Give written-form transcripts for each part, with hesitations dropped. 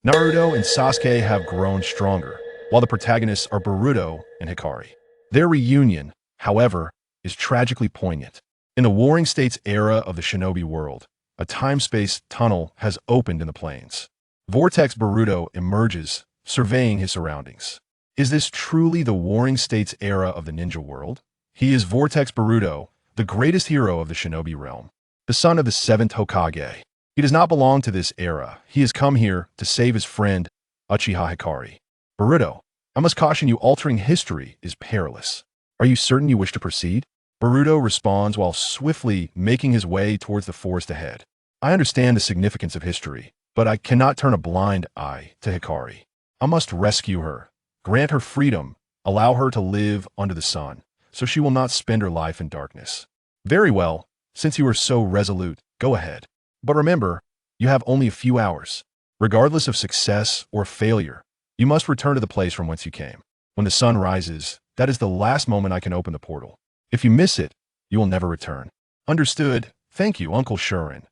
Naruto and Sasuke have grown stronger, while the protagonists are Boruto and Hikari. Their reunion, however, is tragically poignant. In the Warring States era of the Shinobi world, a time-space tunnel has opened in the plains. Vortex Boruto emerges, surveying his surroundings. Is this truly the Warring States era of the ninja world? He is Vortex Boruto, the greatest hero of the Shinobi realm, the son of the Seventh Hokage. He does not belong to this era. He has come here to save his friend, Uchiha Hikari. Boruto, I must caution you, altering history is perilous. Are you certain you wish to proceed? Boruto responds while swiftly making his way towards the forest ahead. I understand the significance of history, but I cannot turn a blind eye to Hikari. I must rescue her, grant her freedom, allow her to live under the sun, so she will not spend her life in darkness. Very well, since you are so resolute, go ahead. But remember, you have only a few hours. Regardless of success or failure, you must return to the place from whence you came. When the sun rises, that is the last moment I can open the portal. If you miss it, you will never return. Understood. Thank you, Uncle Shurin.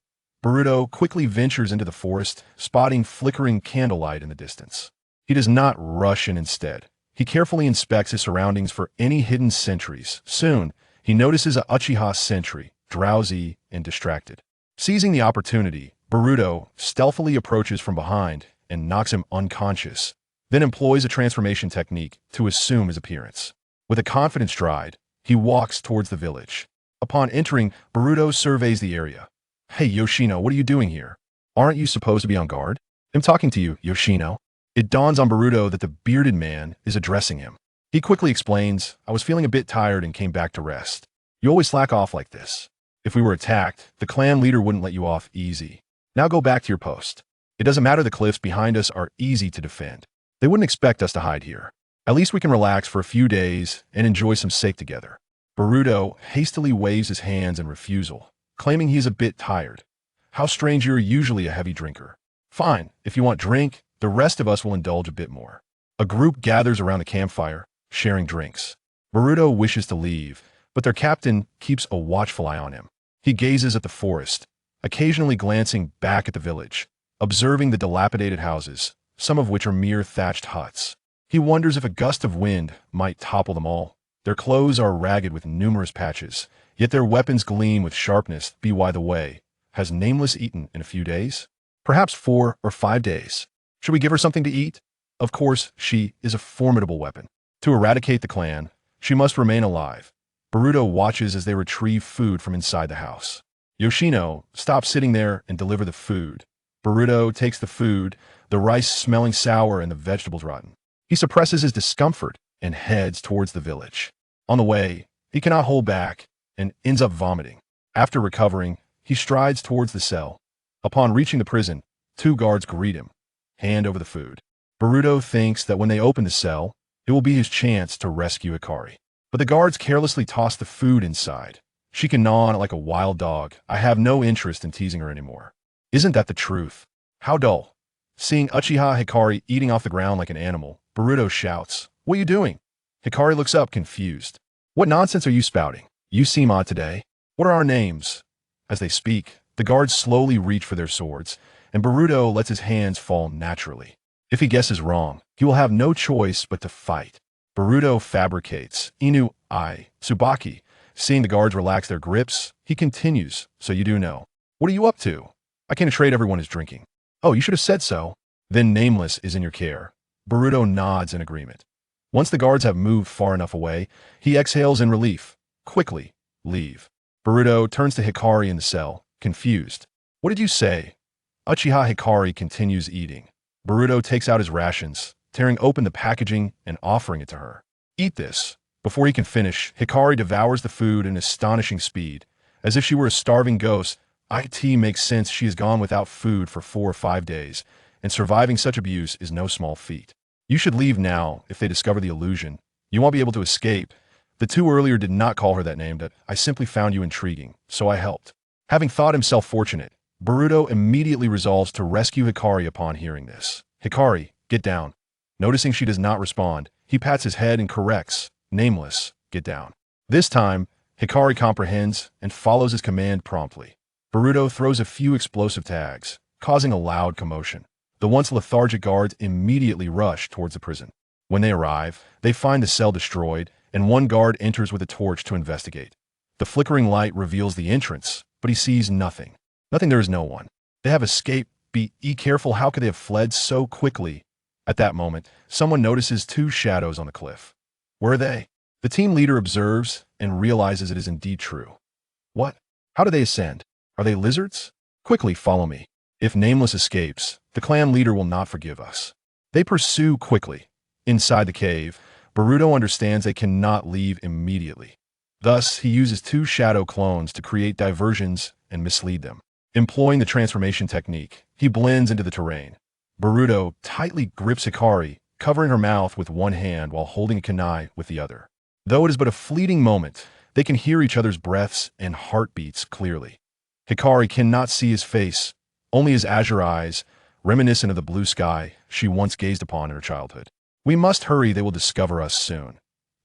Boruto quickly ventures into the forest, spotting flickering candlelight in the distance. He does not rush in instead. He carefully inspects his surroundings for any hidden sentries. Soon, he notices a Uchiha sentry, drowsy and distracted. Seizing the opportunity, Boruto stealthily approaches from behind and knocks him unconscious, then employs a transformation technique to assume his appearance. With a confident stride, he walks towards the village. Upon entering, Boruto surveys the area. Hey Yoshino, what are you doing here? Aren't you supposed to be on guard? I'm talking to you, Yoshino. It dawns on Boruto that the bearded man is addressing him. He quickly explains, I was feeling a bit tired and came back to rest. You always slack off like this. If we were attacked, the clan leader wouldn't let you off easy. Now go back to your post. It doesn't matter, the cliffs behind us are easy to defend. They wouldn't expect us to hide here. At least we can relax for a few days and enjoy some sake together. Boruto hastily waves his hands in refusal, claiming he's a bit tired. How strange, you're usually a heavy drinker. Fine, if you want drink, the rest of us will indulge a bit more. A group gathers around the campfire, sharing drinks. Boruto wishes to leave, but their captain keeps a watchful eye on him. He gazes at the forest, occasionally glancing back at the village, observing the dilapidated houses, some of which are mere thatched huts. He wonders if a gust of wind might topple them all. Their clothes are ragged with numerous patches, yet their weapons gleam with sharpness. By the way, has Nameless eaten in a few days? Perhaps 4 or 5 days. Should we give her something to eat? Of course, she is a formidable weapon. To eradicate the clan, she must remain alive. Boruto watches as they retrieve food from inside the house. Yoshino, stop sitting there and deliver the food. Boruto takes the food, the rice smelling sour and the vegetables rotten. He suppresses his discomfort and heads towards the village. On the way, he cannot hold back and ends up vomiting. After recovering, he strides towards the cell. Upon reaching the prison, 2 guards greet him, hand over the food. Boruto thinks that when they open the cell, it will be his chance to rescue Hikari. But the guards carelessly toss the food inside. She can gnaw on it like a wild dog. I have no interest in teasing her anymore. Isn't that the truth? How dull. Seeing Uchiha Hikari eating off the ground like an animal, Boruto shouts, What are you doing? Hikari looks up, confused. What nonsense are you spouting? You seem odd today. What are our names? As they speak, the guards slowly reach for their swords, and Boruto lets his hands fall naturally. If he guesses wrong, he will have no choice but to fight. Boruto fabricates. Inu, Tsubaki. Seeing the guards relax their grips, he continues, So you do know. What are you up to? I can't trade, everyone is drinking. Oh, you should have said so. Then Nameless is in your care. Boruto nods in agreement. Once the guards have moved far enough away, he exhales in relief. Quickly, leave. Boruto turns to Hikari in the cell, confused. What did you say? Uchiha Hikari continues eating. Boruto takes out his rations, tearing open the packaging and offering it to her. Eat this. Before he can finish, Hikari devours the food in astonishing speed. As if she were a starving ghost, it makes sense she has gone without food for 4 or 5 days, and surviving such abuse is no small feat. You should leave now if they discover the illusion. You won't be able to escape. The 2 earlier did not call her that name, but I simply found you intriguing, so I helped. Having thought himself fortunate, Boruto immediately resolves to rescue Hikari upon hearing this. Hikari, get down. Noticing she does not respond, he pats his head and corrects, Nameless, get down. This time, Hikari comprehends and follows his command promptly. Boruto throws a few explosive tags, causing a loud commotion. The once lethargic guards immediately rush towards the prison. When they arrive, they find the cell destroyed, and one guard enters with a torch to investigate. The flickering light reveals the entrance, but he sees nothing. There is no one. They have escaped. Be careful, how could they have fled so quickly? At that moment, someone notices two shadows on the cliff. Where are they? The team leader observes and realizes it is indeed true. What? How do they ascend? Are they lizards? Quickly, follow me. If Nameless escapes, the clan leader will not forgive us. They pursue quickly. Inside the cave, Boruto understands they cannot leave immediately. Thus, he uses two shadow clones to create diversions and mislead them. Employing the transformation technique, he blends into the terrain. Boruto tightly grips Hikari, covering her mouth with one hand while holding a kunai with the other. Though it is but a fleeting moment, they can hear each other's breaths and heartbeats clearly. Hikari cannot see his face, only his azure eyes, reminiscent of the blue sky she once gazed upon in her childhood. We must hurry, they will discover us soon.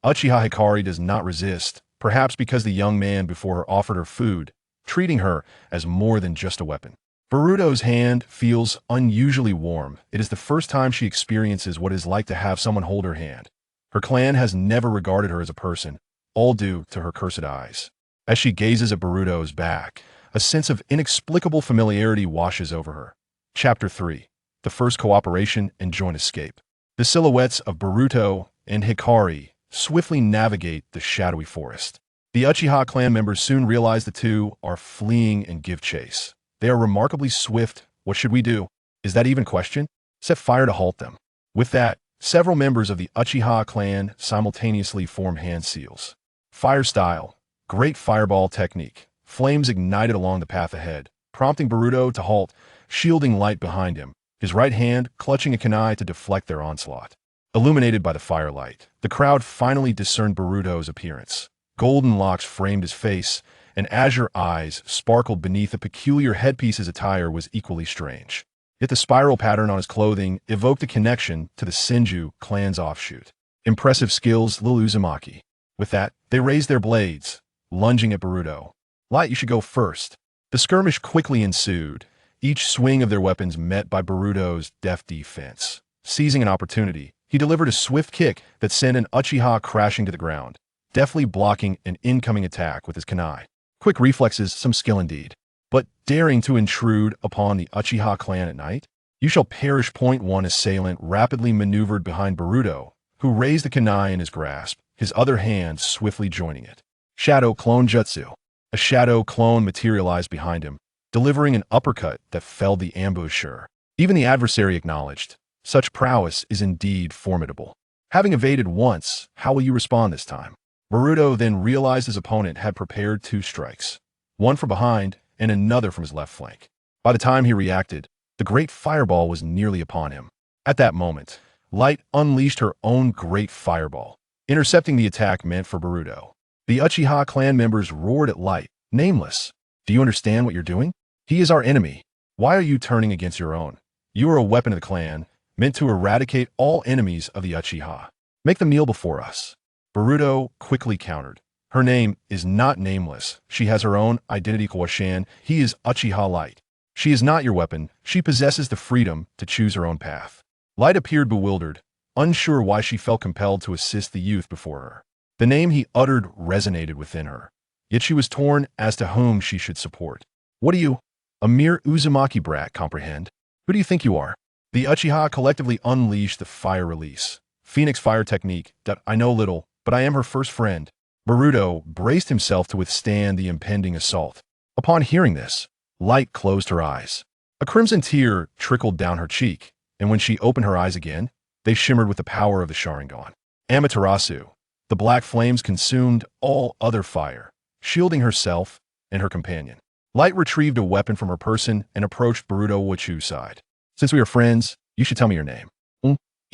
Uchiha Hikari does not resist, perhaps because the young man before her offered her food, treating her as more than just a weapon. Boruto's hand feels unusually warm. It is the first time she experiences what it is like to have someone hold her hand. Her clan has never regarded her as a person, all due to her cursed eyes. As she gazes at Boruto's back, a sense of inexplicable familiarity washes over her. Chapter 3. The First Cooperation and Joint Escape. The silhouettes of Boruto and Hikari swiftly navigate the shadowy forest. The Uchiha clan members soon realize the two are fleeing and give chase. They are remarkably swift. What should we do? Is that even a question? Set fire to halt them. With that, several members of the Uchiha clan simultaneously form hand seals. Fire style, great fireball technique. Flames ignited along the path ahead, prompting Boruto to halt, shielding light behind him, his right hand clutching a kunai to deflect their onslaught. Illuminated by the firelight, the crowd finally discerned Boruto's appearance. Golden locks framed his face, and azure eyes sparkled beneath a peculiar headpiece. His attire was equally strange. Yet the spiral pattern on his clothing evoked a connection to the Senju clan's offshoot. Impressive skills, Lil Uzumaki. With that, they raised their blades, lunging at Boruto. Light, you should go first. The skirmish quickly ensued, each swing of their weapons met by Boruto's deft defense. Seizing an opportunity, he delivered a swift kick that sent an Uchiha crashing to the ground, deftly blocking an incoming attack with his kunai. Quick reflexes, some skill indeed. But daring to intrude upon the Uchiha clan at night? You shall perish. Point one assailant rapidly maneuvered behind Boruto, who raised the kunai in his grasp, his other hand swiftly joining it. Shadow Clone Jutsu. A shadow clone materialized behind him, delivering an uppercut that felled the ambusher. Even the adversary acknowledged, such prowess is indeed formidable. Having evaded once, how will you respond this time? Boruto then realized his opponent had prepared two strikes, one from behind and another from his left flank. By the time he reacted, the great fireball was nearly upon him. At that moment, Light unleashed her own great fireball, intercepting the attack meant for Boruto. The Uchiha clan members roared at Light. Nameless, do you understand what you're doing? He is our enemy. Why are you turning against your own? You are a weapon of the clan, meant to eradicate all enemies of the Uchiha. Make them kneel before us. Boruto quickly countered. Her name is not Nameless. She has her own identity. Kwashan. He is Uchiha Light. She is not your weapon. She possesses the freedom to choose her own path. Light appeared bewildered, unsure why she felt compelled to assist the youth before her. The name he uttered resonated within her, yet she was torn as to whom she should support. What are you? A mere Uzumaki brat, comprehend? Who do you think you are? The Uchiha collectively unleashed the fire release. Phoenix fire technique. I know little, but I am her first friend. Boruto braced himself to withstand the impending assault. Upon hearing this, Light closed her eyes. A crimson tear trickled down her cheek, and when she opened her eyes again, they shimmered with the power of the Sharingan. Amaterasu. The black flames consumed all other fire, shielding herself and her companion. Light retrieved a weapon from her person and approached Boruto Uchiha's side. Since we are friends, you should tell me your name.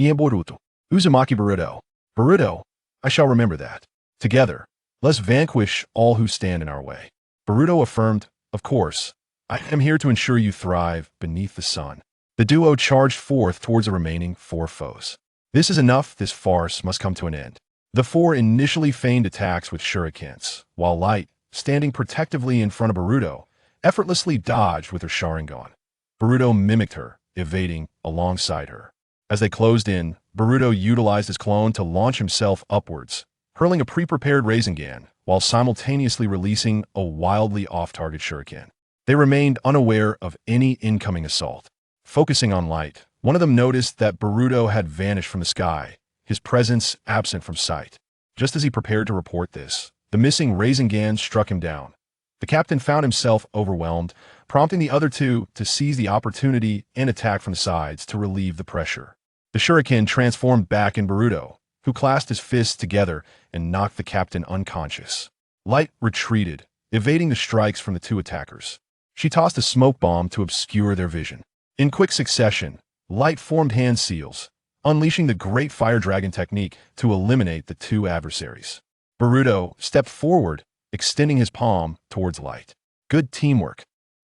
Ian Boruto. Uzumaki Boruto. Boruto, I shall remember that. Together, let's vanquish all who stand in our way. Boruto affirmed, of course, I am here to ensure you thrive beneath the sun. The duo charged forth towards the remaining four foes. This is enough, this farce must come to an end. The four initially feigned attacks with shurikens, while Light, standing protectively in front of Boruto, effortlessly dodged with her Sharingan. Boruto mimicked her, evading alongside her. As they closed in, Boruto utilized his clone to launch himself upwards, hurling a pre-prepared Rasengan, while simultaneously releasing a wildly off-target shuriken. They remained unaware of any incoming assault. Focusing on light, one of them noticed that Boruto had vanished from the sky, his presence absent from sight. Just as he prepared to report this, the missing Rasengan struck him down. The captain found himself overwhelmed, prompting the other two to seize the opportunity and attack from the sides to relieve the pressure. The shuriken transformed back in Boruto, who clasped his fists together and knocked the captain unconscious. Light retreated, evading the strikes from the two attackers. She tossed a smoke bomb to obscure their vision. In quick succession, Light formed hand seals, unleashing the Great Fire Dragon technique to eliminate the two adversaries. Boruto stepped forward, extending his palm towards Light. Good teamwork.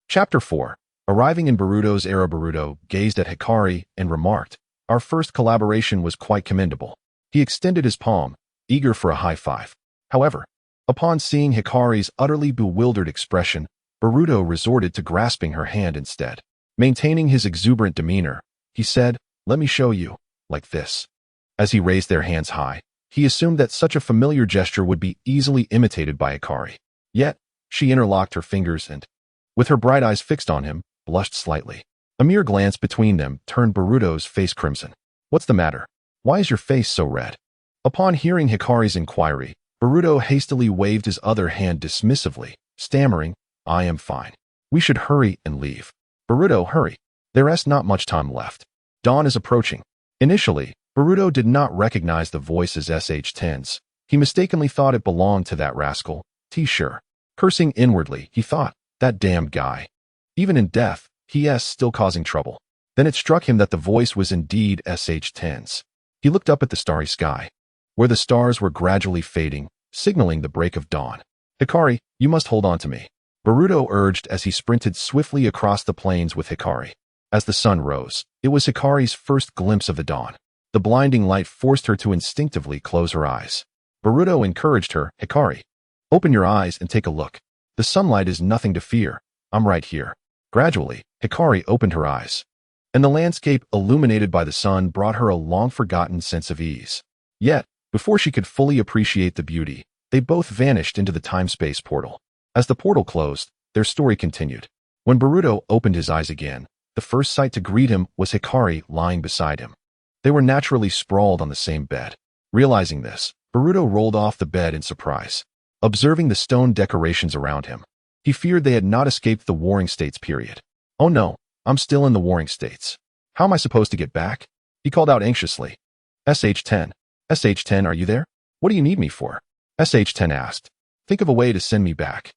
Chapter 4. Arriving in Boruto's era, Boruto gazed at Hikari and remarked, "Our first collaboration was quite commendable." He extended his palm, eager for a high five. However, upon seeing Hikari's utterly bewildered expression, Boruto resorted to grasping her hand instead. Maintaining his exuberant demeanor, he said, "Let me show you, like this." As he raised their hands high, he assumed that such a familiar gesture would be easily imitated by Hikari. Yet, she interlocked her fingers and, with her bright eyes fixed on him, blushed slightly. A mere glance between them turned Boruto's face crimson. "What's the matter? Why is your face so red?" Upon hearing Hikari's inquiry, Boruto hastily waved his other hand dismissively, stammering, "I am fine. We should hurry and leave." "Boruto, hurry. There is not much time left. Dawn is approaching." Initially, Boruto did not recognize the voice as SH-10's. He mistakenly thought it belonged to that rascal, T-Sure. Cursing inwardly, he thought, that damned guy. Even in death, he's still causing trouble. Then it struck him that the voice was indeed SH-10's. He looked up at the starry sky, where the stars were gradually fading, signaling the break of dawn. "Hikari, you must hold on to me," Boruto urged as he sprinted swiftly across the plains with Hikari. As the sun rose, it was Hikari's first glimpse of the dawn. The blinding light forced her to instinctively close her eyes. Boruto encouraged her, "Hikari, open your eyes and take a look. The sunlight is nothing to fear. I'm right here." Gradually, Hikari opened her eyes, and the landscape illuminated by the sun brought her a long-forgotten sense of ease. Yet, before she could fully appreciate the beauty, they both vanished into the time-space portal. As the portal closed, their story continued. When Boruto opened his eyes again, the first sight to greet him was Hikari lying beside him. They were naturally sprawled on the same bed. Realizing this, Boruto rolled off the bed in surprise. Observing the stone decorations around him, he feared they had not escaped the Warring States period. "Oh no, I'm still in the Warring States. How am I supposed to get back?" he called out anxiously. "SH-10. SH-10, are you there? What do you need me for?" SH-10 asked. "Think of a way to send me back.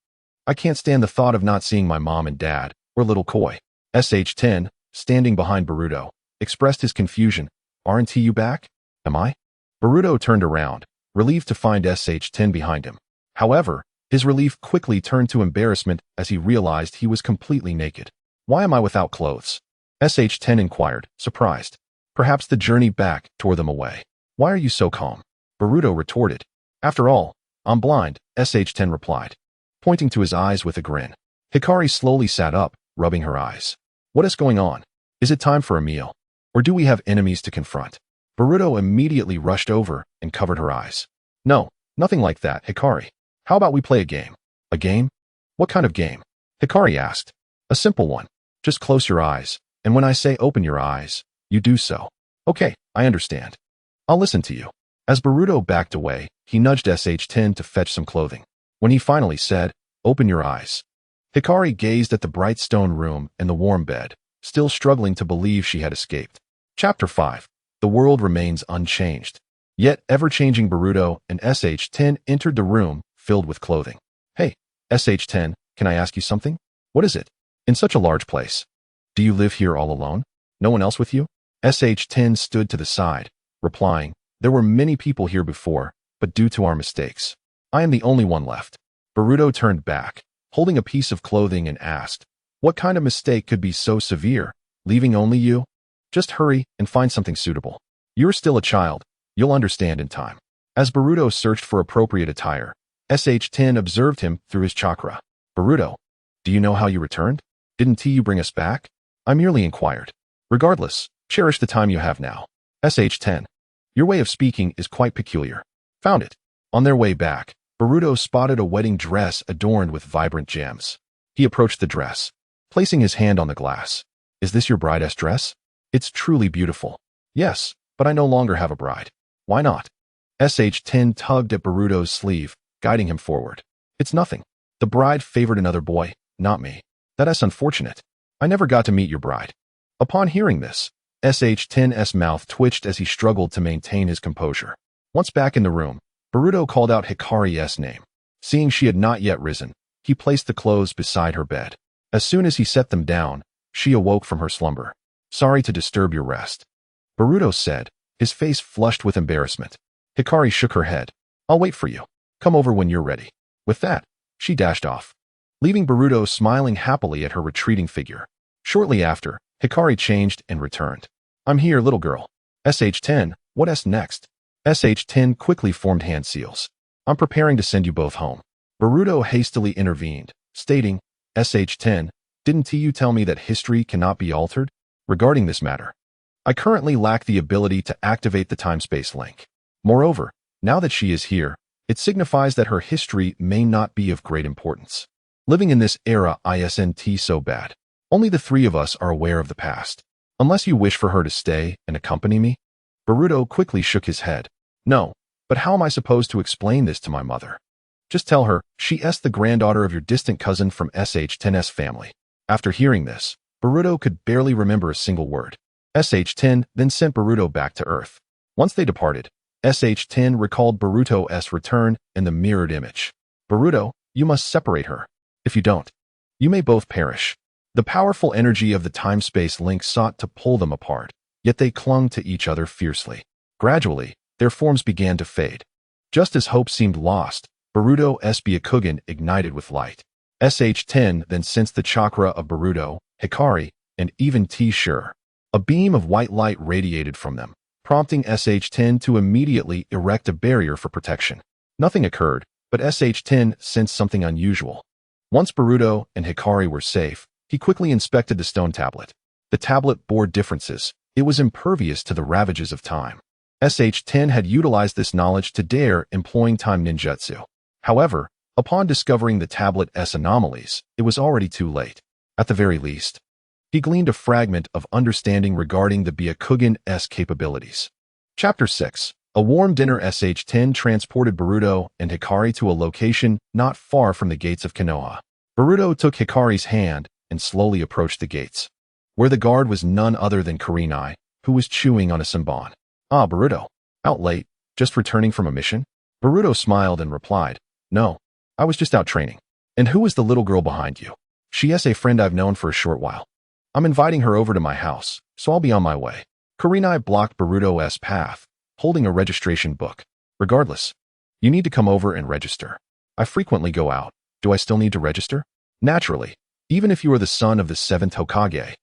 I can't stand the thought of not seeing my mom and dad, or little Koi." SH-10, standing behind Boruto, expressed his confusion. "Aren't you back?" "Am I?" Boruto turned around, relieved to find SH-10 behind him. However, his relief quickly turned to embarrassment as he realized he was completely naked. "Why am I without clothes?" SH-10 inquired, surprised. Perhaps the journey back tore them away. "Why are you so calm?" Boruto retorted. "After all, I'm blind," SH-10 replied, pointing to his eyes with a grin. Hikari slowly sat up, rubbing her eyes. "What is going on? Is it time for a meal? Or do we have enemies to confront?" Boruto immediately rushed over and covered her eyes. "No, nothing like that, Hikari. How about we play a game?" "A game? What kind of game?" Hikari asked. "A simple one. Just close your eyes, and when I say open your eyes, you do so." "Okay, I understand. I'll listen to you." As Boruto backed away, he nudged SH-10 to fetch some clothing. When he finally said, "Open your eyes," Hikari gazed at the bright stone room and the warm bed, still struggling to believe she had escaped. Chapter 5. The world remains unchanged. Yet ever-changing Boruto and SH-10 entered the room, filled with clothing. "Hey, SH-10, can I ask you something?" "What is it?" "In such a large place. Do you live here all alone? No one else with you?" SH-10 stood to the side, replying, "There were many people here before, but due to our mistakes, I am the only one left." Boruto turned back, holding a piece of clothing, and asked, "What kind of mistake could be so severe, leaving only you?" "Just hurry and find something suitable. You're still a child. You'll understand in time." As Boruto searched for appropriate attire, SH-10 observed him through his chakra. "Boruto, do you know how you returned? Didn't you bring us back?" "I merely inquired." Regardless, cherish the time you have now. SH10. Your way of speaking is quite peculiar. Found it. On their way back, Boruto spotted a wedding dress adorned with vibrant gems. He approached the dress, placing his hand on the glass. Is this your bride's dress? It's truly beautiful. Yes, but I no longer have a bride. Why not? SH10 tugged at Boruto's sleeve, guiding him forward. It's nothing. The bride favored another boy, not me. That is unfortunate. I never got to meet your bride. Upon hearing this, SH10's mouth twitched as he struggled to maintain his composure. Once back in the room, Boruto called out Hikari's name. Seeing she had not yet risen, he placed the clothes beside her bed. As soon as he set them down, she awoke from her slumber. Sorry to disturb your rest, Boruto said, his face flushed with embarrassment. Hikari shook her head. I'll wait for you. Come over when you're ready. With that, she dashed off, leaving Boruto smiling happily at her retreating figure. Shortly after, Hikari changed and returned. I'm here, little girl. SH10, what's next? SH10 quickly formed hand seals. I'm preparing to send you both home. Boruto hastily intervened, stating, SH10, didn't you tell me that history cannot be altered? Regarding this matter, I currently lack the ability to activate the time-space link. Moreover, now that she is here, it signifies that her history may not be of great importance. Living in this era isn't so bad. Only the three of us are aware of the past. Unless you wish for her to stay and accompany me? Boruto quickly shook his head. No, but how am I supposed to explain this to my mother? Just tell her she's the granddaughter of your distant cousin from SH10's family. After hearing this, Boruto could barely remember a single word. SH10 then sent Boruto back to Earth. Once they departed, SH10 recalled Boruto's return in the mirrored image. Boruto, you must separate her. If you don't, you may both perish. The powerful energy of the time-space link sought to pull them apart, yet they clung to each other fiercely. Gradually, their forms began to fade. Just as hope seemed lost, Boruto's Byakugan ignited with light. SH10 then sensed the chakra of Boruto, Hikari, and even T-Sure. A beam of white light radiated from them, prompting SH10 to immediately erect a barrier for protection. Nothing occurred, but SH10 sensed something unusual. Once Boruto and Hikari were safe, he quickly inspected the stone tablet. The tablet bore differences. It was impervious to the ravages of time. SH10 had utilized this knowledge to dare employing time ninjutsu. However, upon discovering the tablet's anomalies, it was already too late. At the very least, he gleaned a fragment of understanding regarding the Byakugan's capabilities. Chapter 6. A warm dinner. SH10 transported Boruto and Hikari to a location not far from the gates of Konoha. Boruto took Hikari's hand and slowly approached the gates, where the guard was none other than Kurenai, who was chewing on a senbon. Ah, Boruto. Out late, just returning from a mission? Boruto smiled and replied, No, I was just out training. And who is the little girl behind you? She is a friend I've known for a short while. I'm inviting her over to my house, so I'll be on my way. Kurenai blocked Boruto's path, holding a registration book. Regardless, you need to come over and register. I frequently go out. Do I still need to register? Naturally, even if you are the son of the Seventh Hokage,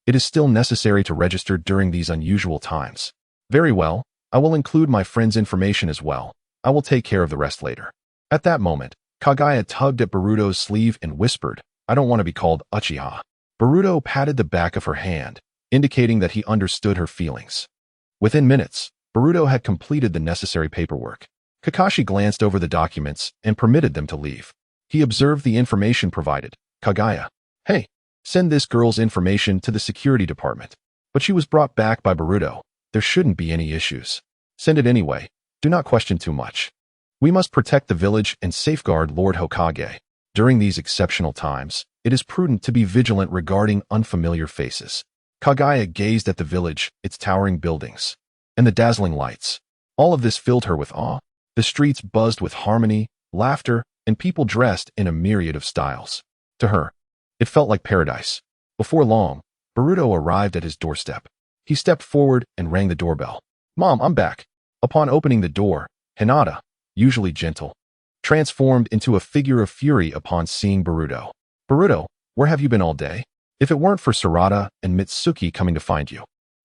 it is still necessary to register during these unusual times. Very well, I will include my friend's information as well. I will take care of the rest later. At that moment, Kaguya tugged at Boruto's sleeve and whispered, I don't want to be called Uchiha. Boruto patted the back of her hand, indicating that he understood her feelings. Within minutes, Boruto had completed the necessary paperwork. Kakashi glanced over the documents and permitted them to leave. He observed the information provided. Kaguya, hey, send this girl's information to the security department. But she was brought back by Boruto. There shouldn't be any issues. Send it anyway. Do not question too much. We must protect the village and safeguard Lord Hokage. During these exceptional times, it is prudent to be vigilant regarding unfamiliar faces. Kaguya gazed at the village, its towering buildings, and the dazzling lights. All of this filled her with awe. The streets buzzed with harmony, laughter, and people dressed in a myriad of styles. To her, it felt like paradise. Before long, Boruto arrived at his doorstep. He stepped forward and rang the doorbell. Mom, I'm back. Upon opening the door, Hinata, usually gentle, transformed into a figure of fury upon seeing Boruto. Boruto, where have you been all day? If it weren't for Sarada and Mitsuki coming to find you,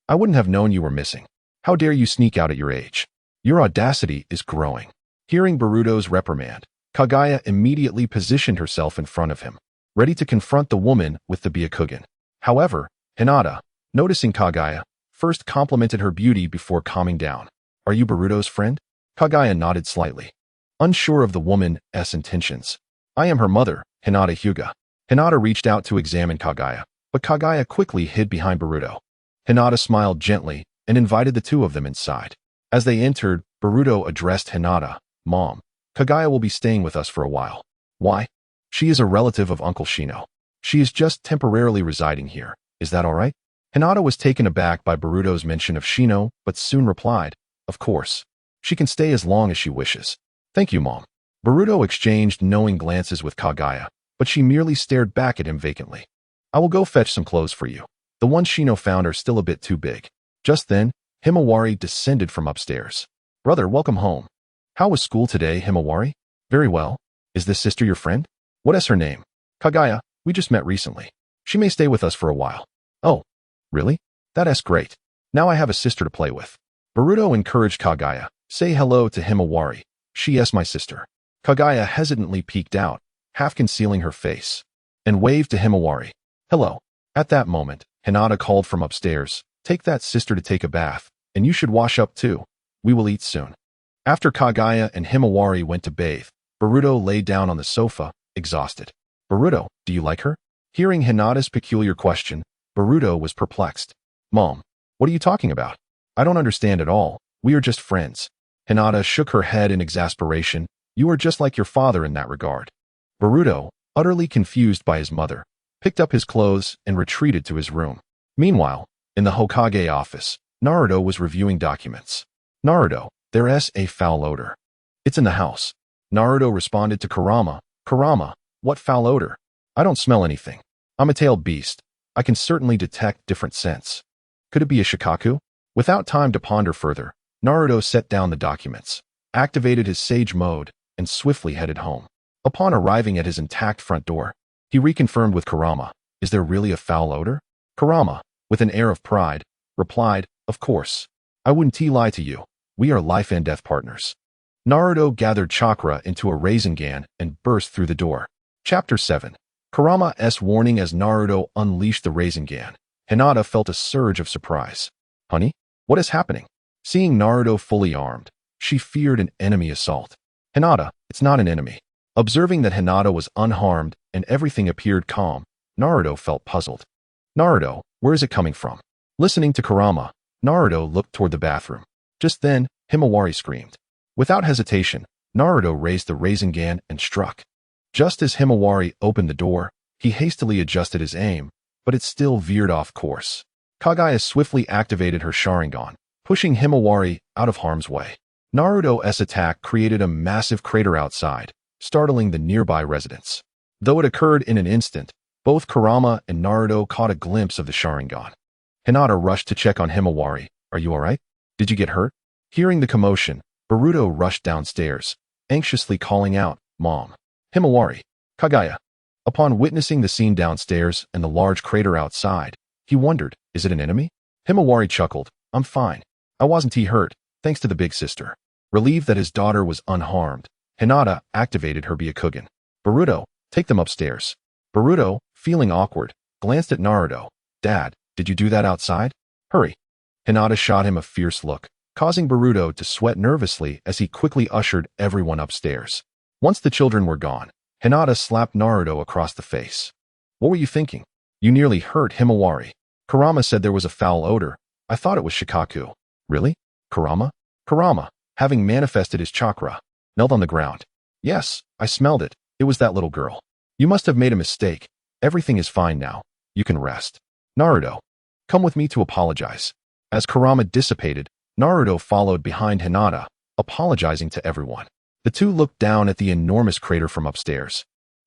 I wouldn't have known you were missing. How dare you sneak out at your age? Your audacity is growing. Hearing Boruto's reprimand, Kaguya immediately positioned herself in front of him, ready to confront the woman with the Byakugan. However, Hinata, Noticing Kagaya, first complimented her beauty before calming down. Are you Boruto's friend? Kagaya nodded slightly, unsure of the woman's intentions. I am her mother, Hinata Hyuga. Hinata reached out to examine Kagaya, but Kagaya quickly hid behind Boruto. Hinata smiled gently and invited the two of them inside. As they entered, Boruto addressed Hinata. Mom, Kagaya will be staying with us for a while. Why? She is a relative of Uncle Shino. She is just temporarily residing here. Is that all right? Hinata was taken aback by Boruto's mention of Shino, but soon replied, of course. She can stay as long as she wishes. Thank you, Mom. Boruto exchanged knowing glances with Kagaya, but she merely stared back at him vacantly. I will go fetch some clothes for you. The ones Shino found are still a bit too big. Just then, Himawari descended from upstairs. Brother, welcome home. How was school today, Himawari? Very well. Is this sister your friend? What is her name? Kagaya, we just met recently. She may stay with us for a while. Oh, really? That's great. Now I have a sister to play with. Boruto encouraged Kagaya. Say hello to Himawari. She is my sister. Kagaya hesitantly peeked out, half concealing her face, and waved to Himawari. Hello. At that moment, Hinata called from upstairs. Take that sister to take a bath, and you should wash up too. We will eat soon. After Kagaya and Himawari went to bathe, Boruto lay down on the sofa, exhausted. Boruto, do you like her? Hearing Hinata's peculiar question, Boruto was perplexed. Mom, what are you talking about? I don't understand at all. We are just friends. Hinata shook her head in exasperation. You are just like your father in that regard. Boruto, utterly confused by his mother, picked up his clothes and retreated to his room. Meanwhile, in the Hokage office, Naruto was reviewing documents. Naruto, there is a foul odor. It's in the house. Naruto responded to Kurama. Kurama, what foul odor? I don't smell anything. I'm a tailed beast. I can certainly detect different scents. Could it be a shikaku? Without time to ponder further, Naruto set down the documents, activated his sage mode, and swiftly headed home. Upon arriving at his intact front door, he reconfirmed with Kurama, is there really a foul odor? Kurama, with an air of pride, replied, of course. I wouldn't lie to you. We are life and death partners. Naruto gathered chakra into a Rasengan and burst through the door. Chapter 7. Kurama's warning. As Naruto unleashed the Rasengan, Hinata felt a surge of surprise. Honey, what is happening? Seeing Naruto fully armed, she feared an enemy assault. Hinata, it's not an enemy. Observing that Hinata was unharmed and everything appeared calm, Naruto felt puzzled. Naruto, where is it coming from? Listening to Kurama, Naruto looked toward the bathroom. Just then, Himawari screamed. Without hesitation, Naruto raised the Rasengan and struck. Just as Himawari opened the door, he hastily adjusted his aim, but it still veered off course. Kagaya swiftly activated her Sharingan, pushing Himawari out of harm's way. Naruto's attack created a massive crater outside, startling the nearby residents. Though it occurred in an instant, both Kurama and Naruto caught a glimpse of the Sharingan. Hinata rushed to check on Himawari. Are you alright? Did you get hurt? Hearing the commotion, Boruto rushed downstairs, anxiously calling out, Mom. Himawari. Kagaya. Upon witnessing the scene downstairs and the large crater outside, he wondered, is it an enemy? Himawari chuckled, I'm fine. I wasn't hurt, thanks to the big sister. Relieved that his daughter was unharmed, Hinata activated her Byakugan. Boruto, take them upstairs. Boruto, feeling awkward, glanced at Naruto. Dad, did you do that outside? Hurry. Hinata shot him a fierce look, causing Boruto to sweat nervously as he quickly ushered everyone upstairs. Once the children were gone, Hinata slapped Naruto across the face. What were you thinking? You nearly hurt Himawari. Kurama said there was a foul odor. I thought it was shikaku. Really? Kurama? Kurama, having manifested his chakra, knelt on the ground. Yes, I smelled it. It was that little girl. You must have made a mistake. Everything is fine now. You can rest. Naruto, come with me to apologize. As Kurama dissipated, Naruto followed behind Hinata, apologizing to everyone. The two looked down at the enormous crater from upstairs,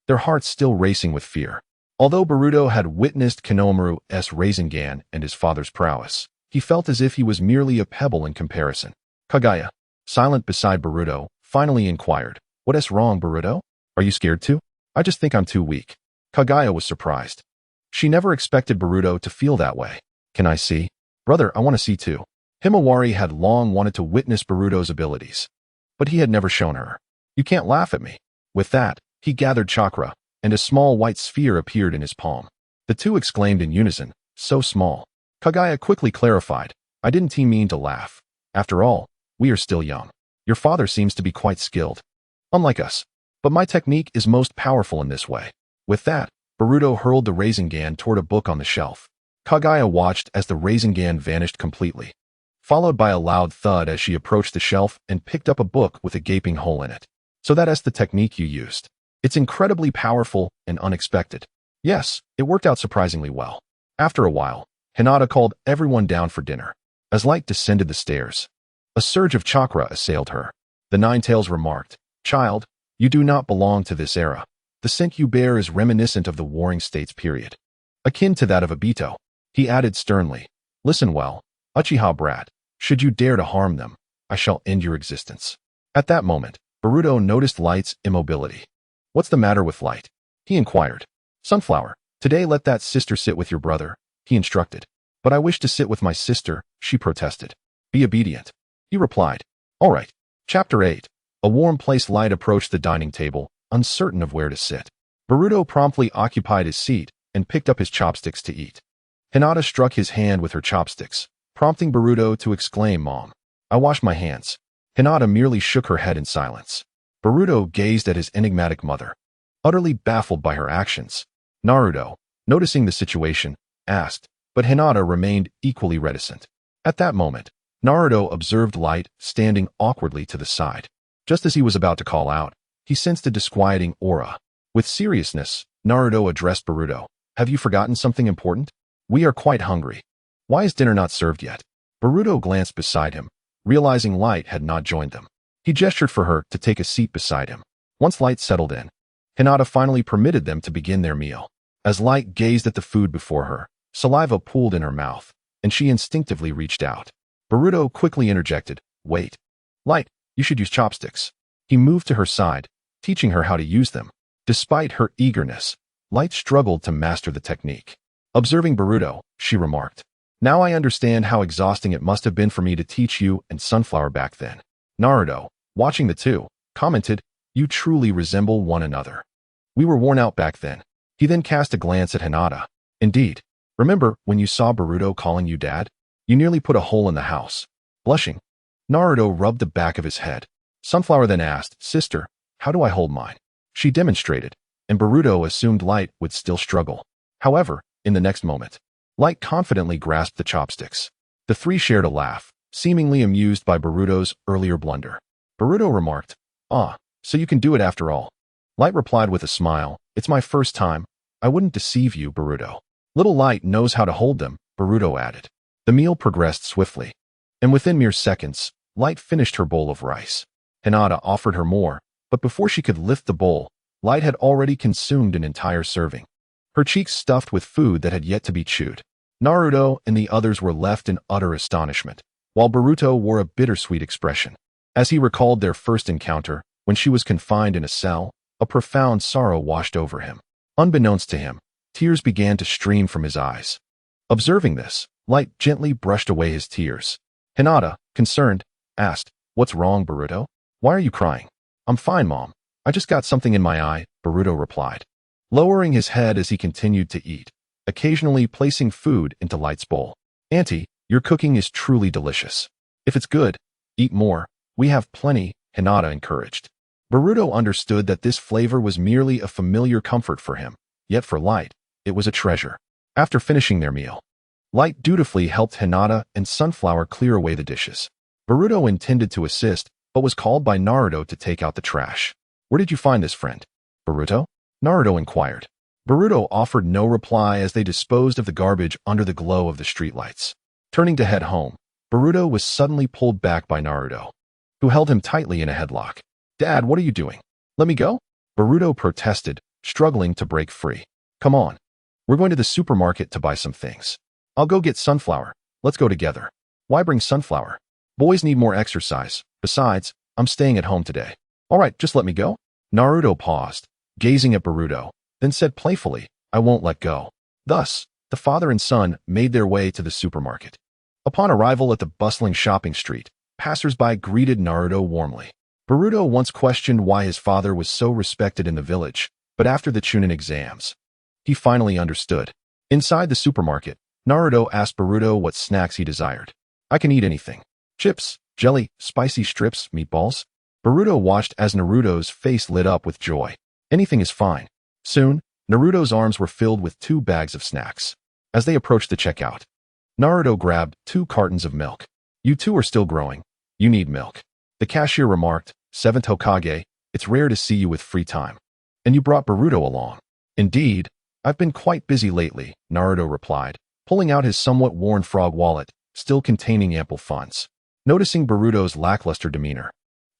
their hearts still racing with fear. Although Boruto had witnessed Kinomaru's Rasengan and his father's prowess, he felt as if he was merely a pebble in comparison. Kagaya, silent beside Boruto, finally inquired, What is wrong, Boruto? Are you scared too? I just think I'm too weak. Kagaya was surprised. She never expected Boruto to feel that way. Can I see? Brother, I want to see too. Himawari had long wanted to witness Boruto's abilities, but he had never shown her. You can't laugh at me. With that, he gathered chakra, and a small white sphere appeared in his palm. The two exclaimed in unison, so small. Kagaya quickly clarified, I didn't mean to laugh. After all, we are still young. Your father seems to be quite skilled. Unlike us. But my technique is most powerful in this way. With that, Boruto hurled the Rasengan toward a book on the shelf. Kagaya watched as the Rasengan vanished completely, followed by a loud thud as she approached the shelf and picked up a book with a gaping hole in it. So that's the technique you used. It's incredibly powerful and unexpected. Yes, it worked out surprisingly well. After a while, Hinata called everyone down for dinner. As Light descended the stairs, a surge of chakra assailed her. The Ninetales remarked, Child, you do not belong to this era. The scent you bear is reminiscent of the Warring States period, akin to that of Obito. He added sternly, Listen well, Uchiha brat, should you dare to harm them, I shall end your existence. At that moment, Boruto noticed Light's immobility. What's the matter with Light? He inquired. Sunflower, today let that sister sit with your brother, he instructed. But I wish to sit with my sister, she protested. Be obedient. He replied. All right. Chapter 8. A warm place. Light approached the dining table, uncertain of where to sit. Boruto promptly occupied his seat and picked up his chopsticks to eat. Hinata struck his hand with her chopsticks, prompting Boruto to exclaim, Mom, I wash my hands. Hinata merely shook her head in silence. Boruto gazed at his enigmatic mother, utterly baffled by her actions. Naruto, noticing the situation, asked, but Hinata remained equally reticent. At that moment, Naruto observed Light standing awkwardly to the side. Just as he was about to call out, he sensed a disquieting aura. With seriousness, Naruto addressed Boruto. Have you forgotten something important? We are quite hungry. Why is dinner not served yet? Boruto glanced beside him, realizing Light had not joined them. He gestured for her to take a seat beside him. Once Light settled in, Hinata finally permitted them to begin their meal. As Light gazed at the food before her, saliva pooled in her mouth, and she instinctively reached out. Boruto quickly interjected, Wait. Light, you should use chopsticks. He moved to her side, teaching her how to use them. Despite her eagerness, Light struggled to master the technique. Observing Boruto, she remarked, Now I understand how exhausting it must have been for me to teach you and Sunflower back then. Naruto, watching the two, commented, You truly resemble one another. We were worn out back then. He then cast a glance at Hinata. Indeed. Remember when you saw Boruto calling you dad? You nearly put a hole in the house. Blushing, Naruto rubbed the back of his head. Sunflower then asked, Sister, how do I hold mine? She demonstrated, and Boruto assumed Light would still struggle. However, in the next moment, Light confidently grasped the chopsticks. The three shared a laugh, seemingly amused by Boruto's earlier blunder. Boruto remarked, so you can do it after all. Light replied with a smile, It's my first time. I wouldn't deceive you, Boruto. Little Light knows how to hold them, Boruto added. The meal progressed swiftly, and within mere seconds, Light finished her bowl of rice. Hinata offered her more, but before she could lift the bowl, Light had already consumed an entire serving, her cheeks stuffed with food that had yet to be chewed. Naruto and the others were left in utter astonishment, while Boruto wore a bittersweet expression. As he recalled their first encounter, when she was confined in a cell, a profound sorrow washed over him. Unbeknownst to him, tears began to stream from his eyes. Observing this, Light gently brushed away his tears. Hinata, concerned, asked, What's wrong, Boruto? Why are you crying? I'm fine, Mom. I just got something in my eye, Boruto replied, lowering his head as he continued to eat, occasionally placing food into Light's bowl. Auntie, your cooking is truly delicious. If it's good, eat more. We have plenty, Hinata encouraged. Boruto understood that this flavor was merely a familiar comfort for him, yet for Light, it was a treasure. After finishing their meal, Light dutifully helped Hinata and Sunflower clear away the dishes. Boruto intended to assist, but was called by Naruto to take out the trash. Where did you find this, friend? Boruto? Naruto inquired. Boruto offered no reply as they disposed of the garbage under the glow of the streetlights. Turning to head home, Boruto was suddenly pulled back by Naruto, who held him tightly in a headlock. Dad, what are you doing? Let me go? Boruto protested, struggling to break free. Come on. We're going to the supermarket to buy some things. I'll go get Sunflower. Let's go together. Why bring Sunflower? Boys need more exercise. Besides, I'm staying at home today. All right, just let me go. Naruto paused, gazing at Boruto, then said playfully, I won't let go. Thus, the father and son made their way to the supermarket. Upon arrival at the bustling shopping street, passers-by greeted Naruto warmly. Boruto once questioned why his father was so respected in the village, but after the Chunin exams, he finally understood. Inside the supermarket, Naruto asked Boruto what snacks he desired. I can eat anything. Chips, jelly, spicy strips, meatballs. Boruto watched as Naruto's face lit up with joy. Anything is fine. Soon, Naruto's arms were filled with 2 bags of snacks. As they approached the checkout, Naruto grabbed 2 cartons of milk. You two are still growing. You need milk. The cashier remarked, Seventh Hokage, it's rare to see you with free time. And you brought Boruto along. Indeed, I've been quite busy lately, Naruto replied, pulling out his somewhat worn frog wallet, still containing ample funds. Noticing Boruto's lackluster demeanor,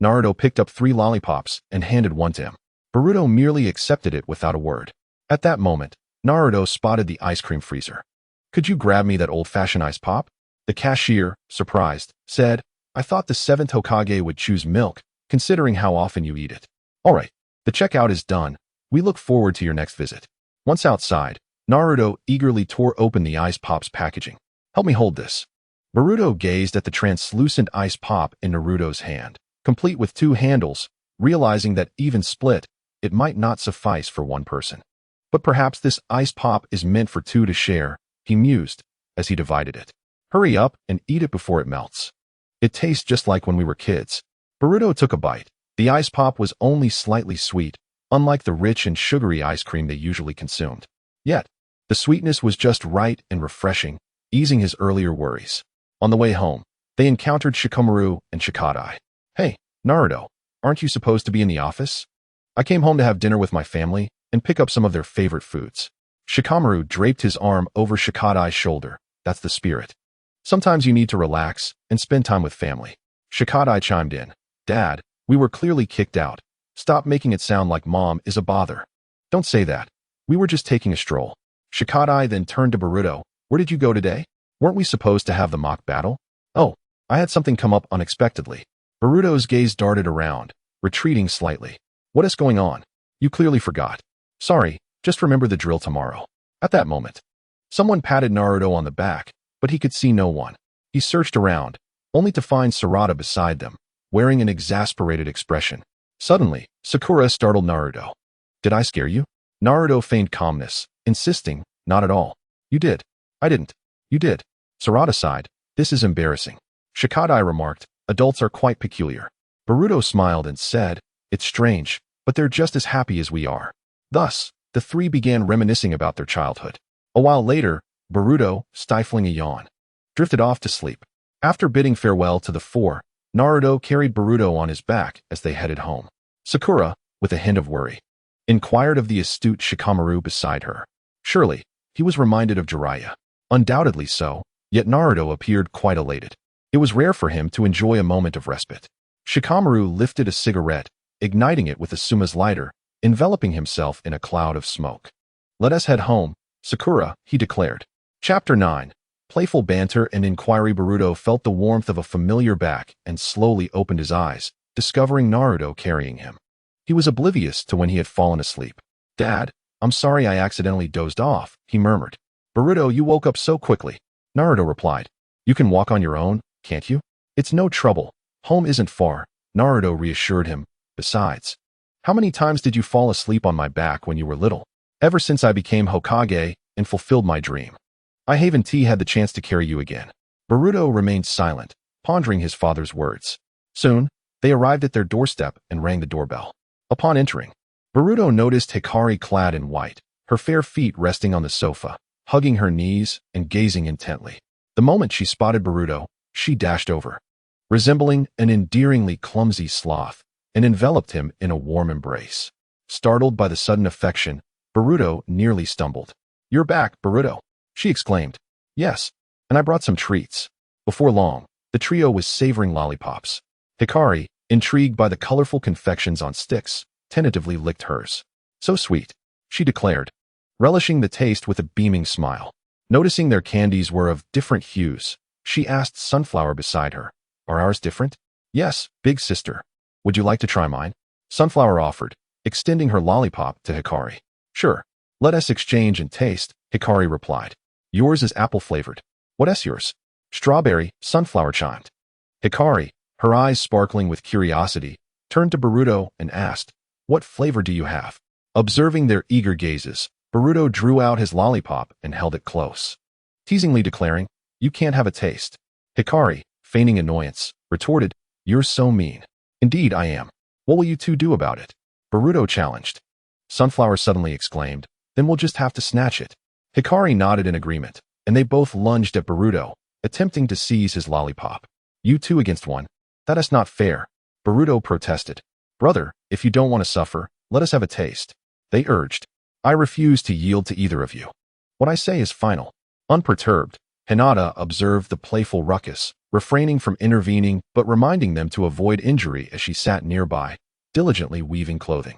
Naruto picked up 3 lollipops and handed one to him. Boruto merely accepted it without a word. At that moment, Naruto spotted the ice cream freezer. Could you grab me that old-fashioned ice pop? The cashier, surprised, said, I thought the 7th Hokage would choose milk, considering how often you eat it. All right, the checkout is done. We look forward to your next visit. Once outside, Naruto eagerly tore open the ice pop's packaging. Help me hold this. Boruto gazed at the translucent ice pop in Naruto's hand, complete with 2 handles, realizing that even split, it might not suffice for one person. But perhaps this ice pop is meant for 2 to share, he mused, as he divided it. Hurry up and eat it before it melts. It tastes just like when we were kids. Boruto took a bite. The ice pop was only slightly sweet, unlike the rich and sugary ice cream they usually consumed. Yet, the sweetness was just right and refreshing, easing his earlier worries. On the way home, they encountered Shikamaru and Shikadai. Hey, Naruto, aren't you supposed to be in the office? I came home to have dinner with my family and pick up some of their favorite foods. Shikamaru draped his arm over Shikadai's shoulder. That's the spirit. Sometimes you need to relax and spend time with family. Shikadai chimed in. Dad, we were clearly kicked out. Stop making it sound like Mom is a bother. Don't say that. We were just taking a stroll. Shikadai then turned to Boruto. Where did you go today? Weren't we supposed to have the mock battle? Oh, I had something come up unexpectedly. Boruto's gaze darted around, retreating slightly. What is going on? You clearly forgot. Sorry, just remember the drill tomorrow. At that moment, someone patted Naruto on the back, but he could see no one. He searched around, only to find Sarada beside them, wearing an exasperated expression. Suddenly, Sakura startled Naruto. Did I scare you? Naruto feigned calmness, insisting, not at all. You did. I didn't. You did. Sarada sighed. This is embarrassing. Shikadai remarked, adults are quite peculiar. Boruto smiled and said, it's strange, but they're just as happy as we are. Thus, the 3 began reminiscing about their childhood. A while later, Boruto, stifling a yawn, drifted off to sleep. After bidding farewell to the 4, Naruto carried Boruto on his back as they headed home. Sakura, with a hint of worry, inquired of the astute Shikamaru beside her. Surely, he was reminded of Jiraiya. Undoubtedly so, yet Naruto appeared quite elated. It was rare for him to enjoy a moment of respite. Shikamaru lifted a cigarette, igniting it with Asuma's lighter, enveloping himself in a cloud of smoke. Let us head home, Sakura, he declared. Chapter 9. Playful banter and inquiry. Boruto felt the warmth of a familiar back and slowly opened his eyes, discovering Naruto carrying him. He was oblivious to when he had fallen asleep. Dad, I'm sorry I accidentally dozed off, he murmured. Boruto, you woke up so quickly. Naruto replied. You can walk on your own, can't you? It's no trouble. Home isn't far, Naruto reassured him. Besides, how many times did you fall asleep on my back when you were little? Ever since I became Hokage and fulfilled my dream. I haven't had the chance to carry you again. Boruto remained silent, pondering his father's words. Soon, they arrived at their doorstep and rang the doorbell. Upon entering, Boruto noticed Hikari clad in white, her fair feet resting on the sofa, hugging her knees and gazing intently. The moment she spotted Boruto, she dashed over, resembling an endearingly clumsy sloth, and enveloped him in a warm embrace. Startled by the sudden affection, Boruto nearly stumbled. You're back, Boruto, she exclaimed. Yes, and I brought some treats. Before long, the trio was savoring lollipops. Hikari, intrigued by the colorful confections on sticks, tentatively licked hers. So sweet, she declared, relishing the taste with a beaming smile. Noticing their candies were of different hues, she asked Sunflower beside her, Are ours different? Yes, big sister. Would you like to try mine? Sunflower offered, extending her lollipop to Hikari. Sure, let us exchange and taste, Hikari replied. Yours is apple-flavored. What's yours? Strawberry, Sunflower chimed. Hikari, her eyes sparkling with curiosity, turned to Boruto and asked, What flavor do you have? Observing their eager gazes, Boruto drew out his lollipop and held it close. teasingly declaring, "You can't have a taste." Hikari, feigning annoyance, retorted, "You're so mean." "Indeed I am. What will you two do about it?" Boruto challenged. Sunflower suddenly exclaimed, "Then we'll just have to snatch it." Hikari nodded in agreement, and they both lunged at Boruto, attempting to seize his lollipop. "You two against one? That is not fair," Boruto protested. "Brother, if you don't want to suffer, let us have a taste," they urged. "I refuse to yield to either of you. What I say is final." Unperturbed, Hinata observed the playful ruckus, refraining from intervening but reminding them to avoid injury as she sat nearby, diligently weaving clothing.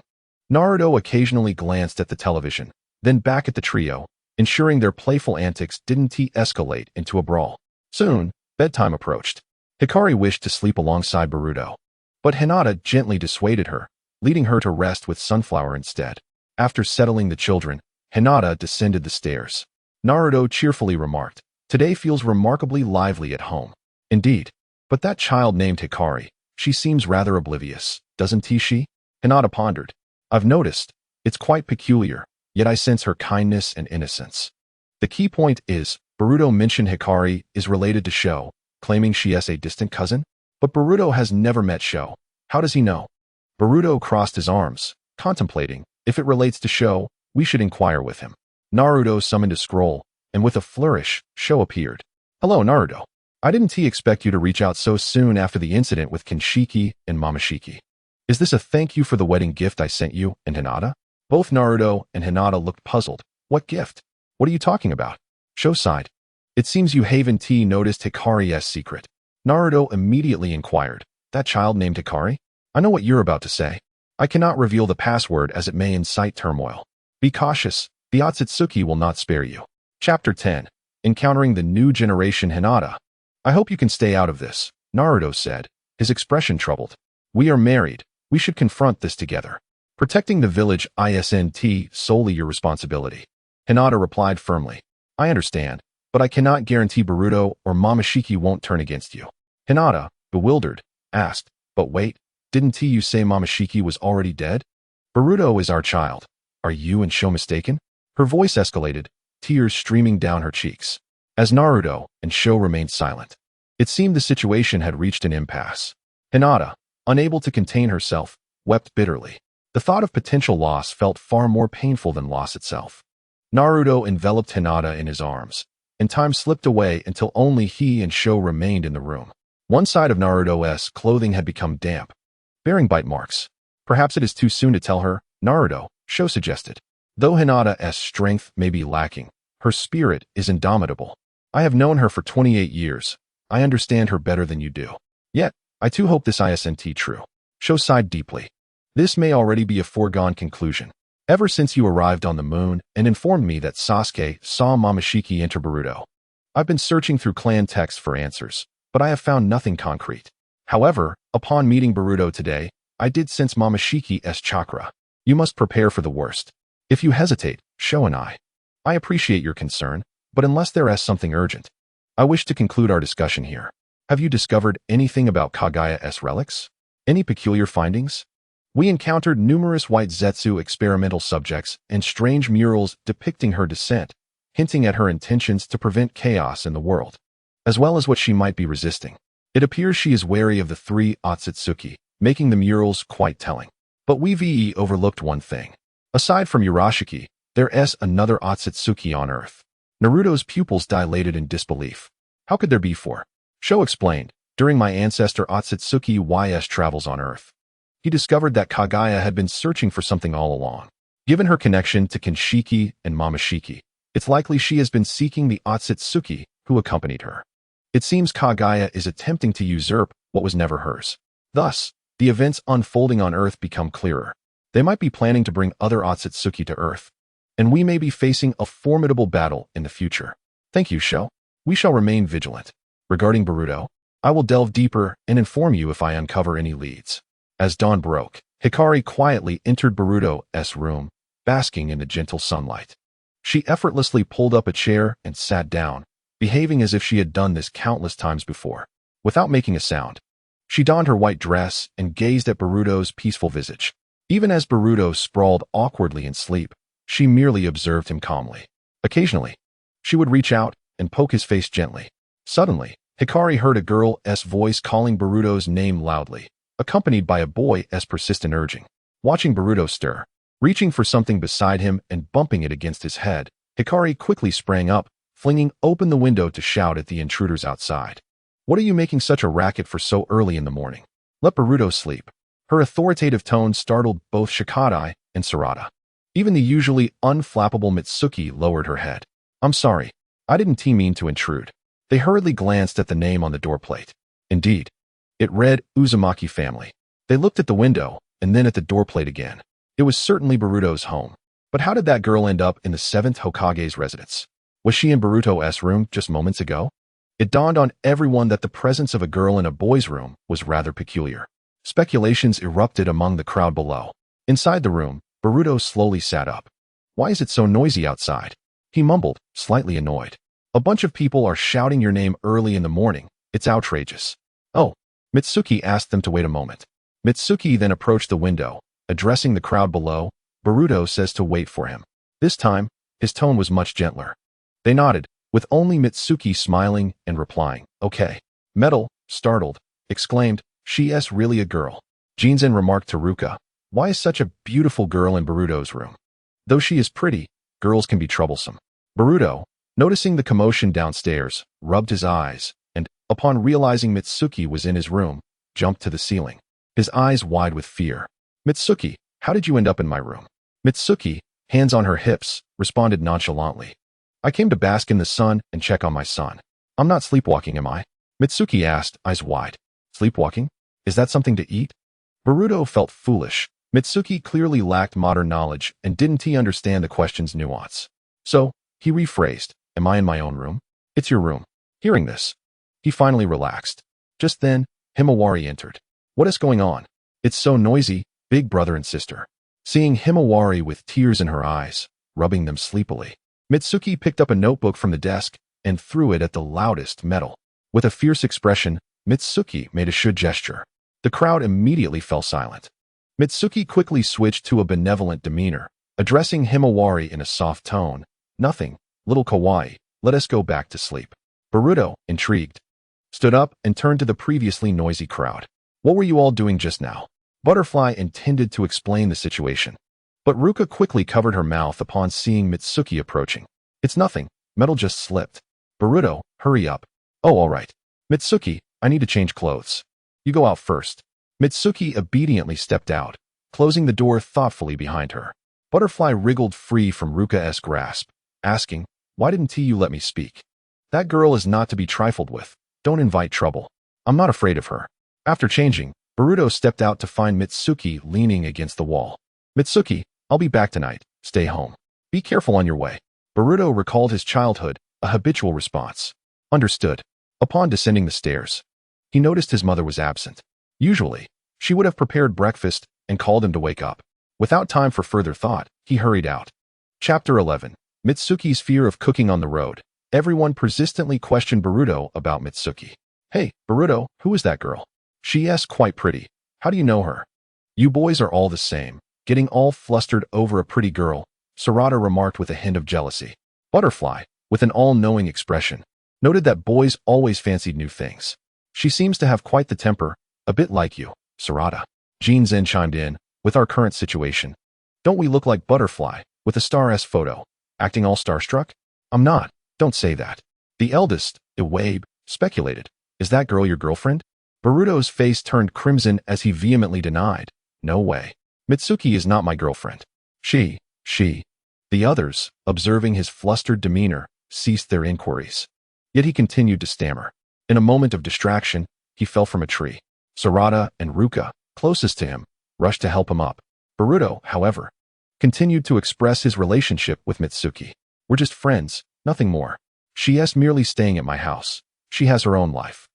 Naruto occasionally glanced at the television, then back at the trio, ensuring their playful antics didn't escalate into a brawl. Soon, bedtime approached. Hikari wished to sleep alongside Boruto, but Hinata gently dissuaded her, leading her to rest with Sunflower instead. After settling the children, Hinata descended the stairs. Naruto cheerfully remarked, "Today feels remarkably lively at home." "Indeed. But that child named Hikari, she seems rather oblivious, doesn't she?" Hinata pondered. "I've noticed. It's quite peculiar, yet I sense her kindness and innocence." The key point is, Boruto mentioned Hikari is related to Sho, claiming she is a distant cousin? But Boruto has never met Sho. How does he know? Boruto crossed his arms, contemplating, if it relates to Sho, we should inquire with him. Naruto summoned a scroll, and with a flourish, Sho appeared. "Hello, Naruto. I didn't expect you to reach out so soon after the incident with Kinshiki and Momoshiki. Is this a thank you for the wedding gift I sent you and Hinata?" Both Naruto and Hinata looked puzzled. "What gift? What are you talking about?" Sho sighed. "It seems you haven't noticed Hikari's secret." Naruto immediately inquired, "That child named Hikari? I know what you're about to say. I cannot reveal the password as it may incite turmoil. Be cautious, the Otsutsuki will not spare you." Chapter 10. Encountering the New Generation Hinata. "I hope you can stay out of this," Naruto said, his expression troubled. "We are married. We should confront this together. Protecting the village isn't solely your responsibility." Hinata replied firmly. "I understand, but I cannot guarantee Boruto or Momoshiki won't turn against you." Hinata, bewildered, asked, "But wait, didn't you say Momoshiki was already dead? Boruto is our child. Are you and Sho mistaken?" Her voice escalated, tears streaming down her cheeks. As Naruto and Sho remained silent, it seemed the situation had reached an impasse. Hinata, unable to contain herself, wept bitterly. The thought of potential loss felt far more painful than loss itself. Naruto enveloped Hinata in his arms, and time slipped away until only he and Sho remained in the room. One side of Naruto's clothing had become damp, bearing bite marks. "Perhaps it is too soon to tell her, Naruto," Sho suggested. "Though Hinata's strength may be lacking, her spirit is indomitable. I have known her for 28 years. I understand her better than you do. Yet, I too hope this isn't true." Sho sighed deeply. "This may already be a foregone conclusion. Ever since you arrived on the moon and informed me that Sasuke saw Momoshiki enter Boruto, I've been searching through clan texts for answers, but I have found nothing concrete. However, upon meeting Boruto today, I did sense Momoshiki's chakra. You must prepare for the worst. If you hesitate, Sho and I appreciate your concern, but unless there is something urgent, I wish to conclude our discussion here. Have you discovered anything about Kagaya's relics? Any peculiar findings? We encountered numerous white Zetsu experimental subjects and strange murals depicting her descent, hinting at her intentions to prevent chaos in the world, as well as what she might be resisting. It appears she is wary of the three Otsutsuki, making the murals quite telling. But we've overlooked one thing. Aside from Urashiki, there is another Otsutsuki on Earth." Naruto's pupils dilated in disbelief. "How could there be four?" Sho explained, "During my ancestor Otsutsuki's travels on Earth, he discovered that Kagaya had been searching for something all along. Given her connection to Kinshiki and Momoshiki, it's likely she has been seeking the Otsutsuki who accompanied her. It seems Kagaya is attempting to usurp what was never hers. Thus, the events unfolding on Earth become clearer. They might be planning to bring other Otsutsuki to Earth, and we may be facing a formidable battle in the future. Thank you, Sho. We shall remain vigilant. Regarding Boruto, I will delve deeper and inform you if I uncover any leads." As dawn broke, Hikari quietly entered Boruto's room, basking in the gentle sunlight. She effortlessly pulled up a chair and sat down, behaving as if she had done this countless times before. Without making a sound, she donned her white dress and gazed at Boruto's peaceful visage. Even as Boruto sprawled awkwardly in sleep, she merely observed him calmly. Occasionally, she would reach out, and poke his face gently. Suddenly, Hikari heard a girl's voice calling Boruto's name loudly, accompanied by a boy's persistent urging. Watching Boruto stir, reaching for something beside him and bumping it against his head, Hikari quickly sprang up, flinging open the window to shout at the intruders outside. "What are you making such a racket for so early in the morning? Let Boruto sleep." Her authoritative tone startled both Shikadai and Sarada. Even the usually unflappable Mitsuki lowered her head. "I'm sorry. I didn't mean to intrude." They hurriedly glanced at the name on the doorplate. Indeed, it read Uzumaki family. They looked at the window and then at the doorplate again. It was certainly Boruto's home. But how did that girl end up in the Seventh Hokage's residence? Was she in Boruto's room just moments ago? It dawned on everyone that the presence of a girl in a boy's room was rather peculiar. Speculations erupted among the crowd below. Inside the room, Boruto slowly sat up. "Why is it so noisy outside?" he mumbled, slightly annoyed. "A bunch of people are shouting your name early in the morning. It's outrageous." "Oh." Mitsuki asked them to wait a moment. Mitsuki then approached the window. Addressing the crowd below, Boruto says to wait for him. This time, his tone was much gentler. They nodded, with only Mitsuki smiling and replying, "Okay." Metal, startled, exclaimed, "She's really a girl." Jinzen remarked to Ruka, "Why is such a beautiful girl in Boruto's room? Though she is pretty, girls can be troublesome." Boruto, noticing the commotion downstairs, rubbed his eyes, and, upon realizing Mitsuki was in his room, jumped to the ceiling, his eyes wide with fear. "Mitsuki, how did you end up in my room?" Mitsuki, hands on her hips, responded nonchalantly. "I came to bask in the sun and check on my son. I'm not sleepwalking, am I?" Mitsuki asked, eyes wide. "Sleepwalking? Is that something to eat?" Boruto felt foolish. Mitsuki clearly lacked modern knowledge and didn't understand the question's nuance. So, he rephrased, "Am I in my own room?" "It's your room." Hearing this, he finally relaxed. Just then, Himawari entered. "What is going on? It's so noisy, big brother and sister." Seeing Himawari with tears in her eyes, rubbing them sleepily, Mitsuki picked up a notebook from the desk and threw it at the loudest Metal. With a fierce expression, Mitsuki made a should gesture. The crowd immediately fell silent. Mitsuki quickly switched to a benevolent demeanor, addressing Himawari in a soft tone. "Nothing, little kawaii, let us go back to sleep." Boruto, intrigued, stood up and turned to the previously noisy crowd. "What were you all doing just now?" Butterfly intended to explain the situation, but Ruka quickly covered her mouth upon seeing Mitsuki approaching. "It's nothing, Metal just slipped." "Boruto, hurry up." "Oh, all right." "Mitsuki, I need to change clothes. You go out first." Mitsuki obediently stepped out, closing the door thoughtfully behind her. Butterfly wriggled free from Ruka's grasp, asking, "Why didn't you let me speak? That girl is not to be trifled with. Don't invite trouble." "I'm not afraid of her." After changing, Boruto stepped out to find Mitsuki leaning against the wall. "Mitsuki, I'll be back tonight. Stay home. Be careful on your way." Boruto recalled his childhood, a habitual response. Understood. Upon descending the stairs, he noticed his mother was absent. Usually, she would have prepared breakfast and called him to wake up. Without time for further thought, he hurried out. Chapter 11. Mitsuki's fear of cooking on the road. Everyone persistently questioned Boruto about Mitsuki. "Hey, Boruto, who is that girl? She's quite pretty. How do you know her?" "You boys are all the same, getting all flustered over a pretty girl," Sarada remarked with a hint of jealousy. Butterfly, with an all-knowing expression, noted that boys always fancied new things. "She seems to have quite the temper, a bit like you, Sarada." Jinzen chimed in, "With our current situation, don't we look like Butterfly, with a star-s photo, acting all starstruck?" "I'm not, don't say that." The eldest, Iwabe, speculated, "Is that girl your girlfriend?" Boruto's face turned crimson as he vehemently denied, "No way. Mitsuki is not my girlfriend. She. The others, observing his flustered demeanor, ceased their inquiries. Yet he continued to stammer. In a moment of distraction, he fell from a tree. Sarada and Ruka, closest to him, rushed to help him up. Boruto, however, continued to express his relationship with Mitsuki. "We're just friends, nothing more. She's merely staying at my house. She has her own life.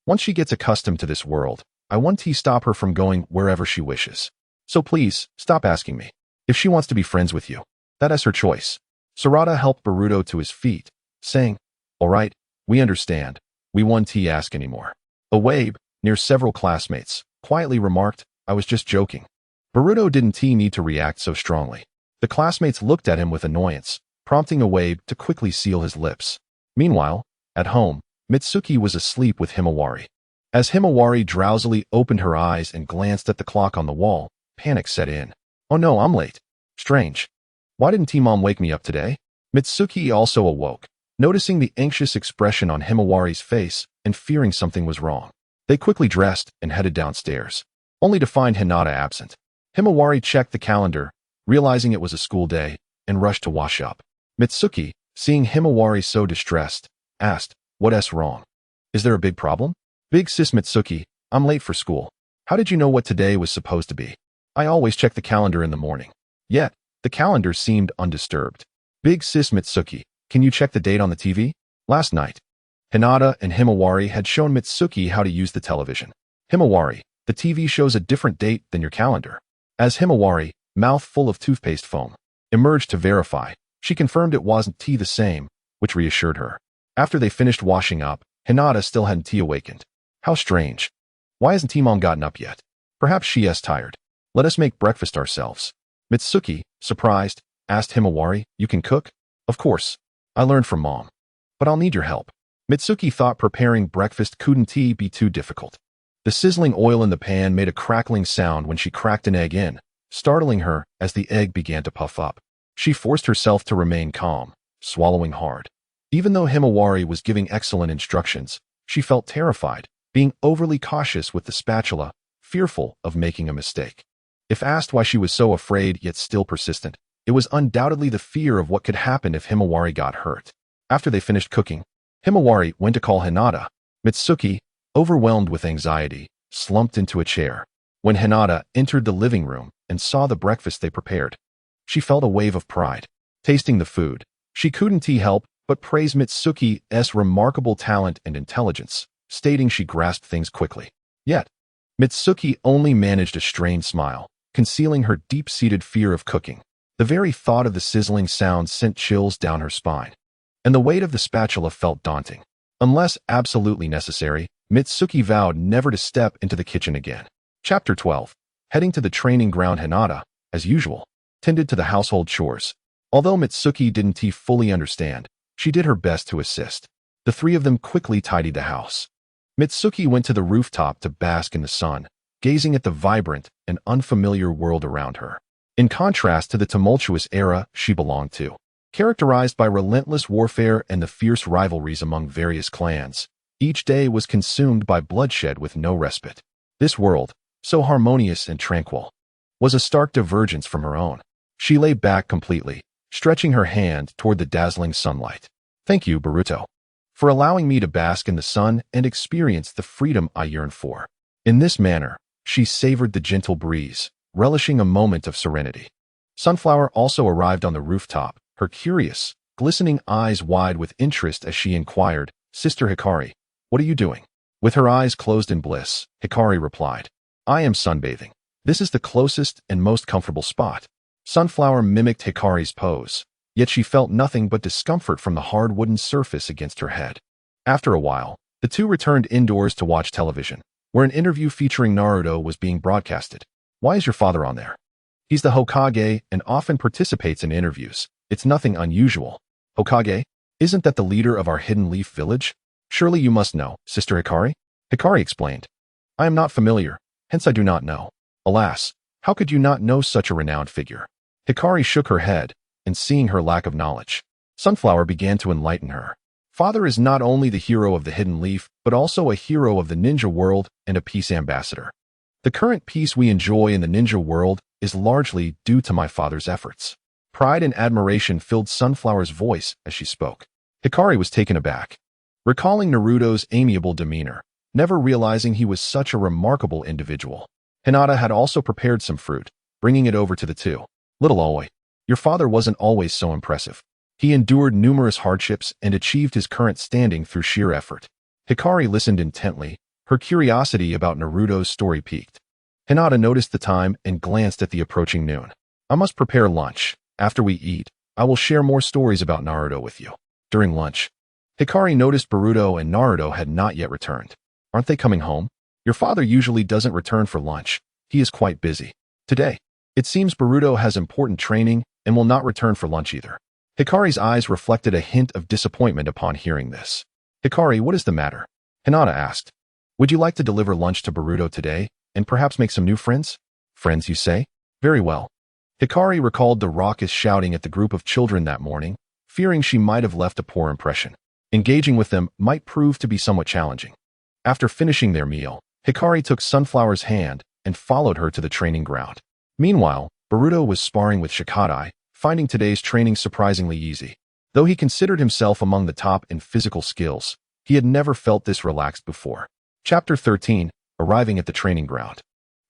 Once she gets accustomed to this world, I want to stop her from going wherever she wishes. So please, stop asking me. If she wants to be friends with you, that is her choice." Sarada helped Boruto to his feet, saying, "All right, we understand. We won't ask anymore." Iwabe, near several classmates, quietly remarked, "I was just joking." Boruto didn't need to react so strongly. The classmates looked at him with annoyance, prompting Iwabe to quickly seal his lips. Meanwhile, at home, Mitsuki was asleep with Himawari. As Himawari drowsily opened her eyes and glanced at the clock on the wall, panic set in. Oh no, I'm late. Strange. Why didn't T-Mom wake me up today? Mitsuki also awoke, noticing the anxious expression on Himawari's face and fearing something was wrong. They quickly dressed and headed downstairs, only to find Hinata absent. Himawari checked the calendar, realizing it was a school day, and rushed to wash up. Mitsuki, seeing Himawari so distressed, asked, "What's wrong? Is there a big problem?" "Big sis Mitsuki, I'm late for school. How did you know what today was supposed to be?" "I always check the calendar in the morning." Yet, the calendar seemed undisturbed. "Big sis Mitsuki, can you check the date on the TV?" Last night, Hinata and Himawari had shown Mitsuki how to use the television. "Himawari, the TV shows a different date than your calendar." As Himawari, mouth full of toothpaste foam, emerged to verify, she confirmed it wasn't tea the same, which reassured her. After they finished washing up, Hinata still hadn't tea awakened. How strange. Why hasn't T-Mom gotten up yet? Perhaps she is tired. Let us make breakfast ourselves. Mitsuki, surprised, asked Himawari, "You can cook?" "Of course. I learned from Mom. But I'll need your help." Mitsuki thought preparing breakfast couldn't be too difficult. The sizzling oil in the pan made a crackling sound when she cracked an egg in, startling her as the egg began to puff up. She forced herself to remain calm, swallowing hard. Even though Himawari was giving excellent instructions, she felt terrified, being overly cautious with the spatula, fearful of making a mistake. If asked why she was so afraid yet still persistent, it was undoubtedly the fear of what could happen if Himawari got hurt. After they finished cooking, Himawari went to call Hinata. Mitsuki, overwhelmed with anxiety, slumped into a chair. When Hinata entered the living room and saw the breakfast they prepared, she felt a wave of pride. Tasting the food, she couldn't help but praise Mitsuki's remarkable talent and intelligence, stating she grasped things quickly. Yet, Mitsuki only managed a strained smile, concealing her deep-seated fear of cooking. The very thought of the sizzling sound sent chills down her spine, and the weight of the spatula felt daunting. Unless absolutely necessary, Mitsuki vowed never to step into the kitchen again. Chapter 12. Heading to the training ground, Hinata, as usual, tended to the household chores. Although Mitsuki didn't fully understand, she did her best to assist. The three of them quickly tidied the house. Mitsuki went to the rooftop to bask in the sun, gazing at the vibrant and unfamiliar world around her. In contrast to the tumultuous era she belonged to, characterized by relentless warfare and the fierce rivalries among various clans, each day was consumed by bloodshed with no respite. This world, so harmonious and tranquil, was a stark divergence from her own. She lay back completely, stretching her hand toward the dazzling sunlight. "Thank you, Boruto, for allowing me to bask in the sun and experience the freedom I yearn for." In this manner, she savored the gentle breeze, relishing a moment of serenity. Sunflower also arrived on the rooftop, her curious, glistening eyes wide with interest as she inquired, "Sister Hikari, what are you doing?" With her eyes closed in bliss, Hikari replied, "I am sunbathing. This is the closest and most comfortable spot." Sunflower mimicked Hikari's pose, yet she felt nothing but discomfort from the hard wooden surface against her head. After a while, the two returned indoors to watch television, where an interview featuring Naruto was being broadcasted. "Why is your father on there?" "He's the Hokage and often participates in interviews. It's nothing unusual." "Hokage? Isn't that the leader of our Hidden Leaf village?" "Surely you must know, Sister Hikari." Hikari explained, "I am not familiar, hence I do not know." "Alas, how could you not know such a renowned figure?" Hikari shook her head, and seeing her lack of knowledge, Sunflower began to enlighten her. "Father is not only the hero of the Hidden Leaf, but also a hero of the ninja world and a peace ambassador. The current peace we enjoy in the ninja world is largely due to my father's efforts." Pride and admiration filled Sunflower's voice as she spoke. Hikari was taken aback, recalling Naruto's amiable demeanor, never realizing he was such a remarkable individual. Hinata had also prepared some fruit, bringing it over to the two. "Little Oi, your father wasn't always so impressive. He endured numerous hardships and achieved his current standing through sheer effort." Hikari listened intently, her curiosity about Naruto's story piqued. Hinata noticed the time and glanced at the approaching noon. "I must prepare lunch. After we eat, I will share more stories about Naruto with you." During lunch, Hikari noticed Boruto and Naruto had not yet returned. "Aren't they coming home?" "Your father usually doesn't return for lunch. He is quite busy. Today, it seems Boruto has important training and will not return for lunch either." Hikari's eyes reflected a hint of disappointment upon hearing this. Hikari, what is the matter? Hinata asked. Would you like to deliver lunch to Boruto today, and perhaps make some new friends? Friends, you say? Very well. Hikari recalled the raucous shouting at the group of children that morning, fearing she might have left a poor impression. Engaging with them might prove to be somewhat challenging. After finishing their meal, Hikari took Sunflower's hand and followed her to the training ground. Meanwhile, Boruto was sparring with Shikadai, finding today's training surprisingly easy. Though he considered himself among the top in physical skills, he had never felt this relaxed before. Chapter 13, Arriving at the Training Ground.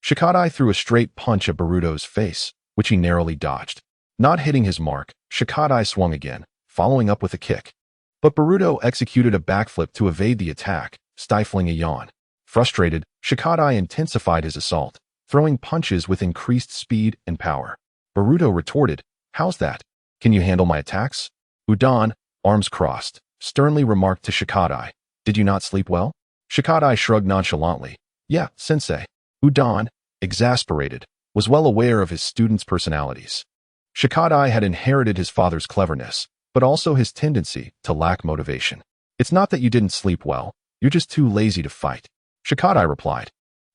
Shikadai threw a straight punch at Boruto's face, which he narrowly dodged. Not hitting his mark, Shikadai swung again, following up with a kick. But Boruto executed a backflip to evade the attack, stifling a yawn. Frustrated, Shikadai intensified his assault, throwing punches with increased speed and power. Boruto retorted, How's that? Can you handle my attacks? Udon, arms crossed, sternly remarked to Shikadai, Did you not sleep well? Shikadai shrugged nonchalantly. Yeah, sensei. Udon, exasperated, was well aware of his students' personalities. Shikadai had inherited his father's cleverness, but also his tendency to lack motivation. It's not that you didn't sleep well, you're just too lazy to fight. Shikadai replied.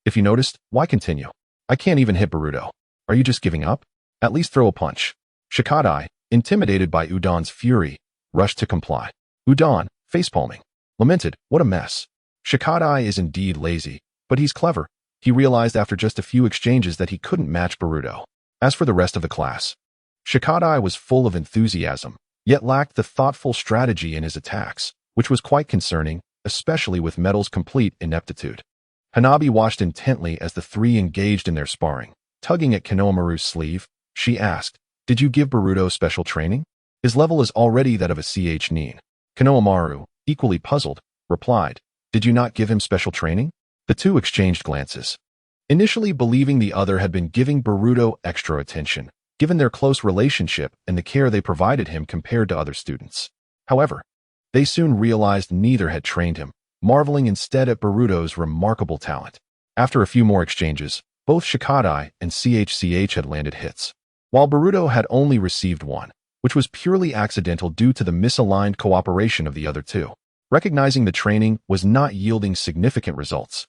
If you noticed, why continue? I can't even hit Boruto. Are you just giving up? At least throw a punch. Shikadai, intimidated by Udon's fury, rushed to comply. Udon, facepalming, lamented, what a mess. Shikadai is indeed lazy, but he's clever. He realized after just a few exchanges that he couldn't match Boruto. As for the rest of the class, Shikadai was full of enthusiasm, yet lacked the thoughtful strategy in his attacks, which was quite concerning, especially with Metal's complete ineptitude. Hanabi watched intently as the three engaged in their sparring. Tugging at Konohamaru's sleeve, she asked, Did you give Boruto special training? His level is already that of a CH Nin. Konohamaru, equally puzzled, replied, Did you not give him special training? The two exchanged glances. Initially believing the other had been giving Boruto extra attention, given their close relationship and the care they provided him compared to other students. However, they soon realized neither had trained him, marveling instead at Boruto's remarkable talent. After a few more exchanges, both Shikadai and CHCH had landed hits, while Boruto had only received one, which was purely accidental due to the misaligned cooperation of the other two. Recognizing the training was not yielding significant results,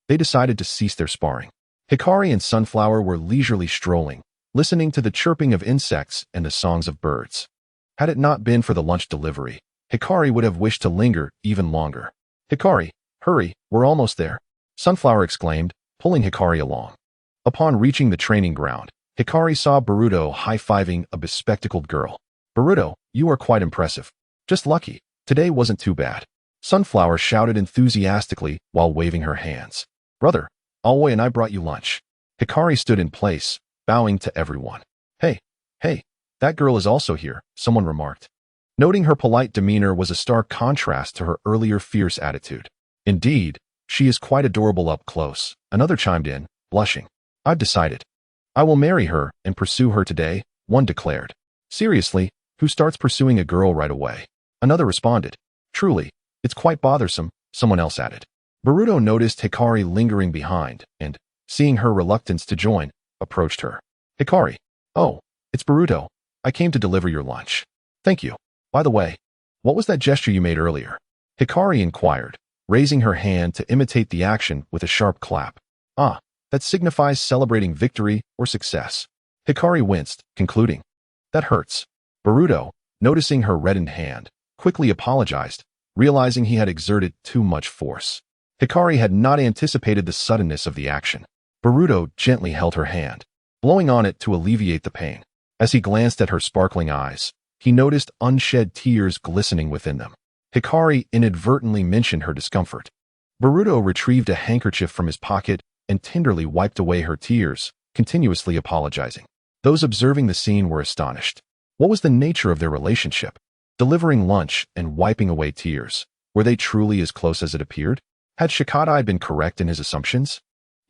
they decided to cease their sparring. Hikari and Sunflower were leisurely strolling, listening to the chirping of insects and the songs of birds. Had it not been for the lunch delivery, Hikari would have wished to linger even longer. Hikari, hurry, we're almost there, Sunflower exclaimed, pulling Hikari along. Upon reaching the training ground, Hikari saw Boruto high-fiving a bespectacled girl. Boruto, you are quite impressive. Just lucky, today wasn't too bad. Sunflower shouted enthusiastically while waving her hands. Brother, Alway and I brought you lunch. Hikari stood in place, bowing to everyone. Hey, that girl is also here, someone remarked. Noting her polite demeanor was a stark contrast to her earlier fierce attitude. Indeed, she is quite adorable up close, another chimed in, blushing. I've decided. I will marry her and pursue her today, one declared. Seriously, who starts pursuing a girl right away? Another responded. Truly, it's quite bothersome, someone else added. Boruto noticed Hikari lingering behind and, seeing her reluctance to join, approached her. Hikari. Oh, it's Boruto. I came to deliver your lunch. Thank you. By the way, what was that gesture you made earlier? Hikari inquired, raising her hand to imitate the action with a sharp clap. Ah, that signifies celebrating victory or success. Hikari winced, concluding. That hurts. Boruto, noticing her reddened hand, quickly apologized, realizing he had exerted too much force. Hikari had not anticipated the suddenness of the action. Boruto gently held her hand, blowing on it to alleviate the pain. As he glanced at her sparkling eyes, he noticed unshed tears glistening within them. Hikari inadvertently mentioned her discomfort. Boruto retrieved a handkerchief from his pocket and tenderly wiped away her tears, continuously apologizing. Those observing the scene were astonished. What was the nature of their relationship? Delivering lunch and wiping away tears, were they truly as close as it appeared? Had Shikadai been correct in his assumptions?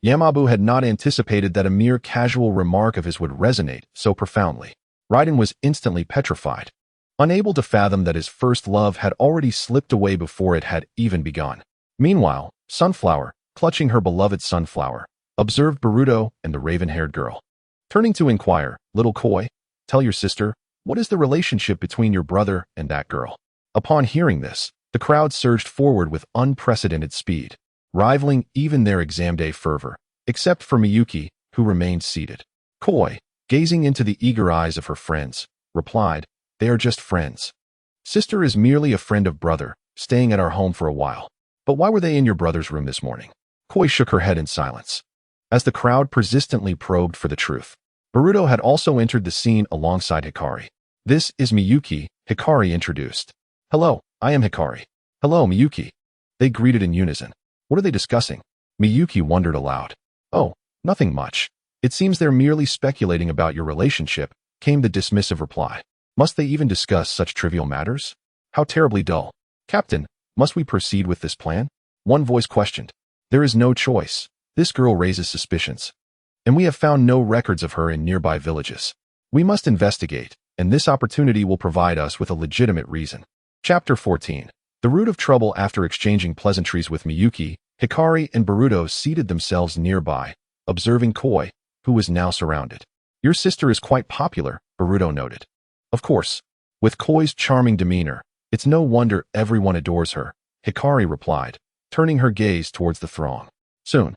Yamabu had not anticipated that a mere casual remark of his would resonate so profoundly. Raiden was instantly petrified, unable to fathom that his first love had already slipped away before it had even begun. Meanwhile, Sunflower, clutching her beloved Sunflower, observed Boruto and the raven-haired girl. Turning to inquire, Little Koi, tell your sister, What is the relationship between your brother and that girl? Upon hearing this, the crowd surged forward with unprecedented speed, rivaling even their exam day fervor, except for Miyuki, who remained seated. Koi, gazing into the eager eyes of her friends, replied, "They are just friends. Sister is merely a friend of brother, staying at our home for a while. But why were they in your brother's room this morning?" Koi shook her head in silence. As the crowd persistently probed for the truth, Boruto had also entered the scene alongside Hikari. "This is Miyuki," Hikari introduced. "Hello, I am Hikari." "Hello, Miyuki." They greeted in unison. "What are they discussing?" Miyuki wondered aloud. "Oh, nothing much. It seems they're merely speculating about your relationship," came the dismissive reply. "Must they even discuss such trivial matters? How terribly dull. Captain, must we proceed with this plan?" One voice questioned. "There is no choice. This girl raises suspicions, and we have found no records of her in nearby villages. We must investigate, and this opportunity will provide us with a legitimate reason." Chapter 14. The root of trouble. After exchanging pleasantries with Miyuki, Hikari and Boruto seated themselves nearby, observing Koi, who was now surrounded. "Your sister is quite popular," Boruto noted. "Of course. With Koi's charming demeanor, it's no wonder everyone adores her," Hikari replied, turning her gaze towards the throng. "Soon,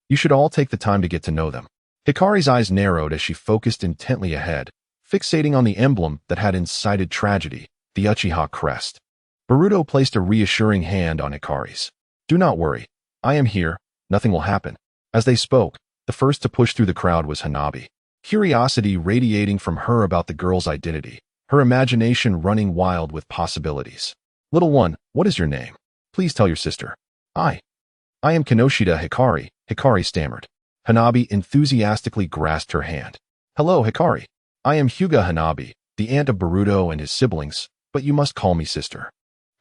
you should all take the time to get to know them." Hikari's eyes narrowed as she focused intently ahead, fixating on the emblem that had incited tragedy, the Uchiha crest. Boruto placed a reassuring hand on Hikari's. "Do not worry. I am here. Nothing will happen." As they spoke, the first to push through the crowd was Hanabi. Curiosity radiating from her about the girl's identity, her imagination running wild with possibilities. "Little one, what is your name? Please tell your sister." I am Kinoshita Hikari," Hikari stammered. Hanabi enthusiastically grasped her hand. "Hello, Hikari. I am Hyuga Hanabi, the aunt of Boruto and his siblings, but you must call me sister."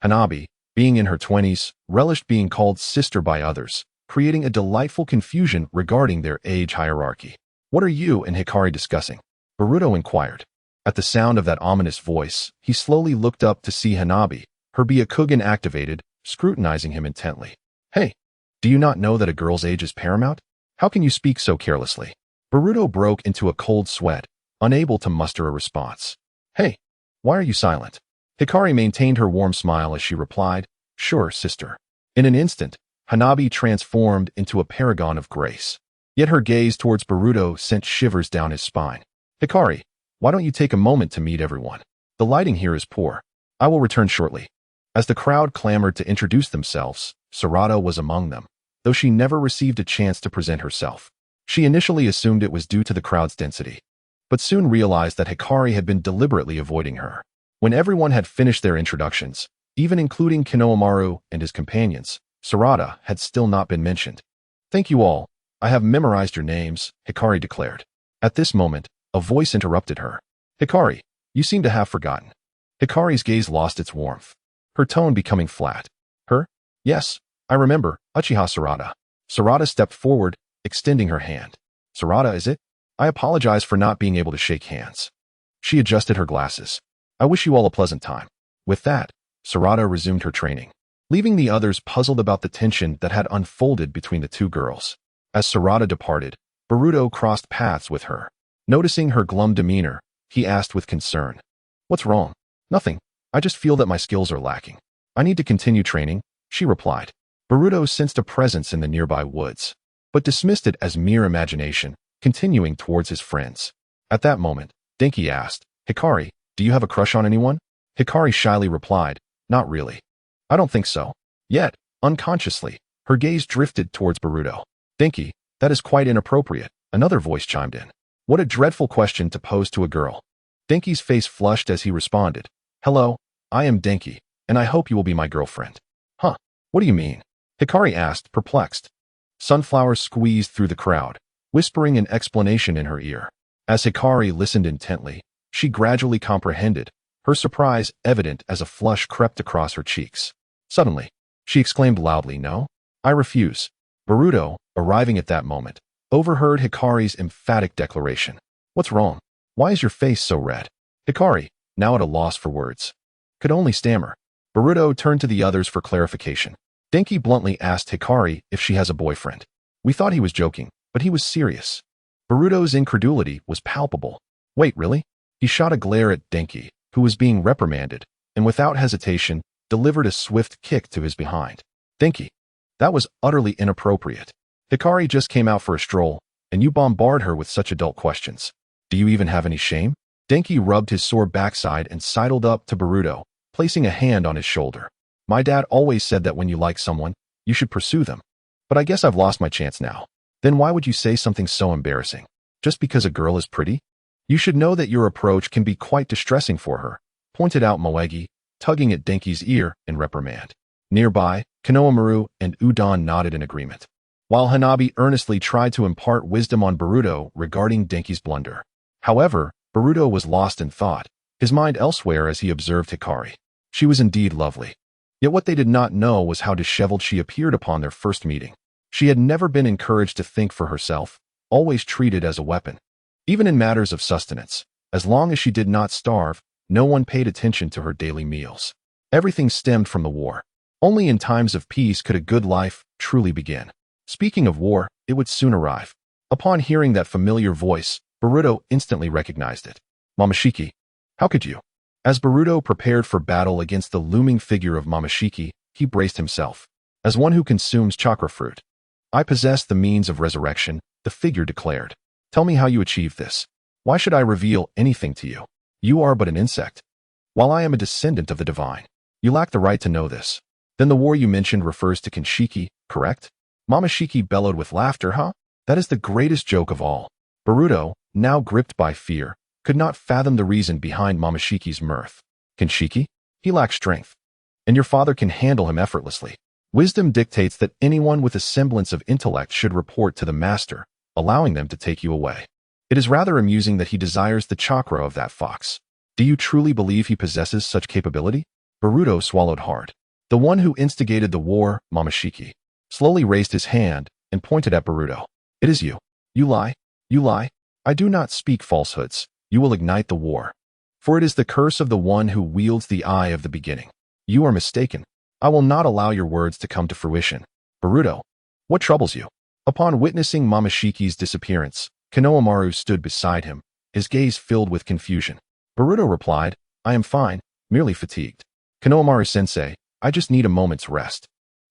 Hanabi, being in her 20s, relished being called sister by others, creating a delightful confusion regarding their age hierarchy. "What are you and Hikari discussing?" Boruto inquired. At the sound of that ominous voice, he slowly looked up to see Hanabi, her Byakugan activated, scrutinizing him intently. "Hey, do you not know that a girl's age is paramount? How can you speak so carelessly?" Boruto broke into a cold sweat, unable to muster a response. "Hey, why are you silent?" Hikari maintained her warm smile as she replied, "Sure, sister." In an instant, Hanabi transformed into a paragon of grace. Yet her gaze towards Boruto sent shivers down his spine. "Hikari, why don't you take a moment to meet everyone? The lighting here is poor. I will return shortly." As the crowd clamored to introduce themselves, Sarada was among them, though she never received a chance to present herself. She initially assumed it was due to the crowd's density, but soon realized that Hikari had been deliberately avoiding her. When everyone had finished their introductions, even including Kinoamaru and his companions, Sarada had still not been mentioned. "Thank you all. I have memorized your names," Hikari declared. At this moment, a voice interrupted her. "Hikari, you seem to have forgotten." Hikari's gaze lost its warmth, her tone becoming flat. "Her? Yes, I remember, Uchiha Sarada." Sarada stepped forward, extending her hand. "Sarada, is it? I apologize for not being able to shake hands." She adjusted her glasses. "I wish you all a pleasant time." With that, Sarada resumed her training, leaving the others puzzled about the tension that had unfolded between the two girls. As Sarada departed, Boruto crossed paths with her. Noticing her glum demeanor, he asked with concern, "What's wrong?" "Nothing. I just feel that my skills are lacking. I need to continue training," she replied. Boruto sensed a presence in the nearby woods, but dismissed it as mere imagination, continuing towards his friends. At that moment, Denki asked, "Hikari, do you have a crush on anyone?" Hikari shyly replied, "Not really." "I don't think so." Yet, unconsciously, her gaze drifted towards Boruto. "Denki, that is quite inappropriate," another voice chimed in. "What a dreadful question to pose to a girl." Denki's face flushed as he responded, "Hello, I am Denki, and I hope you will be my girlfriend." "Huh? What do you mean?" Hikari asked, perplexed. Sunflower squeezed through the crowd, whispering an explanation in her ear. As Hikari listened intently, she gradually comprehended, her surprise evident as a flush crept across her cheeks. Suddenly, she exclaimed loudly, "No, I refuse." Boruto, arriving at that moment, overheard Hikari's emphatic declaration. "What's wrong? Why is your face so red?" Hikari, now at a loss for words, could only stammer. Boruto turned to the others for clarification. Denki bluntly asked Hikari if she has a boyfriend. We thought he was joking, but he was serious. Boruto's incredulity was palpable. "Wait, really? He shot a glare at Denki, who was being reprimanded, and without hesitation, delivered a swift kick to his behind. Denki, that was utterly inappropriate. Hikari just came out for a stroll, and you bombard her with such adult questions. Do you even have any shame? Denki rubbed his sore backside and sidled up to Boruto, placing a hand on his shoulder. My dad always said that when you like someone, you should pursue them. But I guess I've lost my chance now. Then why would you say something so embarrassing? Just because a girl is pretty? You should know that your approach can be quite distressing for her, pointed out Moegi, tugging at Denki's ear in reprimand. Nearby, Konohamaru and Udon nodded in agreement, while Hanabi earnestly tried to impart wisdom on Boruto regarding Denki's blunder. However, Boruto was lost in thought, his mind elsewhere as he observed Hikari. She was indeed lovely. Yet what they did not know was how disheveled she appeared upon their first meeting. She had never been encouraged to think for herself, always treated as a weapon. Even in matters of sustenance, as long as she did not starve, no one paid attention to her daily meals. Everything stemmed from the war. Only in times of peace could a good life truly begin. Speaking of war, it would soon arrive. Upon hearing that familiar voice, Boruto instantly recognized it. Momoshiki, how could you? As Boruto prepared for battle against the looming figure of Momoshiki, he braced himself. As one who consumes chakra fruit. I possess the means of resurrection, the figure declared. Tell me how you achieved this. Why should I reveal anything to you? You are but an insect. While I am a descendant of the divine, you lack the right to know this. Then the war you mentioned refers to Kinshiki, correct? Momoshiki bellowed with laughter, huh? That is the greatest joke of all. Boruto, now gripped by fear, could not fathom the reason behind Momoshiki's mirth. Kinshiki? He lacks strength. And your father can handle him effortlessly. Wisdom dictates that anyone with a semblance of intellect should report to the master, allowing them to take you away. It is rather amusing that he desires the chakra of that fox. Do you truly believe he possesses such capability? Boruto swallowed hard. The one who instigated the war, Momoshiki, slowly raised his hand and pointed at Boruto. It is you. You lie. You lie. I do not speak falsehoods. You will ignite the war. For it is the curse of the one who wields the eye of the beginning. You are mistaken. I will not allow your words to come to fruition. Boruto, what troubles you? Upon witnessing Momoshiki's disappearance, Konohamaru stood beside him, his gaze filled with confusion. Boruto replied, I am fine, merely fatigued. Konohamaru-sensei, I just need a moment's rest.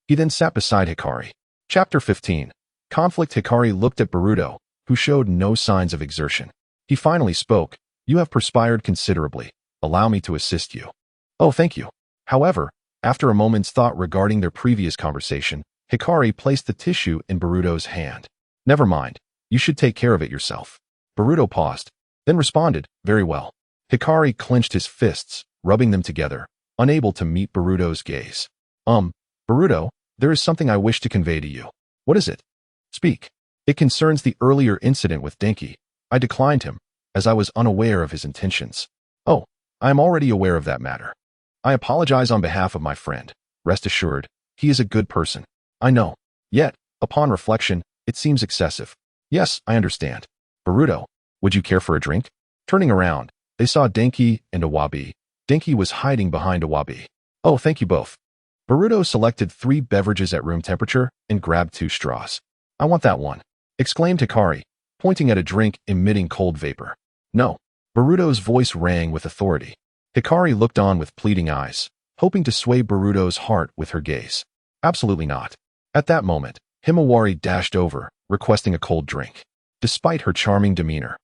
He then sat beside Hikari. Chapter 15. Conflict. Hikari looked at Boruto, who showed no signs of exertion. He finally spoke, You have perspired considerably. Allow me to assist you. Oh, thank you. However, after a moment's thought regarding their previous conversation, Hikari placed the tissue in Boruto's hand. Never mind. You should take care of it yourself. Boruto paused, then responded, Very well. Hikari clenched his fists, rubbing them together, unable to meet Boruto's gaze. Boruto, there is something I wish to convey to you. What is it? Speak. It concerns the earlier incident with Denki. I declined him, as I was unaware of his intentions. Oh, I am already aware of that matter. I apologize on behalf of my friend. Rest assured, he is a good person. I know. Yet, upon reflection, it seems excessive. Yes, I understand. Boruto, would you care for a drink? Turning around, they saw Denki and Iwabi. Denki was hiding behind Iwabi. Oh, thank you both. Boruto selected 3 beverages at room temperature and grabbed 2 straws. I want that one, exclaimed Hikari, pointing at a drink emitting cold vapor. No. Boruto's voice rang with authority. Hikari looked on with pleading eyes, hoping to sway Boruto's heart with her gaze. Absolutely not. At that moment, Himawari dashed over, requesting a cold drink. Despite her charming demeanor,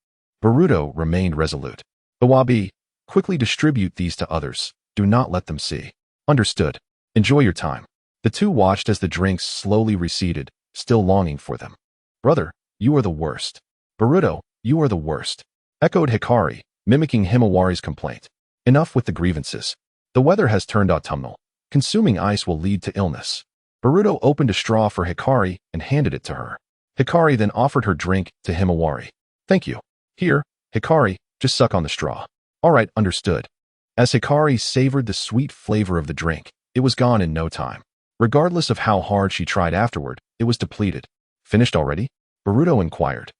Boruto remained resolute. Iwabi, quickly distribute these to others. Do not let them see. Understood. Enjoy your time. The two watched as the drinks slowly receded, still longing for them. Brother, you are the worst. Boruto, you are the worst. Echoed Hikari, mimicking Himawari's complaint. Enough with the grievances. The weather has turned autumnal. Consuming ice will lead to illness. Boruto opened a straw for Hikari and handed it to her. Hikari then offered her drink to Himawari. Thank you. Here, Hikari, just suck on the straw. All right, understood. As Hikari savored the sweet flavor of the drink, it was gone in no time. Regardless of how hard she tried afterward, it was depleted. Finished already? Boruto inquired,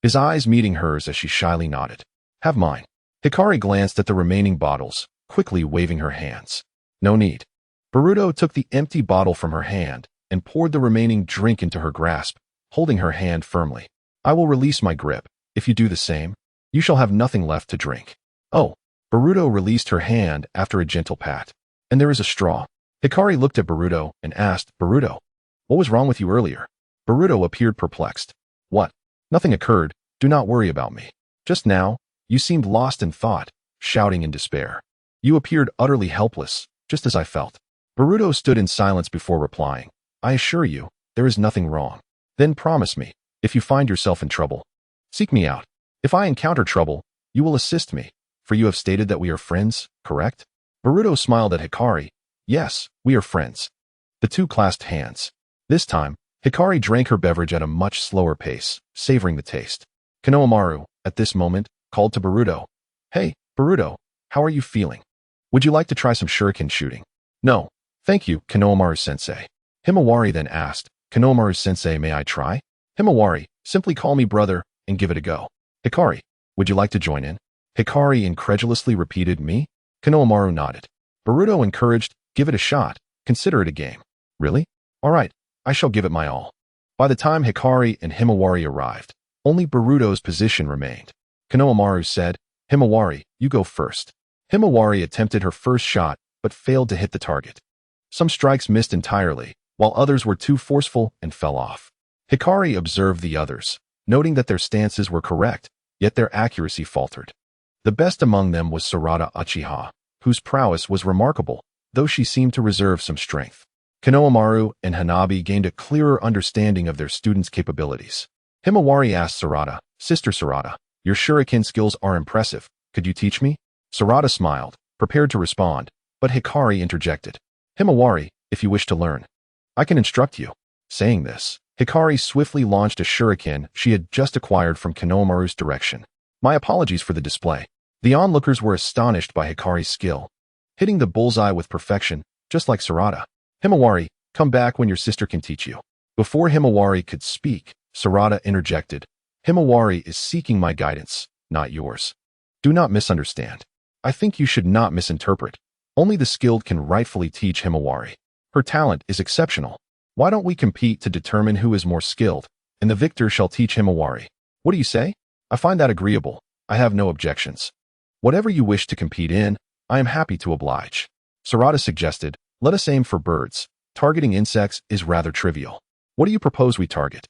his eyes meeting hers as she shyly nodded. Have mine. Hikari glanced at the remaining bottles, quickly waving her hands. No need. Boruto took the empty bottle from her hand and poured the remaining drink into her grasp, holding her hand firmly. I will release my grip. If you do the same, you shall have nothing left to drink. Oh, Boruto released her hand after a gentle pat. And there is a straw. Hikari looked at Boruto and asked, Boruto, what was wrong with you earlier? Boruto appeared perplexed. What? Nothing occurred. Do not worry about me. Just now, you seemed lost in thought, shouting in despair. You appeared utterly helpless, just as I felt. Boruto stood in silence before replying. I assure you, there is nothing wrong. Then promise me, if you find yourself in trouble, seek me out. If I encounter trouble, you will assist me, for you have stated that we are friends, correct? Boruto smiled at Hikari. Yes, we are friends. The two clasped hands. This time, Hikari drank her beverage at a much slower pace, savoring the taste. Konohamaru, at this moment, called to Boruto. Hey, Boruto, how are you feeling? Would you like to try some shuriken shooting? No, thank you, Konohamaru-sensei. Himawari then asked, Konohamaru-sensei, may I try? Himawari, simply call me brother and give it a go. Hikari, would you like to join in? Hikari incredulously repeated, me? Konohamaru nodded. Boruto encouraged, give it a shot, consider it a game. Really? All right, I shall give it my all. By the time Hikari and Himawari arrived, only Boruto's position remained. Konohamaru said, Himawari, you go first. Himawari attempted her first shot, but failed to hit the target. Some strikes missed entirely, while others were too forceful and fell off. Hikari observed the others, noting that their stances were correct, yet their accuracy faltered. The best among them was Sarada Uchiha, whose prowess was remarkable, though she seemed to reserve some strength. Konohamaru and Hanabi gained a clearer understanding of their students' capabilities. Himawari asked Sarada, Sister Sarada, your shuriken skills are impressive. Could you teach me? Sarada smiled, prepared to respond, but Hikari interjected. Himawari, if you wish to learn, I can instruct you. Saying this, Hikari swiftly launched a shuriken she had just acquired from Konohamaru's direction. My apologies for the display. The onlookers were astonished by Hikari's skill, hitting the bullseye with perfection, just like Sarada. Himawari, come back when your sister can teach you. Before Himawari could speak, Sarada interjected. Himawari is seeking my guidance, not yours. Do not misunderstand. I think you should not misinterpret. Only the skilled can rightfully teach Himawari. Her talent is exceptional. Why don't we compete to determine who is more skilled, and the victor shall teach Himawari? What do you say? I find that agreeable. I have no objections. Whatever you wish to compete in, I am happy to oblige. Sarada suggested, let us aim for birds. Targeting insects is rather trivial. What do you propose we target?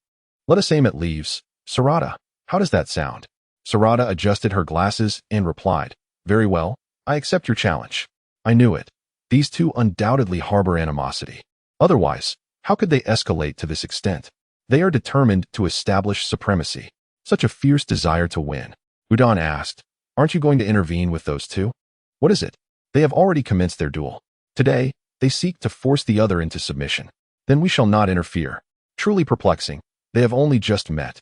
Let us aim at leaves. Sarada, how does that sound? Sarada adjusted her glasses and replied, very well, I accept your challenge. I knew it. These two undoubtedly harbor animosity. Otherwise, how could they escalate to this extent? They are determined to establish supremacy. Such a fierce desire to win. Udon asked, aren't you going to intervene with those two? What is it? They have already commenced their duel. Today, they seek to force the other into submission. Then we shall not interfere. Truly perplexing. They have only just met.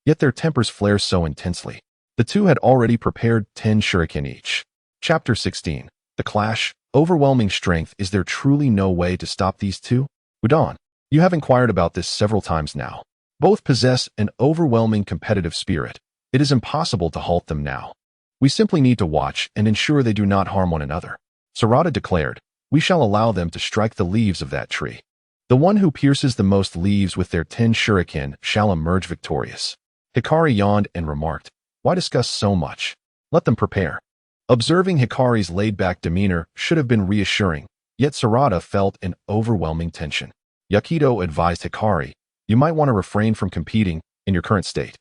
Yet their tempers flare so intensely. The two had already prepared 10 shuriken each. Chapter 16. The Clash. Overwhelming strength. Is there truly no way to stop these two? Udon, you have inquired about this several times now. Both possess an overwhelming competitive spirit. It is impossible to halt them now. We simply need to watch and ensure they do not harm one another. Sarada declared, we shall allow them to strike the leaves of that tree. The one who pierces the most leaves with their 10 shuriken shall emerge victorious. Hikari yawned and remarked, why discuss so much? Let them prepare. Observing Hikari's laid-back demeanor should have been reassuring, yet Sarada felt an overwhelming tension. Yakido advised Hikari, you might want to refrain from competing in your current state.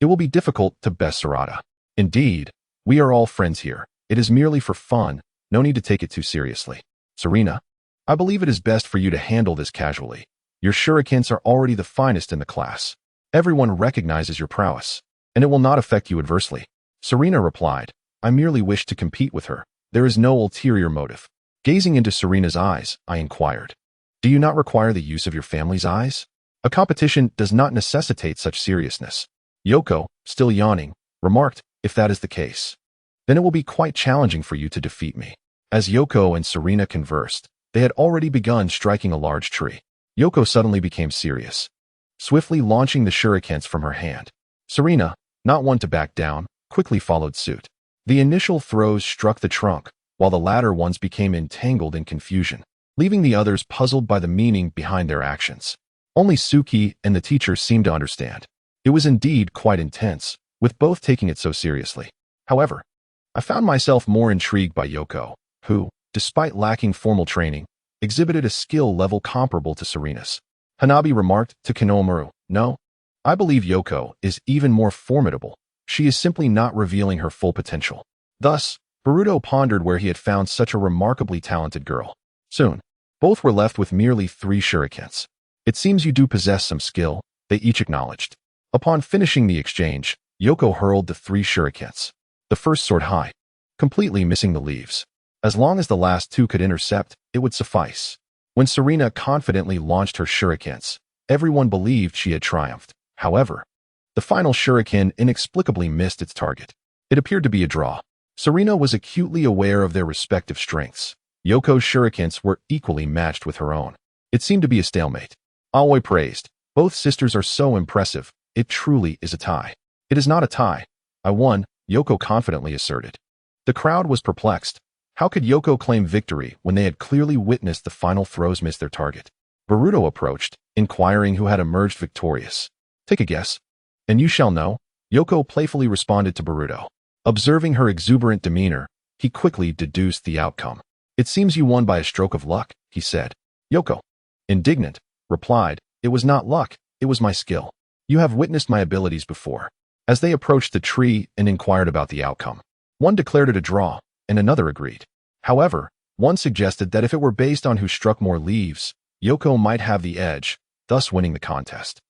It will be difficult to best Sarada. Indeed, we are all friends here. It is merely for fun, no need to take it too seriously. Serena, I believe it is best for you to handle this casually. Your shurikens are already the finest in the class. Everyone recognizes your prowess, and it will not affect you adversely. Serena replied, I merely wish to compete with her. There is no ulterior motive. Gazing into Serena's eyes, I inquired, do you not require the use of your family's eyes? A competition does not necessitate such seriousness. Yoko, still yawning, remarked, if that is the case, then it will be quite challenging for you to defeat me. As Yoko and Serena conversed, they had already begun striking a large tree. Yoko suddenly became serious, swiftly launching the shurikens from her hand. Serena, not one to back down, quickly followed suit. The initial throws struck the trunk, while the latter ones became entangled in confusion, leaving the others puzzled by the meaning behind their actions. Only Suki and the teacher seemed to understand. It was indeed quite intense, with both taking it so seriously. However, I found myself more intrigued by Yoko, who, despite lacking formal training, exhibited a skill level comparable to Serena's. Hanabi remarked to Konohamaru, "No, I believe Yoko is even more formidable. She is simply not revealing her full potential." Thus, Boruto pondered where he had found such a remarkably talented girl. Soon, both were left with merely 3 shurikens. "It seems you do possess some skill," they each acknowledged. Upon finishing the exchange, Yoko hurled the 3 shurikens. The first soared high, completely missing the leaves. As long as the last 2 could intercept, it would suffice. When Serena confidently launched her shurikens, everyone believed she had triumphed. However, the final shuriken inexplicably missed its target. It appeared to be a draw. Serena was acutely aware of their respective strengths. Yoko's shurikens were equally matched with her own. It seemed to be a stalemate. Aoi praised, "Both sisters are so impressive. It truly is a tie." "It is not a tie. I won," Yoko confidently asserted. The crowd was perplexed. How could Yoko claim victory when they had clearly witnessed the final throws miss their target? Boruto approached, inquiring who had emerged victorious. "Take a guess, and you shall know," Yoko playfully responded to Boruto. Observing her exuberant demeanor, he quickly deduced the outcome. "It seems you won by a stroke of luck," he said. Yoko, indignant, replied, "It was not luck, it was my skill. You have witnessed my abilities before." As they approached the tree and inquired about the outcome, one declared it a draw, and another agreed. However, one suggested that if it were based on who struck more leaves, Yoko might have the edge, thus winning the contest.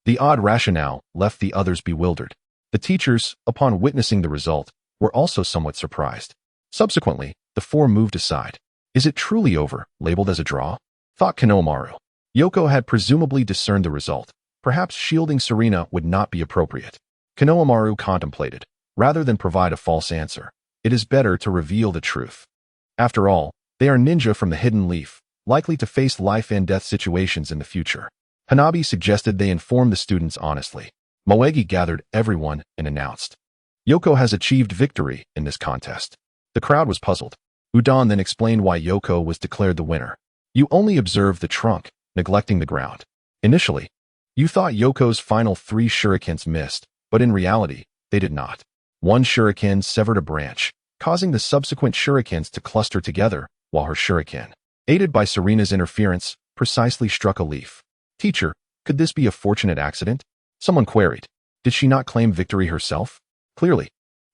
The odd rationale left the others bewildered. The teachers, upon witnessing the result, were also somewhat surprised. Subsequently, the 4 moved aside. "Is it truly over, labeled as a draw?" thought Konohamaru. Yoko had presumably discerned the result. Perhaps shielding Serena would not be appropriate. Konohamaru contemplated. Rather than provide a false answer, it is better to reveal the truth. After all, they are ninja from the hidden leaf, likely to face life and death situations in the future. Hanabi suggested they inform the students honestly. Moegi gathered everyone and announced, "Yoko has achieved victory in this contest." The crowd was puzzled. Udon then explained why Yoko was declared the winner. "You only observed the trunk, neglecting the ground. Initially, you thought Yoko's final 3 shurikens missed, but in reality, they did not. One shuriken severed a branch, causing the subsequent shurikens to cluster together, while her shuriken, aided by Serena's interference, precisely struck a leaf." "Teacher, could this be a fortunate accident?" someone queried. "Did she not claim victory herself?" "Clearly.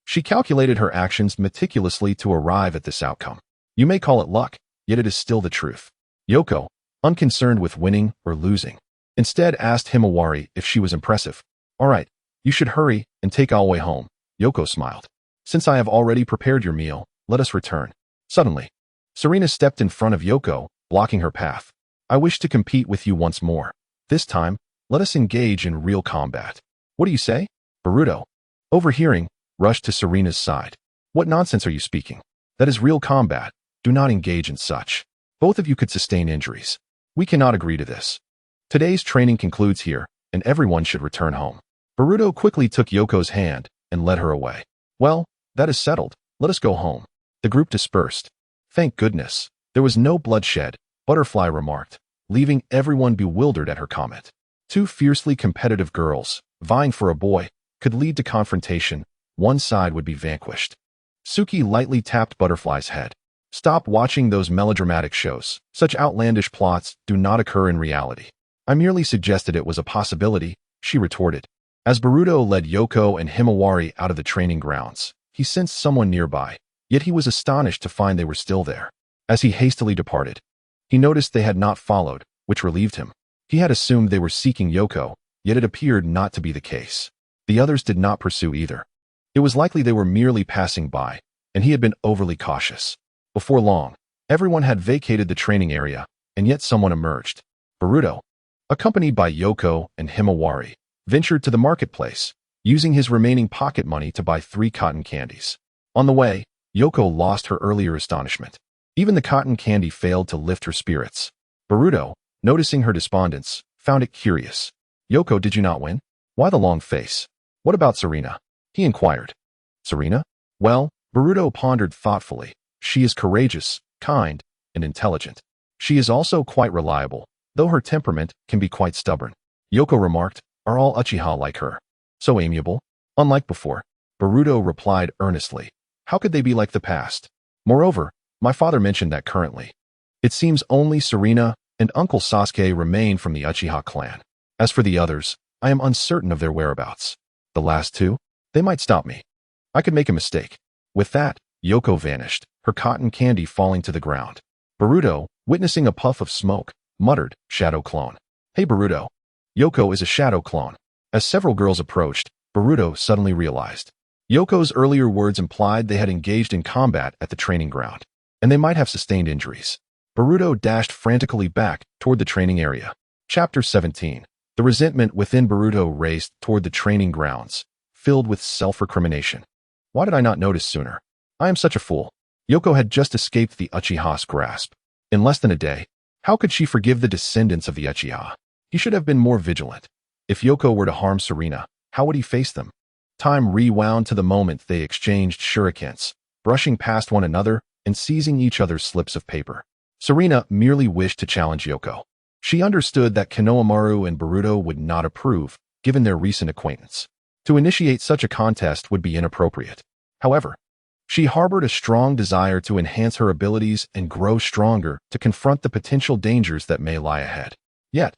She calculated her actions meticulously to arrive at this outcome. You may call it luck, yet it is still the truth." Yoko, unconcerned with winning or losing, instead asked Himawari if she was impressive. "All right, you should hurry and take Aoi home." Yoko smiled. "Since I have already prepared your meal, let us return." Suddenly, Serena stepped in front of Yoko, blocking her path. "I wish to compete with you once more. This time, let us engage in real combat." "What do you say?" Boruto, overhearing, rushed to Serena's side. "What nonsense are you speaking? That is real combat. Do not engage in such. Both of you could sustain injuries. We cannot agree to this. Today's training concludes here, and everyone should return home." Boruto quickly took Yoko's hand and led her away. "Well, that is settled. Let us go home." The group dispersed. "Thank goodness, there was no bloodshed," Butterfly remarked, leaving everyone bewildered at her comment. 2 fiercely competitive girls, vying for a boy, could lead to confrontation. One side would be vanquished. Suki lightly tapped Butterfly's head. "Stop watching those melodramatic shows. Such outlandish plots do not occur in reality." "I merely suggested it was a possibility," she retorted. As Boruto led Yoko and Himawari out of the training grounds, he sensed someone nearby, yet he was astonished to find they were still there. As he hastily departed, he noticed they had not followed, which relieved him. He had assumed they were seeking Yoko, yet it appeared not to be the case. The others did not pursue either. It was likely they were merely passing by, and he had been overly cautious. Before long, everyone had vacated the training area, and yet someone emerged. Boruto, accompanied by Yoko and Himawari, ventured to the marketplace, using his remaining pocket money to buy 3 cotton candies. On the way, Yoko lost her earlier astonishment. Even the cotton candy failed to lift her spirits. Boruto, noticing her despondence, found it curious. "Yoko, did you not win? Why the long face? What about Serena?" he inquired. "Serena? Well," Boruto pondered thoughtfully. "She is courageous, kind, and intelligent. She is also quite reliable, though her temperament can be quite stubborn." Yoko remarked, "Are all Uchiha like her? So amiable?" "Unlike before," Boruto replied earnestly. How could they be like the past? Moreover, my father mentioned that currently, it seems only Serena and Uncle Sasuke remain from the Uchiha clan. As for the others, I am uncertain of their whereabouts. The last two? They might stop me. I could make a mistake. With that, Yoko vanished, her cotton candy falling to the ground. Boruto, witnessing a puff of smoke, muttered, "Shadow clone." "Hey Boruto." Yoko is a shadow clone. As several girls approached, Boruto suddenly realized. Yoko's earlier words implied they had engaged in combat at the training ground, and they might have sustained injuries. Boruto dashed frantically back toward the training area. Chapter 17. The resentment within Boruto raced toward the training grounds, filled with self-recrimination. Why did I not notice sooner? I am such a fool. Yoko had just escaped the Uchiha's grasp. In less than a day, how could she forgive the descendants of the Uchiha? He should have been more vigilant. If Yoko were to harm Serena, how would he face them? Time rewound to the moment they exchanged shurikens, brushing past one another and seizing each other's slips of paper. Serena merely wished to challenge Yoko. She understood that Konohamaru and Boruto would not approve, given their recent acquaintance. To initiate such a contest would be inappropriate. However, she harbored a strong desire to enhance her abilities and grow stronger to confront the potential dangers that may lie ahead. Yet,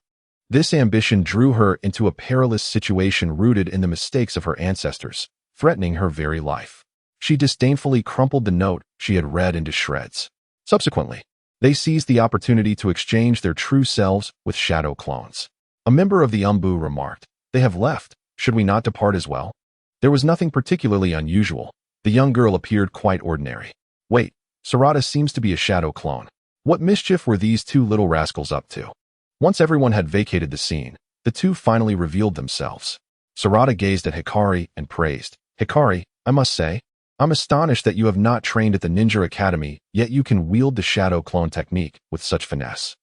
this ambition drew her into a perilous situation rooted in the mistakes of her ancestors, threatening her very life. She disdainfully crumpled the note she had read into shreds. Subsequently, they seized the opportunity to exchange their true selves with shadow clones. A member of the Umbu remarked, "They have left. Should we not depart as well?" There was nothing particularly unusual. The young girl appeared quite ordinary. Wait, Sarada seems to be a shadow clone. What mischief were these two little rascals up to? Once everyone had vacated the scene, the two finally revealed themselves. Sarada gazed at Hikari and praised, "Hikari, I must say, I'm astonished that you have not trained at the Ninja Academy, yet you can wield the shadow clone technique with such finesse.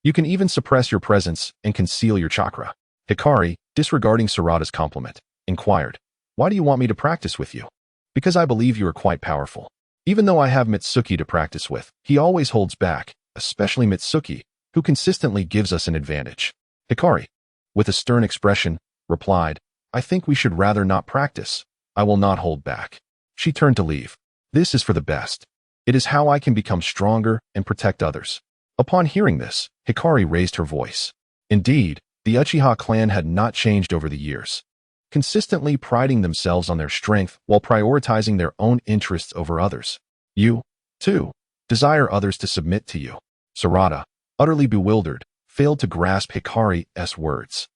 You can even suppress your presence and conceal your chakra." Hikari, disregarding Sarada's compliment, inquired, "Why do you want me to practice with you?" "Because I believe you are quite powerful. Even though I have Mitsuki to practice with, he always holds back, especially Mitsuki, who consistently gives us an advantage." Hikari, with a stern expression, replied, "I think we should rather not practice. I will not hold back." She turned to leave. "This is for the best. It is how I can become stronger and protect others." Upon hearing this, Hikari raised her voice. Indeed, the Uchiha clan had not changed over the years, consistently priding themselves on their strength while prioritizing their own interests over others. "You, too, desire others to submit to you." Sarada, utterly bewildered, failed to grasp Hikari's words.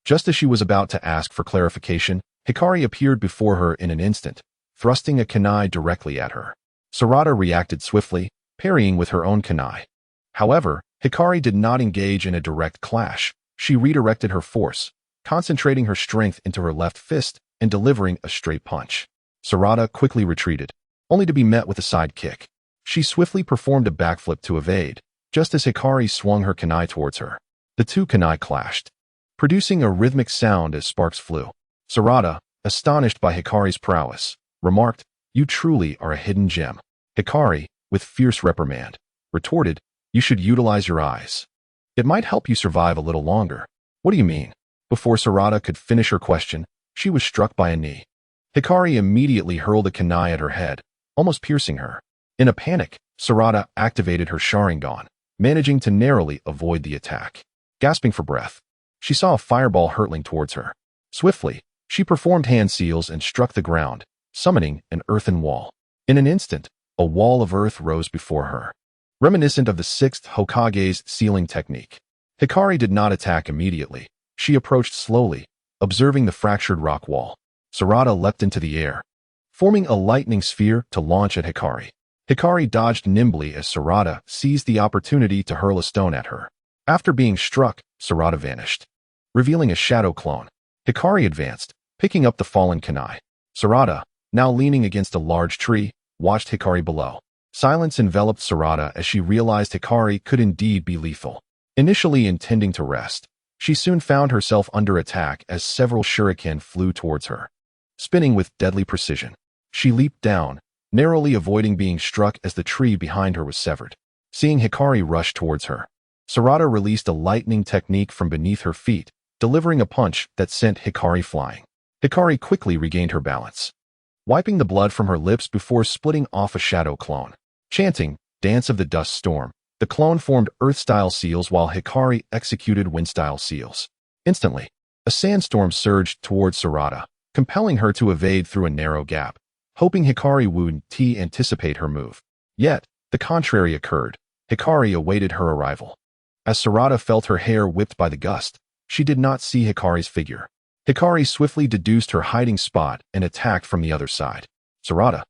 Just as she was about to ask for clarification, Hikari appeared before her in an instant, thrusting a kunai directly at her. Sarada reacted swiftly, parrying with her own kunai. However, Hikari did not engage in a direct clash. She redirected her force, concentrating her strength into her left fist and delivering a straight punch. Sarada quickly retreated, only to be met with a side kick. She swiftly performed a backflip to evade, just as Hikari swung her kunai towards her. The two kunai clashed, producing a rhythmic sound as sparks flew. Sarada, astonished by Hikari's prowess, remarked, "You truly are a hidden gem." Hikari, with fierce reprimand, retorted, "You should utilize your eyes. It might help you survive a little longer." "What do you mean?" Before Sarada could finish her question, she was struck by a knee. Hikari immediately hurled a kunai at her head, almost piercing her. In a panic, Sarada activated her Sharingan, managing to narrowly avoid the attack. Gasping for breath, she saw a fireball hurtling towards her. Swiftly, she performed hand seals and struck the ground, summoning an earthen wall. In an instant, a wall of earth rose before her, reminiscent of the Sixth Hokage's sealing technique. Hikari did not attack immediately. She approached slowly, observing the fractured rock wall. Sarada leapt into the air, forming a lightning sphere to launch at Hikari. Hikari dodged nimbly as Sarada seized the opportunity to hurl a stone at her. After being struck, Sarada vanished, revealing a shadow clone. Hikari advanced, picking up the fallen kunai. Sarada, now leaning against a large tree, watched Hikari below. Silence enveloped Sarada as she realized Hikari could indeed be lethal. Initially intending to rest, she soon found herself under attack as several shuriken flew towards her. Spinning with deadly precision, she leaped down, narrowly avoiding being struck as the tree behind her was severed. Seeing Hikari rush towards her, Sarada released a lightning technique from beneath her feet, delivering a punch that sent Hikari flying. Hikari quickly regained her balance. wiping the blood from her lips before splitting off a shadow clone. Chanting, Dance of the Dust Storm, the clone formed Earth-style seals while Hikari executed Wind-style seals. Instantly, a sandstorm surged towards Sarada, compelling her to evade through a narrow gap, hoping Hikari would anticipate her move. Yet, the contrary occurred. Hikari awaited her arrival. As Sarada felt her hair whipped by the gust, she did not see Hikari's figure. Hikari swiftly deduced her hiding spot and attacked from the other side. Sarada,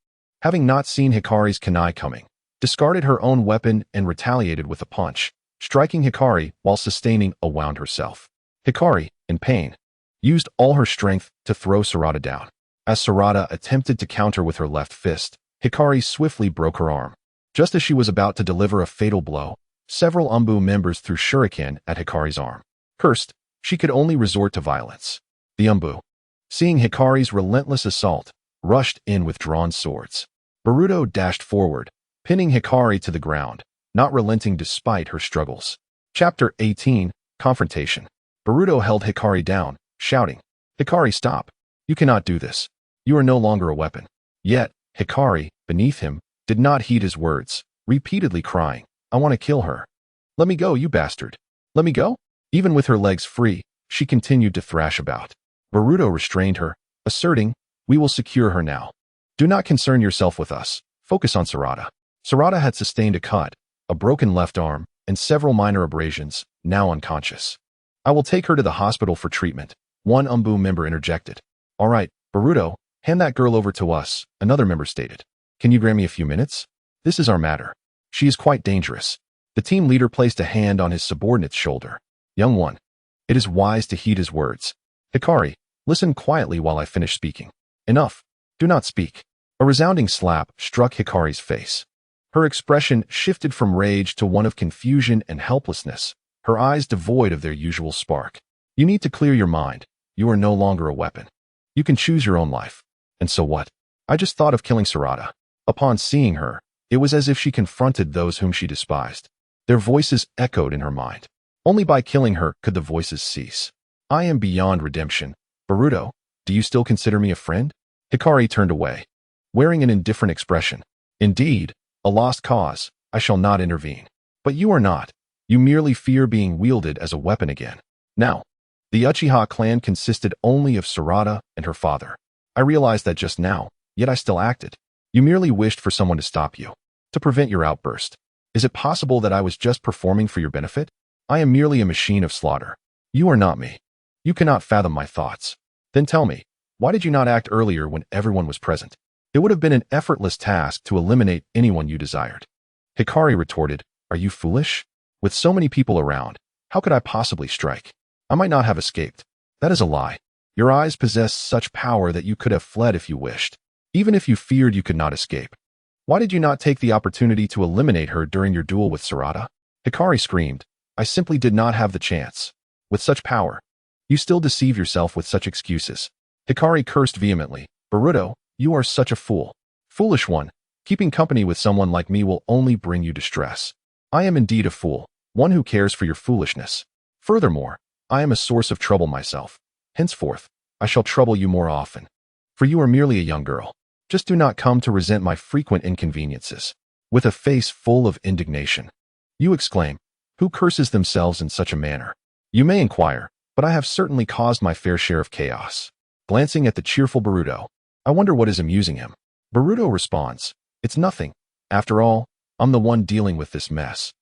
having not seen Hikari's kunai coming, discarded her own weapon and retaliated with a punch, striking Hikari while sustaining a wound herself. Hikari, in pain, used all her strength to throw Sarada down. As Sarada attempted to counter with her left fist, Hikari swiftly broke her arm. Just as she was about to deliver a fatal blow, several Umbu members threw shuriken at Hikari's arm. Cursed, she could only resort to violence. The Umbu, seeing Hikari's relentless assault, rushed in with drawn swords. Boruto dashed forward, pinning Hikari to the ground, not relenting despite her struggles. Chapter 18, Confrontation. Boruto held Hikari down, shouting, "Hikari, stop. You cannot do this. You are no longer a weapon." Yet, Hikari, beneath him, did not heed his words, repeatedly crying, "I want to kill her. Let me go, you bastard. Let me go." Even with her legs free, she continued to thrash about. Boruto restrained her, asserting, "We will secure her now. Do not concern yourself with us. Focus on Sarada." Sarada had sustained a cut, a broken left arm, and several minor abrasions, now unconscious. "I will take her to the hospital for treatment," one Umbu member interjected. "All right, Boruto, hand that girl over to us," another member stated. "Can you grant me a few minutes? This is our matter. She is quite dangerous." The team leader placed a hand on his subordinate's shoulder. "Young one, it is wise to heed his words. Hikari, listen quietly while I finish speaking." "Enough. Do not speak." A resounding slap struck Hikari's face. Her expression shifted from rage to one of confusion and helplessness, her eyes devoid of their usual spark. "You need to clear your mind. You are no longer a weapon. You can choose your own life." "And so what? I just thought of killing Sarada." Upon seeing her, it was as if she confronted those whom she despised. Their voices echoed in her mind. Only by killing her could the voices cease. "I am beyond redemption. Boruto, do you still consider me a friend?" Hikari turned away, wearing an indifferent expression. "Indeed, a lost cause. I shall not intervene. But you are not. You merely fear being wielded as a weapon again." Now, the Uchiha clan consisted only of Sarada and her father. "I realized that just now, yet I still acted. You merely wished for someone to stop you, to prevent your outburst. Is it possible that I was just performing for your benefit? I am merely a machine of slaughter. You are not me. You cannot fathom my thoughts. Then tell me, why did you not act earlier when everyone was present? It would have been an effortless task to eliminate anyone you desired." Hikari retorted, "Are you foolish? With so many people around, how could I possibly strike? I might not have escaped." "That is a lie. Your eyes possess such power that you could have fled if you wished, even if you feared you could not escape. Why did you not take the opportunity to eliminate her during your duel with Sarada?" Hikari screamed, "I simply did not have the chance. With such power, you still deceive yourself with such excuses." Hikari cursed vehemently, "Boruto, you are such a fool. Foolish one, keeping company with someone like me will only bring you distress. I am indeed a fool, one who cares for your foolishness. Furthermore, I am a source of trouble myself. Henceforth, I shall trouble you more often. For you are merely a young girl. Just do not come to resent my frequent inconveniences." With a face full of indignation, you exclaim, "Who curses themselves in such a manner?" You may inquire, but I have certainly caused my fair share of chaos. Glancing at the cheerful Boruto, I wonder what is amusing him. Boruto responds, "It's nothing. After all, I'm the one dealing with this mess.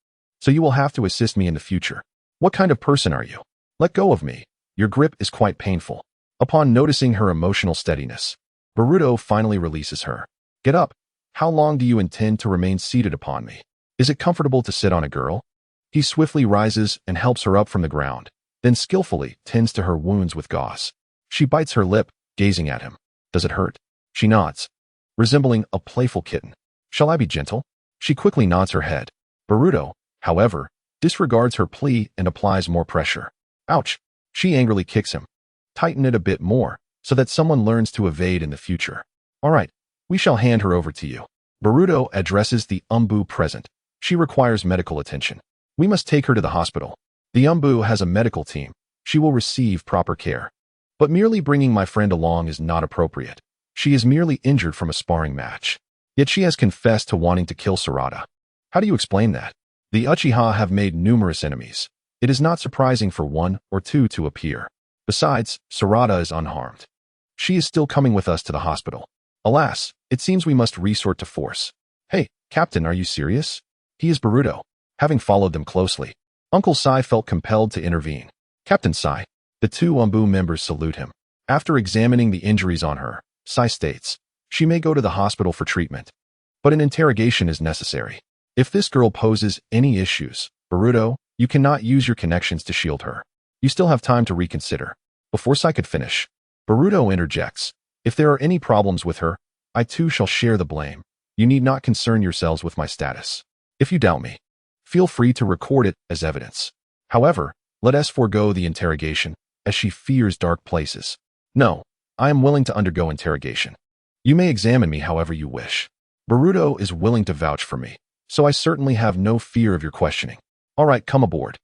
So you will have to assist me in the future. What kind of person are you? Let go of me. Your grip is quite painful." Upon noticing her emotional steadiness, Boruto finally releases her. "Get up. How long do you intend to remain seated upon me? Is it comfortable to sit on a girl?" He swiftly rises and helps her up from the ground, then skillfully tends to her wounds with gauze. She bites her lip, gazing at him. "Does it hurt?" She nods, resembling a playful kitten. "Shall I be gentle?" She quickly nods her head. Boruto, however, disregards her plea and applies more pressure. "Ouch!" She angrily kicks him. "Tighten it a bit more, so that someone learns to evade in the future." "All right, we shall hand her over to you." Boruto addresses the Umbu present. "She requires medical attention. We must take her to the hospital. The Umbu has a medical team. She will receive proper care. But merely bringing my friend along is not appropriate. She is merely injured from a sparring match. Yet she has confessed to wanting to kill Sarada. How do you explain that? The Uchiha have made numerous enemies. It is not surprising for one or two to appear. Besides, Sarada is unharmed. She is still coming with us to the hospital. Alas, it seems we must resort to force. Hey, Captain, are you serious? He is Boruto. Having followed them closely, Uncle Sai felt compelled to intervene. Captain Sai. The two Umbu members salute him. After examining the injuries on her, Sai states, she may go to the hospital for treatment. But an interrogation is necessary. If this girl poses any issues, Boruto, you cannot use your connections to shield her. You still have time to reconsider. Before Sai could finish, Boruto interjects, if there are any problems with her, I too shall share the blame. You need not concern yourselves with my status. If you doubt me, feel free to record it as evidence. However, let us forego the interrogation, as she fears dark places. No, I am willing to undergo interrogation. You may examine me however you wish. Boruto is willing to vouch for me, so I certainly have no fear of your questioning. All right, come aboard.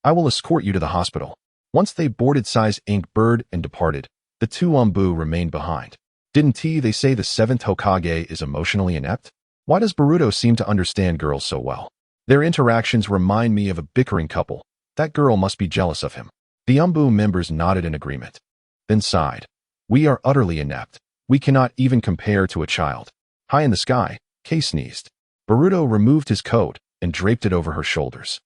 I will escort you to the hospital. Once they boarded Sai's ink bird and departed, the two Umbu remained behind. Didn't they say the Seventh Hokage is emotionally inept? Why does Boruto seem to understand girls so well? Their interactions remind me of a bickering couple. That girl must be jealous of him. The Umbu members nodded in agreement, then sighed. We are utterly inept. We cannot even compare to a child. High in the sky, Kei sneezed. Boruto removed his coat and draped it over her shoulders.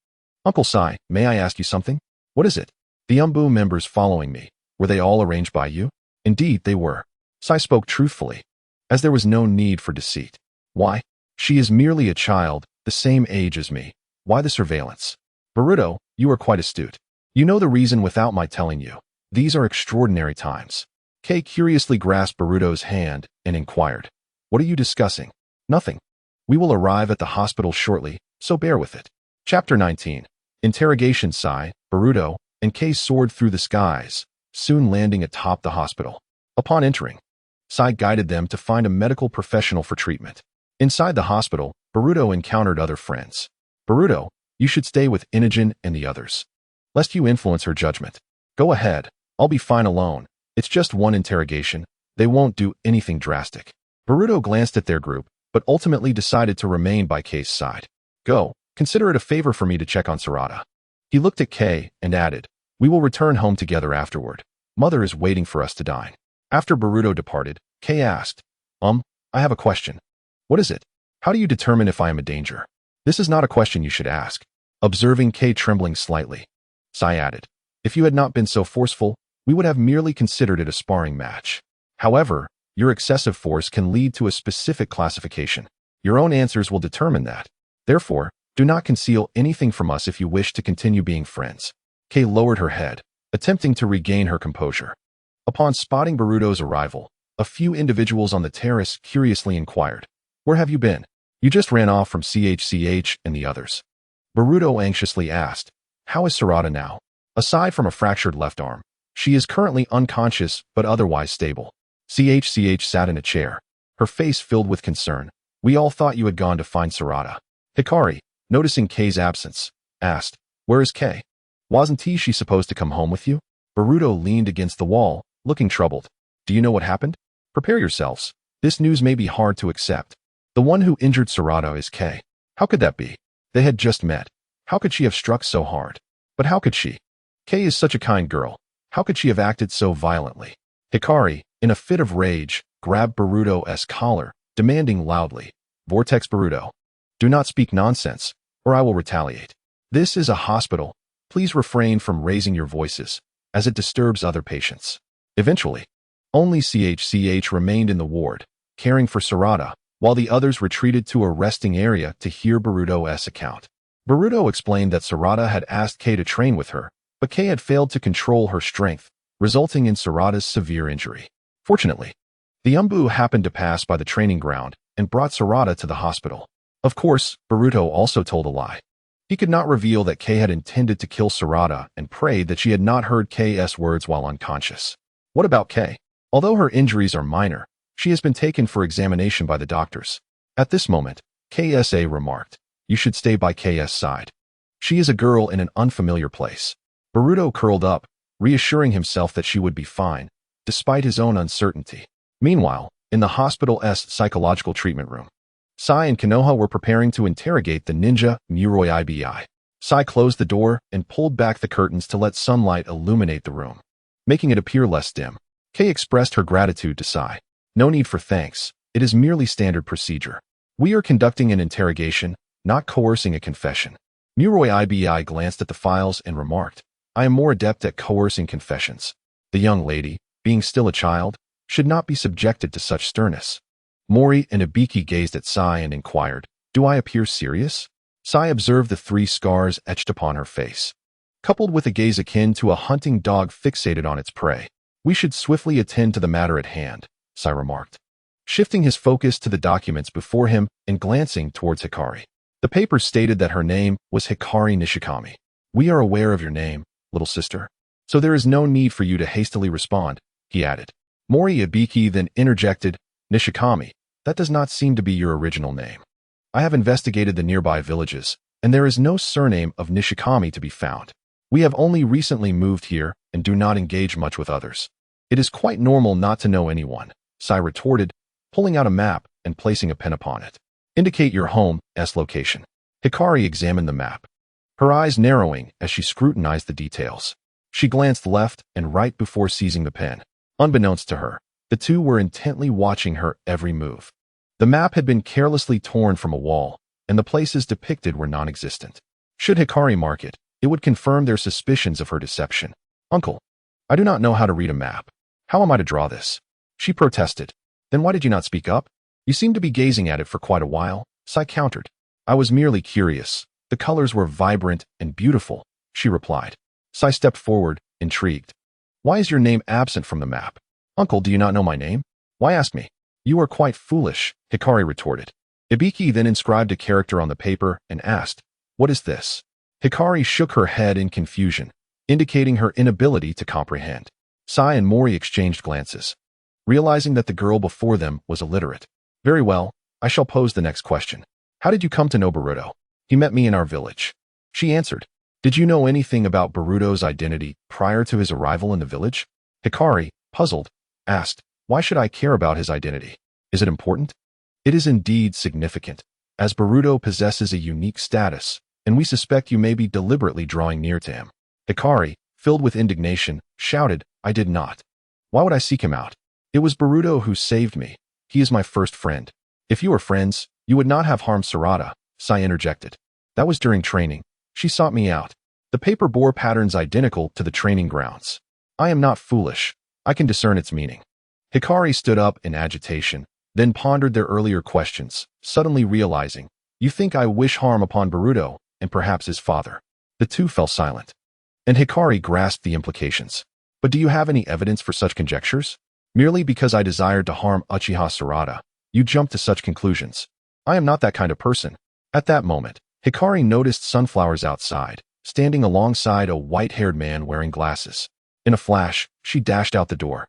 Uncle Sai, may I ask you something? What is it? The Umbu members following me, were they all arranged by you? Indeed, they were. Sai spoke truthfully, as there was no need for deceit. Why? She is merely a child, the same age as me. Why the surveillance? Boruto, you are quite astute. You know the reason without my telling you. These are extraordinary times. Kei curiously grasped Boruto's hand and inquired, what are you discussing? Nothing. We will arrive at the hospital shortly, so bear with it. Chapter 19. Interrogation. Sai, Boruto, and Kei soared through the skies, soon landing atop the hospital. Upon entering, Sai guided them to find a medical professional for treatment. Inside the hospital, Boruto encountered other friends. Boruto, you should stay with Inogen and the others, lest you influence her judgment. Go ahead, I'll be fine alone. It's just one interrogation. They won't do anything drastic. Boruto glanced at their group, but ultimately decided to remain by Kei's side. Go, consider it a favor for me to check on Sarada. He looked at Kei and added, we will return home together afterward. Mother is waiting for us to dine. After Boruto departed, Kei asked, I have a question. What is it? How do you determine if I am a danger? This is not a question you should ask. Observing Kei trembling slightly, Sai added, if you had not been so forceful, we would have merely considered it a sparring match. However, your excessive force can lead to a specific classification. Your own answers will determine that. Therefore, do not conceal anything from us if you wish to continue being friends. Kei lowered her head, attempting to regain her composure. Upon spotting Boruto's arrival, a few individuals on the terrace curiously inquired, where have you been? You just ran off from CHCH and the others. Boruto anxiously asked, how is Sarada now? Aside from a fractured left arm, she is currently unconscious but otherwise stable. CHCH sat in a chair, her face filled with concern. We all thought you had gone to find Sarada. Hikari, noticing Kei's absence, asked, where is Kei? Wasn't she supposed to come home with you? Boruto leaned against the wall, looking troubled. Do you know what happened? Prepare yourselves. This news may be hard to accept. The one who injured Sarada is Kei. How could that be? They had just met. How could she have struck so hard? But how could she? Kei is such a kind girl. How could she have acted so violently? Hikari, in a fit of rage, grabbed Boruto's collar, demanding loudly, Vortex Boruto, do not speak nonsense, or I will retaliate. This is a hospital. Please refrain from raising your voices, as it disturbs other patients. Eventually, only CHCH remained in the ward, caring for Sarada, while the others retreated to a resting area to hear Boruto's account. Boruto explained that Sarada had asked Kei to train with her, but Kei had failed to control her strength, resulting in Sarada's severe injury. Fortunately, the Umbu happened to pass by the training ground and brought Sarada to the hospital. Of course, Boruto also told a lie. He could not reveal that Kei had intended to kill Sarada and prayed that she had not heard Kei's words while unconscious. What about Kei? Although her injuries are minor, she has been taken for examination by the doctors. At this moment, KSA remarked, you should stay by Kei's side. She is a girl in an unfamiliar place. Boruto curled up, reassuring himself that she would be fine, despite his own uncertainty. Meanwhile, In the hospital's psychological treatment room, Sai and Konoha were preparing to interrogate the ninja Muroi Ibi. Sai closed the door and pulled back the curtains to let sunlight illuminate the room, making it appear less dim. Kei expressed her gratitude to Sai. No need for thanks. It is merely standard procedure. We are conducting an interrogation, not coercing a confession. Muroi Ibi glanced at the files and remarked, I am more adept at coercing confessions. The young lady, being still a child, should not be subjected to such sternness. Mori and Ibiki gazed at Sai and inquired, do I appear serious? Sai observed the 3 scars etched upon her face, coupled with a gaze akin to a hunting dog fixated on its prey. We should swiftly attend to the matter at hand, Sai remarked, shifting his focus to the documents before him and glancing towards Hikari. The paper stated that her name was Hikari Nishikami. We are aware of your name, little sister, so there is no need for you to hastily respond, he added. Mori Ibiki then interjected, Nishikami, that does not seem to be your original name. I have investigated the nearby villages, and there is no surname of Nishikami to be found. We have only recently moved here and do not engage much with others. It is quite normal not to know anyone, Sai retorted, pulling out a map and placing a pen upon it. Indicate your home's location. Hikari examined the map, her eyes narrowing as she scrutinized the details. She glanced left and right before seizing the pen. Unbeknownst to her, the two were intently watching her every move. The map had been carelessly torn from a wall, and the places depicted were non-existent. Should Hikari mark it, it would confirm their suspicions of her deception. Uncle, I do not know how to read a map. How am I to draw this? She protested. Then why did you not speak up? You seemed to be gazing at it for quite a while, Sai countered. I was merely curious. The colors were vibrant and beautiful, she replied. Sai stepped forward, intrigued. Why is your name absent from the map? Uncle, do you not know my name? Why ask me? You are quite foolish, Hikari retorted. Ibiki then inscribed a character on the paper and asked, what is this? Hikari shook her head in confusion, indicating her inability to comprehend. Sai and Mori exchanged glances, realizing that the girl before them was illiterate. Very well, I shall pose the next question. How did you come to know Boruto? He met me in our village. She answered. Did you know anything about Boruto's identity prior to his arrival in the village? Hikari, puzzled, asked, why should I care about his identity? Is it important? It is indeed significant, as Boruto possesses a unique status, and we suspect you may be deliberately drawing near to him. Hikari, filled with indignation, shouted, I did not. Why would I seek him out? It was Boruto who saved me. He is my first friend. If you were friends, you would not have harmed Sarada, Sai interjected. That was during training. She sought me out. The paper bore patterns identical to the training grounds. I am not foolish. I can discern its meaning. Hikari stood up in agitation, then pondered their earlier questions, suddenly realizing, you think I wish harm upon Boruto, and perhaps his father. The two fell silent. And Hikari grasped the implications. But do you have any evidence for such conjectures? Merely because I desired to harm Uchiha Sarada, you jumped to such conclusions. I am not that kind of person. At that moment, Hikari noticed sunflowers outside, standing alongside a white-haired man wearing glasses. In a flash, she dashed out the door,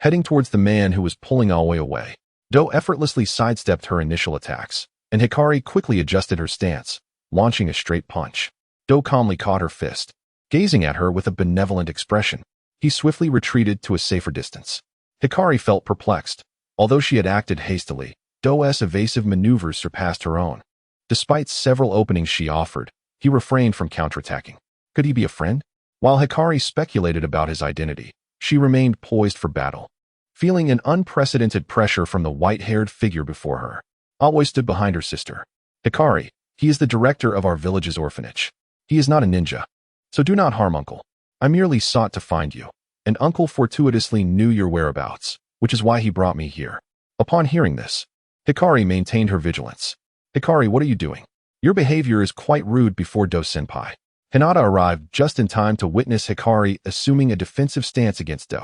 heading towards the man who was pulling Aoi away. Do effortlessly sidestepped her initial attacks, and Hikari quickly adjusted her stance, launching a straight punch. Do calmly caught her fist, gazing at her with a benevolent expression. He swiftly retreated to a safer distance. Hikari felt perplexed. Although she had acted hastily, Do's evasive maneuvers surpassed her own. Despite several openings she offered, he refrained from counterattacking. Could he be a friend? While Hikari speculated about his identity, she remained poised for battle, feeling an unprecedented pressure from the white-haired figure before her. Aoi stood behind her sister. Hikari, he is the director of our village's orphanage. He is not a ninja. So do not harm Uncle. I merely sought to find you, and Uncle fortuitously knew your whereabouts, which is why he brought me here. Upon hearing this, Hikari maintained her vigilance. Hikari, what are you doing? Your behavior is quite rude before Do-senpai. Hinata arrived just in time to witness Hikari assuming a defensive stance against Do.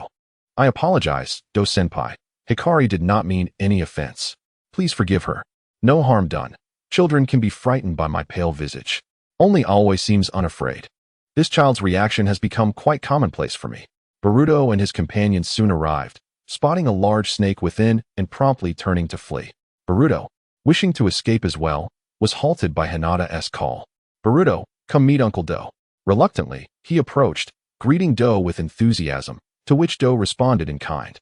I apologize, Do-senpai. Hikari did not mean any offense. Please forgive her. No harm done. Children can be frightened by my pale visage. Only Aoi seems unafraid. This child's reaction has become quite commonplace for me. Boruto and his companions soon arrived, spotting a large snake within and promptly turning to flee. Boruto, wishing to escape as well, was halted by Hinata's call. Boruto, come meet Uncle Do. Reluctantly, he approached, greeting Do with enthusiasm, to which Do responded in kind.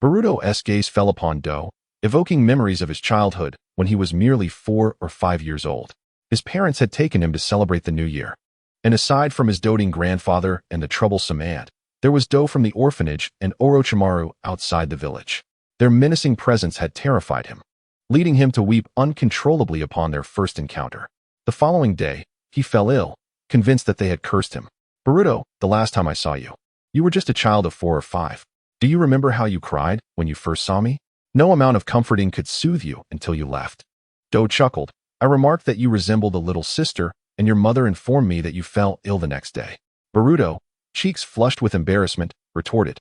Boruto's gaze fell upon Do, evoking memories of his childhood when he was merely 4 or 5 years old. His parents had taken him to celebrate the new year. And aside from his doting grandfather and the troublesome aunt, there was Do from the orphanage and Orochimaru outside the village. Their menacing presence had terrified him, leading him to weep uncontrollably upon their first encounter. The following day, he fell ill, convinced that they had cursed him. Boruto, the last time I saw you, you were just a child of 4 or 5. Do you remember how you cried when you first saw me? No amount of comforting could soothe you until you left. Do chuckled. I remarked that you resembled a little sister, and your mother informed me that you fell ill the next day. Boruto, cheeks flushed with embarrassment, retorted.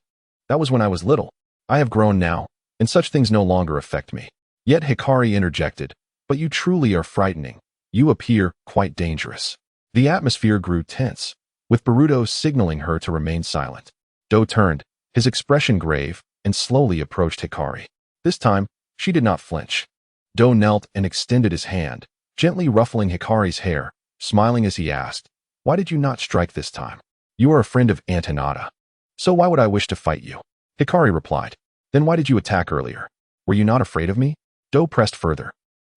That was when I was little. I have grown now, and such things no longer affect me. Yet Hikari interjected, but you truly are frightening. You appear quite dangerous. The atmosphere grew tense, with Boruto signaling her to remain silent. Do turned, his expression grave, and slowly approached Hikari. This time, she did not flinch. Do knelt and extended his hand, gently ruffling Hikari's hair, smiling as he asked, why did you not strike this time? You are a friend of Aunt Hinata. So why would I wish to fight you? Hikari replied. Then why did you attack earlier? Were you not afraid of me? Do pressed further.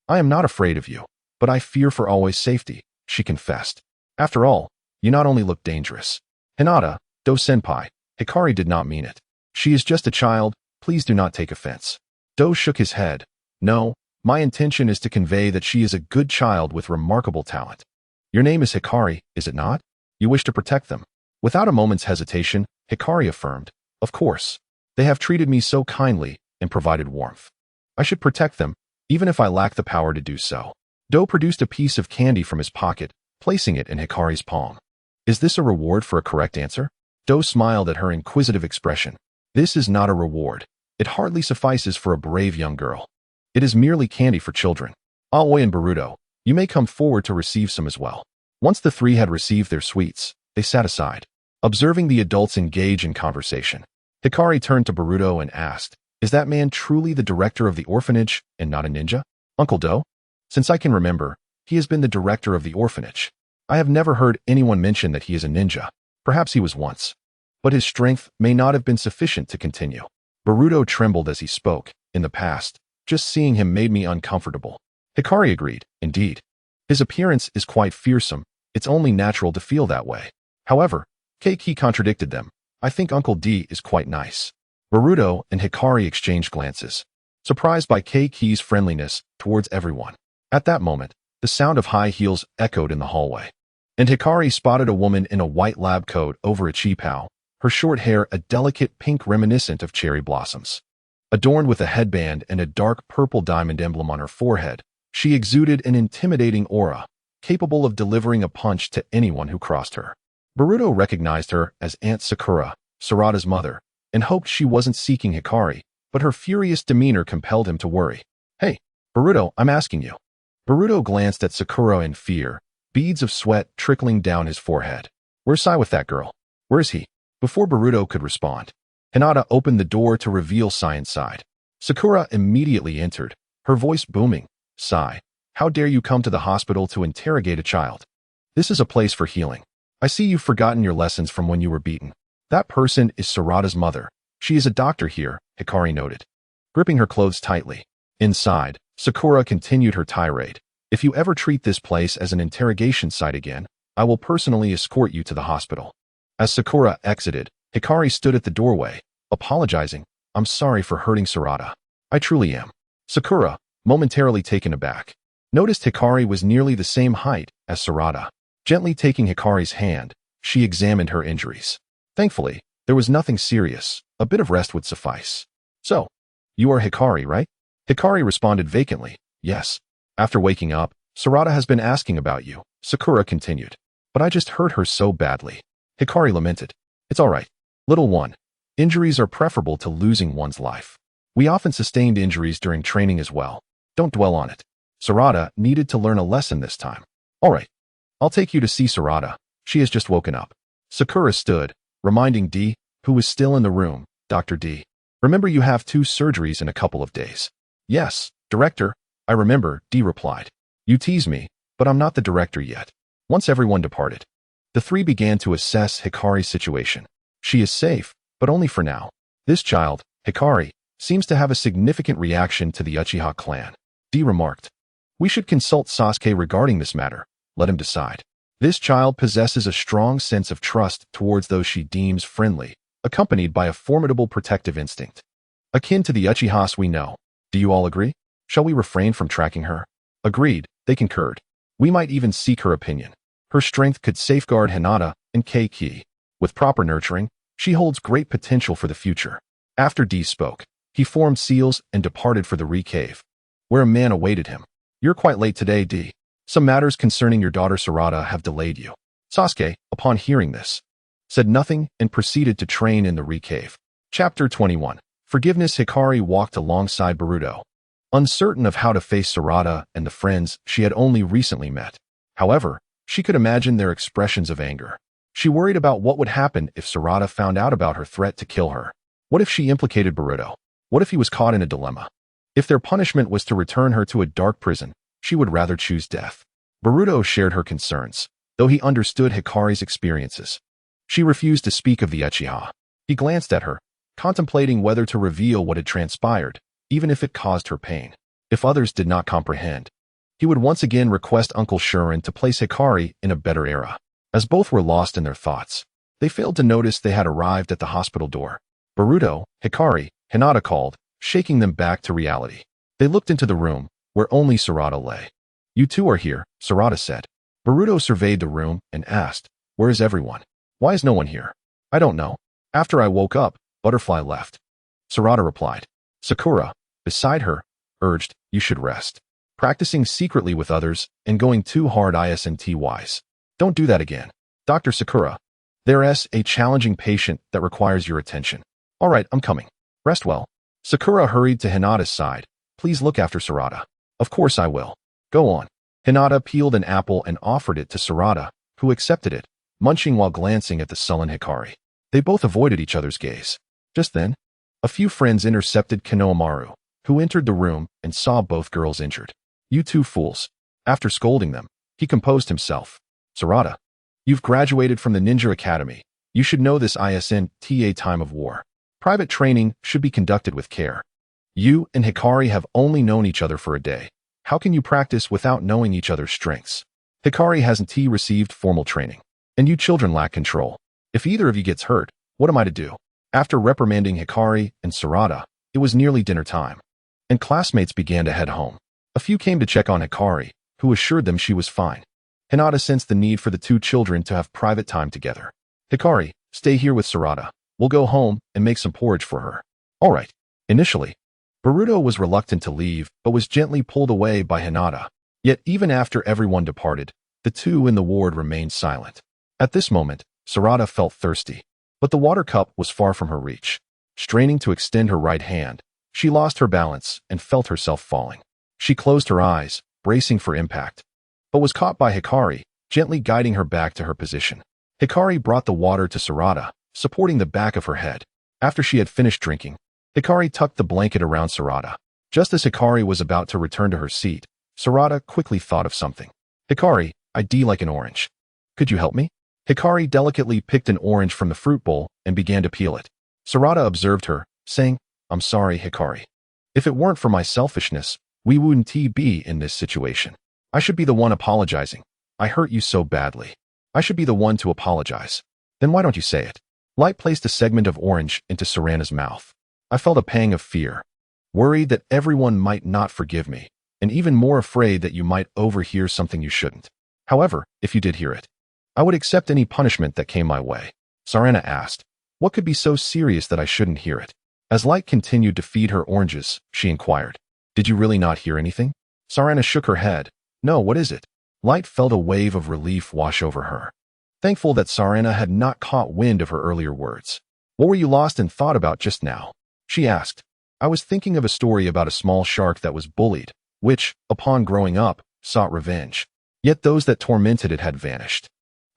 I am not afraid of you, but I fear for Always safety, she confessed. After all, you not only look dangerous. Hinata, Do-senpai, Hikari did not mean it. She is just a child, please do not take offense. Do shook his head. No, my intention is to convey that she is a good child with remarkable talent. Your name is Hikari, is it not? You wish to protect them. Without a moment's hesitation, Hikari affirmed, of course. They have treated me so kindly and provided warmth. I should protect them, even if I lack the power to do so. Do produced a piece of candy from his pocket, placing it in Hikari's palm. Is this a reward for a correct answer? Do smiled at her inquisitive expression. This is not a reward. It hardly suffices for a brave young girl. It is merely candy for children. Aoi and Boruto, you may come forward to receive some as well. Once the three had received their sweets, they sat aside, observing the adults engage in conversation. Hikari turned to Boruto and asked, is that man truly the director of the orphanage and not a ninja? Uncle Do? Since I can remember, he has been the director of the orphanage. I have never heard anyone mention that he is a ninja. Perhaps he was once. But his strength may not have been sufficient to continue. Boruto trembled as he spoke. In the past, just seeing him made me uncomfortable. Hikari agreed, indeed. His appearance is quite fearsome. It's only natural to feel that way. However, Keiki contradicted them. I think Uncle D is quite nice. Boruto and Hikari exchanged glances, surprised by Keiki's friendliness towards everyone. At that moment, the sound of high heels echoed in the hallway, and Hikari spotted a woman in a white lab coat over a cheapao, her short hair a delicate pink reminiscent of cherry blossoms. Adorned with a headband and a dark purple diamond emblem on her forehead, she exuded an intimidating aura, capable of delivering a punch to anyone who crossed her. Boruto recognized her as Aunt Sakura, Sarada's mother, and hoped she wasn't seeking Hikari, but her furious demeanor compelled him to worry. Hey, Boruto, I'm asking you. Boruto glanced at Sakura in fear, beads of sweat trickling down his forehead. Where's Sai with that girl? Where's he? Before Boruto could respond, Hinata opened the door to reveal Sai inside. Sakura immediately entered, her voice booming. Sai, how dare you come to the hospital to interrogate a child? This is a place for healing. I see you've forgotten your lessons from when you were beaten. That person is Sarada's mother. She is a doctor here, Hikari noted, gripping her clothes tightly. Inside, Sakura continued her tirade. If you ever treat this place as an interrogation site again, I will personally escort you to the hospital. As Sakura exited, Hikari stood at the doorway, apologizing. I'm sorry for hurting Sarada. I truly am. Sakura, momentarily taken aback, noticed Hikari was nearly the same height as Sarada. Gently taking Hikari's hand, she examined her injuries. Thankfully, there was nothing serious. A bit of rest would suffice. So, you are Hikari, right? Hikari responded vacantly, yes. After waking up, Sarada has been asking about you, Sakura continued. But I just hurt her so badly. Hikari lamented. It's all right. Little one. Injuries are preferable to losing one's life. We often sustained injuries during training as well. Don't dwell on it. Sarada needed to learn a lesson this time. All right. I'll take you to see Sarada. She has just woken up. Sakura stood, reminding D, who was still in the room, Dr. D. Remember you have 2 surgeries in a couple of days. Yes, director. I remember, D replied. You tease me, but I'm not the director yet. Once everyone departed, the three began to assess Hikari's situation. She is safe, but only for now. This child, Hikari, seems to have a significant reaction to the Uchiha clan. D remarked, "We should consult Sasuke regarding this matter. Let him decide." This child possesses a strong sense of trust towards those she deems friendly, accompanied by a formidable protective instinct. Akin to the Uchihas we know. Do you all agree? Shall we refrain from tracking her? Agreed, they concurred. We might even seek her opinion. Her strength could safeguard Hinata and Keiki. With proper nurturing, she holds great potential for the future. After D spoke, he formed seals and departed for the Re-Cave, where a man awaited him. "You're quite late today, D. Some matters concerning your daughter Sarada have delayed you." Sasuke, upon hearing this, said nothing and proceeded to train in the Re-Cave. Chapter 21. Forgiveness. Hikari walked alongside Boruto, uncertain of how to face Sarada and the friends she had only recently met. However, she could imagine their expressions of anger. She worried about what would happen if Sarada found out about her threat to kill her. What if she implicated Boruto? What if he was caught in a dilemma? If their punishment was to return her to a dark prison, she would rather choose death. Boruto shared her concerns, though he understood Hikari's experiences. She refused to speak of the Uchiha. He glanced at her, contemplating whether to reveal what had transpired, even if it caused her pain. If others did not comprehend, he would once again request Uncle Shuren to place Hikari in a better era. As both were lost in their thoughts, they failed to notice they had arrived at the hospital door. Boruto, Hikari, Hinata called, shaking them back to reality. They looked into the room, where only Sarada lay. "You two are here," Sarada said. Boruto surveyed the room and asked, "Where is everyone? Why is no one here?" "I don't know. After I woke up, Butterfly left." Sarada replied. Sakura, beside her, urged, "You should rest. Practicing secretly with others and going too hard isn't wise. Don't do that again." "Dr. Sakura, there's a challenging patient that requires your attention." "All right, I'm coming. Rest well." Sakura hurried to Hinata's side. "Please look after Sarada." "Of course I will. Go on." Hinata peeled an apple and offered it to Sarada, who accepted it, munching while glancing at the sullen Hikari. They both avoided each other's gaze. Just then, a few friends intercepted Konohamaru, who entered the room and saw both girls injured. "You two fools." After scolding them, he composed himself. "Sarada, you've graduated from the Ninja Academy. You should know this isn't a time of war. Private training should be conducted with care. You and Hikari have only known each other for a day. How can you practice without knowing each other's strengths? Hikari hasn't received formal training, and you children lack control. If either of you gets hurt, what am I to do?" After reprimanding Hikari and Sarada, it was nearly dinner time, and classmates began to head home. A few came to check on Hikari, who assured them she was fine. Hinata sensed the need for the two children to have private time together. "Hikari, stay here with Sarada. We'll go home and make some porridge for her." "All right." Initially, Boruto was reluctant to leave, but was gently pulled away by Hinata. Yet even after everyone departed, the two in the ward remained silent. At this moment, Sarada felt thirsty, but the water cup was far from her reach. Straining to extend her right hand, she lost her balance and felt herself falling. She closed her eyes, bracing for impact, but was caught by Hikari, gently guiding her back to her position. Hikari brought the water to Sarada, supporting the back of her head. After she had finished drinking, Hikari tucked the blanket around Sarada. Just as Hikari was about to return to her seat, Sarada quickly thought of something. "Hikari, I'd like an orange. Could you help me?" Hikari delicately picked an orange from the fruit bowl and began to peel it. Sarada observed her, saying, "I'm sorry, Hikari. If it weren't for my selfishness, we wouldn't be in this situation. I should be the one apologizing. I hurt you so badly. I should be the one to apologize." "Then why don't you say it?" Light placed a segment of orange into Sarana's mouth. "I felt a pang of fear, worried that everyone might not forgive me, and even more afraid that you might overhear something you shouldn't. However, if you did hear it, I would accept any punishment that came my way." Sarana asked, "What could be so serious that I shouldn't hear it?" As Light continued to feed her oranges, she inquired, "Did you really not hear anything?" Sarana shook her head. "No, what is it?" Light felt a wave of relief wash over her, thankful that Sarana had not caught wind of her earlier words. "What were you lost in thought about just now?" she asked. "I was thinking of a story about a small shark that was bullied, which, upon growing up, sought revenge. Yet those that tormented it had vanished,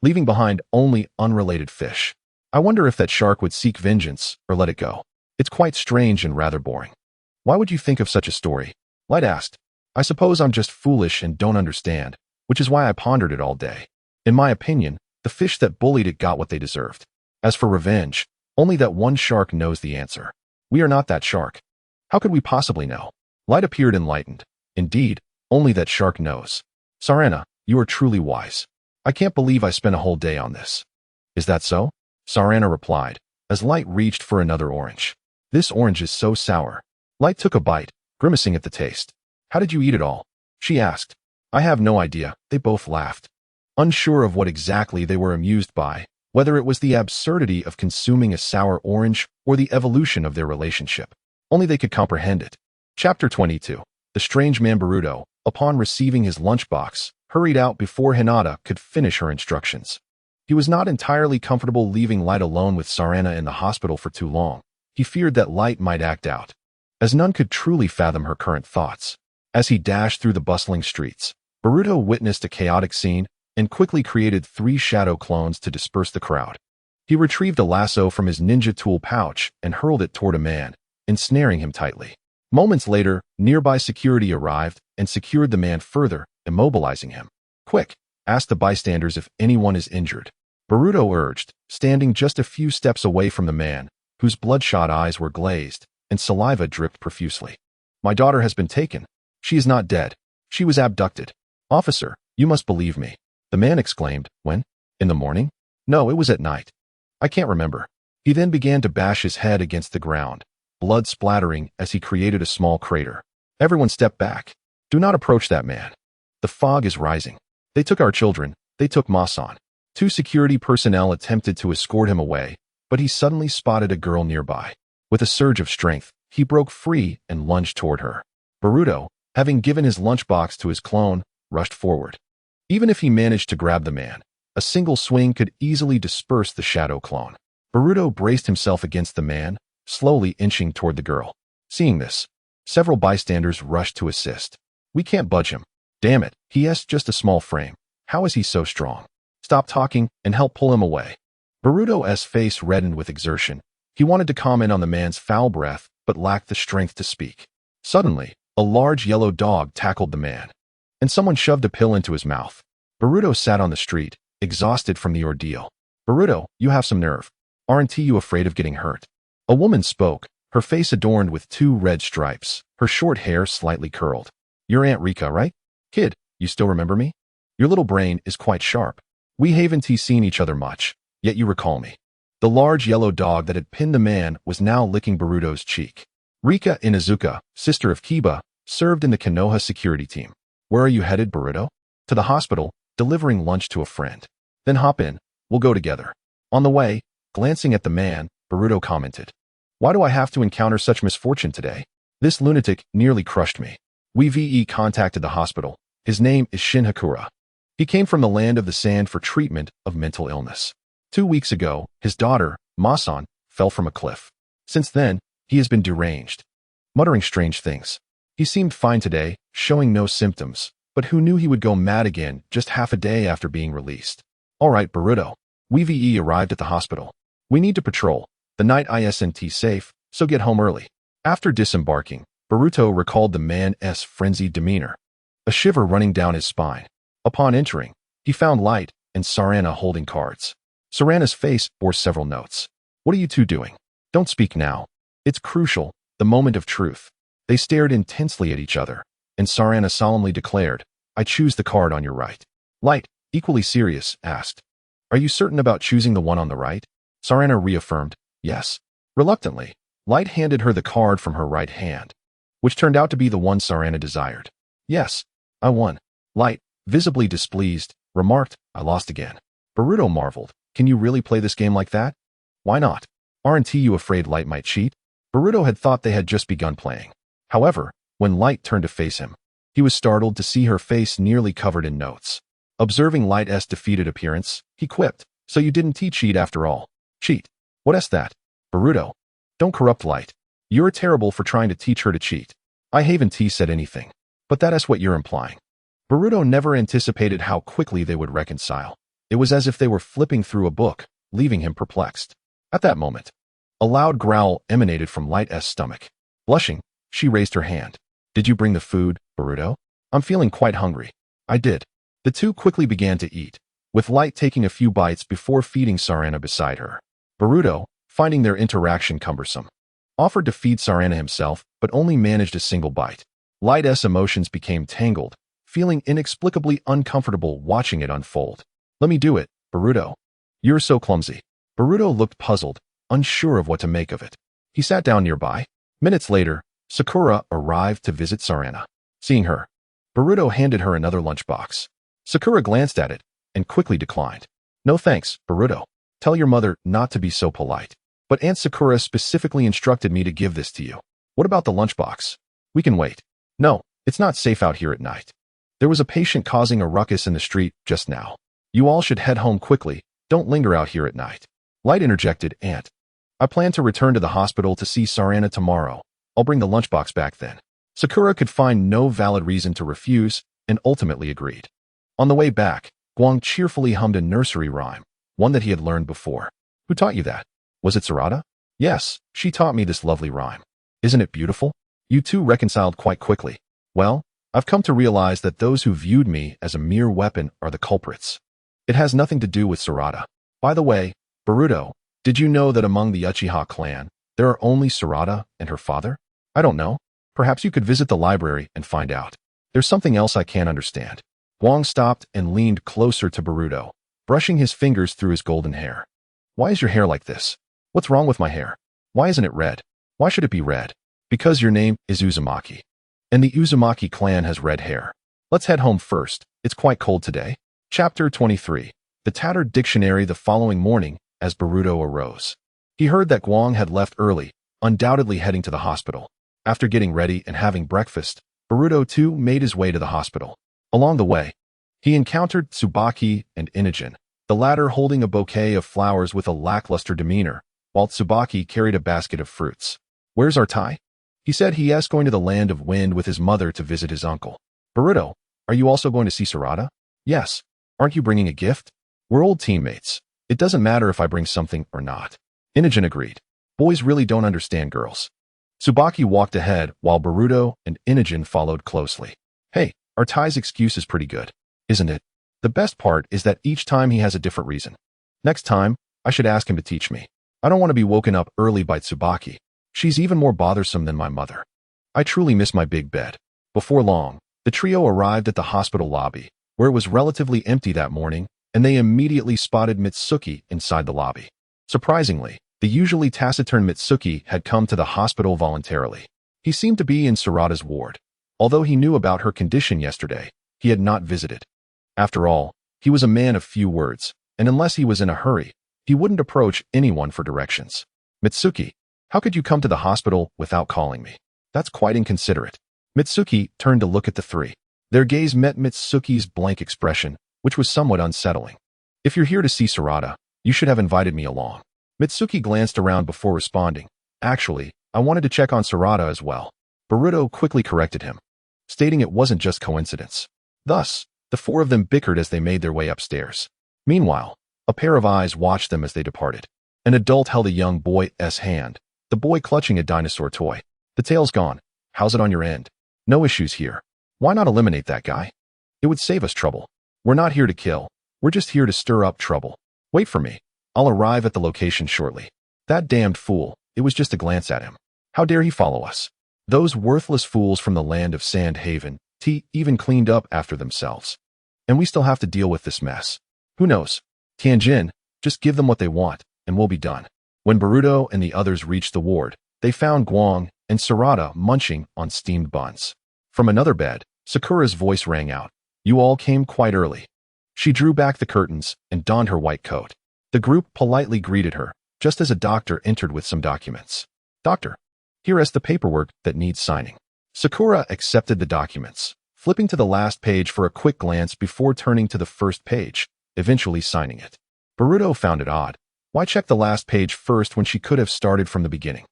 leaving behind only unrelated fish. I wonder if that shark would seek vengeance or let it go. It's quite strange and rather boring." "Why would you think of such a story?" Light asked. "I suppose I'm just foolish and don't understand, which is why I pondered it all day. In my opinion, the fish that bullied it got what they deserved. As for revenge, only that one shark knows the answer. We are not that shark." How could we possibly know? Light appeared enlightened. Indeed, only that shark knows. Sarana, you are truly wise. I can't believe I spent a whole day on this. Is that so? Sarana replied, as Light reached for another orange. This orange is so sour. Light took a bite, grimacing at the taste. How did you eat it all? She asked. I have no idea, they both laughed. Unsure of what exactly they were amused by, whether it was the absurdity of consuming a sour orange or the evolution of their relationship. Only they could comprehend it. Chapter 22. The strange man Boruto, upon receiving his lunchbox, hurried out before Hinata could finish her instructions. He was not entirely comfortable leaving Light alone with Sarana in the hospital for too long. He feared that Light might act out, as none could truly fathom her current thoughts. As he dashed through the bustling streets, Boruto witnessed a chaotic scene and quickly created 3 shadow clones to disperse the crowd. He retrieved a lasso from his ninja tool pouch and hurled it toward a man, ensnaring him tightly. Moments later, nearby security arrived and secured the man further, immobilizing him. Quick, ask the bystanders if anyone is injured, Boruto urged, standing just a few steps away from the man, whose bloodshot eyes were glazed and saliva dripped profusely. My daughter has been taken. She is not dead. She was abducted. Officer, you must believe me, the man exclaimed. When? In the morning? No, it was at night. I can't remember. He then began to bash his head against the ground, blood splattering as he created a small crater. Everyone step back. Do not approach that man. The fog is rising. They took our children. They took Masan. 2 security personnel attempted to escort him away, but he suddenly spotted a girl nearby. With a surge of strength, he broke free and lunged toward her. Boruto, having given his lunchbox to his clone, rushed forward. Even if he managed to grab the man, a single swing could easily disperse the shadow clone. Boruto braced himself against the man, slowly inching toward the girl. Seeing this, several bystanders rushed to assist. We can't budge him. Damn it, he has just a small frame. How is he so strong? Stop talking and help pull him away. Boruto's face reddened with exertion. He wanted to comment on the man's foul breath, but lacked the strength to speak. Suddenly, a large yellow dog tackled the man, and someone shoved a pill into his mouth. Boruto sat on the street, exhausted from the ordeal. Boruto, you have some nerve. Aren't you afraid of getting hurt? A woman spoke, her face adorned with 2 red stripes, her short hair slightly curled. You're Aunt Rika, right? Kid, you still remember me? Your little brain is quite sharp. We haven't seen each other much, yet you recall me. The large yellow dog that had pinned the man was now licking Boruto's cheek. Rika Inazuka, sister of Kiba, served in the Konoha security team. Where are you headed, Boruto? To the hospital, delivering lunch to a friend. Then hop in, we'll go together. On the way, glancing at the man, Boruto commented. Why do I have to encounter such misfortune today? This lunatic nearly crushed me. We contacted the hospital. His name is Shin Hakura. He came from the land of the sand for treatment of mental illness. 2 weeks ago, his daughter, Masan, fell from a cliff. Since then, he has been deranged, muttering strange things. He seemed fine today, showing no symptoms, but who knew he would go mad again just half a day after being released? All right, Boruto. We arrived at the hospital. We need to patrol. The night isn't safe, so get home early. After disembarking, Boruto recalled the man's frenzied demeanor, a shiver running down his spine. Upon entering, he found Light and Sarana holding cards. Sarana's face bore several notes. What are you 2 doing? Don't speak now. It's crucial, the moment of truth. They stared intensely at each other, and Sarana solemnly declared, I choose the card on your right. Light, equally serious, asked, Are you certain about choosing the one on the right? Sarana reaffirmed, yes. Reluctantly, Light handed her the card from her right hand, which turned out to be the one Sarana desired. Yes, I won. Light, visibly displeased, remarked, I lost again. Boruto marveled, can you really play this game like that? Why not? Aren't you afraid Light might cheat? Boruto had thought they had just begun playing. However, when Light turned to face him, he was startled to see her face nearly covered in notes. Observing Light's defeated appearance, he quipped, so you didn't cheat after all. Cheat? What's that? Boruto, don't corrupt Light. You're terrible for trying to teach her to cheat. I haven't said anything, but that is what you're implying. Boruto never anticipated how quickly they would reconcile. It was as if they were flipping through a book, leaving him perplexed. At that moment, a loud growl emanated from Light's stomach. Blushing, she raised her hand. Did you bring the food, Boruto? I'm feeling quite hungry. I did. The 2 quickly began to eat, with Light taking a few bites before feeding Sarana beside her. Boruto, finding their interaction cumbersome, offered to feed Sarana himself, but only managed a single bite. Light's emotions became tangled, feeling inexplicably uncomfortable watching it unfold. Let me do it, Boruto. You're so clumsy. Boruto looked puzzled, unsure of what to make of it. He sat down nearby. Minutes later, Sakura arrived to visit Sarana. Seeing her, Boruto handed her another lunchbox. Sakura glanced at it and quickly declined. No thanks, Boruto. Tell your mother not to be so polite. But Aunt Sakura specifically instructed me to give this to you. What about the lunchbox? We can wait. No, it's not safe out here at night. There was a patient causing a ruckus in the street just now. You all should head home quickly. Don't linger out here at night. Light interjected, Aunt. I plan to return to the hospital to see Sarana tomorrow. I'll bring the lunchbox back then. Sakura could find no valid reason to refuse and ultimately agreed. On the way back, Guang cheerfully hummed a nursery rhyme, one that he had learned before. Who taught you that? Was it Sarada? Yes, she taught me this lovely rhyme. Isn't it beautiful? You two reconciled quite quickly. Well, I've come to realize that those who viewed me as a mere weapon are the culprits. It has nothing to do with Sarada. By the way, Boruto, did you know that among the Uchiha clan, there are only Sarada and her father? I don't know. Perhaps you could visit the library and find out. There's something else I can't understand. Guang stopped and leaned closer to Boruto, brushing his fingers through his golden hair. Why is your hair like this? What's wrong with my hair? Why isn't it red? Why should it be red? Because your name is Uzumaki. And the Uzumaki clan has red hair. Let's head home first. It's quite cold today. Chapter 23. The Tattered Dictionary. The following morning, as Boruto arose, he heard that Guang had left early, undoubtedly heading to the hospital. After getting ready and having breakfast, Boruto too made his way to the hospital. Along the way, he encountered Tsubaki and Inogen, the latter holding a bouquet of flowers with a lackluster demeanor, while Tsubaki carried a basket of fruits. Where's our tie? He said he is going to the land of wind with his mother to visit his uncle. Boruto, are you also going to see Sarada? Yes. Aren't you bringing a gift? We're old teammates. It doesn't matter if I bring something or not. Inogen agreed. Boys really don't understand girls. Tsubaki walked ahead while Boruto and Inogen followed closely. Hey, our tie's excuse is pretty good, isn't it? The best part is that each time he has a different reason. Next time, I should ask him to teach me. I don't want to be woken up early by Tsubaki. She's even more bothersome than my mother. I truly miss my big bed. Before long, the trio arrived at the hospital lobby, where it was relatively empty that morning, and they immediately spotted Mitsuki inside the lobby. Surprisingly, the usually taciturn Mitsuki had come to the hospital voluntarily. He seemed to be in Sarada's ward. Although he knew about her condition yesterday, he had not visited. After all, he was a man of few words, and unless he was in a hurry, he wouldn't approach anyone for directions. Mitsuki, how could you come to the hospital without calling me? That's quite inconsiderate. Mitsuki turned to look at the three. Their gaze met Mitsuki's blank expression, which was somewhat unsettling. If you're here to see Sarada, you should have invited me along. Mitsuki glanced around before responding. Actually, I wanted to check on Sarada as well. Boruto quickly corrected him, stating it wasn't just coincidence. Thus, the four of them bickered as they made their way upstairs. Meanwhile, a pair of eyes watched them as they departed. An adult held a young boy's hand, the boy clutching a dinosaur toy. The tail's gone. How's it on your end? No issues here. Why not eliminate that guy? It would save us trouble. We're not here to kill. We're just here to stir up trouble. Wait for me. I'll arrive at the location shortly. That damned fool. It was just a glance at him. How dare he follow us? Those worthless fools from the land of Sand Haven, even cleaned up after themselves. And we still have to deal with this mess. Who knows? Tianjin, just give them what they want, and we'll be done. When Boruto and the others reached the ward, they found Guang and Sarada munching on steamed buns. From another bed, Sakura's voice rang out. You all came quite early. She drew back the curtains and donned her white coat. The group politely greeted her, just as a doctor entered with some documents. Doctor, here is the paperwork that needs signing. Sakura accepted the documents, flipping to the last page for a quick glance before turning to the first page, eventually signing it. Boruto found it odd. Why check the last page first when she could have started from the beginning?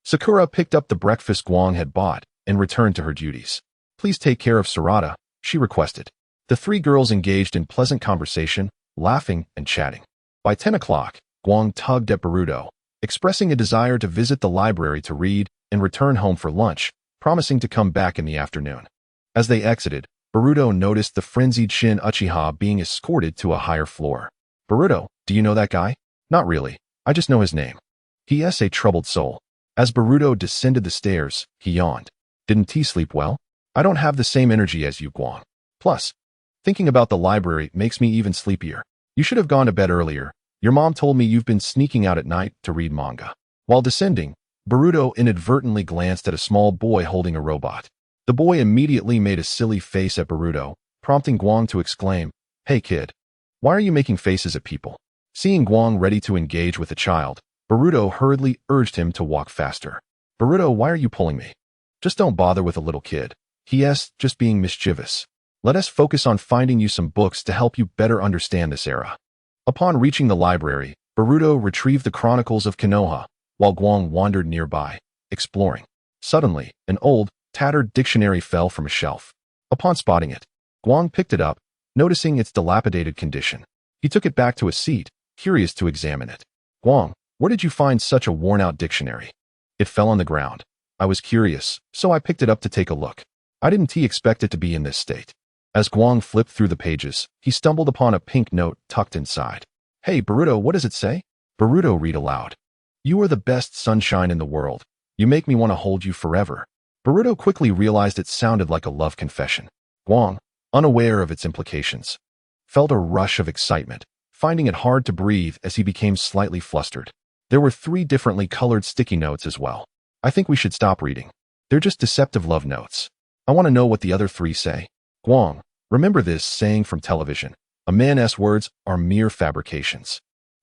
Sakura picked up the breakfast Guang had bought and returned to her duties. Please take care of Sarada, she requested. The three girls engaged in pleasant conversation, laughing and chatting. By 10 o'clock, Guang tugged at Boruto, expressing a desire to visit the library to read and return home for lunch, promising to come back in the afternoon. As they exited, Boruto noticed the frenzied Shin Uchiha being escorted to a higher floor. Boruto, do you know that guy? Not really. I just know his name. He is a troubled soul. As Boruto descended the stairs, he yawned. Didn't he sleep well? I don't have the same energy as you, Guang. Plus, thinking about the library makes me even sleepier. You should have gone to bed earlier. Your mom told me you've been sneaking out at night to read manga. While descending, Boruto inadvertently glanced at a small boy holding a robot. The boy immediately made a silly face at Boruto, prompting Guang to exclaim, "Hey kid, why are you making faces at people?" Seeing Guang ready to engage with the child, Boruto hurriedly urged him to walk faster. "Boruto, why are you pulling me? Just don't bother with a little kid," he asked, just being mischievous. "Let us focus on finding you some books to help you better understand this era." Upon reaching the library, Boruto retrieved the Chronicles of Konoha, while Guang wandered nearby, exploring. Suddenly, an old, tattered dictionary fell from a shelf. Upon spotting it, Guang picked it up, noticing its dilapidated condition. He took it back to a seat, curious to examine it. "Guang, where did you find such a worn-out dictionary?" "It fell on the ground. I was curious, so I picked it up to take a look. I didn't expect it to be in this state." As Guang flipped through the pages, he stumbled upon a pink note tucked inside. "Hey, Boruto, what does it say?" Boruto read aloud. "You are the best sunshine in the world. You make me want to hold you forever." Boruto quickly realized it sounded like a love confession. Guang, unaware of its implications, felt a rush of excitement, finding it hard to breathe as he became slightly flustered. There were 3 differently colored sticky notes as well. "I think we should stop reading. They're just deceptive love notes. I want to know what the other 3 say." Guang, remember this saying from television: a man's words are mere fabrications.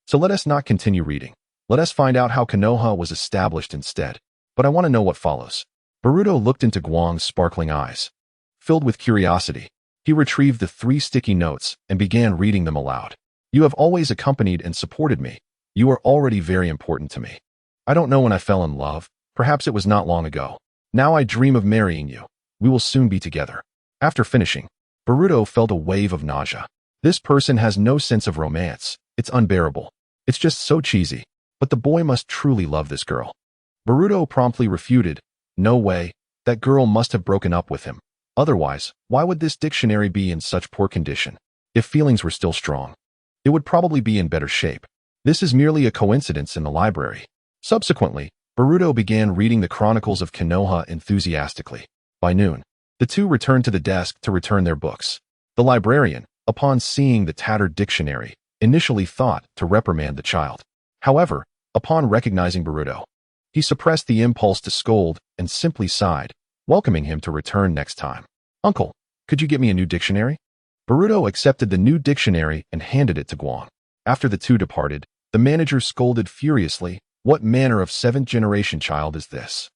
So let us not continue reading. Let us find out how Konoha was established instead. But I want to know what follows. Boruto looked into Guang's sparkling eyes. Filled with curiosity, he retrieved the 3 sticky notes and began reading them aloud. "You have always accompanied and supported me. You are already very important to me. I don't know when I fell in love. Perhaps it was not long ago. Now I dream of marrying you. We will soon be together." After finishing, Boruto felt a wave of nausea. This person has no sense of romance. It's unbearable. It's just so cheesy. But the boy must truly love this girl. Boruto promptly refuted, "No way. That girl must have broken up with him. Otherwise, why would this dictionary be in such poor condition? If feelings were still strong, it would probably be in better shape. This is merely a coincidence in the library." Subsequently, Boruto began reading the Chronicles of Konoha enthusiastically. By noon, the 2 returned to the desk to return their books. The librarian, upon seeing the tattered dictionary, initially thought to reprimand the child. However, upon recognizing Boruto, he suppressed the impulse to scold and simply sighed, welcoming him to return next time. "Uncle, could you get me a new dictionary?" Boruto accepted the new dictionary and handed it to Guang. After the 2 departed, the manager scolded furiously, "What manner of 7th-generation child is this?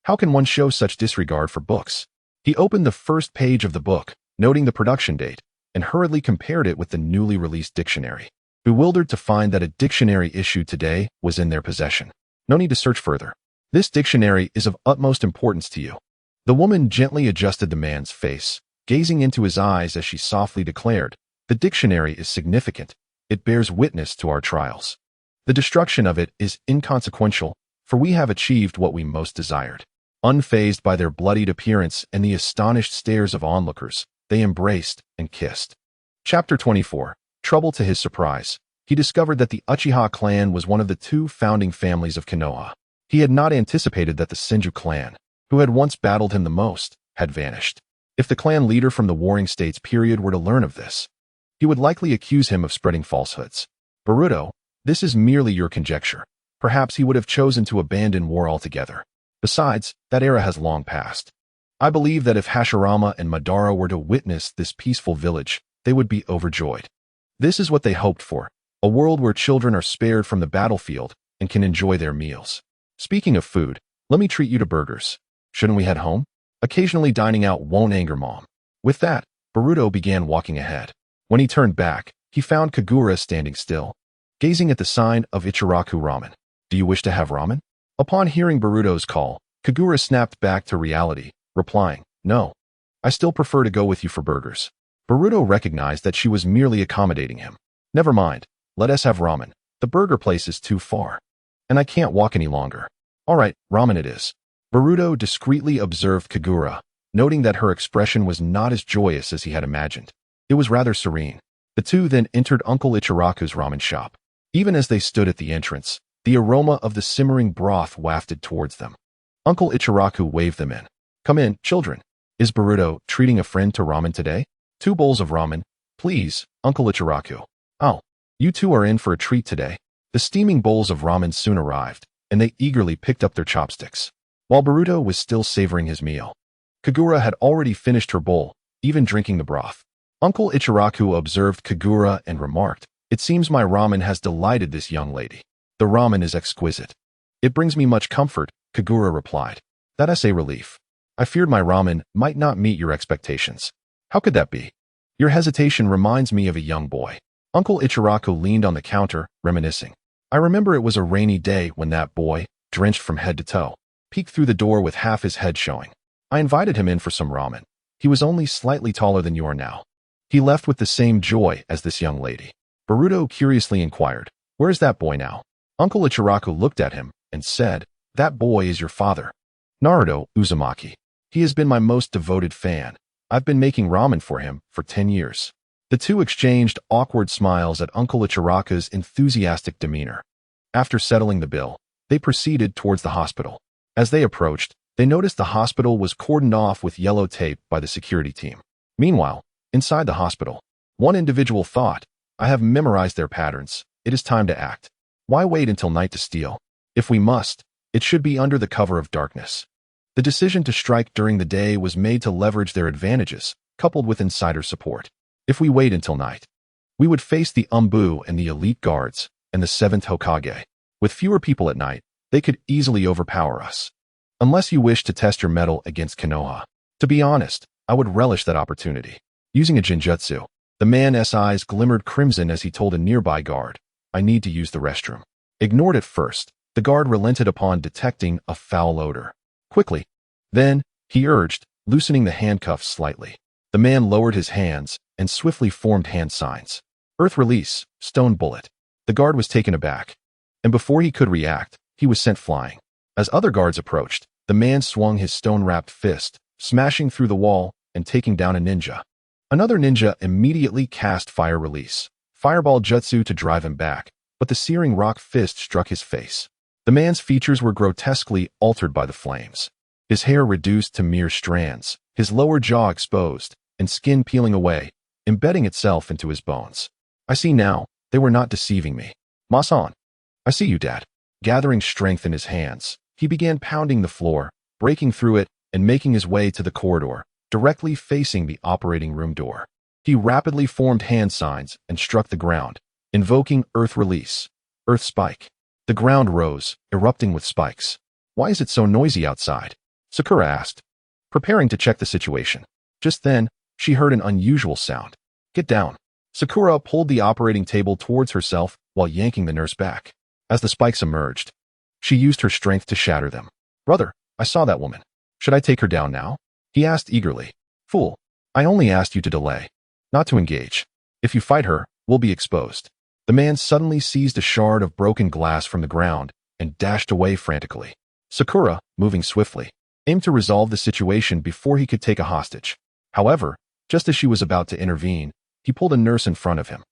How can one show such disregard for books?" He opened the first page of the book, noting the production date, and hurriedly compared it with the newly released dictionary, bewildered to find that a dictionary issued today was in their possession. "No need to search further. This dictionary is of utmost importance to you." The woman gently adjusted the man's face, gazing into his eyes as she softly declared, "The dictionary is significant. It bears witness to our trials. The destruction of it is inconsequential, for we have achieved what we most desired." Unfazed by their bloodied appearance and the astonished stares of onlookers, they embraced and kissed. Chapter 24. Trouble. To his surprise, he discovered that the Uchiha clan was one of the 2 founding families of Konoha. He had not anticipated that the Senju clan, who had once battled him the most, had vanished. If the clan leader from the Warring States period were to learn of this, he would likely accuse him of spreading falsehoods. "Boruto, this is merely your conjecture. Perhaps he would have chosen to abandon war altogether. Besides, that era has long passed. I believe that if Hashirama and Madara were to witness this peaceful village, they would be overjoyed. This is what they hoped for, a world where children are spared from the battlefield and can enjoy their meals. Speaking of food, let me treat you to burgers. Shouldn't we head home? Occasionally dining out won't anger Mom." With that, Boruto began walking ahead. When he turned back, he found Kagura standing still, gazing at the sign of Ichiraku Ramen. "Do you wish to have ramen?" Upon hearing Boruto's call, Kagura snapped back to reality, replying, "No. I still prefer to go with you for burgers." Boruto recognized that she was merely accommodating him. "Never mind. Let us have ramen. The burger place is too far, and I can't walk any longer." "All right, ramen it is." Boruto discreetly observed Kagura, noting that her expression was not as joyous as he had imagined. It was rather serene. The 2 then entered Uncle Ichiraku's ramen shop. Even as they stood at the entrance, The aroma of the simmering broth wafted towards them. Uncle Ichiraku waved them in. "Come in, children. Is Boruto treating a friend to ramen today? 2 bowls of ramen, please, Uncle Ichiraku." "Oh, you two are in for a treat today." The steaming bowls of ramen soon arrived, and they eagerly picked up their chopsticks. While Boruto was still savoring his meal, Kagura had already finished her bowl, even drinking the broth. Uncle Ichiraku observed Kagura and remarked, "It seems my ramen has delighted this young lady. The ramen is exquisite." "It brings me much comfort," Kagura replied. "That is a relief. I feared my ramen might not meet your expectations." "How could that be?" "Your hesitation reminds me of a young boy." Uncle Ichiraku leaned on the counter, reminiscing. "I remember it was a rainy day when that boy, drenched from head to toe, peeked through the door with half his head showing. I invited him in for some ramen. He was only slightly taller than you are now. He left with the same joy as this young lady." Boruto curiously inquired, "Where is that boy now?" Uncle Ichiraku looked at him and said, "That boy is your father, Naruto Uzumaki. He has been my most devoted fan. I've been making ramen for him for 10 years. The two exchanged awkward smiles at Uncle Ichiraku's enthusiastic demeanor. After settling the bill, they proceeded towards the hospital. As they approached, they noticed the hospital was cordoned off with yellow tape by the security team. Meanwhile, inside the hospital, one individual thought, "I have memorized their patterns. It is time to act. Why wait until night to steal? If we must, it should be under the cover of darkness." The decision to strike during the day was made to leverage their advantages, coupled with insider support. If we wait until night, we would face the Umbu and the elite guards, and the Seventh Hokage. With fewer people at night, they could easily overpower us. Unless you wish to test your mettle against Konoha. To be honest, I would relish that opportunity. Using a genjutsu, the man's eyes glimmered crimson as he told a nearby guard, "I need to use the restroom." Ignored at first, the guard relented upon detecting a foul odor. "Quickly." Then, he urged, loosening the handcuffs slightly. The man lowered his hands and swiftly formed hand signs. "Earth release, stone bullet." The guard was taken aback, and before he could react, he was sent flying. As other guards approached, the man swung his stone-wrapped fist, smashing through the wall and taking down a ninja. Another ninja immediately cast fire release, fireball jutsu to drive him back, but the searing rock fist struck his face. The man's features were grotesquely altered by the flames. His hair reduced to mere strands, his lower jaw exposed, and skin peeling away, embedding itself into his bones. "I see now, they were not deceiving me. Masan." "I see you, Dad." Gathering strength in his hands, he began pounding the floor, breaking through it, and making his way to the corridor, directly facing the operating room door. He rapidly formed hand signs and struck the ground, invoking Earth Release, Earth Spike. The ground rose, erupting with spikes. "Why is it so noisy outside?" Sakura asked, preparing to check the situation. Just then, she heard an unusual sound. "Get down." Sakura pulled the operating table towards herself while yanking the nurse back. As the spikes emerged, she used her strength to shatter them. "Brother, I saw that woman. Should I take her down now?" He asked eagerly. "Fool, I only asked you to delay, not to engage. If you fight her, we'll be exposed." The man suddenly seized a shard of broken glass from the ground and dashed away frantically. Sakura, moving swiftly, aimed to resolve the situation before he could take a hostage. However, just as she was about to intervene, he pulled a nurse in front of him.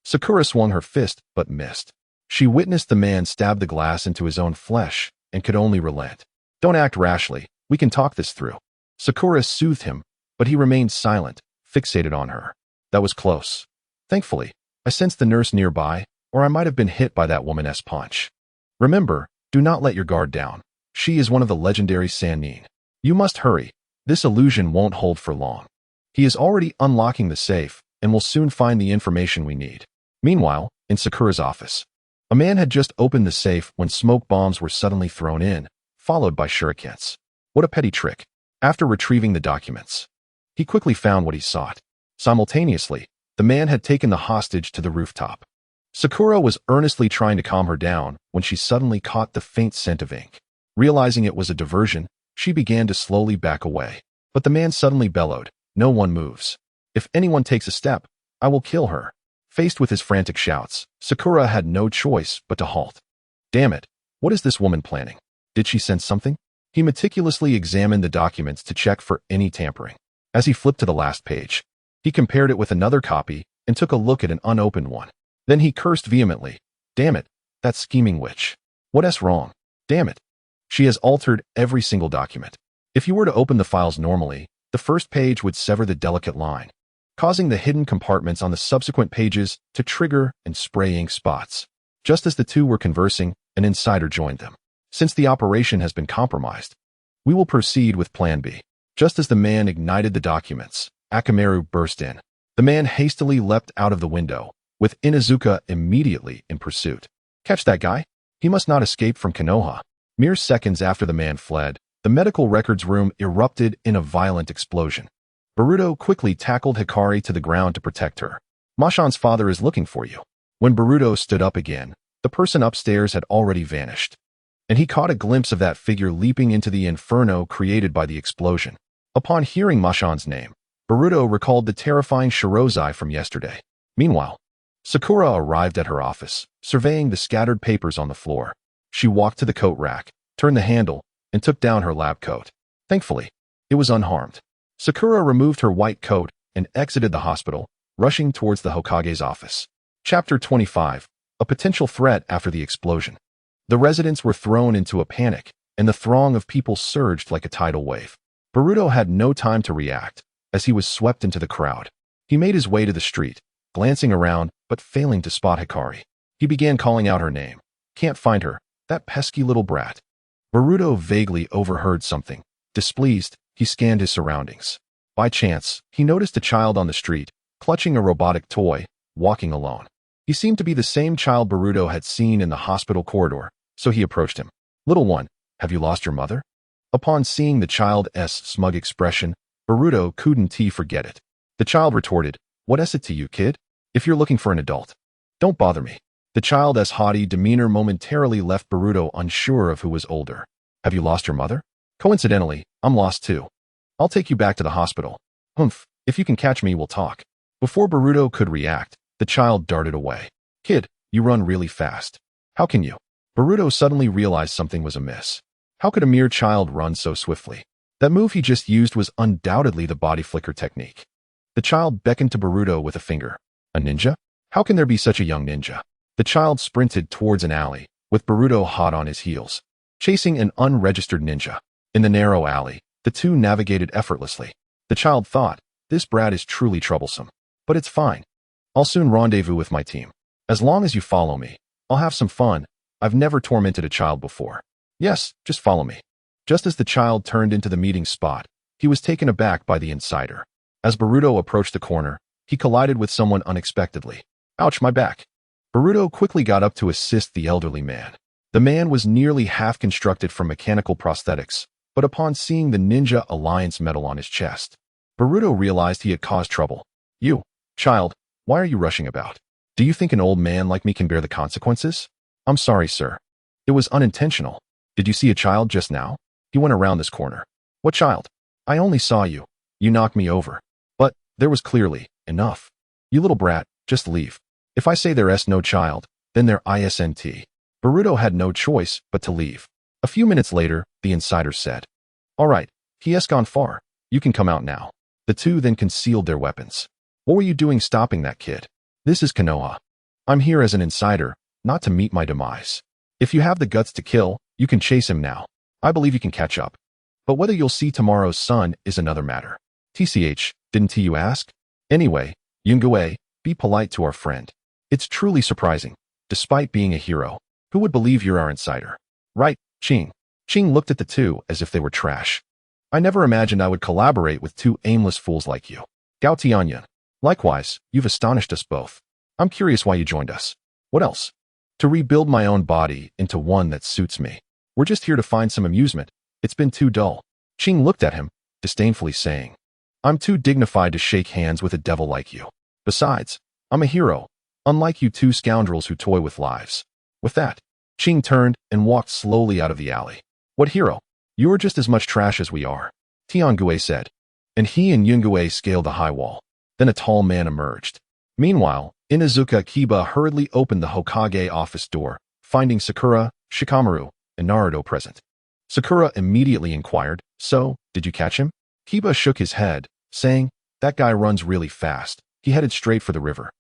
Sakura swung her fist, but missed. She witnessed the man stab the glass into his own flesh and could only relent. "Don't act rashly. We can talk this through." Sakura soothed him, but he remained silent, fixated on her. That was close. Thankfully, I sensed the nurse nearby, or I might have been hit by that woman's punch. "Remember, do not let your guard down. She is one of the legendary Sannin. You must hurry. This illusion won't hold for long. He is already unlocking the safe and will soon find the information we need." Meanwhile, in Sakura's office, a man had just opened the safe when smoke bombs were suddenly thrown in, followed by shurikens. What a petty trick. After retrieving the documents, he quickly found what he sought. Simultaneously, the man had taken the hostage to the rooftop. Sakura was earnestly trying to calm her down when she suddenly caught the faint scent of ink. Realizing it was a diversion, she began to slowly back away. But the man suddenly bellowed, "No one moves. If anyone takes a step, I will kill her." Faced with his frantic shouts, Sakura had no choice but to halt. Damn it, what is this woman planning? Did she sense something? He meticulously examined the documents to check for any tampering. As he flipped to the last page, he compared it with another copy and took a look at an unopened one. Then he cursed vehemently. Damn it, that scheming witch. What's wrong? Damn it. She has altered every single document. If you were to open the files normally, the first page would sever the delicate line, causing the hidden compartments on the subsequent pages to trigger and spray ink spots. Just as the two were conversing, an insider joined them. Since the operation has been compromised, we will proceed with Plan B. Just as the man ignited the documents, Akamaru burst in. The man hastily leapt out of the window, with Inuzuka immediately in pursuit. Catch that guy? He must not escape from Konoha. Mere seconds after the man fled, the medical records room erupted in a violent explosion. Boruto quickly tackled Hikari to the ground to protect her. Mashan's father is looking for you. When Boruto stood up again, the person upstairs had already vanished, and he caught a glimpse of that figure leaping into the inferno created by the explosion. Upon hearing Mashan's name, Boruto recalled the terrifying Shirozai from yesterday. Meanwhile, Sakura arrived at her office, surveying the scattered papers on the floor. She walked to the coat rack, turned the handle, and took down her lab coat. Thankfully, it was unharmed. Sakura removed her white coat and exited the hospital, rushing towards the Hokage's office. Chapter 25. A potential threat after the explosion. The residents were thrown into a panic, and the throng of people surged like a tidal wave. Boruto had no time to react, as he was swept into the crowd. He made his way to the street, glancing around but failing to spot Hikari. He began calling out her name. Can't find her, that pesky little brat. Boruto vaguely overheard something. Displeased, he scanned his surroundings. By chance, he noticed a child on the street, clutching a robotic toy, walking alone. He seemed to be the same child Boruto had seen in the hospital corridor, so he approached him. Little one, have you lost your mother? Upon seeing the child's smug expression, Boruto couldn't forget it. The child retorted, What's it to you, kid? If you're looking for an adult, don't bother me. The child's haughty demeanor momentarily left Boruto unsure of who was older. Have you lost your mother? Coincidentally, I'm lost too. I'll take you back to the hospital. Humph, if you can catch me, we'll talk. Before Boruto could react, the child darted away. Kid, you run really fast. How can you? Boruto suddenly realized something was amiss. How could a mere child run so swiftly? That move he just used was undoubtedly the body flicker technique. The child beckoned to Boruto with a finger. A ninja? How can there be such a young ninja? The child sprinted towards an alley, with Boruto hot on his heels, chasing an unregistered ninja. In the narrow alley, the two navigated effortlessly. The child thought, this brat is truly troublesome. But it's fine. I'll soon rendezvous with my team. As long as you follow me, I'll have some fun. I've never tormented a child before. Yes, just follow me. Just as the child turned into the meeting spot, he was taken aback by the insider. As Boruto approached the corner, he collided with someone unexpectedly. Ouch, my back. Boruto quickly got up to assist the elderly man. The man was nearly half constructed from mechanical prosthetics, but upon seeing the Ninja Alliance medal on his chest, Boruto realized he had caused trouble. You, child, why are you rushing about? Do you think an old man like me can bear the consequences? I'm sorry, sir. It was unintentional. Did you see a child just now? He went around this corner. What child? I only saw you. You knocked me over. But there was clearly enough. You little brat, just leave. If I say there's no child, then there isn't. Boruto had no choice but to leave. A few minutes later, the insider said, All right, he has gone far. You can come out now. The two then concealed their weapons. What were you doing stopping that kid? This is Konoha. I'm here as an insider, not to meet my demise. If you have the guts to kill, you can chase him now. I believe you can catch up. But whether you'll see tomorrow's sun is another matter. TCH, didn't you ask? Anyway, Yungue, be polite to our friend. It's truly surprising. Despite being a hero, who would believe you're our insider? Right, Ching. Ching looked at the two as if they were trash. I never imagined I would collaborate with two aimless fools like you. Gao Tianyan. Likewise, you've astonished us both. I'm curious why you joined us. What else? To rebuild my own body into one that suits me. We're just here to find some amusement. It's been too dull. Ching looked at him, disdainfully saying, I'm too dignified to shake hands with a devil like you. Besides, I'm a hero, unlike you two scoundrels who toy with lives. With that, Ching turned and walked slowly out of the alley. What hero? You're just as much trash as we are, Tiangue said. And he and Yungue scaled the high wall. Then a tall man emerged. Meanwhile, Inuzuka Kiba hurriedly opened the Hokage office door, finding Sakura, Shikamaru, and Naruto present. Sakura immediately inquired, So, did you catch him? Kiba shook his head, saying, That guy runs really fast. He headed straight for the river.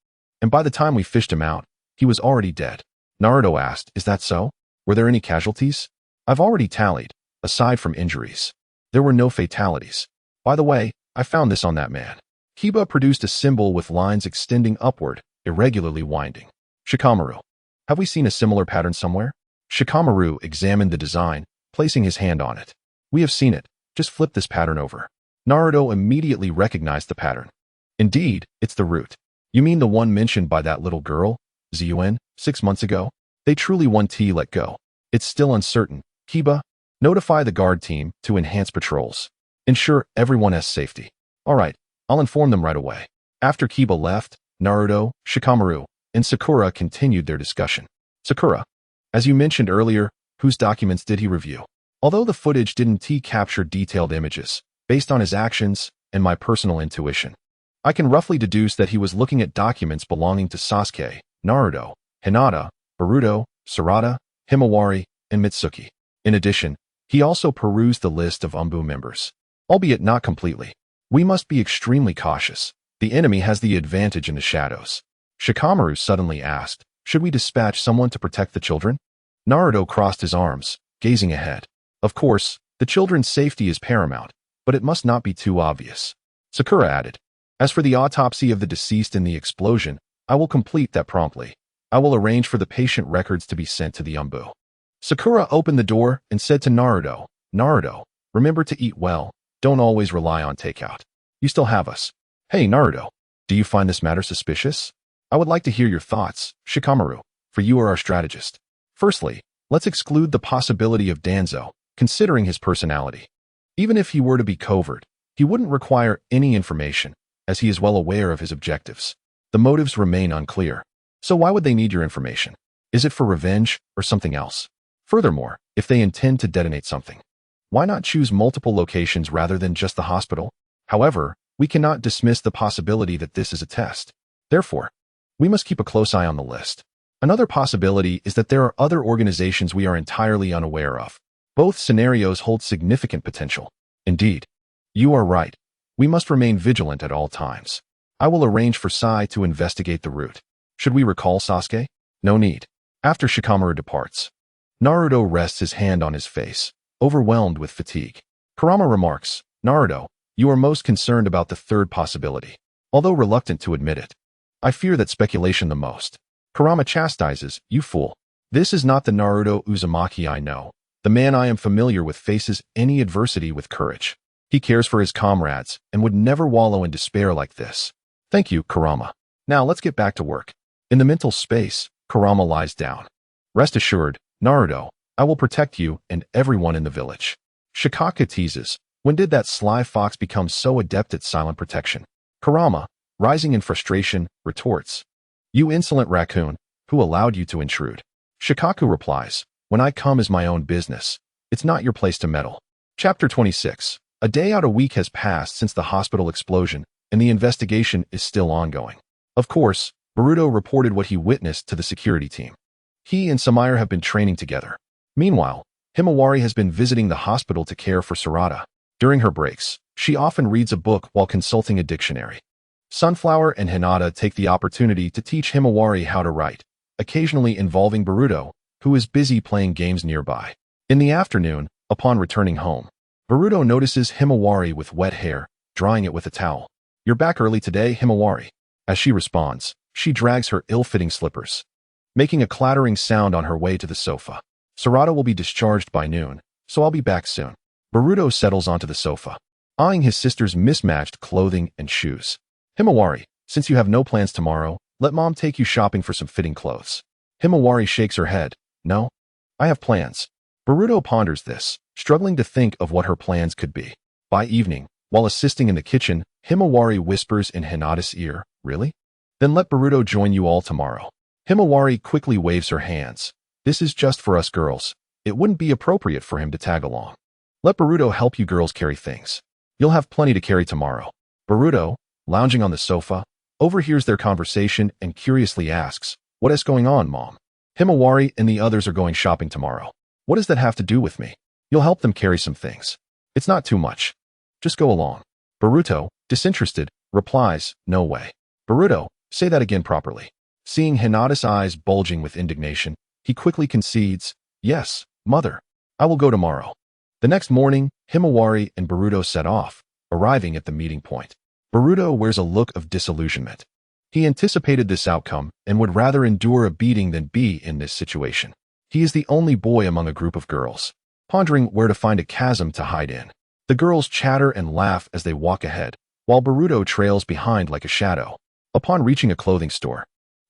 And by the time we fished him out, he was already dead. Naruto asked, Is that so? Were there any casualties? I've already tallied. Aside from injuries, there were no fatalities. By the way, I found this on that man. Kiba produced a symbol with lines extending upward, irregularly winding. Shikamaru. Have we seen a similar pattern somewhere? Shikamaru examined the design, placing his hand on it. We have seen it. Just flip this pattern over. Naruto immediately recognized the pattern. Indeed, it's the root. You mean the one mentioned by that little girl, Zun, 6 months ago? They truly want to let go. It's still uncertain. Kiba, notify the guard team to enhance patrols. Ensure everyone has safety. All right, I'll inform them right away. After Kiba left, Naruto, Shikamaru, and Sakura continued their discussion. Sakura, as you mentioned earlier, whose documents did he review? Although the footage didn't capture detailed images, based on his actions and my personal intuition, I can roughly deduce that he was looking at documents belonging to Sasuke, Naruto, Hinata, Boruto, Sarada, Himawari, and Mitsuki. In addition, he also perused the list of UMBU members, albeit not completely. We must be extremely cautious. The enemy has the advantage in the shadows. Shikamaru suddenly asked, should we dispatch someone to protect the children? Naruto crossed his arms, gazing ahead. Of course, the children's safety is paramount, but it must not be too obvious. Sakura added, as for the autopsy of the deceased in the explosion, I will complete that promptly. I will arrange for the patient records to be sent to the UMBU. Sakura opened the door and said to Naruto, Naruto, remember to eat well. Don't always rely on takeout. You still have us. Hey, Naruto, do you find this matter suspicious? I would like to hear your thoughts, Shikamaru, for you are our strategist. Firstly, let's exclude the possibility of Danzo, considering his personality. Even if he were to be covert, he wouldn't require any information, as he is well aware of his objectives. The motives remain unclear. So why would they need your information? Is it for revenge or something else? Furthermore, if they intend to detonate something, why not choose multiple locations rather than just the hospital? However, we cannot dismiss the possibility that this is a test. Therefore, we must keep a close eye on the list. Another possibility is that there are other organizations we are entirely unaware of. Both scenarios hold significant potential. Indeed, you are right. We must remain vigilant at all times. I will arrange for Sai to investigate the route. Should we recall Sasuke? No need. After Shikamaru departs, Naruto rests his hand on his face, overwhelmed with fatigue. Kurama remarks, Naruto, you are most concerned about the third possibility. Although reluctant to admit it, I fear that speculation the most. Kurama chastises, you fool. This is not the Naruto Uzumaki I know. The man I am familiar with faces any adversity with courage. He cares for his comrades and would never wallow in despair like this. Thank you, Kurama. Now let's get back to work. In the mental space, Kurama lies down. Rest assured, Naruto, I will protect you and everyone in the village. Shikaka teases, when did that sly fox become so adept at silent protection? Kurama, rising in frustration, retorts, you insolent raccoon, who allowed you to intrude? Shikaku replies, when I come is my own business. It's not your place to meddle. Chapter 26. A day out a week has passed since the hospital explosion, and the investigation is still ongoing. Of course, Boruto reported what he witnessed to the security team. He and Samaire have been training together. Meanwhile, Himawari has been visiting the hospital to care for Sarada. During her breaks, she often reads a book while consulting a dictionary. Sunflower and Hinata take the opportunity to teach Himawari how to write, occasionally involving Boruto, who is busy playing games nearby. In the afternoon, upon returning home, Boruto notices Himawari with wet hair, drying it with a towel. You're back early today, Himawari. As she responds, she drags her ill-fitting slippers, making a clattering sound on her way to the sofa. Sarada will be discharged by noon, so I'll be back soon. Boruto settles onto the sofa, eyeing his sister's mismatched clothing and shoes. Himawari, since you have no plans tomorrow, let mom take you shopping for some fitting clothes. Himawari shakes her head. No, I have plans. Boruto ponders this, struggling to think of what her plans could be. By evening, while assisting in the kitchen, Himawari whispers in Hinata's ear, really? Then let Boruto join you all tomorrow. Himawari quickly waves her hands. This is just for us girls. It wouldn't be appropriate for him to tag along. Let Boruto help you girls carry things. You'll have plenty to carry tomorrow. Boruto, lounging on the sofa, overhears their conversation and curiously asks, what is going on, Mom? Himawari and the others are going shopping tomorrow. What does that have to do with me? You'll help them carry some things. It's not too much. Just go along. Boruto, disinterested, replies, no way. Boruto, say that again properly. Seeing Hinata's eyes bulging with indignation, he quickly concedes, Yes, mother. I will go tomorrow. The next morning, Himawari and Boruto set off, arriving at the meeting point. Boruto wears a look of disillusionment. He anticipated this outcome and would rather endure a beating than be in this situation. He is the only boy among a group of girls, pondering where to find a chasm to hide in. The girls chatter and laugh as they walk ahead, while Boruto trails behind like a shadow. Upon reaching a clothing store,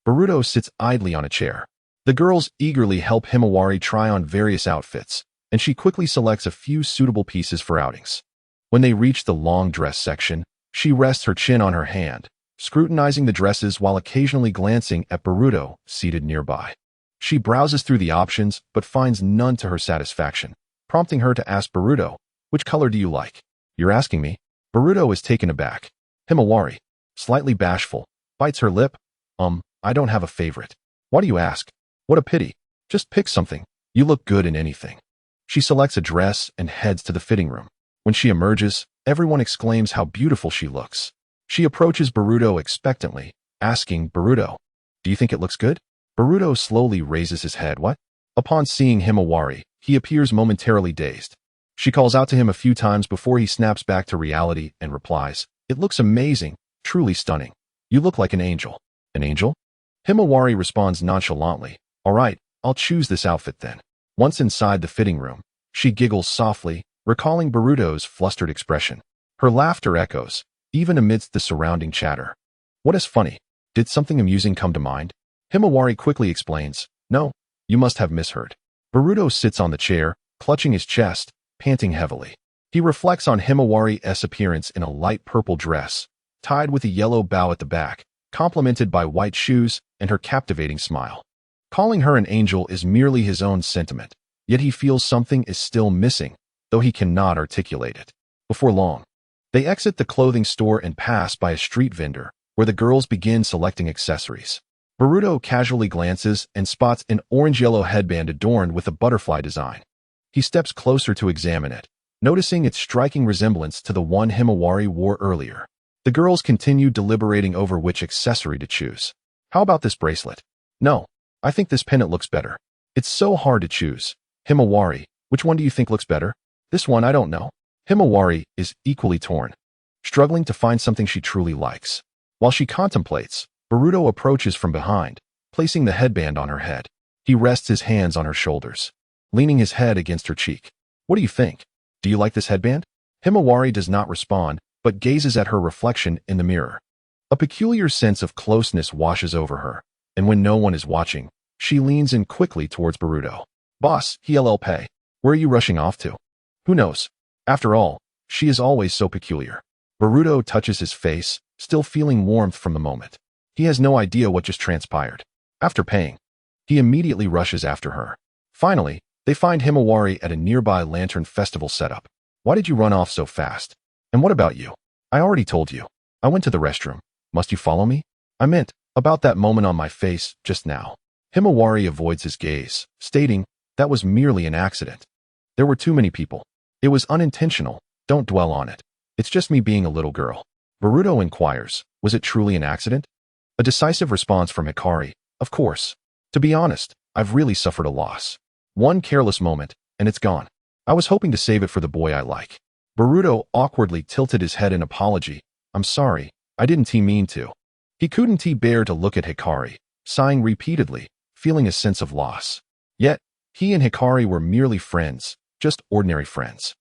Boruto sits idly on a chair. The girls eagerly help Himawari try on various outfits, and she quickly selects a few suitable pieces for outings. When they reach the long dress section, she rests her chin on her hand, scrutinizing the dresses while occasionally glancing at Boruto, seated nearby. She browses through the options but finds none to her satisfaction, prompting her to ask Boruto, "Which color do you like?" "You're asking me?" Boruto is taken aback. Himawari, slightly bashful, bites her lip. I don't have a favorite." "Why do you ask?" "What a pity. Just pick something. You look good in anything." She selects a dress and heads to the fitting room. When she emerges, everyone exclaims how beautiful she looks. She approaches Boruto expectantly, asking, "Boruto, do you think it looks good?" Boruto slowly raises his head. "What?" Upon seeing Himawari, he appears momentarily dazed. She calls out to him a few times before he snaps back to reality and replies, "It looks amazing, truly stunning. You look like an angel." "An angel?" Himawari responds nonchalantly, "All right, I'll choose this outfit then." Once inside the fitting room, she giggles softly, recalling Boruto's flustered expression. Her laughter echoes, even amidst the surrounding chatter. "What is funny? Did something amusing come to mind?" Himawari quickly explains, "No, you must have misheard." Boruto sits on the chair, clutching his chest, panting heavily. He reflects on Himawari's appearance in a light purple dress, tied with a yellow bow at the back, complemented by white shoes and her captivating smile. Calling her an angel is merely his own sentiment, yet he feels something is still missing, though he cannot articulate it. Before long, they exit the clothing store and pass by a street vendor, where the girls begin selecting accessories. Boruto casually glances and spots an orange-yellow headband adorned with a butterfly design. He steps closer to examine it, noticing its striking resemblance to the one Himawari wore earlier. The girls continue deliberating over which accessory to choose. "How about this bracelet?" "No, I think this pendant looks better." "It's so hard to choose." "Himawari, which one do you think looks better?" "This one, I don't know." Himawari is equally torn, struggling to find something she truly likes. While she contemplates, Boruto approaches from behind, placing the headband on her head. He rests his hands on her shoulders, leaning his head against her cheek. "What do you think? Do you like this headband?" Himawari does not respond, but gazes at her reflection in the mirror. A peculiar sense of closeness washes over her, and when no one is watching, she leans in quickly towards Boruto. "Boss, pay. Where are you rushing off to?" "Who knows? After all, she is always so peculiar." Boruto touches his face, still feeling warmth from the moment. He has no idea what just transpired. After paying, he immediately rushes after her. Finally, they find Himawari at a nearby lantern festival setup. "Why did you run off so fast? And what about you?" "I already told you. I went to the restroom. Must you follow me?" "I meant about that moment on my face just now." Himawari avoids his gaze, stating, "That was merely an accident. There were too many people. It was unintentional. Don't dwell on it. It's just me being a little girl." Boruto inquires, "Was it truly an accident?" A decisive response from Hikari, "Of course. To be honest, I've really suffered a loss. One careless moment, and it's gone. I was hoping to save it for the boy I like." Boruto awkwardly tilted his head in apology. "I'm sorry, I didn't mean to." He couldn't bear to look at Hikari, sighing repeatedly, feeling a sense of loss. Yet, he and Hikari were merely friends, just ordinary friends.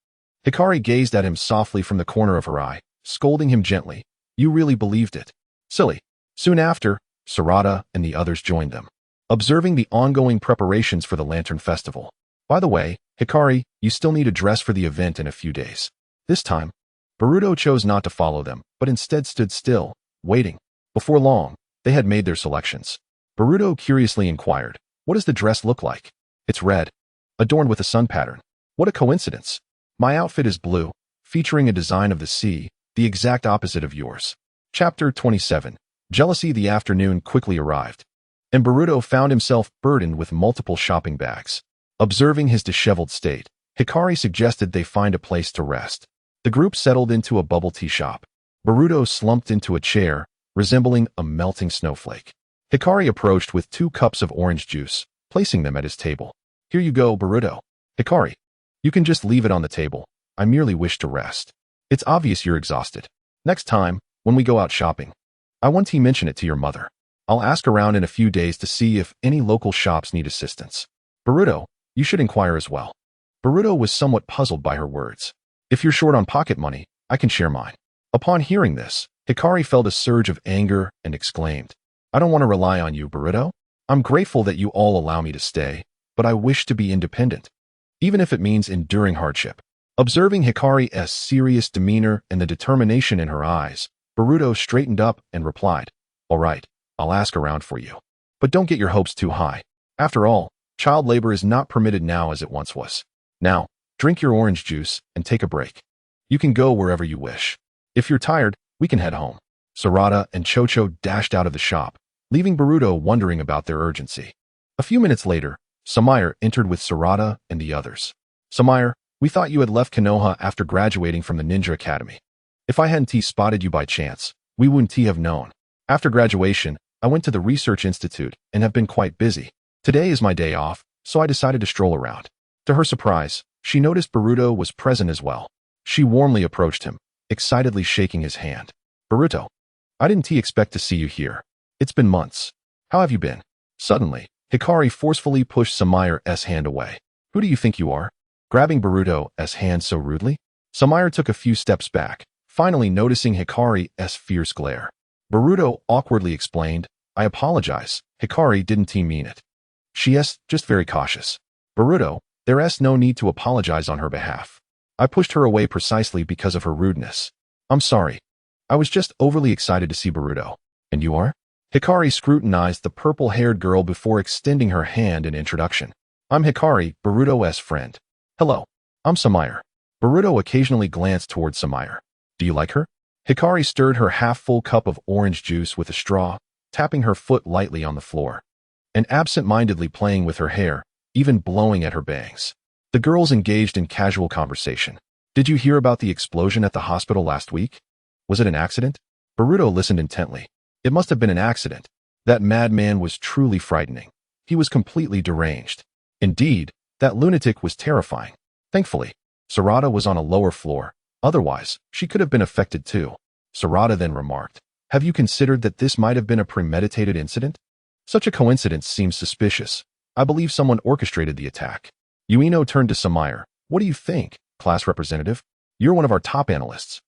Hikari gazed at him softly from the corner of her eye, scolding him gently. "You really believed it? Silly." Soon after, Sarada and the others joined them, observing the ongoing preparations for the Lantern Festival. "By the way, Hikari, you still need a dress for the event in a few days." This time, Boruto chose not to follow them, but instead stood still, waiting. Before long, they had made their selections. Boruto curiously inquired, "What does the dress look like?" "It's red, adorned with a sun pattern." "What a coincidence. My outfit is blue, featuring a design of the sea, the exact opposite of yours." Chapter 27. Jealousy. The afternoon quickly arrived, and Boruto found himself burdened with multiple shopping bags. Observing his disheveled state, Hikari suggested they find a place to rest. The group settled into a bubble tea shop. Boruto slumped into a chair, resembling a melting snowflake. Hikari approached with 2 cups of orange juice, placing them at his table. Here you go, Boruto. Hikari. You can just leave it on the table. I merely wish to rest. It's obvious you're exhausted. Next time, when we go out shopping, I want to mention it to your mother. I'll ask around in a few days to see if any local shops need assistance. Boruto, you should inquire as well. Boruto was somewhat puzzled by her words. If you're short on pocket money, I can share mine. Upon hearing this, Hikari felt a surge of anger and exclaimed, I don't want to rely on you, Boruto. I'm grateful that you all allow me to stay, but I wish to be independent, even if it means enduring hardship. Observing Hikari's serious demeanor and the determination in her eyes, Boruto straightened up and replied, All right, I'll ask around for you. But don't get your hopes too high. After all, child labor is not permitted now as it once was. Now, drink your orange juice and take a break. You can go wherever you wish. If you're tired, we can head home. Sarada and Chocho dashed out of the shop, leaving Boruto wondering about their urgency. A few minutes later, Samaire entered with Sarada and the others. Samaire, we thought you had left Konoha after graduating from the Ninja Academy. If I hadn't spotted you by chance, we wouldn't have known. After graduation, I went to the Research Institute and have been quite busy. Today is my day off, so I decided to stroll around. To her surprise, she noticed Boruto was present as well. She warmly approached him, excitedly shaking his hand. Boruto, I didn't expect to see you here. It's been months. How have you been? Suddenly, Hikari forcefully pushed Samaire's hand away. Who do you think you are? Grabbing Boruto's hand so rudely? Samaire took a few steps back, finally noticing Hikari's fierce glare. Boruto awkwardly explained, I apologize. Hikari didn't mean it. She's just very cautious. Boruto, there's no need to apologize on her behalf. I pushed her away precisely because of her rudeness. I'm sorry. I was just overly excited to see Boruto. And you are? Hikari scrutinized the purple-haired girl before extending her hand in introduction. I'm Hikari, Boruto's friend. Hello. I'm Samaire. Boruto occasionally glanced towards Samaire. Do you like her? Hikari stirred her half-full cup of orange juice with a straw, tapping her foot lightly on the floor, and absent-mindedly playing with her hair, even blowing at her bangs. The girls engaged in casual conversation. Did you hear about the explosion at the hospital last week? Was it an accident? Boruto listened intently. It must have been an accident. That madman was truly frightening. He was completely deranged. Indeed, that lunatic was terrifying. Thankfully, Sarada was on a lower floor. Otherwise, she could have been affected too. Sarada then remarked, Have you considered that this might have been a premeditated incident? Such a coincidence seems suspicious. I believe someone orchestrated the attack. Ueno turned to Samaire. What do you think, class representative? You're one of our top analysts.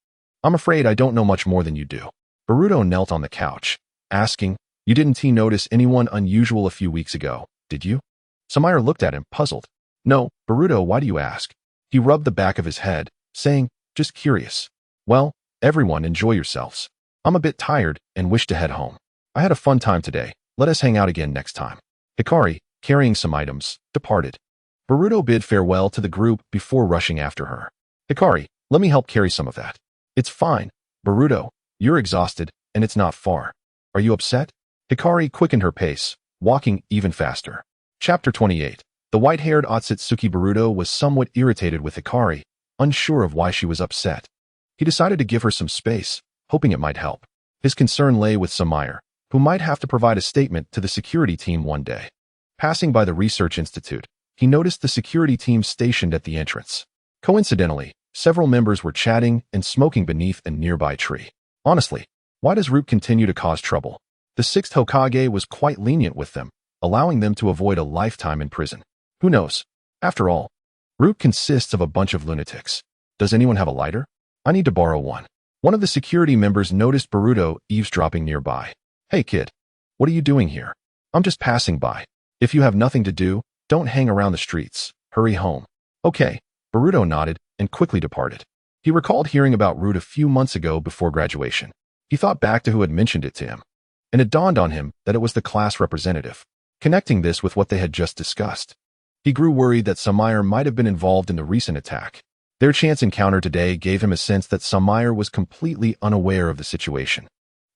I'm afraid I don't know much more than you do. Boruto knelt on the couch, asking, You didn't notice anyone unusual a few weeks ago, did you? Samaire looked at him, puzzled. No, Boruto, why do you ask? He rubbed the back of his head, saying, Just curious. Well, everyone, enjoy yourselves. I'm a bit tired and wish to head home. I had a fun time today. Let us hang out again next time. Hikari, carrying some items, departed. Boruto bid farewell to the group before rushing after her. Hikari, let me help carry some of that. It's fine. Boruto, you're exhausted, and it's not far. Are you upset? Hikari quickened her pace, walking even faster. Chapter 28. The white-haired Otsutsuki Boruto was somewhat irritated with Hikari, unsure of why she was upset. He decided to give her some space, hoping it might help. His concern lay with Samaire, who might have to provide a statement to the security team one day. Passing by the Research Institute, he noticed the security team stationed at the entrance. Coincidentally, several members were chatting and smoking beneath a nearby tree. Honestly, why does Root continue to cause trouble? The Sixth Hokage was quite lenient with them, allowing them to avoid a lifetime in prison. Who knows? After all, Root consists of a bunch of lunatics. Does anyone have a lighter? I need to borrow one. One of the security members noticed Boruto eavesdropping nearby. Hey kid, what are you doing here? I'm just passing by. If you have nothing to do, don't hang around the streets. Hurry home. Okay. Boruto nodded and quickly departed. He recalled hearing about Root a few months ago before graduation. He thought back to who had mentioned it to him, and it dawned on him that it was the class representative. Connecting this with what they had just discussed, he grew worried that Samaire might have been involved in the recent attack. Their chance encounter today gave him a sense that Samaire was completely unaware of the situation,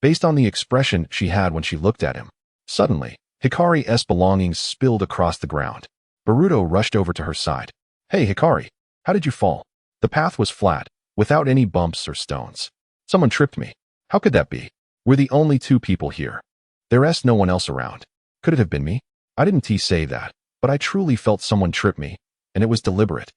based on the expression she had when she looked at him. Suddenly, Hikari's belongings spilled across the ground. Boruto rushed over to her side. Hey Hikari, how did you fall? The path was flat, without any bumps or stones. Someone tripped me. How could that be? We're the only two people here. There's no one else around. Could it have been me? I didn't say that. but I truly felt someone trip me, and it was deliberate.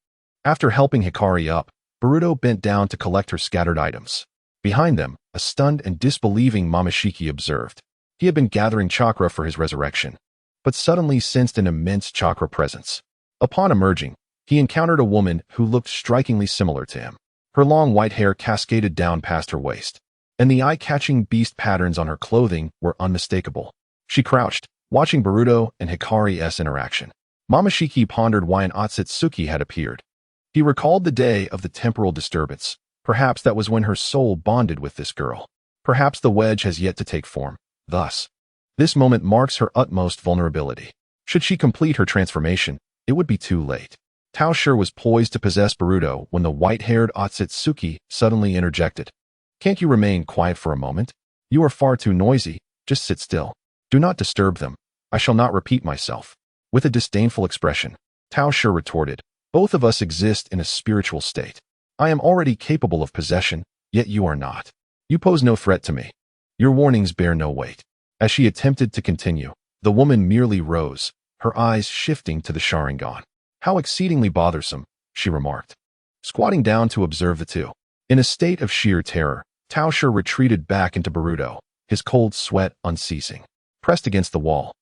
After helping Hikari up, Boruto bent down to collect her scattered items. Behind them, a stunned and disbelieving Momoshiki observed. He had been gathering chakra for his resurrection, but suddenly sensed an immense chakra presence. Upon emerging, he encountered a woman who looked strikingly similar to him. Her long white hair cascaded down past her waist, and the eye-catching beast patterns on her clothing were unmistakable. She crouched, watching Boruto and Hikari's interaction. Momoshiki pondered why an Otsutsuki had appeared. He recalled the day of the temporal disturbance. Perhaps that was when her soul bonded with this girl. Perhaps the wedge has yet to take form. Thus, this moment marks her utmost vulnerability. Should she complete her transformation, it would be too late. Tao Shi was poised to possess Boruto when the white-haired Otsutsuki suddenly interjected. Can't you remain quiet for a moment? You are far too noisy. Just sit still. Do not disturb them. I shall not repeat myself. With a disdainful expression, Tao Shi retorted, both of us exist in a spiritual state. I am already capable of possession, yet you are not. You pose no threat to me. Your warnings bear no weight. As she attempted to continue, the woman merely rose, her eyes shifting to the Sharingan. How exceedingly bothersome, she remarked, squatting down to observe the two. In a state of sheer terror, Tao Shi retreated back into Boruto, his cold sweat unceasing. Pressed against the wall,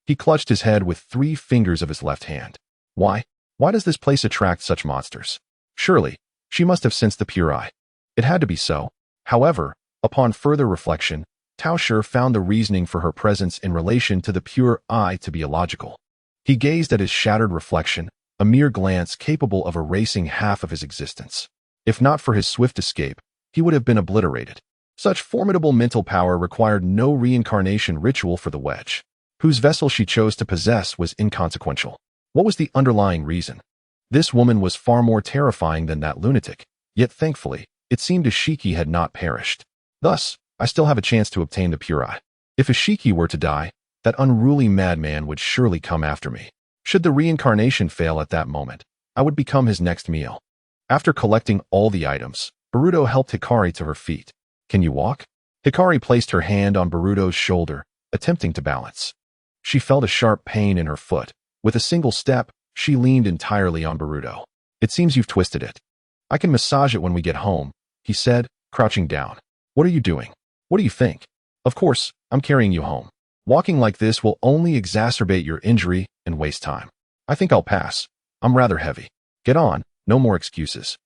he clutched his head with 3 fingers of his left hand. Why? Why does this place attract such monsters? Surely, she must have sensed the pure eye. It had to be so. However, upon further reflection, Tao Shi found the reasoning for her presence in relation to the pure eye to be illogical. He gazed at his shattered reflection, a mere glance capable of erasing half of his existence. If not for his swift escape, he would have been obliterated. Such formidable mental power required no reincarnation ritual for the wedge. Whose vessel she chose to possess was inconsequential. What was the underlying reason? This woman was far more terrifying than that lunatic, yet thankfully, it seemed Ishiki had not perished. Thus, I still have a chance to obtain the pure eye. If Ishiki were to die, that unruly madman would surely come after me. Should the reincarnation fail at that moment, I would become his next meal. After collecting all the items, Boruto helped Hikari to her feet. Can you walk? Hikari placed her hand on Boruto's shoulder, attempting to balance. She felt a sharp pain in her foot. With a single step, she leaned entirely on Boruto. It seems you've twisted it. I can massage it when we get home, he said, crouching down. What are you doing? What do you think? Of course, I'm carrying you home. Walking like this will only exacerbate your injury and waste time. I think I'll pass. I'm rather heavy. Get on, no more excuses.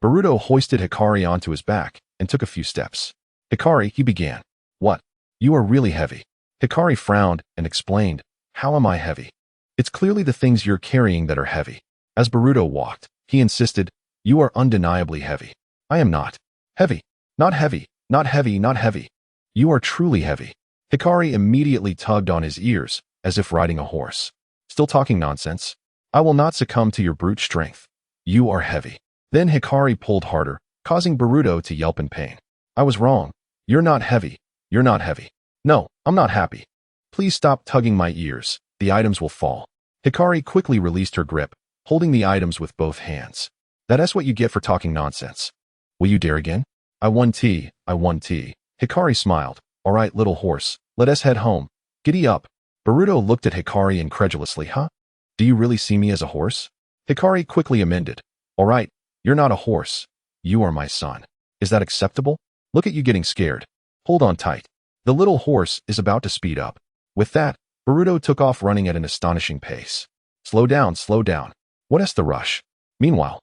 Boruto hoisted Hikari onto his back and took a few steps. Hikari, he began. What? You are really heavy. Hikari frowned and explained, how am I heavy? It's clearly the things you're carrying that are heavy. As Boruto walked, he insisted, you are undeniably heavy. I am not. Heavy. Not heavy. Not heavy. Not heavy. You are truly heavy. Hikari immediately tugged on his ears, as if riding a horse. Still talking nonsense? I will not succumb to your brute strength. You are heavy. Then Hikari pulled harder, causing Boruto to yelp in pain. I was wrong. You're not heavy. You're not heavy. No, I'm not happy. Please stop tugging my ears. The items will fall. Hikari quickly released her grip, holding the items with both hands. That's what you get for talking nonsense. Will you dare again? I won tea. Hikari smiled. All right, little horse, let us head home. Giddy up. Boruto looked at Hikari incredulously. Huh? Do you really see me as a horse? Hikari quickly amended. All right, you're not a horse. You are my son. Is that acceptable? Look at you getting scared. Hold on tight. The little horse is about to speed up. With that, Boruto took off running at an astonishing pace. Slow down, slow down. What is the rush? Meanwhile,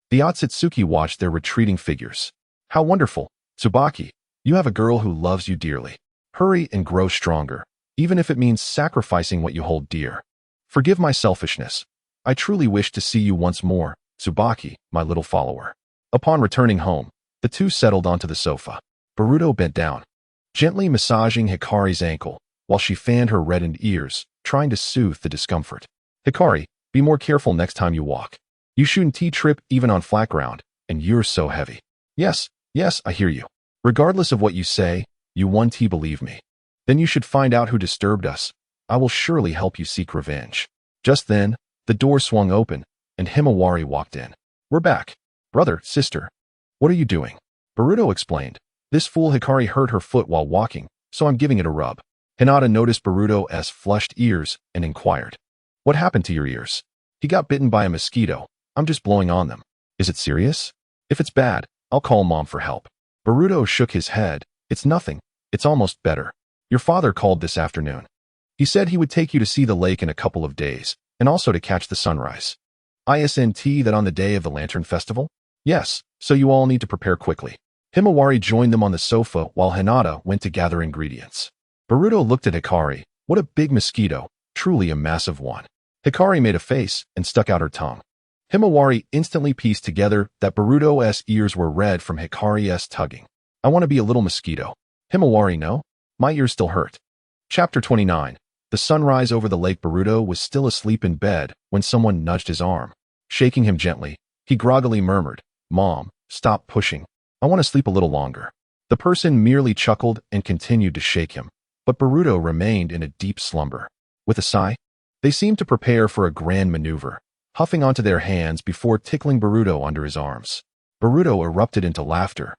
the Otsutsuki watched their retreating figures. How wonderful. Tsubaki, you have a girl who loves you dearly. Hurry and grow stronger, even if it means sacrificing what you hold dear. Forgive my selfishness. I truly wish to see you once more, Tsubaki, my little follower. Upon returning home, the two settled onto the sofa. Boruto bent down, gently massaging Hikari's ankle, while she fanned her reddened ears, trying to soothe the discomfort. Hikari, be more careful next time you walk. You shouldn't trip even on flat ground, and you're so heavy. Yes, I hear you. Regardless of what you say, you believe me. Then you should find out who disturbed us. I will surely help you seek revenge. Just then, the door swung open, and Himawari walked in. We're back. Brother, sister. What are you doing? Boruto explained. This fool Hikari hurt her foot while walking, so I'm giving it a rub. Hinata noticed Boruto's flushed ears and inquired. What happened to your ears? He got bitten by a mosquito. I'm just blowing on them. Is it serious? If it's bad, I'll call Mom for help. Boruto shook his head. It's nothing. It's almost better. Your father called this afternoon. He said he would take you to see the lake in a couple of days, and also to catch the sunrise. Isn't that on the day of the Lantern Festival? Yes, so you all need to prepare quickly. Himawari joined them on the sofa while Hinata went to gather ingredients. Boruto looked at Hikari. What a big mosquito, truly a massive one. Hikari made a face and stuck out her tongue. Himawari instantly pieced together that Boruto's ears were red from Hikari's tugging. I want to be a little mosquito. Himawari, no? My ears still hurt. Chapter 29. The sunrise over the lake. Boruto was still asleep in bed when someone nudged his arm. Shaking him gently, he groggily murmured, Mom, stop pushing. I want to sleep a little longer. The person merely chuckled and continued to shake him, but Boruto remained in a deep slumber. With a sigh, they seemed to prepare for a grand maneuver, huffing onto their hands before tickling Boruto under his arms. Boruto erupted into laughter,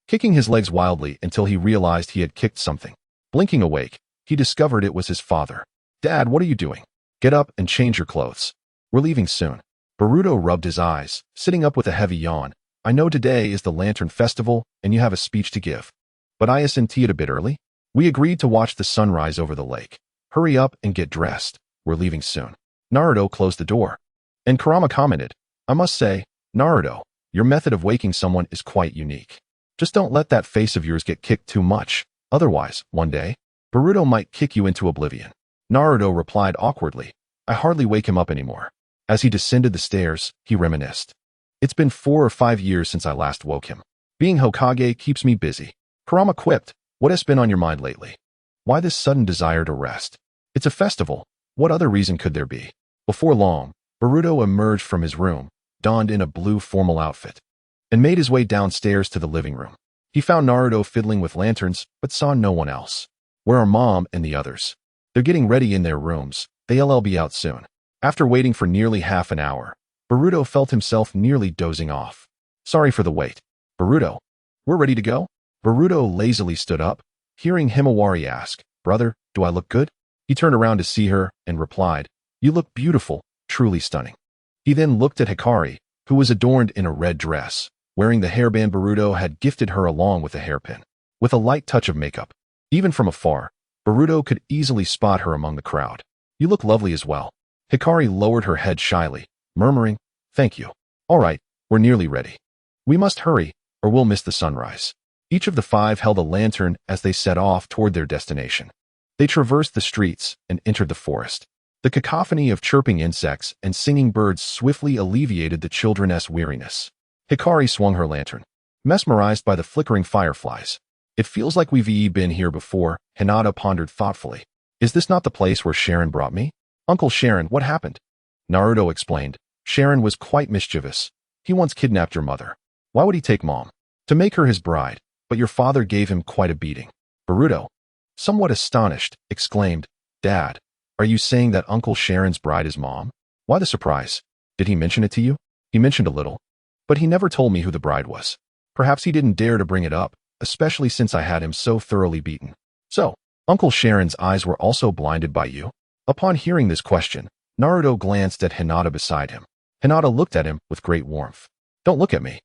kicking his legs wildly until he realized he had kicked something. Blinking awake, he discovered it was his father. Dad, what are you doing? Get up and change your clothes. We're leaving soon. Boruto rubbed his eyes, sitting up with a heavy yawn. I know today is the Lantern Festival and you have a speech to give. But isn't it a bit early? We agreed to watch the sunrise over the lake. Hurry up and get dressed. We're leaving soon. Naruto closed the door. And Kurama commented, I must say, Naruto, your method of waking someone is quite unique. Just don't let that face of yours get kicked too much. Otherwise, one day, Boruto might kick you into oblivion. Naruto replied awkwardly, I hardly wake him up anymore. As he descended the stairs, he reminisced. It's been 4 or 5 years since I last woke him. Being Hokage keeps me busy. Kurama quipped, what has been on your mind lately? Why this sudden desire to rest? It's a festival. What other reason could there be? Before long, Boruto emerged from his room, donned in a blue formal outfit, and made his way downstairs to the living room. He found Naruto fiddling with lanterns, but saw no one else. Where are Mom and the others? They're getting ready in their rooms. They'll be out soon. After waiting for nearly half an hour, Boruto felt himself nearly dozing off. Sorry for the wait. Boruto, we're ready to go? Boruto lazily stood up, hearing Himawari ask, Brother, do I look good? He turned around to see her and replied, You look beautiful, truly stunning. He then looked at Hikari, who was adorned in a red dress, wearing the hairband Boruto had gifted her along with a hairpin. With a light touch of makeup, even from afar, Boruto could easily spot her among the crowd. You look lovely as well. Hikari lowered her head shyly, murmuring, Thank you. All right, we're nearly ready. We must hurry, or we'll miss the sunrise. Each of the 5 held a lantern as they set off toward their destination. They traversed the streets and entered the forest. The cacophony of chirping insects and singing birds swiftly alleviated the children's weariness. Hikari swung her lantern, mesmerized by the flickering fireflies. It feels like we've been here before, Hinata pondered thoughtfully. Is this not the place where Sharon brought me? Uncle Sharon, what happened? Naruto explained. Sharon was quite mischievous. He once kidnapped your mother. Why would he take Mom? To make her his bride, but your father gave him quite a beating. Boruto, somewhat astonished, exclaimed, Dad, are you saying that Uncle Sharon's bride is Mom? Why the surprise? Did he mention it to you? He mentioned a little, but he never told me who the bride was. Perhaps he didn't dare to bring it up, especially since I had him so thoroughly beaten. So, Uncle Sharon's eyes were also blinded by you? Upon hearing this question, Naruto glanced at Hinata beside him. Hinata looked at him with great warmth. Don't look at me.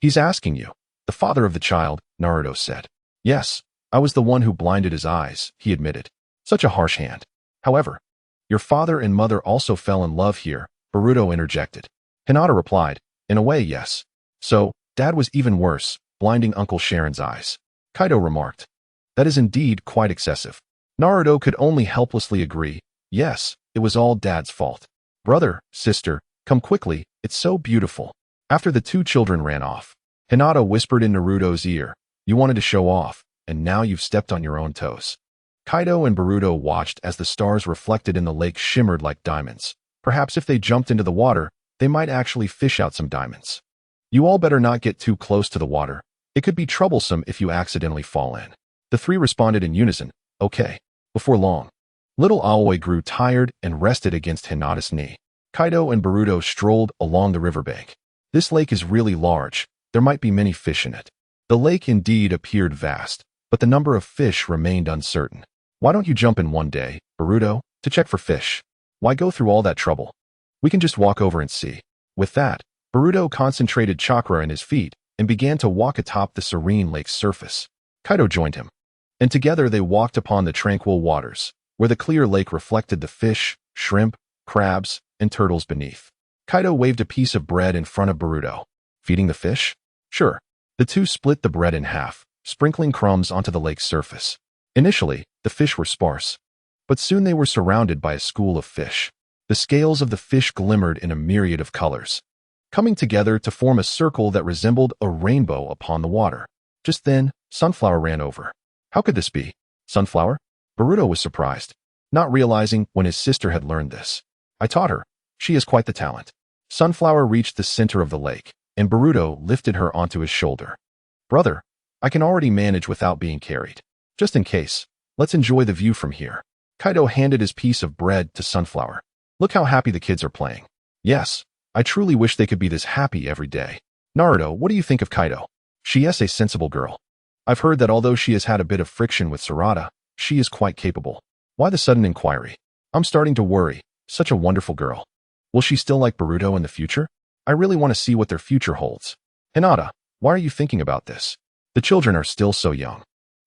He's asking you. The father of the child, Naruto said. Yes, I was the one who blinded his eyes, he admitted. Such a harsh hand. However, your father and mother also fell in love here, Boruto interjected. Hinata replied, in a way, yes. So, Dad was even worse, blinding Uncle Sharon's eyes. Kaido remarked. That is indeed quite excessive. Naruto could only helplessly agree. Yes, it was all Dad's fault. Brother, sister, come quickly, it's so beautiful. After the 2 children ran off, Hinata whispered in Naruto's ear, You wanted to show off, and now you've stepped on your own toes. Kaido and Boruto watched as the stars reflected in the lake shimmered like diamonds. Perhaps if they jumped into the water, they might actually fish out some diamonds. You all better not get too close to the water. It could be troublesome if you accidentally fall in. The 3 responded in unison, Okay. Before long, little Aoi grew tired and rested against Hinata's knee. Kaido and Boruto strolled along the riverbank. This lake is really large. There might be many fish in it. The lake indeed appeared vast, but the number of fish remained uncertain. Why don't you jump in one day, Boruto, to check for fish? Why go through all that trouble? We can just walk over and see. With that, Boruto concentrated chakra in his feet and began to walk atop the serene lake's surface. Kaido joined him, and together they walked upon the tranquil waters, where the clear lake reflected the fish, shrimp, crabs, and turtles beneath. Kaido waved a piece of bread in front of Boruto. Feeding the fish? Sure. The two split the bread in half, sprinkling crumbs onto the lake's surface. Initially, the fish were sparse, but soon they were surrounded by a school of fish. The scales of the fish glimmered in a myriad of colors, coming together to form a circle that resembled a rainbow upon the water. Just then, Sunflower ran over. How could this be? Sunflower? Boruto was surprised, not realizing when his sister had learned this. I taught her. She has quite the talent. Sunflower reached the center of the lake, and Boruto lifted her onto his shoulder. Brother, I can already manage without being carried. Just in case, let's enjoy the view from here. Kaido handed his piece of bread to Sunflower. Look how happy the kids are playing. Yes, I truly wish they could be this happy every day. Naruto, what do you think of Kaido? She is a sensible girl. I've heard that although she has had a bit of friction with Sarada, she is quite capable. Why the sudden inquiry? I'm starting to worry. Such a wonderful girl. Will she still like Boruto in the future? I really want to see what their future holds. Hinata, why are you thinking about this? The children are still so young.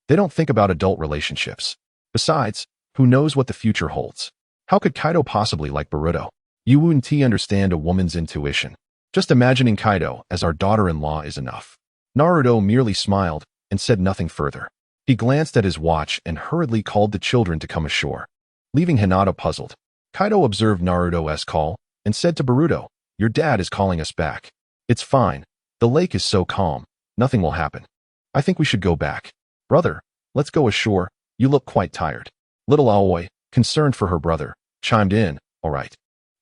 They don't think about adult relationships. Besides, who knows what the future holds? How could Kaido possibly like Boruto? You wouldn't understand a woman's intuition. Just imagining Kaido as our daughter-in-law is enough. Naruto merely smiled and said nothing further. He glanced at his watch and hurriedly called the children to come ashore. Leaving Hinata puzzled, Kaido observed Naruto's call and said to Boruto, your dad is calling us back. It's fine. The lake is so calm. Nothing will happen. I think we should go back. Brother, let's go ashore. You look quite tired. Little Aoi, concerned for her brother, chimed in, all right.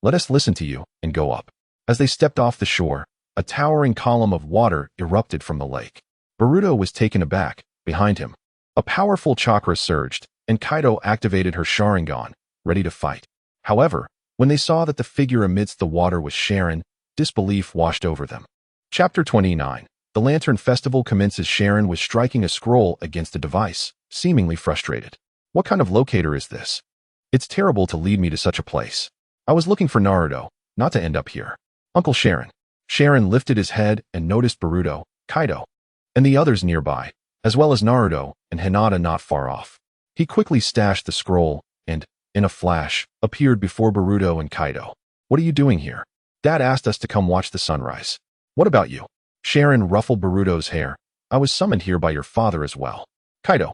Let us listen to you and go up. As they stepped off the shore, a towering column of water erupted from the lake. Boruto was taken aback. Behind him, a powerful chakra surged, and Kaido activated her Sharingan, ready to fight. However, when they saw that the figure amidst the water was Sharon, disbelief washed over them. Chapter 29. The Lantern Festival commences. Sharon was striking a scroll against a device, seemingly frustrated. What kind of locator is this? It's terrible to lead me to such a place. I was looking for Naruto, not to end up here. Uncle Sharon. Sharon lifted his head and noticed Boruto, Kaido, and the others nearby, as well as Naruto and Hinata not far off. He quickly stashed the scroll and, in a flash, appeared before Boruto and Kaido. What are you doing here? Dad asked us to come watch the sunrise. What about you? Sharon ruffled Boruto's hair. I was summoned here by your father as well. Kaido,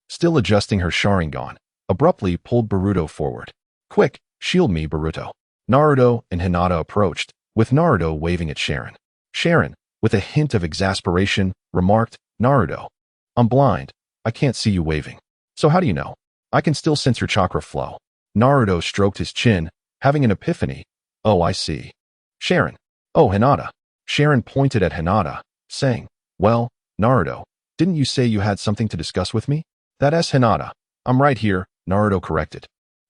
still adjusting her Sharingan, abruptly pulled Boruto forward. Quick, shield me, Boruto. Naruto and Hinata approached, with Naruto waving at Sharon. Sharon, with a hint of exasperation, remarked, Naruto, I'm blind. I can't see you waving. So how do you know? I can still sense your chakra flow. Naruto stroked his chin, having an epiphany. Oh, I see. Sharon. Oh, Hinata. Sharon pointed at Hinata, saying, well, Naruto, didn't you say you had something to discuss with me? That's Hinata. I'm right here, Naruto corrected.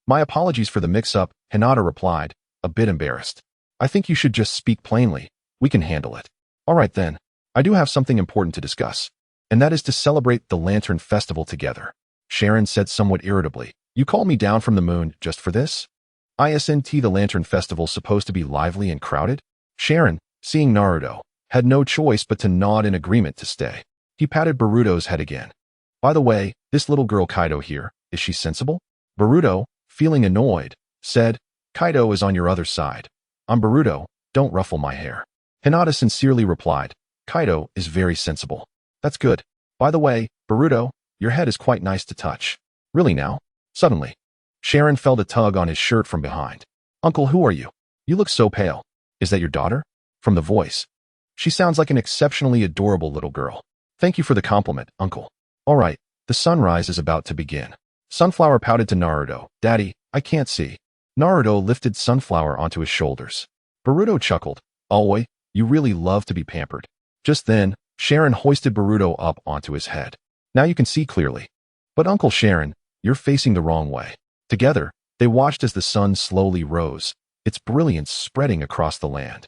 My apologies for the mix-up, Hinata replied, a bit embarrassed. I think you should just speak plainly. We can handle it. All right then. I do have something important to discuss, and that is to celebrate the Lantern Festival together. Sharon said somewhat irritably, you called me down from the moon just for this? Isn't the Lantern Festival supposed to be lively and crowded? Sharon, seeing Naruto, had no choice but to nod in agreement to stay. He patted Boruto's head again. By the way, this little girl Kaido here, is she sensible? Boruto, feeling annoyed, said, Kaido is on your other side. I'm Boruto, don't ruffle my hair. Hinata sincerely replied, Kaido is very sensible. That's good. By the way, Boruto, your head is quite nice to touch. Really now? Suddenly, Sharon felt a tug on his shirt from behind. Uncle, who are you? You look so pale. Is that your daughter? From the voice. She sounds like an exceptionally adorable little girl. Thank you for the compliment, Uncle. All right, the sunrise is about to begin. Sunflower pouted to Naruto. Daddy, I can't see. Naruto lifted Sunflower onto his shoulders. Boruto chuckled. Aoi, you really love to be pampered. Just then, Sharon hoisted Boruto up onto his head. Now you can see clearly. But Uncle Sharon, you're facing the wrong way. Together, they watched as the sun slowly rose, its brilliance spreading across the land.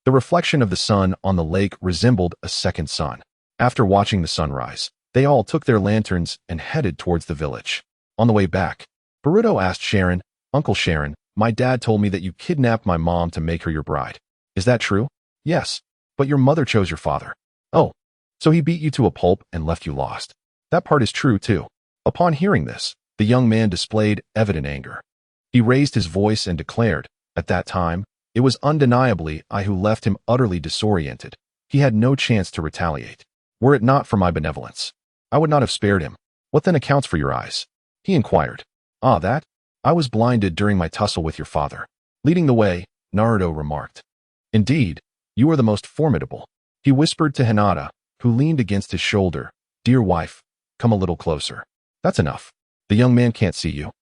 The reflection of the sun on the lake resembled a second sun. After watching the sunrise, they all took their lanterns and headed towards the village. On the way back, Boruto asked Sharon, Uncle Sharon, My dad told me that you kidnapped my mom to make her your bride. Is that true? Yes. But your mother chose your father. Oh. So he beat you to a pulp and left you lost. That part is true, too. Upon hearing this, the young man displayed evident anger. He raised his voice and declared, at that time, it was undeniably I who left him utterly disoriented. He had no chance to retaliate. Were it not for my benevolence, I would not have spared him. What then accounts for your eyes? He inquired. Ah, that? I was blinded during my tussle with your father. Leading the way, Naruto remarked. Indeed, you are the most formidable. He whispered to Hinata, who leaned against his shoulder. Dear wife, come a little closer. That's enough. The young man can't see you.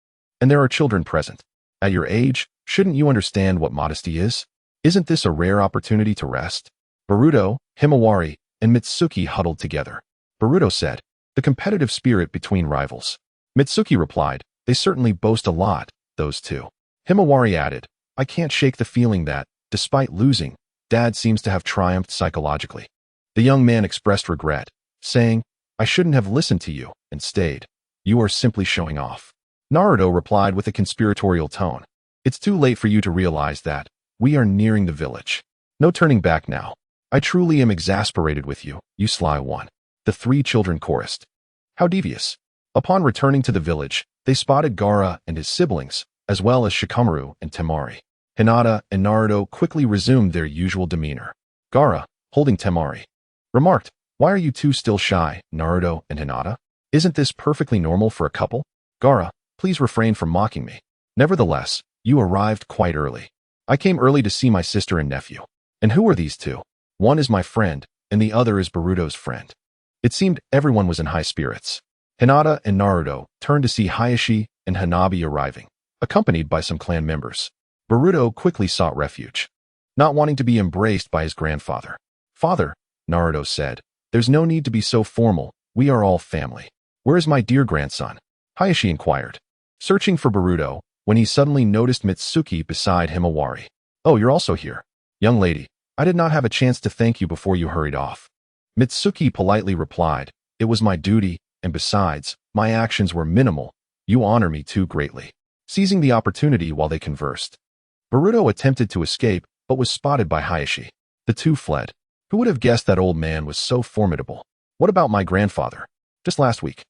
And there are children present. At your age, shouldn't you understand what modesty is? Isn't this a rare opportunity to rest? Boruto, Himawari, and Mitsuki huddled together. Boruto said, the competitive spirit between rivals. Mitsuki replied, they certainly boast a lot, those two. Himawari added, I can't shake the feeling that, despite losing, Dad seems to have triumphed psychologically. The young man expressed regret, saying, I shouldn't have listened to you, and stayed. You are simply showing off. Naruto replied with a conspiratorial tone. It's too late for you to realize that. We are nearing the village. No turning back now. I truly am exasperated with you, you sly one. The three children chorused. How devious. Upon returning to the village, they spotted Gaara and his siblings, as well as Shikamaru and Temari. Hinata and Naruto quickly resumed their usual demeanor. Gaara, holding Temari, remarked, why are you two still shy, Naruto and Hinata? Isn't this perfectly normal for a couple? Gaara, please refrain from mocking me. Nevertheless, you arrived quite early. I came early to see my sister and nephew. And who are these two? One is my friend, and the other is Boruto's friend. It seemed everyone was in high spirits. Hinata and Naruto turned to see Hayashi and Hanabi arriving, accompanied by some clan members. Boruto quickly sought refuge, not wanting to be embraced by his grandfather. Father, Naruto said, there's no need to be so formal, we are all family. Where is my dear grandson? Hayashi inquired, searching for Boruto, when he suddenly noticed Mitsuki beside Himawari. Oh, you're also here. Young lady, I did not have a chance to thank you before you hurried off. Mitsuki politely replied, it was my duty, and besides, my actions were minimal. You honor me too greatly. Seizing the opportunity while they conversed, Boruto attempted to escape, but was spotted by Hayashi. The two fled. Who would have guessed that old man was so formidable? What about my grandfather? Just last week,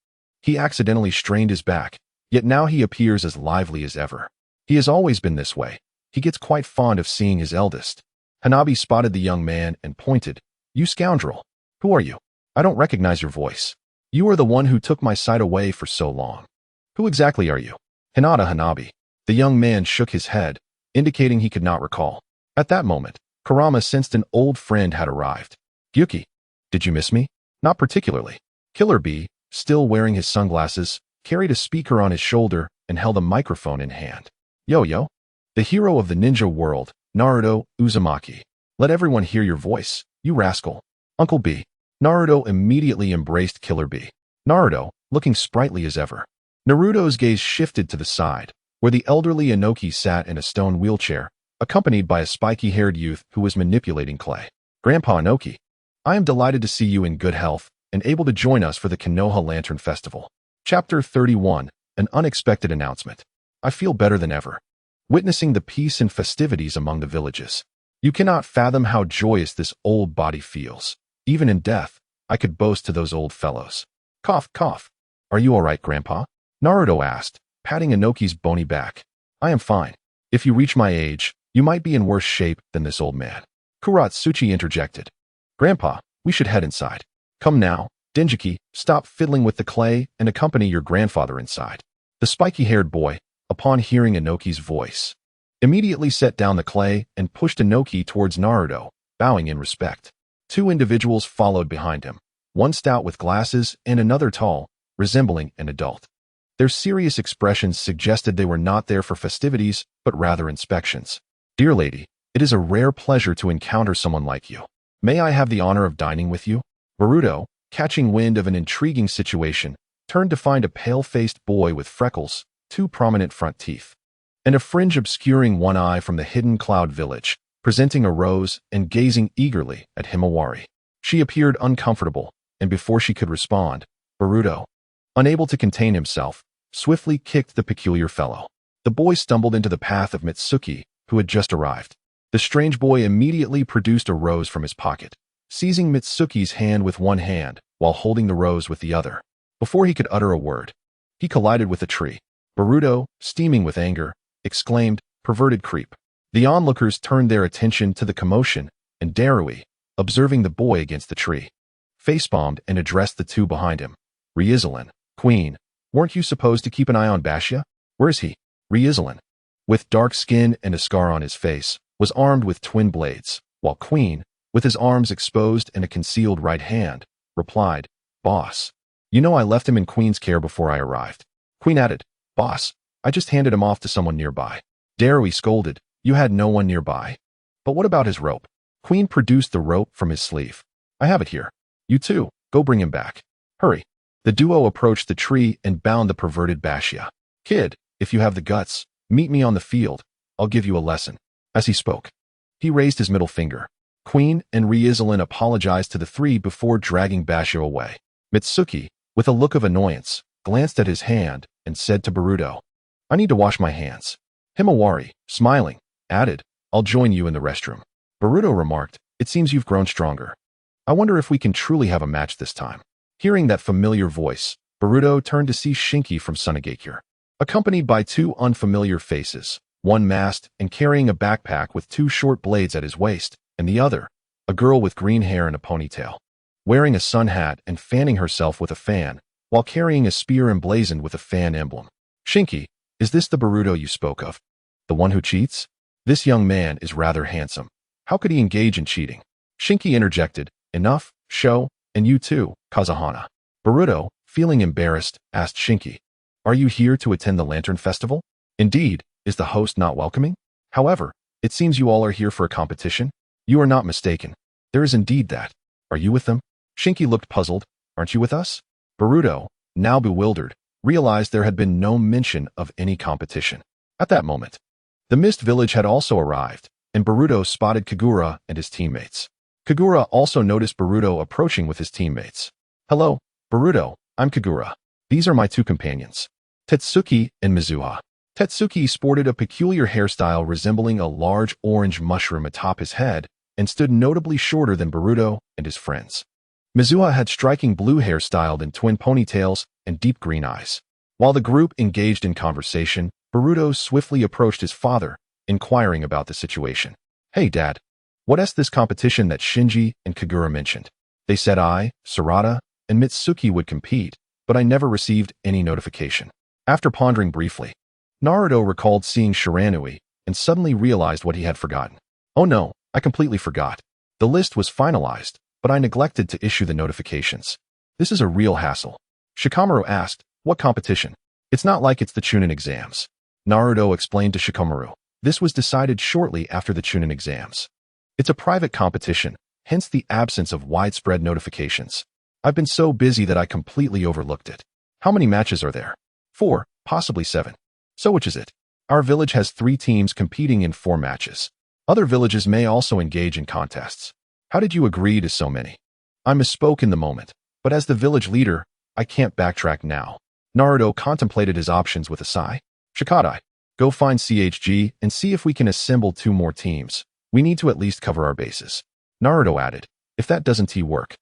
he accidentally strained his back, yet now he appears as lively as ever. He has always been this way. He gets quite fond of seeing his eldest. Hanabi spotted the young man and pointed, you scoundrel. Who are you? I don't recognize your voice. You are the one who took my sight away for so long. Who exactly are you? Hinata Hanabi. The young man shook his head, indicating he could not recall. At that moment, Kurama sensed an old friend had arrived. Gyuki, did you miss me? Not particularly. Killer Bee, still wearing his sunglasses, carried a speaker on his shoulder and held a microphone in hand. Yo-yo, the hero of the ninja world, Naruto Uzumaki. Let everyone hear your voice, you rascal. Uncle B. Naruto immediately embraced Killer Bee. Naruto, looking sprightly as ever. Naruto's gaze shifted to the side, where the elderly Inoki sat in a stone wheelchair, accompanied by a spiky-haired youth who was manipulating clay. Grandpa Inoki, I am delighted to see you in good health and able to join us for the Konoha Lantern Festival. Chapter 31, An Unexpected Announcement. I feel better than ever. Witnessing the peace and festivities among the villages. You cannot fathom how joyous this old body feels. Even in death, I could boast to those old fellows. Cough, cough. Are you all right, Grandpa? Naruto asked, patting Inoki's bony back. I am fine. If you reach my age, you might be in worse shape than this old man. Kuratsuchi interjected. Grandpa, we should head inside. Come now, Denjiki, stop fiddling with the clay and accompany your grandfather inside. The spiky-haired boy, upon hearing Inoki's voice, immediately set down the clay and pushed Inoki towards Naruto, bowing in respect. Two individuals followed behind him, one stout with glasses and another tall, resembling an adult. Their serious expressions suggested they were not there for festivities, but rather inspections. Dear lady, it is a rare pleasure to encounter someone like you. May I have the honor of dining with you? Boruto, catching wind of an intriguing situation, turned to find a pale-faced boy with freckles, two prominent front teeth, and a fringe obscuring one eye from the hidden cloud village, presenting a rose and gazing eagerly at Himawari. She appeared uncomfortable, and before she could respond, Boruto, unable to contain himself, swiftly kicked the peculiar fellow. The boy stumbled into the path of Mitsuki, who had just arrived. The strange boy immediately produced a rose from his pocket, seizing Mitsuki's hand with one hand while holding the rose with the other. Before he could utter a word, he collided with a tree. Boruto, steaming with anger, exclaimed, "Perverted creep." The onlookers turned their attention to the commotion, and Darui, observing the boy against the tree, facepalmed and addressed the two behind him. "Ryuzelin, Queen, weren't you supposed to keep an eye on Bastia? Where's he?" Ryuzelin, with dark skin and a scar on his face, was armed with twin blades, while Queen, with his arms exposed and a concealed right hand, replied, "Boss, you know I left him in Queen's care before I arrived." Queen added, "Boss, I just handed him off to someone nearby." Darui scolded, "You had no one nearby? But what about his rope?" Queen produced the rope from his sleeve. "I have it here. You two, go bring him back. Hurry." The duo approached the tree and bound the perverted Bastia. "Kid, if you have the guts, meet me on the field. I'll give you a lesson." As he spoke, he raised his middle finger. Queen and Ryuzelin apologized to the three before dragging Bastia away. Mitsuki, with a look of annoyance, glanced at his hand and said to Boruto, "I need to wash my hands." Himawari, smiling, added, "I'll join you in the restroom." Boruto remarked, "It seems you've grown stronger. I wonder if we can truly have a match this time." Hearing that familiar voice, Boruto turned to see Shinki from Sunagakure, accompanied by two unfamiliar faces, one masked and carrying a backpack with two short blades at his waist, and the other, a girl with green hair and a ponytail, wearing a sun hat and fanning herself with a fan, while carrying a spear emblazoned with a fan emblem. "Shinki, is this the Boruto you spoke of? The one who cheats? This young man is rather handsome. How could he engage in cheating?" Shinki interjected, "Enough, Sho, and you too, Kazahana." Boruto, feeling embarrassed, asked Shinki, "Are you here to attend the Lantern Festival? Indeed, is the host not welcoming? However, it seems you all are here for a competition." "You are not mistaken. There is indeed that. Are you with them?" Shinki looked puzzled. "Aren't you with us?" Boruto, now bewildered, realized there had been no mention of any competition. At that moment, the Mist Village had also arrived, and Boruto spotted Kagura and his teammates. Kagura also noticed Boruto approaching with his teammates. "Hello, Boruto, I'm Kagura. These are my two companions, Tetsuki and Mizuha." Tetsuki sported a peculiar hairstyle resembling a large orange mushroom atop his head and stood notably shorter than Boruto and his friends. Mizuha had striking blue hair styled in twin ponytails and deep green eyes. While the group engaged in conversation, Boruto swiftly approached his father, inquiring about the situation. "Hey, Dad, what's this competition that Shinji and Kagura mentioned? They said I, Sarada, and Mitsuki would compete, but I never received any notification." After pondering briefly, Naruto recalled seeing Shiranui and suddenly realized what he had forgotten. "Oh no, I completely forgot. The list was finalized, but I neglected to issue the notifications. This is a real hassle." Shikamaru asked, "What competition?" "It's not like it's the Chunin exams." Naruto explained to Shikamaru. This was decided shortly after the Chunin exams. "It's a private competition, hence the absence of widespread notifications. I've been so busy that I completely overlooked it." "How many matches are there?" 4, possibly 7. "So which is it?" "Our village has 3 teams competing in 4 matches. Other villages may also engage in contests." "How did you agree to so many?" "I misspoke in the moment, but as the village leader, I can't backtrack now." Naruto contemplated his options with a sigh. "Shikadai, go find CHG and see if we can assemble 2 more teams. We need to at least cover our bases." Naruto added, "If that doesn't work,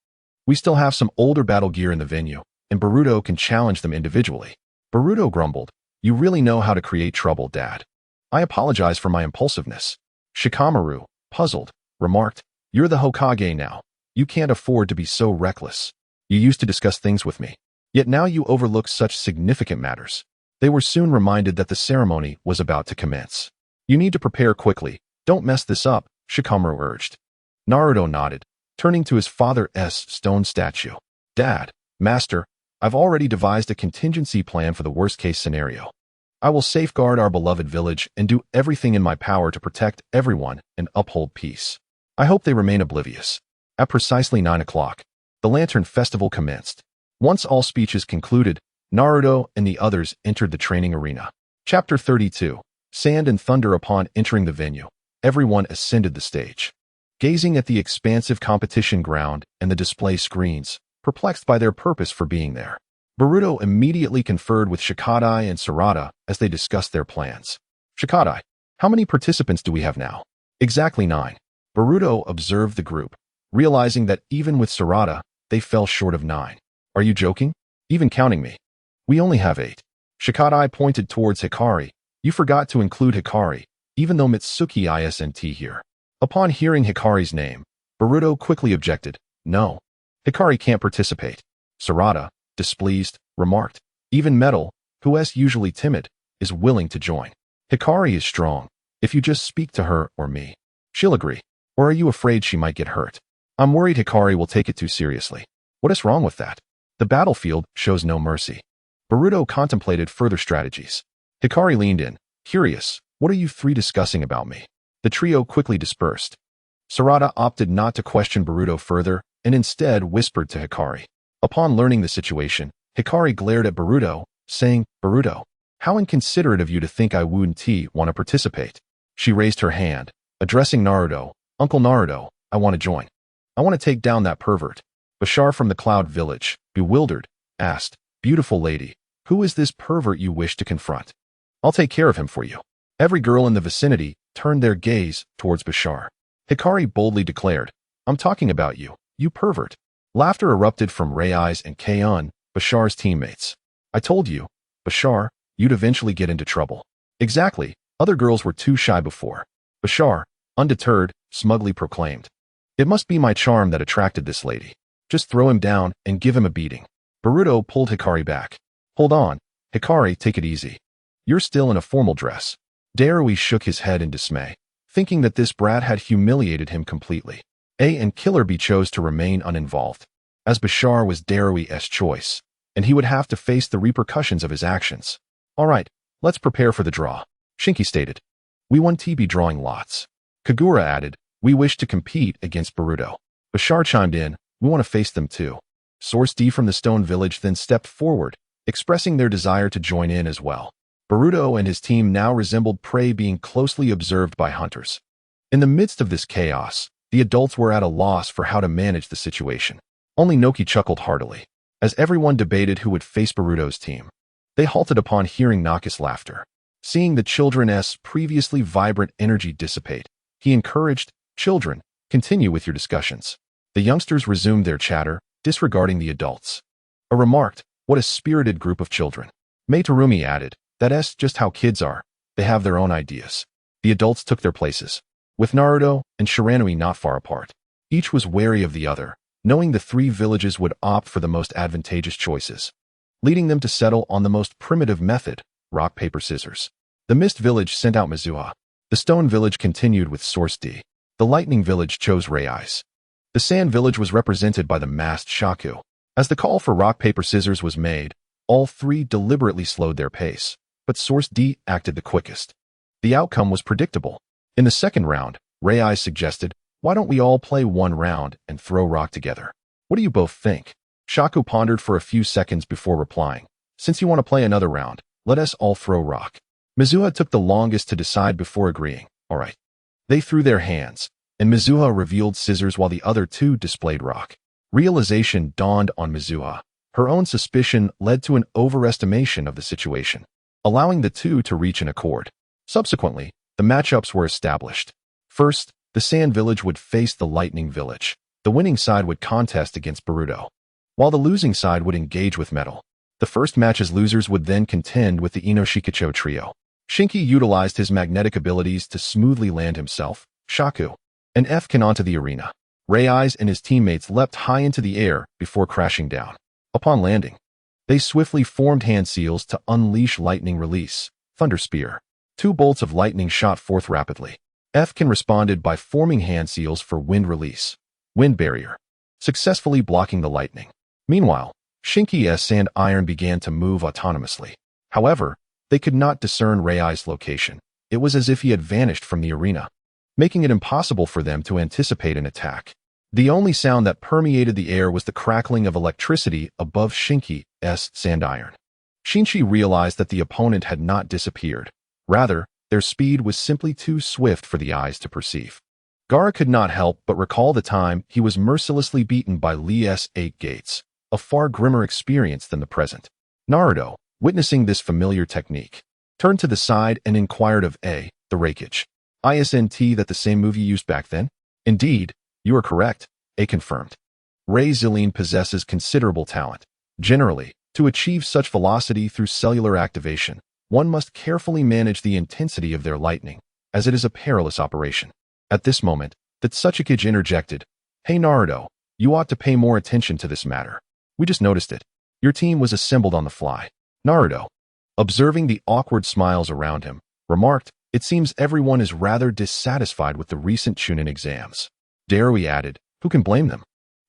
we still have some older battle gear in the venue, and Boruto can challenge them individually." Boruto grumbled, "You really know how to create trouble, Dad. I apologize for my impulsiveness." Shikamaru, puzzled, remarked, "You're the Hokage now. You can't afford to be so reckless. You used to discuss things with me, yet now you overlook such significant matters." They were soon reminded that the ceremony was about to commence. "You need to prepare quickly. Don't mess this up," Shikamaru urged. Naruto nodded, turning to his father's stone statue. "Dad, Master, I've already devised a contingency plan for the worst-case scenario. I will safeguard our beloved village and do everything in my power to protect everyone and uphold peace. I hope they remain oblivious." At precisely 9 o'clock, the Lantern Festival commenced. Once all speeches concluded, Naruto and the others entered the training arena. Chapter 32, Sand and Thunder. Upon entering the venue, everyone ascended the stage. Gazing at the expansive competition ground and the display screens, perplexed by their purpose for being there, Boruto immediately conferred with Shikadai and Sarada as they discussed their plans. Shikadai, how many participants do we have now? Exactly 9. Boruto observed the group, realizing that even with Sarada, they fell short of 9. Are you joking? Even counting me? We only have 8. Shikadai pointed towards Hikari. You forgot to include Hikari, even though Mitsuki isn't here. Upon hearing Hikari's name, Boruto quickly objected. No. Hikari can't participate. Sarada, displeased, remarked. Even Metal, who is usually timid, is willing to join. Hikari is strong. If you just speak to her or me, she'll agree. Or are you afraid she might get hurt? I'm worried Hikari will take it too seriously. What is wrong with that? The battlefield shows no mercy. Boruto contemplated further strategies. Hikari leaned in, curious. What are you three discussing about me? The trio quickly dispersed. Sarada opted not to question Boruto further and instead whispered to Hikari. Upon learning the situation, Hikari glared at Boruto, saying, Boruto, how inconsiderate of you to think I wouldn't want to participate. She raised her hand, addressing Naruto. Uncle Naruto, I want to join. I want to take down that pervert. Bashar from the Cloud Village, bewildered, asked, Beautiful lady, who is this pervert you wish to confront? I'll take care of him for you. Every girl in the vicinity turned their gaze towards Bashar. Hikari boldly declared, I'm talking about you, you pervert. Laughter erupted from Rei-Eyes and Keion, Bashar's teammates. I told you, Bashar, you'd eventually get into trouble. Exactly, other girls were too shy before. Bashar, undeterred, smugly proclaimed. It must be my charm that attracted this lady. Just throw him down and give him a beating. Boruto pulled Hikari back. Hold on, Hikari, take it easy. You're still in a formal dress. Darui shook his head in dismay, thinking that this brat had humiliated him completely. A and Killer B chose to remain uninvolved, as Bashar was Darui's choice, and he would have to face the repercussions of his actions. All right, let's prepare for the draw, Shinki stated. We want to be drawing lots. Kagura added, we wish to compete against Boruto. Bashar chimed in, we want to face them too. Source D from the Stone Village then stepped forward, expressing their desire to join in as well. Boruto and his team now resembled prey being closely observed by hunters. In the midst of this chaos, the adults were at a loss for how to manage the situation. Only Noki chuckled heartily, as everyone debated who would face Boruto's team. They halted upon hearing Naka's laughter. Seeing the children's previously vibrant energy dissipate, he encouraged, Children, continue with your discussions. The youngsters resumed their chatter, disregarding the adults. A remarked, what a spirited group of children. Mei Terumi added, that's just how kids are. They have their own ideas. The adults took their places, with Naruto and Shiranui not far apart. Each was wary of the other, knowing the three villages would opt for the most advantageous choices, leading them to settle on the most primitive method, rock, paper, scissors. The Mist Village sent out Mizuha. The Stone Village continued with Source D. The Lightning Village chose Rei-Eyes. The Sand Village was represented by the masked Shaku. As the call for rock, paper, scissors was made, all three deliberately slowed their pace, but Source D acted the quickest. The outcome was predictable. In the second round, Rei-Eyes suggested, why don't we all play one round and throw rock together? What do you both think? Shaku pondered for a few seconds before replying, since you want to play another round, let us all throw rock. Mizuha took the longest to decide before agreeing, all right. They threw their hands, and Mizuha revealed scissors while the other two displayed rock. Realization dawned on Mizuha. Her own suspicion led to an overestimation of the situation, allowing the two to reach an accord. Subsequently, the matchups were established. First, the Sand Village would face the Lightning Village. The winning side would contest against Boruto, while the losing side would engage with Metal. The first match's losers would then contend with the Inoshikacho trio. Shinki utilized his magnetic abilities to smoothly land himself, Shaku, and F-Ken onto the arena. Rei-Eyes and his teammates leapt high into the air before crashing down. Upon landing, they swiftly formed hand seals to unleash lightning release, Thunder Spear. 2 bolts of lightning shot forth rapidly. F-Ken responded by forming hand seals for wind release, Wind Barrier, successfully blocking the lightning. Meanwhile, Shinki's Sand Iron began to move autonomously. However, they could not discern Rei-Eyes' location. It was as if he had vanished from the arena, making it impossible for them to anticipate an attack. The only sound that permeated the air was the crackling of electricity above Shinki's Sand Iron. Shinji realized that the opponent had not disappeared. Rather, their speed was simply too swift for the eyes to perceive. Gaara could not help but recall the time he was mercilessly beaten by Lee's 8 gates. a far grimmer experience than the present. Naruto, witnessing this familiar technique, turned to the side and inquired of A, the rakage. Isn't that the same move you used back then? Indeed, you are correct, A confirmed. Ray Zillion possesses considerable talent. Generally, to achieve such velocity through cellular activation, one must carefully manage the intensity of their lightning, as it is a perilous operation. At this moment, the Tsuchikage interjected, "Hey Naruto, you ought to pay more attention to this matter. We just noticed it. Your team was assembled on the fly." Naruto, observing the awkward smiles around him, remarked, "It seems everyone is rather dissatisfied with the recent Chunin exams." Darui added, "Who can blame them?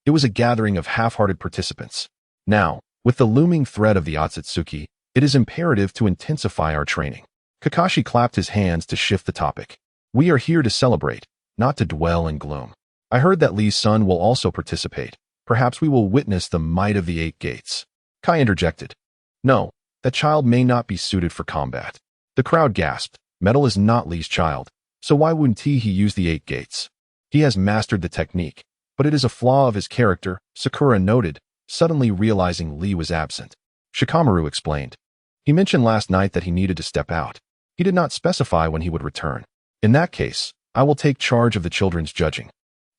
It was a gathering of half-hearted participants. Now, with the looming threat of the Otsutsuki, it is imperative to intensify our training." Kakashi clapped his hands to shift the topic. "We are here to celebrate, not to dwell in gloom. I heard that Lee's son will also participate. Perhaps we will witness the might of the Eight Gates." Kai interjected, "No, that child may not be suited for combat." The crowd gasped. Metal is not Lee's child, so why wouldn't he use the Eight Gates? He has mastered the technique, but it is a flaw of his character, Sakura noted, suddenly realizing Lee was absent. Shikamaru explained. "He mentioned last night that he needed to step out. He did not specify when he would return. In that case, I will take charge of the children's judging."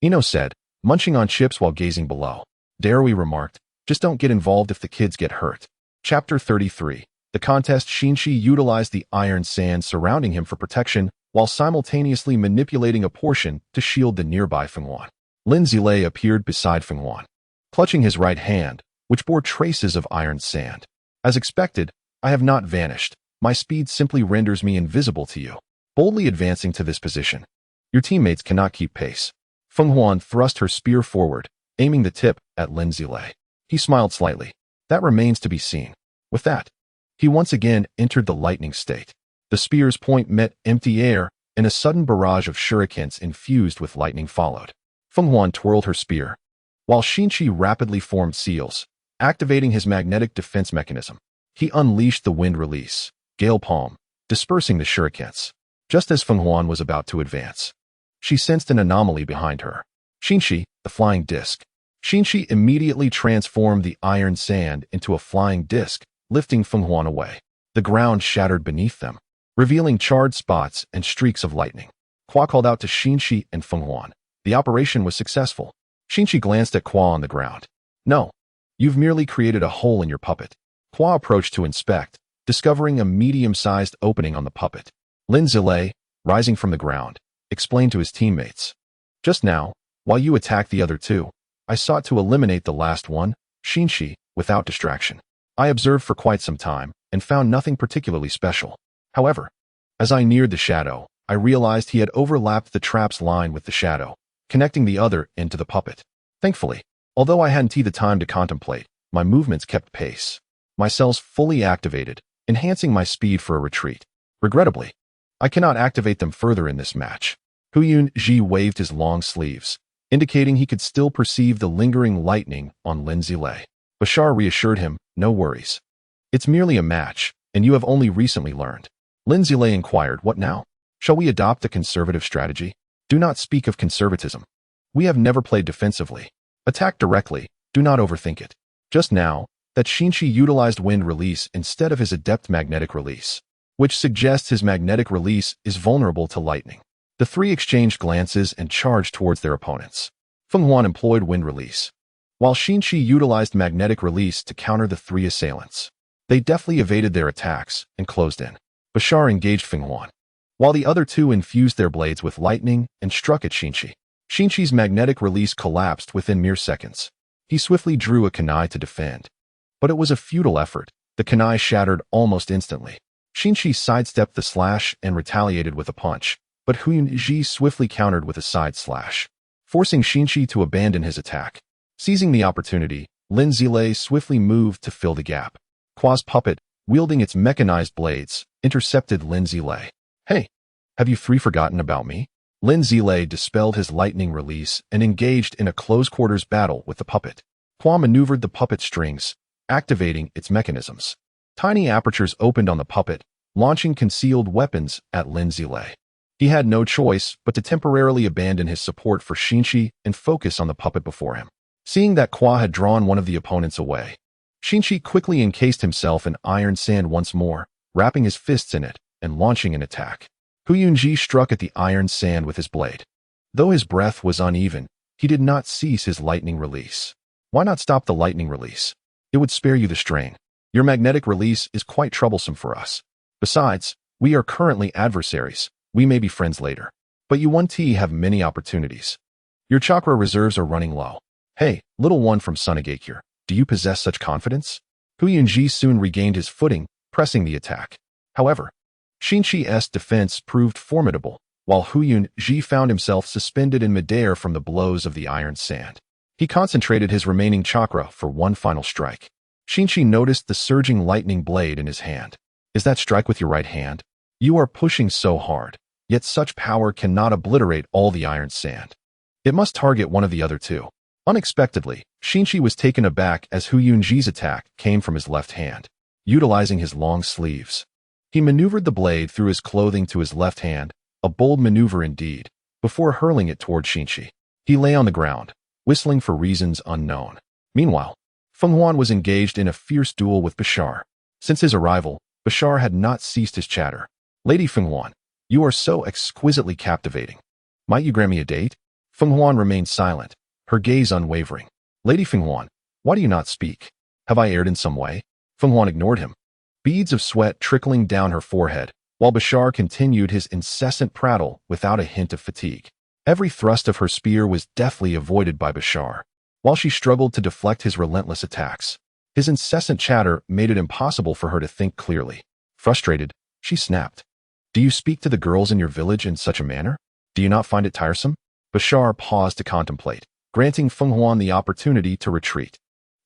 Ino said, munching on chips while gazing below. Darui remarked, "Just don't get involved if the kids get hurt." Chapter 33. The contest. Shinshi utilized the iron sand surrounding him for protection while simultaneously manipulating a portion to shield the nearby Fenghuan. Lin Zilei appeared beside Fenghuan, clutching his right hand, which bore traces of iron sand. "As expected, I have not vanished. My speed simply renders me invisible to you." Boldly advancing to this position, "Your teammates cannot keep pace." Fenghuan thrust her spear forward, aiming the tip at Lin Zilei. He smiled slightly. "That remains to be seen." With that, he once again entered the lightning state. The spear's point met empty air, and a sudden barrage of shurikens infused with lightning followed. Fenghuan twirled her spear, while Shinshi rapidly formed seals, activating his magnetic defense mechanism. He unleashed the wind release, Gale Palm, dispersing the shurikens. Just as Fenghuan was about to advance, she sensed an anomaly behind her. Shinshi, the flying disc. Shinshi immediately transformed the iron sand into a flying disc, lifting Fenghuan away. The ground shattered beneath them, revealing charred spots and streaks of lightning. Kwa called out to Shinshi and Fenghuan. The operation was successful. Shinshi glanced at Kwa on the ground. "No, you've merely created a hole in your puppet." Kwa approached to inspect, discovering a medium-sized opening on the puppet. Lin Zilei, rising from the ground, explained to his teammates. "Just now, while you attacked the other two, I sought to eliminate the last one, Shinshi, without distraction. I observed for quite some time and found nothing particularly special. However, as I neared the shadow, I realized he had overlapped the trap's line with the shadow, connecting the other end to the puppet. Thankfully, although I hadn't the time to contemplate, my movements kept pace. My cells fully activated, enhancing my speed for a retreat. Regrettably, I cannot activate them further in this match." Huyun Ji waved his long sleeves, indicating he could still perceive the lingering lightning on Lin Zilei. Bashar reassured him, "No worries. It's merely a match, and you have only recently learned." Lin Zilei inquired, "What now? Shall we adopt a conservative strategy?" "Do not speak of conservatism. We have never played defensively. Attack directly, do not overthink it." Just now, that Shinshi utilized wind release instead of his adept magnetic release, which suggests his magnetic release is vulnerable to lightning. The three exchanged glances and charged towards their opponents. Fenghuan employed wind release, while Shinshi utilized magnetic release to counter the three assailants. They deftly evaded their attacks and closed in. Bashar engaged Fenghuan, while the other two infused their blades with lightning and struck at Shinshi. Shinshi's magnetic release collapsed within mere seconds. He swiftly drew a kunai to defend, but it was a futile effort. The kunai shattered almost instantly. Shinshi sidestepped the slash and retaliated with a punch, but Huyun Ji swiftly countered with a side slash, forcing Shinshi to abandon his attack. Seizing the opportunity, Lin Zilei swiftly moved to fill the gap. Kwa's puppet, wielding its mechanized blades, intercepted Lin Zilei. "Hey, have you three forgotten about me?" Lin Zilei dispelled his lightning release and engaged in a close-quarters battle with the puppet. Kwa maneuvered the puppet strings, activating its mechanisms. Tiny apertures opened on the puppet, launching concealed weapons at Lin Zilei. He had no choice but to temporarily abandon his support for Shinshi and focus on the puppet before him. Seeing that Kwa had drawn one of the opponents away, Shinchi quickly encased himself in iron sand once more, wrapping his fists in it and launching an attack. Huyunji struck at the iron sand with his blade. Though his breath was uneven, he did not cease his lightning release. Why not stop the lightning release? It would spare you the strain. Your magnetic release is quite troublesome for us. Besides, we are currently adversaries. We may be friends later. But you 1T have many opportunities. Your chakra reserves are running low. Hey, little one from Sunagakure, do you possess such confidence? Huyunji soon regained his footing, pressing the attack. However, Shinchi's defense proved formidable, while Huyunji found himself suspended in midair from the blows of the iron sand. He concentrated his remaining chakra for one final strike. Shinchi noticed the surging lightning blade in his hand. Is that strike with your right hand? You are pushing so hard, yet such power cannot obliterate all the iron sand. It must target one of the other two. Unexpectedly, Shinchi was taken aback as Huyunji's attack came from his left hand. Utilizing his long sleeves, he maneuvered the blade through his clothing to his left hand, a bold maneuver indeed, before hurling it toward Shinchi. He lay on the ground, whistling for reasons unknown. Meanwhile, Fenghuan was engaged in a fierce duel with Bashar. Since his arrival, Bashar had not ceased his chatter. Lady Fenghuan, you are so exquisitely captivating. Might you grant me a date? Fenghuan remained silent, her gaze unwavering. Lady Fenghuan, why do you not speak? Have I erred in some way? Fenghuan ignored him, beads of sweat trickling down her forehead, while Bashar continued his incessant prattle without a hint of fatigue. Every thrust of her spear was deftly avoided by Bashar, while she struggled to deflect his relentless attacks. His incessant chatter made it impossible for her to think clearly. Frustrated, she snapped. Do you speak to the girls in your village in such a manner? Do you not find it tiresome? Bashar paused to contemplate, granting Fenghuan the opportunity to retreat.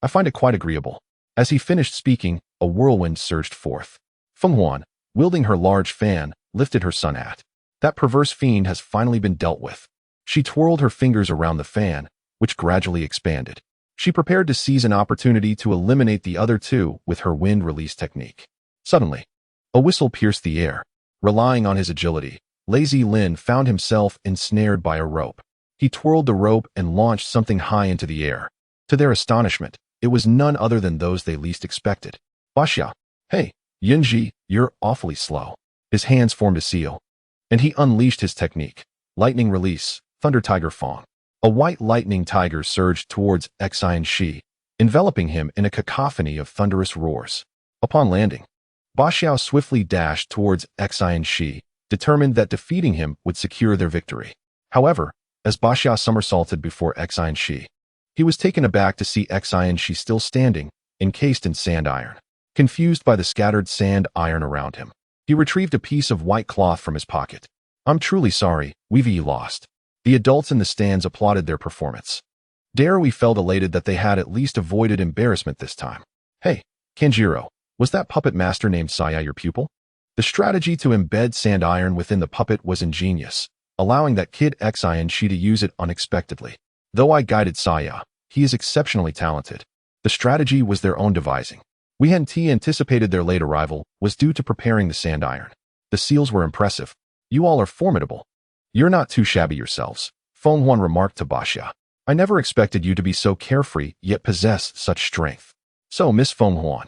I find it quite agreeable. As he finished speaking, a whirlwind surged forth. Fenghuan, wielding her large fan, lifted her sun hat. That perverse fiend has finally been dealt with. She twirled her fingers around the fan, which gradually expanded. She prepared to seize an opportunity to eliminate the other two with her wind release technique. Suddenly, a whistle pierced the air. Relying on his agility, Lazy Lin found himself ensnared by a rope. He twirled the rope and launched something high into the air. To their astonishment, it was none other than those they least expected. Baxia, hey, Yunji, you're awfully slow. His hands formed a seal, and he unleashed his technique. Lightning release, Thunder Tiger Fong. A white lightning tiger surged towards Xian Shi, enveloping him in a cacophony of thunderous roars. Upon landing, Baxia swiftly dashed towards Xian Shi, determined that defeating him would secure their victory. However, as Baxia somersaulted before Xian Shi, he was taken aback to see Xian Shi still standing, encased in sand iron. Confused by the scattered sand iron around him, he retrieved a piece of white cloth from his pocket. I'm truly sorry, we've lost. The adults in the stands applauded their performance. Darui felt elated that they had at least avoided embarrassment this time. Hey, Kanjiro, was that puppet master named Saya your pupil? The strategy to embed sand iron within the puppet was ingenious, allowing that kid Xian Shi to use it unexpectedly. Though I guided Saya, he is exceptionally talented. The strategy was their own devising. We hadn't anticipated their late arrival was due to preparing the sand iron. The seals were impressive. You all are formidable. You're not too shabby yourselves, Fenghuan remarked to Baxia. I never expected you to be so carefree yet possess such strength. So, Miss Fenghuan,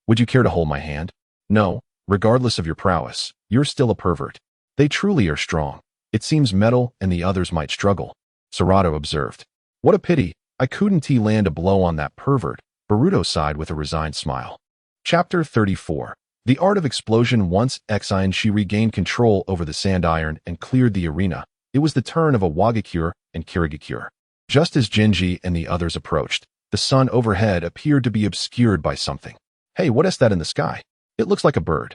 would you care to hold my hand? No, regardless of your prowess, you're still a pervert. They truly are strong. It seems metal and the others might struggle, Serato observed. What a pity, I couldn't land a blow on that pervert, Boruto sighed with a resigned smile. Chapter 34. The Art of Explosion. Once Xian Shi regained control over the sand iron and cleared the arena, it was the turn of Awagakure and Kirigakure. Just as Genji and the others approached, the sun overhead appeared to be obscured by something. Hey, what is that in the sky? It looks like a bird.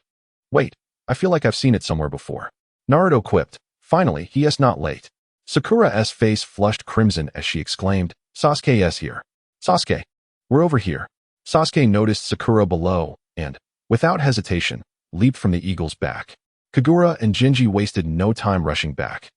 Wait, I feel like I've seen it somewhere before. Naruto quipped. Finally, he is not late. Sakura's face flushed crimson as she exclaimed, Sasuke's here. Sasuke, we're over here. Sasuke noticed Sakura below and, without hesitation, leaped from the eagle's back. Kagura and Genji wasted no time rushing back.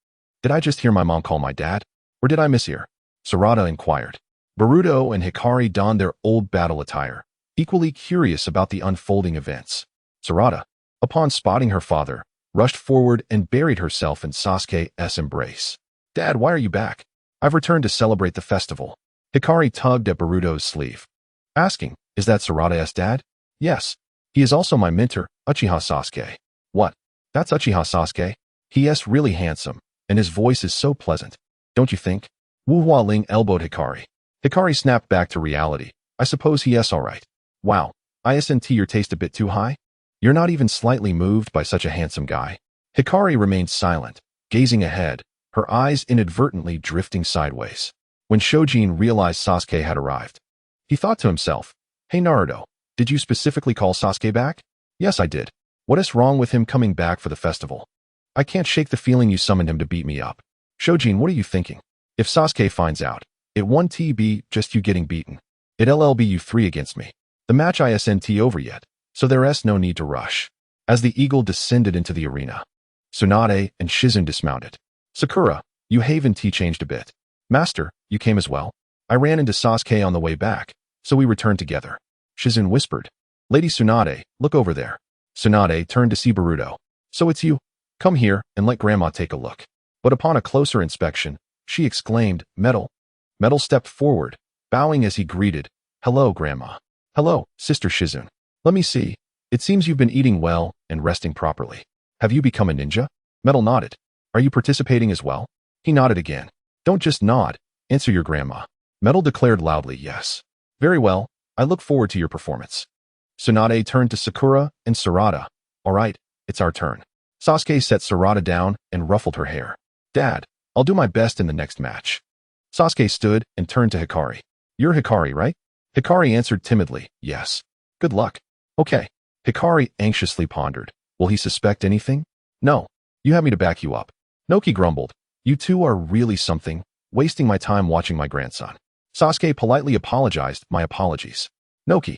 Did I just hear my mom call my dad? Or did I mishear? Sarada inquired. Boruto and Hikari donned their old battle attire, equally curious about the unfolding events. Sarada, upon spotting her father, rushed forward and buried herself in Sasuke's embrace. Dad, why are you back? I've returned to celebrate the festival. Hikari tugged at Boruto's sleeve, asking, "Is that Sarada's dad?" "Yes. He is also my mentor, Uchiha Sasuke." "What? That's Uchiha Sasuke? He's really handsome, and his voice is so pleasant. Don't you think?" Wu Hualing elbowed Hikari. Hikari snapped back to reality. "I suppose he's alright." "Wow. Isn't your taste a bit too high? You're not even slightly moved by such a handsome guy?" Hikari remained silent, gazing ahead, her eyes inadvertently drifting sideways. When Shojin realized Sasuke had arrived, he thought to himself, "Hey Naruto, did you specifically call Sasuke back?" "Yes, I did. What is wrong with him coming back for the festival? I can't shake the feeling you summoned him to beat me up." "Shojin, what are you thinking? If Sasuke finds out, it won't be just you getting beaten. It'll be you three against me. The match isn't over yet, so there's no need to rush." As the eagle descended into the arena, Tsunade and Shizune dismounted. "Sakura, you haven't changed a bit." "Master, you came as well?" "I ran into Sasuke on the way back, so we returned together." Shizune whispered. "Lady Tsunade, look over there." Tsunade turned to see Boruto. "So it's you? Come here and let Grandma take a look." But upon a closer inspection, she exclaimed, "Metal." Metal stepped forward, bowing as he greeted, "Hello, Grandma." "Hello, Sister Shizune. Let me see. It seems you've been eating well and resting properly. Have you become a ninja?" Metal nodded. "Are you participating as well?" He nodded again. "Don't just nod. Answer your grandma." Metal declared loudly, "Yes." "Very well. I look forward to your performance." Tsunade turned to Sakura and Sarada. "All right, it's our turn." Sasuke set Sarada down and ruffled her hair. "Dad, I'll do my best in the next match." Sasuke stood and turned to Hikari. "You're Hikari, right?" Hikari answered timidly, "Yes." "Good luck." "Okay." Hikari anxiously pondered. "Will he suspect anything?" "No. You have me to back you up." Noki grumbled. "You two are really something, wasting my time watching my grandson." Sasuke politely apologized. "My apologies." "Noki,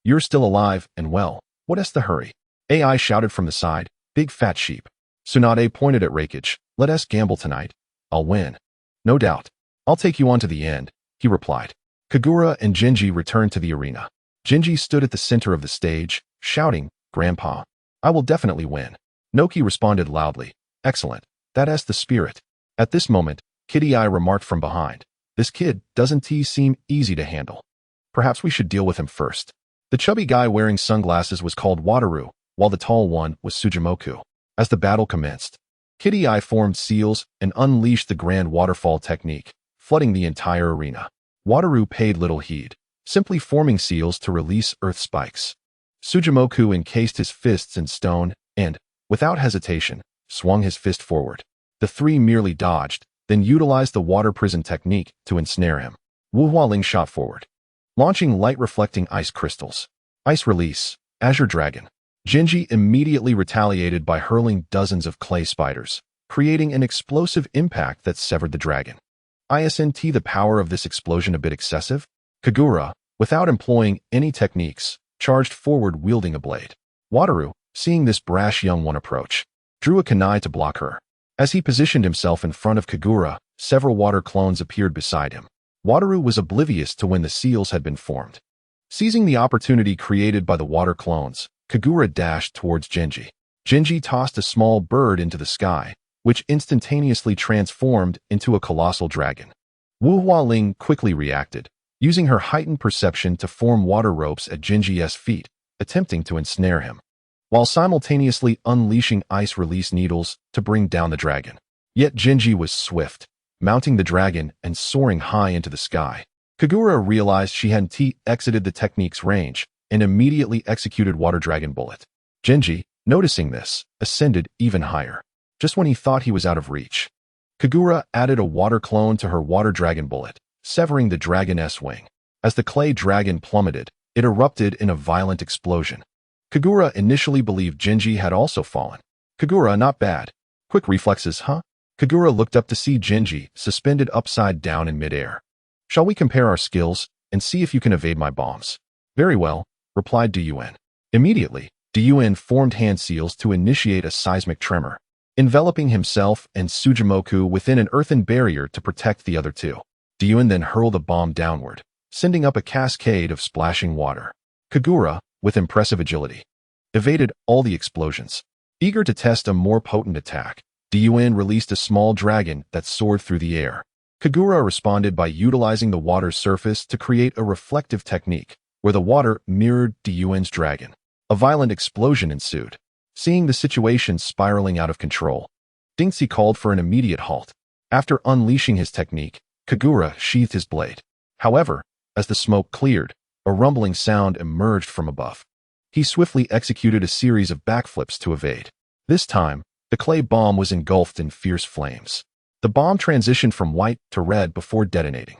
you're still alive and well. What is the hurry?" AI shouted from the side. "Big fat sheep." Tsunade pointed at Raikage. "Let us gamble tonight. I'll win." "No doubt. I'll take you on to the end," he replied. Kagura and Genji returned to the arena. Genji stood at the center of the stage, shouting, "Grandpa, I will definitely win." Noki responded loudly, "Excellent. That is the spirit." At this moment, Kitty Eye remarked from behind, "This kid doesn't seem easy to handle. Perhaps we should deal with him first." The chubby guy wearing sunglasses was called Wataru, while the tall one was Sujimoku. As the battle commenced, Kitty Eye formed seals and unleashed the grand waterfall technique, flooding the entire arena. Wataru paid little heed, simply forming seals to release earth spikes. Sujimoku encased his fists in stone and, without hesitation, swung his fist forward. The three merely dodged, then utilized the water prison technique to ensnare him. Wu Hualing shot forward, launching light-reflecting ice crystals. Ice release, Azure Dragon. Genji immediately retaliated by hurling dozens of clay spiders, creating an explosive impact that severed the dragon. Isn't the power of this explosion a bit excessive? Kagura, without employing any techniques, charged forward wielding a blade. Wataru, seeing this brash young one approach, drew a kunai to block her. As he positioned himself in front of Kagura, several water clones appeared beside him. Wataru was oblivious to when the seals had been formed. Seizing the opportunity created by the water clones, Kagura dashed towards Genji. Genji tossed a small bird into the sky, which instantaneously transformed into a colossal dragon. Wu Hualing quickly reacted, using her heightened perception to form water ropes at Genji's feet, attempting to ensnare him, while simultaneously unleashing ice release needles to bring down the dragon. Yet Genji was swift, mounting the dragon and soaring high into the sky. Kagura realized she hadn't exited the technique's range and immediately executed Water Dragon Bullet. Genji, noticing this, ascended even higher, just when he thought he was out of reach. Kagura added a water clone to her Water Dragon Bullet, severing the dragon's wing. As the clay dragon plummeted, it erupted in a violent explosion. Kagura initially believed Genji had also fallen. Kagura, not bad. Quick reflexes, huh? Kagura looked up to see Genji suspended upside down in midair. "Shall we compare our skills and see if you can evade my bombs?" "Very well," replied Duyuan. Immediately, Duyuan formed hand seals to initiate a seismic tremor, enveloping himself and Sujimoku within an earthen barrier to protect the other two. Duyuan then hurled a bomb downward, sending up a cascade of splashing water. Kagura, with impressive agility, evaded all the explosions. Eager to test a more potent attack, Duyuan released a small dragon that soared through the air. Kagura responded by utilizing the water's surface to create a reflective technique, where the water mirrored Diyuan's dragon. A violent explosion ensued. Seeing the situation spiraling out of control, Dingxi called for an immediate halt. After unleashing his technique, Kagura sheathed his blade. However, as the smoke cleared, a rumbling sound emerged from above. He swiftly executed a series of backflips to evade. This time, the clay bomb was engulfed in fierce flames. The bomb transitioned from white to red before detonating.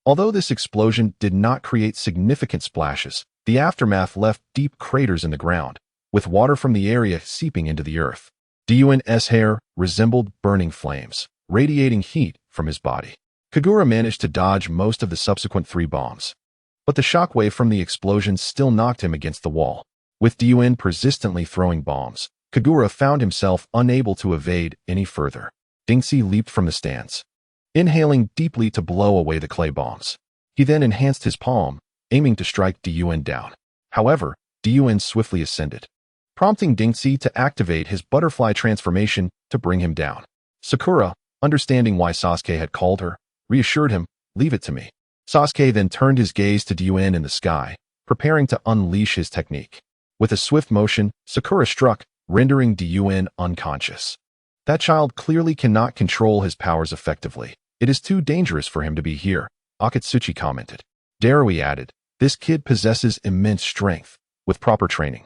Although this explosion did not create significant splashes, the aftermath left deep craters in the ground, with water from the area seeping into the earth. Diyuan's hair resembled burning flames, radiating heat from his body. Kagura managed to dodge most of the subsequent 3 bombs, but the shockwave from the explosion still knocked him against the wall. With Diyuan persistently throwing bombs, Kagura found himself unable to evade any further. Dingxi leaped from the stands, inhaling deeply to blow away the clay bombs. He then enhanced his palm, aiming to strike Diyuan down. However, Diyuan swiftly ascended, prompting Dingxi to activate his butterfly transformation to bring him down. Sakura, understanding why Sasuke had called her, reassured him, "Leave it to me." Sasuke then turned his gaze to Diyuan in the sky, preparing to unleash his technique. With a swift motion, Sakura struck, rendering Diyuan unconscious. That child clearly cannot control his powers effectively. It is too dangerous for him to be here, Akatsuchi commented. Darui added, "This kid possesses immense strength. With proper training,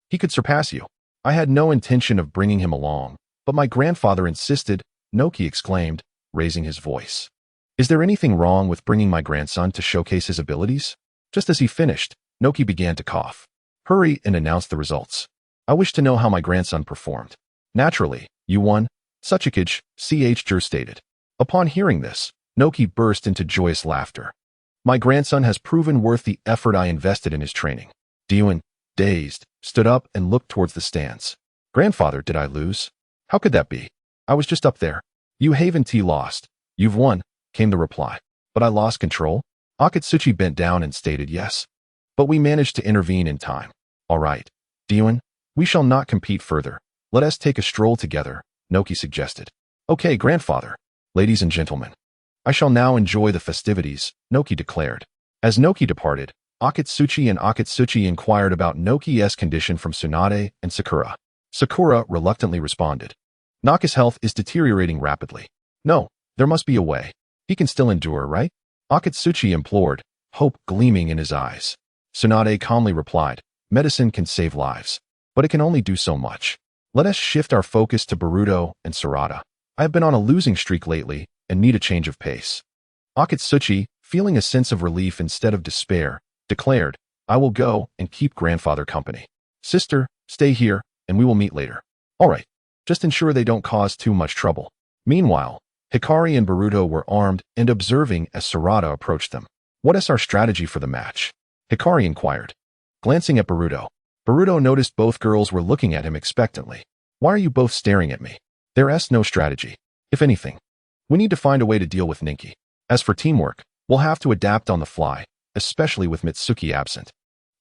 he could surpass you." "I had no intention of bringing him along, but my grandfather insisted," Noki exclaimed, raising his voice. "Is there anything wrong with bringing my grandson to showcase his abilities?" Just as he finished, Noki began to cough. "Hurry and announce the results. I wish to know how my grandson performed." "Naturally, you won," Tsuchikage, Jur stated. Upon hearing this, Noki burst into joyous laughter. "My grandson has proven worth the effort I invested in his training." Diyuan, dazed, stood up and looked towards the stands. "Grandfather, did I lose? How could that be? I was just up there." "You haven't lost. You've won," came the reply. "But I lost control?" Akatsuchi bent down and stated, "Yes. But we managed to intervene in time." "All right, Diyuan, we shall not compete further. Let us take a stroll together," Noki suggested. "Okay, grandfather." "Ladies and gentlemen, I shall now enjoy the festivities," Noki declared. As Noki departed, Akatsuchi inquired about Noki's condition from Tsunade and Sakura. Sakura reluctantly responded, "Naka's health is deteriorating rapidly. No, there must be a way. He can still endure, right?" Akatsuchi implored, hope gleaming in his eyes. Tsunade calmly replied, "Medicine can save lives, but it can only do so much. Let us shift our focus to Boruto and Sarada. I have been on a losing streak lately and need a change of pace." Akatsuchi, feeling a sense of relief instead of despair, declared, "I will go and keep grandfather company. Sister, stay here, and we will meet later." "All right, just ensure they don't cause too much trouble." Meanwhile, Hikari and Boruto were armed and observing as Sarada approached them. "What is our strategy for the match?" Hikari inquired. Glancing at Boruto, Boruto noticed both girls were looking at him expectantly. "Why are you both staring at me?" "There's no strategy. If anything, we need to find a way to deal with Ninki. As for teamwork, we'll have to adapt on the fly, especially with Mitsuki absent.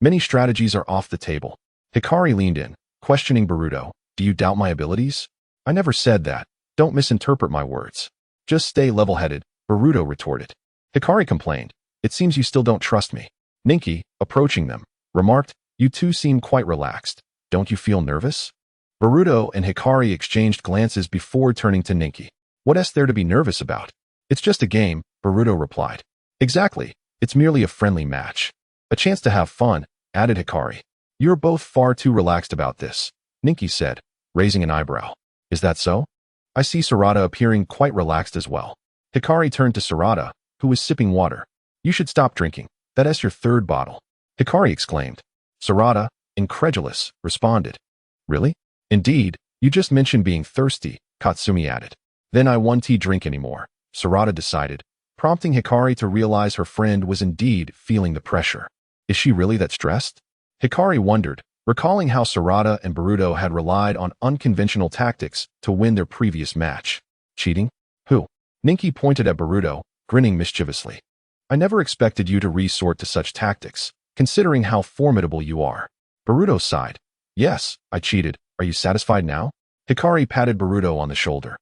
Many strategies are off the table." Hikari leaned in, questioning Boruto. "Do you doubt my abilities?" "I never said that. Don't misinterpret my words." "Just stay level-headed," Boruto retorted. Hikari complained, "It seems you still don't trust me." Ninki, approaching them, remarked, "You two seem quite relaxed. Don't you feel nervous?" Boruto and Hikari exchanged glances before turning to Ninki. "What is there to be nervous about?" "It's just a game," Boruto replied. "Exactly. It's merely a friendly match. A chance to have fun," added Hikari. "You're both far too relaxed about this," Ninki said, raising an eyebrow. "Is that so? I see Sarada appearing quite relaxed as well." Hikari turned to Sarada, who was sipping water. "You should stop drinking. That is your 3rd bottle." Hikari exclaimed. Sarada, incredulous, responded, "Really? Indeed, you just mentioned being thirsty," Katsumi added. "Then I won't drink anymore," Sarada decided, prompting Hikari to realize her friend was indeed feeling the pressure. Is she really that stressed? Hikari wondered, recalling how Sarada and Boruto had relied on unconventional tactics to win their previous match. Cheating? Who? Ninki pointed at Boruto, grinning mischievously. "I never expected you to resort to such tactics, considering how formidable you are." Boruto sighed. "Yes, I cheated. Are you satisfied now?" Hikari patted Boruto on the shoulder.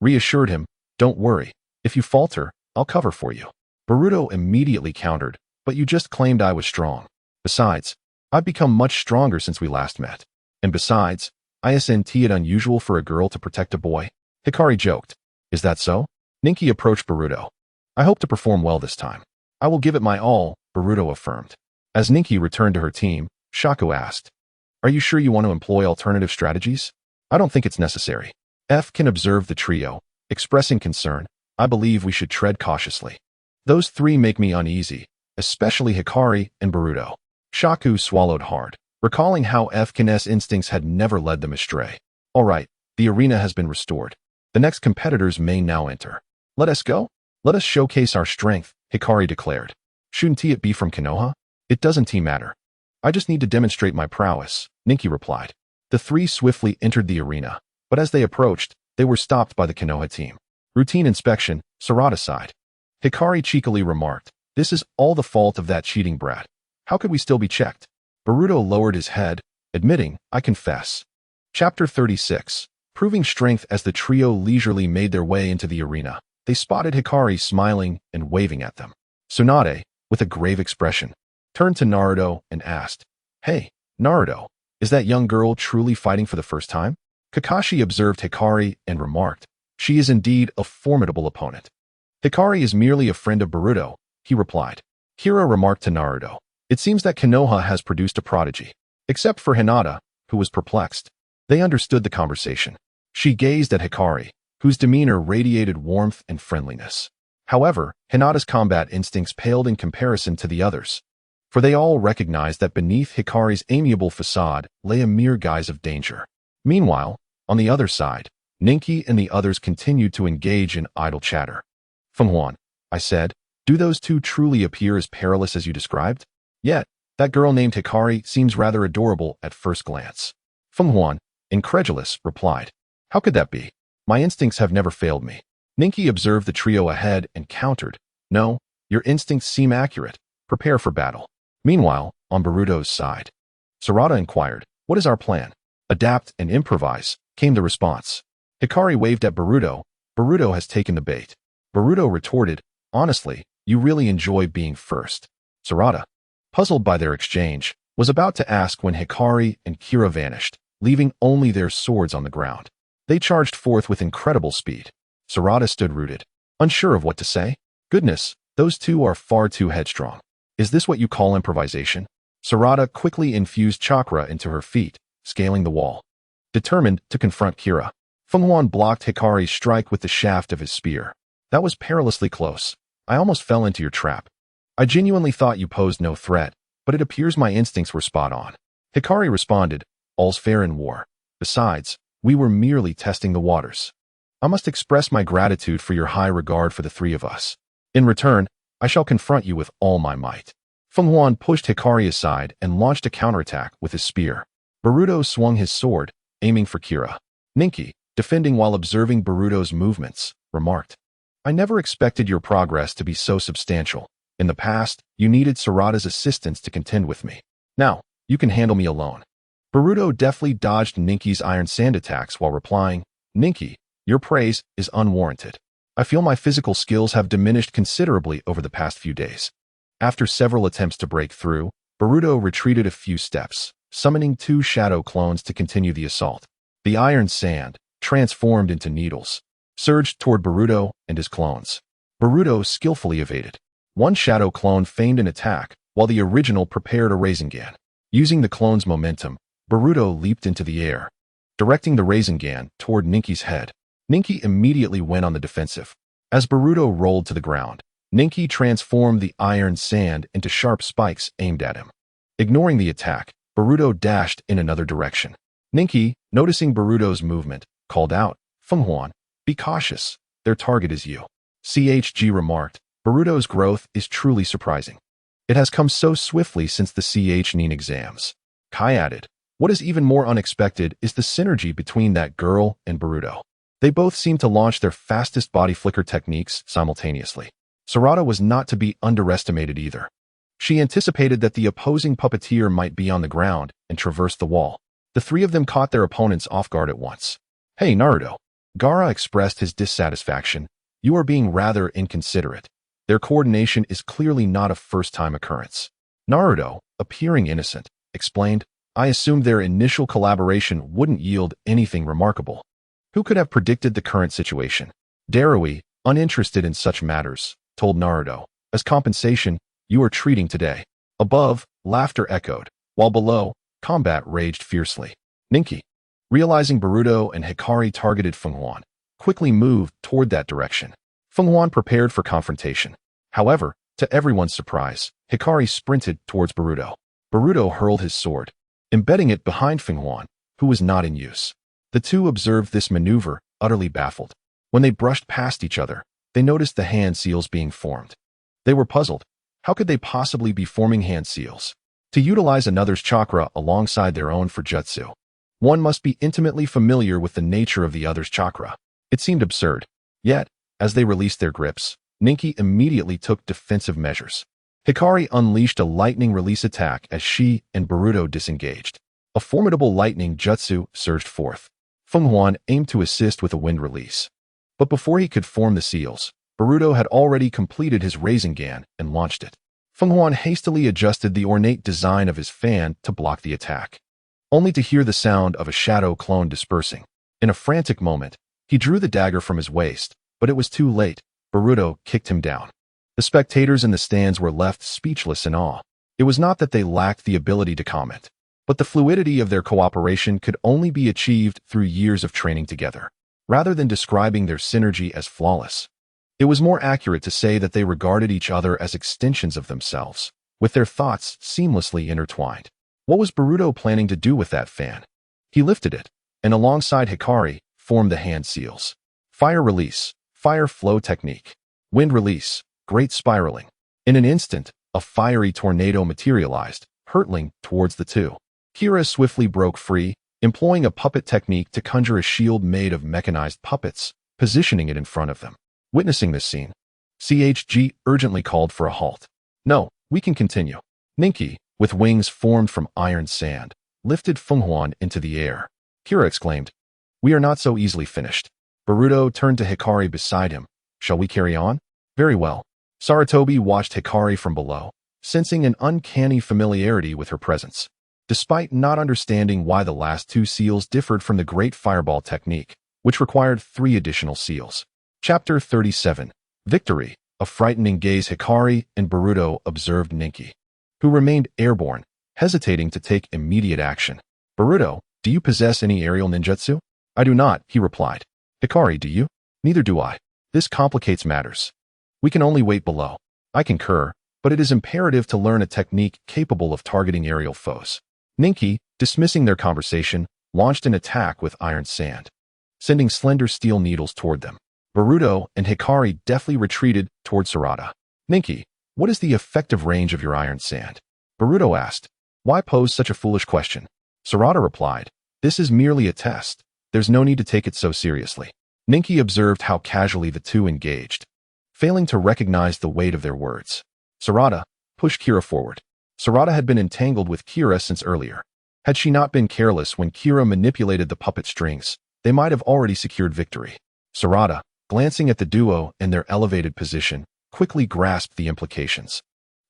Reassured him, "Don't worry. If you falter, I'll cover for you. Boruto immediately countered, but you just claimed I was strong. Besides, I've become much stronger since we last met. And besides, isn't it unusual for a girl to protect a boy? Hikari joked. Is that so? Ninki approached Boruto. I hope to perform well this time. I will give it my all, Boruto affirmed. As Ninki returned to her team, Shaku asked, Are you sure you want to employ alternative strategies? I don't think it's necessary. F can observe the trio, expressing concern. I believe we should tread cautiously. Those three make me uneasy, especially Hikari and Boruto. Shaku swallowed hard, recalling how F's instincts had never led them astray. All right, the arena has been restored. The next competitors may now enter. Let us go? Let us showcase our strength, Hikari declared. Shouldn't it be from Konoha? It doesn't matter. I just need to demonstrate my prowess, Ninki replied. The three swiftly entered the arena, but as they approached, they were stopped by the Konoha team. Routine inspection, Sarada sighed. Hikari cheekily remarked, This is all the fault of that cheating brat. How could we still be checked? Boruto lowered his head, admitting, I confess. Chapter 36. Proving strength. As the trio leisurely made their way into the arena, they spotted Hikari smiling and waving at them. Tsunade, with a grave expression, turned to Naruto and asked, Hey, Naruto, is that young girl truly fighting for the first time? Kakashi observed Hikari and remarked, She is indeed a formidable opponent. Hikari is merely a friend of Boruto, he replied. Hira remarked to Naruto, It seems that Konoha has produced a prodigy. Except for Hinata, who was perplexed. They understood the conversation. She gazed at Hikari, whose demeanor radiated warmth and friendliness. However, Hinata's combat instincts paled in comparison to the others, for they all recognized that beneath Hikari's amiable facade lay a mere guise of danger. Meanwhile, on the other side, Ninki and the others continued to engage in idle chatter. Fenghuan, I said, do those two truly appear as perilous as you described? Yet, that girl named Hikari seems rather adorable at first glance. Fenghuan, incredulous, replied, How could that be? My instincts have never failed me. Ninki observed the trio ahead and countered, No, your instincts seem accurate. Prepare for battle. Meanwhile, on Boruto's side, Sarada inquired, What is our plan? Adapt and improvise, came the response. Hikari waved at Boruto. Boruto has taken the bait. Boruto retorted, Honestly, you really enjoy being first. Sarada, puzzled by their exchange, was about to ask when Hikari and Kira vanished, leaving only their swords on the ground. They charged forth with incredible speed. Sarada stood rooted, unsure of what to say. Goodness, those two are far too headstrong. Is this what you call improvisation? Sarada quickly infused chakra into her feet, scaling the wall, determined to confront Kira. Fenghuan blocked Hikari's strike with the shaft of his spear. That was perilously close. I almost fell into your trap. I genuinely thought you posed no threat, but it appears my instincts were spot on. Hikari responded, All's fair in war. Besides, we were merely testing the waters. I must express my gratitude for your high regard for the three of us. In return, I shall confront you with all my might. Fenghuan pushed Hikari aside and launched a counterattack with his spear. Boruto swung his sword, aiming for Kira. Ninki, defending while observing Boruto's movements, remarked, I never expected your progress to be so substantial. In the past, you needed Sarada's assistance to contend with me. Now, you can handle me alone. Boruto deftly dodged Ninki's iron sand attacks while replying, Ninki, your praise is unwarranted. I feel my physical skills have diminished considerably over the past few days. After several attempts to break through, Boruto retreated a few steps, summoning two shadow clones to continue the assault. The iron sand, transformed into needles, surged toward Boruto and his clones. Boruto skillfully evaded. One shadow clone feigned an attack, while the original prepared a Rasengan. Using the clone's momentum, Boruto leaped into the air, directing the Rasengan toward Ninki's head. Ninki immediately went on the defensive. As Boruto rolled to the ground, Ninki transformed the iron sand into sharp spikes aimed at him. Ignoring the attack, Boruto dashed in another direction. Ninki, noticing Boruto's movement, called out, Fenghuan, be cautious, their target is you. CHG remarked, Boruto's growth is truly surprising. It has come so swiftly since the CHNIN exams. Kai added, what is even more unexpected is the synergy between that girl and Boruto. They both seem to launch their fastest body flicker techniques simultaneously. Sarada was not to be underestimated either. She anticipated that the opposing puppeteer might be on the ground and traverse the wall. The three of them caught their opponents off guard at once. Hey, Naruto. Gaara expressed his dissatisfaction, You are being rather inconsiderate. Their coordination is clearly not a first-time occurrence. Naruto, appearing innocent, explained, I assumed their initial collaboration wouldn't yield anything remarkable. Who could have predicted the current situation? Darui, uninterested in such matters, told Naruto, as compensation, you are treating today. Above, laughter echoed, while below, combat raged fiercely. Ninki, realizing Boruto and Hikari targeted Fenghuan, quickly moved toward that direction. Fenghuan prepared for confrontation. However, to everyone's surprise, Hikari sprinted towards Boruto. Boruto hurled his sword, embedding it behind Fenghuan, who was not in use. The two observed this maneuver, utterly baffled. When they brushed past each other, they noticed the hand seals being formed. They were puzzled. How could they possibly be forming hand seals? To utilize another's chakra alongside their own for jutsu, one must be intimately familiar with the nature of the other's chakra. It seemed absurd. Yet, as they released their grips, Ninki immediately took defensive measures. Hikari unleashed a lightning release attack as she and Boruto disengaged. A formidable lightning jutsu surged forth. Fenghuan aimed to assist with a wind release. But before he could form the seals, Boruto had already completed his Rasengan and launched it. Fenghuan hastily adjusted the ornate design of his fan to block the attack, only to hear the sound of a shadow clone dispersing. In a frantic moment, he drew the dagger from his waist, but it was too late. Boruto kicked him down. The spectators in the stands were left speechless in awe. It was not that they lacked the ability to comment, but the fluidity of their cooperation could only be achieved through years of training together. Rather than describing their synergy as flawless, it was more accurate to say that they regarded each other as extensions of themselves, with their thoughts seamlessly intertwined. What was Boruto planning to do with that fan? He lifted it, and alongside Hikari, formed the hand seals. Fire release, fire flow technique. Wind release, great spiraling. In an instant, a fiery tornado materialized, hurtling towards the two. Kira swiftly broke free, employing a puppet technique to conjure a shield made of mechanized puppets, positioning it in front of them. Witnessing this scene, CHG urgently called for a halt. No, we can continue. Ninki, with wings formed from iron sand, lifted Fenghuan into the air. Kira exclaimed, we are not so easily finished. Boruto turned to Hikari beside him. Shall we carry on? Very well. Sarutobi watched Hikari from below, sensing an uncanny familiarity with her presence. Despite not understanding why the last two seals differed from the Great Fireball technique, which required 3 additional seals. Chapter 37. Victory. A frightening gaze Hikari and Boruto observed Ninki, who remained airborne, hesitating to take immediate action. Boruto, do you possess any aerial ninjutsu? I do not, he replied. Hikari, do you? Neither do I. This complicates matters. We can only wait below. I concur, but it is imperative to learn a technique capable of targeting aerial foes. Ninki, dismissing their conversation, launched an attack with iron sand, sending slender steel needles toward them. Boruto and Hikari deftly retreated toward Sarada. Ninki, what is the effective range of your iron sand? Boruto asked. Why pose such a foolish question? Sarada replied. This is merely a test. There's no need to take it so seriously. Ninki observed how casually the two engaged, failing to recognize the weight of their words. Sarada pushed Kira forward. Sarada had been entangled with Kira since earlier. Had she not been careless when Kira manipulated the puppet strings, they might have already secured victory. Sarada, glancing at the duo and their elevated position, quickly grasped the implications.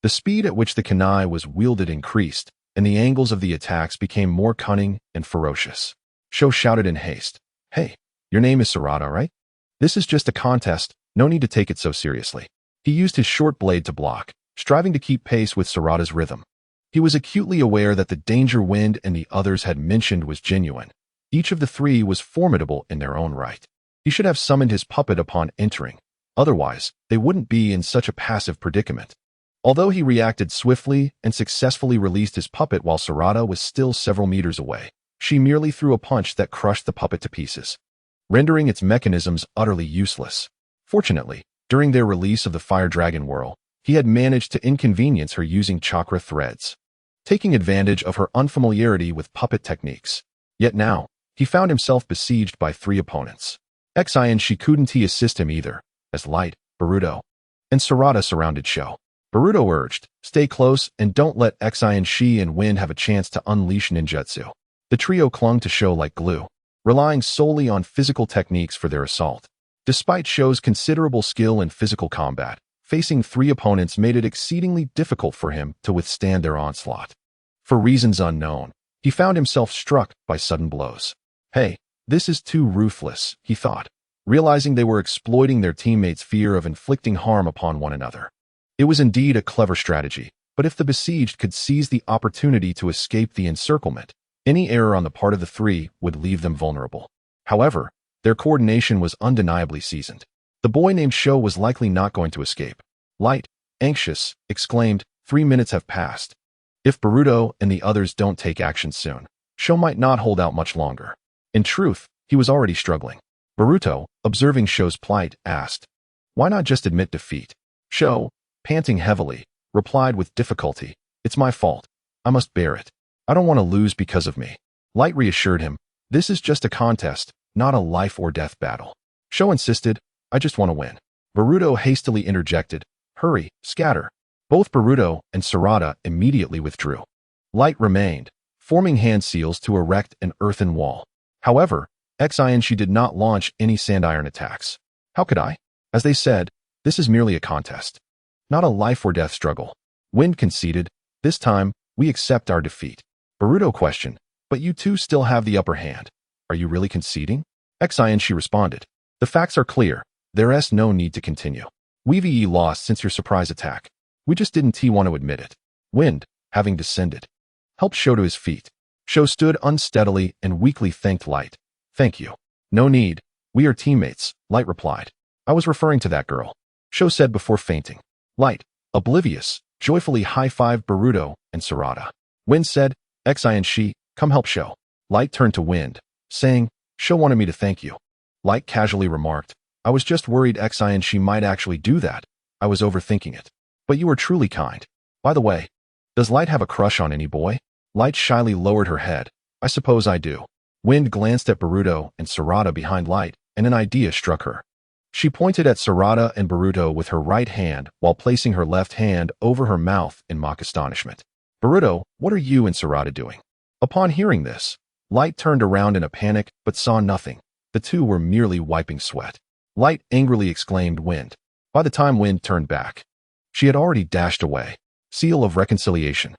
The speed at which the kunai was wielded increased, and the angles of the attacks became more cunning and ferocious. Sho shouted in haste. Hey, your name is Sarada, right? This is just a contest, no need to take it so seriously. He used his short blade to block, striving to keep pace with Sarada's rhythm. He was acutely aware that the danger Wind and the others had mentioned was genuine. Each of the three was formidable in their own right. He should have summoned his puppet upon entering. Otherwise, they wouldn't be in such a passive predicament. Although he reacted swiftly and successfully released his puppet while Sarada was still several meters away, she merely threw a punch that crushed the puppet to pieces, rendering its mechanisms utterly useless. Fortunately, during their release of the Fire Dragon Whirl, he had managed to inconvenience her using chakra threads, taking advantage of her unfamiliarity with puppet techniques. Yet now, he found himself besieged by 3 opponents. Xi and she couldn't assist him either, as Light, Boruto, and Sarada surrounded Sho. Boruto urged, stay close and don't let Xi and she and Wind have a chance to unleash ninjutsu. The trio clung to Sho like glue, relying solely on physical techniques for their assault. Despite Show's considerable skill in physical combat, facing 3 opponents made it exceedingly difficult for him to withstand their onslaught. For reasons unknown, he found himself struck by sudden blows. Hey, this is too ruthless, he thought, realizing they were exploiting their teammates' fear of inflicting harm upon one another. It was indeed a clever strategy, but if the besieged could seize the opportunity to escape the encirclement, any error on the part of the 3 would leave them vulnerable. However, their coordination was undeniably seasoned. The boy named Show was likely not going to escape. Light, anxious, exclaimed, 3 minutes have passed. If Boruto and the others don't take action soon, Show might not hold out much longer. In truth, he was already struggling. Boruto, observing Show's plight, asked, "Why not just admit defeat?" Show, panting heavily, replied with difficulty, "It's my fault. I must bear it. I don't want to lose because of me." Light reassured him, "This is just a contest, not a life-or-death battle." Show insisted, "I just want to win." Boruto hastily interjected, "Hurry, scatter." Both Boruto and Sarada immediately withdrew. Light remained, forming hand seals to erect an earthen wall. However, Xianxi did not launch any sandiron attacks. "How could I?" As they said, this is merely a contest, not a life-or-death struggle. Wind conceded, "This time, we accept our defeat." Boruto questioned, "But you two still have the upper hand. Are you really conceding?" Xianxi responded, "The facts are clear. There's no need to continue. We've lost since your surprise attack. We just didn't want to admit it." Wind, having descended, helped Show to his feet. Show stood unsteadily and weakly thanked Light. "Thank you." "No need. We are teammates," Light replied. "I was referring to that girl," Show said before fainting. Light, oblivious, joyfully high-fived Boruto and Sarada. Wind said, "Xianxi, come help Show." Light turned to Wind, saying, "Show wanted me to thank you." Light casually remarked, "I was just worried Xianxi might actually do that. I was overthinking it. But you were truly kind. By the way, does Light have a crush on any boy?" Light shyly lowered her head. "I suppose I do." Wind glanced at Boruto and Sarada behind Light, and an idea struck her. She pointed at Sarada and Boruto with her right hand while placing her left hand over her mouth in mock astonishment. "Boruto, what are you and Sarada doing?" Upon hearing this, Light turned around in a panic but saw nothing. The two were merely wiping sweat. Light angrily exclaimed Wind. By the time Wind turned back, she had already dashed away. "Seal of reconciliation."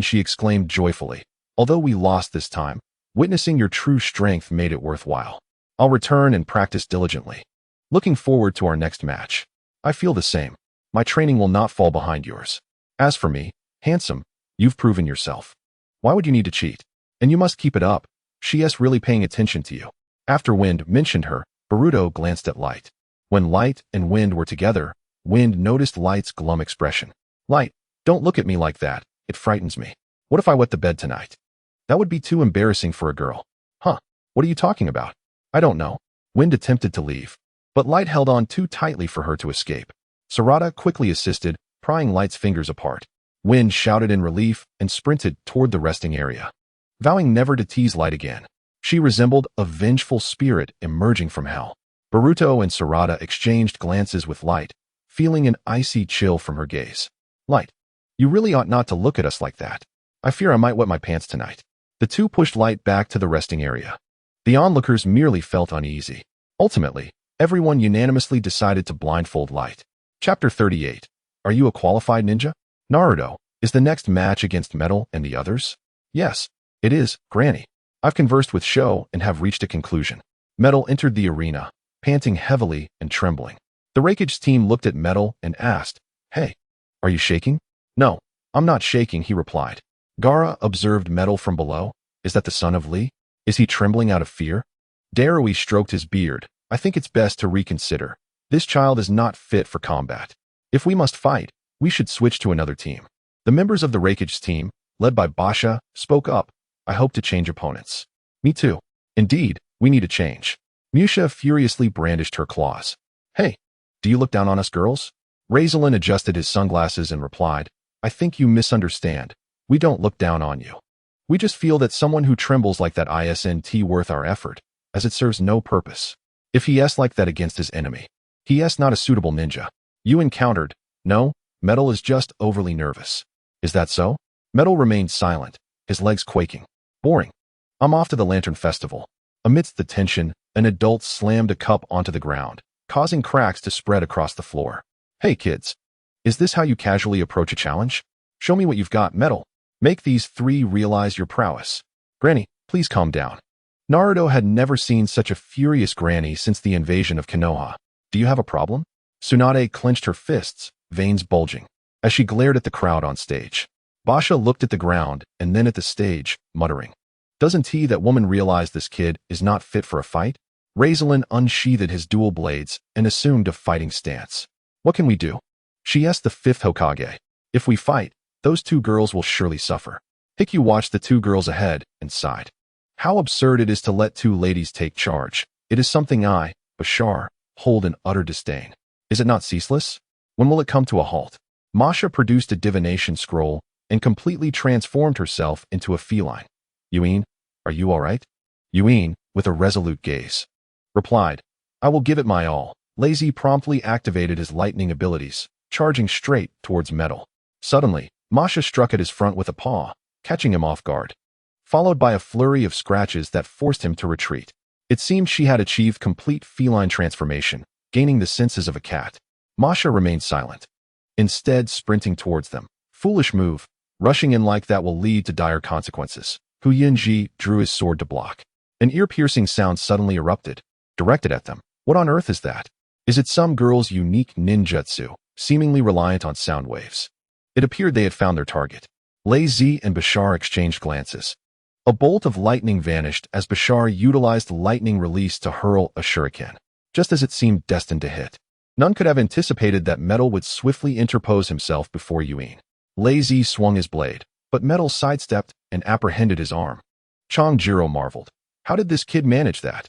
She exclaimed joyfully. "Although we lost this time, witnessing your true strength made it worthwhile. I'll return and practice diligently. Looking forward to our next match." "I feel the same. My training will not fall behind yours. As for me, handsome, you've proven yourself. Why would you need to cheat? And you must keep it up. She's really paying attention to you." After Wind mentioned her, Boruto glanced at Light. When Light and Wind were together, Wind noticed Light's glum expression. "Light, don't look at me like that. It frightens me. What if I wet the bed tonight?" "That would be too embarrassing for a girl." "Huh? What are you talking about?" "I don't know." Wind attempted to leave, but Light held on too tightly for her to escape. Sarada quickly assisted, prying Light's fingers apart. Wind shouted in relief and sprinted toward the resting area. Vowing never to tease Light again, she resembled a vengeful spirit emerging from hell. Boruto and Sarada exchanged glances with Light, feeling an icy chill from her gaze. "Light, you really ought not to look at us like that. I fear I might wet my pants tonight." The two pushed Light back to the resting area. The onlookers merely felt uneasy. Ultimately, everyone unanimously decided to blindfold Light. Chapter 38. Are you a qualified ninja? Naruto, is the next match against Metal and the others? Yes, it is, Granny. I've conversed with Show and have reached a conclusion. Metal entered the arena, panting heavily and trembling. The Raikage team looked at Metal and asked, "Hey, are you shaking?" "No, I'm not shaking," he replied. Gaara observed Metal from below. "Is that the son of Lee? Is he trembling out of fear?" Darui stroked his beard. "I think it's best to reconsider. This child is not fit for combat. If we must fight, we should switch to another team." The members of the Raikage team, led by Basha, spoke up. "I hope to change opponents." "Me too." "Indeed, we need a change." Musha furiously brandished her claws. "Hey, do you look down on us girls?" Razalin adjusted his sunglasses and replied, "I think you misunderstand. We don't look down on you. We just feel that someone who trembles like that isn't worth our effort, as it serves no purpose. If he's like that against his enemy, he's not a suitable ninja." You encountered. "No, Metal is just overly nervous." "Is that so?" Metal remained silent, his legs quaking. "Boring. I'm off to the Lantern Festival." Amidst the tension, An adult slammed a cup onto the ground, causing cracks to spread across the floor. Hey kids, is this how you casually approach a challenge? Show me what you've got, metal. Make these three realize your prowess. Granny, please calm down. Naruto had never seen such a furious granny since the invasion of Konoha. Do you have a problem? Tsunade clenched her fists, veins bulging, as she glared at the crowd on stage. Basha looked at the ground and then at the stage, muttering, "Doesn't that woman realize this kid is not fit for a fight?" Razalin unsheathed his dual blades and assumed a fighting stance. What can we do? She asked the fifth Hokage. If we fight, those two girls will surely suffer. Hikyu watched the two girls ahead and sighed. How absurd it is to let two ladies take charge. It is something I, Bashar, hold in utter disdain. Is it not ceaseless? When will it come to a halt? Masha produced a divination scroll and completely transformed herself into a feline. Yuin, are you all right? Yuin, with a resolute gaze, replied, I will give it my all. Lazy promptly activated his lightning abilities, charging straight towards Metal. Suddenly, Masha struck at his front with a paw, catching him off guard, followed by a flurry of scratches that forced him to retreat. It seemed she had achieved complete feline transformation, gaining the senses of a cat. Masha remained silent, instead sprinting towards them. Foolish move, rushing in like that will lead to dire consequences. Hu Yunji drew his sword to block. An ear-piercing sound suddenly erupted, directed at them. What on earth is that? Is it some girl's unique ninjutsu, seemingly reliant on sound waves? It appeared they had found their target. Lei Zi and Bashar exchanged glances. A bolt of lightning vanished as Bashar utilized lightning release to hurl a shuriken, just as it seemed destined to hit. None could have anticipated that Metal would swiftly interpose himself before Yuin. Lei Zi swung his blade, but Metal sidestepped and apprehended his arm. Chongjiro marveled. How did this kid manage that?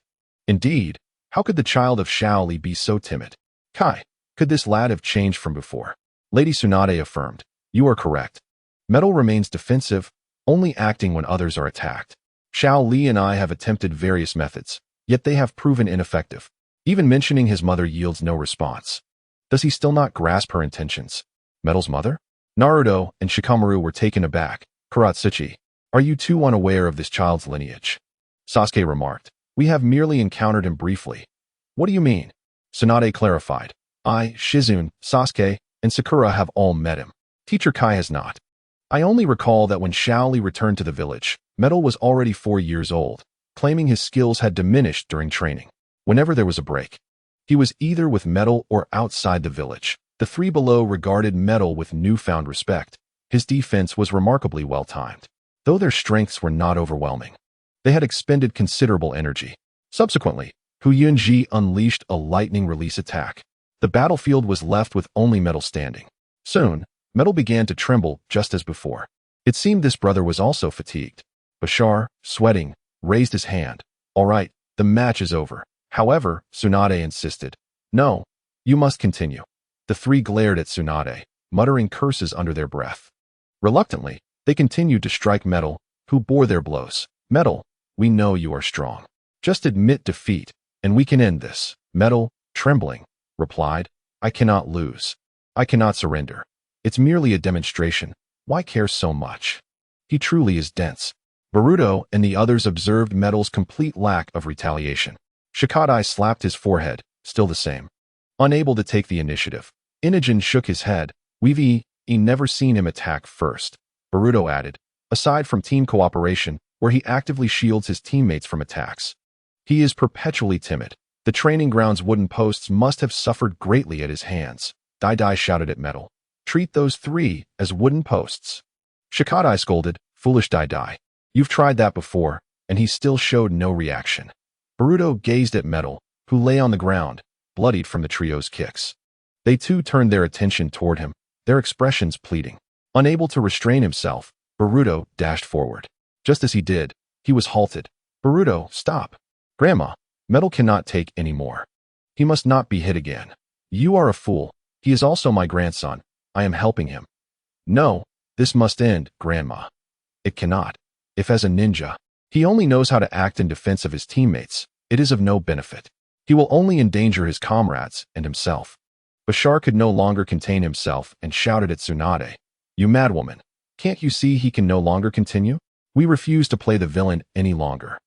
Indeed, how could the child of Shaoli be so timid? Kai, could this lad have changed from before? Lady Tsunade affirmed. You are correct. Metal remains defensive, only acting when others are attacked. Xiao Li and I have attempted various methods, yet they have proven ineffective. Even mentioning his mother yields no response. Does he still not grasp her intentions? Metal's mother? Naruto and Shikamaru were taken aback. Kuratsuchi, are you too unaware of this child's lineage? Sasuke remarked. We have merely encountered him briefly. What do you mean? Tsunade clarified. I, Shizune, Sasuke, and Sakura have all met him. Teacher Kai has not. I only recall that when Shaoli returned to the village, Metal was already 4 years old, claiming his skills had diminished during training. Whenever there was a break, he was either with Metal or outside the village. The three below regarded Metal with newfound respect. His defense was remarkably well-timed, though their strengths were not overwhelming. They had expended considerable energy. Subsequently, Hu Yunji unleashed a lightning release attack. The battlefield was left with only Metal standing. Soon, Metal began to tremble just as before. It seemed this brother was also fatigued. Bashar, sweating, raised his hand. All right, the match is over. However, Tsunade insisted. No, you must continue. The three glared at Tsunade, muttering curses under their breath. Reluctantly, they continued to strike Metal, who bore their blows. Metal, we know you are strong. Just admit defeat, and we can end this. Metal, trembling, replied, I cannot lose. I cannot surrender. It's merely a demonstration. Why care so much? He truly is dense. Boruto and the others observed Metal's complete lack of retaliation. Shikadai slapped his forehead, still the same. Unable to take the initiative. Inogen shook his head. We've never seen him attack first. Boruto added, aside from team cooperation, where he actively shields his teammates from attacks. He is perpetually timid. The training ground's wooden posts must have suffered greatly at his hands. Dai shouted at Metal. Treat those three as wooden posts. Shikadai scolded, foolish Dai. You've tried that before, and he still showed no reaction. Boruto gazed at Metal, who lay on the ground, bloodied from the trio's kicks. They too turned their attention toward him, their expressions pleading. Unable to restrain himself, Boruto dashed forward. Just as he did, he was halted. Boruto, stop. Grandma, Metal cannot take any more. He must not be hit again. You are a fool. He is also my grandson. I am helping him. No, this must end, Grandma. It cannot. If as a ninja, he only knows how to act in defense of his teammates, it is of no benefit. He will only endanger his comrades and himself. Bashar could no longer contain himself and shouted at Tsunade. You madwoman, can't you see he can no longer continue? We refuse to play the villain any longer.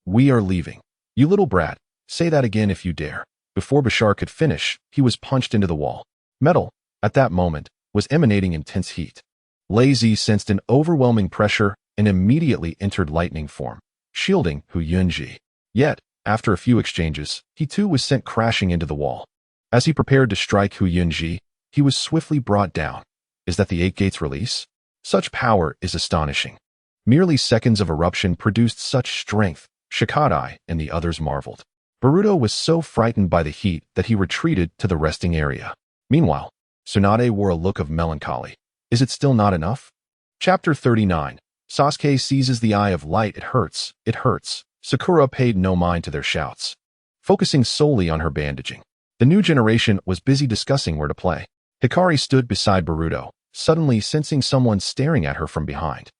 We are leaving. You little brat, Say that again if you dare. Before Bashar could finish, he was punched into the wall. Metal, at that moment, was emanating intense heat. Lazy sensed an overwhelming pressure and immediately entered lightning form, shielding Hu Yunji. Yet, after a few exchanges, he too was sent crashing into the wall. As he prepared to strike Hu Yunji, he was swiftly brought down. Is that the Eight Gates release? Such power is astonishing. Merely seconds of eruption produced such strength, Shikadai and the others marveled. Boruto was so frightened by the heat that he retreated to the resting area. Meanwhile, Tsunade wore a look of melancholy. Is it still not enough? Chapter 39. Sasuke seizes the eye of light. It hurts. It hurts. Sakura paid no mind to their shouts, focusing solely on her bandaging. The new generation was busy discussing where to play. Hikari stood beside Boruto, suddenly sensing someone staring at her from behind.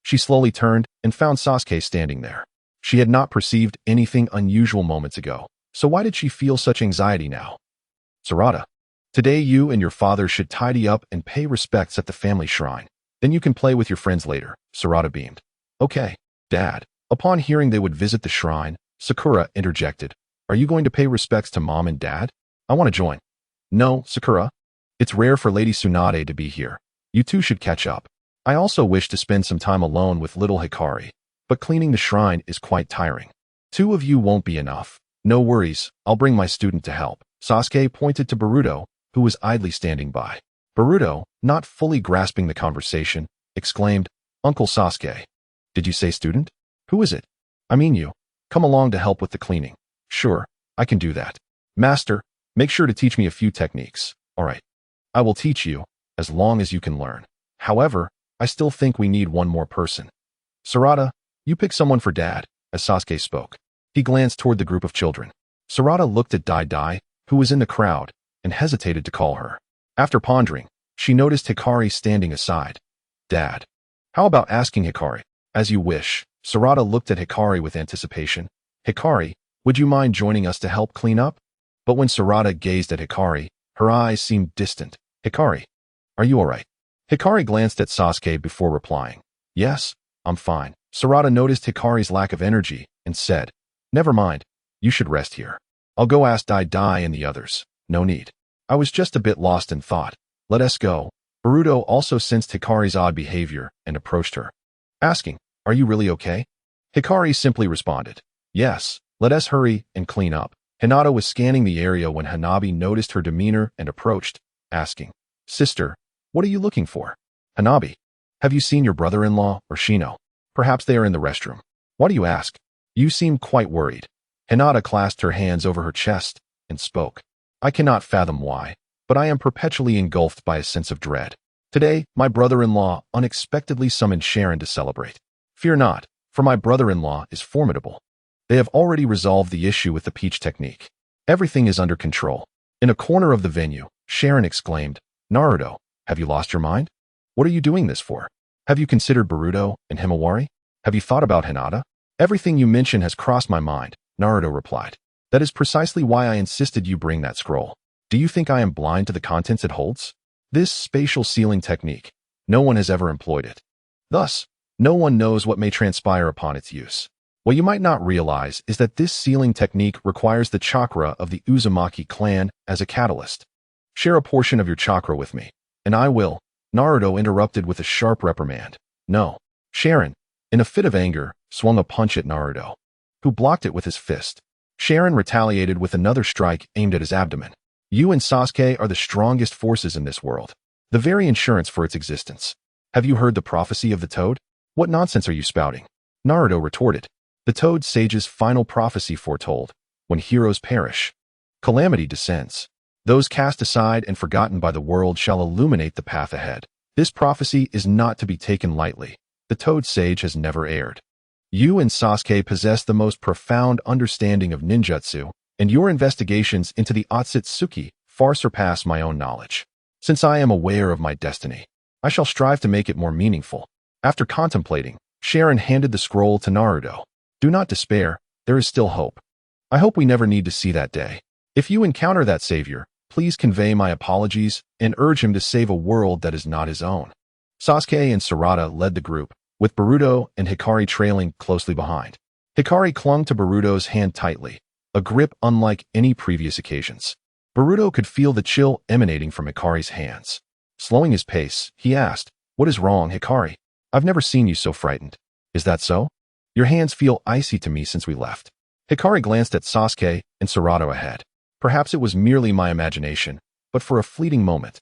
She slowly turned and found Sasuke standing there. She had not perceived anything unusual moments ago, so why did she feel such anxiety now? Sarada, today you and your father should tidy up and pay respects at the family shrine. Then you can play with your friends later, Sarada beamed. Okay, Dad. Upon hearing they would visit the shrine, Sakura interjected. Are you going to pay respects to Mom and Dad? I want to join. No, Sakura. It's rare for Lady Tsunade to be here. You two should catch up. I also wish to spend some time alone with little Hikari, but cleaning the shrine is quite tiring. Two of you won't be enough. No worries, I'll bring my student to help. Sasuke pointed to Boruto, who was idly standing by. Boruto, not fully grasping the conversation, exclaimed, Uncle Sasuke. Did you say student? Who is it? I mean you. Come along to help with the cleaning. Sure, I can do that. Master, make sure to teach me a few techniques. All right. I will teach you, as long as you can learn. However, I still think we need one more person. Sarada, you pick someone for Dad, as Sasuke spoke. He glanced toward the group of children. Sarada looked at Dai Dai, who was in the crowd, and hesitated to call her. After pondering, she noticed Hikari standing aside. Dad. How about asking Hikari? As you wish. Sarada looked at Hikari with anticipation. Hikari, would you mind joining us to help clean up? But when Sarada gazed at Hikari, her eyes seemed distant. Hikari, are you all right? Hikari glanced at Sasuke before replying. Yes, I'm fine. Sarada noticed Hikari's lack of energy and said, Never mind, you should rest here. I'll go ask Dai Dai and the others. No need. I was just a bit lost in thought. Let us go. Boruto also sensed Hikari's odd behavior and approached her, asking, Are you really okay? Hikari simply responded, Yes, let us hurry and clean up. Hinata was scanning the area when Hanabi noticed her demeanor and approached, asking, Sister, what are you looking for? Hanabi, have you seen your brother-in-law or Shino? Perhaps they are in the restroom. Why do you ask? You seem quite worried. Hinata clasped her hands over her chest and spoke. I cannot fathom why, but I am perpetually engulfed by a sense of dread. Today, my brother-in-law unexpectedly summoned Sharon to celebrate. Fear not, for my brother-in-law is formidable. They have already resolved the issue with the peach technique. Everything is under control. In a corner of the venue, Sharon exclaimed, Naruto, have you lost your mind? What are you doing this for? Have you considered Boruto and Himawari? Have you thought about Hinata? Everything you mention has crossed my mind, Naruto replied. That is precisely why I insisted you bring that scroll. Do you think I am blind to the contents it holds? This spatial sealing technique, no one has ever employed it. Thus, no one knows what may transpire upon its use. What you might not realize is that this sealing technique requires the chakra of the Uzumaki clan as a catalyst. Share a portion of your chakra with me, and I will. Naruto interrupted with a sharp reprimand. No. Sharon, in a fit of anger, swung a punch at Naruto, who blocked it with his fist. Sharon retaliated with another strike aimed at his abdomen. You and Sasuke are the strongest forces in this world, the very insurance for its existence. Have you heard the prophecy of the toad? What nonsense are you spouting? Naruto retorted. The toad sage's final prophecy foretold, when heroes perish, calamity descends. Those cast aside and forgotten by the world shall illuminate the path ahead. This prophecy is not to be taken lightly. The toad sage has never erred. You and Sasuke possess the most profound understanding of ninjutsu, and your investigations into the Otsutsuki far surpass my own knowledge. Since I am aware of my destiny, I shall strive to make it more meaningful. After contemplating, Sharon handed the scroll to Naruto. Do not despair, there is still hope. I hope we never need to see that day. If you encounter that savior, please convey my apologies and urge him to save a world that is not his own. Sasuke and Sarada led the group, with Boruto and Hikari trailing closely behind. Hikari clung to Boruto's hand tightly, a grip unlike any previous occasions. Boruto could feel the chill emanating from Hikari's hands. Slowing his pace, he asked, "What is wrong, Hikari? I've never seen you so frightened. Is that so? Your hands feel icy to me since we left." Hikari glanced at Sasuke and Sarada ahead. Perhaps it was merely my imagination, but for a fleeting moment,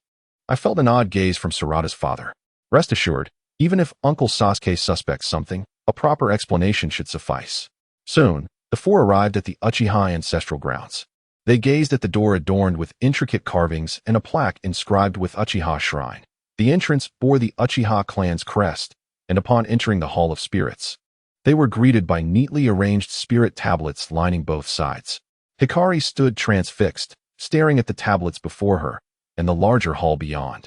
I felt an odd gaze from Sarada's father. Rest assured, even if Uncle Sasuke suspects something, a proper explanation should suffice. Soon, the four arrived at the Uchiha ancestral grounds. They gazed at the door adorned with intricate carvings and a plaque inscribed with Uchiha Shrine. The entrance bore the Uchiha clan's crest, and upon entering the Hall of Spirits, they were greeted by neatly arranged spirit tablets lining both sides. Hikari stood transfixed, staring at the tablets before her, and the larger hall beyond,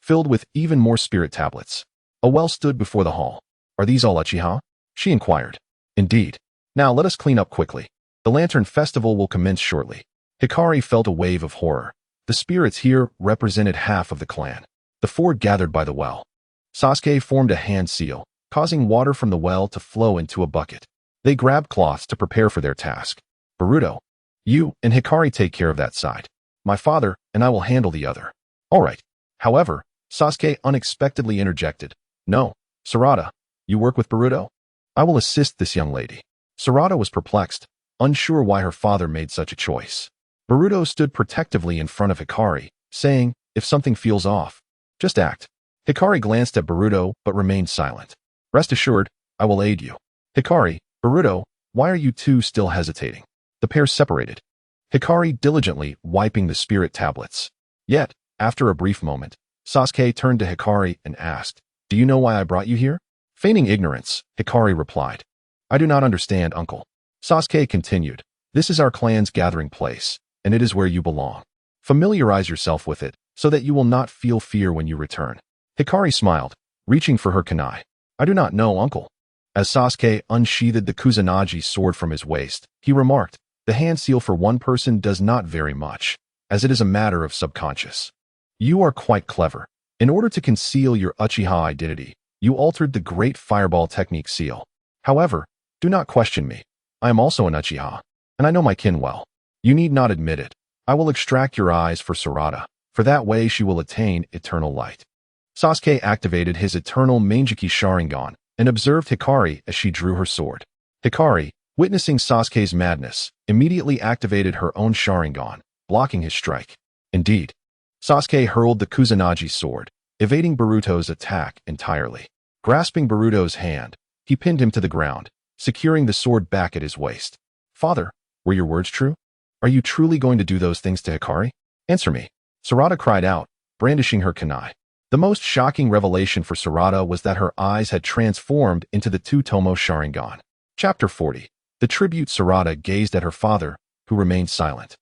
filled with even more spirit tablets. A well stood before the hall. "Are these all Uchiha?" she inquired. "Indeed. Now let us clean up quickly. The Lantern Festival will commence shortly." Hikari felt a wave of horror. The spirits here represented half of the clan. The four gathered by the well. Sasuke formed a hand seal, causing water from the well to flow into a bucket. They grabbed cloths to prepare for their task. "Boruto, you and Hikari take care of that side. My father and I will handle the other." "All right." However, Sasuke unexpectedly interjected. "No, Sarada, you work with Boruto? I will assist this young lady." Sarada was perplexed, unsure why her father made such a choice. Boruto stood protectively in front of Hikari, saying, "If something feels off, just act." Hikari glanced at Boruto but remained silent. "Rest assured, I will aid you." "Hikari, Boruto, why are you two still hesitating?" The pair separated, Hikari diligently wiping the spirit tablets. Yet, after a brief moment, Sasuke turned to Hikari and asked, "Do you know why I brought you here?" Feigning ignorance, Hikari replied, "I do not understand, uncle." Sasuke continued, "This is our clan's gathering place, and it is where you belong. Familiarize yourself with it, so that you will not feel fear when you return." Hikari smiled, reaching for her kunai. "I do not know, uncle." As Sasuke unsheathed the Kusanagi sword from his waist, he remarked, "The hand seal for one person does not vary much, as it is a matter of subconscious. You are quite clever. In order to conceal your Uchiha identity, you altered the Great Fireball Technique seal. However, do not question me. I am also an Uchiha, and I know my kin well. You need not admit it. I will extract your eyes for Sarada, for that way she will attain eternal light." Sasuke activated his eternal Manjiki Sharingan and observed Hikari as she drew her sword. Hikari, witnessing Sasuke's madness, immediately activated her own Sharingan, blocking his strike. Indeed, Sasuke hurled the Kusanagi sword, evading Boruto's attack entirely. Grasping Boruto's hand, he pinned him to the ground, securing the sword back at his waist. "Father, were your words true? Are you truly going to do those things to Hikari? Answer me." Sarada cried out, brandishing her kunai. The most shocking revelation for Sarada was that her eyes had transformed into the Two-Tomo Sharingan. Chapter 40. The tribute. Sarada gazed at her father, who remained silent,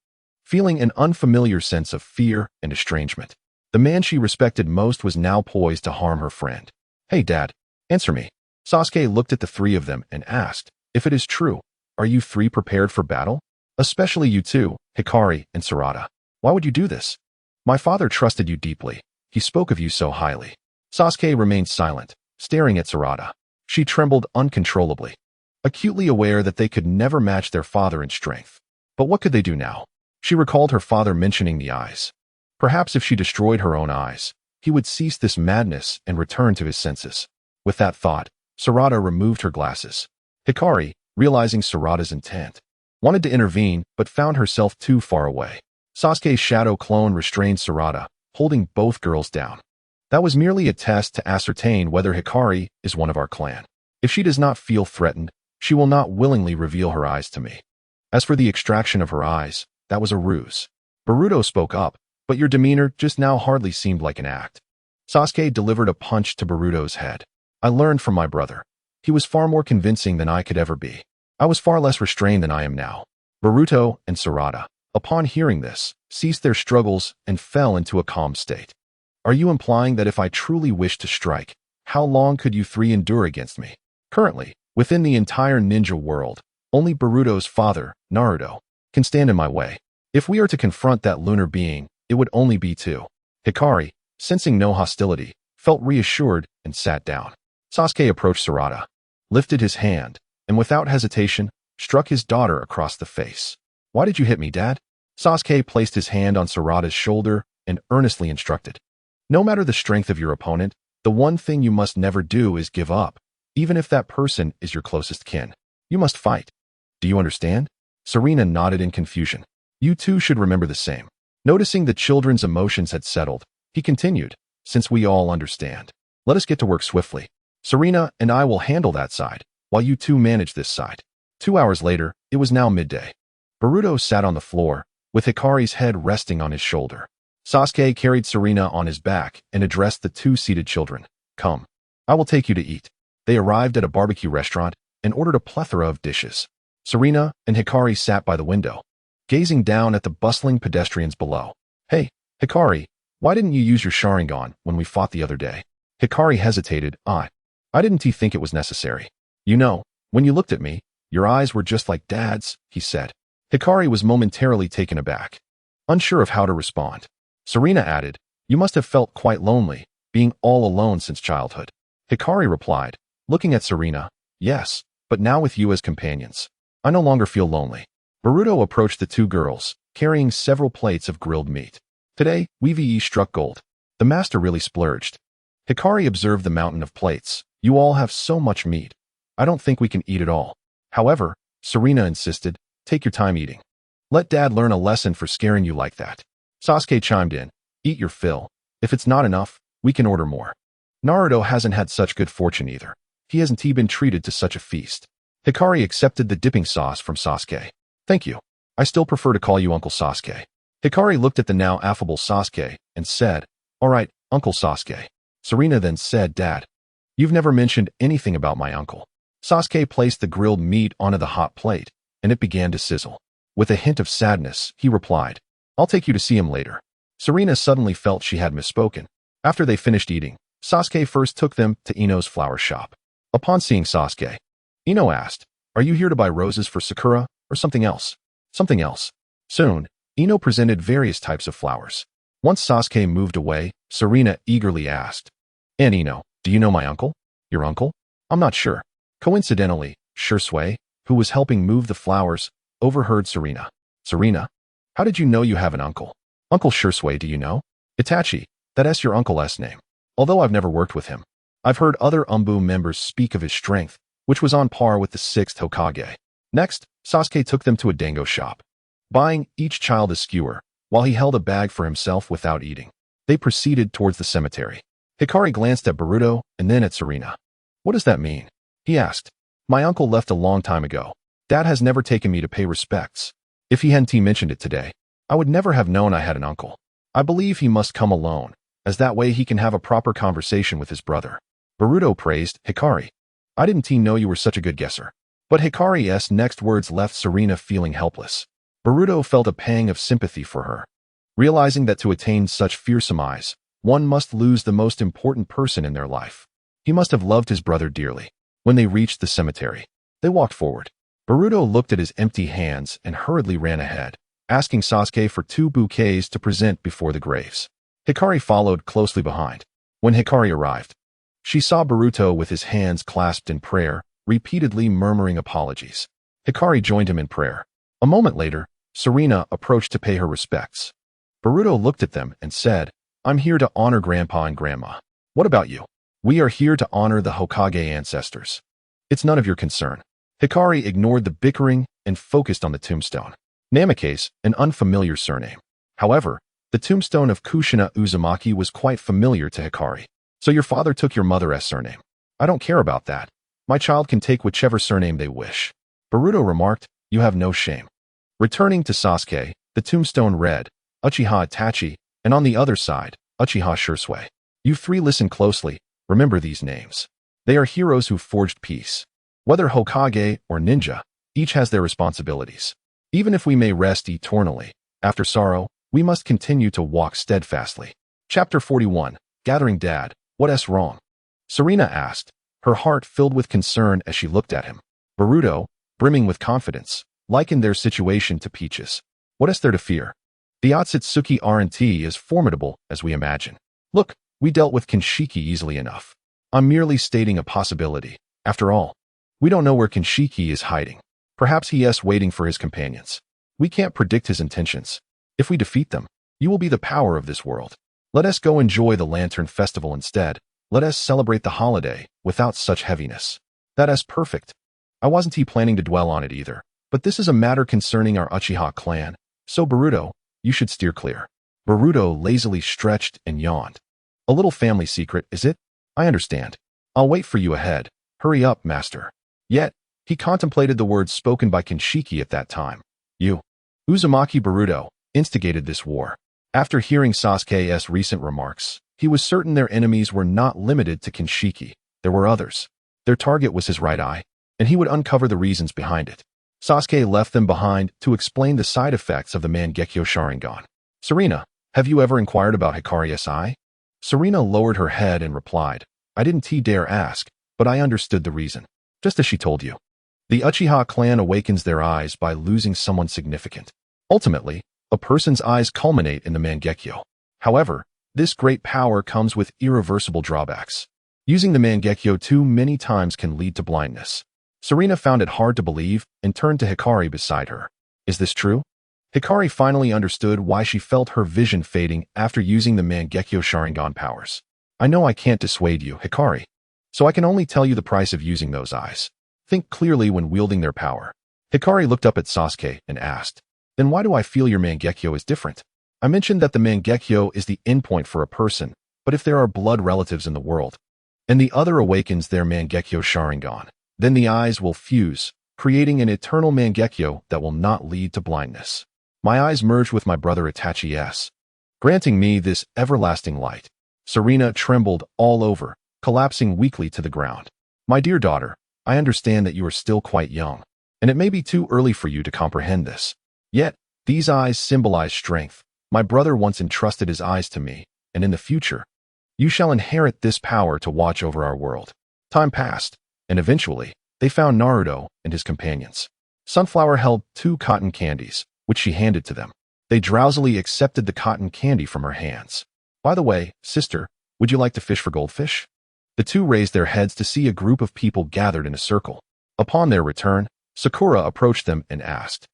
feeling an unfamiliar sense of fear and estrangement. The man she respected most was now poised to harm her friend. "Hey, Dad, answer me." Sasuke looked at the three of them and asked, "If it is true, are you three prepared for battle? Especially you two, Hikari and Sarada. Why would you do this? My father trusted you deeply. He spoke of you so highly." Sasuke remained silent, staring at Sarada. She trembled uncontrollably, acutely aware that they could never match their father in strength. But what could they do now? She recalled her father mentioning the eyes. Perhaps if she destroyed her own eyes, he would cease this madness and return to his senses. With that thought, Sarada removed her glasses. Hikari, realizing Sarada's intent, wanted to intervene but found herself too far away. Sasuke's shadow clone restrained Sarada, holding both girls down. "That was merely a test to ascertain whether Hikari is one of our clan. If she does not feel threatened, she will not willingly reveal her eyes to me. As for the extraction of her eyes, that was a ruse." Boruto spoke up, "But your demeanor just now hardly seemed like an act." Sasuke delivered a punch to Boruto's head. "I learned from my brother. He was far more convincing than I could ever be. I was far less restrained than I am now." Boruto and Sarada, upon hearing this, ceased their struggles and fell into a calm state. "Are you implying that if I truly wished to strike, how long could you three endure against me? Currently, within the entire ninja world, only Boruto's father, Naruto, can stand in my way. If we are to confront that lunar being, it would only be two." Hikari, sensing no hostility, felt reassured and sat down. Sasuke approached Sarada, lifted his hand, and without hesitation, struck his daughter across the face. Why did you hit me, Dad? Sasuke placed his hand on Sarada's shoulder and earnestly instructed. No matter the strength of your opponent, the one thing you must never do is give up, even if that person is your closest kin. You must fight. Do you understand? Serena nodded in confusion. You too should remember the same. Noticing the children's emotions had settled, he continued, since we all understand. Let us get to work swiftly. Serena and I will handle that side, while you two manage this side. 2 hours later, it was now midday. Boruto sat on the floor, with Hikari's head resting on his shoulder. Sasuke carried Serena on his back and addressed the two seated children. Come. I will take you to eat. They arrived at a barbecue restaurant and ordered a plethora of dishes. Serena and Hikari sat by the window, gazing down at the bustling pedestrians below. Hey, Hikari, why didn't you use your Sharingan when we fought the other day? Hikari hesitated. I didn't think it was necessary. You know, when you looked at me, your eyes were just like Dad's, he said. Hikari was momentarily taken aback, unsure of how to respond. Serena added, you must have felt quite lonely, being all alone since childhood. Hikari replied, looking at Serena, yes, but now with you as companions, I no longer feel lonely. Boruto approached the two girls, carrying several plates of grilled meat. Today, we struck gold. The master really splurged. Hikari observed the mountain of plates. You all have so much meat. I don't think we can eat it all. However, Serena insisted, take your time eating. Let Dad learn a lesson for scaring you like that. Sasuke chimed in, eat your fill. If it's not enough, we can order more. Naruto hasn't had such good fortune either. He hasn't been treated to such a feast. Hikari accepted the dipping sauce from Sasuke. Thank you. I still prefer to call you Uncle Sasuke. Hikari looked at the now affable Sasuke and said, all right, Uncle Sasuke. Serena then said, Dad, you've never mentioned anything about my uncle. Sasuke placed the grilled meat onto the hot plate, and it began to sizzle. With a hint of sadness, he replied, I'll take you to see him later. Serena suddenly felt she had misspoken. After they finished eating, Sasuke first took them to Ino's flower shop. Upon seeing Sasuke, Ino asked, are you here to buy roses for Sakura, or something else? Something else. Soon, Ino presented various types of flowers. Once Sasuke moved away, Serena eagerly asked, and Ino, do you know my uncle? Your uncle? I'm not sure. Coincidentally, Shursui, who was helping move the flowers, overheard Serena. Serena, how did you know you have an uncle? Uncle Shursui, do you know? Itachi, that's your uncle's name. Although I've never worked with him, I've heard other Umbu members speak of his strength, which was on par with the 6th Hokage. Next, Sasuke took them to a dango shop, buying each child a skewer, while he held a bag for himself without eating. They proceeded towards the cemetery. Hikari glanced at Boruto and then at Serena. What does that mean? He asked. My uncle left a long time ago. Dad has never taken me to pay respects. If he hadn't mentioned it today, I would never have known I had an uncle. I believe he must come alone, as that way he can have a proper conversation with his brother. Boruto praised Hikari. I didn't know you were such a good guesser. But Hikari's next words left Serena feeling helpless. Boruto felt a pang of sympathy for her, realizing that to attain such fearsome eyes, one must lose the most important person in their life. He must have loved his brother dearly. When they reached the cemetery, they walked forward. Boruto looked at his empty hands and hurriedly ran ahead, asking Sasuke for 2 bouquets to present before the graves. Hikari followed closely behind. When Hikari arrived, she saw Boruto with his hands clasped in prayer, repeatedly murmuring apologies. Hikari joined him in prayer. A moment later, Serena approached to pay her respects. Boruto looked at them and said, I'm here to honor Grandpa and Grandma. What about you? We are here to honor the Hokage ancestors. It's none of your concern. Hikari ignored the bickering and focused on the tombstone. Namikaze, an unfamiliar surname. However, the tombstone of Kushina Uzumaki was quite familiar to Hikari. So your father took your mother's surname. I don't care about that. My child can take whichever surname they wish. Boruto remarked, you have no shame. Returning to Sasuke, the tombstone read, Uchiha Itachi, and on the other side, Uchiha Shursui. You 3 listen closely, remember these names. They are heroes who forged peace. Whether Hokage or ninja, each has their responsibilities. Even if we may rest eternally, after sorrow, we must continue to walk steadfastly. Chapter 41, Gathering Dad, what's wrong? Serena asked, her heart filled with concern as she looked at him. Boruto, brimming with confidence, likened their situation to Peach's. What is there to fear? The Otsutsuki R&T is formidable as we imagine. Look, we dealt with Kinshiki easily enough. I'm merely stating a possibility. After all, we don't know where Kinshiki is hiding. Perhaps he is waiting for his companions. We can't predict his intentions. If we defeat them, you will be the power of this world. Let us go enjoy the Lantern Festival instead. Let us celebrate the holiday without such heaviness. That is perfect. I wasn't planning to dwell on it either, but this is a matter concerning our Uchiha clan, so Boruto, you should steer clear. Boruto lazily stretched and yawned. A little family secret, is it? I understand. I'll wait for you ahead. Hurry up, master. Yet, he contemplated the words spoken by Kinshiki at that time. You, Uzumaki Boruto, instigated this war. After hearing Sasuke's recent remarks, he was certain their enemies were not limited to Kinshiki. There were others. Their target was his right eye, and he would uncover the reasons behind it. Sasuke left them behind to explain the side effects of the Mangekyo Sharingan. Serena, have you ever inquired about Hikari's eye? Serena lowered her head and replied, I didn't dare ask, but I understood the reason. Just as she told you. The Uchiha clan awakens their eyes by losing someone significant. Ultimately, a person's eyes culminate in the Mangekyo. However, this great power comes with irreversible drawbacks. Using the Mangekyo too many times can lead to blindness. Serena found it hard to believe and turned to Hikari beside her. Is this true? Hikari finally understood why she felt her vision fading after using the Mangekyo Sharingan powers. I know I can't dissuade you, Hikari. So I can only tell you the price of using those eyes. Think clearly when wielding their power. Hikari looked up at Sasuke and asked, Then why do I feel your Mangekyo is different? I mentioned that the Mangekyo is the endpoint for a person, but if there are blood relatives in the world, and the other awakens their Mangekyo Sharingan, then the eyes will fuse, creating an eternal Mangekyo that will not lead to blindness. My eyes merged with my brother Itachi's, granting me this everlasting light. Serena trembled all over, collapsing weakly to the ground. My dear daughter, I understand that you are still quite young, and it may be too early for you to comprehend this. Yet, these eyes symbolize strength. My brother once entrusted his eyes to me, and in the future, you shall inherit this power to watch over our world. Time passed, and eventually, they found Naruto and his companions. Sunflower held 2 cotton candies, which she handed to them. They drowsily accepted the cotton candy from her hands. By the way, sister, would you like to fish for goldfish? The two raised their heads to see a group of people gathered in a circle. Upon their return, Sakura approached them and asked,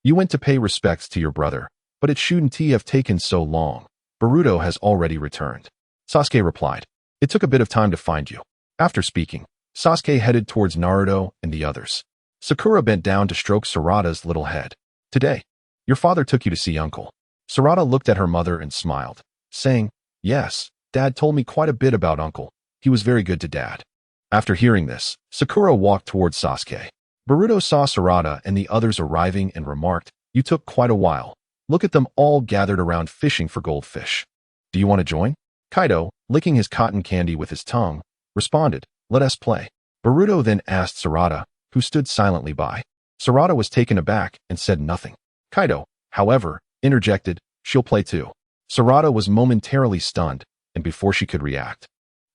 You went to pay respects to your brother, but it shouldn't have taken so long. Boruto has already returned. Sasuke replied, It took a bit of time to find you. After speaking, Sasuke headed towards Naruto and the others. Sakura bent down to stroke Sarada's little head. Today, your father took you to see uncle. Sarada looked at her mother and smiled, saying, Yes, Dad told me quite a bit about uncle. He was very good to Dad. After hearing this, Sakura walked towards Sasuke. Boruto saw Sarada and the others arriving and remarked, You took quite a while. Look at them all gathered around fishing for goldfish. Do you want to join? Kaido, licking his cotton candy with his tongue, responded, Let us play. Boruto then asked Sarada, who stood silently by. Sarada was taken aback and said nothing. Kaido, however, interjected, She'll play too. Sarada was momentarily stunned, and before she could react,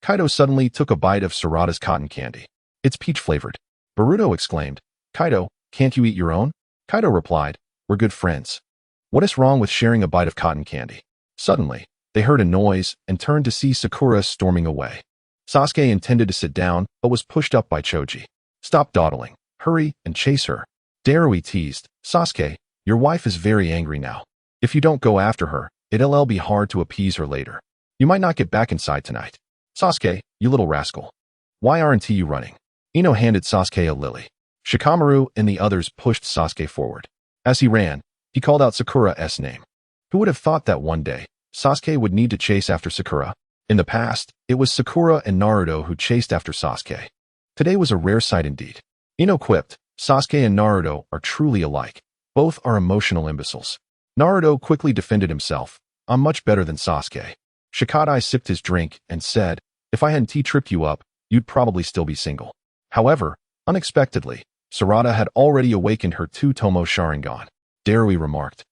Kaido suddenly took a bite of Sarada's cotton candy. It's peach-flavored. Boruto exclaimed, Kaido, can't you eat your own? Kaido replied, We're good friends. What is wrong with sharing a bite of cotton candy? Suddenly, they heard a noise and turned to see Sakura storming away. Sasuke intended to sit down, but was pushed up by Choji. Stop dawdling. Hurry and chase her. Darui teased, Sasuke, your wife is very angry now. If you don't go after her, it'll be hard to appease her later. You might not get back inside tonight. Sasuke, you little rascal. Why aren't you running? Ino handed Sasuke a lily. Shikamaru and the others pushed Sasuke forward. As he ran, he called out Sakura's name. Who would have thought that one day, Sasuke would need to chase after Sakura? In the past, it was Sakura and Naruto who chased after Sasuke. Today was a rare sight indeed. Ino quipped, Sasuke and Naruto are truly alike. Both are emotional imbeciles. Naruto quickly defended himself. I'm much better than Sasuke. Shikadai sipped his drink and said, If I hadn't tripped you up, you'd probably still be single. However, unexpectedly, Sarada had already awakened her 2-tomo Sharingan. Darui remarked,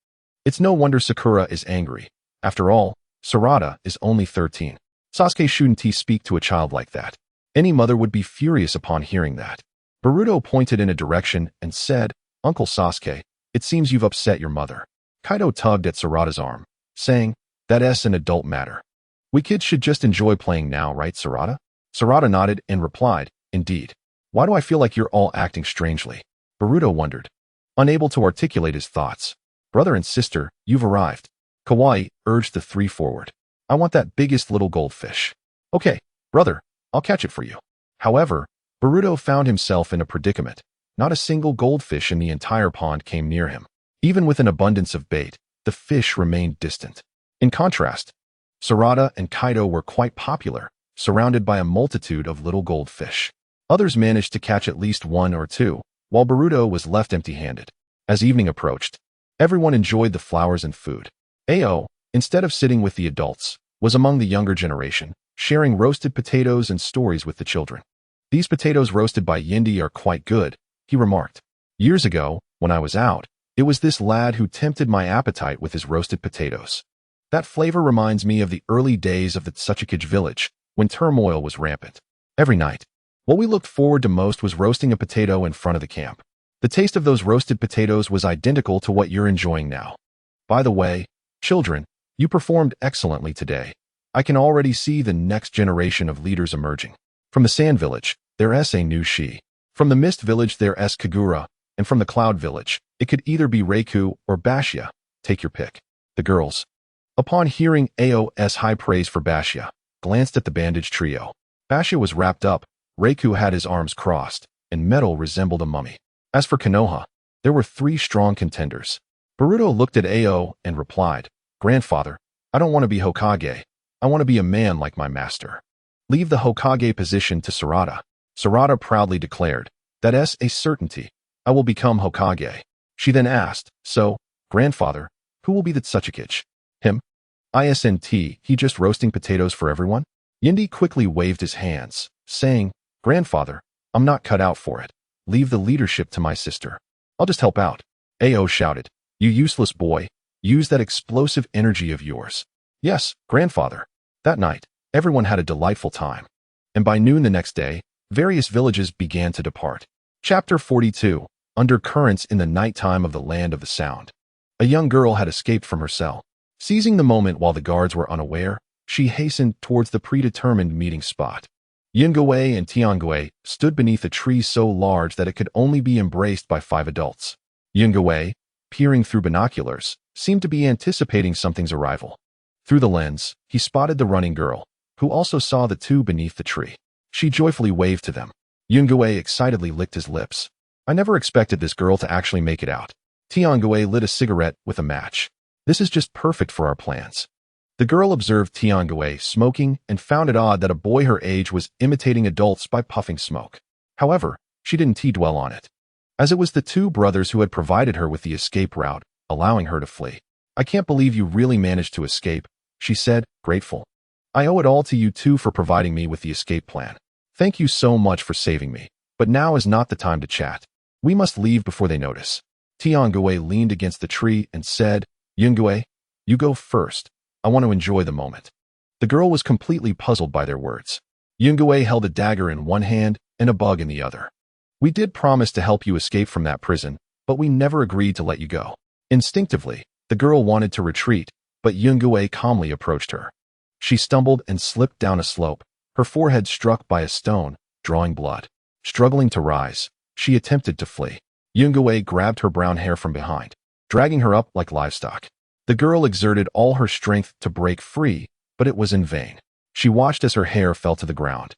It's no wonder Sakura is angry. After all, Sarada is only 13. Sasuke shouldn't speak to a child like that. Any mother would be furious upon hearing that. Boruto pointed in a direction and said, Uncle Sasuke, it seems you've upset your mother. Kaido tugged at Sarada's arm, saying, That's an adult matter. We kids should just enjoy playing now, right, Sarada? Sarada nodded and replied, Indeed. Why do I feel like you're all acting strangely? Boruto wondered. Unable to articulate his thoughts, Brother and sister, you've arrived. Kawaii urged the three forward. I want that biggest little goldfish. Okay, brother, I'll catch it for you. However, Boruto found himself in a predicament. Not a single goldfish in the entire pond came near him. Even with an abundance of bait, the fish remained distant. In contrast, Sarada and Kaido were quite popular, surrounded by a multitude of little goldfish. Others managed to catch at least one or two, while Boruto was left empty-handed. As evening approached, everyone enjoyed the flowers and food. Ao, instead of sitting with the adults, was among the younger generation, sharing roasted potatoes and stories with the children. These potatoes roasted by Yindi are quite good, he remarked. Years ago, when I was out, it was this lad who tempted my appetite with his roasted potatoes. That flavor reminds me of the early days of the Tsukikage village, when turmoil was rampant. Every night, what we looked forward to most was roasting a potato in front of the camp. The taste of those roasted potatoes was identical to what you're enjoying now. By the way, children, you performed excellently today. I can already see the next generation of leaders emerging. From the Sand Village, there's a new Shi. From the Mist Village, there's Kagura, and from the Cloud Village, it could either be Reiku or Bashia. Take your pick. The girls, upon hearing Ao's high praise for Bashia, glanced at the bandaged trio. Bashia was wrapped up, Reiku had his arms crossed, and Metal resembled a mummy. As for Konoha, there were three strong contenders. Boruto looked at Ao and replied, Grandfather, I don't want to be Hokage. I want to be a man like my master. Leave the Hokage position to Sarada. Sarada proudly declared, that's a certainty. I will become Hokage. She then asked, so, Grandfather, who will be the Tsukikage? Him? Isn't he just roasting potatoes for everyone? Yindi quickly waved his hands, saying, Grandfather, I'm not cut out for it. Leave the leadership to my sister. I'll just help out. Ao shouted, you useless boy, use that explosive energy of yours. Yes, Grandfather. That night, everyone had a delightful time. And by noon the next day, various villages began to depart. Chapter 42, Undercurrents in the Nighttime of the Land of the Sound. A young girl had escaped from her cell. Seizing the moment while the guards were unaware, she hastened towards the predetermined meeting spot. Yungue and Tiangue stood beneath a tree so large that it could only be embraced by 5 adults. Yungue, peering through binoculars, seemed to be anticipating something's arrival. Through the lens, he spotted the running girl, who also saw the two beneath the tree. She joyfully waved to them. Yungue excitedly licked his lips. I never expected this girl to actually make it out. Tiangue lit a cigarette with a match. This is just perfect for our plans. The girl observed Tiangue smoking and found it odd that a boy her age was imitating adults by puffing smoke. However, she didn't dwell on it, as it was the two brothers who had provided her with the escape route, allowing her to flee. I can't believe you really managed to escape, she said, grateful. I owe it all to you two for providing me with the escape plan. Thank you so much for saving me, but now is not the time to chat. We must leave before they notice. Tiangue leaned against the tree and said, Yungue, you go first. I want to enjoy the moment. The girl was completely puzzled by their words. Yungue held a dagger in one hand and a bug in the other. We did promise to help you escape from that prison, but we never agreed to let you go. Instinctively, the girl wanted to retreat, but Yungue calmly approached her. She stumbled and slipped down a slope, her forehead struck by a stone, drawing blood. Struggling to rise, she attempted to flee. Yungue grabbed her brown hair from behind, dragging her up like livestock. The girl exerted all her strength to break free, but it was in vain. She watched as her hair fell to the ground.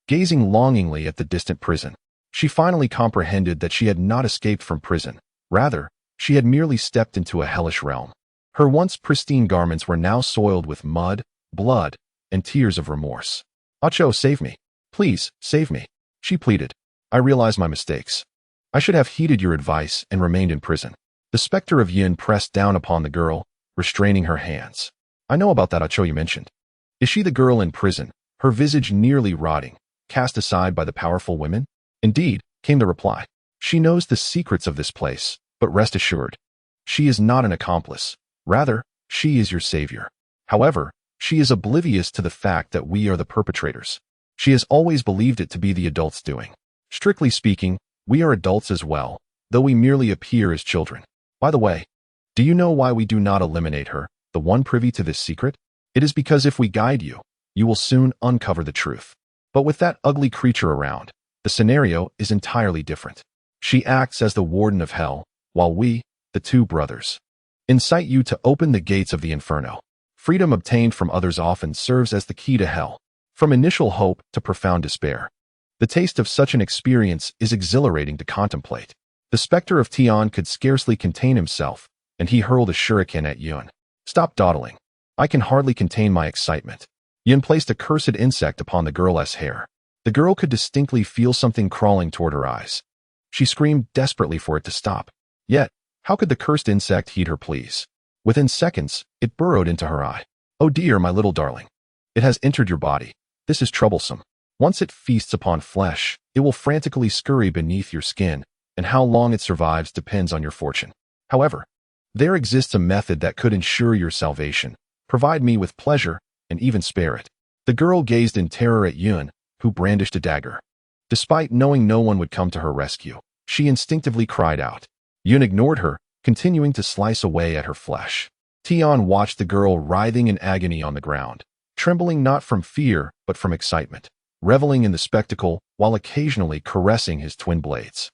Gazing longingly at the distant prison, she finally comprehended that she had not escaped from prison. Rather, she had merely stepped into a hellish realm. Her once pristine garments were now soiled with mud, blood, and tears of remorse. Acho, save me. Please, save me. She pleaded. I realize my mistakes. I should have heeded your advice and remained in prison. The specter of Yin pressed down upon the girl, restraining her hands. I know about that Acho you mentioned. Is she the girl in prison, her visage nearly rotting, cast aside by the powerful women? Indeed, came the reply. She knows the secrets of this place, but rest assured, she is not an accomplice. Rather, she is your savior. However, she is oblivious to the fact that we are the perpetrators. She has always believed it to be the adults' doing. Strictly speaking, we are adults as well, though we merely appear as children. By the way, do you know why we do not eliminate her, the one privy to this secret? It is because if we guide you, you will soon uncover the truth. But with that ugly creature around, the scenario is entirely different. She acts as the warden of hell, while we, the two brothers, incite you to open the gates of the inferno. Freedom obtained from others often serves as the key to hell. From initial hope to profound despair. The taste of such an experience is exhilarating to contemplate. The specter of Tian could scarcely contain himself, and he hurled a shuriken at Yun. Stop dawdling. I can hardly contain my excitement. Yun placed a cursed insect upon the girl's hair. The girl could distinctly feel something crawling toward her eyes. She screamed desperately for it to stop. Yet, how could the cursed insect heed her pleas? Within seconds, it burrowed into her eye. Oh dear, my little darling. It has entered your body. This is troublesome. Once it feasts upon flesh, it will frantically scurry beneath your skin, and how long it survives depends on your fortune. However, there exists a method that could ensure your salvation, provide me with pleasure, and even spare it. The girl gazed in terror at Yun, who brandished a dagger. Despite knowing no one would come to her rescue, she instinctively cried out. Yun ignored her, continuing to slice away at her flesh. Tian watched the girl writhing in agony on the ground, trembling not from fear but from excitement, reveling in the spectacle while occasionally caressing his twin blades.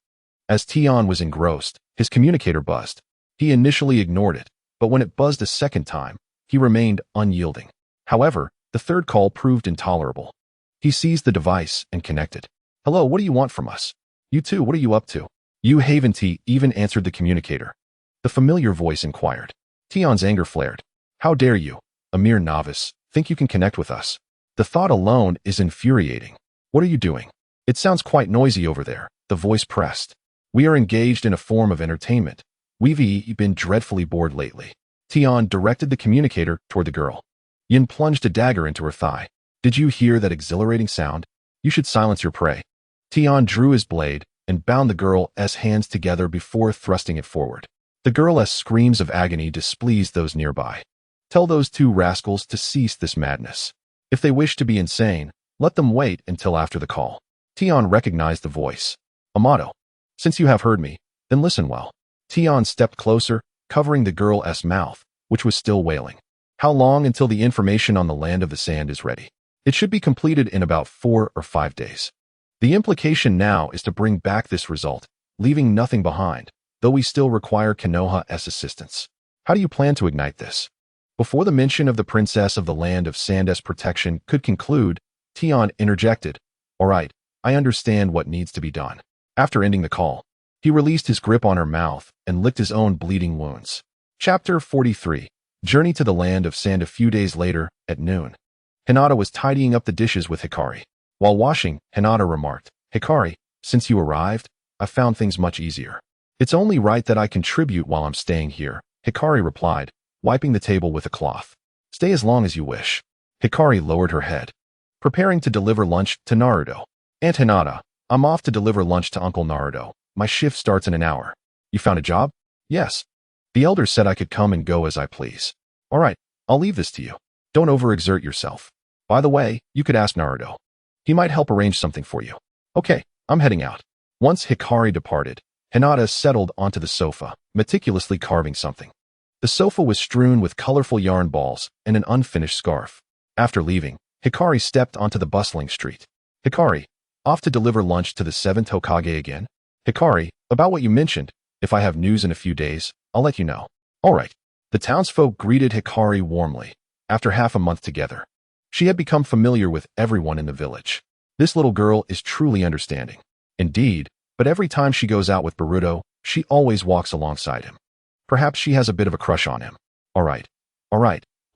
As Tian was engrossed, his communicator buzzed. He initially ignored it, but when it buzzed a second time, he remained unyielding. However, the third call proved intolerable. He seized the device and connected. Hello, what do you want from us? You too, what are you up to? Yu Haventy even answered the communicator. The familiar voice inquired. Tian's anger flared. How dare you, a mere novice, think you can connect with us? The thought alone is infuriating. What are you doing? It sounds quite noisy over there, the voice pressed. We are engaged in a form of entertainment. We've been dreadfully bored lately. Tian directed the communicator toward the girl. Yin plunged a dagger into her thigh. Did you hear that exhilarating sound? You should silence your prey. Tian drew his blade and bound the girl's hands together before thrusting it forward. The girl's screams of agony displeased those nearby. Tell those two rascals to cease this madness. If they wish to be insane, let them wait until after the call. Tian recognized the voice. Amato. Since you have heard me, then listen well. Tian stepped closer, covering the girl's mouth, which was still wailing. How long until the information on the land of the sand is ready? It should be completed in about 4 or 5 days. The implication now is to bring back this result, leaving nothing behind, though we still require Konoha's assistance. How do you plan to ignite this? Before the mention of the princess of the land of sand's protection could conclude, Tian interjected. All right, I understand what needs to be done. After ending the call, he released his grip on her mouth and licked his own bleeding wounds. Chapter 43. Journey to the land of sand. A few days later, at noon. Hinata was tidying up the dishes with Hikari. While washing, Hinata remarked, Hikari, since you arrived, I found things much easier. It's only right that I contribute while I'm staying here, Hikari replied, wiping the table with a cloth. Stay as long as you wish. Hikari lowered her head. Preparing to deliver lunch to Naruto. Aunt Hinata, I'm off to deliver lunch to Uncle Naruto. My shift starts in an hour. You found a job? Yes. The elders said I could come and go as I please. All right, I'll leave this to you. Don't overexert yourself. By the way, you could ask Naruto. He might help arrange something for you. Okay, I'm heading out. Once Hikari departed, Hinata settled onto the sofa, meticulously carving something. The sofa was strewn with colorful yarn balls and an unfinished scarf. After leaving, Hikari stepped onto the bustling street. Hikari, off to deliver lunch to the Seventh Hokage again? Hikari, about what you mentioned, if I have news in a few days, I'll let you know. All right. The townsfolk greeted Hikari warmly. After half a month together, she had become familiar with everyone in the village. This little girl is truly understanding. Indeed, but every time she goes out with Boruto, she always walks alongside him. Perhaps she has a bit of a crush on him. All right,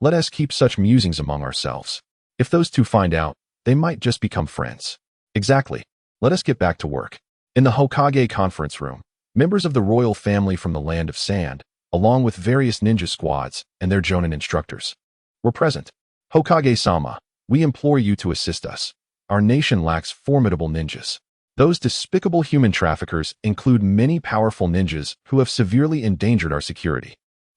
let us keep such musings among ourselves. If those two find out, they might just become friends. Exactly. Let us get back to work. In the Hokage conference room, members of the royal family from the land of sand, along with various ninja squads and their jonin instructors, were present. Hokage-sama, we implore you to assist us. Our nation lacks formidable ninjas. Those despicable human traffickers include many powerful ninjas who have severely endangered our security.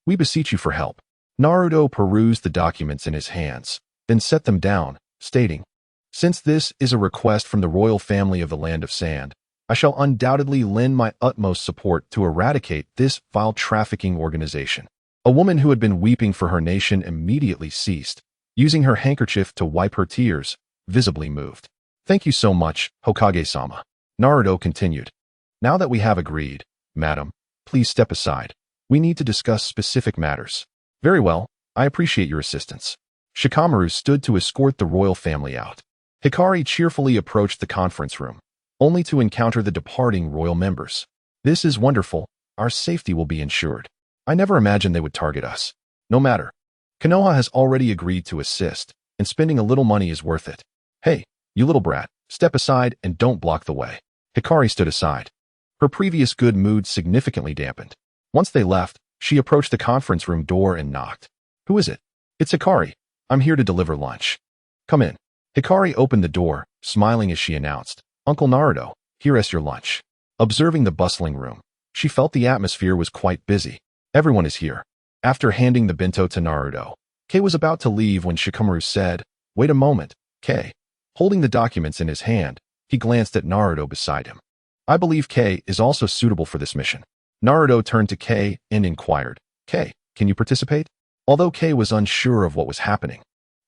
We beseech you for help. Naruto perused the documents in his hands, then set them down, stating, Since this is a request from the royal family of the land of sand, I shall undoubtedly lend my utmost support to eradicate this vile trafficking organization. A woman who had been weeping for her nation immediately ceased, using her handkerchief to wipe her tears, visibly moved. Thank you so much, Hokage-sama. Naruto continued. Now that we have agreed, madam, please step aside. We need to discuss specific matters. Very well, I appreciate your assistance. Shikamaru stood to escort the royal family out. Hikari cheerfully approached the conference room, only to encounter the departing royal members. This is wonderful. Our safety will be ensured. I never imagined they would target us. No matter. Konoha has already agreed to assist, and spending a little money is worth it. Hey, you little brat, step aside and don't block the way. Hikari stood aside. Her previous good mood significantly dampened. Once they left, she approached the conference room door and knocked. Who is it? It's Hikari. I'm here to deliver lunch. Come in. Hikari opened the door, smiling as she announced, Uncle Naruto, here is your lunch. Observing the bustling room, she felt the atmosphere was quite busy. Everyone is here. After handing the bento to Naruto, Kei was about to leave when Shikamaru said, Wait a moment, Kei. Holding the documents in his hand, he glanced at Naruto beside him. I believe Kei is also suitable for this mission. Naruto turned to Kei and inquired, Kei, can you participate? Although Kei was unsure of what was happening.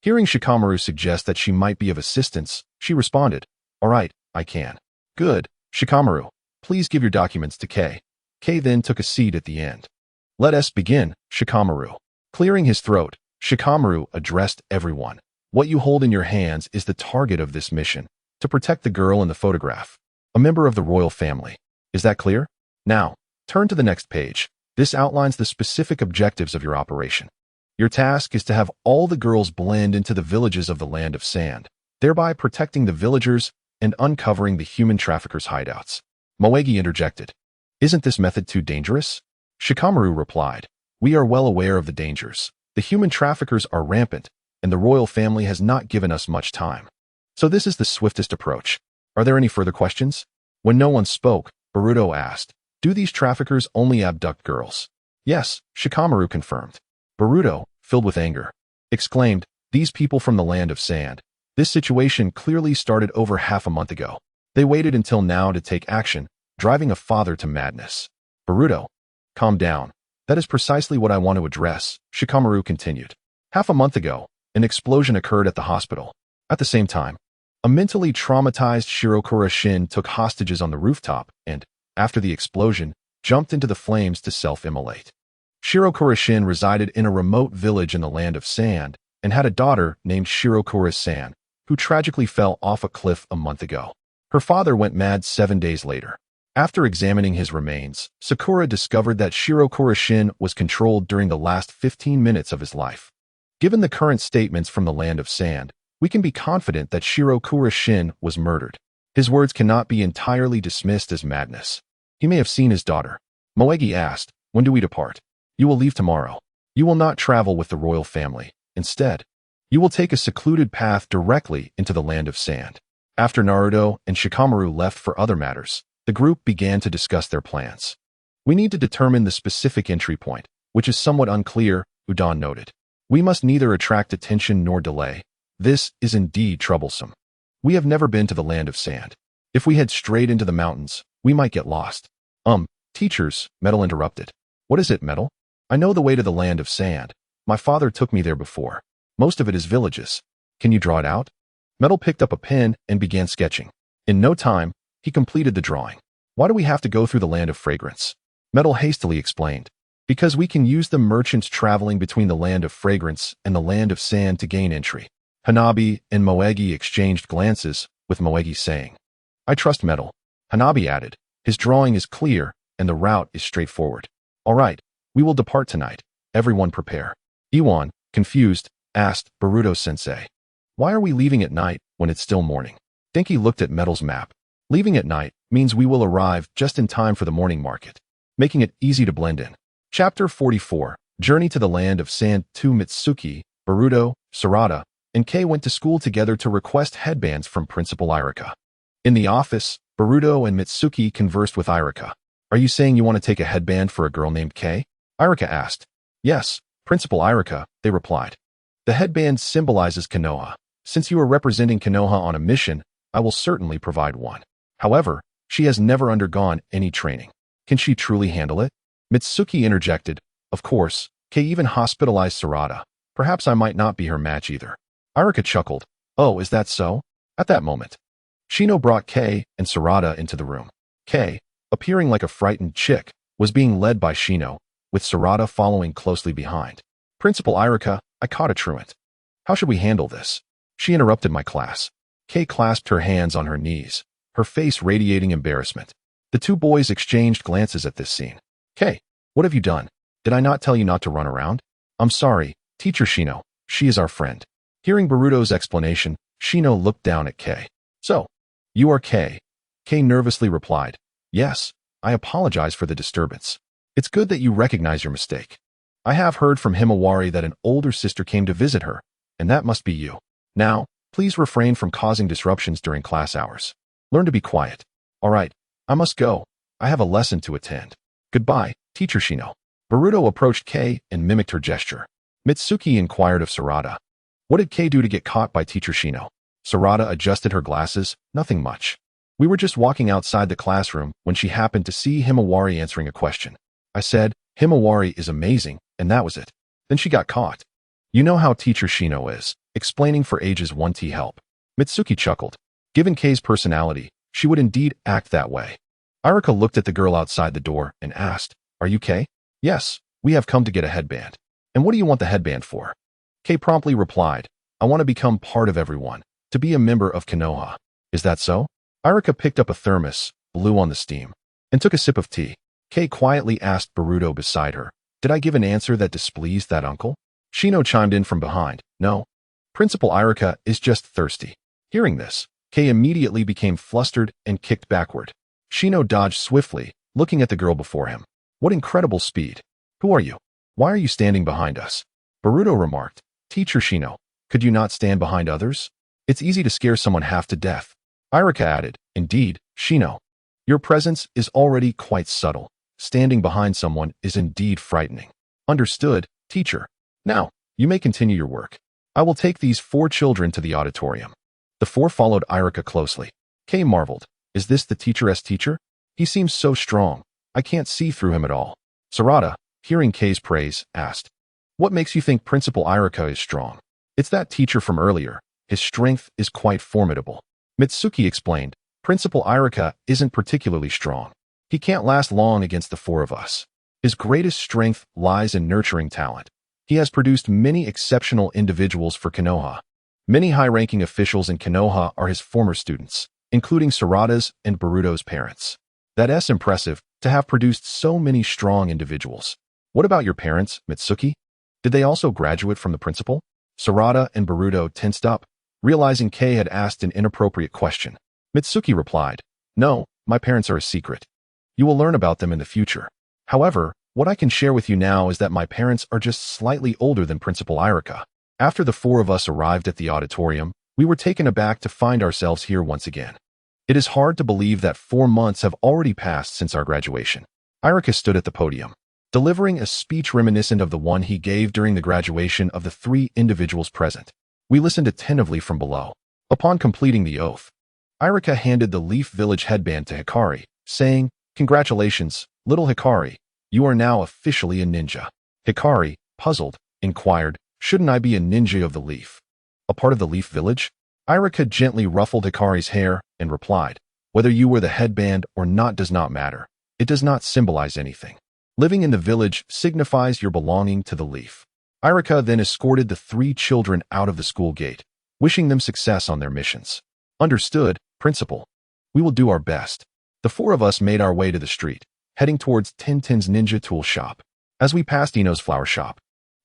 Hearing Shikamaru suggest that she might be of assistance, she responded, All right, I can. Good, Shikamaru, please give your documents to Kei. Kei then took a seat at the end. Let us begin, Shikamaru. Clearing his throat, Shikamaru addressed everyone. What you hold in your hands is the target of this mission, to protect the girl in the photograph, a member of the royal family. Is that clear? Now, turn to the next page. This outlines the specific objectives of your operation. Your task is to have all the girls blend into the villages of the Land of Sand, thereby protecting the villagers and uncovering the human traffickers' hideouts. Moegi interjected. Isn't this method too dangerous? Shikamaru replied, We are well aware of the dangers. The human traffickers are rampant, and the royal family has not given us much time. So this is the swiftest approach. Are there any further questions? When no one spoke, Boruto asked, Do these traffickers only abduct girls? Yes, Shikamaru confirmed. Boruto, filled with anger, exclaimed, These people from the Land of Sand. This situation clearly started over half a month ago. They waited until now to take action, driving a father to madness. Boruto, calm down. That is precisely what I want to address, Shikamaru continued. Half a month ago, an explosion occurred at the hospital. At the same time, a mentally traumatized Shirokura Shin took hostages on the rooftop and, after the explosion, jumped into the flames to self-immolate. Shirokura Shin resided in a remote village in the Land of Sand and had a daughter named Shirokura-san, who tragically fell off a cliff a month ago. Her father went mad 7 days later. After examining his remains, Sakura discovered that Shirokura Shin was controlled during the last 15 minutes of his life. Given the current statements from the Land of Sand, we can be confident that Shirokura Shin was murdered. His words cannot be entirely dismissed as madness. He may have seen his daughter. Moegi asked, When do we depart? You will leave tomorrow. You will not travel with the royal family. Instead, you will take a secluded path directly into the Land of Sand. After Naruto and Shikamaru left for other matters, the group began to discuss their plans. We need to determine the specific entry point, which is somewhat unclear, Udon noted. We must neither attract attention nor delay. This is indeed troublesome. We have never been to the Land of Sand. If we head straight into the mountains, we might get lost. Teachers, Metal interrupted. What is it, Metal? I know the way to the Land of Sand. My father took me there before. Most of it is villages. Can you draw it out? Metal picked up a pen and began sketching. In no time, he completed the drawing. Why do we have to go through the Land of Fragrance? Metal hastily explained. Because we can use the merchants traveling between the Land of Fragrance and the Land of Sand to gain entry. Hanabi and Moegi exchanged glances, with Moegi saying, I trust Metal. Hanabi added, His drawing is clear and the route is straightforward. All right, we will depart tonight. Everyone prepare. Iwan, confused, asked Boruto-sensei, Why are we leaving at night when it's still morning? Denki looked at Metal's map. Leaving at night means we will arrive just in time for the morning market, making it easy to blend in. Chapter 44, Journey to the Land of Sand. 2 Mitsuki, Boruto, Sarada, and Kei went to school together to request headbands from Principal Irika. In the office, Boruto and Mitsuki conversed with Irika. Are you saying you want to take a headband for a girl named Kei? Irika asked. Yes, Principal Irika, they replied. The headband symbolizes Konoha. Since you are representing Konoha on a mission, I will certainly provide one. However, she has never undergone any training. Can she truly handle it? Mitsuki interjected. Of course, Kei even hospitalized Sarada. Perhaps I might not be her match either. Irika chuckled. Oh, is that so? At that moment, Shino brought Kei and Sarada into the room. Kei, appearing like a frightened chick, was being led by Shino, with Sarada following closely behind. Principal Irika, I caught a truant. How should we handle this? She interrupted my class. Kay clasped her hands on her knees, her face radiating embarrassment. The two boys exchanged glances at this scene. Kay, what have you done? Did I not tell you not to run around? I'm sorry, Teacher Shino. She is our friend. Hearing Boruto's explanation, Shino looked down at Kay. So, you are Kay? Kay nervously replied. Yes, I apologize for the disturbance. It's good that you recognize your mistake. I have heard from Himawari that an older sister came to visit her, and that must be you. Now, please refrain from causing disruptions during class hours. Learn to be quiet. All right, I must go. I have a lesson to attend. Goodbye, Teacher Shino. Boruto approached Kay and mimicked her gesture. Mitsuki inquired of Sarada. What did Kay do to get caught by Teacher Shino? Sarada adjusted her glasses. Nothing much. We were just walking outside the classroom when she happened to see Himawari answering a question. I said, Himawari is amazing, and that was it. Then she got caught. You know how Teacher Shino is, explaining for ages 1T help. Mitsuki chuckled. Given Kay's personality, she would indeed act that way. Irika looked at the girl outside the door and asked, Are you Kay? Yes, we have come to get a headband. And what do you want the headband for? Kay promptly replied, I want to become part of everyone, to be a member of Konoha. Is that so? Irika picked up a thermos, blew on the steam, and took a sip of tea. Kay quietly asked Boruto beside her, Did I give an answer that displeased that uncle? Shino chimed in from behind, No. Principal Irika is just thirsty. Hearing this, Kay immediately became flustered and kicked backward. Shino dodged swiftly, looking at the girl before him. What incredible speed. Who are you? Why are you standing behind us? Boruto remarked, Teacher Shino, could you not stand behind others? It's easy to scare someone half to death. Irika added, Indeed, Shino. Your presence is already quite subtle. Standing behind someone is indeed frightening. Understood, teacher. Now, you may continue your work. I will take these 4 children to the auditorium. The 4 followed Irika closely. Kay marveled, Is this the teacher's teacher? He seems so strong. I can't see through him at all. Sarada, hearing Kay's praise, asked, What makes you think Principal Irika is strong? It's that teacher from earlier. His strength is quite formidable. Mitsuki explained, Principal Irika isn't particularly strong. He can't last long against the 4 of us. His greatest strength lies in nurturing talent. He has produced many exceptional individuals for Konoha. Many high-ranking officials in Konoha are his former students, including Sarada's and Boruto's parents. That's impressive, to have produced so many strong individuals. What about your parents, Mitsuki? Did they also graduate from the principal? Sarada and Boruto tensed up, realizing Kay had asked an inappropriate question. Mitsuki replied, No, my parents are a secret. You will learn about them in the future. However, what I can share with you now is that my parents are just slightly older than Principal Irika. After the 4 of us arrived at the auditorium, we were taken aback to find ourselves here once again. It is hard to believe that 4 months have already passed since our graduation. Irika stood at the podium, delivering a speech reminiscent of the one he gave during the graduation of the 3 individuals present. We listened attentively from below. Upon completing the oath, Irika handed the Leaf Village headband to Hikari, saying, Congratulations, little Hikari. You are now officially a ninja. Hikari, puzzled, inquired, Shouldn't I be a ninja of the Leaf? A part of the Leaf Village? Irika gently ruffled Hikari's hair and replied, Whether you wear the headband or not does not matter. It does not symbolize anything. Living in the village signifies your belonging to the Leaf. Irika then escorted the 3 children out of the school gate, wishing them success on their missions. Understood, Principal. We will do our best. The 4 of us made our way to the street, heading towards Tintin's ninja tool shop. As we passed Ino's flower shop,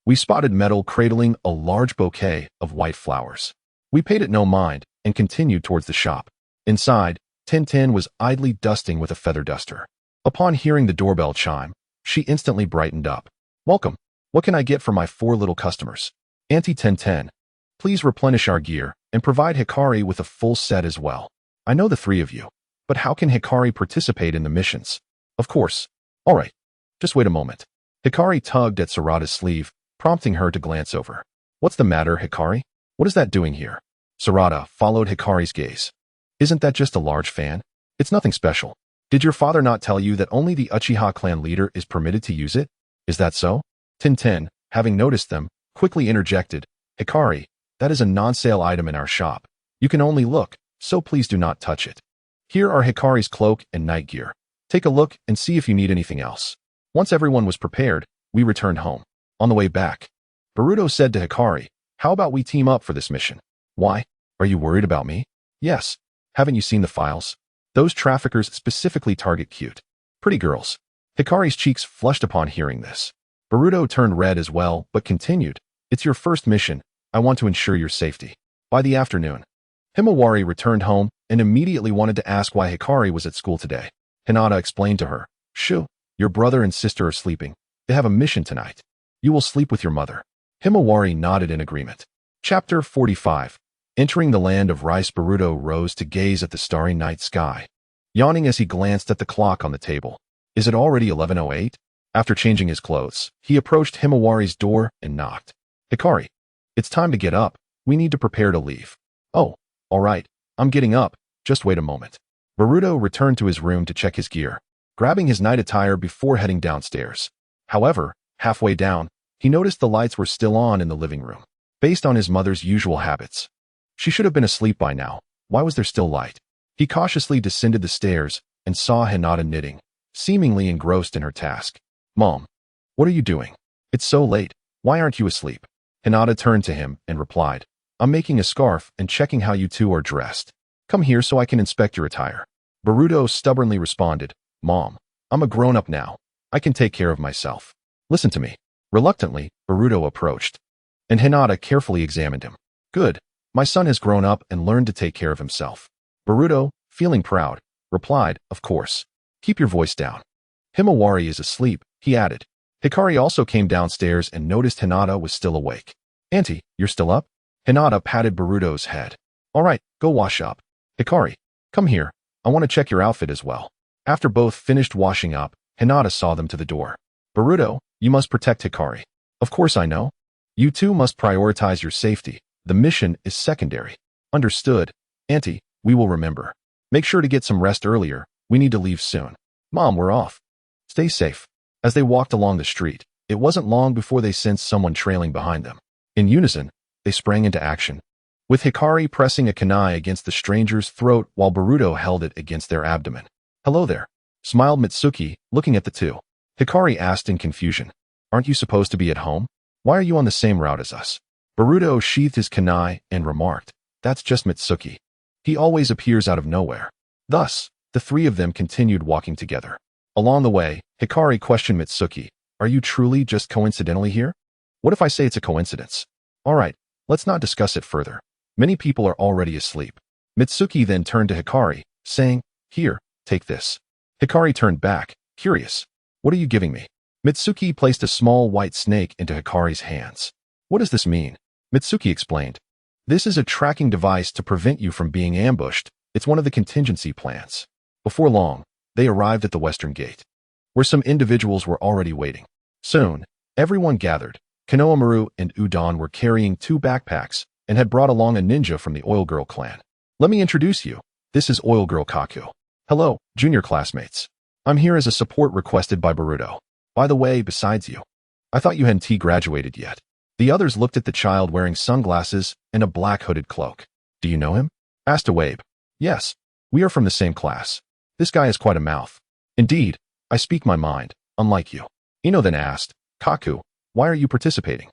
we spotted Metal cradling a large bouquet of white flowers. We paid it no mind and continued towards the shop. Inside, Tintin was idly dusting with a feather duster. Upon hearing the doorbell chime, she instantly brightened up. Welcome. What can I get for my 4 little customers? Auntie Tintin, please replenish our gear and provide Hikari with a full set as well. I know the 3 of you, but how can Hikari participate in the missions? Of course. All right. Just wait a moment. Hikari tugged at Sarada's sleeve, prompting her to glance over. What's the matter, Hikari? What is that doing here? Sarada followed Hikari's gaze. Isn't that just a large fan? It's nothing special. Did your father not tell you that only the Uchiha clan leader is permitted to use it? Is that so? Tintin, having noticed them, quickly interjected, Hikari, that is a non-sale item in our shop. You can only look, so please do not touch it. Here are Hikari's cloak and night gear. Take a look and see if you need anything else. Once everyone was prepared, we returned home. On the way back, Boruto said to Hikari, "How about we team up for this mission?" "Why? Are you worried about me?" "Yes. Haven't you seen the files? Those traffickers specifically target cute, pretty girls." Hikari's cheeks flushed upon hearing this. Boruto turned red as well, but continued, "It's your first mission. I want to ensure your safety." By the afternoon, Himawari returned home and immediately wanted to ask why Hikari was at school today. Hinata explained to her, "Shoo, your brother and sister are sleeping. They have a mission tonight. You will sleep with your mother." Himawari nodded in agreement. Chapter 45. Entering the land of rice, Boruto rose to gaze at the starry night sky, yawning as he glanced at the clock on the table. Is it already 11:08? After changing his clothes, he approached Himawari's door and knocked. "Hikari, it's time to get up. We need to prepare to leave." "Oh, all right. I'm getting up. Just wait a moment." Boruto returned to his room to check his gear, grabbing his night attire before heading downstairs. However, halfway down, he noticed the lights were still on in the living room. Based on his mother's usual habits, she should have been asleep by now. Why was there still light? He cautiously descended the stairs and saw Hinata knitting, seemingly engrossed in her task. "Mom, what are you doing? It's so late. Why aren't you asleep?" Hinata turned to him and replied, "I'm making a scarf and checking how you two are dressed. Come here so I can inspect your attire." Boruto stubbornly responded, "Mom, I'm a grown-up now. I can take care of myself. Listen to me." Reluctantly, Boruto approached, and Hinata carefully examined him. "Good. My son has grown up and learned to take care of himself." Boruto, feeling proud, replied, "Of course. Keep your voice down." "Himawari is asleep," he added. Hikari also came downstairs and noticed Hinata was still awake. "Auntie, you're still up?" Hinata patted Boruto's head. "All right, go wash up." "Hikari, come here. I want to check your outfit as well." After both finished washing up, Hinata saw them to the door. "Boruto, you must protect Hikari." "Of course I know. You two must prioritize your safety. The mission is secondary." "Understood. Auntie, we will remember. Make sure to get some rest earlier. We need to leave soon." "Mom, we're off. Stay safe." As they walked along the street, it wasn't long before they sensed someone trailing behind them. In unison, they sprang into action, with Hikari pressing a kunai against the stranger's throat while Boruto held it against their abdomen. "Hello there," smiled Mitsuki, looking at the two. Hikari asked in confusion, "Aren't you supposed to be at home? Why are you on the same route as us?" Boruto sheathed his kunai and remarked, "That's just Mitsuki. He always appears out of nowhere." Thus, the three of them continued walking together. Along the way, Hikari questioned Mitsuki, "Are you truly just coincidentally here? What if I say it's a coincidence?" "All right, let's not discuss it further. Many people are already asleep." Mitsuki then turned to Hikari, saying, "Here, take this." Hikari turned back, curious. "What are you giving me?" Mitsuki placed a small white snake into Hikari's hands. "What does this mean?" Mitsuki explained. "This is a tracking device to prevent you from being ambushed. It's one of the contingency plans." Before long, they arrived at the western gate, where some individuals were already waiting. Soon, everyone gathered. Konohamaru and Udon were carrying 2 backpacks and had brought along a ninja from the Oil Girl clan. "Let me introduce you. This is Oil Girl Kaku." "Hello, junior classmates. I'm here as a support requested by Boruto. By the way, besides you, I thought you hadn't graduated yet." The others looked at the child wearing sunglasses and a black hooded cloak. "Do you know him?" asked Awabe. "Yes, we are from the same class. This guy has quite a mouth." "Indeed, I speak my mind, unlike you." Ino then asked, "Kaku, why are you participating?"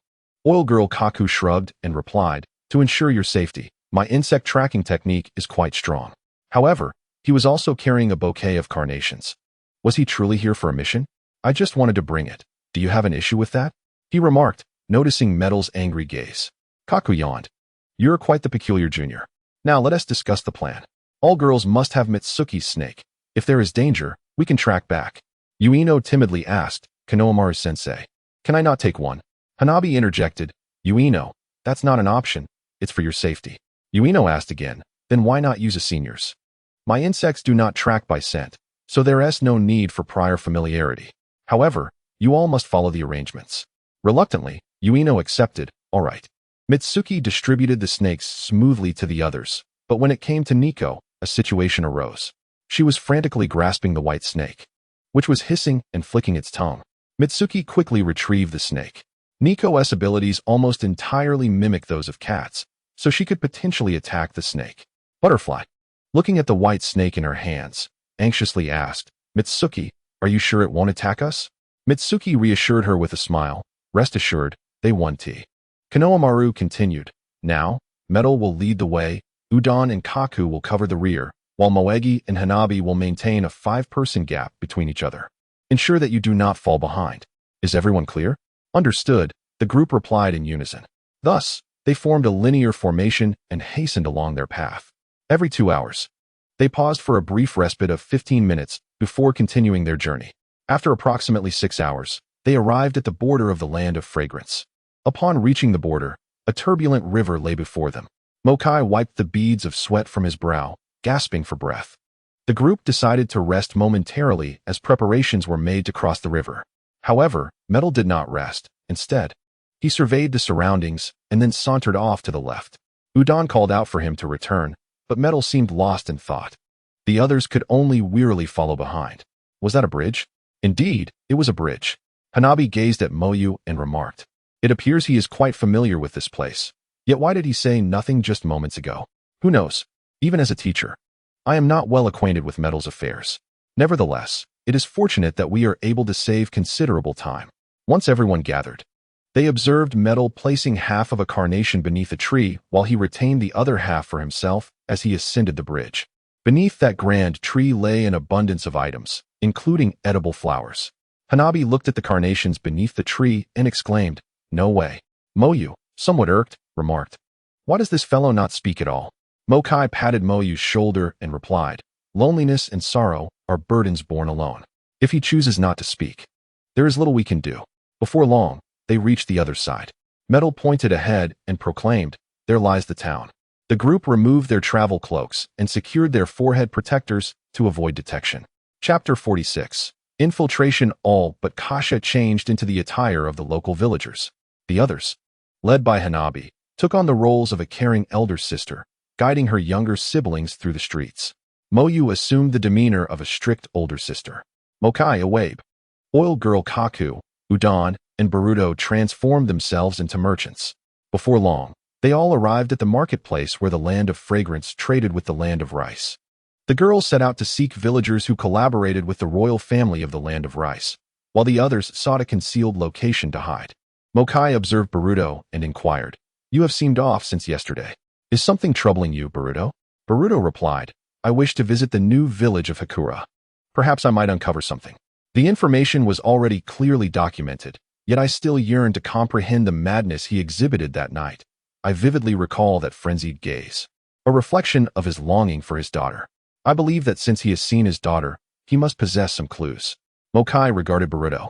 Oil Girl Kaku shrugged and replied, "To ensure your safety, my insect tracking technique is quite strong." However, he was also carrying a bouquet of carnations. Was he truly here for a mission? "I just wanted to bring it. Do you have an issue with that?" he remarked, noticing Metal's angry gaze. Kaku yawned. "You're quite the peculiar junior. Now let us discuss the plan. All girls must have Mitsuki's snake. If there is danger, we can track back." Yuino timidly asked, "Konohamaru-sensei, can I not take one?" Hanabi interjected, "Yuino, that's not an option. It's for your safety." Yuino asked again, "Then why not use a senior's?" "My insects do not track by scent, so there is no need for prior familiarity. However, you all must follow the arrangements." Reluctantly, Yuino accepted, "All right." Mitsuki distributed the snakes smoothly to the others, but when it came to Nico, a situation arose. She was frantically grasping the white snake, which was hissing and flicking its tongue. Mitsuki quickly retrieved the snake. Nico's abilities almost entirely mimic those of cats, so she could potentially attack the snake. Butterfly, looking at the white snake in her hands, anxiously asked, "Mitsuki, are you sure it won't attack us?" Mitsuki reassured her with a smile. Rest assured, they won tea. Konohamaru continued. Now, Metal will lead the way, Udon and Kaku will cover the rear, while Moegi and Hanabi will maintain a 5-person gap between each other. Ensure that you do not fall behind. Is everyone clear? Understood, the group replied in unison. Thus, they formed a linear formation and hastened along their path. Every 2 hours, they paused for a brief respite of 15 minutes before continuing their journey. After approximately 6 hours, they arrived at the border of the land of fragrance. Upon reaching the border, a turbulent river lay before them. Mokai wiped the beads of sweat from his brow, gasping for breath. The group decided to rest momentarily as preparations were made to cross the river. However, Metal did not rest. Instead, he surveyed the surroundings and then sauntered off to the left. Udon called out for him to return, but Metal seemed lost in thought. The others could only wearily follow behind. Was that a bridge? Indeed, it was a bridge. Hanabi gazed at Moyu and remarked, "It appears he is quite familiar with this place. Yet why did he say nothing just moments ago? Who knows? Even as a teacher, I am not well acquainted with Metal's affairs. Nevertheless, it is fortunate that we are able to save considerable time." Once everyone gathered, they observed Metal placing half of a carnation beneath a tree while he retained the other half for himself as he ascended the bridge. Beneath that grand tree lay an abundance of items, including edible flowers. Hanabi looked at the carnations beneath the tree and exclaimed, "No way." Moyu, somewhat irked, remarked, "Why does this fellow not speak at all?" Mokai patted Moyu's shoulder and replied, "Loneliness and sorrow are burdens borne alone. If he chooses not to speak, there is little we can do." Before long, they reached the other side. Metal pointed ahead and proclaimed, "There lies the town." The group removed their travel cloaks and secured their forehead protectors to avoid detection. Chapter 46. Infiltration. All but Kasha changed into the attire of the local villagers. The others, led by Hanabi, took on the roles of a caring elder sister, guiding her younger siblings through the streets. Moyu assumed the demeanor of a strict older sister. Mokai, a wabe. Oil girl Kaku, Udon, and Boruto transformed themselves into merchants. Before long, they all arrived at the marketplace where the land of fragrance traded with the land of rice. The girls set out to seek villagers who collaborated with the royal family of the land of rice, while the others sought a concealed location to hide. Mokai observed Boruto and inquired, "You have seemed off since yesterday. Is something troubling you, Boruto?" Boruto replied, "I wish to visit the new village of Hakura. Perhaps I might uncover something." The information was already clearly documented, yet I still yearned to comprehend the madness he exhibited that night. I vividly recall that frenzied gaze, a reflection of his longing for his daughter. I believe that since he has seen his daughter, he must possess some clues. Mokai regarded Boruto,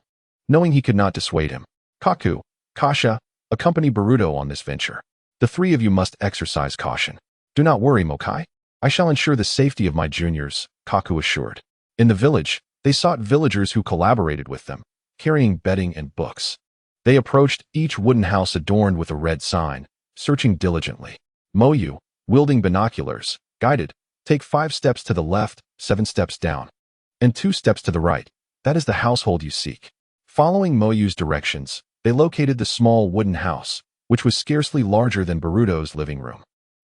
knowing he could not dissuade him. Kaku, Kasha, accompany Boruto on this venture. The three of you must exercise caution. Do not worry, Mokai. I shall ensure the safety of my juniors, Kaku assured. In the village, they sought villagers who collaborated with them, carrying bedding and books. They approached each wooden house adorned with a red sign, searching diligently. Moyu, wielding binoculars, guided, "Take 5 steps to the left, 7 steps down, and 2 steps to the right. That is the household you seek." Following Moyu's directions, they located the small wooden house, which was scarcely larger than Boruto's living room.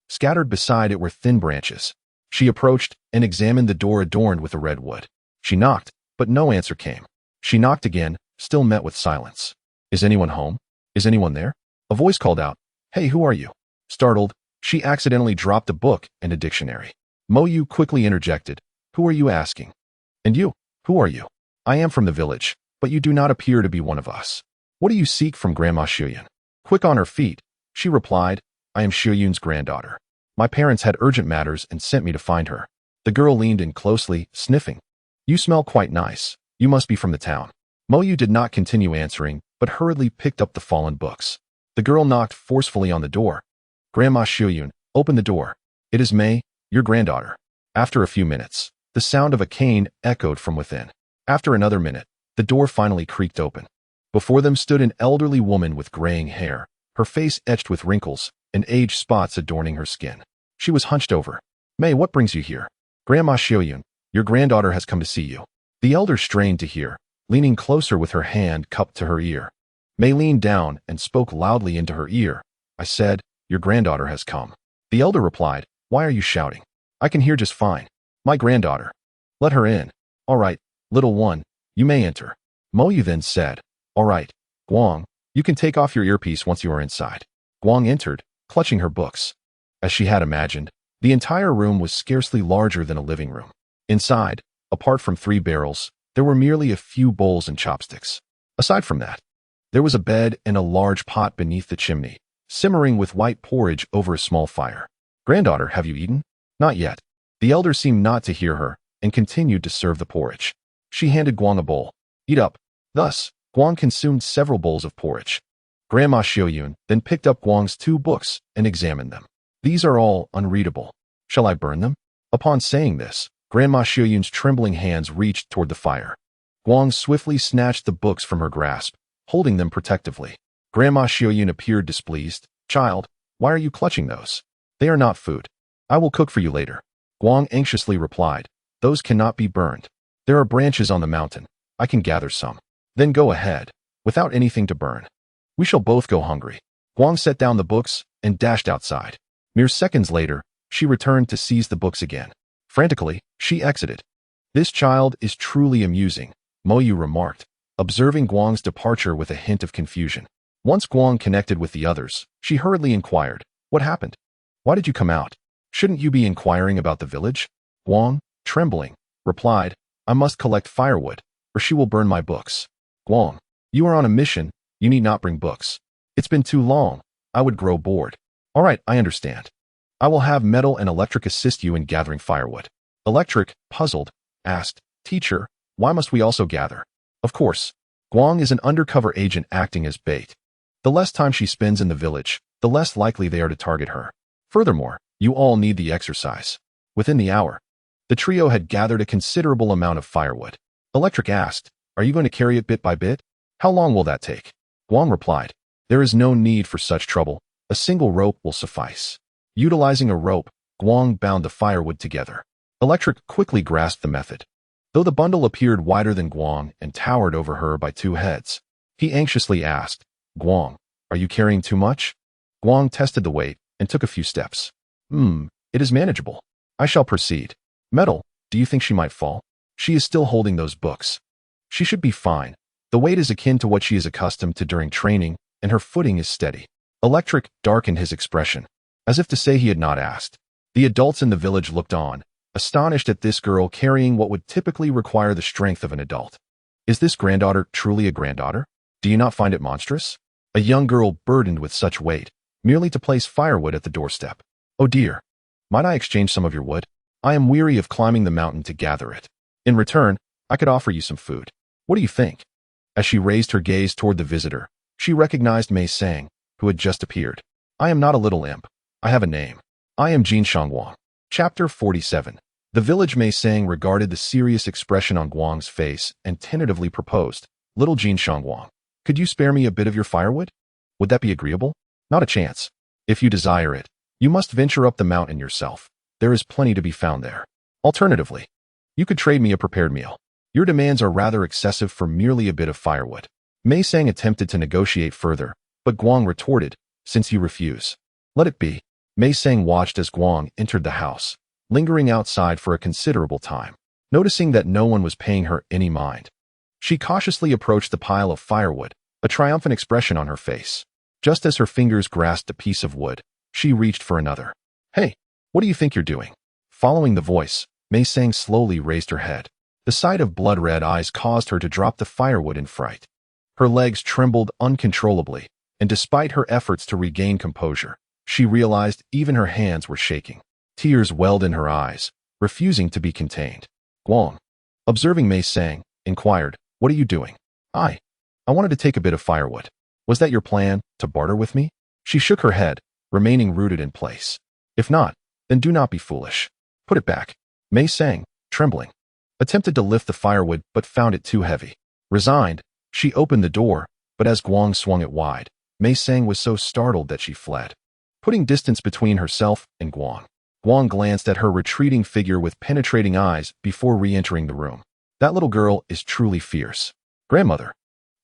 Scattered beside it were thin branches. She approached and examined the door adorned with a red wood. She knocked, but no answer came. She knocked again, still met with silence. "Is anyone home? Is anyone there?" A voice called out, "Hey, who are you?" Startled, she accidentally dropped a book and a dictionary. Moyu quickly interjected, "Who are you asking?" "And you, who are you?" "I am from the village, but you do not appear to be one of us. What do you seek from Grandma Shuyun?" Quick on her feet, she replied, "I am Shuyun's granddaughter. My parents had urgent matters and sent me to find her." The girl leaned in closely, sniffing. "You smell quite nice. You must be from the town." Moyu did not continue answering, but hurriedly picked up the fallen books. The girl knocked forcefully on the door. "Grandma Shuyun, open the door. It is Mei, your granddaughter." After a few minutes, the sound of a cane echoed from within. After another minute, the door finally creaked open. Before them stood an elderly woman with graying hair, her face etched with wrinkles and age spots adorning her skin. She was hunched over. "Mei, what brings you here?" "Grandma Shuyun, your granddaughter has come to see you." The elder strained to hear, leaning closer with her hand cupped to her ear. Mei leaned down and spoke loudly into her ear. "I said, your granddaughter has come." The elder replied, "Why are you shouting? I can hear just fine. My granddaughter." "Let her in." "All right, little one, you may enter." Moyu then said, "All right, Guang, you can take off your earpiece once you are inside." Guang entered, clutching her books. As she had imagined, the entire room was scarcely larger than a living room. Inside, apart from 3 barrels, there were merely a few bowls and chopsticks. Aside from that, there was a bed and a large pot beneath the chimney, simmering with white porridge over a small fire. "Granddaughter, have you eaten?" "Not yet." The elder seemed not to hear her and continued to serve the porridge. She handed Guang a bowl. "Eat up." Thus, Guang consumed several bowls of porridge. Grandma Xiaoyun then picked up Guang's 2 books and examined them. "These are all unreadable. Shall I burn them?" Upon saying this, Grandma Xiaoyun's trembling hands reached toward the fire. Guang swiftly snatched the books from her grasp, holding them protectively. Grandma Xiaoyun appeared displeased. "Child, why are you clutching those? They are not food. I will cook for you later." Guang anxiously replied, "Those cannot be burned. There are branches on the mountain. I can gather some. Then go ahead, without anything to burn. We shall both go hungry." Guang set down the books and dashed outside. Mere seconds later, she returned to seize the books again. Frantically, she exited. "This child is truly amusing," Moyu remarked, observing Guang's departure with a hint of confusion. Once Guang connected with the others, she hurriedly inquired, "What happened? Why did you come out? Shouldn't you be inquiring about the village?" Guang, trembling, replied, "I must collect firewood, or she will burn my books." "Guang, you are on a mission, you need not bring books. It's been too long, I would grow bored." "All right, I understand. I will have Metal and Electric assist you in gathering firewood." Electric, puzzled, asked, "Teacher, why must we also gather?" Of course, Guang is an undercover agent acting as bait. The less time she spends in the village, the less likely they are to target her. Furthermore, you all need the exercise. Within the hour, the trio had gathered a considerable amount of firewood. Electric asked, "Are you going to carry it bit by bit? How long will that take?" Guang replied, "There is no need for such trouble. A single rope will suffice." Utilizing a rope, Guang bound the firewood together. Electric quickly grasped the method. Though the bundle appeared wider than Guang and towered over her by 2 heads, he anxiously asked, "Guang, are you carrying too much?" Guang tested the weight and took a few steps. It is manageable. I shall proceed." "Metal, do you think she might fall? She is still holding those books." "She should be fine. The weight is akin to what she is accustomed to during training, and her footing is steady." Electric darkened his expression, as if to say he had not asked. The adults in the village looked on, astonished at this girl carrying what would typically require the strength of an adult. Is this granddaughter truly a granddaughter? Do you not find it monstrous? A young girl burdened with such weight, merely to place firewood at the doorstep. "Oh dear. Might I exchange some of your wood? I am weary of climbing the mountain to gather it. In return, I could offer you some food. What do you think?" As she raised her gaze toward the visitor, she recognized Mei Sang, who had just appeared. "I am not a little imp. I have a name. I am Jin Shangwang." Chapter 47. The village Mei Sang regarded the serious expression on Guang's face and tentatively proposed, "Little Jin Shangwang, could you spare me a bit of your firewood? Would that be agreeable?" "Not a chance. If you desire it, you must venture up the mountain yourself. There is plenty to be found there. Alternatively, you could trade me a prepared meal. Your demands are rather excessive for merely a bit of firewood." Mei Sang attempted to negotiate further, but Guang retorted, "Since you refuse, let it be." Mei Sang watched as Guang entered the house, lingering outside for a considerable time. Noticing that no one was paying her any mind, she cautiously approached the pile of firewood, a triumphant expression on her face. Just as her fingers grasped a piece of wood, she reached for another. "Hey, what do you think you're doing?" Following the voice, Mei Sang slowly raised her head. The sight of blood-red eyes caused her to drop the firewood in fright. Her legs trembled uncontrollably, and despite her efforts to regain composure, she realized even her hands were shaking. Tears welled in her eyes, refusing to be contained. Guang, observing Mei Sang, inquired, "What are you doing?" I wanted to take a bit of firewood. "Was that your plan, to barter with me?" She shook her head, remaining rooted in place. "If not, then do not be foolish. Put it back." Mei Sang, trembling, attempted to lift the firewood but found it too heavy. Resigned, she opened the door, but as Guang swung it wide, Mei Sang was so startled that she fled, putting distance between herself and Guang. Guang glanced at her retreating figure with penetrating eyes before re-entering the room. "That little girl is truly fierce. Grandmother,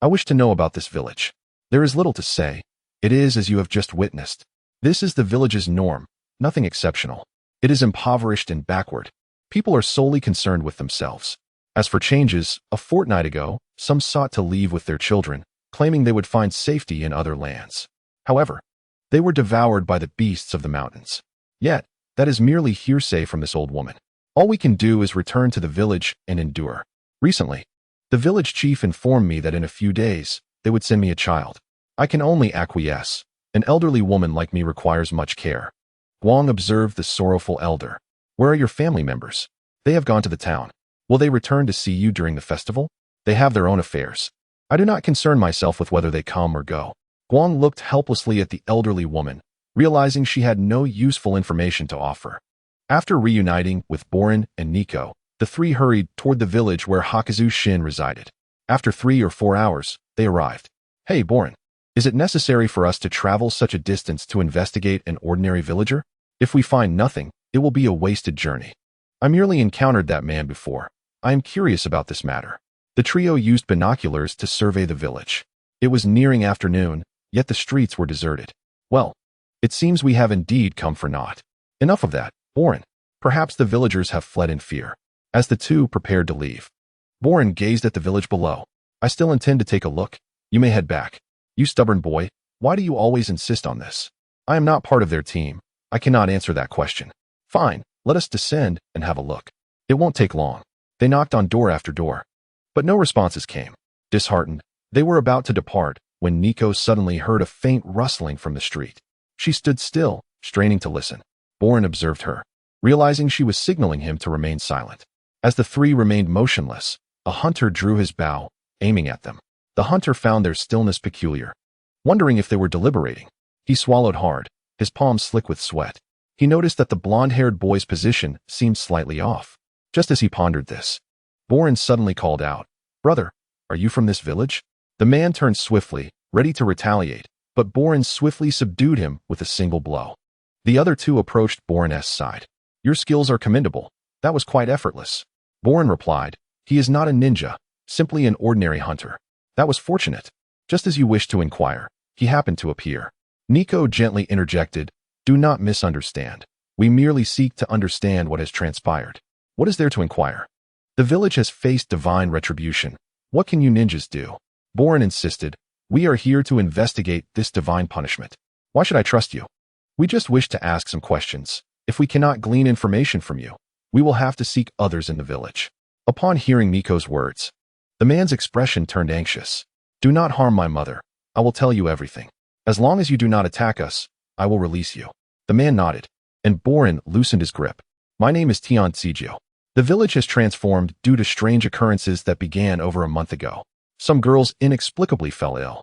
I wish to know about this village." "There is little to say. It is as you have just witnessed. This is the village's norm, nothing exceptional. It is impoverished and backward. People are solely concerned with themselves. As for changes, a fortnight ago, Some sought to leave with their children, claiming they would find safety in other lands. However, they were devoured by the beasts of the mountains. Yet, that is merely hearsay from this old woman. All we can do is return to the village and endure. Recently, the village chief informed me that in a few days, they would send me a child. I can only acquiesce. An elderly woman like me requires much care. Guang observed the sorrowful elder. Where are your family members? They have gone to the town. Will they return to see you during the festival? They have their own affairs. I do not concern myself with whether they come or go. Guang looked helplessly at the elderly woman, realizing she had no useful information to offer. After reuniting with Borin and Nico, the three hurried toward the village where Hakazu Shin resided. After 3 or 4 hours, they arrived. Hey, Borin, is it necessary for us to travel such a distance to investigate an ordinary villager? If we find nothing, it will be a wasted journey. I merely encountered that man before. I am curious about this matter. The trio used binoculars to survey the village. It was nearing afternoon, yet the streets were deserted. Well, it seems we have indeed come for naught. Enough of that, Borin. Perhaps the villagers have fled in fear. As the two prepared to leave, Borin gazed at the village below. I still intend to take a look. You may head back. You stubborn boy, why do you always insist on this? I am not part of their team. I cannot answer that question. Fine, let us descend and have a look. It won't take long. They knocked on door after door, but no responses came. Disheartened, they were about to depart when Nico suddenly heard a faint rustling from the street. She stood still, straining to listen. Borin observed her, realizing she was signaling him to remain silent. As the three remained motionless, a hunter drew his bow, aiming at them. The hunter found their stillness peculiar. Wondering if they were deliberating, he swallowed hard, his palms slick with sweat. He noticed that the blonde-haired boy's position seemed slightly off. Just as he pondered this, Borin suddenly called out, "Brother, are you from this village?" The man turned swiftly, ready to retaliate, but Borin swiftly subdued him with a single blow. The other two approached Borin's side. "Your skills are commendable. That was quite effortless." Borin replied, "He is not a ninja, simply an ordinary hunter." "That was fortunate. Just as you wished to inquire, he happened to appear." Nico gently interjected, "Do not misunderstand. We merely seek to understand what has transpired. What is there to inquire? The village has faced divine retribution. What can you ninjas do?" Borin insisted, "We are here to investigate this divine punishment. Why should I trust you? We just wish to ask some questions. If we cannot glean information from you, we will have to seek others in the village." Upon hearing Nico's words, the man's expression turned anxious. "Do not harm my mother. I will tell you everything. As long as you do not attack us, I will release you." The man nodded, and Borin loosened his grip. "My name is Tion Tsigyo. The village has transformed due to strange occurrences that began over a month ago. Some girls inexplicably fell ill,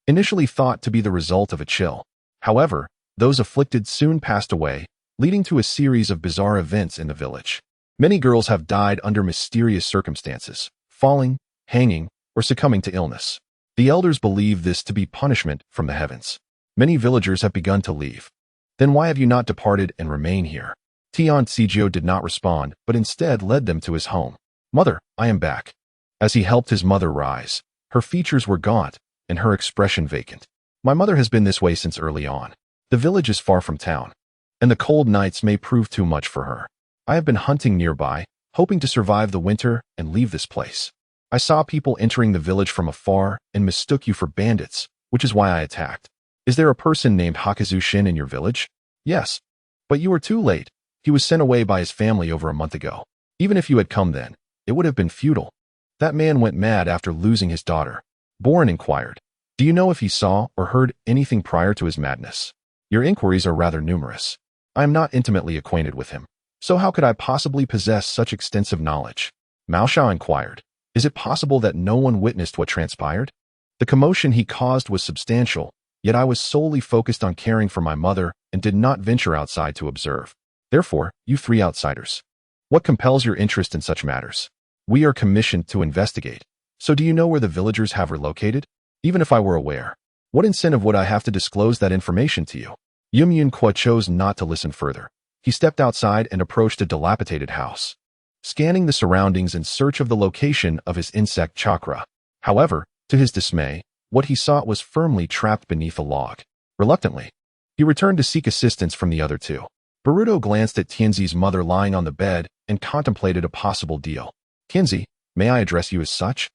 initially thought to be the result of a chill. However, those afflicted soon passed away, leading to a series of bizarre events in the village. Many girls have died under mysterious circumstances, falling, hanging, or succumbing to illness. The elders believe this to be punishment from the heavens. Many villagers have begun to leave. Then why have you not departed and remain here?" Tion Tsigyo did not respond, but instead led them to his home. "Mother, I am back." As he helped his mother rise, her features were gaunt and her expression vacant. "My mother has been this way since early on. The village is far from town, and the cold nights may prove too much for her. I have been hunting nearby, hoping to survive the winter and leave this place. I saw people entering the village from afar and mistook you for bandits, which is why I attacked. Is there a person named Hakazu Shin in your village?" "Yes. But you were too late. He was sent away by his family over a month ago. Even if you had come then, it would have been futile. That man went mad after losing his daughter." Borin inquired, "Do you know if he saw or heard anything prior to his madness?" "Your inquiries are rather numerous. I am not intimately acquainted with him, so how could I possibly possess such extensive knowledge?" Mao Shao inquired, "Is it possible that no one witnessed what transpired? The commotion he caused was substantial, yet I was solely focused on caring for my mother and did not venture outside to observe. Therefore, you three outsiders, what compels your interest in such matters? We are commissioned to investigate. So do you know where the villagers have relocated? Even if I were aware, what incentive would I have to disclose that information to you?" Yum Yun Kwa chose not to listen further. He stepped outside and approached a dilapidated house, scanning the surroundings in search of the location of his insect chakra. However, to his dismay, what he sought was firmly trapped beneath a log. Reluctantly, he returned to seek assistance from the other two. Boruto glanced at Tianzi's mother lying on the bed and contemplated a possible deal. "Tianzi, may I address you as such?"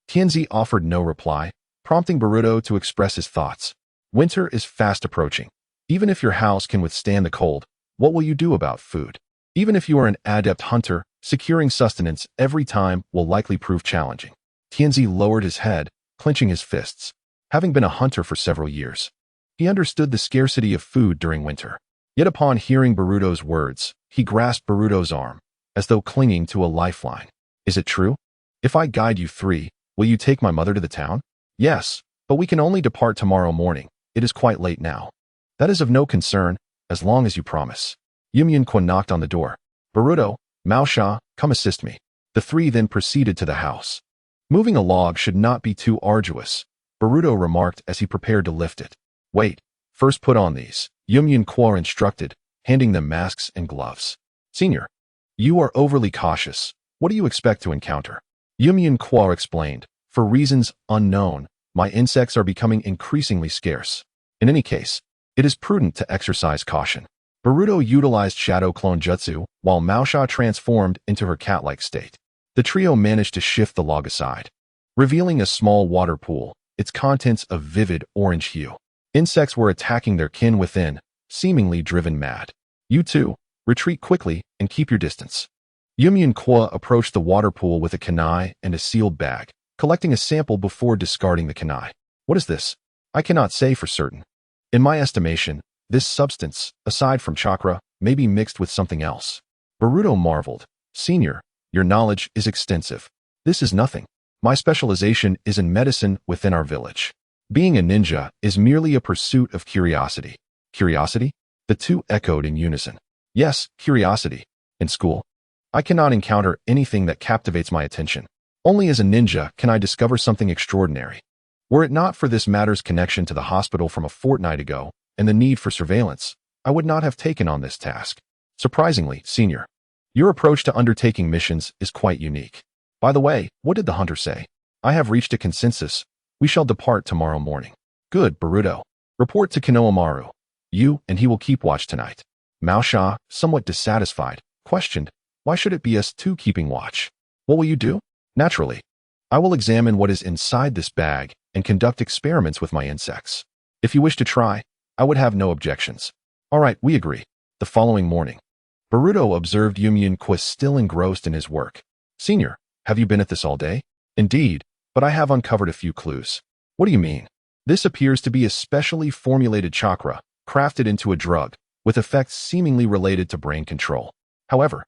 Tianzi offered no reply, prompting Boruto to express his thoughts. Winter is fast approaching. Even if your house can withstand the cold, what will you do about food? Even if you are an adept hunter, securing sustenance every time will likely prove challenging. Tianzi lowered his head, clenching his fists. Having been a hunter for several years, he understood the scarcity of food during winter. Yet upon hearing Boruto's words, he grasped Boruto's arm, as though clinging to a lifeline. Is it true? If I guide you three, will you take my mother to the town? Yes, but we can only depart tomorrow morning. It is quite late now. That is of no concern, as long as you promise. Yumyun-kwa knocked on the door. Boruto, Mao Sha, come assist me. The three then proceeded to the house. Moving a log should not be too arduous, Boruto remarked as he prepared to lift it. Wait, first put on these, Yumyun-kwa instructed, handing them masks and gloves. Senior, you are overly cautious. What do you expect to encounter? Yumyun-kwa explained. For reasons unknown, my insects are becoming increasingly scarce. In any case, it is prudent to exercise caution. Boruto utilized Shadow Clone Jutsu, while Mao Sha transformed into her cat-like state. The trio managed to shift the log aside, revealing a small water pool, its contents of vivid orange hue. Insects were attacking their kin within, seemingly driven mad. You two, retreat quickly and keep your distance. Yumyun-kwa approached the water pool with a kunai and a sealed bag, collecting a sample before discarding the kunai. What is this? I cannot say for certain. In my estimation, this substance, aside from chakra, may be mixed with something else. Boruto marveled. Senior, your knowledge is extensive. This is nothing. My specialization is in medicine within our village. Being a ninja is merely a pursuit of curiosity. Curiosity? The two echoed in unison. Yes, curiosity. In school, I cannot encounter anything that captivates my attention. Only as a ninja can I discover something extraordinary. Were it not for this matter's connection to the hospital from a fortnight ago and the need for surveillance, I would not have taken on this task. Surprisingly, Senior, your approach to undertaking missions is quite unique. By the way, what did the hunter say? I have reached a consensus. We shall depart tomorrow morning. Good, Boruto. Report to Konohamaru. You and he will keep watch tonight. Mao Sha, somewhat dissatisfied, questioned, why should it be us two keeping watch? What will you do? Naturally, I will examine what is inside this bag and conduct experiments with my insects. If you wish to try, I would have no objections. All right, we agree. The following morning, Boruto observed Yumyun-kwa still engrossed in his work. Senior, have you been at this all day? Indeed, but I have uncovered a few clues. What do you mean? This appears to be a specially formulated chakra, crafted into a drug, with effects seemingly related to brain control. However,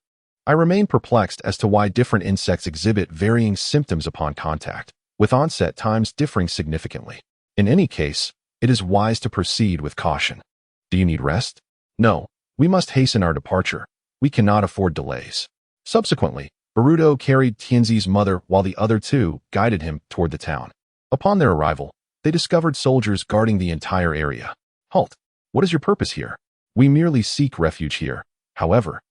I remain perplexed as to why different insects exhibit varying symptoms upon contact, with onset times differing significantly. In any case, it is wise to proceed with caution. Do you need rest? No, we must hasten our departure. We cannot afford delays. Subsequently, Boruto carried Tianzi's mother while the other two guided him toward the town. Upon their arrival, they discovered soldiers guarding the entire area. Halt! What is your purpose here? We merely seek refuge here. However,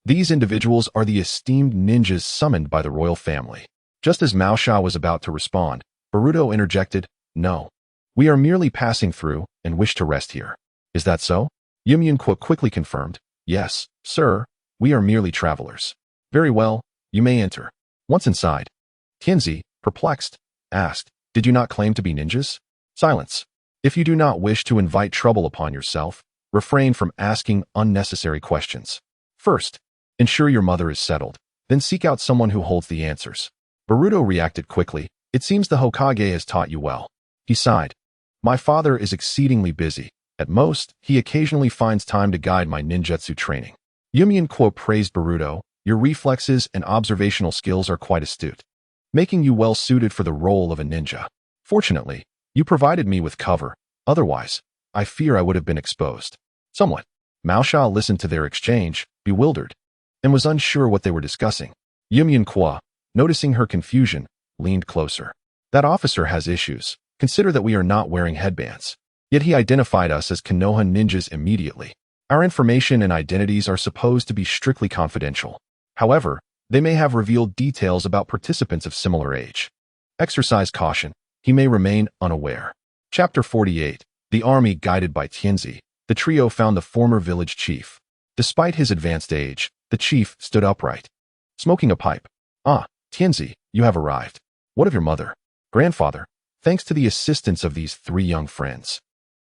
these individuals are the esteemed ninjas summoned by the royal family. Just as Mao Sha was about to respond, Boruto interjected, No. We are merely passing through and wish to rest here. Is that so? Yumyun-kwa quickly confirmed, Yes, sir, we are merely travelers. Very well, you may enter. Once inside, Tianzi, perplexed, asked, Did you not claim to be ninjas? Silence. If you do not wish to invite trouble upon yourself, refrain from asking unnecessary questions. First, ensure your mother is settled, then seek out someone who holds the answers. Boruto reacted quickly. It seems the Hokage has taught you well. He sighed. My father is exceedingly busy. At most, he occasionally finds time to guide my ninjutsu training. Yumyun-kwa praised Boruto. Your reflexes and observational skills are quite astute, making you well suited for the role of a ninja. Fortunately, you provided me with cover. Otherwise, I fear I would have been exposed. Somewhat. Mao Sha listened to their exchange, bewildered, and was unsure what they were discussing. Yumyun-kwa, noticing her confusion, leaned closer. That officer has issues. Consider that we are not wearing headbands. Yet he identified us as Konoha ninjas immediately. Our information and identities are supposed to be strictly confidential. However, they may have revealed details about participants of similar age. Exercise caution. He may remain unaware. Chapter 48. The army guided by Tianzi. The trio found the former village chief. Despite his advanced age, the chief stood upright, smoking a pipe. Ah, Tianzi, you have arrived. What of your mother? Grandfather, thanks to the assistance of these 3 young friends,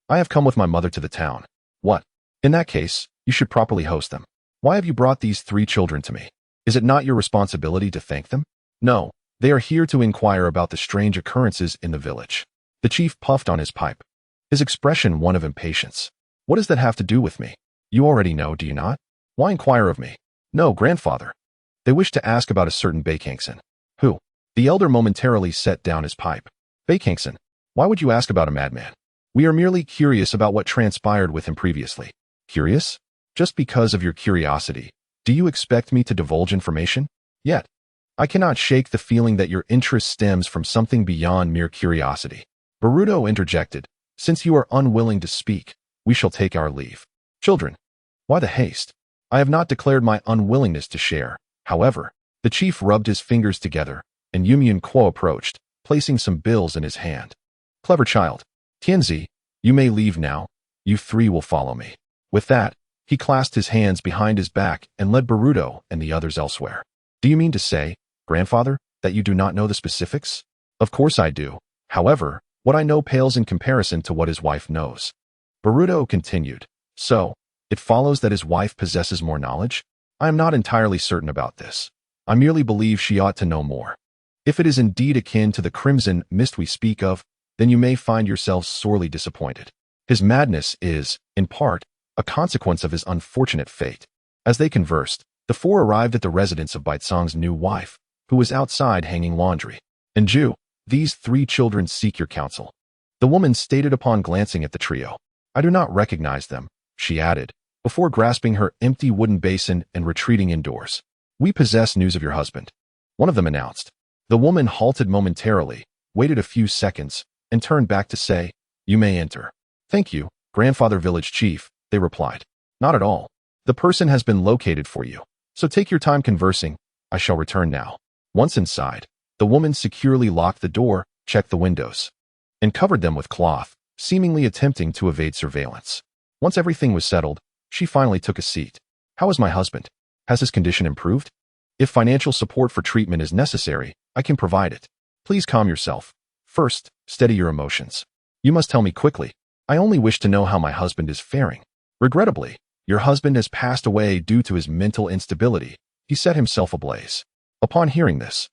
I have come with my mother to the town. What? In that case, you should properly host them. Why have you brought these 3 children to me? Is it not your responsibility to thank them? No, they are here to inquire about the strange occurrences in the village. The chief puffed on his pipe, his expression one of impatience. What does that have to do with me? You already know, do you not? Why inquire of me? No, grandfather. They wish to ask about a certain Baekangson. Who? The elder momentarily set down his pipe. Baekangson, why would you ask about a madman? We are merely curious about what transpired with him previously. Curious? Just because of your curiosity, do you expect me to divulge information? Yet, I cannot shake the feeling that your interest stems from something beyond mere curiosity. Boruto interjected, since you are unwilling to speak, we shall take our leave. Children, why the haste? I have not declared my unwillingness to share. However, the chief rubbed his fingers together, and Yumyun Kuo approached, placing some bills in his hand. Clever child. Tianzi, you may leave now. You 3 will follow me. With that, he clasped his hands behind his back and led Boruto and the others elsewhere. Do you mean to say, grandfather, that you do not know the specifics? Of course I do. However, what I know pales in comparison to what his wife knows. Boruto continued. So, it follows that his wife possesses more knowledge? I am not entirely certain about this. I merely believe she ought to know more. If it is indeed akin to the crimson mist we speak of, then you may find yourselves sorely disappointed. His madness is, in part, a consequence of his unfortunate fate. As they conversed, the 4 arrived at the residence of Baitsong's new wife, who was outside hanging laundry. And Ju, these 3 children seek your counsel. The woman stated upon glancing at the trio. I do not recognize them, she added, before grasping her empty wooden basin and retreating indoors. We possess news of your husband, one of them announced. The woman halted momentarily, waited a few seconds, and turned back to say, you may enter. Thank you, grandfather village chief, they replied. Not at all. The person has been located for you, so take your time conversing. I shall return now. Once inside, the woman securely locked the door, checked the windows, and covered them with cloth, seemingly attempting to evade surveillance. Once everything was settled, she finally took a seat. How is my husband? Has his condition improved? If financial support for treatment is necessary, I can provide it. Please calm yourself. First, steady your emotions. You must tell me quickly. I only wish to know how my husband is faring. Regrettably, your husband has passed away due to his mental instability. He set himself ablaze. Upon hearing this,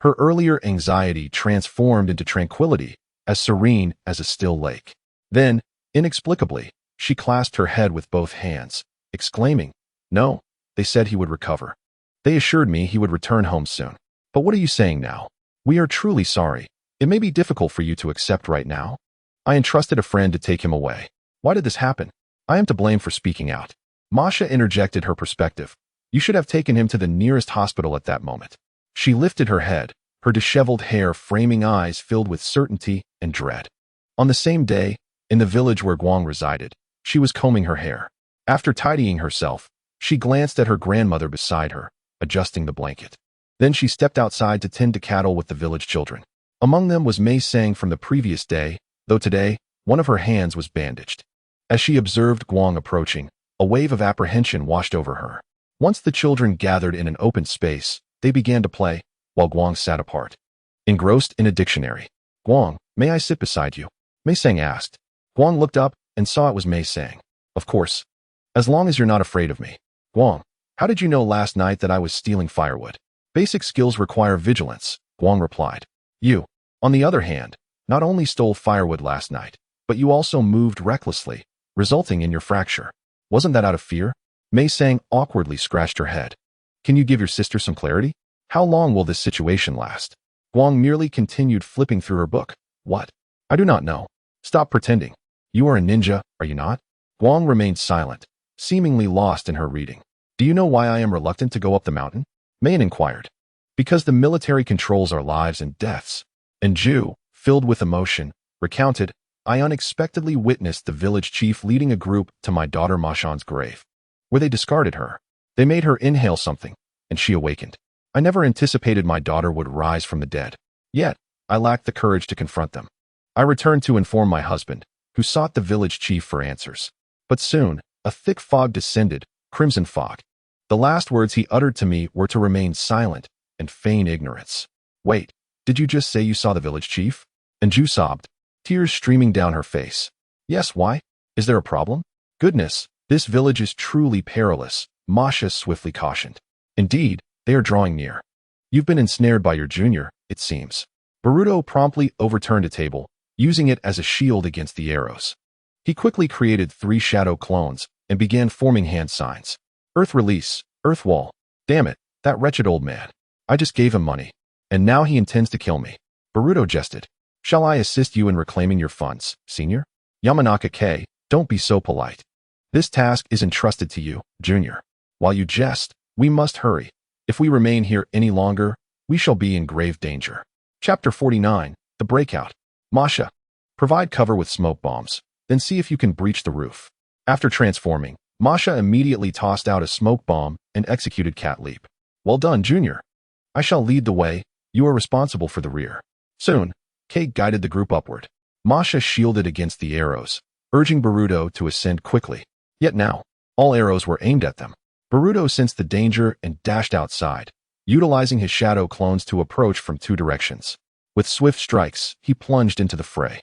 her earlier anxiety transformed into tranquility, as serene as a still lake. Then, inexplicably, she clasped her head with both hands, exclaiming, No, they said he would recover. They assured me he would return home soon. But what are you saying now? We are truly sorry. It may be difficult for you to accept right now. I entrusted a friend to take him away. Why did this happen? I am to blame for speaking out. Masha interjected her perspective. You should have taken him to the nearest hospital at that moment. She lifted her head, her disheveled hair framing eyes filled with certainty and dread. On the same day, in the village where Guang resided, she was combing her hair. After tidying herself, she glanced at her grandmother beside her, adjusting the blanket. Then she stepped outside to tend to cattle with the village children. Among them was Mei Sang from the previous day, though today, one of her hands was bandaged. As she observed Guang approaching, a wave of apprehension washed over her. Once the children gathered in an open space, they began to play, while Guang sat apart, engrossed in a dictionary. Guang, may I sit beside you? Mei Sang asked. Guang looked up and saw it was Mei Sang. Of course. As long as you're not afraid of me. Guang, how did you know last night that I was stealing firewood? Basic skills require vigilance, Guang replied. You, on the other hand, not only stole firewood last night, but you also moved recklessly, resulting in your fracture. Wasn't that out of fear? Mei Sang awkwardly scratched her head. Can you give your sister some clarity? How long will this situation last? Guang merely continued flipping through her book. What? I do not know. Stop pretending. You are a ninja, are you not? Guang remained silent, seemingly lost in her reading. Do you know why I am reluctant to go up the mountain? Mayan inquired. Because the military controls our lives and deaths. And Ju, filled with emotion, recounted, I unexpectedly witnessed the village chief leading a group to my daughter Mashan's grave, where they discarded her. They made her inhale something, and she awakened. I never anticipated my daughter would rise from the dead. Yet, I lacked the courage to confront them. I returned to inform my husband, who sought the village chief for answers. But soon, a thick fog descended, crimson fog. The last words he uttered to me were to remain silent and feign ignorance. Wait, Did you just say you saw the village chief? Anju sobbed, tears streaming down her face. Yes, why? Is there a problem? Goodness, this village is truly perilous, Masha swiftly cautioned. Indeed, they are drawing near. You've been ensnared by your junior, it seems. Boruto promptly overturned a table, using it as a shield against the arrows. He quickly created 3 shadow clones and began forming hand signs. Earth release, earth wall. Damn it, that wretched old man. I just gave him money, and now he intends to kill me. Boruto jested. Shall I assist you in reclaiming your funds, senior? Yamanaka-K, don't be so polite. This task is entrusted to you, junior. While you jest, we must hurry. If we remain here any longer, we shall be in grave danger. Chapter 49, The Breakout. Masha, provide cover with smoke bombs, then see if you can breach the roof. After transforming, Masha immediately tossed out a smoke bomb and executed cat leap. Well done, junior. I shall lead the way, you are responsible for the rear. Soon, Kei guided the group upward. Masha shielded against the arrows, urging Boruto to ascend quickly. Yet now, all arrows were aimed at them. Boruto sensed the danger and dashed outside, utilizing his shadow clones to approach from 2 directions. With swift strikes, he plunged into the fray.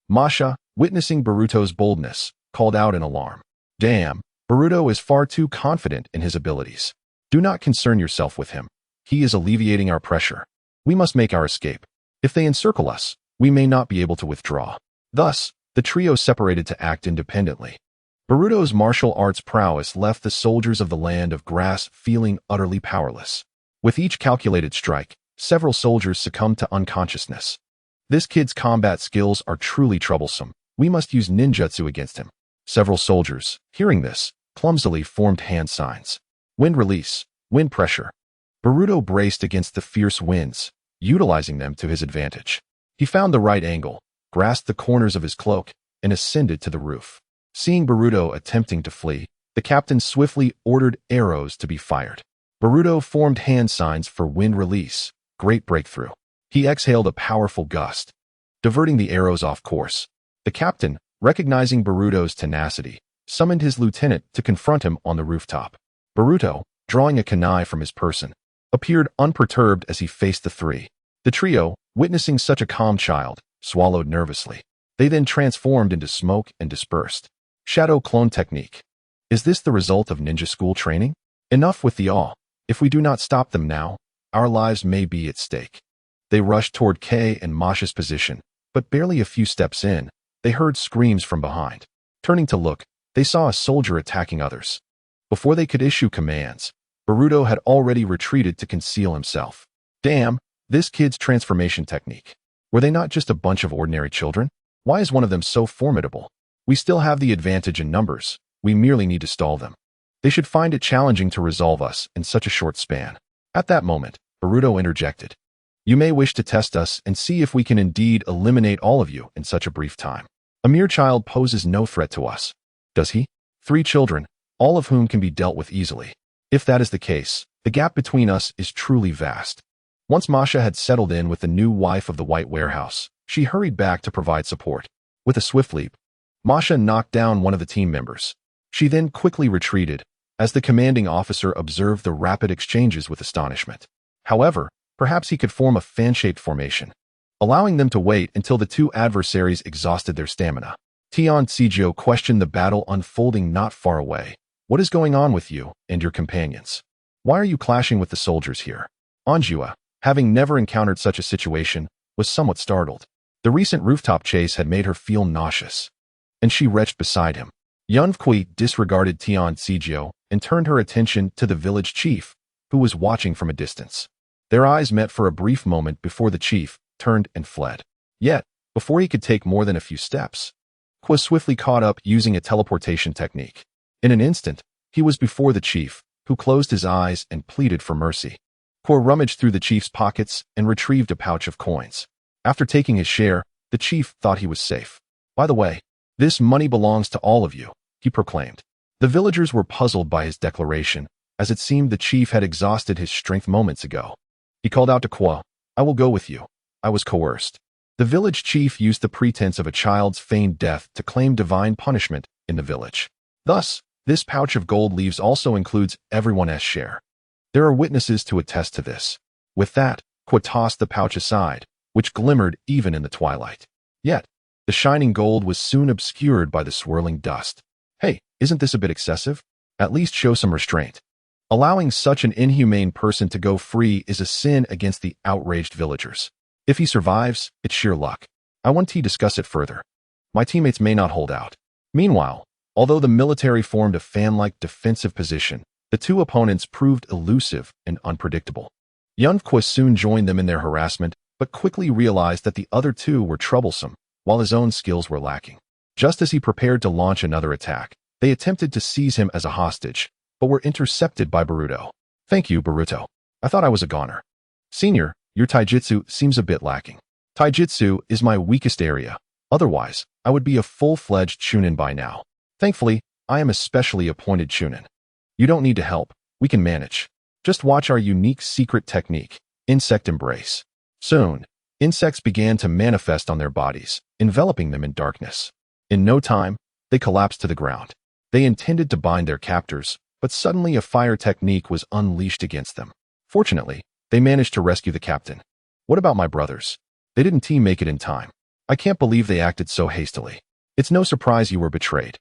Masha, witnessing Boruto's boldness, called out in alarm. Damn, Boruto is far too confident in his abilities. Do not concern yourself with him. He is alleviating our pressure. We must make our escape. If they encircle us, we may not be able to withdraw. Thus, the trio separated to act independently. Boruto's martial arts prowess left the soldiers of the land of grass feeling utterly powerless. With each calculated strike, several soldiers succumbed to unconsciousness. This kid's combat skills are truly troublesome. We must use ninjutsu against him. Several soldiers, hearing this, clumsily formed hand signs. Wind release, wind pressure. Boruto braced against the fierce winds, utilizing them to his advantage. He found the right angle, grasped the corners of his cloak, and ascended to the roof. Seeing Boruto attempting to flee, the captain swiftly ordered arrows to be fired. Boruto formed hand signs for wind release, great breakthrough. He exhaled a powerful gust, diverting the arrows off course. The captain, recognizing Boruto's tenacity, summoned his lieutenant to confront him on the rooftop. Boruto, drawing a kunai from his person, appeared unperturbed as he faced the 3. The trio, witnessing such a calm child, swallowed nervously. They then transformed into smoke and dispersed. Shadow clone technique. Is this the result of ninja school training? Enough with the awe. If we do not stop them now, our lives may be at stake. They rushed toward Kei and Masha's position, but barely a few steps in, they heard screams from behind. Turning to look, they saw a soldier attacking others. Before they could issue commands, Boruto had already retreated to conceal himself. Damn, this kid's transformation technique. Were they not just a bunch of ordinary children? Why is one of them so formidable? We still have the advantage in numbers. We merely need to stall them. They should find it challenging to resolve us in such a short span. At that moment, Boruto interjected. You may wish to test us and see if we can indeed eliminate all of you in such a brief time. A mere child poses no threat to us. Does he? 3 children, all of whom can be dealt with easily. If that is the case, the gap between us is truly vast. Once Masha had settled in with the new wife of the White Warehouse, she hurried back to provide support. With a swift leap, Masha knocked down one of the team members. She then quickly retreated, as the commanding officer observed the rapid exchanges with astonishment. However, perhaps he could form a fan-shaped formation, allowing them to wait until the 2 adversaries exhausted their stamina. Tion Seijo questioned the battle unfolding not far away. What is going on with you and your companions? Why are you clashing with the soldiers here? Anjua, having never encountered such a situation, was somewhat startled. The recent rooftop chase had made her feel nauseous, and she retched beside him. Yunfei disregarded Tion Seijo and turned her attention to the village chief, who was watching from a distance. Their eyes met for a brief moment before the chief turned and fled. Yet, before he could take more than a few steps, Kwa swiftly caught up using a teleportation technique. In an instant, he was before the chief, who closed his eyes and pleaded for mercy. Kwa rummaged through the chief's pockets and retrieved a pouch of coins. After taking his share, the chief thought he was safe. By the way, this money belongs to all of you, he proclaimed. The villagers were puzzled by his declaration, as it seemed the chief had exhausted his strength moments ago. He called out to Kwa, I will go with you. I was coerced. The village chief used the pretense of a child's feigned death to claim divine punishment in the village. Thus, this pouch of gold leaves also includes everyone's share. There are witnesses to attest to this. With that, Kwa tossed the pouch aside, which glimmered even in the twilight. Yet, the shining gold was soon obscured by the swirling dust. Hey, isn't this a bit excessive? At least show some restraint. Allowing such an inhumane person to go free is a sin against the outraged villagers. If he survives, it's sheer luck. I want to discuss it further. My teammates may not hold out. Meanwhile, although the military formed a fan-like defensive position, the two opponents proved elusive and unpredictable. Yunfqua soon joined them in their harassment, but quickly realized that the other two were troublesome, while his own skills were lacking. Just as he prepared to launch another attack, they attempted to seize him as a hostage, but were intercepted by Boruto. Thank you, Boruto. I thought I was a goner. Senior, your taijutsu seems a bit lacking. Taijutsu is my weakest area. Otherwise, I would be a full-fledged chunin by now. Thankfully, I am a specially appointed chunin. You don't need to help. We can manage. Just watch our unique secret technique, Insect Embrace. Soon, insects began to manifest on their bodies, enveloping them in darkness. In no time, they collapsed to the ground. They intended to bind their captors, but suddenly a fire technique was unleashed against them. Fortunately, they managed to rescue the captain. What about my brothers? They didn't make it in time. I can't believe they acted so hastily. It's no surprise you were betrayed.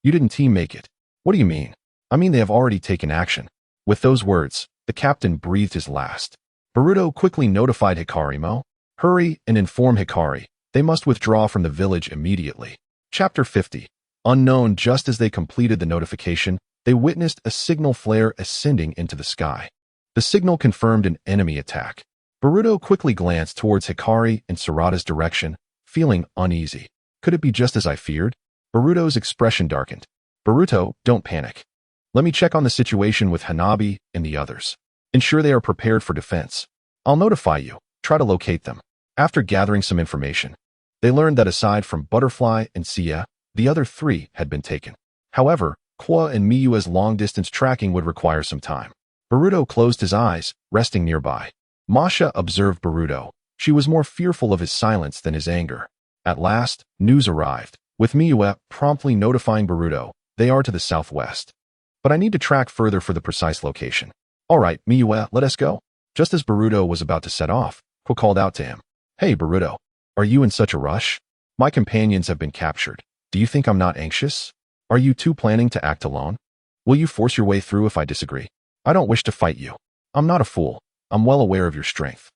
You didn't make it. What do you mean? I mean they have already taken action. With those words, the captain breathed his last. Boruto quickly notified Hikari. Hurry and inform Hikari. They must withdraw from the village immediately. Chapter 50. Unknown. Just as they completed the notification, they witnessed a signal flare ascending into the sky. The signal confirmed an enemy attack. Boruto quickly glanced towards Hikari and Sarada's direction, feeling uneasy. Could it be just as I feared? Boruto's expression darkened. Boruto, don't panic. Let me check on the situation with Hanabi and the others. Ensure they are prepared for defense. I'll notify you. Try to locate them. After gathering some information, they learned that aside from Butterfly and Sia, the other three had been taken. However, Kwa and Miyua's long-distance tracking would require some time. Boruto closed his eyes, resting nearby. Masha observed Boruto. She was more fearful of his silence than his anger. At last, news arrived, with Miyua promptly notifying Boruto, they are to the southwest. But I need to track further for the precise location. All right, Miyua, let us go. Just as Boruto was about to set off, Kwa called out to him. Hey, Boruto, are you in such a rush? My companions have been captured. Do you think I'm not anxious? Are you two planning to act alone? Will you force your way through if I disagree? I don't wish to fight you. I'm not a fool. I'm well aware of your strength.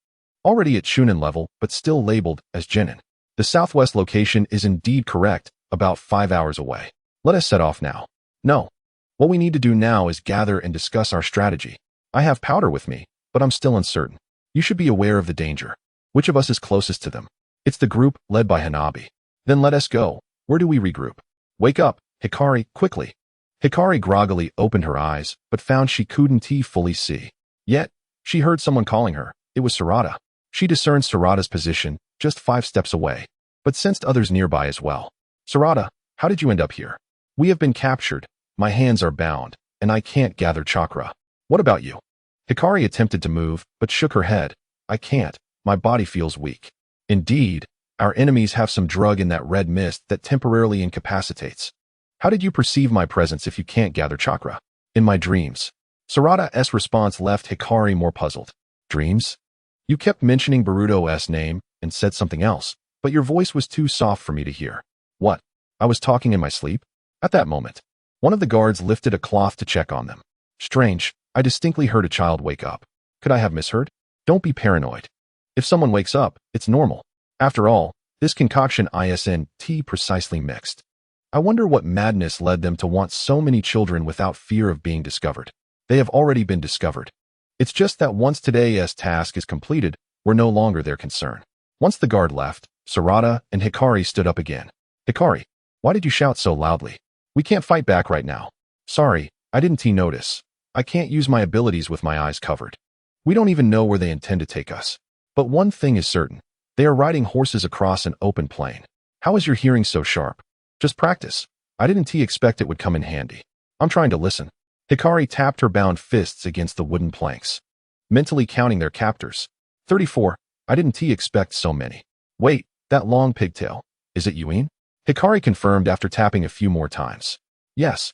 Already at Chunin level, but still labeled as Genin. The southwest location is indeed correct, about 5 hours away. Let us set off now. No. What we need to do now is gather and discuss our strategy. I have powder with me, but I'm still uncertain. You should be aware of the danger. Which of us is closest to them? It's the group led by Hanabi. Then let us go. Where do we regroup? Wake up, Hikari, quickly. Hikari groggily opened her eyes, but found she couldn't fully see. Yet, she heard someone calling her. It was Sarada. She discerned Sarada's position, just 5 steps away, but sensed others nearby as well. Sarada, how did you end up here? We have been captured. My hands are bound, and I can't gather chakra. What about you? Hikari attempted to move, but shook her head. I can't. My body feels weak. Indeed, our enemies have some drug in that red mist that temporarily incapacitates. How did you perceive my presence if you can't gather chakra? In my dreams. Sarada's response left Hikari more puzzled. Dreams? You kept mentioning Boruto's name and said something else, but your voice was too soft for me to hear. What? I was talking in my sleep? At that moment, one of the guards lifted a cloth to check on them. Strange, I distinctly heard a child wake up. Could I have misheard? Don't be paranoid. If someone wakes up, it's normal. After all, this concoction isn't precisely mixed. I wonder what madness led them to want so many children without fear of being discovered. They have already been discovered. It's just that once today's task is completed, we're no longer their concern. Once the guard left, Sarada and Hikari stood up again. Hikari, why did you shout so loudly? We can't fight back right now. Sorry, I didn't notice. I can't use my abilities with my eyes covered. We don't even know where they intend to take us. But one thing is certain. They are riding horses across an open plain. How is your hearing so sharp? Just practice. I didn't expect it would come in handy. I'm trying to listen. Hikari tapped her bound fists against the wooden planks, mentally counting their captors. 34. I didn't expect so many. Wait, that long pigtail. Is it Yuin? Hikari confirmed after tapping a few more times. Yes.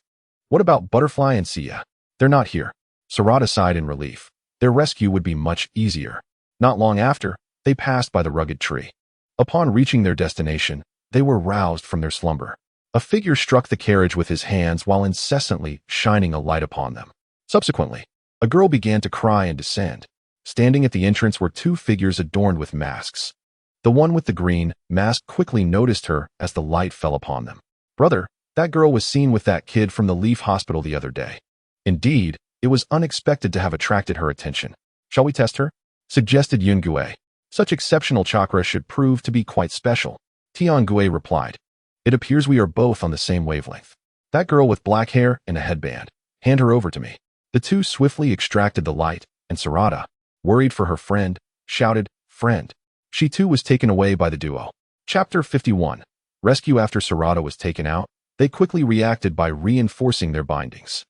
What about Butterfly and Sia? They're not here. Sarada sighed in relief. Their rescue would be much easier. Not long after, They passed by the rugged tree. Upon reaching their destination, they were roused from their slumber. A figure struck the carriage with his hands while incessantly shining a light upon them. Subsequently, a girl began to cry and descend. Standing at the entrance were two figures adorned with masks. The one with the green mask quickly noticed her as the light fell upon them. "Brother, that girl was seen with that kid from the Leaf Hospital the other day." Indeed, it was unexpected to have attracted her attention. "Shall we test her?" suggested Yungue. "Such exceptional chakra should prove to be quite special." Tiangue replied. "It appears we are both on the same wavelength. That girl with black hair and a headband. Hand her over to me." The two swiftly extracted the light, and Sarada, worried for her friend, shouted, "Friend." She too was taken away by the duo. Chapter 51. Rescue. After Sarada was taken out, they quickly reacted by reinforcing their bindings.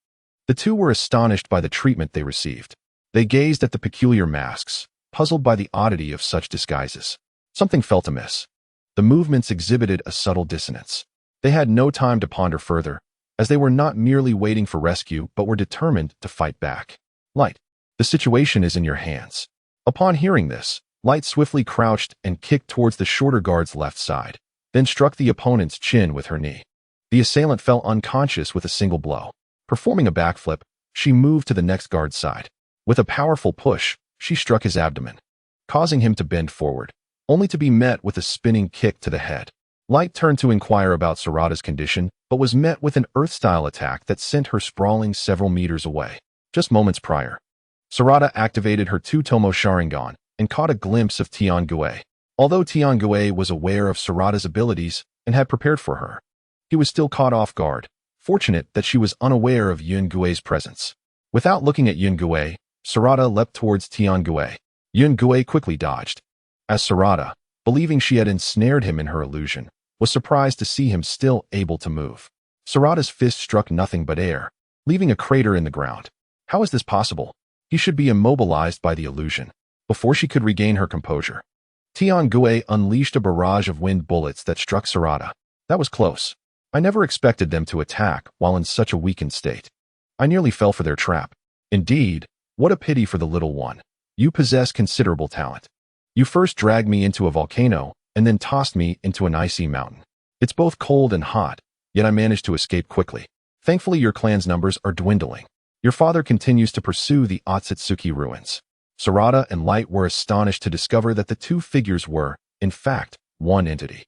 The two were astonished by the treatment they received. They gazed at the peculiar masks, puzzled by the oddity of such disguises. Something felt amiss. The movements exhibited a subtle dissonance. They had no time to ponder further, as they were not merely waiting for rescue but were determined to fight back. "Light, the situation is in your hands." Upon hearing this, Light swiftly crouched and kicked towards the shorter guard's left side, then struck the opponent's chin with her knee. The assailant fell unconscious with a single blow. Performing a backflip, she moved to the next guard's side. With a powerful push, she struck his abdomen, causing him to bend forward, only to be met with a spinning kick to the head. Light turned to inquire about Sarada's condition, but was met with an earth-style attack that sent her sprawling several meters away. Just moments prior, Sarada activated her two-tomo Sharingan and caught a glimpse of Tiangue. Although Tiangue was aware of Sarada's abilities and had prepared for her, he was still caught off guard, fortunate that she was unaware of Yungue's presence. Without looking at Yungue, Sarada leapt towards Tiangue. Yungue quickly dodged. As Sarada, believing she had ensnared him in her illusion, was surprised to see him still able to move. Sarada's fist struck nothing but air, leaving a crater in the ground. How is this possible? He should be immobilized by the illusion. Before she could regain her composure, Tiangue unleashed a barrage of wind bullets that struck Sarada. That was close. I never expected them to attack while in such a weakened state. I nearly fell for their trap. Indeed, what a pity for the little one. You possess considerable talent. You first dragged me into a volcano and then tossed me into an icy mountain. It's both cold and hot, yet I managed to escape quickly. Thankfully, your clan's numbers are dwindling. Your father continues to pursue the Otsutsuki ruins. Sarada and Light were astonished to discover that the two figures were, in fact, one entity.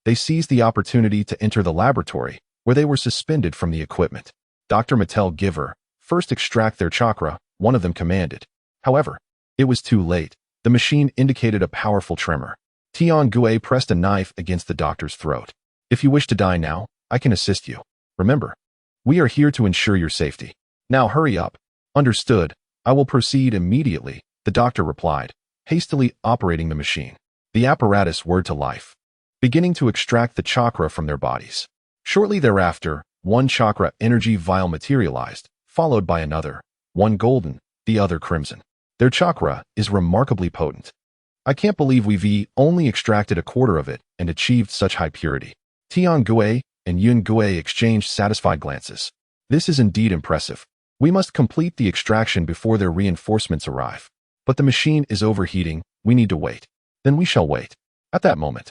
They seized the opportunity to enter the laboratory, where they were suspended from the equipment. Dr. Mattel Giver, first extract their chakra, one of them commanded. However, it was too late. The machine indicated a powerful tremor. Tiangue pressed a knife against the doctor's throat. "If you wish to die now, I can assist you. Remember, we are here to ensure your safety. Now hurry up." "Understood. I will proceed immediately," the doctor replied, hastily operating the machine. The apparatus whirred to life, beginning to extract the chakra from their bodies. Shortly thereafter, one chakra energy vial materialized, followed by another, one golden, the other crimson. Their chakra is remarkably potent. I can't believe we've only extracted a quarter of it and achieved such high purity. Tiangue and Yungue exchanged satisfied glances. This is indeed impressive. We must complete the extraction before their reinforcements arrive. But the machine is overheating. We need to wait. Then we shall wait. At that moment,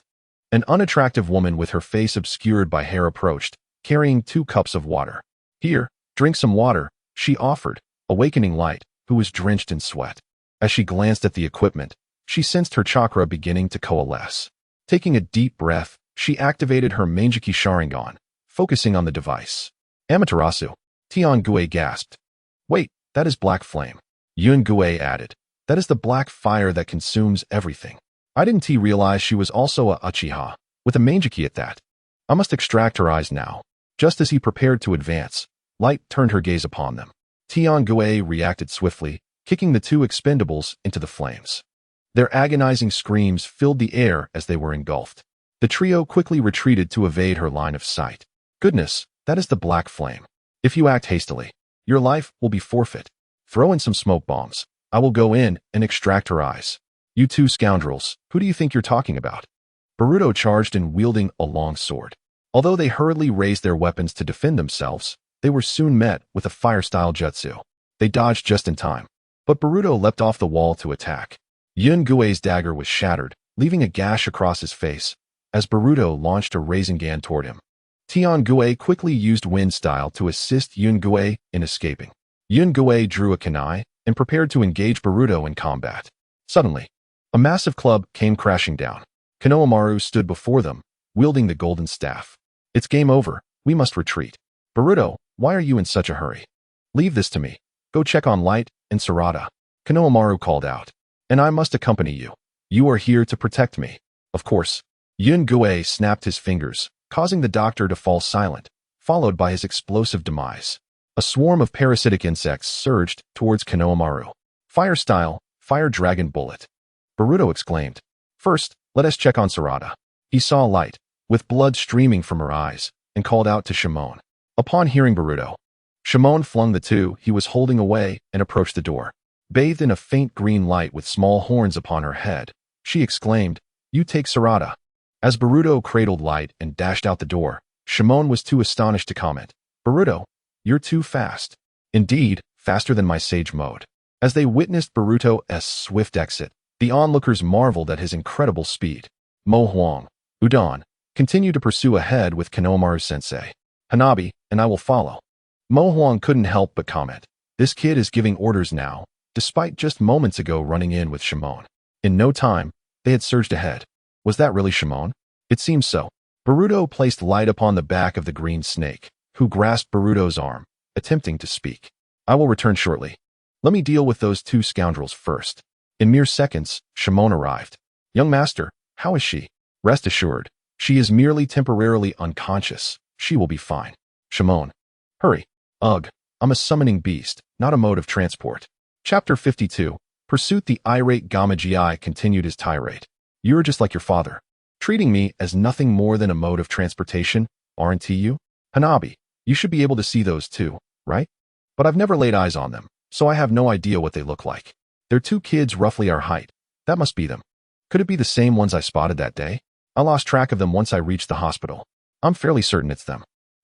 an unattractive woman with her face obscured by hair approached, carrying 2 cups of water. "Here, drink some water," she offered, awakening Light, who was drenched in sweat. As she glanced at the equipment, she sensed her chakra beginning to coalesce. Taking a deep breath, she activated her Manjiki Sharingan, focusing on the device. "Amaterasu," Tiangue gasped. "Wait, that is black flame." Yungue added. "That is the black fire that consumes everything." I didn't realize she was also a Uchiha, with a Manjiki at that. I must extract her eyes now. Just as he prepared to advance, Light turned her gaze upon them. Tiangue reacted swiftly, kicking the 2 expendables into the flames. Their agonizing screams filled the air as they were engulfed. The trio quickly retreated to evade her line of sight. "Goodness, that is the black flame. If you act hastily, your life will be forfeit. Throw in some smoke bombs. I will go in and extract her eyes." "You 2 scoundrels, who do you think you're talking about?" Boruto charged in wielding a long sword. Although they hurriedly raised their weapons to defend themselves, they were soon met with a fire-style jutsu. They dodged just in time, but Boruto leapt off the wall to attack. Yun Gui's dagger was shattered, leaving a gash across his face, as Boruto launched a Rasengan toward him. Tian Gui quickly used wind style to assist Yun Gui in escaping. Yun Gui drew a kunai and prepared to engage Boruto in combat. Suddenly, a massive club came crashing down. Konohamaru stood before them, wielding the golden staff. It's game over. We must retreat. Boruto, why are you in such a hurry? Leave this to me. Go check on Light and Sarada. Konohamaru called out. And I must accompany you. You are here to protect me. Of course. Yun Gui snapped his fingers, causing the doctor to fall silent, followed by his explosive demise. A swarm of parasitic insects surged towards Konohamaru. Fire style, fire dragon bullet. Boruto exclaimed. First, let us check on Sarada. He saw Light, with blood streaming from her eyes, and called out to Shimon. Upon hearing Boruto, Shimon flung the two he was holding away and approached the door. Bathed in a faint green light with small horns upon her head, she exclaimed, You take Sarada. As Boruto cradled Light and dashed out the door, Shimon was too astonished to comment. Boruto, you're too fast. Indeed, faster than my sage mode. As they witnessed Boruto's swift exit, the onlookers marveled at his incredible speed. Mo Huang, Udon, continued to pursue ahead with Konohamaru-sensei. Hanabi, and I will follow. Mo Huang couldn't help but comment. This kid is giving orders now, despite just moments ago running in with Shimon. In no time, they had surged ahead. Was that really Shimon? It seems so. Boruto placed Light upon the back of the green snake, who grasped Boruto's arm, attempting to speak. I will return shortly. Let me deal with those two scoundrels first. In mere seconds, Shimon arrived. Young master, how is she? Rest assured, she is merely temporarily unconscious. She will be fine. Shimon. Hurry. Ugh, I'm a summoning beast, not a mode of transport. Chapter 52. Pursuit. The irate Gamagi continued his tirade. You're just like your father, treating me as nothing more than a mode of transportation, aren't you? Hanabi, you should be able to see those too, right? But I've never laid eyes on them, so I have no idea what they look like. They're two kids roughly our height. That must be them. Could it be the same ones I spotted that day? I lost track of them once I reached the hospital. I'm fairly certain it's them.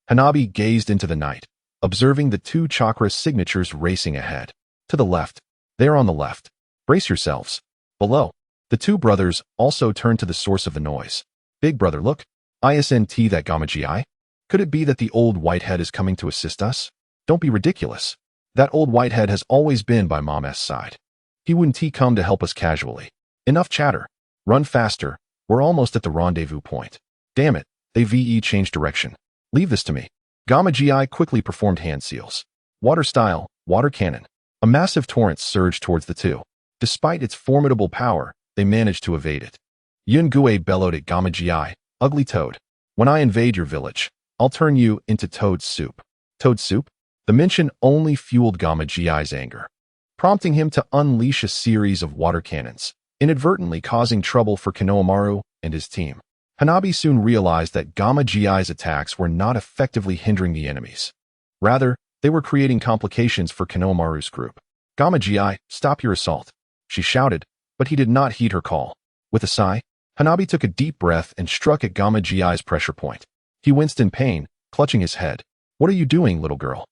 Hanabi gazed into the night, observing the two chakra signatures racing ahead. To the left. There on the left. Brace yourselves. Below. The two brothers also turned to the source of the noise. Big brother, look. Isn't that Gamagi? Could it be that the old whitehead is coming to assist us? Don't be ridiculous. That old whitehead has always been by Mom's side. He wouldn't come to help us casually. Enough chatter. Run faster. We're almost at the rendezvous point. Damn it. They changed direction. Leave this to me. Gamagi quickly performed hand seals. Water style, water cannon. A massive torrent surged towards the two. Despite its formidable power, they managed to evade it. Yun Gui bellowed at Gamagi, ugly toad. When I invade your village, I'll turn you into toad soup. Toad soup? The mention only fueled Gamagi's anger, prompting him to unleash a series of water cannons, inadvertently causing trouble for Konohamaru and his team. Hanabi soon realized that Gamagi's attacks were not effectively hindering the enemies. Rather, they were creating complications for Konohamaru's group. Gamagi, stop your assault, she shouted, but he did not heed her call. With a sigh, Hanabi took a deep breath and struck at Gamagi's pressure point. He winced in pain, clutching his head. What are you doing, little girl?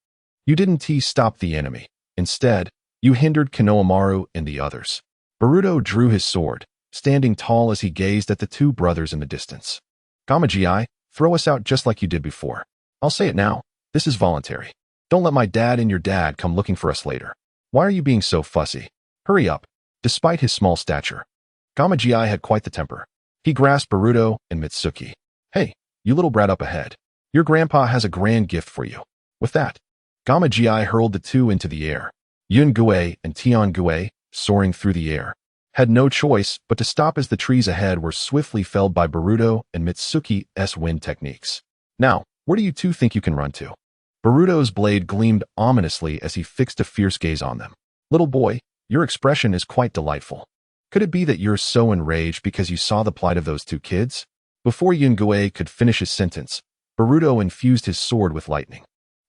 You didn't stop the enemy. Instead, you hindered Konohamaru and the others. Boruto drew his sword, standing tall as he gazed at the two brothers in the distance. Gamagi, throw us out just like you did before. I'll say it now. This is voluntary. Don't let my dad and your dad come looking for us later. Why are you being so fussy? Hurry up. Despite his small stature, Gamagi had quite the temper. He grasped Boruto and Mitsuki. Hey, you little brat up ahead. Your grandpa has a grand gift for you. With that, Gamagi hurled the two into the air. Yun Gui and Tian Gui, soaring through the air, had no choice but to stop as the trees ahead were swiftly felled by Boruto and Mitsuki's wind techniques. Now, where do you two think you can run to? Boruto's blade gleamed ominously as he fixed a fierce gaze on them. Little boy, your expression is quite delightful. Could it be that you're so enraged because you saw the plight of those two kids? Before Yun Gui could finish his sentence, Boruto infused his sword with lightning.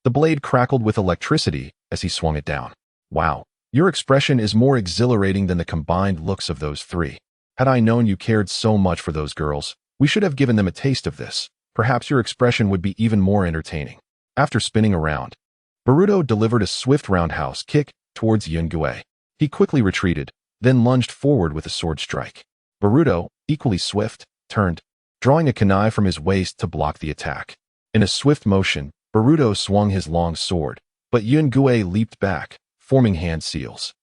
The blade crackled with electricity as he swung it down. Wow, your expression is more exhilarating than the combined looks of those three. Had I known you cared so much for those girls, we should have given them a taste of this. Perhaps your expression would be even more entertaining. After spinning around, Boruto delivered a swift roundhouse kick towards Yun Gui. He quickly retreated, then lunged forward with a sword strike. Boruto, equally swift, turned, drawing a kunai from his waist to block the attack. In a swift motion, Boruto swung his long sword, but Yun-Gue leaped back, forming hand seals.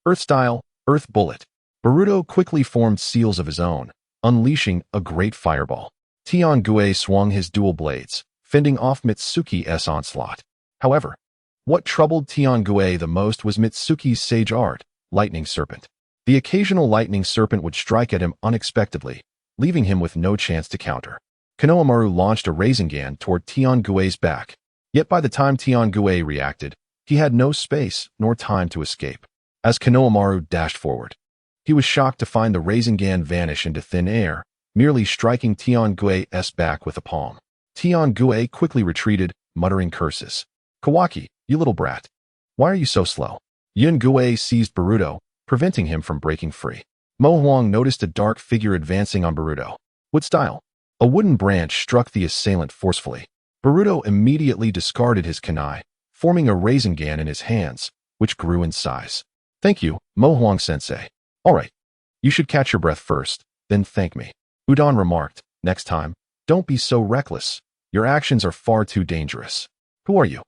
Earth Style, Earth Bullet. Boruto quickly formed seals of his own, unleashing a great fireball. Tian-Gue swung his dual blades, fending off Mitsuki's onslaught. However, what troubled Tian-Gue the most was Mitsuki's sage art, Lightning Serpent. The occasional Lightning Serpent would strike at him unexpectedly, leaving him with no chance to counter. Konohamaru launched a Rasengan toward Tian-Gue's back, yet by the time Tian-Gue reacted, he had no space nor time to escape. As Konohamaru dashed forward, he was shocked to find the Rasengan vanish into thin air, merely striking Tian-Gue's back with a palm. Tian-Gue quickly retreated, muttering curses. "Kawaki, you little brat. Why are you so slow?" Yun-Gue seized Boruto, preventing him from breaking free. Mo Huang noticed a dark figure advancing on Boruto. What style? A wooden branch struck the assailant forcefully. Boruto immediately discarded his kunai, forming a Rasengan in his hands, which grew in size. "Thank you, Mo Huang-sensei. All right. You should catch your breath first, then thank me." Udon remarked, "Next time, don't be so reckless. Your actions are far too dangerous." "Who are you?"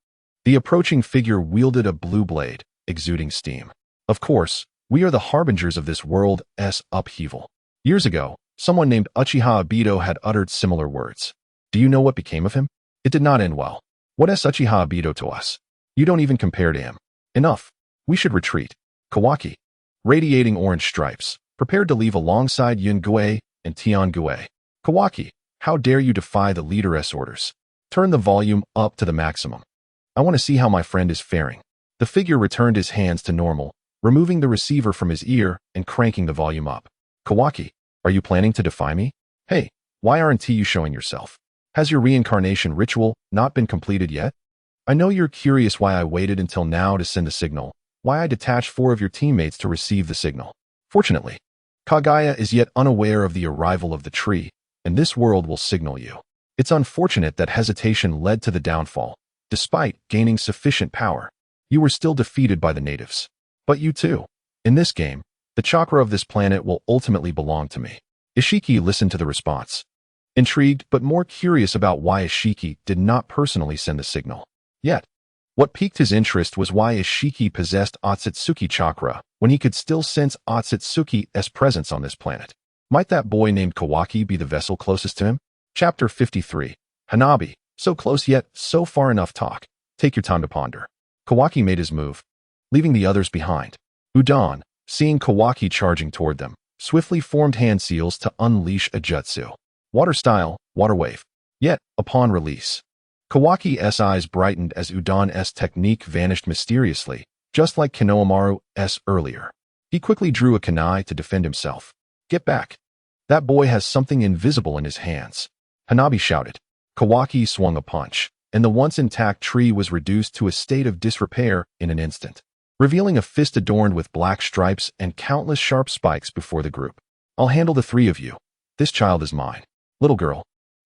The approaching figure wielded a blue blade, exuding steam. "Of course, we are the harbingers of this world's upheaval. Years ago, someone named Uchiha Hikari had uttered similar words. Do you know what became of him? It did not end well. What is Uchiha Hikari to us? You don't even compare to him. Enough. We should retreat." Kawaki, radiating orange stripes, prepared to leave alongside Yun-Gue and Tian-Gue. "Kawaki, how dare you defy the leader's orders? Turn the volume up to the maximum. I want to see how my friend is faring." The figure returned his hands to normal, removing the receiver from his ear and cranking the volume up. "Kawaki, are you planning to defy me? Hey, why aren't you showing yourself? Has your reincarnation ritual not been completed yet? I know you're curious why I waited until now to send the signal, why I detached 4 of your teammates to receive the signal. Fortunately, Kaguya is yet unaware of the arrival of the tree, and this world will signal you. It's unfortunate that hesitation led to the downfall. Despite gaining sufficient power, you were still defeated by the natives. But you too. In this game, the chakra of this planet will ultimately belong to me." Ishiki listened to the response, intrigued but more curious about why Ishiki did not personally send the signal. Yet, what piqued his interest was why Ishiki possessed Otsutsuki chakra when he could still sense Otsutsuki's presence on this planet. Might that boy named Kawaki be the vessel closest to him? Chapter 53. Hanabi. So close yet so far enough talk. Take your time to ponder. Kawaki made his move, leaving the others behind. Udon, seeing Kawaki charging toward them, swiftly formed hand seals to unleash a jutsu. Water style, water wave. Yet, upon release, Kawaki's eyes brightened as Udon's technique vanished mysteriously, just like Konohamaru's earlier. He quickly drew a kunai to defend himself. "Get back. That boy has something invisible in his hands," Hanabi shouted. Kawaki swung a punch, and the once intact tree was reduced to a state of disrepair in an instant, revealing a fist adorned with black stripes and countless sharp spikes before the group. "I'll handle the 3 of you. This child is mine. Little girl,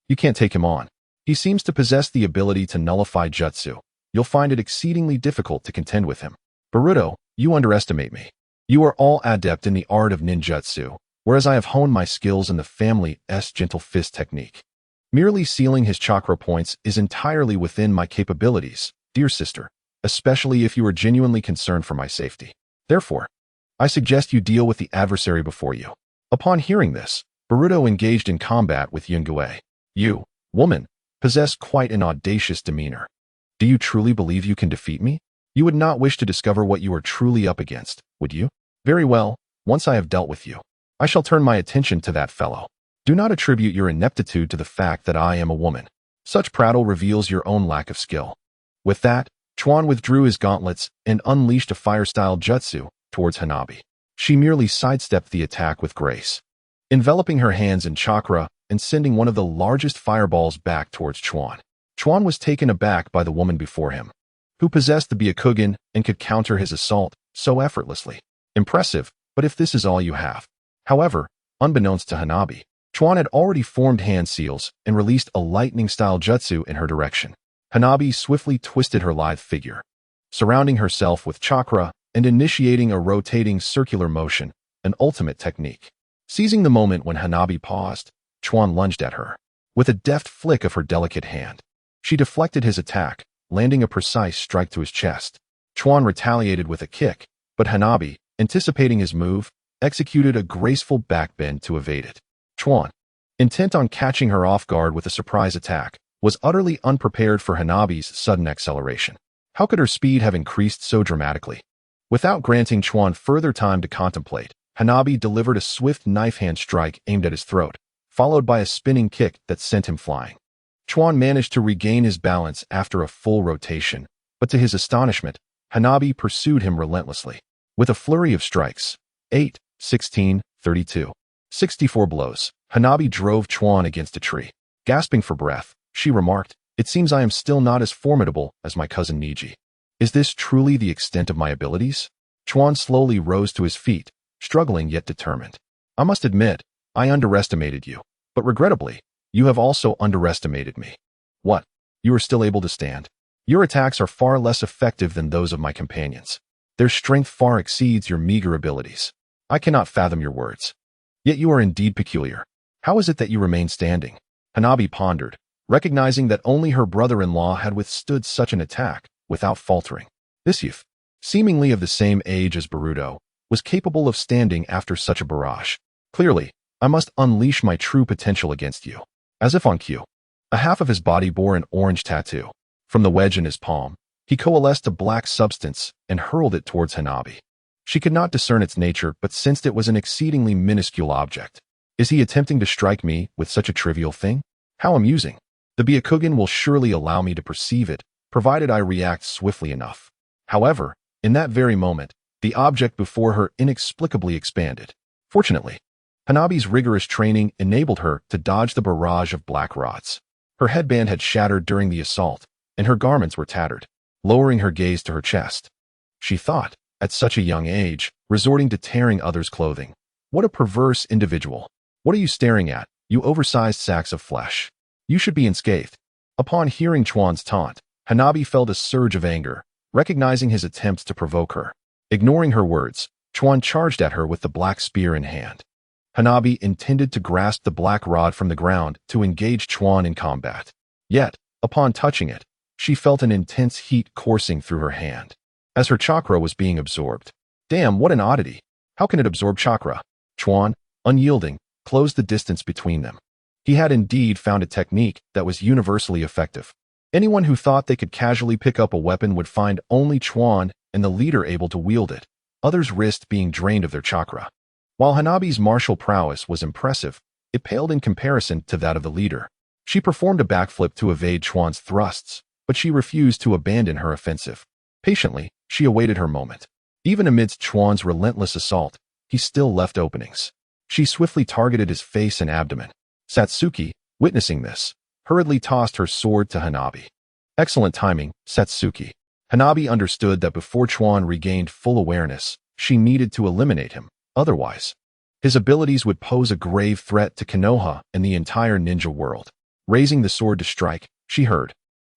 you can't take him on. He seems to possess the ability to nullify jutsu. You'll find it exceedingly difficult to contend with him. Boruto, you underestimate me. You are all adept in the art of ninjutsu, whereas I have honed my skills in the family's gentle fist technique. Merely sealing his chakra points is entirely within my capabilities, dear sister, especially if you are genuinely concerned for my safety. Therefore, I suggest you deal with the adversary before you." Upon hearing this, Boruto engaged in combat with Yun-Gue. "You, woman, possess quite an audacious demeanor. Do you truly believe you can defeat me? You would not wish to discover what you are truly up against, would you? Very well, once I have dealt with you, I shall turn my attention to that fellow. Do not attribute your ineptitude to the fact that I am a woman. Such prattle reveals your own lack of skill." With that, Chuan withdrew his gauntlets and unleashed a fire-style jutsu towards Hanabi. She merely sidestepped the attack with grace, enveloping her hands in chakra and sending one of the largest fireballs back towards Chuan. Chuan was taken aback by the woman before him, who possessed the Byakugan and could counter his assault so effortlessly. Impressive, but if this is all you have. However, unbeknownst to Hanabi, Chuan had already formed hand seals and released a lightning-style jutsu in her direction. Hanabi swiftly twisted her lithe figure, surrounding herself with chakra and initiating a rotating circular motion, an ultimate technique. Seizing the moment when Hanabi paused, Chuan lunged at her. With a deft flick of her delicate hand, she deflected his attack, landing a precise strike to his chest. Chuan retaliated with a kick, but Hanabi, anticipating his move, executed a graceful backbend to evade it. Chuan, intent on catching her off guard with a surprise attack, was utterly unprepared for Hanabi's sudden acceleration. How could her speed have increased so dramatically? Without granting Chuan further time to contemplate, Hanabi delivered a swift knife-hand strike aimed at his throat, followed by a spinning kick that sent him flying. Chuan managed to regain his balance after a full rotation, but to his astonishment, Hanabi pursued him relentlessly. With a flurry of strikes, 8, 16, 32, 64 blows, Hanabi drove Chuan against a tree. Gasping for breath, she remarked, "It seems I am still not as formidable as my cousin Niji. Is this truly the extent of my abilities?" Chuan slowly rose to his feet, struggling yet determined. "I must admit, I underestimated you, but regrettably, you have also underestimated me." "What? You are still able to stand? Your attacks are far less effective than those of my companions. Their strength far exceeds your meager abilities. I cannot fathom your words. Yet you are indeed peculiar. How is it that you remain standing?" Hanabi pondered, recognizing that only her brother-in-law had withstood such an attack without faltering. This youth, seemingly of the same age as Boruto, was capable of standing after such a barrage. "Clearly, I must unleash my true potential against you." As if on cue, a half of his body bore an orange tattoo. From the wedge in his palm, he coalesced a black substance and hurled it towards Hanabi. She could not discern its nature but sensed it was an exceedingly minuscule object. Is he attempting to strike me with such a trivial thing? How amusing. The Byakugan will surely allow me to perceive it, provided I react swiftly enough. However, in that very moment, the object before her inexplicably expanded. Fortunately, Hanabi's rigorous training enabled her to dodge the barrage of black rods. Her headband had shattered during the assault, and her garments were tattered. Lowering her gaze to her chest, she thought, at such a young age, resorting to tearing others' clothing. What a perverse individual. What are you staring at, you oversized sacks of flesh? You should be unscathed. Upon hearing Chuan's taunt, Hanabi felt a surge of anger, recognizing his attempts to provoke her. Ignoring her words, Chuan charged at her with the black spear in hand. Hanabi intended to grasp the black rod from the ground to engage Chuan in combat. Yet, upon touching it, she felt an intense heat coursing through her hand, as her chakra was being absorbed. Damn, what an oddity. How can it absorb chakra? Chuan, unyielding, closed the distance between them. He had indeed found a technique that was universally effective. Anyone who thought they could casually pick up a weapon would find only Chuan and the leader able to wield it, others risked being drained of their chakra. While Hanabi's martial prowess was impressive, it paled in comparison to that of the leader. She performed a backflip to evade Chuan's thrusts, but she refused to abandon her offensive. Patiently, she awaited her moment. Even amidst Chuan's relentless assault, he still left openings. She swiftly targeted his face and abdomen. Satsuki, witnessing this, hurriedly tossed her sword to Hanabi. Excellent timing, Satsuki. Hanabi understood that before Chuan regained full awareness, she needed to eliminate him. Otherwise, his abilities would pose a grave threat to Konoha and the entire ninja world. Raising the sword to strike, she heard,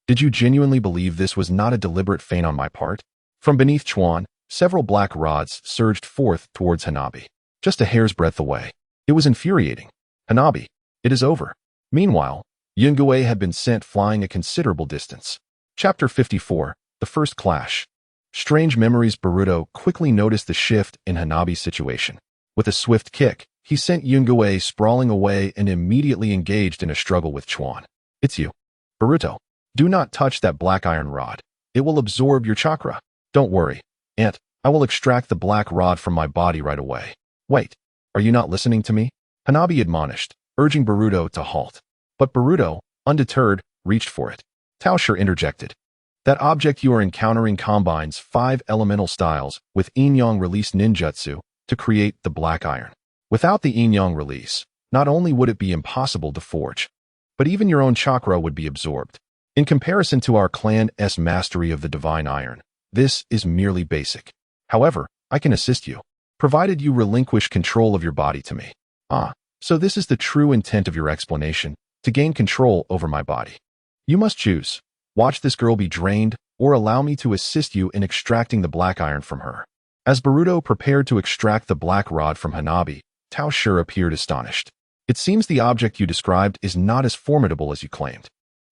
"Did you genuinely believe this was not a deliberate feint on my part?" From beneath Chuan, several black rods surged forth towards Hanabi. Just a hair's breadth away. It was infuriating. "Hanabi, it is over." Meanwhile, Yungue had been sent flying a considerable distance. Chapter 54, The First Clash. Strange memories. Boruto quickly noticed the shift in Hanabi's situation. With a swift kick, he sent Yungue sprawling away and immediately engaged in a struggle with Chuan. "It's you. Boruto, do not touch that black iron rod. It will absorb your chakra." "Don't worry, Aunt. I will extract the black rod from my body right away." "Wait, are you not listening to me?" Hanabi admonished, urging Boruto to halt. But Boruto, undeterred, reached for it. Taosher interjected. "That object you are encountering combines 5 elemental styles with Yin-Yang release ninjutsu to create the black iron. Without the Yin-Yang release, not only would it be impossible to forge, but even your own chakra would be absorbed. In comparison to our clan's mastery of the divine iron, this is merely basic. However, I can assist you, provided you relinquish control of your body to me." "Ah, so this is the true intent of your explanation, to gain control over my body. You must choose. Watch this girl be drained, or allow me to assist you in extracting the black iron from her." As Boruto prepared to extract the black rod from Hanabi, Tao Sure appeared astonished. It seems the object you described is not as formidable as you claimed.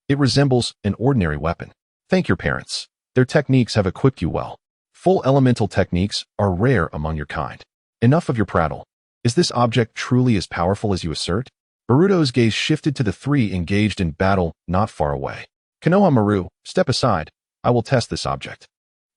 It resembles an ordinary weapon. Thank your parents. Their techniques have equipped you well. Full elemental techniques are rare among your kind. Enough of your prattle. Is this object truly as powerful as you assert? Boruto's gaze shifted to the three engaged in battle not far away. Konoha Maru, step aside. I will test this object.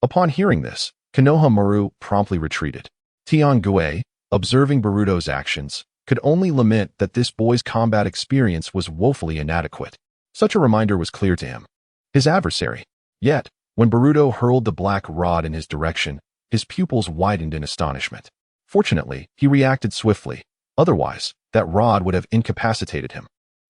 Upon hearing this, Konoha Maru promptly retreated. Tian Gue, observing Boruto's actions, could only lament that this boy's combat experience was woefully inadequate. Such a reminder was clear to him. His adversary. Yet, when Boruto hurled the black rod in his direction, his pupils widened in astonishment. Fortunately, he reacted swiftly. Otherwise, that rod would have incapacitated him.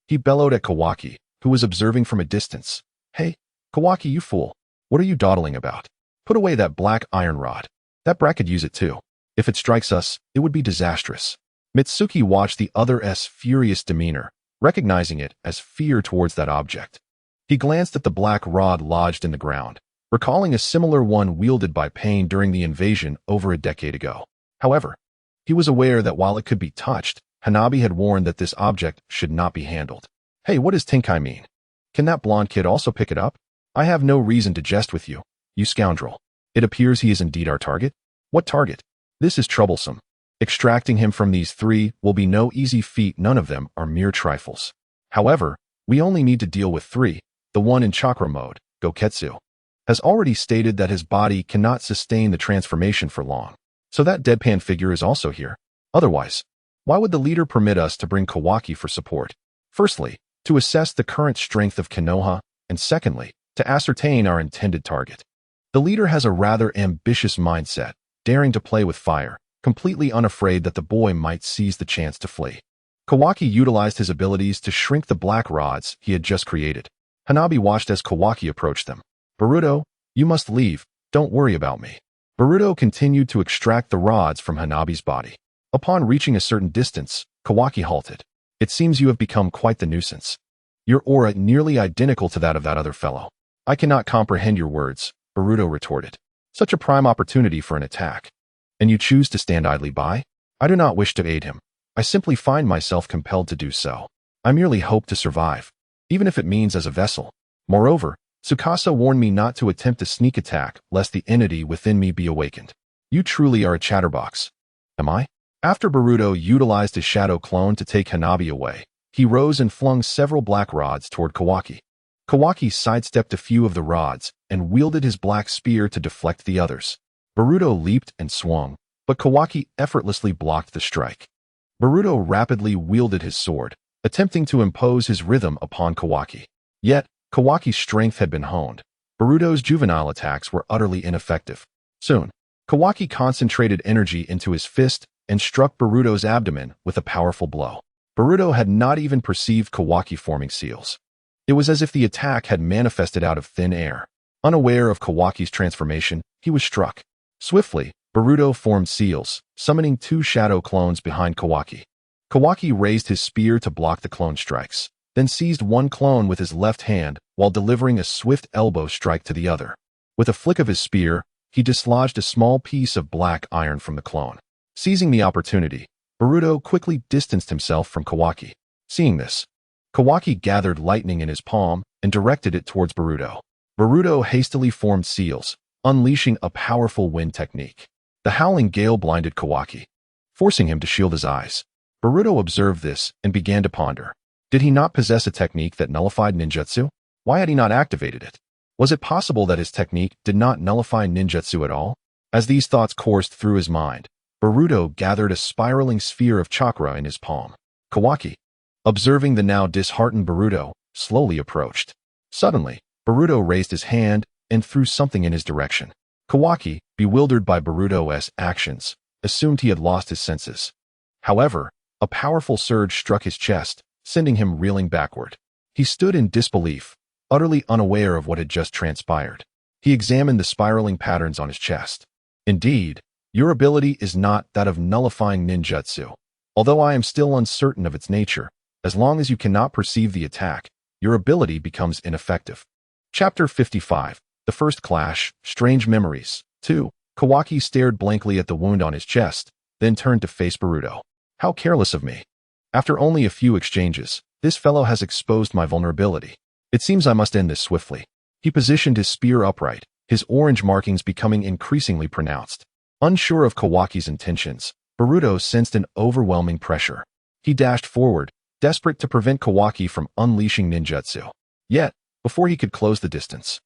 He bellowed at Kawaki, who was observing from a distance. Hey, Kawaki, you fool. What are you dawdling about? Put away that black iron rod. That brat could use it too. If it strikes us, it would be disastrous. Mitsuki watched the other's furious demeanor, recognizing it as fear towards that object. He glanced at the black rod lodged in the ground, recalling a similar one wielded by Pain during the invasion over a decade ago. However, he was aware that while it could be touched, Hanabi had warned that this object should not be handled. Hey, what does Tenkai mean? Can that blonde kid also pick it up? I have no reason to jest with you, you scoundrel. It appears he is indeed our target. What target? This is troublesome. Extracting him from these three will be no easy feat. None of them are mere trifles. However, we only need to deal with three. The one in chakra mode, Goketsu, has already stated that his body cannot sustain the transformation for long. So that deadpan figure is also here. Otherwise, why would the leader permit us to bring Kawaki for support? Firstly, to assess the current strength of Konoha, and secondly, to ascertain our intended target. The leader has a rather ambitious mindset, daring to play with fire, completely unafraid that the boy might seize the chance to flee. Kawaki utilized his abilities to shrink the black rods he had just created. Hanabi watched as Kawaki approached them. Boruto, you must leave. Don't worry about me. Boruto continued to extract the rods from Hanabi's body. Upon reaching a certain distance, Kawaki halted. It seems you have become quite the nuisance. Your aura nearly identical to that of that other fellow. I cannot comprehend your words, Boruto retorted. Such a prime opportunity for an attack. And you choose to stand idly by? I do not wish to aid him. I simply find myself compelled to do so. I merely hope to survive, even if it means as a vessel. Moreover, Tsukasa warned me not to attempt a sneak attack lest the entity within me be awakened. You truly are a chatterbox. Am I? After Boruto utilized his shadow clone to take Hanabi away, he rose and flung several black rods toward Kawaki. Kawaki sidestepped a few of the rods and wielded his black spear to deflect the others. Boruto leaped and swung, but Kawaki effortlessly blocked the strike. Boruto rapidly wielded his sword, attempting to impose his rhythm upon Kawaki. Yet, Kawaki's strength had been honed. Boruto's juvenile attacks were utterly ineffective. Soon, Kawaki concentrated energy into his fist and struck Boruto's abdomen with a powerful blow. Boruto had not even perceived Kawaki forming seals. It was as if the attack had manifested out of thin air. Unaware of Kawaki's transformation, he was struck. Swiftly, Boruto formed seals, summoning two shadow clones behind Kawaki. Kawaki raised his spear to block the clone strikes, then seized one clone with his left hand while delivering a swift elbow strike to the other. With a flick of his spear, he dislodged a small piece of black iron from the clone. Seizing the opportunity, Boruto quickly distanced himself from Kawaki. Seeing this, Kawaki gathered lightning in his palm and directed it towards Boruto. Boruto hastily formed seals, unleashing a powerful wind technique. The howling gale blinded Kawaki, forcing him to shield his eyes. Boruto observed this and began to ponder. Did he not possess a technique that nullified ninjutsu? Why had he not activated it? Was it possible that his technique did not nullify ninjutsu at all? As these thoughts coursed through his mind, Boruto gathered a spiraling sphere of chakra in his palm. Kawaki, observing the now disheartened Boruto, slowly approached. Suddenly, Boruto raised his hand and threw something in his direction. Kawaki, bewildered by Boruto's actions, assumed he had lost his senses. However, a powerful surge struck his chest, sending him reeling backward. He stood in disbelief, utterly unaware of what had just transpired. He examined the spiraling patterns on his chest. Indeed, your ability is not that of nullifying ninjutsu. Although I am still uncertain of its nature, as long as you cannot perceive the attack, your ability becomes ineffective. Chapter 55, The First Clash, Strange Memories. 2. Kawaki stared blankly at the wound on his chest, then turned to face Boruto. How careless of me. After only a few exchanges, this fellow has exposed my vulnerability. It seems I must end this swiftly. He positioned his spear upright, his orange markings becoming increasingly pronounced. Unsure of Kawaki's intentions, Boruto sensed an overwhelming pressure. He dashed forward, desperate to prevent Kawaki from unleashing ninjutsu. Yet, before he could close the distance,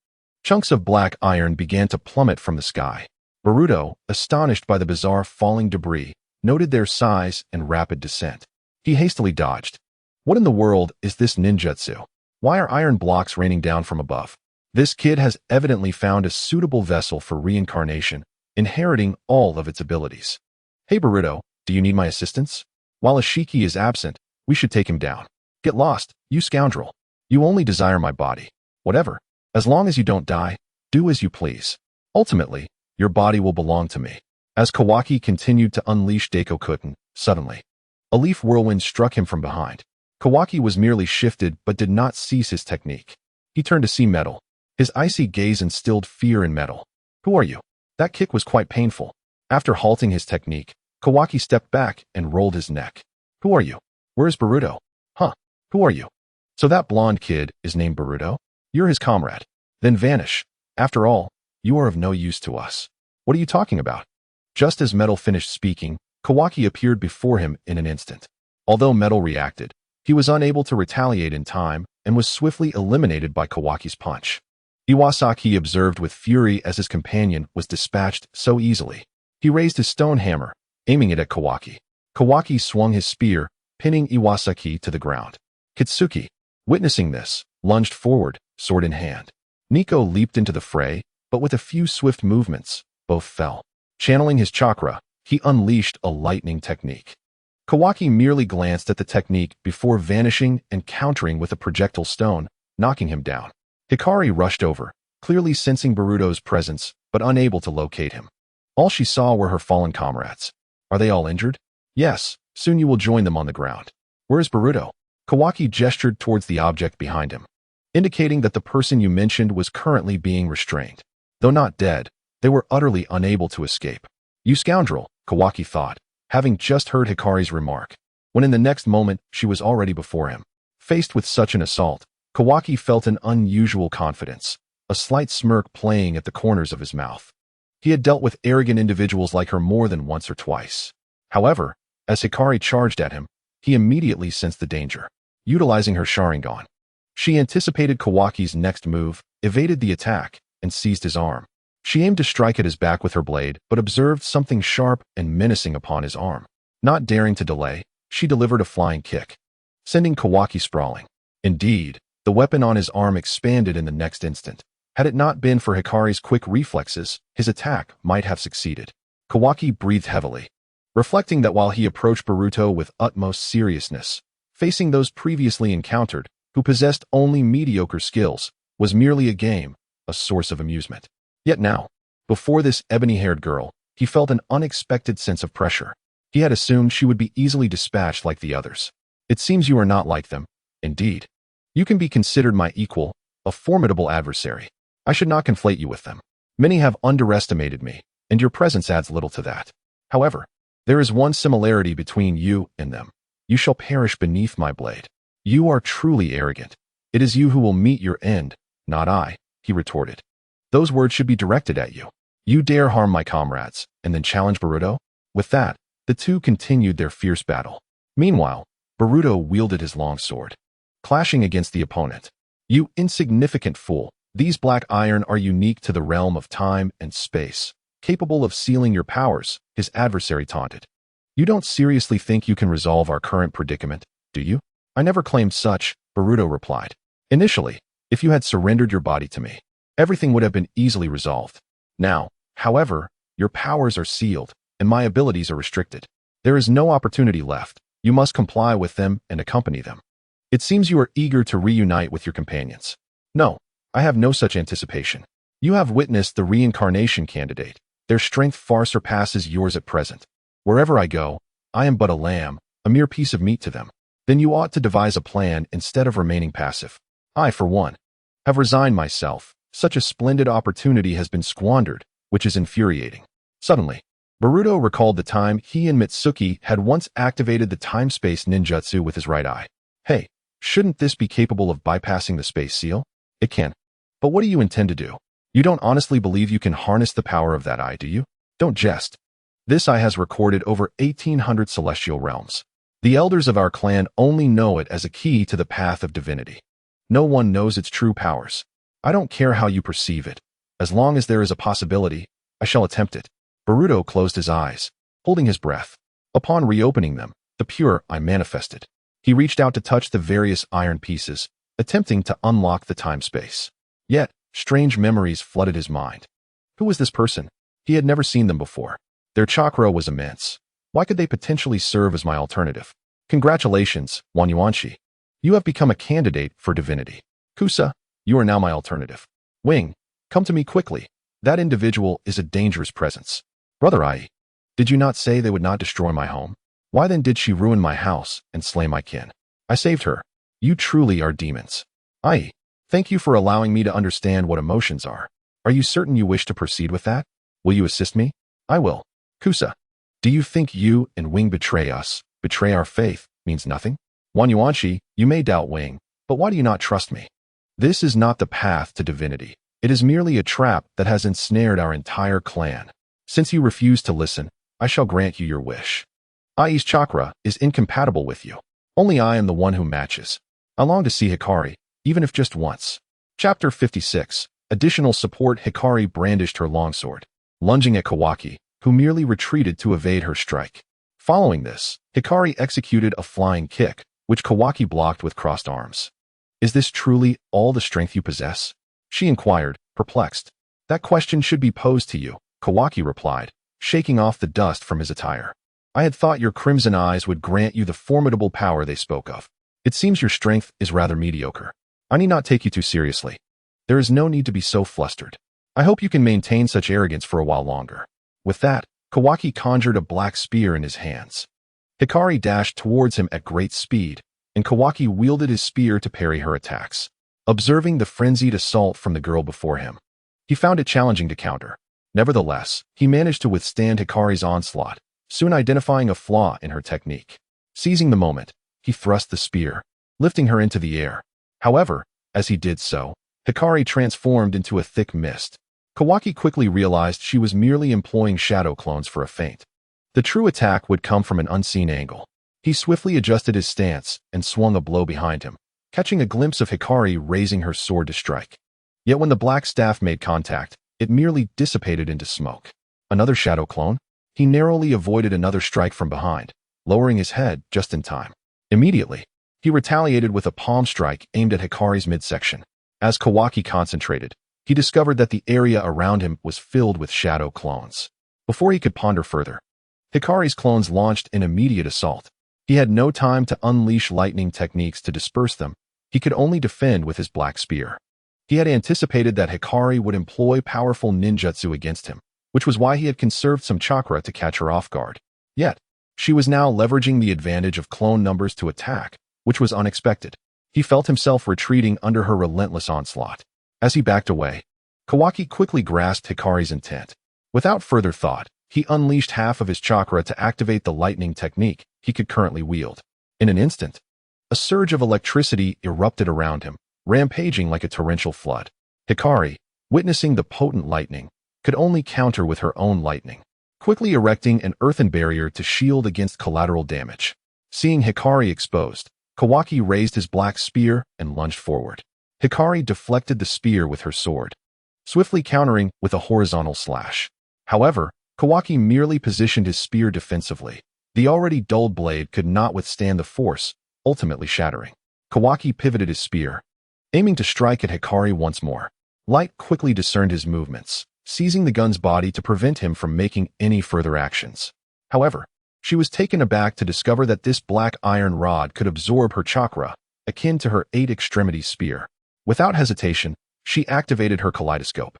chunks of black iron began to plummet from the sky. Boruto, astonished by the bizarre falling debris, noted their size and rapid descent. He hastily dodged. What in the world is this ninjutsu? Why are iron blocks raining down from above? This kid has evidently found a suitable vessel for reincarnation, inheriting all of its abilities. Hey Boruto, do you need my assistance? While Ashiki is absent, we should take him down. Get lost, you scoundrel. You only desire my body. Whatever. As long as you don't die, do as you please. Ultimately, your body will belong to me. As Kawaki continued to unleash Daikokutten, suddenly, a leaf whirlwind struck him from behind. Kawaki was merely shifted but did not cease his technique. He turned to see Metal. His icy gaze instilled fear in Metal. Who are you? That kick was quite painful. After halting his technique, Kawaki stepped back and rolled his neck. Who are you? Where is Boruto? Huh? Who are you? So that blonde kid is named Boruto? You're his comrade. Then vanish. After all, you are of no use to us. What are you talking about? Just as Metal finished speaking, Kawaki appeared before him in an instant. Although Metal reacted, he was unable to retaliate in time and was swiftly eliminated by Kawaki's punch. Iwasaki observed with fury as his companion was dispatched so easily. He raised his stone hammer, aiming it at Kawaki. Kawaki swung his spear, pinning Iwasaki to the ground. Kitsuki, witnessing this, lunged forward, sword in hand. Nico leaped into the fray, but with a few swift movements, both fell. Channeling his chakra, he unleashed a lightning technique. Kawaki merely glanced at the technique before vanishing and countering with a projectile stone, knocking him down. Hikari rushed over, clearly sensing Boruto's presence, but unable to locate him. All she saw were her fallen comrades. Are they all injured? Yes, soon you will join them on the ground. Where is Boruto? Kawaki gestured towards the object behind him, indicating that the person you mentioned was currently being restrained. Though not dead, they were utterly unable to escape. You scoundrel, Kawaki thought, having just heard Hikari's remark, when in the next moment she was already before him. Faced with such an assault, Kawaki felt an unusual confidence, a slight smirk playing at the corners of his mouth. He had dealt with arrogant individuals like her more than once or twice. However, as Hikari charged at him, he immediately sensed the danger. Utilizing her Sharingan, she anticipated Kawaki's next move, evaded the attack, and seized his arm. She aimed to strike at his back with her blade, but observed something sharp and menacing upon his arm. Not daring to delay, she delivered a flying kick, sending Kawaki sprawling. Indeed, the weapon on his arm expanded in the next instant. Had it not been for Hikari's quick reflexes, his attack might have succeeded. Kawaki breathed heavily, reflecting that while he approached Boruto with utmost seriousness, facing those previously encountered, who possessed only mediocre skills, was merely a game, a source of amusement. Yet now, before this ebony-haired girl, he felt an unexpected sense of pressure. He had assumed she would be easily dispatched like the others. It seems you are not like them. Indeed. You can be considered my equal, a formidable adversary. I should not conflate you with them. Many have underestimated me, and your presence adds little to that. However, there is one similarity between you and them. You shall perish beneath my blade. You are truly arrogant. It is you who will meet your end, not I, he retorted. Those words should be directed at you. You dare harm my comrades, and then challenge Boruto? With that, the two continued their fierce battle. Meanwhile, Boruto wielded his long sword, clashing against the opponent. You insignificant fool, these black iron are unique to the realm of time and space, capable of sealing your powers, his adversary taunted. You don't seriously think you can resolve our current predicament, do you? I never claimed such, Boruto replied. Initially, if you had surrendered your body to me, everything would have been easily resolved. Now, however, your powers are sealed, and my abilities are restricted. There is no opportunity left. You must comply with them and accompany them. It seems you are eager to reunite with your companions. No, I have no such anticipation. You have witnessed the reincarnation candidate. Their strength far surpasses yours at present. Wherever I go, I am but a lamb, a mere piece of meat to them. Then you ought to devise a plan instead of remaining passive. I, for one, have resigned myself. Such a splendid opportunity has been squandered, which is infuriating. Suddenly, Boruto recalled the time he and Mitsuki had once activated the time-space ninjutsu with his right eye. Hey, shouldn't this be capable of bypassing the space seal? It can. But what do you intend to do? You don't honestly believe you can harness the power of that eye, do you? Don't jest. This eye has recorded over 1,800 celestial realms. The elders of our clan only know it as a key to the path of divinity. No one knows its true powers. I don't care how you perceive it. As long as there is a possibility, I shall attempt it. Boruto closed his eyes, holding his breath. Upon reopening them, the pure eye manifested. He reached out to touch the various iron pieces, attempting to unlock the time-space. Yet, strange memories flooded his mind. Who was this person? He had never seen them before. Their chakra was immense. Why could they potentially serve as my alternative? Congratulations, Wanyuanshi. You have become a candidate for divinity. Kusa, you are now my alternative. Wing, come to me quickly. That individual is a dangerous presence. Brother Ai, did you not say they would not destroy my home? Why then did she ruin my house and slay my kin? I saved her. You truly are demons. Ai, thank you for allowing me to understand what emotions are. Are you certain you wish to proceed with that? Will you assist me? I will. Kusa, do you think you and Wing betray us, betray our faith, means nothing? Wanyuanshi, you may doubt Wing, but why do you not trust me? This is not the path to divinity. It is merely a trap that has ensnared our entire clan. Since you refuse to listen, I shall grant you your wish. Ai's chakra is incompatible with you. Only I am the one who matches. I long to see Hikari, even if just once. Chapter 56. Additional support. Hikari brandished her longsword, lunging at Kawaki, who merely retreated to evade her strike. Following this, Hikari executed a flying kick, which Kawaki blocked with crossed arms. Is this truly all the strength you possess? She inquired, perplexed. That question should be posed to you, Kawaki replied, shaking off the dust from his attire. I had thought your crimson eyes would grant you the formidable power they spoke of. It seems your strength is rather mediocre. I need not take you too seriously. There is no need to be so flustered. I hope you can maintain such arrogance for a while longer. With that, Kawaki conjured a black spear in his hands. Hikari dashed towards him at great speed, and Kawaki wielded his spear to parry her attacks. Observing the frenzied assault from the girl before him, he found it challenging to counter. Nevertheless, he managed to withstand Hikari's onslaught, soon identifying a flaw in her technique. Seizing the moment, he thrust the spear, lifting her into the air. However, as he did so, Hikari transformed into a thick mist. Kawaki quickly realized she was merely employing shadow clones for a feint. The true attack would come from an unseen angle. He swiftly adjusted his stance and swung a blow behind him, catching a glimpse of Hikari raising her sword to strike. Yet when the black staff made contact, it merely dissipated into smoke. Another shadow clone? He narrowly avoided another strike from behind, lowering his head just in time. Immediately, he retaliated with a palm strike aimed at Hikari's midsection. As Kawaki concentrated, he discovered that the area around him was filled with shadow clones. Before he could ponder further, Hikari's clones launched an immediate assault. He had no time to unleash lightning techniques to disperse them. He could only defend with his black spear. He had anticipated that Hikari would employ powerful ninjutsu against him, which was why he had conserved some chakra to catch her off guard. Yet, she was now leveraging the advantage of clone numbers to attack, which was unexpected. He felt himself retreating under her relentless onslaught. As he backed away, Kawaki quickly grasped Hikari's intent. Without further thought, he unleashed half of his chakra to activate the lightning technique he could currently wield. In an instant, a surge of electricity erupted around him, rampaging like a torrential flood. Hikari, witnessing the potent lightning, could only counter with her own lightning, quickly erecting an earthen barrier to shield against collateral damage. Seeing Hikari exposed, Kawaki raised his black spear and lunged forward. Hikari deflected the spear with her sword, swiftly countering with a horizontal slash. However, Kawaki merely positioned his spear defensively. The already dulled blade could not withstand the force, ultimately shattering. Kawaki pivoted his spear, aiming to strike at Hikari once more. Light quickly discerned his movements, seizing the gun's body to prevent him from making any further actions. However, she was taken aback to discover that this black iron rod could absorb her chakra, akin to her 8-extremity spear. Without hesitation, she activated her kaleidoscope,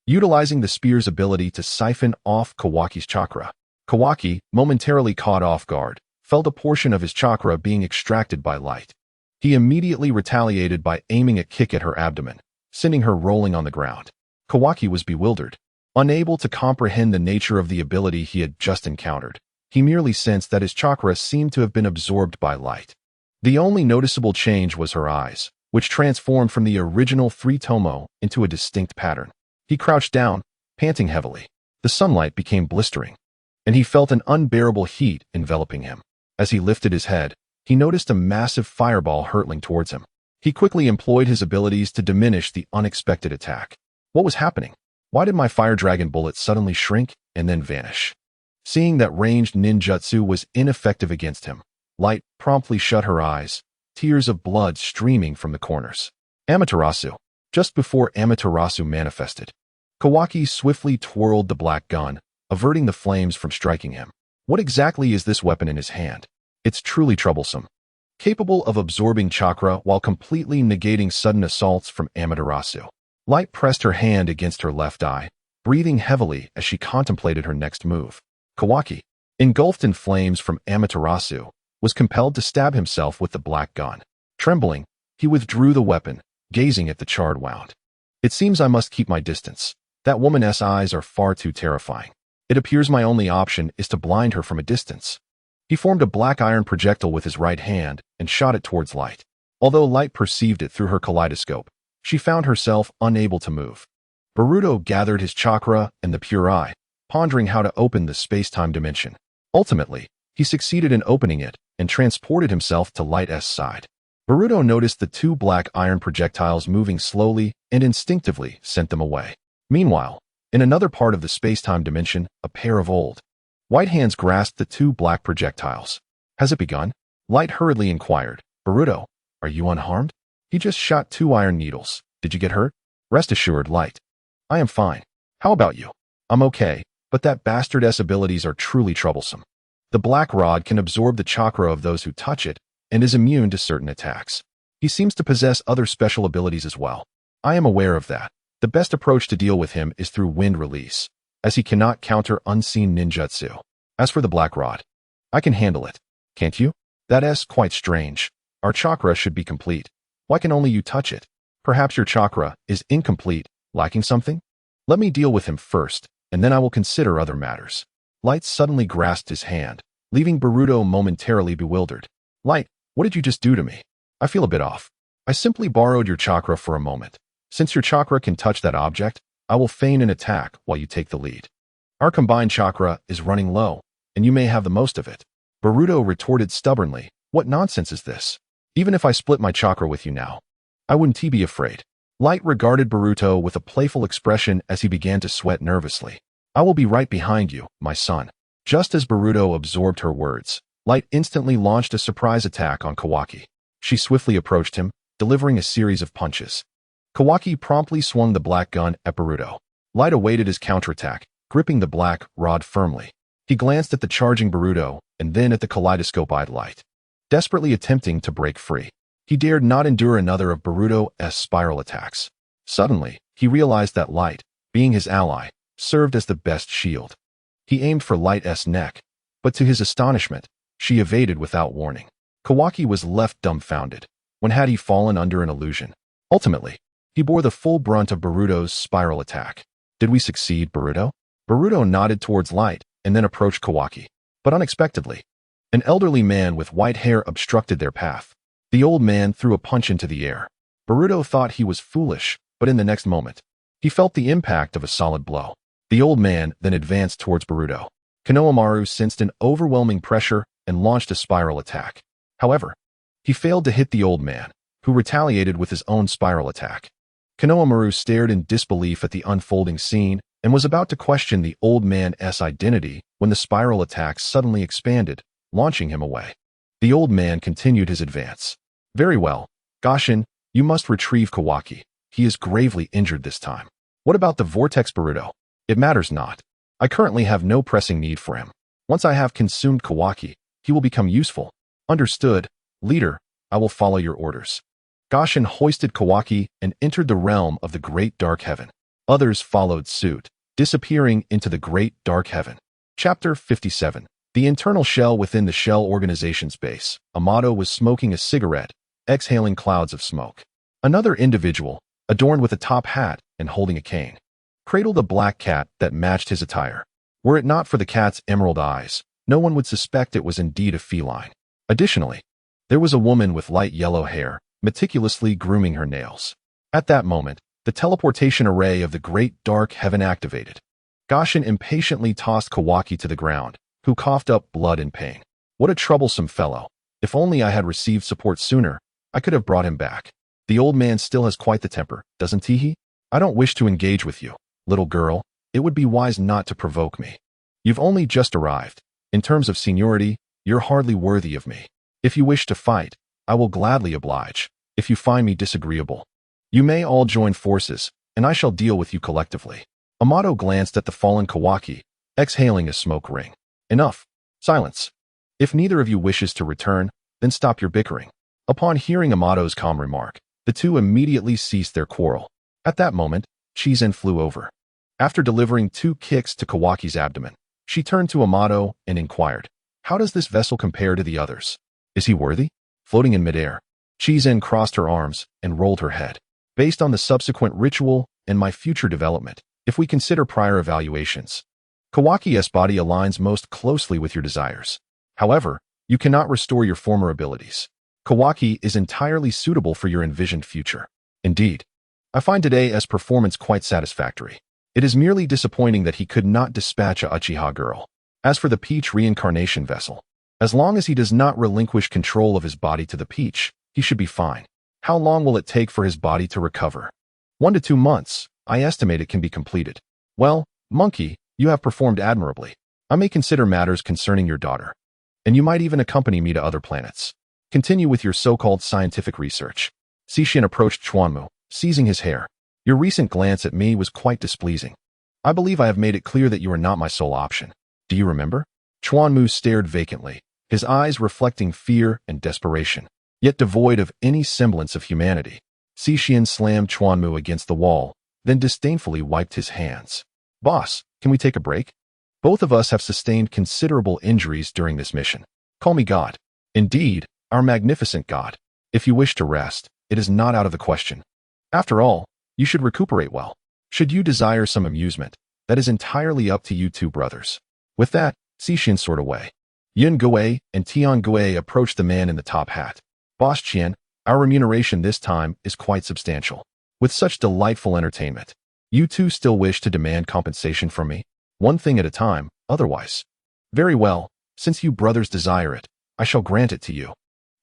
utilizing the spear's ability to siphon off Kawaki's chakra. Kawaki, momentarily caught off guard, felt a portion of his chakra being extracted by light. He immediately retaliated by aiming a kick at her abdomen, sending her rolling on the ground. Kawaki was bewildered. Unable to comprehend the nature of the ability he had just encountered, he merely sensed that his chakra seemed to have been absorbed by light. The only noticeable change was her eyes, which transformed from the original three-tomo into a distinct pattern. He crouched down, panting heavily. The sunlight became blistering, and he felt an unbearable heat enveloping him. As he lifted his head, he noticed a massive fireball hurtling towards him. He quickly employed his abilities to diminish the unexpected attack. What was happening? Why did my fire dragon bullet suddenly shrink and then vanish? Seeing that ranged ninjutsu was ineffective against him, Light promptly shut her eyes, tears of blood streaming from the corners. Amaterasu. Just before Amaterasu manifested, Kawaki swiftly twirled the black gun, averting the flames from striking him. What exactly is this weapon in his hand? It's truly troublesome. Capable of absorbing chakra while completely negating sudden assaults from Amaterasu. Light pressed her hand against her left eye, breathing heavily as she contemplated her next move. Kawaki, engulfed in flames from Amaterasu, was compelled to stab himself with the black gun. Trembling, he withdrew the weapon, gazing at the charred wound. It seems I must keep my distance. That woman's eyes are far too terrifying. It appears my only option is to blind her from a distance. He formed a black iron projectile with his right hand and shot it towards Light. Although Light perceived it through her kaleidoscope, she found herself unable to move. Boruto gathered his chakra and the pure eye, pondering how to open the space-time dimension. Ultimately, he succeeded in opening it and transported himself to Light's side. Boruto noticed the two black iron projectiles moving slowly and instinctively sent them away. Meanwhile, in another part of the space-time dimension, a pair of old white hands grasped the two black projectiles. Has it begun? Light hurriedly inquired. Boruto, are you unharmed? He just shot 2 iron needles. Did you get hurt? Rest assured, Light. I am fine. How about you? I'm okay, but that bastard's abilities are truly troublesome. The black rod can absorb the chakra of those who touch it and is immune to certain attacks. He seems to possess other special abilities as well. I am aware of that. The best approach to deal with him is through wind release, as he cannot counter unseen ninjutsu. As for the black rod, I can handle it. Can't you? That's quite strange. Our chakra should be complete. Why can only you touch it? Perhaps your chakra is incomplete, lacking something? Let me deal with him first, and then I will consider other matters. Light suddenly grasped his hand, leaving Boruto momentarily bewildered. Light, what did you just do to me? I feel a bit off. I simply borrowed your chakra for a moment. Since your chakra can touch that object, I will feign an attack while you take the lead. Our combined chakra is running low, and you may have the most of it. Boruto retorted stubbornly. What nonsense is this? Even if I split my chakra with you now, I wouldn't be afraid. Light regarded Boruto with a playful expression as he began to sweat nervously. I will be right behind you, my son. Just as Boruto absorbed her words, Light instantly launched a surprise attack on Kawaki. She swiftly approached him, delivering a series of punches. Kawaki promptly swung the black gun at Boruto. Light awaited his counterattack, gripping the black rod firmly. He glanced at the charging Boruto and then at the kaleidoscope-eyed Light, desperately attempting to break free. He dared not endure another of Boruto's spiral attacks. Suddenly, he realized that Light, being his ally, served as the best shield. He aimed for Light's neck, but to his astonishment, she evaded without warning. Kawaki was left dumbfounded. When had he fallen under an illusion? Ultimately, he bore the full brunt of Boruto's spiral attack. Did we succeed, Boruto? Boruto nodded towards Light and then approached Kawaki. But unexpectedly, an elderly man with white hair obstructed their path. The old man threw a punch into the air. Boruto thought he was foolish, but in the next moment, he felt the impact of a solid blow. The old man then advanced towards Boruto. Konohamaru sensed an overwhelming pressure and launched a spiral attack. However, he failed to hit the old man, who retaliated with his own spiral attack. Konohamaru stared in disbelief at the unfolding scene and was about to question the old man's identity when the spiral attack suddenly expanded, launching him away. The old man continued his advance. Very well, Gashin, you must retrieve Kawaki. He is gravely injured this time. What about the Vortex Boruto? It matters not. I currently have no pressing need for him. Once I have consumed Kawaki, he will become useful. Understood, leader, I will follow your orders. Gashin hoisted Kawaki and entered the realm of the Great Dark Heaven. Others followed suit, disappearing into the Great Dark Heaven. Chapter 57. The internal shell within the Shell organization's base. Amato was smoking a cigarette, exhaling clouds of smoke. Another individual, adorned with a top hat and holding a cane, cradled a black cat that matched his attire. Were it not for the cat's emerald eyes, no one would suspect it was indeed a feline. Additionally, there was a woman with light yellow hair, meticulously grooming her nails. At that moment, the teleportation array of the great dark heaven activated. Gashin impatiently tossed Kawaki to the ground, who coughed up blood in pain. What a troublesome fellow. If only I had received support sooner, I could have brought him back. The old man still has quite the temper, doesn't he? I don't wish to engage with you, little girl. It would be wise not to provoke me. You've only just arrived. In terms of seniority, you're hardly worthy of me. If you wish to fight, I will gladly oblige. If you find me disagreeable, you may all join forces, and I shall deal with you collectively. Amato glanced at the fallen Kawaki, exhaling a smoke ring. Enough. Silence. If neither of you wishes to return, then stop your bickering. Upon hearing Amato's calm remark, the two immediately ceased their quarrel. At that moment, Chizen flew over. After delivering 2 kicks to Kawaki's abdomen, she turned to Amato and inquired, "How does this vessel compare to the others? Is he worthy?" Floating in midair, Chizen crossed her arms and rolled her head. Based on the subsequent ritual and my future development, if we consider prior evaluations, Kawaki's body aligns most closely with your desires. However, you cannot restore your former abilities. Kawaki is entirely suitable for your envisioned future. Indeed, I find today's performance quite satisfactory. It is merely disappointing that he could not dispatch a Uchiha girl. As for the Peach reincarnation vessel, as long as he does not relinquish control of his body to the Peach, he should be fine. How long will it take for his body to recover? 1 to 2 months, I estimate it can be completed. Well, monkey, you have performed admirably. I may consider matters concerning your daughter. And you might even accompany me to other planets. Continue with your so-called scientific research. Sishin approached Chuanmu, seizing his hair. Your recent glance at me was quite displeasing. I believe I have made it clear that you are not my sole option. Do you remember? Chuanmu stared vacantly, his eyes reflecting fear and desperation, yet devoid of any semblance of humanity. Sishin slammed Chuanmu against the wall, then disdainfully wiped his hands. Boss, can we take a break? Both of us have sustained considerable injuries during this mission. Call me God. Indeed, our magnificent God. If you wish to rest, it is not out of the question. After all, you should recuperate well. Should you desire some amusement, that is entirely up to you two brothers. With that, Sishin soared away. Yun Gui and Tian Gui approached the man in the top hat. Boss Qian, our remuneration this time is quite substantial. With such delightful entertainment, you two still wish to demand compensation from me? One thing at a time, otherwise. Very well, since you brothers desire it, I shall grant it to you.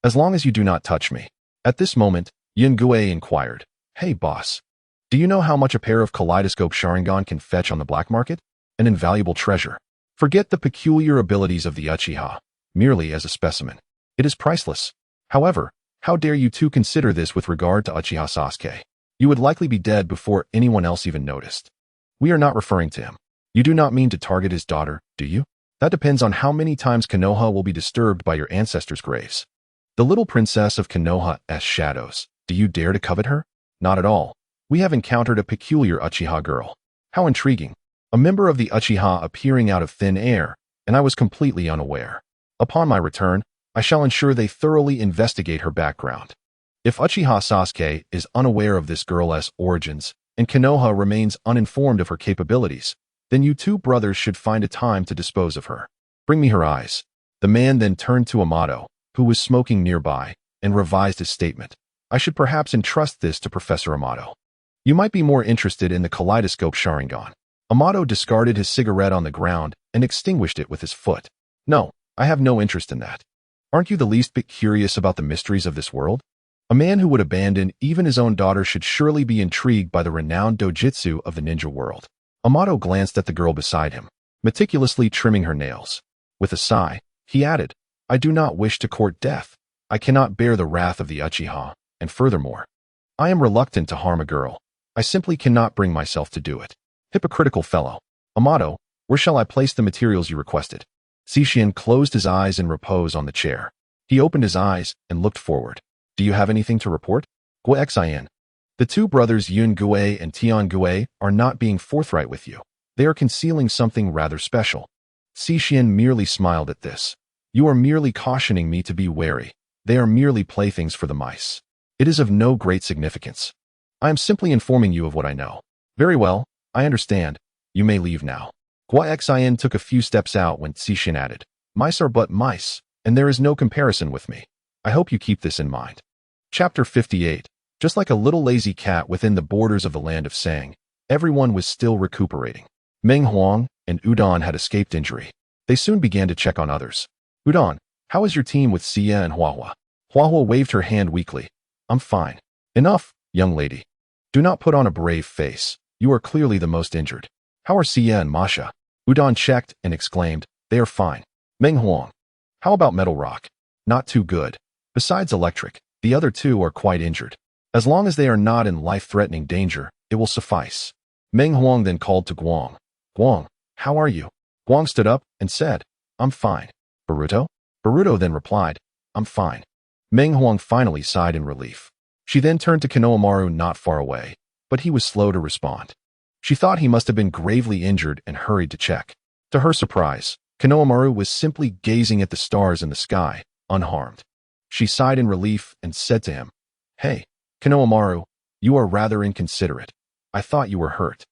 As long as you do not touch me. At this moment, Yun Gui inquired, Hey boss, do you know how much a pair of kaleidoscope Sharingan can fetch on the black market? An invaluable treasure. Forget the peculiar abilities of the Uchiha, merely as a specimen. It is priceless. However, how dare you two consider this with regard to Uchiha Sasuke? You would likely be dead before anyone else even noticed. We are not referring to him. You do not mean to target his daughter, do you? That depends on how many times Konoha will be disturbed by your ancestors' graves. The little princess of Konoha's shadows, do you dare to covet her? Not at all. We have encountered a peculiar Uchiha girl. How intriguing. A member of the Uchiha appearing out of thin air, and I was completely unaware. Upon my return, I shall ensure they thoroughly investigate her background. If Uchiha Sasuke is unaware of this girl's origins, and Konoha remains uninformed of her capabilities, then you two brothers should find a time to dispose of her. Bring me her eyes. The man then turned to Amato, who was smoking nearby, and revised his statement. I should perhaps entrust this to Professor Amato. You might be more interested in the kaleidoscope Sharingan. Amato discarded his cigarette on the ground and extinguished it with his foot. No, I have no interest in that. Aren't you the least bit curious about the mysteries of this world? A man who would abandon even his own daughter should surely be intrigued by the renowned dojutsu of the ninja world. Amato glanced at the girl beside him, meticulously trimming her nails. With a sigh, he added, I do not wish to court death. I cannot bear the wrath of the Uchiha, and furthermore, I am reluctant to harm a girl. I simply cannot bring myself to do it. Hypocritical fellow. Amato, where shall I place the materials you requested? Sishin closed his eyes in repose on the chair. He opened his eyes and looked forward. Do you have anything to report? Guixian. The two brothers Yun Gui and Tian Gui are not being forthright with you. They are concealing something rather special. Sishin merely smiled at this. You are merely cautioning me to be wary. They are merely playthings for the mice. It is of no great significance. I am simply informing you of what I know. Very well, I understand. You may leave now. Gua Xin took a few steps out when Cixin added, mice are but mice, and there is no comparison with me. I hope you keep this in mind. Chapter 58. Just like a little lazy cat within the borders of the land of Sang, everyone was still recuperating. Meng Huang and Udon had escaped injury. They soon began to check on others. Udon, how is your team with Xia and Huahua? Huahua waved her hand weakly. I'm fine. Enough, young lady. Do not put on a brave face. You are clearly the most injured. How are Xia and Masha? Udon checked and exclaimed, they are fine. Meng Huang. How about Metal Rock? Not too good. Besides Electric, the other two are quite injured. As long as they are not in life-threatening danger, it will suffice. Meng Huang then called to Guang. Guang, how are you? Guang stood up and said, I'm fine. Boruto? Boruto then replied, I'm fine. Meng Huang finally sighed in relief. She then turned to Konohamaru not far away, but he was slow to respond. She thought he must have been gravely injured and hurried to check. To her surprise, Konohamaru was simply gazing at the stars in the sky, unharmed. She sighed in relief and said to him, Hey, Konohamaru, you are rather inconsiderate. I thought you were hurt.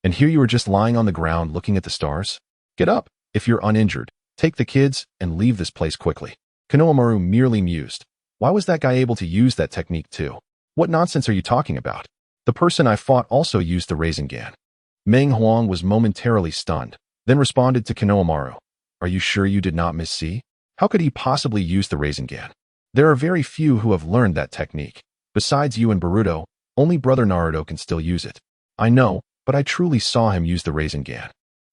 And here you are just lying on the ground looking at the stars? Get up, if you're uninjured, take the kids, and leave this place quickly. Konohamaru merely mused. Why was that guy able to use that technique too? What nonsense are you talking about? The person I fought also used the Rasengan. Meng Huang was momentarily stunned, then responded to Konohamaru. Are you sure you did not miss-see? How could he possibly use the Rasengan? There are very few who have learned that technique. Besides you and Boruto, only Brother Naruto can still use it. I know, but I truly saw him use the Rasengan.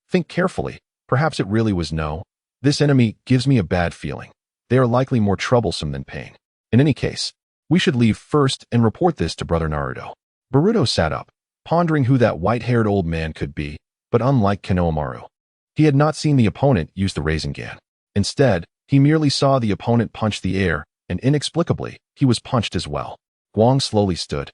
Think carefully. Perhaps it really was no. This enemy gives me a bad feeling. They are likely more troublesome than Pain. In any case, we should leave first and report this to Brother Naruto. Boruto sat up, pondering who that white-haired old man could be, but unlike Konohamaru, he had not seen the opponent use the Rasengan. Instead, he merely saw the opponent punch the air, and inexplicably, he was punched as well. Guang slowly stood.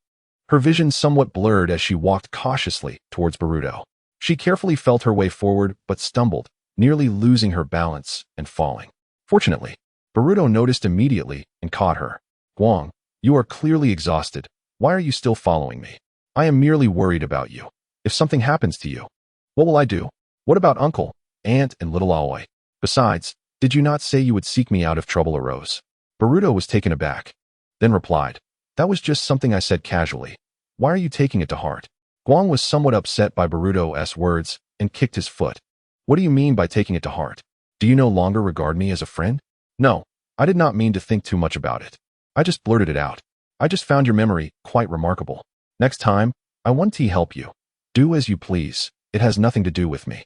Her vision somewhat blurred as she walked cautiously towards Boruto. She carefully felt her way forward, but stumbled, nearly losing her balance and falling. Fortunately, Boruto noticed immediately and caught her. Guang, you are clearly exhausted. Why are you still following me? I am merely worried about you. If something happens to you, what will I do? What about Uncle, Aunt, and little Aoi? Besides, did you not say you would seek me out if trouble arose? Boruto was taken aback, then replied, that was just something I said casually. Why are you taking it to heart? Guang was somewhat upset by Boruto's words and kicked his foot. What do you mean by taking it to heart? Do you no longer regard me as a friend? No, I did not mean to think too much about it. I just blurted it out. I just found your memory quite remarkable. Next time, I want to help you. Do as you please. It has nothing to do with me.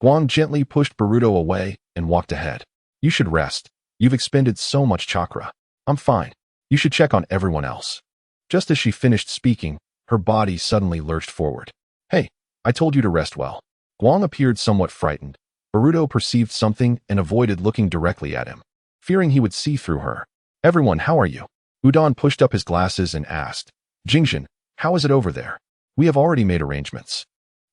Guang gently pushed Boruto away and walked ahead. You should rest. You've expended so much chakra. I'm fine. You should check on everyone else. Just as she finished speaking, her body suddenly lurched forward. Hey, I told you to rest well. Guang appeared somewhat frightened. Boruto perceived something and avoided looking directly at him, fearing he would see through her. Everyone, how are you? Udon pushed up his glasses and asked, Jingjin, how is it over there? We have already made arrangements.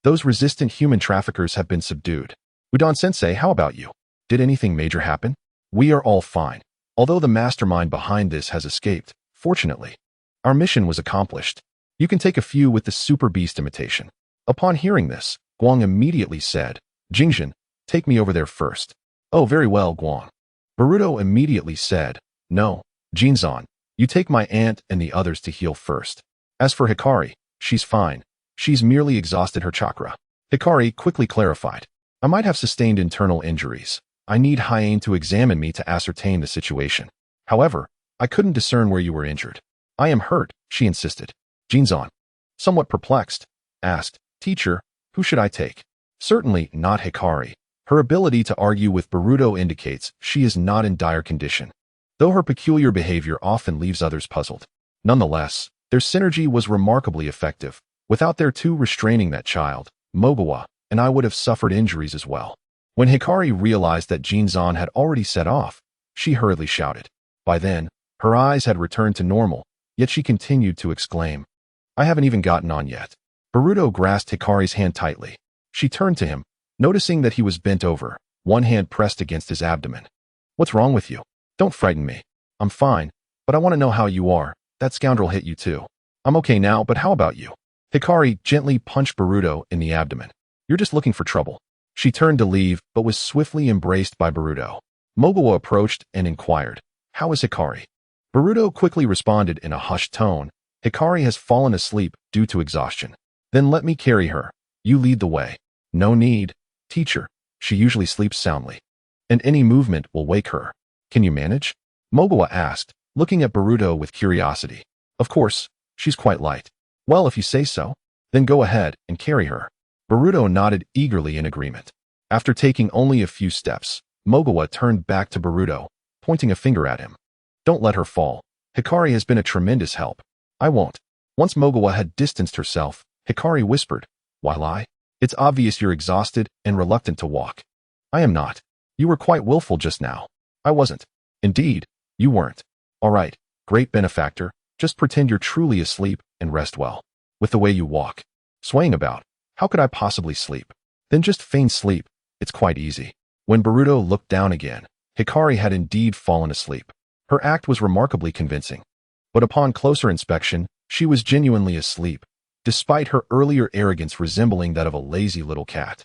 Those resistant human traffickers have been subdued. Udon-sensei, how about you? Did anything major happen? We are all fine. Although the mastermind behind this has escaped, fortunately, our mission was accomplished. You can take a few with the Super Beast imitation. Upon hearing this, Guang immediately said, Jingjin, take me over there first. Oh, very well, Guang. Boruto immediately said, No, Jinzan, you take my aunt and the others to heal first. As for Hikari, she's fine. She's merely exhausted her chakra. Hikari quickly clarified, I might have sustained internal injuries. I need Hyain to examine me to ascertain the situation. However, I couldn't discern where you were injured. I am hurt, she insisted. Jinzan, somewhat perplexed, asked, Teacher, who should I take? Certainly not Hikari. Her ability to argue with Boruto indicates she is not in dire condition, though her peculiar behavior often leaves others puzzled. Nonetheless, their synergy was remarkably effective. Without their two restraining that child, Mogawa and I would have suffered injuries as well. When Hikari realized that Jinzan had already set off, she hurriedly shouted. By then, her eyes had returned to normal, yet she continued to exclaim, I haven't even gotten on yet. Boruto grasped Hikari's hand tightly. She turned to him, noticing that he was bent over, one hand pressed against his abdomen. What's wrong with you? Don't frighten me. I'm fine, but I want to know how you are. That scoundrel hit you too. I'm okay now, but how about you? Hikari gently punched Boruto in the abdomen. You're just looking for trouble. She turned to leave, but was swiftly embraced by Boruto. Mogawa approached and inquired, how is Hikari? Boruto quickly responded in a hushed tone, Hikari has fallen asleep due to exhaustion. Then let me carry her. You lead the way. No need, teacher. She usually sleeps soundly. And any movement will wake her. Can you manage? Mogawa asked, looking at Boruto with curiosity. Of course, she's quite light. Well, if you say so, then go ahead and carry her. Boruto nodded eagerly in agreement. After taking only a few steps, Mogawa turned back to Boruto, pointing a finger at him. Don't let her fall. Hikari has been a tremendous help. I won't. Once Mogawa had distanced herself, Hikari whispered, while I? It's obvious you're exhausted and reluctant to walk. I am not. You were quite willful just now. I wasn't. Indeed, you weren't. All right, great benefactor, just pretend you're truly asleep and rest well. With the way you walk, swaying about, how could I possibly sleep? Then just feign sleep. It's quite easy. When Boruto looked down again, Hikari had indeed fallen asleep. Her act was remarkably convincing. But upon closer inspection, she was genuinely asleep, despite her earlier arrogance resembling that of a lazy little cat.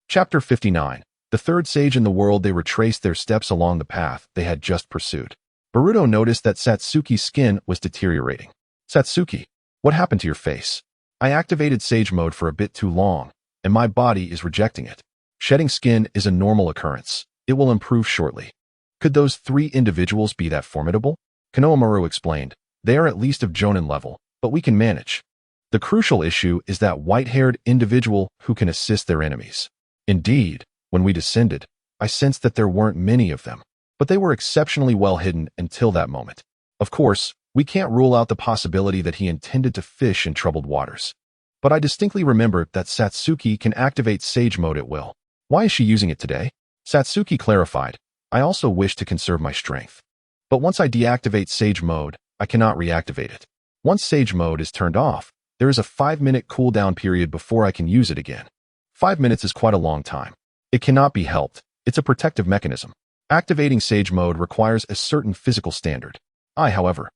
Chapter 59. The third sage in the world. They retraced their steps along the path they had just pursued. Boruto noticed that Satsuki's skin was deteriorating. Satsuki, what happened to your face? I activated sage mode for a bit too long, and my body is rejecting it. Shedding skin is a normal occurrence. It will improve shortly. Could those three individuals be that formidable? Konohamaru explained. They are at least of Jonin level, but we can manage. The crucial issue is that white-haired individual who can assist their enemies. Indeed, when we descended, I sensed that there weren't many of them, but they were exceptionally well hidden until that moment. Of course, we can't rule out the possibility that he intended to fish in troubled waters. But I distinctly remember that Satsuki can activate Sage Mode at will. Why is she using it today? Satsuki clarified. I also wish to conserve my strength. But once I deactivate Sage Mode, I cannot reactivate it. Once Sage Mode is turned off, there is a 5-minute cooldown period before I can use it again. 5 minutes is quite a long time. It cannot be helped. It's a protective mechanism. Activating Sage Mode requires a certain physical standard. I, however,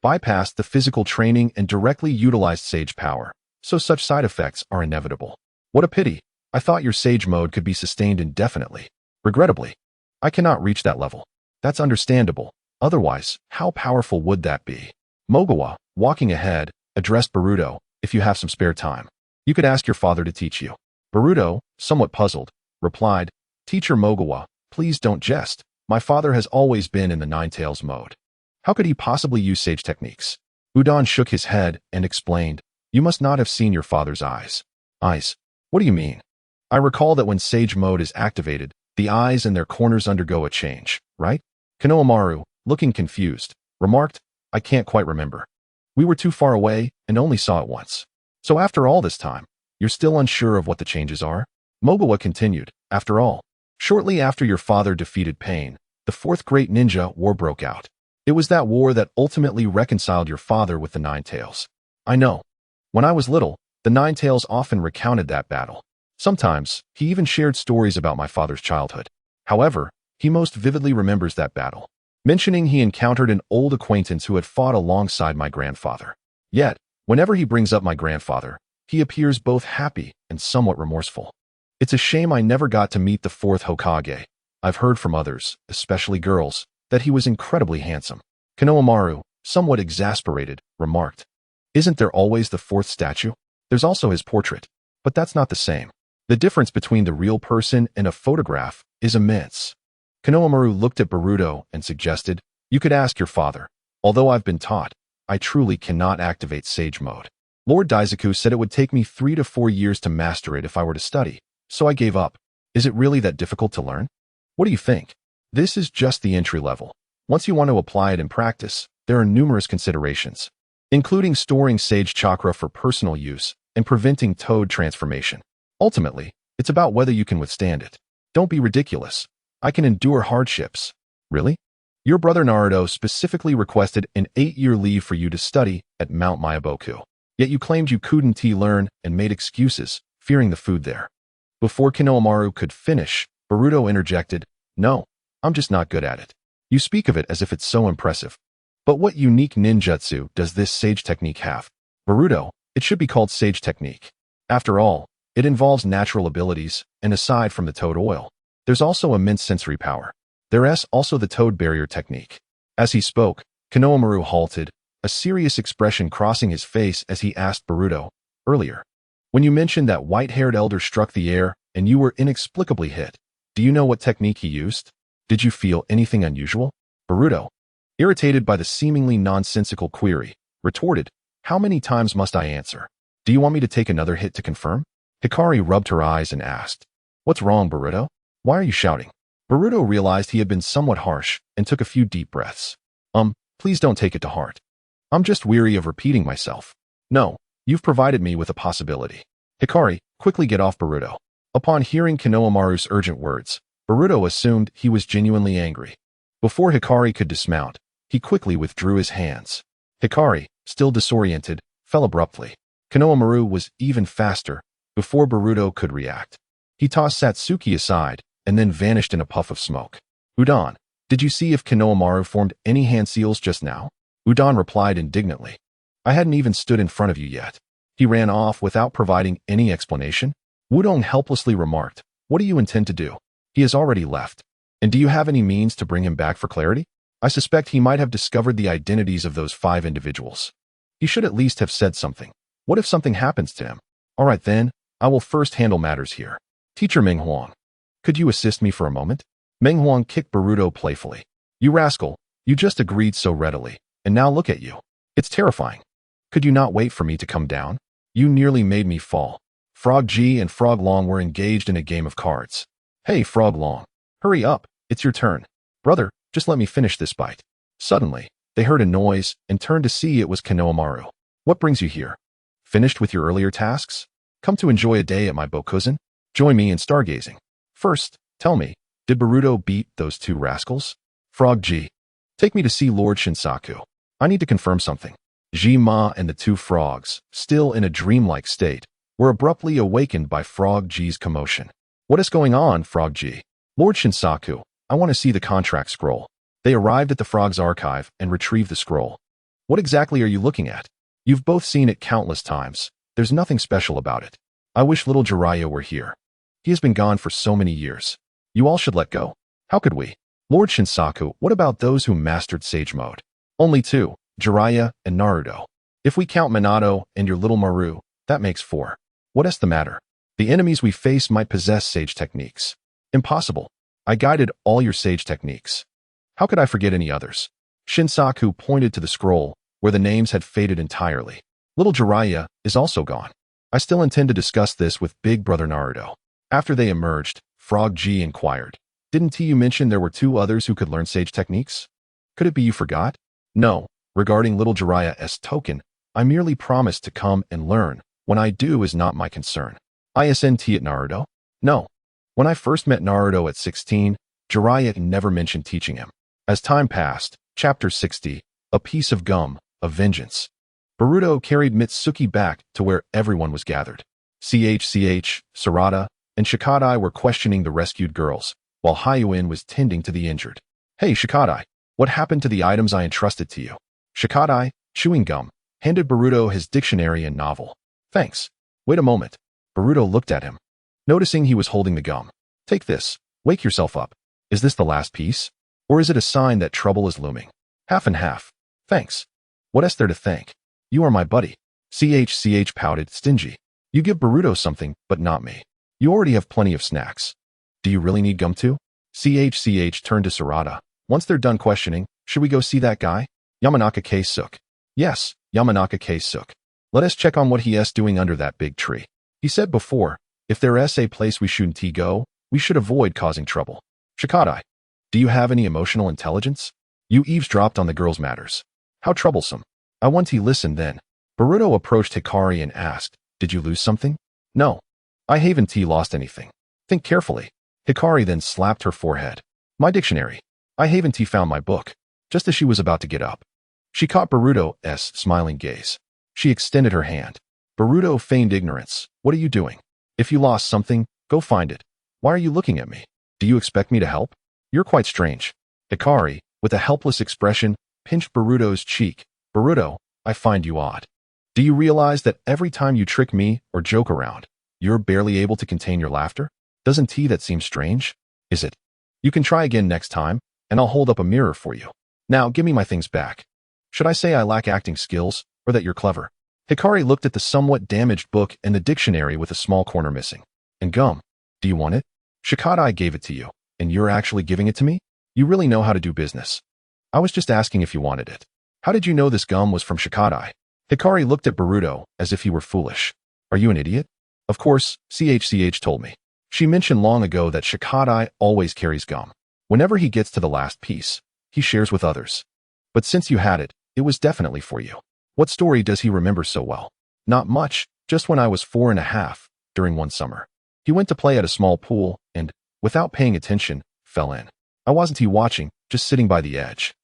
bypassed the physical training and directly utilized Sage power, so such side effects are inevitable. What a pity. I thought your Sage Mode could be sustained indefinitely. Regrettably, I cannot reach that level. That's understandable. Otherwise, how powerful would that be? Mogawa, walking ahead, addressed Boruto. If you have some spare time, you could ask your father to teach you. Boruto, somewhat puzzled, replied, Teacher Mogawa, please don't jest. My father has always been in the Ninetales mode. How could he possibly use sage techniques? Udon shook his head and explained, You must not have seen your father's eyes. Eyes? What do you mean? I recall that when Sage Mode is activated, the eyes and their corners undergo a change, right? Konohamaru, looking confused, remarked, I can't quite remember. We were too far away and only saw it once. So after all this time, you're still unsure of what the changes are? Mogawa continued, After all, shortly after your father defeated Pain, the fourth great ninja war broke out. It was that war that ultimately reconciled your father with the Ninetales. I know. When I was little, the Ninetales often recounted that battle. Sometimes, he even shared stories about my father's childhood. However, he most vividly remembers that battle, mentioning he encountered an old acquaintance who had fought alongside my grandfather. Yet, whenever he brings up my grandfather, he appears both happy and somewhat remorseful. It's a shame I never got to meet the fourth Hokage. I've heard from others, especially girls, that he was incredibly handsome. Konohamaru, somewhat exasperated, remarked, Isn't there always the fourth statue? There's also his portrait. But that's not the same. The difference between the real person and a photograph is immense. Konohamaru looked at Boruto and suggested, You could ask your father. Although I've been taught, I truly cannot activate Sage Mode. Lord Daisaku said it would take me 3 to 4 years to master it if I were to study, so I gave up. Is it really that difficult to learn? What do you think? This is just the entry level. Once you want to apply it in practice, there are numerous considerations, including storing Sage Chakra for personal use and preventing Toad transformation. Ultimately, it's about whether you can withstand it. Don't be ridiculous. I can endure hardships. Really? Your brother Naruto specifically requested an 8-year leave for you to study at Mount Myaboku. Yet you claimed you couldn't learn and made excuses, fearing the food there. Before Konohamaru could finish, Boruto interjected, No, I'm just not good at it. You speak of it as if it's so impressive. But what unique ninjutsu does this sage technique have? Boruto, It should be called Sage Technique. After all, it involves natural abilities, and aside from the toad oil, there's also immense sensory power. There's also the toad barrier technique. As he spoke, Konohamaru halted, a serious expression crossing his face as he asked Boruto, earlier, when you mentioned that white-haired elder struck the air and you were inexplicably hit, do you know what technique he used? Did you feel anything unusual? Boruto, irritated by the seemingly nonsensical query, retorted, how many times must I answer? Do you want me to take another hit to confirm? Hikari rubbed her eyes and asked, what's wrong, Boruto? Why are you shouting? Boruto realized he had been somewhat harsh and took a few deep breaths. Please don't take it to heart. I'm just weary of repeating myself. No, you've provided me with a possibility. Hikari, quickly get off Boruto. Upon hearing Konohamaru's urgent words, Boruto assumed he was genuinely angry. Before Hikari could dismount, he quickly withdrew his hands. Hikari, still disoriented, fell abruptly. Konohamaru was even faster before Boruto could react. He tossed Satsuki aside and then vanished in a puff of smoke. Udon, did you see if Konohamaru formed any hand seals just now? Udon replied indignantly. I hadn't even stood in front of you yet. He ran off without providing any explanation. Wudong helplessly remarked, what do you intend to do? He has already left. And do you have any means to bring him back for clarity? I suspect he might have discovered the identities of those 5 individuals. He should at least have said something. What if something happens to him? All right then, I will first handle matters here. Teacher Meng Huang, could you assist me for a moment? Meng Huang kicked Boruto playfully. You rascal, you just agreed so readily, and now look at you. It's terrifying. Could you not wait for me to come down? You nearly made me fall. Frog G and Frog Long were engaged in a game of cards. Hey, Frog Long, hurry up, it's your turn. Brother, just let me finish this bite. Suddenly, they heard a noise and turned to see it was Konohamaru. What brings you here? Finished with your earlier tasks? Come to enjoy a day at my bokuzen? Join me in stargazing. First, tell me, did Boruto beat those 2 rascals? Frog G, take me to see Lord Shinsaku. I need to confirm something. Ji-Ma and the 2 frogs, still in a dreamlike state, were abruptly awakened by Frog G's commotion. What is going on, Frog G? Lord Shinsaku, I want to see the contract scroll. They arrived at the Frog's archive and retrieved the scroll. What exactly are you looking at? You've both seen it countless times. There's nothing special about it. I wish little Jiraiya were here. He has been gone for so many years. You all should let go. How could we? Lord Shinsaku, what about those who mastered Sage Mode? Only 2, Jiraiya and Naruto. If we count Minato and your little Maru, that makes 4. What is the matter? The enemies we face might possess Sage techniques. Impossible. I guided all your Sage techniques. How could I forget any others? Shinsaku pointed to the scroll, where the names had faded entirely. Little Jiraiya is also gone. I still intend to discuss this with Big Brother Naruto. After they emerged, Frog G inquired, didn't you mention there were 2 others who could learn Sage techniques? Could it be you forgot? No, regarding little Jiraiya's token, I merely promised to come and learn. When I do is not my concern. ISNT at Naruto? No. When I first met Naruto at 16, Jiraiya never mentioned teaching him. As time passed, Chapter 60, A Piece of Gum, a Vengeance. Boruto carried Mitsuki back to where everyone was gathered. Sarada, and Shikadai were questioning the rescued girls, while Hyuin was tending to the injured. Hey Shikadai, what happened to the items I entrusted to you? Shikadai, chewing gum, handed Boruto his dictionary and novel. Thanks. Wait a moment. Boruto looked at him, noticing he was holding the gum. Take this. Wake yourself up. Is this the last piece? Or is it a sign that trouble is looming? Half and half. Thanks. What is there to thank? You are my buddy. Pouted, stingy. You give Boruto something, but not me. You already have plenty of snacks. Do you really need gum too? Turned to Sarada. Once they're done questioning, should we go see that guy? Yamanaka Keisuke. Yes, Yamanaka Keisuke. Let us check on what he is doing under that big tree. He said before, if there is a place we shouldn't go, we should avoid causing trouble. Shikadai, do you have any emotional intelligence? You eavesdropped on the girls' matters. How troublesome. I want to listen then. Boruto approached Hikari and asked, did you lose something? No. I haven't lost anything. Think carefully. Hikari then slapped her forehead. My dictionary. I haven't found my book. Just as she was about to get up, she caught Boruto's smiling gaze. She extended her hand. Boruto feigned ignorance. What are you doing? If you lost something, go find it. Why are you looking at me? Do you expect me to help? You're quite strange. Hikari, with a helpless expression, pinched Boruto's cheek. Boruto, I find you odd. Do you realize that every time you trick me or joke around, you're barely able to contain your laughter? Doesn't that seem strange? Is it? You can try again next time, and I'll hold up a mirror for you. Now, give me my things back. Should I say I lack acting skills, or that you're clever? Hikari looked at the somewhat damaged book and the dictionary with a small corner missing. And gum. Do you want it? Shikadai gave it to you, and you're actually giving it to me? You really know how to do business. I was just asking if you wanted it. How did you know this gum was from Shikadai? Hikari looked at Boruto as if he were foolish. Are you an idiot? Of course, CHCH told me. She mentioned long ago that Shikadai always carries gum. Whenever he gets to the last piece, he shares with others. But since you had it, it was definitely for you. What story does he remember so well? Not much, just when I was 4.5, during one summer. He went to play at a small pool and, without paying attention, fell in. I wasn't watching, just sitting by the edge.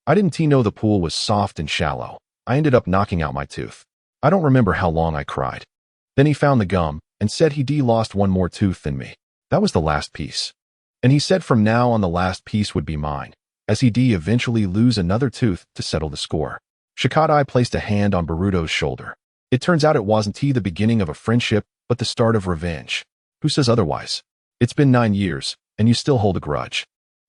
I didn't know the pool was soft and shallow. I ended up knocking out my tooth. I don't remember how long I cried. Then he found the gum and said he'd lost one more tooth than me. That was the last piece. And he said from now on the last piece would be mine, as he'd eventually lose another tooth to settle the score. Shikadai placed a hand on Boruto's shoulder. It turns out it wasn't the beginning of a friendship, but the start of revenge. Who says otherwise? It's been 9 years, and you still hold a grudge.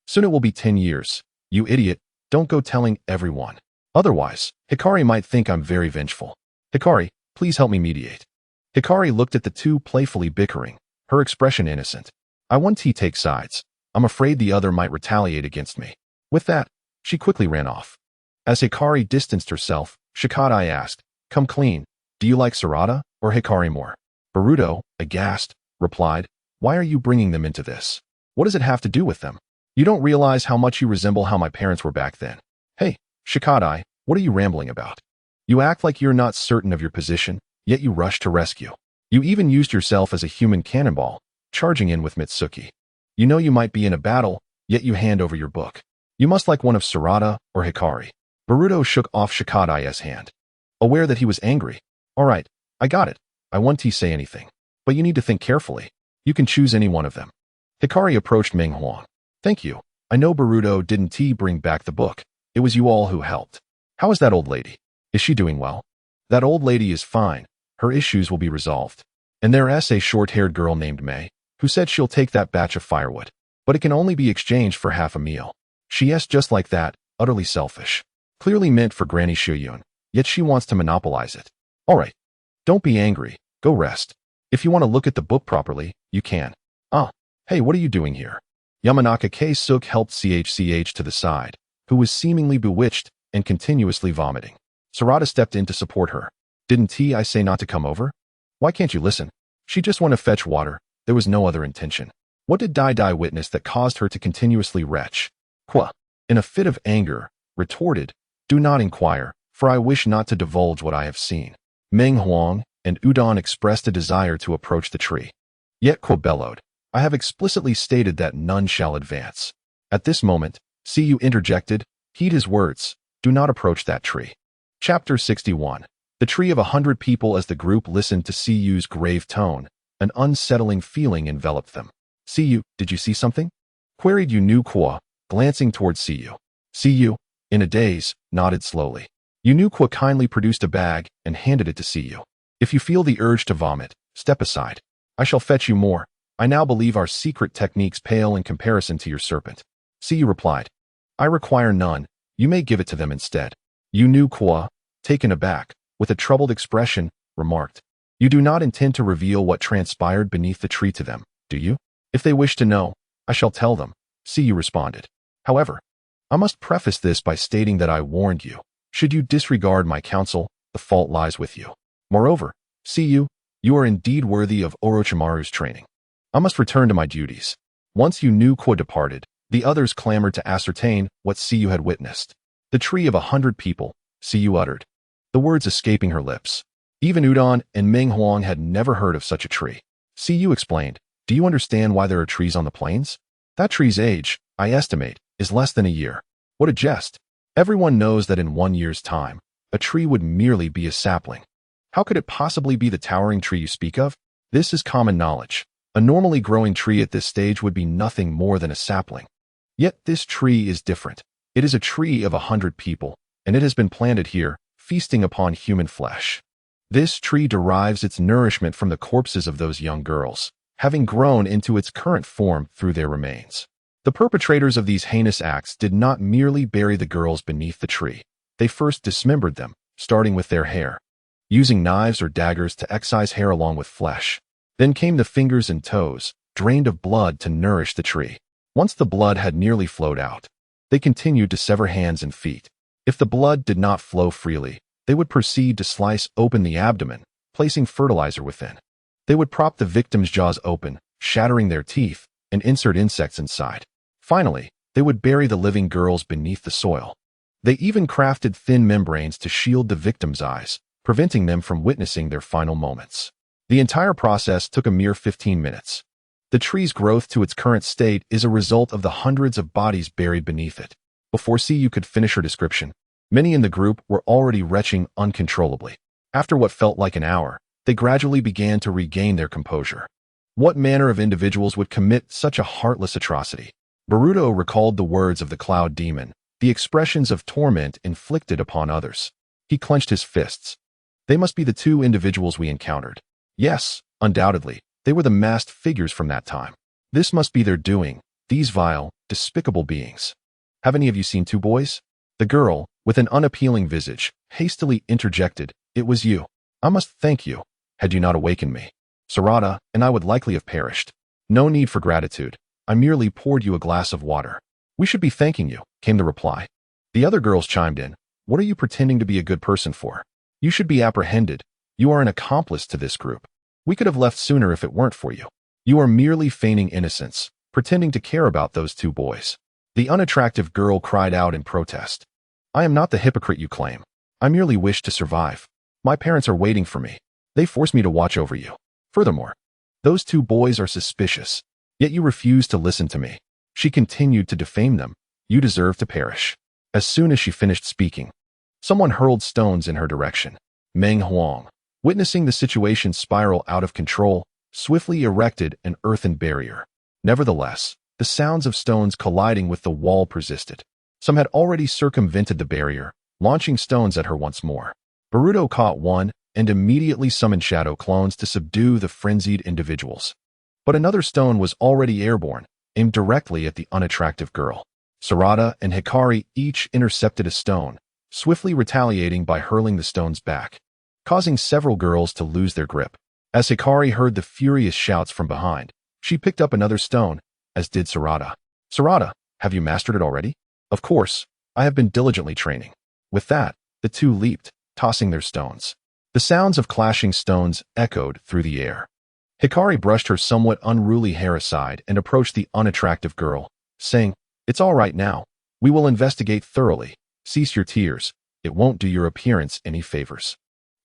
Soon it will be 10 years. You idiot, don't go telling everyone. Otherwise, Hikari might think I'm very vengeful. Hikari, please help me mediate. Hikari looked at the two playfully bickering, her expression innocent. I want to take sides. I'm afraid the other might retaliate against me. With that, she quickly ran off. As Hikari distanced herself, Shikadai asked, come clean, do you like Sarada or Hikari more? Boruto, aghast, replied, why are you bringing them into this? What does it have to do with them? You don't realize how much you resemble how my parents were back then. Hey, Shikadai, what are you rambling about? You act like you're not certain of your position, yet you rush to rescue. You even used yourself as a human cannonball, charging in with Mitsuki. You know you might be in a battle, yet you hand over your book. You must like one of Sarada or Hikari. Boruto shook off Shikadai's hand, aware that he was angry. All right, I got it. I won't say anything. But you need to think carefully. You can choose any one of them. Hikari approached Meng Huang. Thank you. I know Boruto didn't bring back the book. It was you all who helped. How is that old lady? Is she doing well? That old lady is fine. Her issues will be resolved. And there's a short-haired girl named May, who said she'll take that batch of firewood. But it can only be exchanged for half a meal. She's just like that, utterly selfish. Clearly meant for Granny Shuyun, yet she wants to monopolize it. All right. Don't be angry. Go rest. If you want to look at the book properly, you can. Hey, what are you doing here? Yamanaka K-suk helped CHCH to the side, who was seemingly bewitched and continuously vomiting. Sarada stepped in to support her. Didn't I say not to come over? Why can't you listen? She just wanted to fetch water. There was no other intention. What did Dai witness that caused her to continuously retch? Qua, in a fit of anger, retorted, do not inquire, for I wish not to divulge what I have seen. Meng Huang and Udon expressed a desire to approach the tree. Yet Qua bellowed, I have explicitly stated that none shall advance. At this moment, Siyu interjected, heed his words, do not approach that tree. Chapter 61. The Tree of 100 People. As the group listened to Siyu's grave tone, an unsettling feeling enveloped them. Siyu, did you see something? Queried Yunukwa, glancing towards Siyu. Siyu, in a daze, nodded slowly. Yunukwa kindly produced a bag and handed it to Siyu. If you feel the urge to vomit, step aside. I shall fetch you more. I now believe our secret techniques pale in comparison to your serpent. Siyu replied. I require none. You may give it to them instead. Yunukwa, taken aback, with a troubled expression, remarked. You do not intend to reveal what transpired beneath the tree to them, do you? If they wish to know, I shall tell them, Siyu responded. However, I must preface this by stating that I warned you. Should you disregard my counsel, the fault lies with you. Moreover, Siyu, you are indeed worthy of Orochimaru's training. I must return to my duties. Once Yunukwa departed, the others clamored to ascertain what Siyu had witnessed. The tree of 100 people, Siyu uttered, the words escaping her lips. Even Udon and Meng Huang had never heard of such a tree. Siyu explained, do you understand why there are trees on the plains? That tree's age, I estimate, is less than a year. What a jest. Everyone knows that in 1 year's time, a tree would merely be a sapling. How could it possibly be the towering tree you speak of? This is common knowledge. A normally growing tree at this stage would be nothing more than a sapling. Yet this tree is different. It is a tree of 100 people, and it has been planted here, feasting upon human flesh. This tree derives its nourishment from the corpses of those young girls, having grown into its current form through their remains. The perpetrators of these heinous acts did not merely bury the girls beneath the tree. They first dismembered them, starting with their hair, using knives or daggers to excise hair along with flesh. Then came the fingers and toes, drained of blood to nourish the tree. Once the blood had nearly flowed out, they continued to sever hands and feet. If the blood did not flow freely, they would proceed to slice open the abdomen, placing fertilizer within. They would prop the victim's jaws open, shattering their teeth, and insert insects inside. Finally, they would bury the living girls beneath the soil. They even crafted thin membranes to shield the victim's eyes, preventing them from witnessing their final moments. The entire process took a mere 15 minutes. The tree's growth to its current state is a result of the hundreds of bodies buried beneath it. Before Siyu could finish her description, many in the group were already retching uncontrollably. After what felt like an hour, they gradually began to regain their composure. What manner of individuals would commit such a heartless atrocity? Boruto recalled the words of the Cloud Demon, the expressions of torment inflicted upon others. He clenched his fists. They must be the two individuals we encountered. Yes, undoubtedly, they were the masked figures from that time. This must be their doing, these vile, despicable beings. Have any of you seen two boys? The girl, with an unappealing visage, hastily interjected, "It was you. I must thank you. Had you not awakened me, Sarada and I would likely have perished. No need for gratitude. I merely poured you a glass of water." "We should be thanking you," came the reply. The other girls chimed in. "What are you pretending to be a good person for? You should be apprehended. You are an accomplice to this group. We could have left sooner if it weren't for you. You are merely feigning innocence, pretending to care about those two boys." The unattractive girl cried out in protest. "I am not the hypocrite you claim. I merely wish to survive. My parents are waiting for me. They forced me to watch over you. Furthermore, those two boys are suspicious, yet you refuse to listen to me." She continued to defame them. "You deserve to perish." As soon as she finished speaking, someone hurled stones in her direction. Meng Huang, witnessing the situation spiral out of control, swiftly erected an earthen barrier. Nevertheless, the sounds of stones colliding with the wall persisted. Some had already circumvented the barrier, launching stones at her once more. Boruto caught one and immediately summoned shadow clones to subdue the frenzied individuals. But another stone was already airborne, aimed directly at the unattractive girl. Sarada and Hikari each intercepted a stone, swiftly retaliating by hurling the stones back, causing several girls to lose their grip. As Hikari heard the furious shouts from behind, she picked up another stone, as did Sarada. "Sarada, have you mastered it already?" "Of course, I have been diligently training." With that, the two leaped, tossing their stones. The sounds of clashing stones echoed through the air. Hikari brushed her somewhat unruly hair aside and approached the unattractive girl, saying, "It's all right now. We will investigate thoroughly. Cease your tears. It won't do your appearance any favors."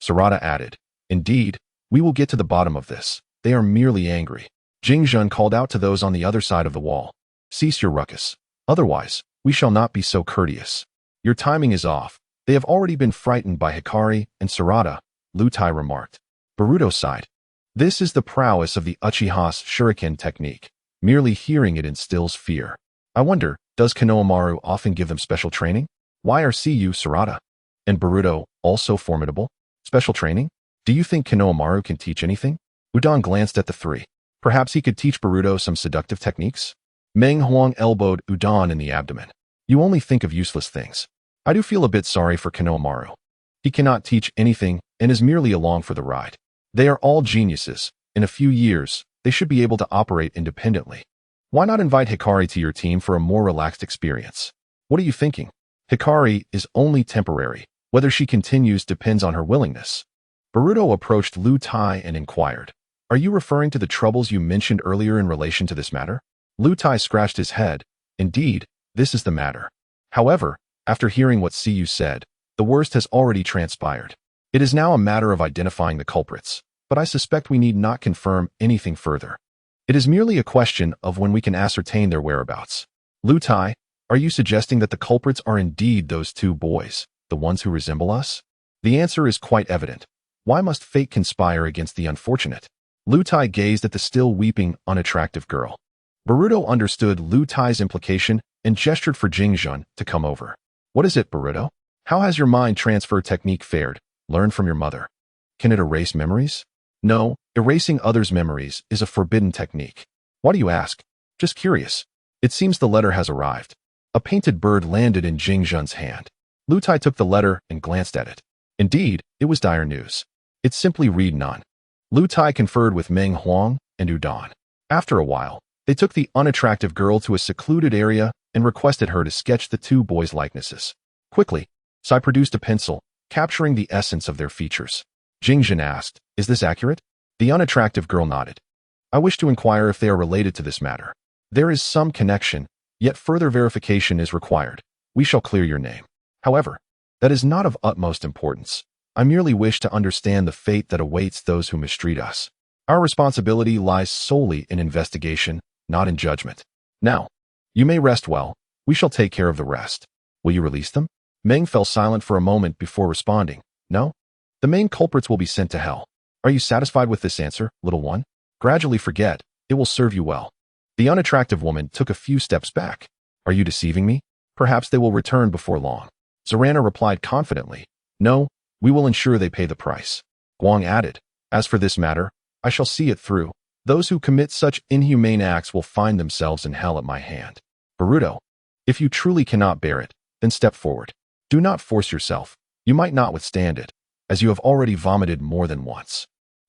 Sarada added, "Indeed, we will get to the bottom of this. They are merely angry." Jingjun called out to those on the other side of the wall, "Cease your ruckus. Otherwise, we shall not be so courteous. Your timing is off. They have already been frightened by Hikari and Sarada," Lu Tai remarked. Boruto sighed. This is the prowess of the Uchiha's shuriken technique. Merely hearing it instills fear. I wonder, does Konohamaru often give them special training? Why are Siyu, Sarada, and Boruto also formidable? Special training? Do you think Konohamaru can teach anything? Udon glanced at the three. Perhaps he could teach Boruto some seductive techniques? Meng Huang elbowed Udon in the abdomen. You only think of useless things. I do feel a bit sorry for Konohamaru. He cannot teach anything and is merely along for the ride. They are all geniuses. In a few years, they should be able to operate independently. Why not invite Hikari to your team for a more relaxed experience? What are you thinking? Hikari is only temporary. Whether she continues depends on her willingness. Boruto approached Lu Tai and inquired, "Are you referring to the troubles you mentioned earlier in relation to this matter?" Lu Tai scratched his head. Indeed, this is the matter. However, after hearing what Siyu said, the worst has already transpired. It is now a matter of identifying the culprits, but I suspect we need not confirm anything further. It is merely a question of when we can ascertain their whereabouts. Lu Tai, are you suggesting that the culprits are indeed those two boys, the ones who resemble us? The answer is quite evident. Why must fate conspire against the unfortunate? Lu Tai gazed at the still weeping, unattractive girl. Boruto understood Lu Tai's implication and gestured for Jingjun to come over. What is it, Boruto? How has your mind transfer technique fared? Learn from your mother. Can it erase memories? No, erasing others' memories is a forbidden technique. Why do you ask? Just curious. It seems the letter has arrived. A painted bird landed in Jing Jun's hand. Lu Tai took the letter and glanced at it. Indeed, it was dire news. It simply read none. Lu Tai conferred with Meng Huang and Udon. After a while, they took the unattractive girl to a secluded area and requested her to sketch the two boys' likenesses. Quickly, Sai produced a pencil, capturing the essence of their features. Jing Jun asked, "Is this accurate?" The unattractive girl nodded. "I wish to inquire if they are related to this matter. There is some connection, yet further verification is required. We shall clear your name. However, that is not of utmost importance. I merely wish to understand the fate that awaits those who mistreat us. Our responsibility lies solely in investigation, not in judgment. Now, you may rest well. We shall take care of the rest. Will you release them?" Meng fell silent for a moment before responding. "No. The main culprits will be sent to hell. Are you satisfied with this answer, little one? Gradually forget. It will serve you well." The unattractive woman took a few steps back. "Are you deceiving me? Perhaps they will return before long." Zorana replied confidently. "No, we will ensure they pay the price." Guang added, "As for this matter, I shall see it through. Those who commit such inhumane acts will find themselves in hell at my hand." Boruto, if you truly cannot bear it, then step forward. Do not force yourself. You might not withstand it, as you have already vomited more than once.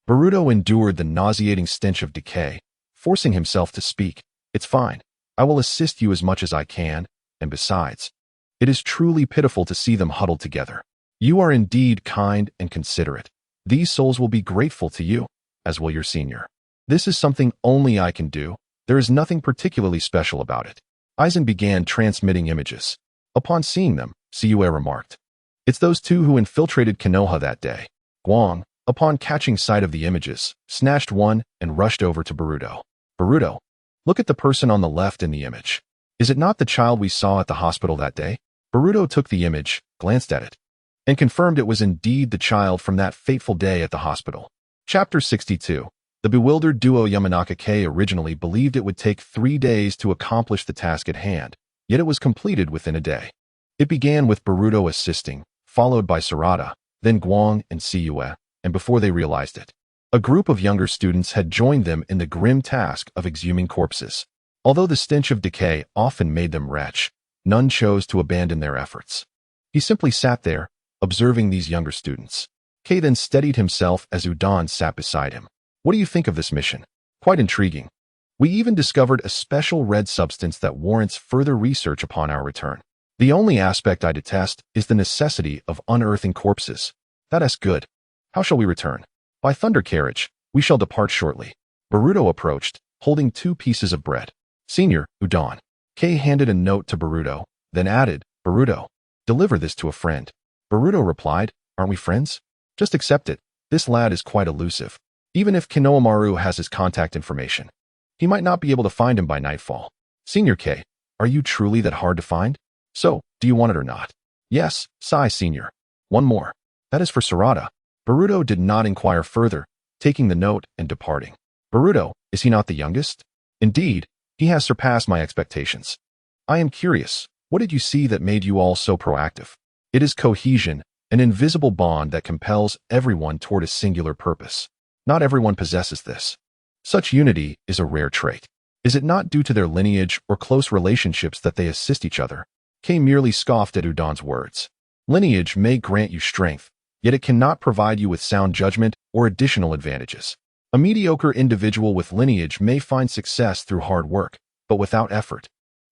Boruto endured the nauseating stench of decay, forcing himself to speak. "It's fine. I will assist you as much as I can, and besides, it is truly pitiful to see them huddled together. You are indeed kind and considerate. These souls will be grateful to you, as will your senior. This is something only I can do. There is nothing particularly special about it." Aizen began transmitting images. Upon seeing them, Siyue remarked, "It's those two who infiltrated Konoha that day." Guang, upon catching sight of the images, snatched one and rushed over to Boruto. "Boruto, look at the person on the left in the image. Is it not the child we saw at the hospital that day?" Boruto took the image, glanced at it, and confirmed it was indeed the child from that fateful day at the hospital. Chapter 62. The bewildered duo Yamanaka K originally believed it would take 3 days to accomplish the task at hand, yet it was completed within a day. It began with Boruto assisting, followed by Sarada, then Guang and Siyue, and before they realized it, a group of younger students had joined them in the grim task of exhuming corpses. Although the stench of decay often made them retch, none chose to abandon their efforts. He simply sat there, observing these younger students. Kei then steadied himself as Udon sat beside him. "What do you think of this mission? Quite intriguing. We even discovered a special red substance that warrants further research upon our return. The only aspect I detest is the necessity of unearthing corpses. That's good. How shall we return?" "By thunder carriage. We shall depart shortly." Boruto approached, holding 2 pieces of bread. "Senior, Udon." Kei handed a note to Boruto, then added, "Boruto, deliver this to a friend." Boruto replied, "Aren't we friends? Just accept it. This lad is quite elusive. Even if Kinoamaru has his contact information, he might not be able to find him by nightfall." "Senior Kei, are you truly that hard to find? So, do you want it or not?" "Yes, Sai Senior. One more. That is for Sarada." Boruto did not inquire further, taking the note and departing. "Boruto, is he not the youngest?" "Indeed, he has surpassed my expectations." "I am curious, what did you see that made you all so proactive?" "It is cohesion, an invisible bond that compels everyone toward a singular purpose. Not everyone possesses this. Such unity is a rare trait. Is it not due to their lineage or close relationships that they assist each other?" Kei merely scoffed at Udon's words. "Lineage may grant you strength, yet it cannot provide you with sound judgment or additional advantages. A mediocre individual with lineage may find success through hard work, but without effort,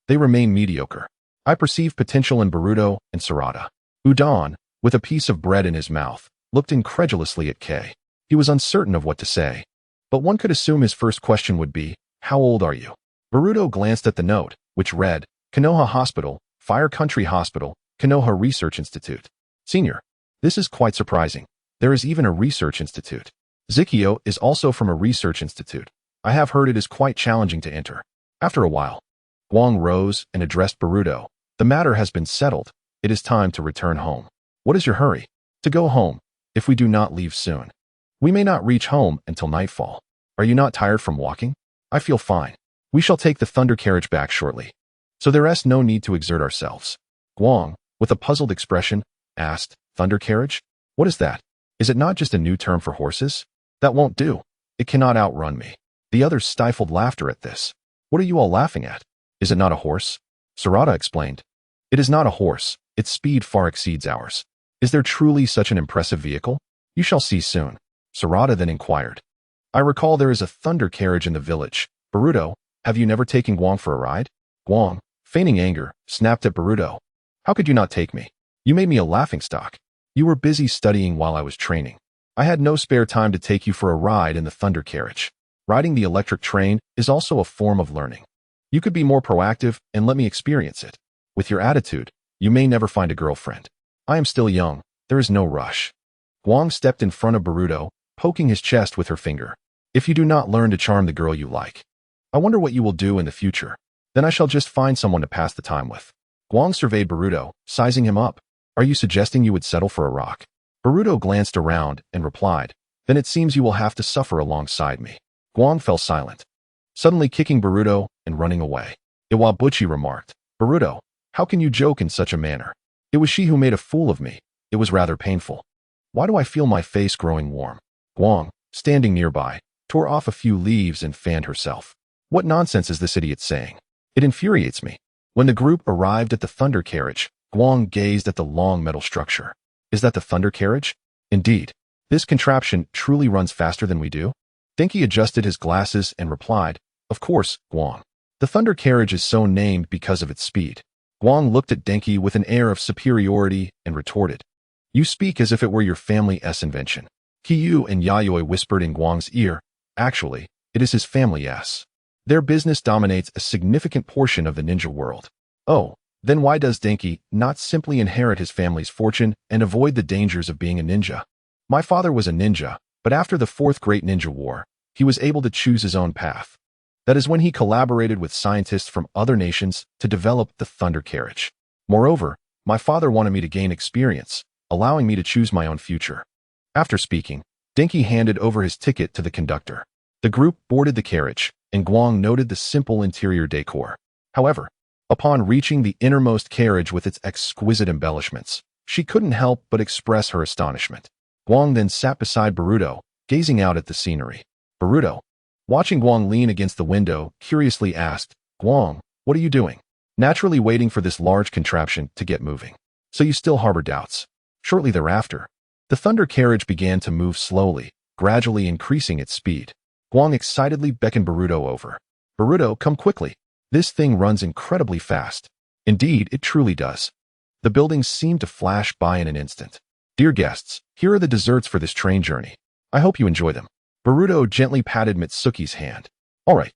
they remain mediocre. I perceive potential in Boruto and Sarada." Udon, with a piece of bread in his mouth, looked incredulously at Kei. He was uncertain of what to say, but one could assume his first question would be, "How old are you?" Boruto glanced at the note, which read, "Konoha Hospital, Fire Country Hospital, Konoha Research Institute." "Senior, this is quite surprising. There is even a research institute. Zikio is also from a research institute. I have heard it is quite challenging to enter." After a while, Guang rose and addressed Boruto. "The matter has been settled. It is time to return home." "What is your hurry?" "To go home, if we do not leave soon. We may not reach home until nightfall." "Are you not tired from walking?" "I feel fine. We shall take the thunder carriage back shortly, so there is no need to exert ourselves." Guang, with a puzzled expression, asked, "Thunder carriage? What is that?" Is it not just a new term for horses? That won't do. It cannot outrun me. The others stifled laughter at this. What are you all laughing at? Is it not a horse? Sarada explained. It is not a horse. Its speed far exceeds ours. Is there truly such an impressive vehicle? You shall see soon. Sarada then inquired. I recall there is a thunder carriage in the village. Boruto, have you never taken Guang for a ride? Guang, feigning anger, snapped at Boruto. How could you not take me? You made me a laughingstock. You were busy studying while I was training. I had no spare time to take you for a ride in the thunder carriage. Riding the electric train is also a form of learning. You could be more proactive and let me experience it. With your attitude, you may never find a girlfriend. I am still young. There is no rush. Guang stepped in front of Boruto, poking his chest with her finger. If you do not learn to charm the girl you like, I wonder what you will do in the future. Then I shall just find someone to pass the time with. Guang surveyed Boruto, sizing him up. Are you suggesting you would settle for a rock? Boruto glanced around and replied, then it seems you will have to suffer alongside me. Guang fell silent, suddenly kicking Boruto and running away. Iwabuchi remarked, Boruto, how can you joke in such a manner? It was she who made a fool of me. It was rather painful. Why do I feel my face growing warm? Guang, standing nearby, tore off a few leaves and fanned herself. What nonsense is this idiot saying? It infuriates me. When the group arrived at the thunder carriage, Guang gazed at the long metal structure. Is that the thunder carriage? Indeed. This contraption truly runs faster than we do? Denki adjusted his glasses and replied, Of course, Guang. The thunder carriage is so named because of its speed. Guang looked at Denki with an air of superiority and retorted, You speak as if it were your family's invention. Kiyu and Yayoi whispered in Guang's ear, Actually, it is his family's. Their business dominates a significant portion of the ninja world. Oh, then why does Denki not simply inherit his family's fortune and avoid the dangers of being a ninja? My father was a ninja, but after the Fourth Great Ninja War, he was able to choose his own path. That is when he collaborated with scientists from other nations to develop the thunder carriage. Moreover, my father wanted me to gain experience, allowing me to choose my own future. After speaking, Denki handed over his ticket to the conductor. The group boarded the carriage, and Guang noted the simple interior decor. However, upon reaching the innermost carriage with its exquisite embellishments, she couldn't help but express her astonishment. Guang then sat beside Boruto, gazing out at the scenery. Boruto, watching Guang lean against the window, curiously asked, Guang, what are you doing? Naturally waiting for this large contraption to get moving. So you still harbor doubts. Shortly thereafter, the thunder carriage began to move slowly, gradually increasing its speed. Guang excitedly beckoned Boruto over. Boruto, come quickly. This thing runs incredibly fast. Indeed, it truly does. The buildings seemed to flash by in an instant. Dear guests, here are the desserts for this train journey. I hope you enjoy them. Boruto gently patted Mitsuki's hand. All right,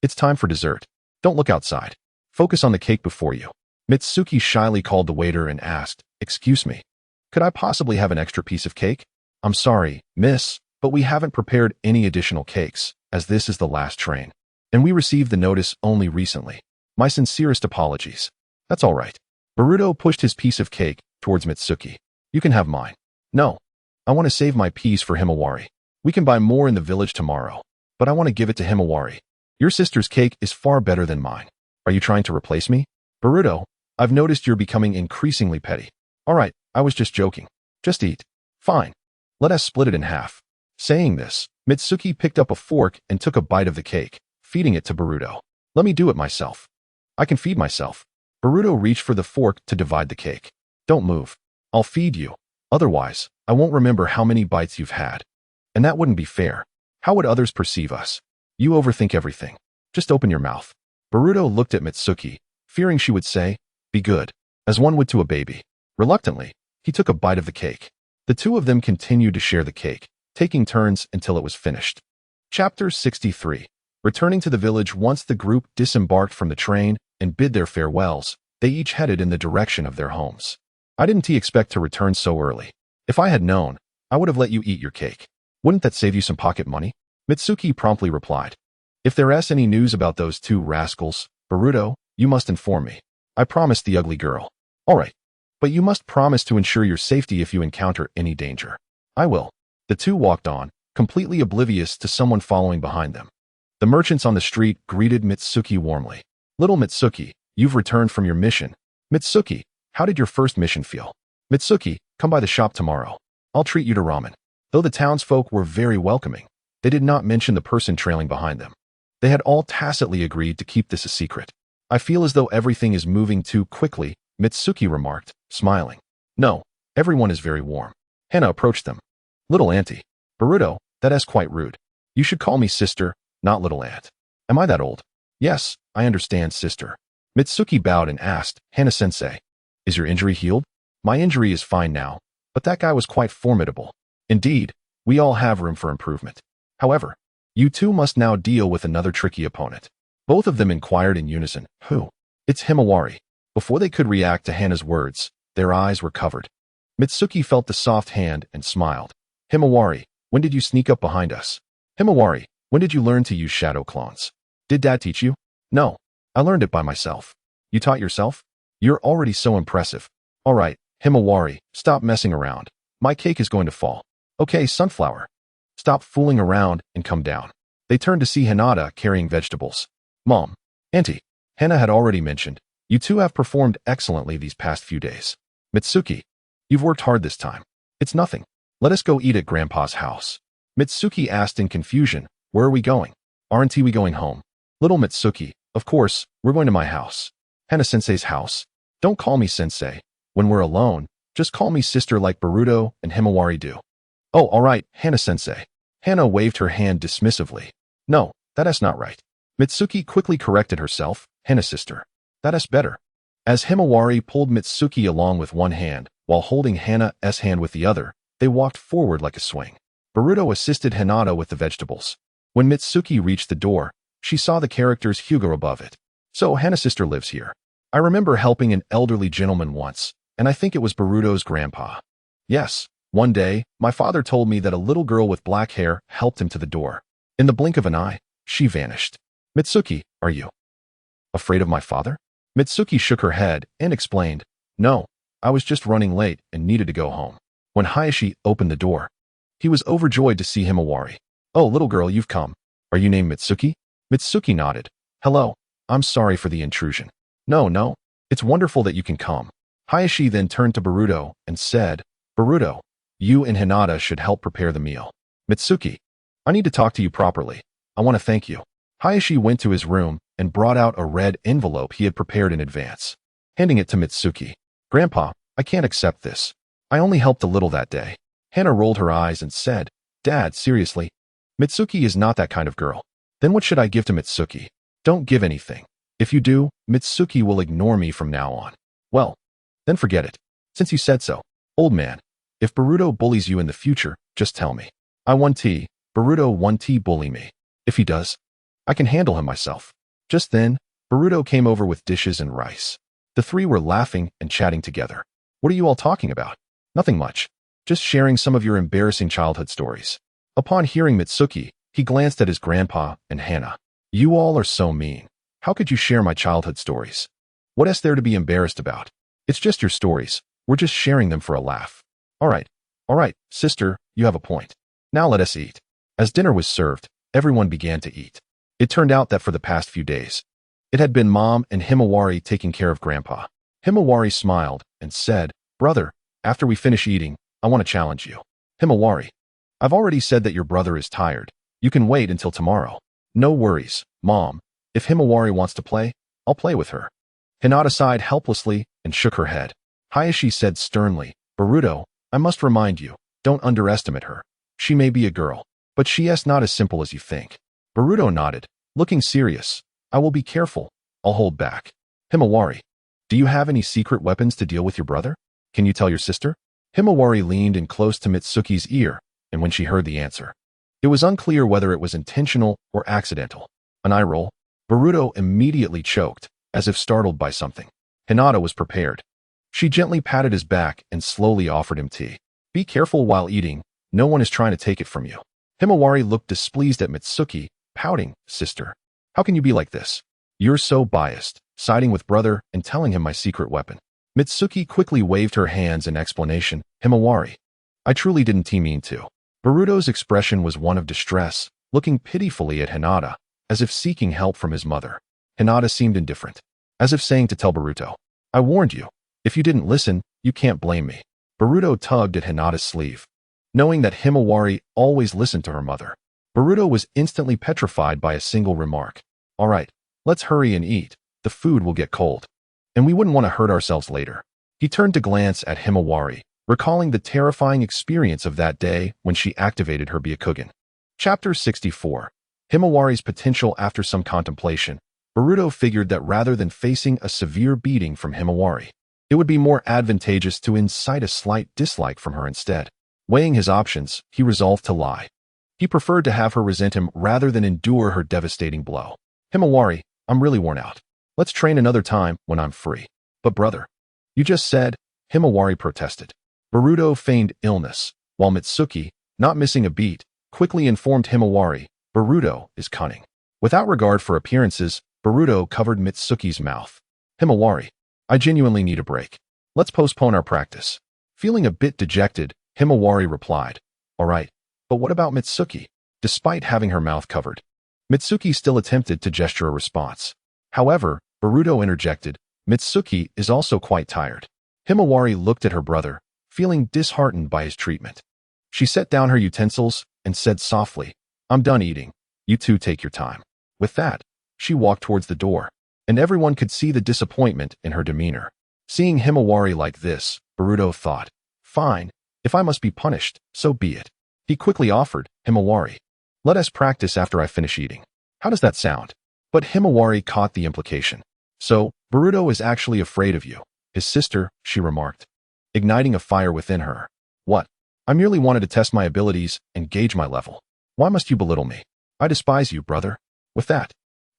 it's time for dessert. Don't look outside. Focus on the cake before you. Mitsuki shyly called the waiter and asked, Excuse me, could I possibly have an extra piece of cake? I'm sorry, miss, but we haven't prepared any additional cakes, as this is the last train. And we received the notice only recently. My sincerest apologies. That's all right. Boruto pushed his piece of cake towards Mitsuki. You can have mine. No, I want to save my piece for Himawari. We can buy more in the village tomorrow, but I want to give it to Himawari. Your sister's cake is far better than mine. Are you trying to replace me? Boruto, I've noticed you're becoming increasingly petty. All right, I was just joking. Just eat. Fine. Let us split it in half. Saying this, Mitsuki picked up a fork and took a bite of the cake, feeding it to Boruto. Let me do it myself. I can feed myself. Boruto reached for the fork to divide the cake. Don't move. I'll feed you. Otherwise, I won't remember how many bites you've had. And that wouldn't be fair. How would others perceive us? You overthink everything. Just open your mouth. Boruto looked at Mitsuki, fearing she would say, Be good, as one would to a baby. Reluctantly, he took a bite of the cake. The two of them continued to share the cake, taking turns until it was finished. Chapter 63. Returning to the village once the group disembarked from the train and bid their farewells, they each headed in the direction of their homes. I didn't expect to return so early. If I had known, I would have let you eat your cake. Wouldn't that save you some pocket money? Mitsuki promptly replied. If there's any news about those two rascals, Boruto, you must inform me. I promised the ugly girl. All right. But you must promise to ensure your safety if you encounter any danger. I will. The two walked on, completely oblivious to someone following behind them. The merchants on the street greeted Mitsuki warmly. Little Mitsuki, you've returned from your mission. Mitsuki, how did your first mission feel? Mitsuki, come by the shop tomorrow. I'll treat you to ramen. Though the townsfolk were very welcoming, they did not mention the person trailing behind them. They had all tacitly agreed to keep this a secret. I feel as though everything is moving too quickly, Mitsuki remarked, smiling. No, everyone is very warm. Hana approached them. Little auntie. Boruto, that is quite rude. You should call me sister, not little aunt. Am I that old? Yes, I understand, sister. Mitsuki bowed and asked, Hana-sensei, is your injury healed? My injury is fine now, but that guy was quite formidable. Indeed, we all have room for improvement. However, you two must now deal with another tricky opponent. Both of them inquired in unison, who? It's Himawari. Before they could react to Hana's words, their eyes were covered. Mitsuki felt the soft hand and smiled. Himawari, when did you sneak up behind us? Himawari, when did you learn to use shadow clones? Did Dad teach you? No, I learned it by myself. You taught yourself? You're already so impressive. All right, Himawari, stop messing around. My cake is going to fall. Okay, Sunflower. Stop fooling around and come down. They turned to see Hinata carrying vegetables. Mom, Auntie, Hana had already mentioned, you two have performed excellently these past few days. Mitsuki, you've worked hard this time. It's nothing. Let us go eat at Grandpa's house. Mitsuki asked in confusion, where are we going? Aren't we going home? Little Mitsuki, of course, we're going to my house. Hana-sensei's house. Don't call me sensei. When we're alone, just call me sister like Boruto and Himawari do. Oh, all right, Hana-sensei. Hana waved her hand dismissively. No, that is not right. Mitsuki quickly corrected herself. Hana-sister. That is better. As Himawari pulled Mitsuki along with one hand, while holding Hana's hand with the other, they walked forward like a swing. Boruto assisted Hinata with the vegetables. When Mitsuki reached the door, she saw the character's Hugo above it. So Hana-sister lives here. I remember helping an elderly gentleman once, and I think it was Boruto's grandpa. Yes, one day, my father told me that a little girl with black hair helped him to the door. In the blink of an eye, she vanished. Mitsuki, are you afraid of my father? Mitsuki shook her head and explained, no, I was just running late and needed to go home. When Hayashi opened the door, he was overjoyed to see Himawari. Oh, little girl, you've come. Are you named Mitsuki? Mitsuki nodded. Hello, I'm sorry for the intrusion. No, it's wonderful that you can come. Hayashi then turned to Boruto and said, Boruto, you and Hinata should help prepare the meal. Mitsuki, I need to talk to you properly. I want to thank you. Hayashi went to his room and brought out a red envelope he had prepared in advance, handing it to Mitsuki. Grandpa, I can't accept this. I only helped a little that day. Hana rolled her eyes and said, Dad, seriously? Mitsuki is not that kind of girl. Then what should I give to Mitsuki? Don't give anything. If you do, Mitsuki will ignore me from now on. Well, then forget it. Since you said so, old man, if Boruto bullies you in the future, just tell me. I 1T, Boruto 1T bully me. If he does, I can handle him myself. Just then, Boruto came over with dishes and rice. The three were laughing and chatting together. What are you all talking about? Nothing much. Just sharing some of your embarrassing childhood stories. Upon hearing Mitsuki, he glanced at his grandpa and Hana. You all are so mean. How could you share my childhood stories? What is there to be embarrassed about? It's just your stories. We're just sharing them for a laugh. All right, sister, you have a point. Now let us eat. As dinner was served, everyone began to eat. It turned out that for the past few days, it had been Mom and Himawari taking care of Grandpa. Himawari smiled and said, Brother, after we finish eating, I want to challenge you. Himawari, I've already said that your brother is tired. You can wait until tomorrow. No worries, Mom. If Himawari wants to play, I'll play with her. Hinata sighed helplessly and shook her head. Hayashi said sternly, Boruto, I must remind you, don't underestimate her. She may be a girl, but she is not as simple as you think. Boruto nodded, looking serious. I will be careful. I'll hold back. Himawari, do you have any secret weapons to deal with your brother? Can you tell your sister? Himawari leaned in close to Mitsuki's ear, and when she heard the answer, it was unclear whether it was intentional or accidental. An eye roll. Boruto immediately choked, as if startled by something. Hinata was prepared. She gently patted his back and slowly offered him tea. Be careful while eating. No one is trying to take it from you. Himawari looked displeased at Mitsuki, pouting, Sister, how can you be like this? You're so biased, siding with brother and telling him my secret weapon. Mitsuki quickly waved her hands in explanation. Himawari, I truly didn't mean to. Boruto's expression was one of distress, looking pitifully at Hinata, as if seeking help from his mother. Hinata seemed indifferent, as if saying to tell Boruto, I warned you. If you didn't listen, you can't blame me. Boruto tugged at Hinata's sleeve. knowing that Himawari always listened to her mother. Boruto was instantly petrified by a single remark. All right, let's hurry and eat. The food will get cold. And we wouldn't want to hurt ourselves later. He turned to glance at Himawari, recalling the terrifying experience of that day when she activated her Byakugan. Chapter 64. Himawari's potential. After some contemplation, Boruto figured that rather than facing a severe beating from Himawari, it would be more advantageous to incite a slight dislike from her instead. Weighing his options, he resolved to lie. He preferred to have her resent him rather than endure her devastating blow. Himawari, I'm really worn out. Let's train another time when I'm free. But brother, you just said, Himawari protested. Boruto feigned illness, while Mitsuki, not missing a beat, quickly informed Himawari, Boruto is cunning. Without regard for appearances, Boruto covered Mitsuki's mouth. Himawari, I genuinely need a break. Let's postpone our practice. Feeling a bit dejected, Himawari replied, all right, but what about Mitsuki? Despite having her mouth covered, Mitsuki still attempted to gesture a response. However, Boruto interjected, Mitsuki is also quite tired. Himawari looked at her brother, feeling disheartened by his treatment. She set down her utensils and said softly, I'm done eating. You two take your time. With that, she walked towards the door, and everyone could see the disappointment in her demeanor. Seeing Himawari like this, Boruto thought, fine, if I must be punished, so be it. He quickly offered, Himawari, let us practice after I finish eating. How does that sound? But Himawari caught the implication. So, Boruto is actually afraid of you, his sister, she remarked, igniting a fire within her. What? I merely wanted to test my abilities and gauge my level. Why must you belittle me? I despise you, brother. With that,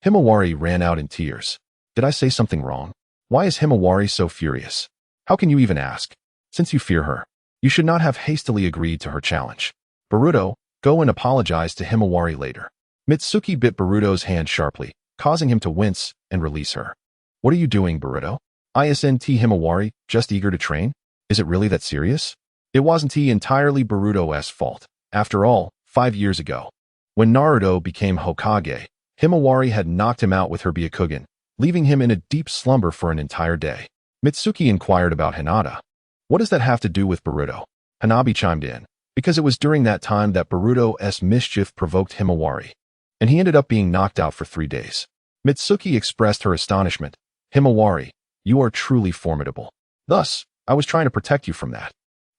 Himawari ran out in tears. Did I say something wrong? Why is Himawari so furious? How can you even ask? Since you fear her, you should not have hastily agreed to her challenge. Boruto, go and apologize to Himawari later. Mitsuki bit Boruto's hand sharply, causing him to wince and release her. What are you doing, Boruto? Isn't Himawari just eager to train? Is it really that serious? It wasn't entirely Boruto's fault. After all, 5 years ago, when Naruto became Hokage, Himawari had knocked him out with her Byakugan, leaving him in a deep slumber for an entire day. Mitsuki inquired about Hinata. What does that have to do with Boruto? Hanabi chimed in, because it was during that time that Boruto's mischief provoked Himawari, and he ended up being knocked out for 3 days. Mitsuki expressed her astonishment. Himawari, you are truly formidable. Thus, I was trying to protect you from that.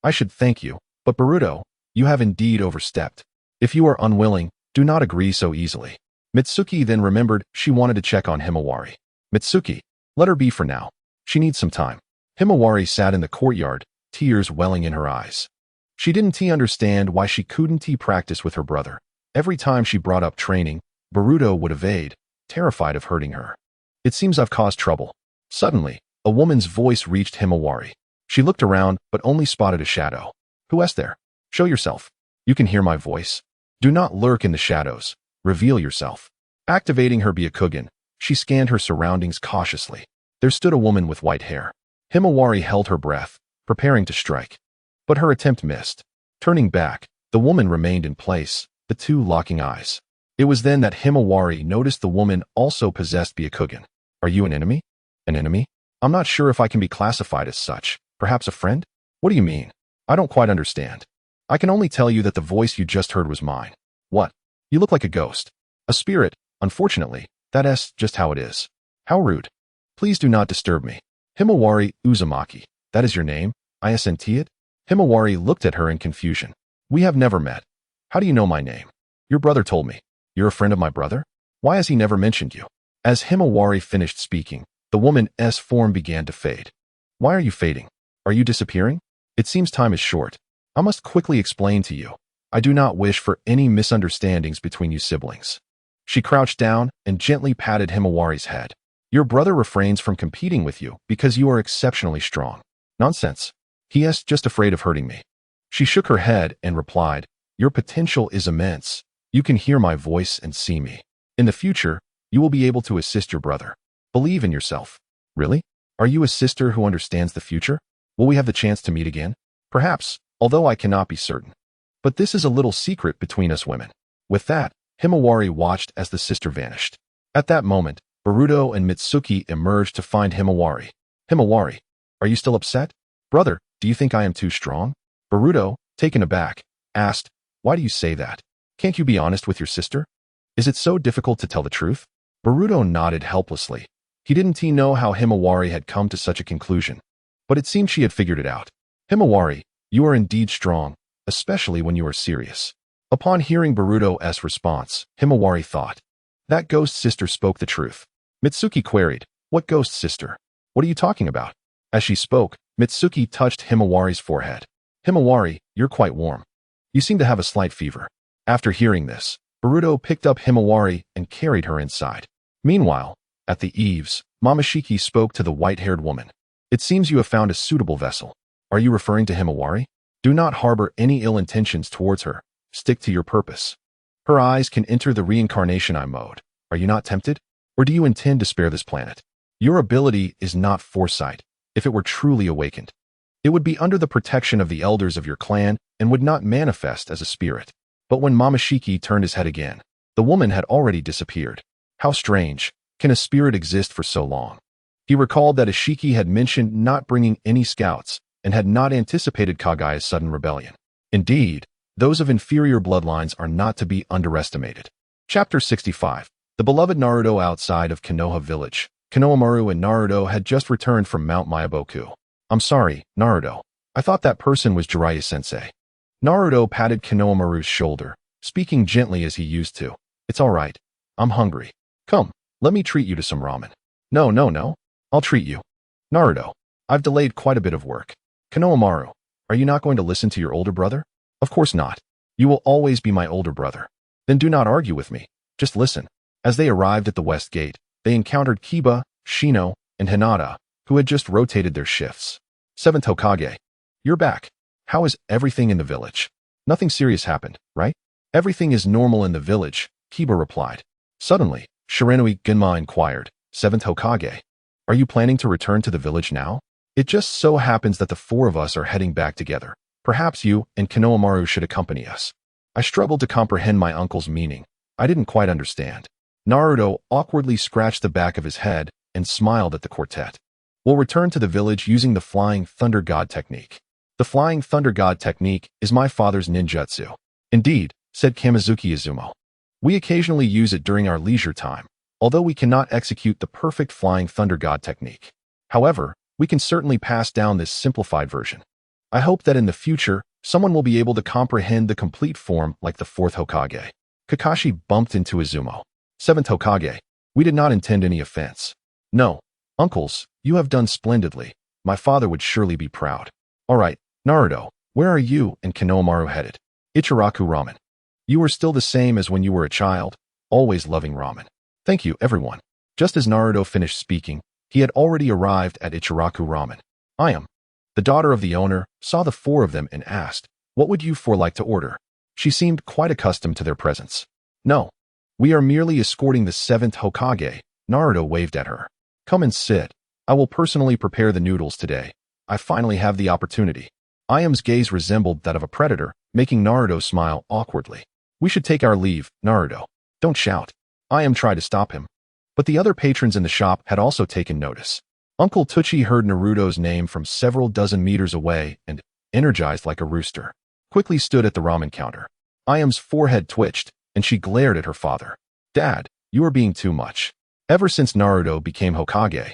I should thank you, but Boruto, you have indeed overstepped. If you are unwilling, do not agree so easily. Mitsuki then remembered she wanted to check on Himawari. Mitsuki, let her be for now. She needs some time. Himawari sat in the courtyard, tears welling in her eyes. She didn't understand why she couldn't practice with her brother. Every time she brought up training, Boruto would evade, terrified of hurting her. It seems I've caused trouble. Suddenly, a woman's voice reached Himawari. She looked around but only spotted a shadow. Who is there? Show yourself. You can hear my voice. Do not lurk in the shadows. Reveal yourself. Activating her Byakugan, she scanned her surroundings cautiously. There stood a woman with white hair. Himawari held her breath, preparing to strike. But her attempt missed. Turning back, the woman remained in place, the two locking eyes. It was then that Himawari noticed the woman also possessed Byakugan. Are you an enemy? An enemy? I'm not sure if I can be classified as such. Perhaps a friend? What do you mean? I don't quite understand. I can only tell you that the voice you just heard was mine. What? You look like a ghost. A spirit, unfortunately. That's just how it is. How rude. Please do not disturb me. Himawari Uzumaki. That is your name? Isn't it? Himawari looked at her in confusion. We have never met. How do you know my name? Your brother told me. You're a friend of my brother? Why has he never mentioned you? As Himawari finished speaking, the woman's form began to fade. Why are you fading? Are you disappearing? It seems time is short. I must quickly explain to you. I do not wish for any misunderstandings between you siblings. She crouched down and gently patted Himawari's head. Your brother refrains from competing with you because you are exceptionally strong. Nonsense. He is just afraid of hurting me. She shook her head and replied, your potential is immense. You can hear my voice and see me. In the future, you will be able to assist your brother. Believe in yourself. Really? Are you a sister who understands the future? Will we have the chance to meet again? Perhaps, although I cannot be certain. But this is a little secret between us women. With that, Himawari watched as the sister vanished. At that moment, Boruto and Mitsuki emerged to find Himawari. Himawari, are you still upset? Brother, do you think I am too strong? Boruto, taken aback, asked, "Why do you say that? Can't you be honest with your sister? Is it so difficult to tell the truth?" Boruto nodded helplessly. He didn't know how Himawari had come to such a conclusion, but it seemed she had figured it out. "Himawari, you are indeed strong, especially when you are serious." Upon hearing Boruto's response, Himawari thought, "That ghost sister spoke the truth." Mitsuki queried, "What ghost sister? What are you talking about?" As she spoke, Mitsuki touched Himawari's forehead. "Himawari, you're quite warm. You seem to have a slight fever." After hearing this, Boruto picked up Himawari and carried her inside. Meanwhile, at the eaves, Momoshiki spoke to the white-haired woman. "It seems you have found a suitable vessel. Are you referring to Himawari? Do not harbor any ill intentions towards her. Stick to your purpose. Her eyes can enter the reincarnation eye mode. Are you not tempted? Or do you intend to spare this planet? Your ability is not foresight. If it were truly awakened, it would be under the protection of the elders of your clan and would not manifest as a spirit." But when Momoshiki turned his head again, the woman had already disappeared. How strange. Can a spirit exist for so long? He recalled that Ishiki had mentioned not bringing any scouts and had not anticipated Kagaya's sudden rebellion. Indeed, those of inferior bloodlines are not to be underestimated. Chapter 65. The beloved Naruto outside of Konoha village. Konohamaru and Naruto had just returned from Mount Miyaboku. "I'm sorry, Naruto. I thought that person was Jiraiya-sensei." Naruto patted Konohamaru's shoulder, speaking gently as he used to. "It's all right. I'm hungry. Come, let me treat you to some ramen." No. I'll treat you." "Naruto, I've delayed quite a bit of work." "Konohamaru, are you not going to listen to your older brother?" "Of course not. You will always be my older brother." "Then do not argue with me. Just listen." As they arrived at the west gate, they encountered Kiba, Shino, and Hinata, who had just rotated their shifts. "Seventh Hokage, you're back. How is everything in the village?" "Nothing serious happened, right?" "Everything is normal in the village," Kiba replied. Suddenly, Shiranui Gunma inquired, "Seventh Hokage, are you planning to return to the village now? It just so happens that the four of us are heading back together. Perhaps you and Konohamaru should accompany us." I struggled to comprehend my uncle's meaning. I didn't quite understand. Naruto awkwardly scratched the back of his head and smiled at the quartet. "We'll return to the village using the Flying Thunder God technique." "The Flying Thunder God technique is my father's ninjutsu." "Indeed," said Kamizuki Izumo. "We occasionally use it during our leisure time, although we cannot execute the perfect Flying Thunder God technique. However, we can certainly pass down this simplified version. I hope that in the future, someone will be able to comprehend the complete form like the fourth Hokage." Kakashi bumped into Izumo. "Seventh Hokage, we did not intend any offense." "No, uncles, you have done splendidly. My father would surely be proud." "All right, Naruto, where are you and Konohamaru headed?" "Ichiraku Ramen." "You are still the same as when you were a child, always loving ramen." "Thank you, everyone." Just as Naruto finished speaking, he had already arrived at Ichiraku Ramen. "I am." The daughter of the owner saw the four of them and asked, "What would you four like to order?" She seemed quite accustomed to their presence. "No. We are merely escorting the seventh Hokage." Naruto waved at her. "Come and sit. I will personally prepare the noodles today. I finally have the opportunity." Ayam's gaze resembled that of a predator, making Naruto smile awkwardly. "We should take our leave, Naruto." "Don't shout." Ayam tried to stop him. But the other patrons in the shop had also taken notice. Uncle Tucci heard Naruto's name from several dozen meters away and, energized like a rooster, quickly stood at the ramen counter. Ayam's forehead twitched, and she glared at her father. "Dad, you are being too much. Ever since Naruto became Hokage,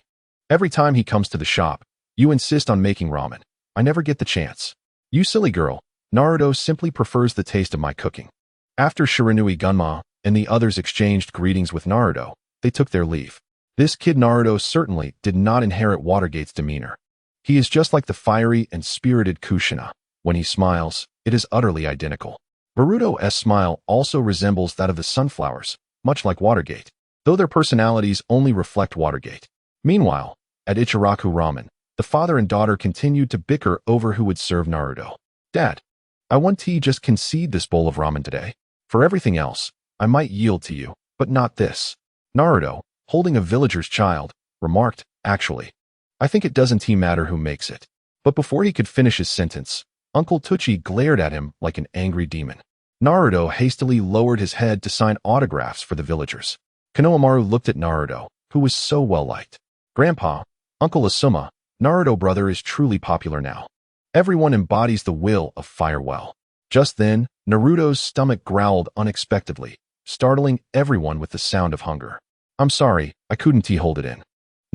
every time he comes to the shop, you insist on making ramen. I never get the chance." "You silly girl, Naruto simply prefers the taste of my cooking." After Shiranui Gunma and the others exchanged greetings with Naruto, they took their leave. This kid Naruto certainly did not inherit Watergate's demeanor. He is just like the fiery and spirited Kushina. When he smiles, it is utterly identical. Boruto's smile also resembles that of the sunflowers, much like Watergate, though their personalities only reflect Watergate. Meanwhile, at Ichiraku Ramen, the father and daughter continued to bicker over who would serve Naruto. "Dad, I want to just concede this bowl of ramen today. For everything else, I might yield to you, but not this." Naruto, holding a villager's child, remarked, "Actually, I think it doesn't matter who makes it." But before he could finish his sentence, Uncle Tucci glared at him like an angry demon. Naruto hastily lowered his head to sign autographs for the villagers. Konohamaru looked at Naruto, who was so well-liked. "Grandpa, Uncle Asuma, Naruto brother is truly popular now. Everyone embodies the will of Firewell." Just then, Naruto's stomach growled unexpectedly, startling everyone with the sound of hunger. I'm sorry, I couldn't hold it in.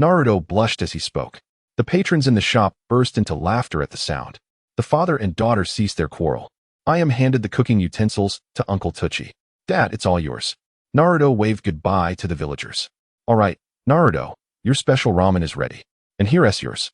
Naruto blushed as he spoke. The patrons in the shop burst into laughter at the sound. The father and daughter ceased their quarrel. I handed the cooking utensils to Uncle Tucci. Dad, it's all yours. Naruto waved goodbye to the villagers. All right, Naruto, your special ramen is ready. And here's yours.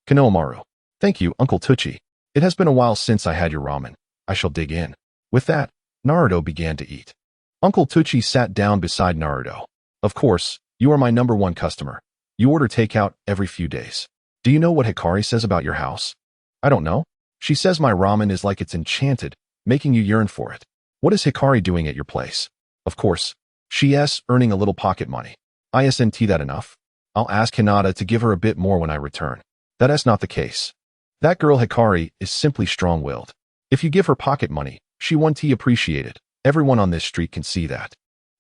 Konohamaru. Thank you, Uncle Tucci. It has been a while since I had your ramen. I shall dig in. With that, Naruto began to eat. Uncle Tucci sat down beside Naruto. Of course, you are my #1 customer. You order takeout every few days. Do you know what Hikari says about your house? I don't know. She says my ramen is like it's enchanted, making you yearn for it. What is Hikari doing at your place? Of course. She's earning a little pocket money. Isn't that enough? I'll ask Hinata to give her a bit more when I return. That's not the case. That girl Hikari is simply strong-willed. If you give her pocket money, she won't appreciate it. Everyone on this street can see that.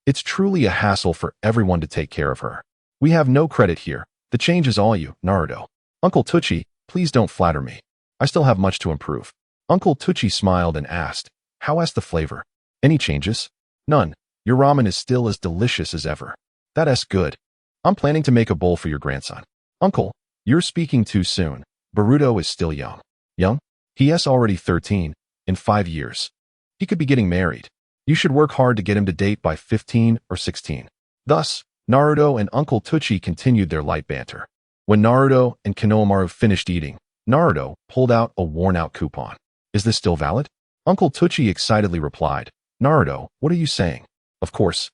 It's truly a hassle for everyone to take care of her. We have no credit here. The change is all you, Naruto. Uncle Tucci, please don't flatter me. I still have much to improve. Uncle Tucci smiled and asked, how's the flavor? Any changes? None. Your ramen is still as delicious as ever. That's good. I'm planning to make a bowl for your grandson. Uncle, you're speaking too soon. Boruto is still young. Young? He's already 13. In 5 years. He could be getting married. You should work hard to get him to date by 15 or 16. Thus, Naruto and Uncle Tucci continued their light banter. When Naruto and Konohamaru finished eating, Naruto pulled out a worn-out coupon. Is this still valid? Uncle Tucci excitedly replied, Naruto, what are you saying? Of course.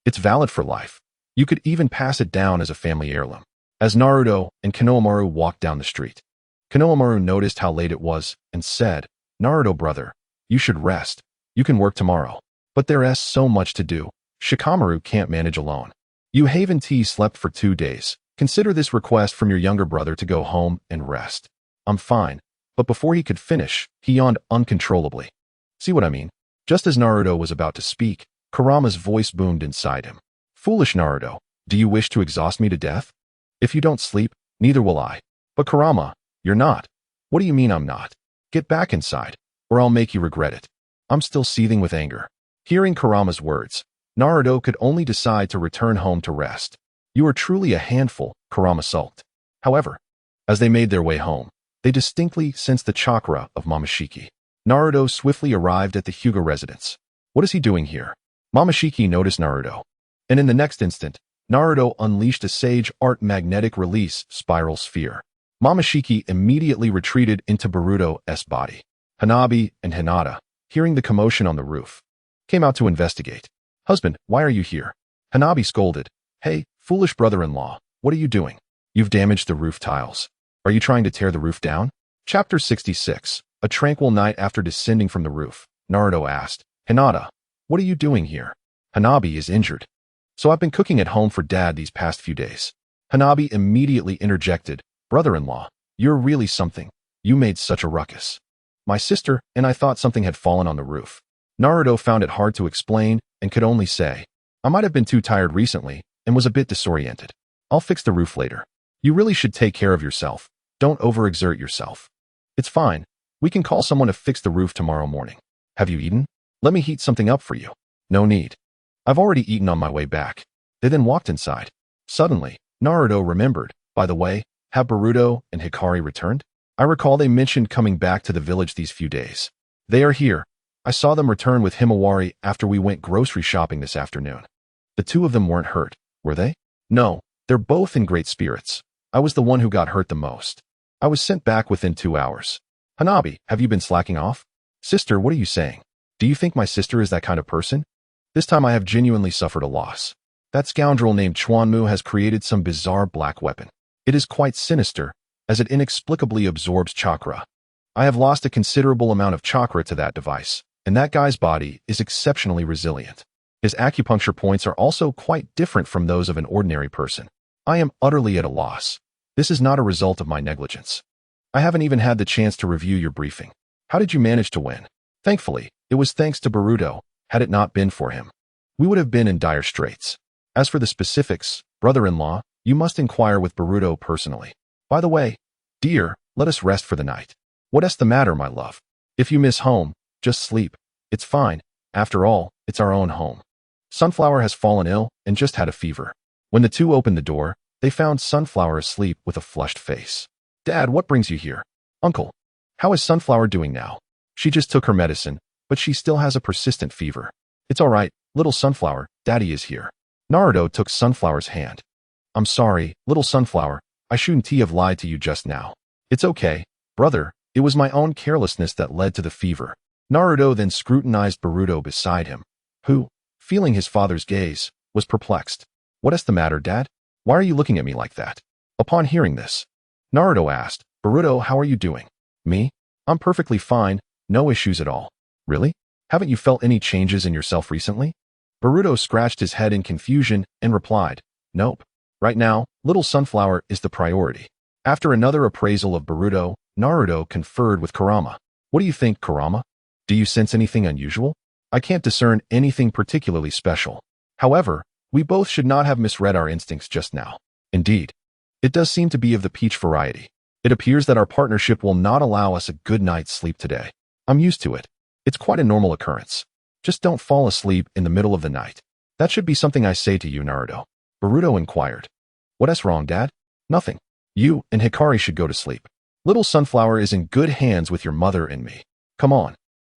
It's valid for life. You could even pass it down as a family heirloom. As Naruto and Konohamaru walked down the street, Konohamaru noticed how late it was and said, Naruto brother, you should rest. You can work tomorrow. But there's so much to do. Shikamaru can't manage alone. You haven't slept for 2 days. Consider this request from your younger brother to go home and rest. I'm fine. But before he could finish, he yawned uncontrollably. See what I mean? Just as Naruto was about to speak, Kurama's voice boomed inside him. Foolish Naruto, do you wish to exhaust me to death? If you don't sleep, neither will I. But Kurama, you're not. What do you mean I'm not? Get back inside, or I'll make you regret it. I'm still seething with anger. Hearing Kurama's words, Naruto could only decide to return home to rest. You are truly a handful, Kurama sulked. However, as they made their way home, they distinctly sensed the chakra of Momoshiki. Naruto swiftly arrived at the Hyuga residence. What is he doing here? Momoshiki noticed Naruto. And in the next instant, Naruto unleashed a Sage Art magnetic release spiral sphere. Momoshiki immediately retreated into Boruto's body. Hanabi and Hinata, hearing the commotion on the roof, came out to investigate. Husband, why are you here? Hanabi scolded. Hey, foolish brother-in-law, what are you doing? You've damaged the roof tiles. Are you trying to tear the roof down? Chapter 66. A tranquil night after descending from the roof, Naruto asked, Hinata, what are you doing here? Hanabi is injured. So I've been cooking at home for Dad these past few days. Hanabi immediately interjected, brother-in-law, you're really something. You made such a ruckus. My sister and I thought something had fallen on the roof. Naruto found it hard to explain and could only say, I might have been too tired recently and was a bit disoriented. I'll fix the roof later. You really should take care of yourself. Don't overexert yourself. It's fine. We can call someone to fix the roof tomorrow morning. Have you eaten? Let me heat something up for you. No need. I've already eaten on my way back. They then walked inside. Suddenly, Naruto remembered, by the way, have Boruto and Hikari returned? I recall they mentioned coming back to the village these few days. They are here. I saw them return with Himawari after we went grocery shopping this afternoon. The two of them weren't hurt, were they? No, they're both in great spirits. I was the one who got hurt the most. I was sent back within 2 hours. Hanabi, have you been slacking off? Sister, what are you saying? Do you think my sister is that kind of person? This time I have genuinely suffered a loss. That scoundrel named Chuanmu has created some bizarre black weapon. It is quite sinister, as it inexplicably absorbs chakra. I have lost a considerable amount of chakra to that device, and that guy's body is exceptionally resilient. His acupuncture points are also quite different from those of an ordinary person. I am utterly at a loss. This is not a result of my negligence. I haven't even had the chance to review your briefing. How did you manage to win? Thankfully, it was thanks to Boruto. Had it not been for him, we would have been in dire straits. As for the specifics, brother-in-law, you must inquire with Boruto personally. By the way, dear, let us rest for the night. What's the matter, my love? If you miss home, Just sleep. It's fine. After all, it's our own home. Sunflower has fallen ill and just had a fever. When the two opened the door, they found Sunflower asleep with a flushed face. Dad, what brings you here? Uncle, how is Sunflower doing now? She just took her medicine, but she still has a persistent fever. It's all right, little Sunflower, Daddy is here. Naruto took Sunflower's hand. I'm sorry, little Sunflower, I shouldn't have lied to you just now. It's okay, brother, it was my own carelessness that led to the fever. Naruto then scrutinized Boruto beside him, who, feeling his father's gaze, was perplexed. What is the matter, Dad? Why are you looking at me like that? Upon hearing this, Naruto asked, Boruto, how are you doing? Me? I'm perfectly fine, no issues at all. Really? Haven't you felt any changes in yourself recently? Boruto scratched his head in confusion and replied, Nope. Right now, little Sunflower is the priority. After another appraisal of Boruto, Naruto conferred with Kurama. What do you think, Kurama? Do you sense anything unusual? I can't discern anything particularly special. However, we both should not have misread our instincts just now. Indeed, it does seem to be of the peach variety. It appears that our partnership will not allow us a good night's sleep today. I'm used to it. It's quite a normal occurrence. Just don't fall asleep in the middle of the night. That should be something I say to you, Naruto. Boruto inquired. What's wrong, Dad? Nothing. You and Hikari should go to sleep. Little Sunflower is in good hands with your mother and me. Come on.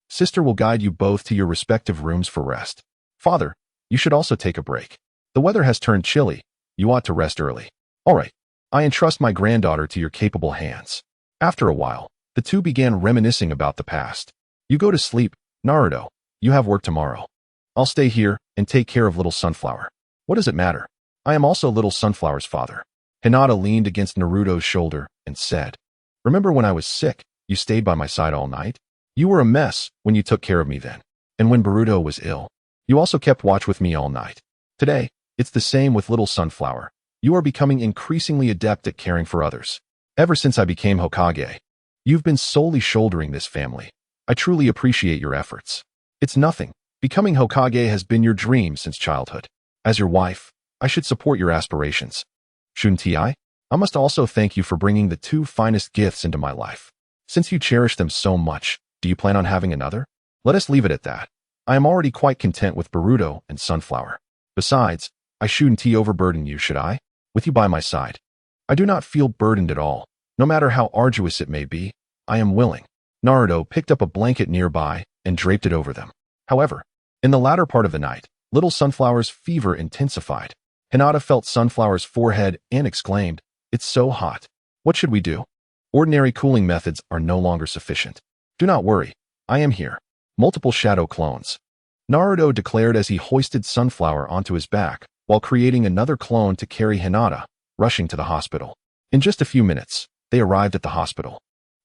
Sister will guide you both to your respective rooms for rest. Father, you should also take a break. The weather has turned chilly. You ought to rest early. All right. I entrust my granddaughter to your capable hands. After a while, the two began reminiscing about the past. You go to sleep, Naruto. You have work tomorrow. I'll stay here and take care of little Sunflower. What does it matter? I am also little Sunflower's father. Hinata leaned against Naruto's shoulder and said, Remember when I was sick, you stayed by my side all night? You were a mess when you took care of me then. And when Boruto was ill, you also kept watch with me all night. Today, it's the same with little Sunflower. You are becoming increasingly adept at caring for others. Ever since I became Hokage, you've been solely shouldering this family. I truly appreciate your efforts. It's nothing. Becoming Hokage has been your dream since childhood. As your wife, I should support your aspirations. Shouldn't I? I must also thank you for bringing the two finest gifts into my life. Since you cherish them so much, do you plan on having another? Let us leave it at that. I am already quite content with Boruto and Sunflower. Besides, I shouldn't overburden you, should I? With you by my side. I do not feel burdened at all. No matter how arduous it may be, I am willing. Naruto picked up a blanket nearby and draped it over them. However, in the latter part of the night, little Sunflower's fever intensified. Hinata felt Sunflower's forehead and exclaimed, It's so hot. What should we do? Ordinary cooling methods are no longer sufficient. Do not worry. I am here. Multiple shadow clones. Naruto declared as he hoisted Sunflower onto his back, while creating another clone to carry Hinata, rushing to the hospital. In just a few minutes, they arrived at the hospital.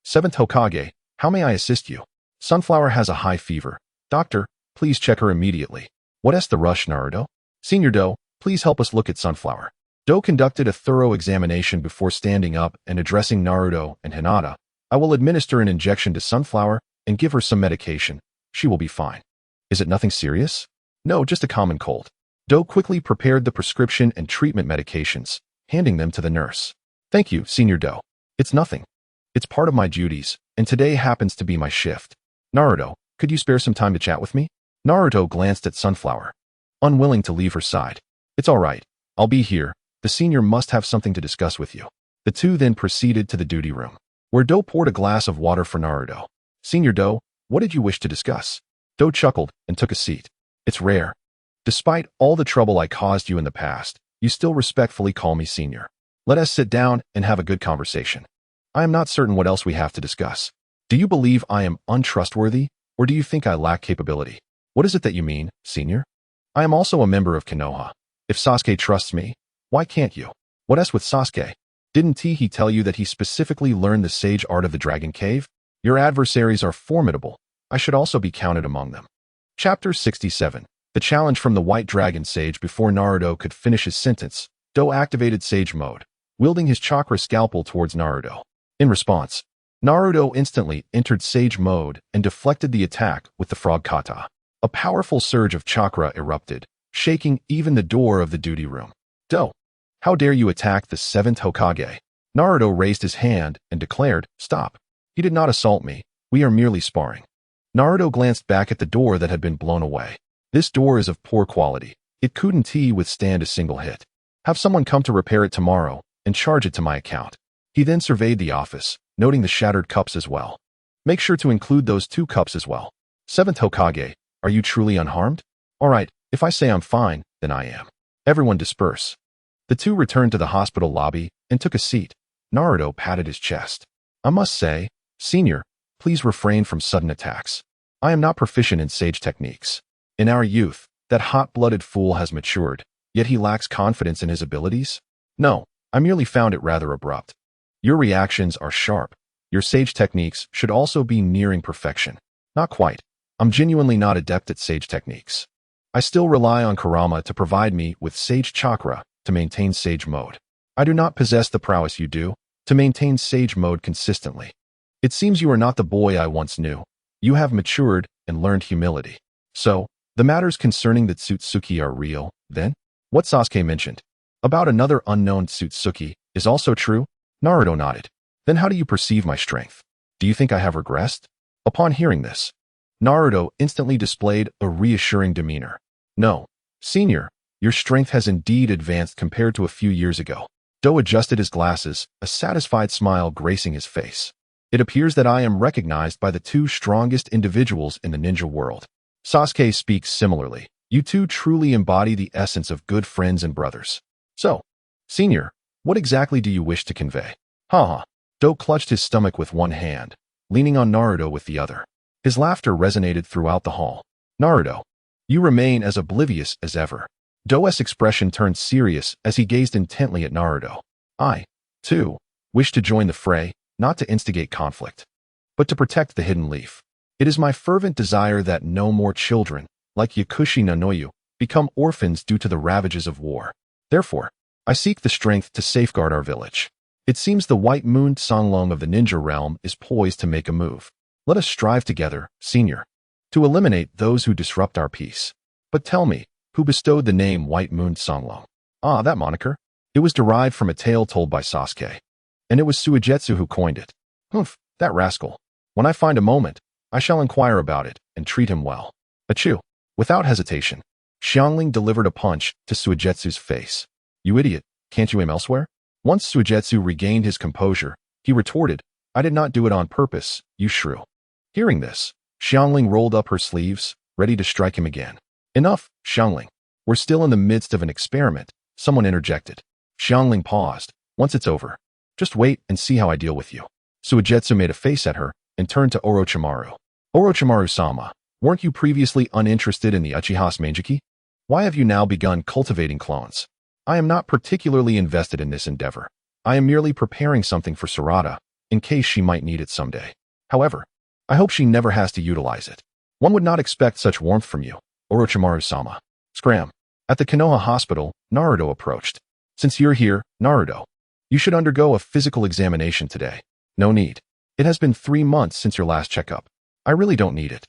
Seventh Hokage, how may I assist you? Sunflower has a high fever. Doctor, please check her immediately. What's the rush, Naruto? Senior Do, please help us look at Sunflower. Do conducted a thorough examination before standing up and addressing Naruto and Hinata. I will administer an injection to Sunflower and give her some medication. She will be fine. Is it nothing serious? No, just a common cold. Do quickly prepared the prescription and treatment medications, handing them to the nurse. Thank you, Senior Do. It's nothing. It's part of my duties, and today happens to be my shift. Naruto, could you spare some time to chat with me? Naruto glanced at Sunflower, unwilling to leave her side. It's all right. I'll be here. The senior must have something to discuss with you. The two then proceeded to the duty room, where Do poured a glass of water for Naruto. Senior Do, what did you wish to discuss? Do chuckled and took a seat. It's rare. Despite all the trouble I caused you in the past, you still respectfully call me senior. Let us sit down and have a good conversation. I am not certain what else we have to discuss. Do you believe I am untrustworthy, or do you think I lack capability? What is it that you mean, senior? I am also a member of Konoha. If Sasuke trusts me, why can't you? What's with Sasuke? Didn't he tell you that he specifically learned the sage art of the Dragon Cave? Your adversaries are formidable. I should also be counted among them. Chapter 67. The challenge from the White Dragon Sage. Before Naruto could finish his sentence, Do activated Sage Mode, wielding his chakra scalpel towards Naruto. In response, Naruto instantly entered Sage Mode and deflected the attack with the Frog Kata. A powerful surge of chakra erupted, shaking even the door of the duty room. Do, how dare you attack the Seventh Hokage? Naruto raised his hand and declared, Stop. He did not assault me. We are merely sparring. Naruto glanced back at the door that had been blown away. This door is of poor quality. It couldn't withstand a single hit. Have someone come to repair it tomorrow and charge it to my account. He then surveyed the office, noting the shattered cups as well. Make sure to include those 2 cups as well. Seventh Hokage, are you truly unharmed? All right, if I say I'm fine, then I am. Everyone disperse. The 2 returned to the hospital lobby and took a seat. Naruto patted his chest. I must say, Senior, please refrain from sudden attacks. I am not proficient in sage techniques. In our youth, that hot-blooded fool has matured, yet he lacks confidence in his abilities? No, I merely found it rather abrupt. Your reactions are sharp. Your sage techniques should also be nearing perfection. Not quite. I'm genuinely not adept at sage techniques. I still rely on Kurama to provide me with sage chakra to maintain sage mode. I do not possess the prowess you do to maintain sage mode consistently. It seems you are not the boy I once knew. You have matured and learned humility. So, the matters concerning the Tsutsuki are real, then? What Sasuke mentioned about another unknown Tsutsuki is also true? Naruto nodded. Then how do you perceive my strength? Do you think I have regressed? Upon hearing this, Naruto instantly displayed a reassuring demeanor. No, Senior, your strength has indeed advanced compared to a few years ago. Do adjusted his glasses, a satisfied smile gracing his face. It appears that I am recognized by the 2 strongest individuals in the ninja world. Sasuke speaks similarly. You 2 truly embody the essence of good friends and brothers. So, Senior, what exactly do you wish to convey? Ha. Do clutched his stomach with one hand, leaning on Naruto with the other. His laughter resonated throughout the hall. Naruto, you remain as oblivious as ever. Do's expression turned serious as he gazed intently at Naruto. I, too, wish to join the fray, not to instigate conflict, but to protect the hidden leaf. It is my fervent desire that no more children, like Yakushi Nanoyu, become orphans due to the ravages of war. Therefore, I seek the strength to safeguard our village. It seems the white-mooned Songlong of the ninja realm is poised to make a move. Let us strive together, Senior, to eliminate those who disrupt our peace. But tell me, who bestowed the name White-Mooned Songlong? Ah, that moniker? It was derived from a tale told by Sasuke. And it was Suigetsu who coined it. Humph, that rascal. When I find a moment, I shall inquire about it and treat him well. Achoo. Without hesitation, Xiangling delivered a punch to Suigetsu's face. You idiot, can't you aim elsewhere? Once Suigetsu regained his composure, he retorted, I did not do it on purpose, you shrew. Hearing this, Xiangling rolled up her sleeves, ready to strike him again. Enough, Xiangling. We're still in the midst of an experiment, someone interjected. Xiangling paused. Once it's over, just wait and see how I deal with you. Suigetsu made a face at her and turned to Orochimaru. Orochimaru-sama, weren't you previously uninterested in the Uchiha's Mangeki? Why have you now begun cultivating clones? I am not particularly invested in this endeavor. I am merely preparing something for Sarada, in case she might need it someday. However, I hope she never has to utilize it. One would not expect such warmth from you, Orochimaru-sama. Scram. At the Konoha hospital, Naruto approached. Since you're here, Naruto, you should undergo a physical examination today. No need. It has been 3 months since your last checkup. I really don't need it.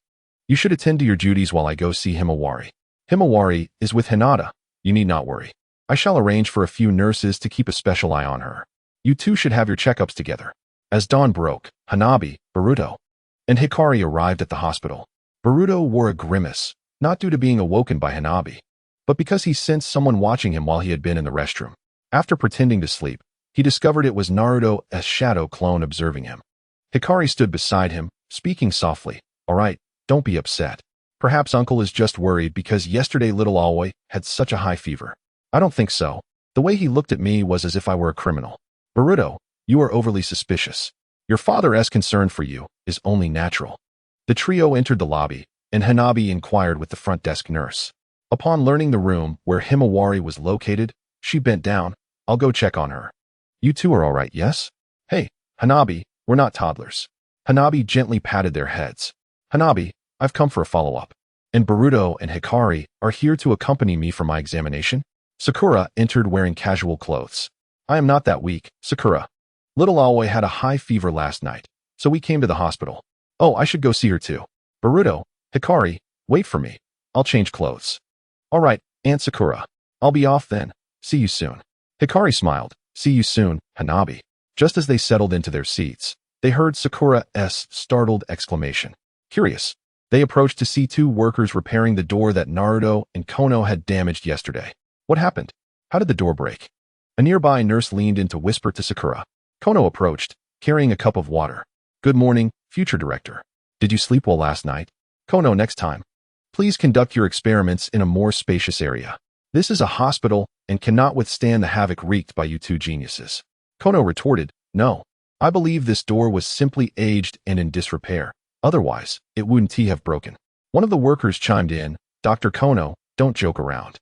You should attend to your duties while I go see Himawari. Himawari is with Hinata. You need not worry. I shall arrange for a few nurses to keep a special eye on her. You 2 should have your checkups together. As dawn broke, Hanabi, Boruto, and Hikari arrived at the hospital. Boruto wore a grimace, not due to being awoken by Hanabi, but because he sensed someone watching him while he had been in the restroom. After pretending to sleep, he discovered it was Naruto's shadow clone observing him. Hikari stood beside him, speaking softly. All right, don't be upset. Perhaps Uncle is just worried because yesterday little Aoi had such a high fever. I don't think so. The way he looked at me was as if I were a criminal. Boruto, you are overly suspicious. Your father's concern for you is only natural. The trio entered the lobby, and Hanabi inquired with the front desk nurse. Upon learning the room where Himawari was located, she bent down. I'll go check on her. You 2 are all right, yes? Hey, Hanabi, we're not toddlers. Hanabi gently patted their heads. Hanabi, I've come for a follow-up. And Boruto and Hikari are here to accompany me for my examination? Sakura entered wearing casual clothes. I am not that weak, Sakura. Little Aoi had a high fever last night, so we came to the hospital. Oh, I should go see her too. Boruto, Hikari, wait for me. I'll change clothes. All right, Aunt Sakura. I'll be off then. See you soon. Hikari smiled. See you soon, Hanabi. Just as they settled into their seats, they heard Sakura's startled exclamation. Curious, They approached to see two workers repairing the door that Naruto and Kono had damaged yesterday. What happened? How did the door break? A nearby nurse leaned in to whisper to Sakura. Kono approached, carrying a cup of water. Good morning, future director. Did you sleep well last night? Kono, next time, please conduct your experiments in a more spacious area. This is a hospital and cannot withstand the havoc wreaked by you two geniuses. Kono retorted, no. I believe this door was simply aged and in disrepair. Otherwise, it wouldn't have broken. One of the workers chimed in, Dr. Kono, don't joke around.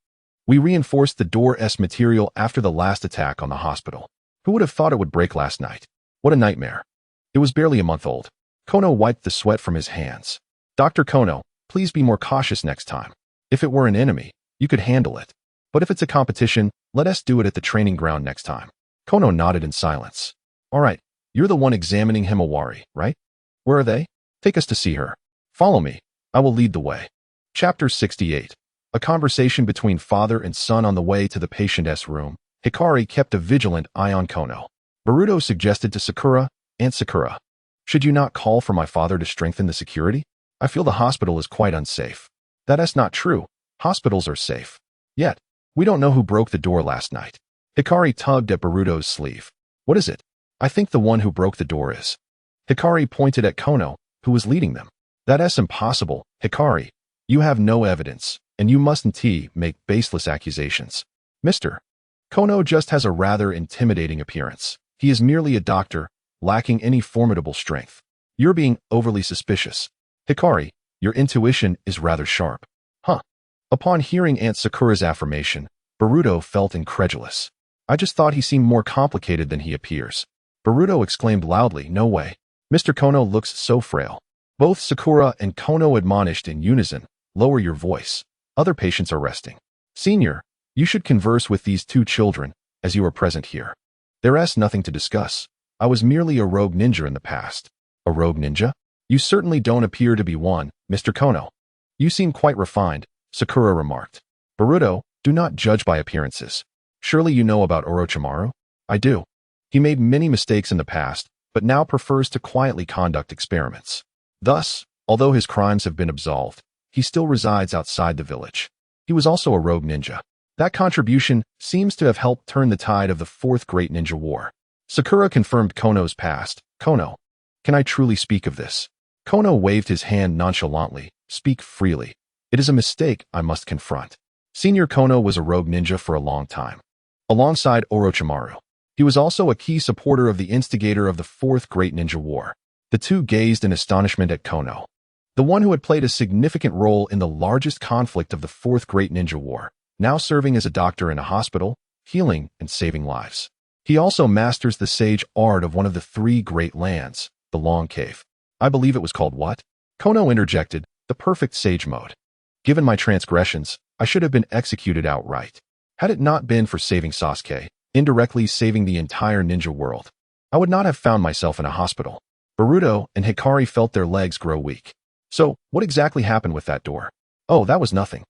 We reinforced the door's material after the last attack on the hospital. Who would have thought it would break last night? What a nightmare. It was barely a month old. Kono wiped the sweat from his hands. Dr. Kono, please be more cautious next time. If it were an enemy, you could handle it. But if it's a competition, let us do it at the training ground next time. Kono nodded in silence. All right, you're the one examining Himawari, right? Where are they? Take us to see her. Follow me. I will lead the way. Chapter 68. A conversation between father and son on the way to the patient's room. Hikari kept a vigilant eye on Kono. Boruto suggested to Sakura, Aunt Sakura, should you not call for my father to strengthen the security? I feel the hospital is quite unsafe. That's not true. Hospitals are safe. Yet, we don't know who broke the door last night. Hikari tugged at Boruto's sleeve. What is it? I think the one who broke the door is. Hikari pointed at Kono, who was leading them. That's impossible, Hikari. You have no evidence, and you mustn't make baseless accusations. Mr. Kono just has a rather intimidating appearance. He is merely a doctor, lacking any formidable strength. You're being overly suspicious. Hikari, your intuition is rather sharp. Huh. Upon hearing Aunt Sakura's affirmation, Boruto felt incredulous. I just thought he seemed more complicated than he appears. Boruto exclaimed loudly, no way. Mr. Kono looks so frail. Both Sakura and Kono admonished in unison, lower your voice. Other patients are resting. Senior, you should converse with these two children, as you are present here. There's nothing to discuss. I was merely a rogue ninja in the past. A rogue ninja? You certainly don't appear to be one, Mr. Kono. You seem quite refined, Sakura remarked. Boruto, do not judge by appearances. Surely you know about Orochimaru? I do. He made many mistakes in the past, but now prefers to quietly conduct experiments. Thus, although his crimes have been absolved, he still resides outside the village. He was also a rogue ninja. That contribution seems to have helped turn the tide of the Fourth Great Ninja War. Sakura confirmed Kono's past. Kono, can I truly speak of this? Kono waved his hand nonchalantly. Speak freely. It is a mistake I must confront. Senior Kono was a rogue ninja for a long time. Alongside Orochimaru, he was also a key supporter of the instigator of the Fourth Great Ninja War. The two gazed in astonishment at Kono, the one who had played a significant role in the largest conflict of the Fourth Great Ninja War, now serving as a doctor in a hospital, healing and saving lives. He also masters the sage art of one of the three great lands, the Long Cave. I believe it was called what? Kono interjected, the perfect sage mode. Given my transgressions, I should have been executed outright. Had it not been for saving Sasuke, indirectly saving the entire ninja world, I would not have found myself in a hospital. Boruto and Hikari felt their legs grow weak. So, what exactly happened with that door? Oh, that was nothing.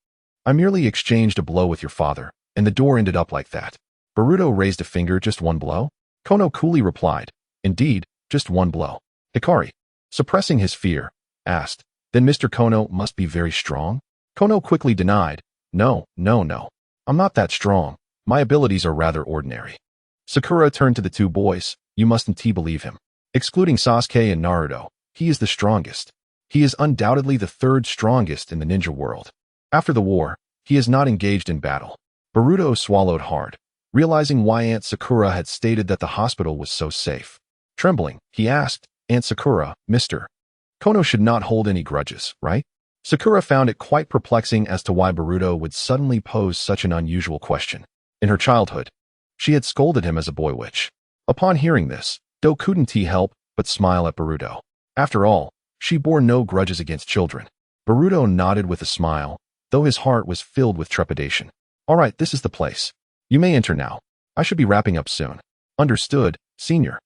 I merely exchanged a blow with your father, and the door ended up like that. Boruto raised a finger, just one blow? Kono coolly replied, indeed, just one blow. Hikari, suppressing his fear, asked, then Mr. Kono must be very strong? Kono quickly denied, no. I'm not that strong. My abilities are rather ordinary. Sakura turned to the two boys, you mustn't believe him. Excluding Sasuke and Naruto, he is the strongest. He is undoubtedly the third strongest in the ninja world. After the war, he is not engaged in battle. Boruto swallowed hard, realizing why Aunt Sakura had stated that the hospital was so safe. Trembling, he asked, Aunt Sakura, Mr. Kono should not hold any grudges, right? Sakura found it quite perplexing as to why Boruto would suddenly pose such an unusual question. In her childhood, she had scolded him as a boy witch. Upon hearing this, Do couldn't help but smile at Boruto. After all, she bore no grudges against children. Boruto nodded with a smile, though his heart was filled with trepidation. All right, this is the place. You may enter now. I should be wrapping up soon. Understood, Senior.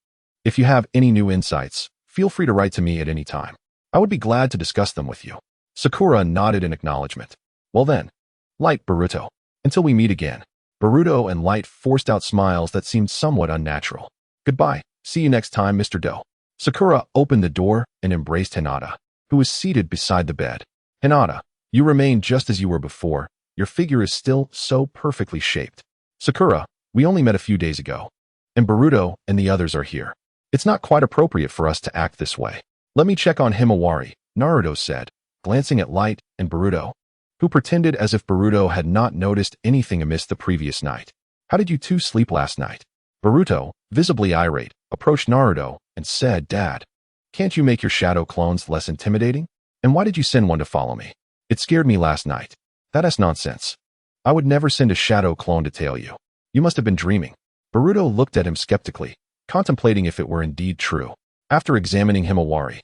If you have any new insights, feel free to write to me at any time. I would be glad to discuss them with you. Sakura nodded in acknowledgement. Well then, Light, Boruto. Until we meet again. Boruto and Light forced out smiles that seemed somewhat unnatural. Goodbye. See you next time, Mr. Do. Sakura opened the door and embraced Hinata. who was seated beside the bed. Hinata, you remain just as you were before. Your figure is still so perfectly shaped. Sakura, we only met a few days ago. And Boruto and the others are here. It's not quite appropriate for us to act this way. Let me check on Himawari, Naruto said, glancing at Light and Boruto, who pretended as if Boruto had not noticed anything amiss the previous night. How did you two sleep last night? Boruto, visibly irate, approached Naruto and said, Dad, can't you make your shadow clones less intimidating? And why did you send one to follow me? It scared me last night. That's nonsense. I would never send a shadow clone to tail you. You must have been dreaming. Boruto looked at him skeptically, contemplating if it were indeed true. After examining Himawari,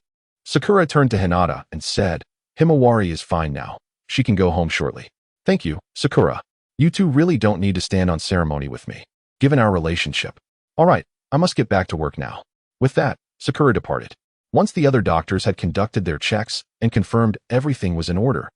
Sakura turned to Hinata and said, Himawari is fine now. She can go home shortly. Thank you, Sakura. You two really don't need to stand on ceremony with me, given our relationship. All right, I must get back to work now. With that, Sakura departed. Once the other doctors had conducted their checks and confirmed everything was in order,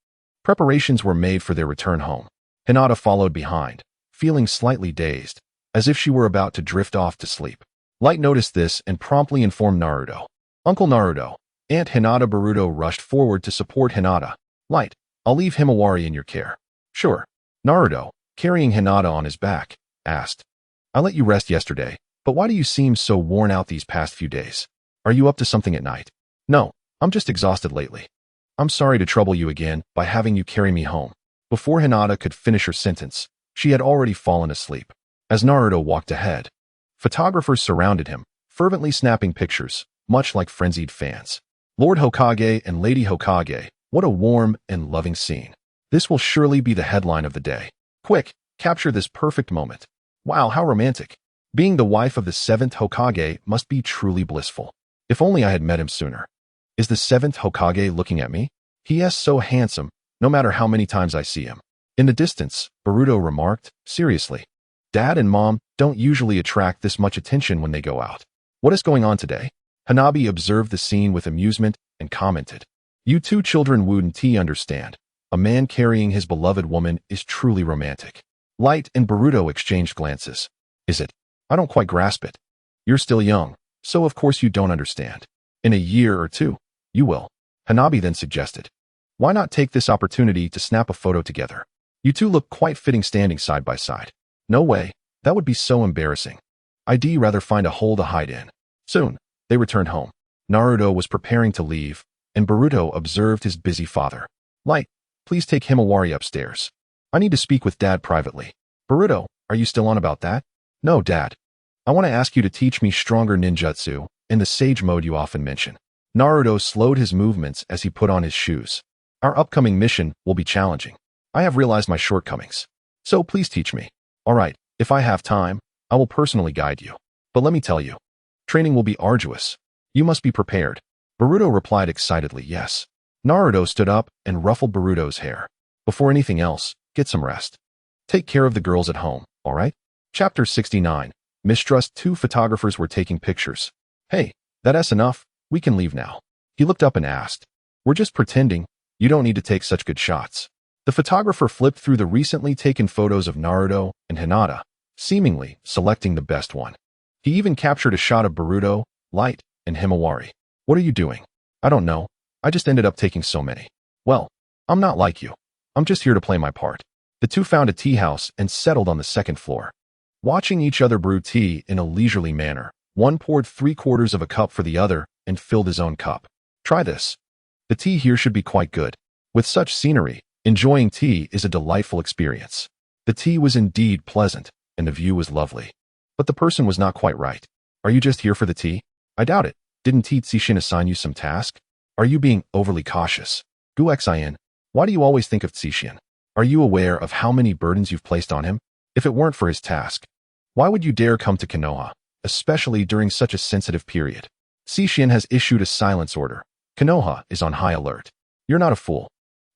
preparations were made for their return home. Hinata followed behind, feeling slightly dazed, as if she were about to drift off to sleep. Light noticed this and promptly informed Naruto. Uncle Naruto, Aunt Hinata. Boruto rushed forward to support Hinata. Light, I'll leave Himawari in your care. Sure. Naruto, carrying Hinata on his back, asked. I let you rest yesterday, but why do you seem so worn out these past few days? Are you up to something at night? No, I'm just exhausted lately. I'm sorry to trouble you again by having you carry me home. Before Hinata could finish her sentence, she had already fallen asleep. As Naruto walked ahead, photographers surrounded him, fervently snapping pictures, much like frenzied fans. Lord Hokage and Lady Hokage, what a warm and loving scene. This will surely be the headline of the day. Quick, capture this perfect moment. Wow, how romantic. Being the wife of the Seventh Hokage must be truly blissful. If only I had met him sooner. Is the Seventh Hokage looking at me? He is so handsome, no matter how many times I see him. In the distance, Boruto remarked, seriously. Dad and Mom don't usually attract this much attention when they go out. What is going on today? Hanabi observed the scene with amusement and commented. You two children wouldn't understand. A man carrying his beloved woman is truly romantic. Light and Boruto exchanged glances. Is it? I don't quite grasp it. You're still young, so of course you don't understand. In a year or two, you will. Hanabi then suggested. Why not take this opportunity to snap a photo together? You two look quite fitting standing side by side. No way, that would be so embarrassing. I'd rather find a hole to hide in. Soon, they returned home. Naruto was preparing to leave, and Boruto observed his busy father. Light, please take Himawari upstairs. I need to speak with Dad privately. Boruto, are you still on about that? No, Dad. I want to ask you to teach me stronger ninjutsu in the sage mode you often mention. Naruto slowed his movements as he put on his shoes. Our upcoming mission will be challenging. I have realized my shortcomings. So please teach me. All right, if I have time, I will personally guide you. But let me tell you, training will be arduous. You must be prepared. Boruto replied excitedly, yes. Naruto stood up and ruffled Boruto's hair. Before anything else, get some rest. Take care of the girls at home, all right? Chapter 69. Mistrust. Two photographers were taking pictures. Hey, that's enough. We can leave now. He looked up and asked. We're just pretending. You don't need to take such good shots. The photographer flipped through the recently taken photos of Naruto and Hinata, seemingly selecting the best one. He even captured a shot of Boruto, Light, and Himawari. What are you doing? I don't know. I just ended up taking so many. Well, I'm not like you. I'm just here to play my part. The two found a tea house and settled on the second floor. Watching each other brew tea in a leisurely manner, one poured 3/4 of a cup for the other and filled his own cup. Try this. The tea here should be quite good. With such scenery, enjoying tea is a delightful experience. The tea was indeed pleasant, and the view was lovely. But the person was not quite right. Are you just here for the tea? I doubt it. Didn't Tsishin assign you some task? Are you being overly cautious? Guexin, why do you always think of Tsishin? Are you aware of how many burdens you've placed on him? If it weren't for his task, why would you dare come to Konoha, especially during such a sensitive period? Tsishin has issued a silence order. Konoha is on high alert. You're not a fool.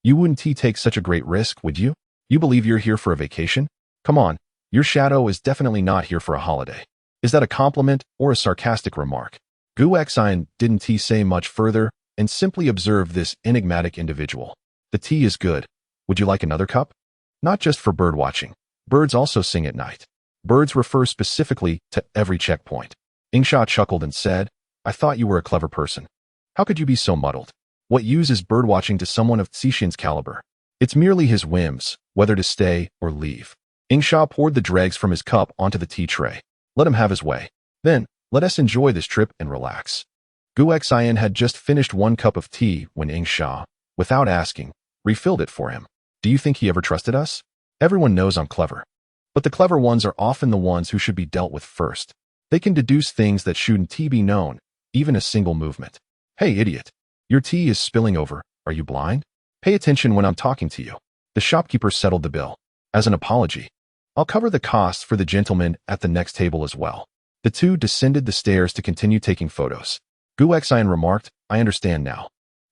You wouldn't take such a great risk, would you? You believe you're here for a vacation? Come on, your shadow is definitely not here for a holiday. Is that a compliment or a sarcastic remark? Guexin didn't say much further and simply observed this enigmatic individual. The tea is good. Would you like another cup? Not just for bird watching. Birds also sing at night. Birds refer specifically to every checkpoint. Ingsha chuckled and said, I thought you were a clever person. How could you be so muddled? What use is birdwatching to someone of Cixin's caliber? It's merely his whims, whether to stay or leave. Ingsha poured the dregs from his cup onto the tea tray. Let him have his way. Then, let us enjoy this trip and relax. Gu Xian had just finished 1 cup of tea when Ingsha, without asking, refilled it for him. Do you think he ever trusted us? Everyone knows I'm clever. But the clever ones are often the ones who should be dealt with first. They can deduce things that shouldn't be known, even a single movement. Hey, idiot. Your tea is spilling over. Are you blind? Pay attention when I'm talking to you. The shopkeeper settled the bill. As an apology, I'll cover the costs for the gentleman at the next table as well. The two descended the stairs to continue taking photos. Gu Xian remarked, I understand now.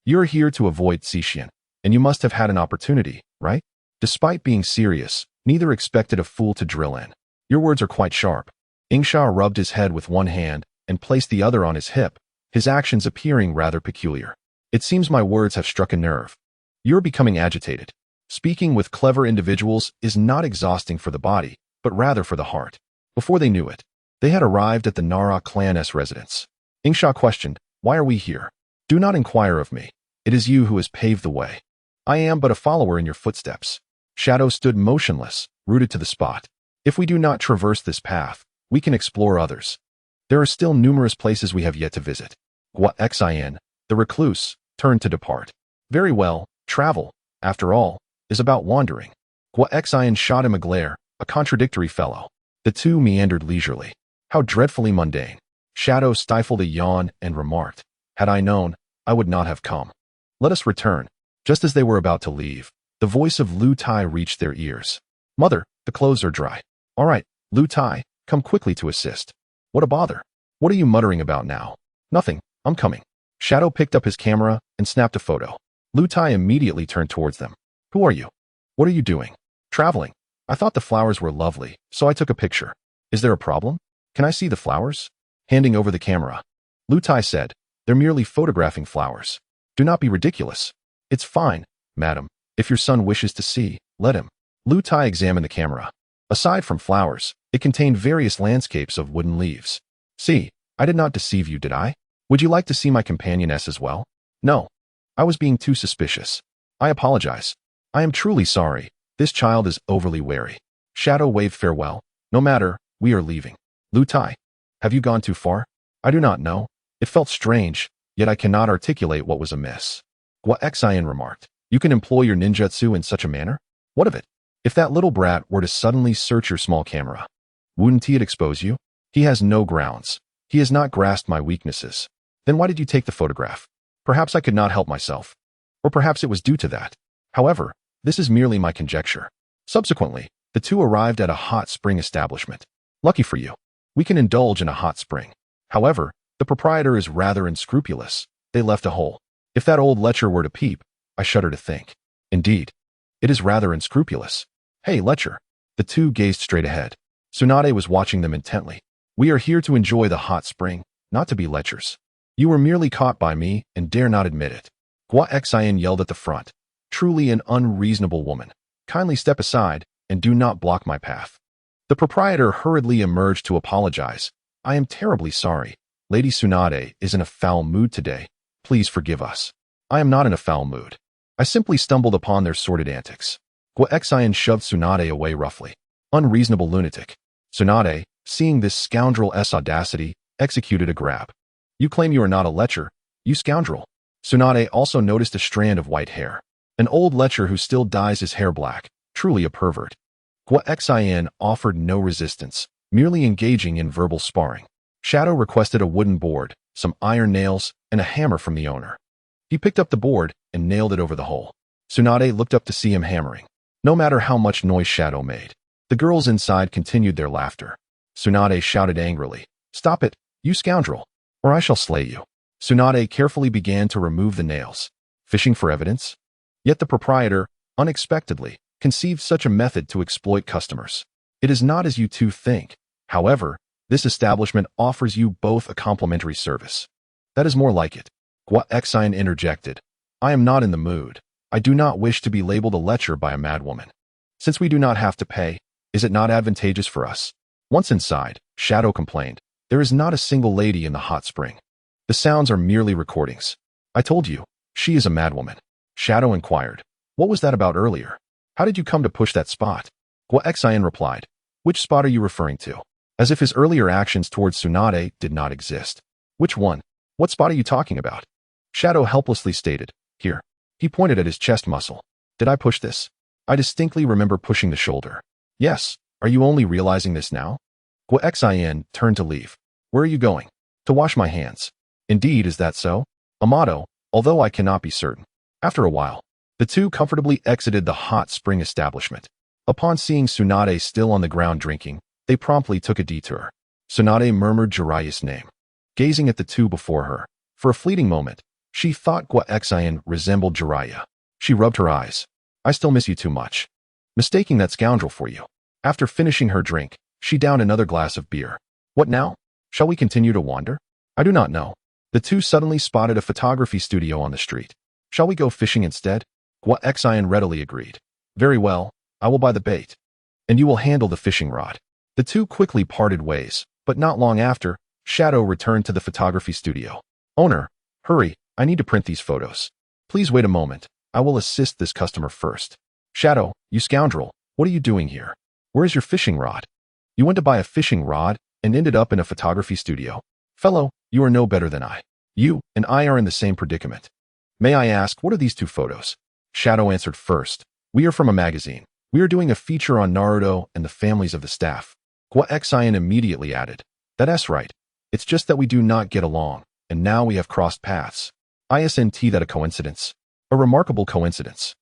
You're here to avoid Cixin, and you must have had an opportunity, right? Despite being serious, neither expected a fool to drill in. Your words are quite sharp. Ingsha rubbed his head with one hand and placed the other on his hip, his actions appearing rather peculiar. It seems my words have struck a nerve. You're becoming agitated. Speaking with clever individuals is not exhausting for the body, but rather for the heart. Before they knew it, they had arrived at the Nara clan's residence. Ingsha questioned, why are we here? Do not inquire of me. It is you who has paved the way. I am but a follower in your footsteps. Shadow stood motionless, rooted to the spot. If we do not traverse this path, we can explore others. There are still numerous places we have yet to visit. Gu Xian, the recluse, turned to depart. Very well, travel, after all, is about wandering. Gu Xian shot him a glare, a contradictory fellow. The two meandered leisurely. How dreadfully mundane. Shadow stifled a yawn and remarked, had I known, I would not have come. Let us return. Just as they were about to leave, the voice of Lu Tai reached their ears. Mother, the clothes are dry. All right, Lu Tai, come quickly to assist. What a bother. What are you muttering about now? Nothing, I'm coming. Shadow picked up his camera and snapped a photo. Lu Tai immediately turned towards them. Who are you? What are you doing? Traveling. I thought the flowers were lovely, so I took a picture. Is there a problem? Can I see the flowers? Handing over the camera, Lu Tai said, they're merely photographing flowers. Do not be ridiculous. It's fine, madam. If your son wishes to see, let him. Lu Tai examined the camera. Aside from flowers, it contained various landscapes of wooden leaves. See, I did not deceive you, did I? Would you like to see my companioness as well? No. I was being too suspicious. I apologize. I am truly sorry. This child is overly wary. Shadow waved farewell. No matter, we are leaving. Lu Tai, have you gone too far? I do not know. It felt strange, yet I cannot articulate what was amiss. Gu Xian remarked, you can employ your ninjutsu in such a manner? What of it? If that little brat were to suddenly search your small camera, wouldn't he expose you? He has no grounds. He has not grasped my weaknesses. Then why did you take the photograph? Perhaps I could not help myself. Or perhaps it was due to that. However, this is merely my conjecture. Subsequently, the two arrived at a hot spring establishment. Lucky for you, we can indulge in a hot spring. However, the proprietor is rather unscrupulous. They left a hole. If that old lecher were to peep, I shudder to think. Indeed, it is rather unscrupulous. Hey, lecher. The two gazed straight ahead. Tsunade was watching them intently. We are here to enjoy the hot spring, not to be lechers. You were merely caught by me and dare not admit it. Gu Xian yelled at the front. Truly an unreasonable woman. Kindly step aside and do not block my path. The proprietor hurriedly emerged to apologize. I am terribly sorry. Lady Tsunade is in a foul mood today. Please forgive us. I am not in a foul mood. I simply stumbled upon their sordid antics. Gu Xian shoved Tsunade away roughly. Unreasonable lunatic. Tsunade, seeing this scoundrel's audacity, executed a grab. You claim you are not a lecher, you scoundrel. Tsunade also noticed a strand of white hair. An old lecher who still dyes his hair black, truly a pervert. Gu Xian offered no resistance, merely engaging in verbal sparring. Shadow requested a wooden board, some iron nails, and a hammer from the owner. He picked up the board and nailed it over the hole. Tsunade looked up to see him hammering. No matter how much noise Shadow made, the girls inside continued their laughter. Tsunade shouted angrily, "Stop it, you scoundrel, or I shall slay you." Tsunade carefully began to remove the nails. Fishing for evidence? Yet the proprietor, unexpectedly, conceived such a method to exploit customers. It is not as you two think. However, this establishment offers you both a complimentary service. That is more like it. Gu Xian interjected. I am not in the mood. I do not wish to be labeled a lecher by a madwoman. Since we do not have to pay, is it not advantageous for us? Once inside, Shadow complained, there is not a single lady in the hot spring. The sounds are merely recordings. I told you, She is a madwoman. Shadow inquired. What was that about earlier? How did you come to push that spot? Xian replied. Which spot are you referring to? As if his earlier actions towards Tsunade did not exist. Which one? What spot are you talking about? Shadow helplessly stated. Here. He pointed at his chest muscle. Did I push this? I distinctly remember pushing the shoulder. Yes. Are you only realizing this now? Xian turned to leave. Where are you going? To wash my hands. Indeed, is that so? Amato, although I cannot be certain. After a while, the two comfortably exited the hot spring establishment. Upon seeing Tsunade still on the ground drinking, they promptly took a detour. Tsunade murmured Jiraiya's name. Gazing at the two before her, for a fleeting moment, she thought Xian resembled Jiraiya. She rubbed her eyes. I still miss you too much. Mistaking that scoundrel for you. After finishing her drink, she downed another glass of beer. What now? Shall we continue to wander? I do not know. The two suddenly spotted a photography studio on the street. Shall we go fishing instead? Xian readily agreed. Very well, I will buy the bait. And you will handle the fishing rod. The two quickly parted ways, but not long after, Shadow returned to the photography studio. Owner, hurry, I need to print these photos. Please wait a moment, I will assist this customer first. Shadow, you scoundrel, what are you doing here? Where is your fishing rod? You went to buy a fishing rod and ended up in a photography studio. Fellow, you are no better than I. You and I are in the same predicament. May I ask, what are these two photos? Shadow answered first. We are from a magazine. We are doing a feature on Naruto and the families of the staff. Xian immediately added. That's right. It's just that we do not get along, and now we have crossed paths. Isn't that a coincidence? A remarkable coincidence.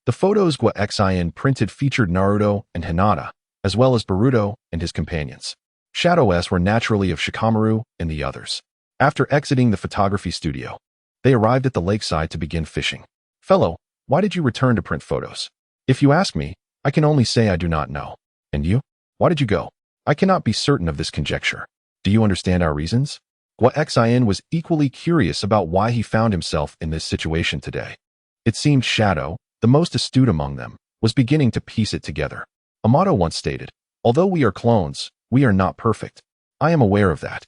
The photos Xian printed featured Naruto and Hinata, as well as Boruto and his companions. Shadows were naturally of Shikamaru and the others. After exiting the photography studio, they arrived at the lakeside to begin fishing. Fellow, why did you return to print photos? If you ask me, I can only say I do not know. And you? Why did you go? I cannot be certain of this conjecture. Do you understand our reasons? Xian was equally curious about why he found himself in this situation today. It seemed Shadow, the most astute among them, was beginning to piece it together. Amato once stated, although we are clones, we are not perfect. I am aware of that.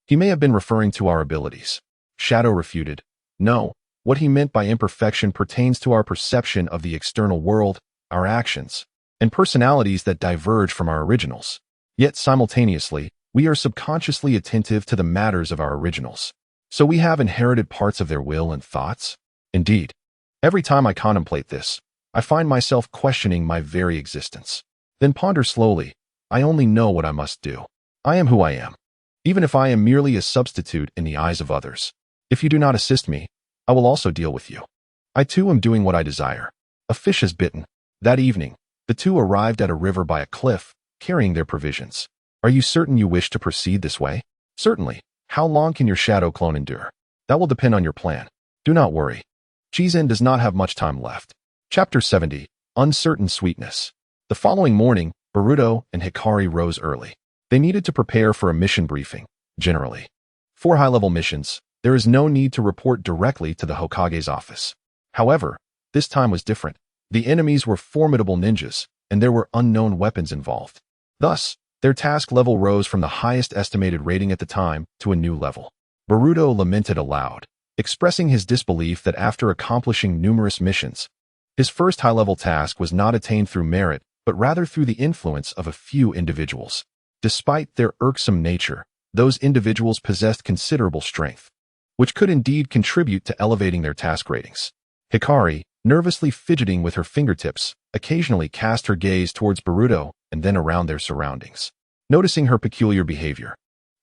He may have been referring to our abilities. Shadow refuted, no, what he meant by imperfection pertains to our perception of the external world, our actions, and personalities that diverge from our originals. Yet simultaneously, we are subconsciously attentive to the matters of our originals. So we have inherited parts of their will and thoughts? Indeed. Every time I contemplate this, I find myself questioning my very existence. Then ponder slowly, I only know what I must do. I am who I am. Even if I am merely a substitute in the eyes of others. If you do not assist me, I will also deal with you. I too am doing what I desire. A fish has bitten. That evening, the two arrived at a river by a cliff, carrying their provisions. Are you certain you wish to proceed this way? Certainly. How long can your shadow clone endure? That will depend on your plan. Do not worry. Chizen does not have much time left. Chapter 70, Uncertain Sweetness. The following morning, Boruto and Hikari rose early. They needed to prepare for a mission briefing, generally. For high-level missions, there is no need to report directly to the Hokage's office. However, this time was different. The enemies were formidable ninjas, and there were unknown weapons involved. Thus, their task level rose from the highest estimated rating at the time to a new level. Boruto lamented aloud, expressing his disbelief that after accomplishing numerous missions, his first high-level task was not attained through merit, but rather through the influence of a few individuals. Despite their irksome nature, those individuals possessed considerable strength, which could indeed contribute to elevating their task ratings. Hikari, nervously fidgeting with her fingertips, occasionally cast her gaze towards Boruto and then around their surroundings. Noticing her peculiar behavior,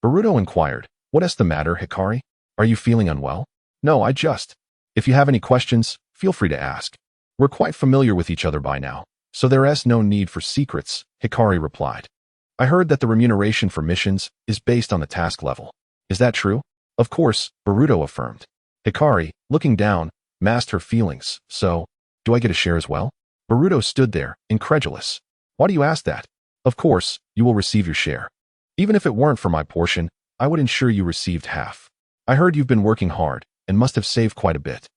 Boruto inquired, "What's the matter, Hikari? Are you feeling unwell?" "No, I just. If you have any questions, feel free to ask. We're quite familiar with each other by now, so there's no need for secrets," Hikari replied. "I heard that the remuneration for missions is based on the task level. Is that true?" "Of course," Boruto affirmed. Hikari, looking down, masked her feelings. "So, do I get a share as well?" Boruto stood there, incredulous. "Why do you ask that?" "Of course, you will receive your share. Even if it weren't for my portion, I would ensure you received half. I heard you've been working hard and must have saved quite a bit.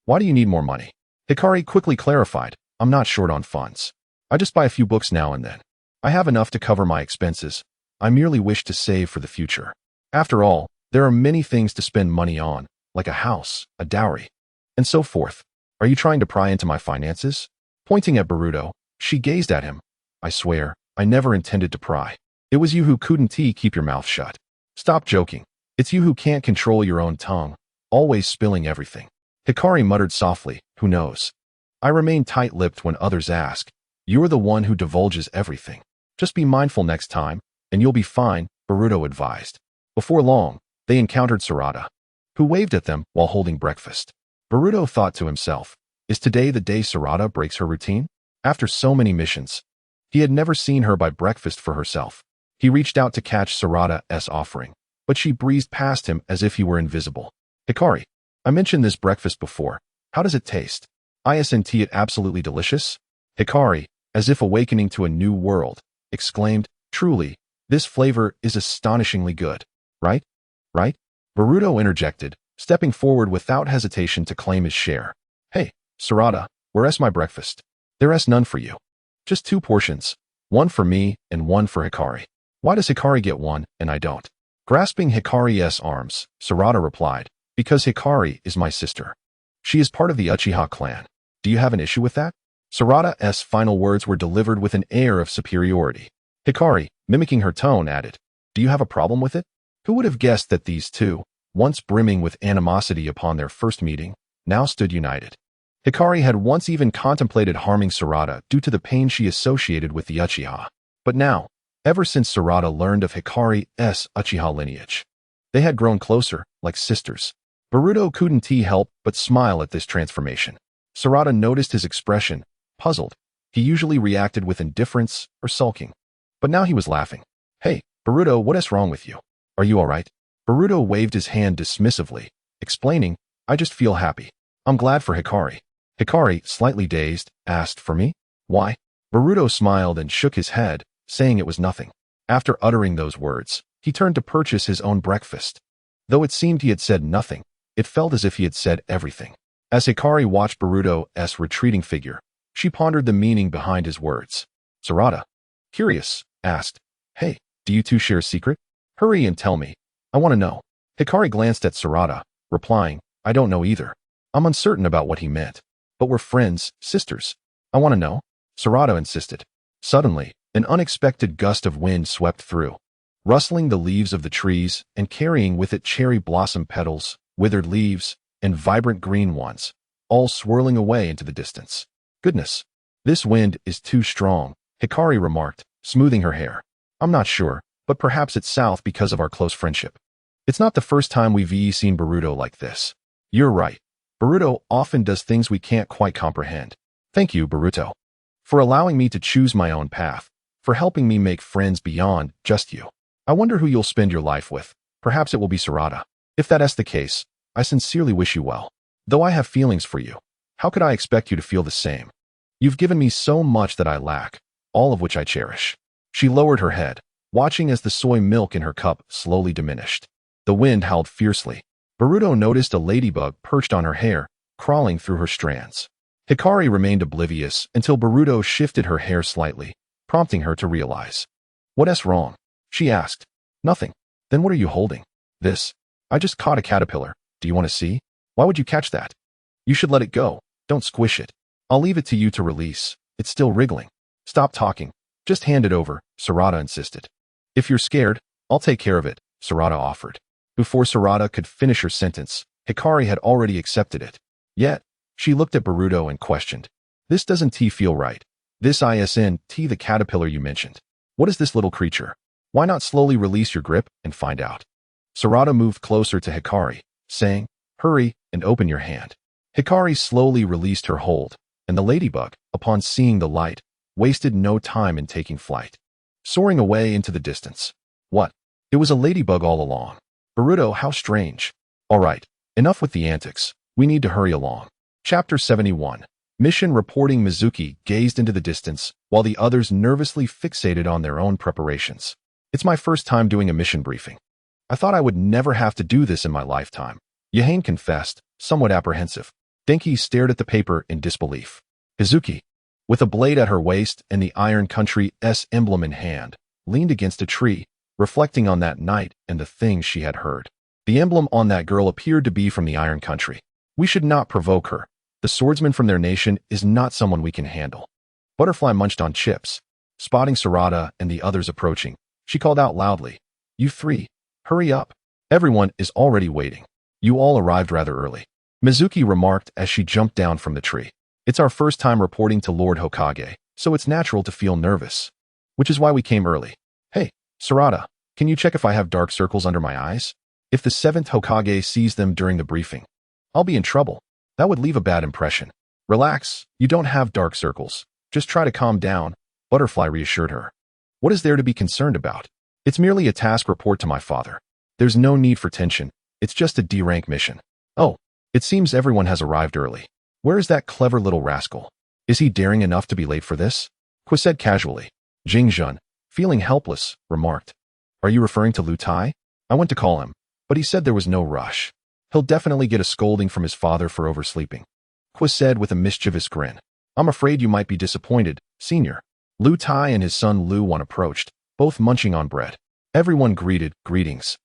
Why do you need more money?" Hikari quickly clarified, "I'm not short on funds. I just buy a few books now and then. I have enough to cover my expenses. I merely wish to save for the future. After all, there are many things to spend money on, like a house, a dowry." and so forth. Are you trying to pry into my finances? Pointing at Boruto, she gazed at him. I swear, I never intended to pry. It was you who couldn't keep your mouth shut. Stop joking. It's you who can't control your own tongue, always spilling everything. Hikari muttered softly, who knows? I remain tight-lipped when others ask. You're the one who divulges everything. Just be mindful next time, and you'll be fine, Boruto advised. Before long, they encountered Sarada, who waved at them while holding breakfast. Boruto thought to himself, is today the day Sarada breaks her routine? After so many missions, he had never seen her buy breakfast for herself. He reached out to catch Sarada's offering, but she breezed past him as if he were invisible. Hikari, I mentioned this breakfast before. How does it taste? Isn't it absolutely delicious? Hikari, as if awakening to a new world, exclaimed, truly, this flavor is astonishingly good. Right? Right? Boruto interjected, stepping forward without hesitation to claim his share. Hey, Sarada, where's my breakfast? There's none for you. Just 2 portions, one for me and one for Hikari. Why does Hikari get one and I don't? Grasping Hikari's arms, Sarada replied, because Hikari is my sister. She is part of the Uchiha clan. Do you have an issue with that? Sarada's final words were delivered with an air of superiority. Hikari, mimicking her tone, added, do you have a problem with it? Who would have guessed that these two, once brimming with animosity upon their first meeting, now stood united? Hikari had once even contemplated harming Sarada due to the pain she associated with the Uchiha. But now, ever since Sarada learned of Hikari's Uchiha lineage, they had grown closer, like sisters. Boruto couldn't help but smile at this transformation. Sarada noticed his expression, puzzled. He usually reacted with indifference or sulking. But now he was laughing. Hey, Boruto, what is wrong with you? Are you alright? Boruto waved his hand dismissively, explaining, I just feel happy. I'm glad for Hikari. Hikari, slightly dazed, asked, for me? Why? Boruto smiled and shook his head, saying it was nothing. After uttering those words, he turned to purchase his own breakfast. Though it seemed he had said nothing, it felt as if he had said everything. As Hikari watched Boruto's retreating figure, she pondered the meaning behind his words. Sarada, curious, asked, hey, do you two share a secret? Hurry and tell me. I want to know. Hikari glanced at Sarada, replying, I don't know either. I'm uncertain about what he meant. But we're friends, sisters. I want to know. Sarada insisted. Suddenly, an unexpected gust of wind swept through, rustling the leaves of the trees and carrying with it cherry blossom petals, withered leaves, and vibrant green ones, all swirling away into the distance. Goodness, this wind is too strong, Hikari remarked, smoothing her hair. I'm not sure, but perhaps it's south because of our close friendship. It's not the first time we've seen Boruto like this. You're right. Boruto often does things we can't quite comprehend. Thank you, Boruto, for allowing me to choose my own path, for helping me make friends beyond just you. I wonder who you'll spend your life with. Perhaps it will be Sarada. If that's the case, I sincerely wish you well. Though I have feelings for you, how could I expect you to feel the same? You've given me so much that I lack, all of which I cherish. She lowered her head, watching as the soy milk in her cup slowly diminished. The wind howled fiercely. Boruto noticed a ladybug perched on her hair, crawling through her strands. Hikari remained oblivious until Boruto shifted her hair slightly, prompting her to realize. What's wrong? She asked. Nothing. Then what are you holding? This. I just caught a caterpillar. Do you want to see? Why would you catch that? You should let it go. Don't squish it. I'll leave it to you to release. It's still wriggling. Stop talking. Just hand it over, Sarada insisted. If you're scared, I'll take care of it, Sarada offered. Before Sarada could finish her sentence, Hikari had already accepted it. Yet, she looked at Boruto and questioned. This doesn't feel right. This isn't the caterpillar you mentioned. What is this little creature? Why not slowly release your grip and find out? Sarada moved closer to Hikari, saying, hurry and open your hand. Hikari slowly released her hold, and the ladybug, upon seeing the light, wasted no time in taking flight, soaring away into the distance. What? It was a ladybug all along. Boruto, how strange. All right, enough with the antics. We need to hurry along. Chapter 71. Mission reporting. Mizuki gazed into the distance, while the others nervously fixated on their own preparations. It's my first time doing a mission briefing. I thought I would never have to do this in my lifetime, Yahane confessed, somewhat apprehensive. Denki stared at the paper in disbelief. Mizuki, with a blade at her waist and the Iron Country's emblem in hand, leaned against a tree, reflecting on that night and the things she had heard. The emblem on that girl appeared to be from the Iron Country. We should not provoke her. The swordsman from their nation is not someone we can handle. Butterfly munched on chips. Spotting Sarada and the others approaching, she called out loudly, "You three, hurry up. Everyone is already waiting. You all arrived rather early." Mizuki remarked as she jumped down from the tree. "It's our first time reporting to Lord Hokage, so it's natural to feel nervous. Which is why we came early. Hey, Sarada, can you check if I have dark circles under my eyes? If the Seventh Hokage sees them during the briefing, I'll be in trouble. That would leave a bad impression." "Relax, you don't have dark circles. Just try to calm down," Butterfly reassured her. "What is there to be concerned about? It's merely a task report to my father. There's no need for tension. It's just a D-rank mission." "Oh, it seems everyone has arrived early. Where is that clever little rascal? Is he daring enough to be late for this?" Kwa said casually. Jing Jun, feeling helpless, remarked, "Are you referring to Lu Tai? I went to call him, but he said there was no rush. He'll definitely get a scolding from his father for oversleeping." Kwa said with a mischievous grin. "I'm afraid you might be disappointed, Senior." Lu Tai and his son Lu Wan approached, both munching on bread. Everyone greeted, "Greetings,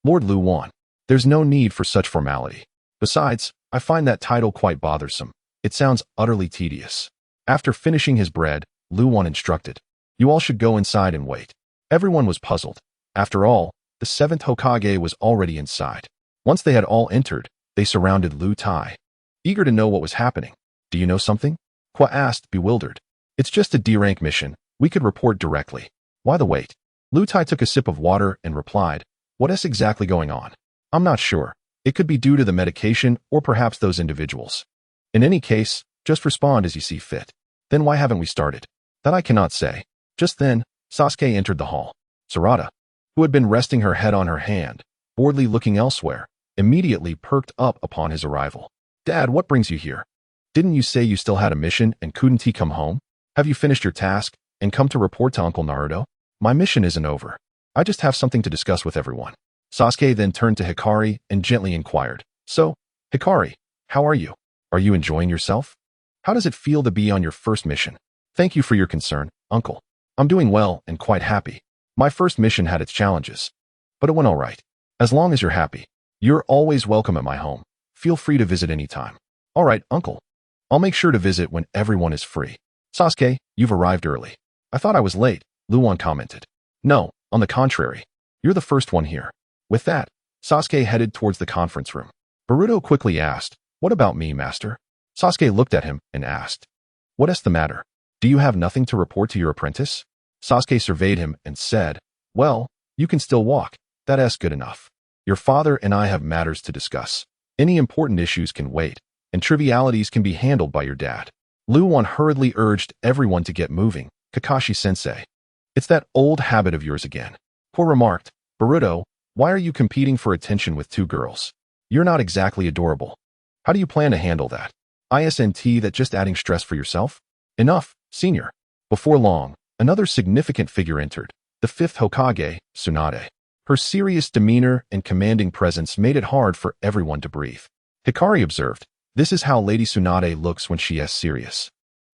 Lord Lu Wan. There's no need for such formality. Besides, I find that title quite bothersome. It sounds utterly tedious." After finishing his bread, Lu Wan instructed, "You all should go inside and wait." Everyone was puzzled. After all, the Seventh Hokage was already inside. Once they had all entered, they surrounded Lu Tai, eager to know what was happening. "Do you know something?" Kwa asked, bewildered. "It's just a D-rank mission. We could report directly. Why the wait?" Lu Tai took a sip of water and replied, "What is exactly going on? I'm not sure. It could be due to the medication or perhaps those individuals. In any case, just respond as you see fit." "Then why haven't we started?" "That I cannot say." Just then, Sasuke entered the hall. Sarada, who had been resting her head on her hand, boredly looking elsewhere, immediately perked up upon his arrival. "Dad, what brings you here? Didn't you say you still had a mission and couldn't he come home? Have you finished your task and come to report to Uncle Naruto?" "My mission isn't over. I just have something to discuss with everyone." Sasuke then turned to Hikari and gently inquired, "So, Hikari, how are you? Are you enjoying yourself? How does it feel to be on your first mission?" "Thank you for your concern, Uncle. I'm doing well and quite happy. My first mission had its challenges, but it went all right. As long as you're happy, you're always welcome at my home. Feel free to visit anytime." "All right, Uncle. I'll make sure to visit when everyone is free." "Sasuke, you've arrived early." "I thought I was late," Lu Wan commented. "No, on the contrary. You're the first one here." With that, Sasuke headed towards the conference room. Boruto quickly asked, "What about me, Master?" Sasuke looked at him and asked, "What is the matter? Do you have nothing to report to your apprentice?" Sasuke surveyed him and said, "Well, you can still walk. That's good enough. Your father and I have matters to discuss. Any important issues can wait, and trivialities can be handled by your dad." Lu Wan hurriedly urged everyone to get moving. "Kakashi-sensei, it's that old habit of yours again." Kwa remarked, "Boruto, why are you competing for attention with two girls? You're not exactly adorable. How do you plan to handle that? Isn't that just adding stress for yourself?" "Enough, Senior." Before long, another significant figure entered, the fifth Hokage, Tsunade. Her serious demeanor and commanding presence made it hard for everyone to breathe. Hikari observed, "This is how Lady Tsunade looks when she is serious.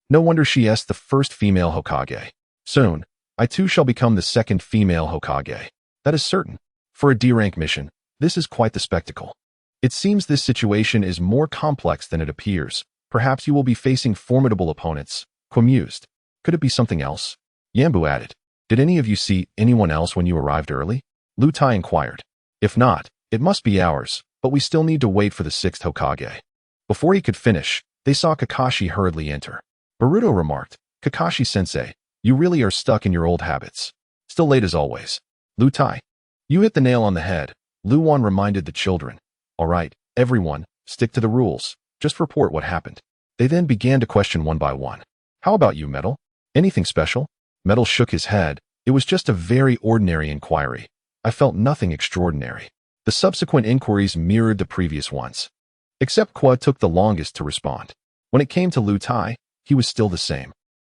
No wonder she is the first female Hokage. Soon, I too shall become the second female Hokage. That is certain. For a D-rank mission, this is quite the spectacle. It seems this situation is more complex than it appears. Perhaps you will be facing formidable opponents." Kwa mused. "Could it be something else?" Yambu added, "Did any of you see anyone else when you arrived early?" Lu Tai inquired. "If not, it must be ours, but we still need to wait for the sixth Hokage." Before he could finish, they saw Kakashi hurriedly enter. Boruto remarked, "Kakashi-sensei, you really are stuck in your old habits. Still late as always." "Lu Tai, you hit the nail on the head," Lu Wan reminded the children. "All right, everyone, stick to the rules. Just report what happened." They then began to question one by one. "How about you, Metal? Anything special?" Metal shook his head. "It was just a very ordinary inquiry. I felt nothing extraordinary." The subsequent inquiries mirrored the previous ones. Except Kwa took the longest to respond. When it came to Lu Tai, he was still the same.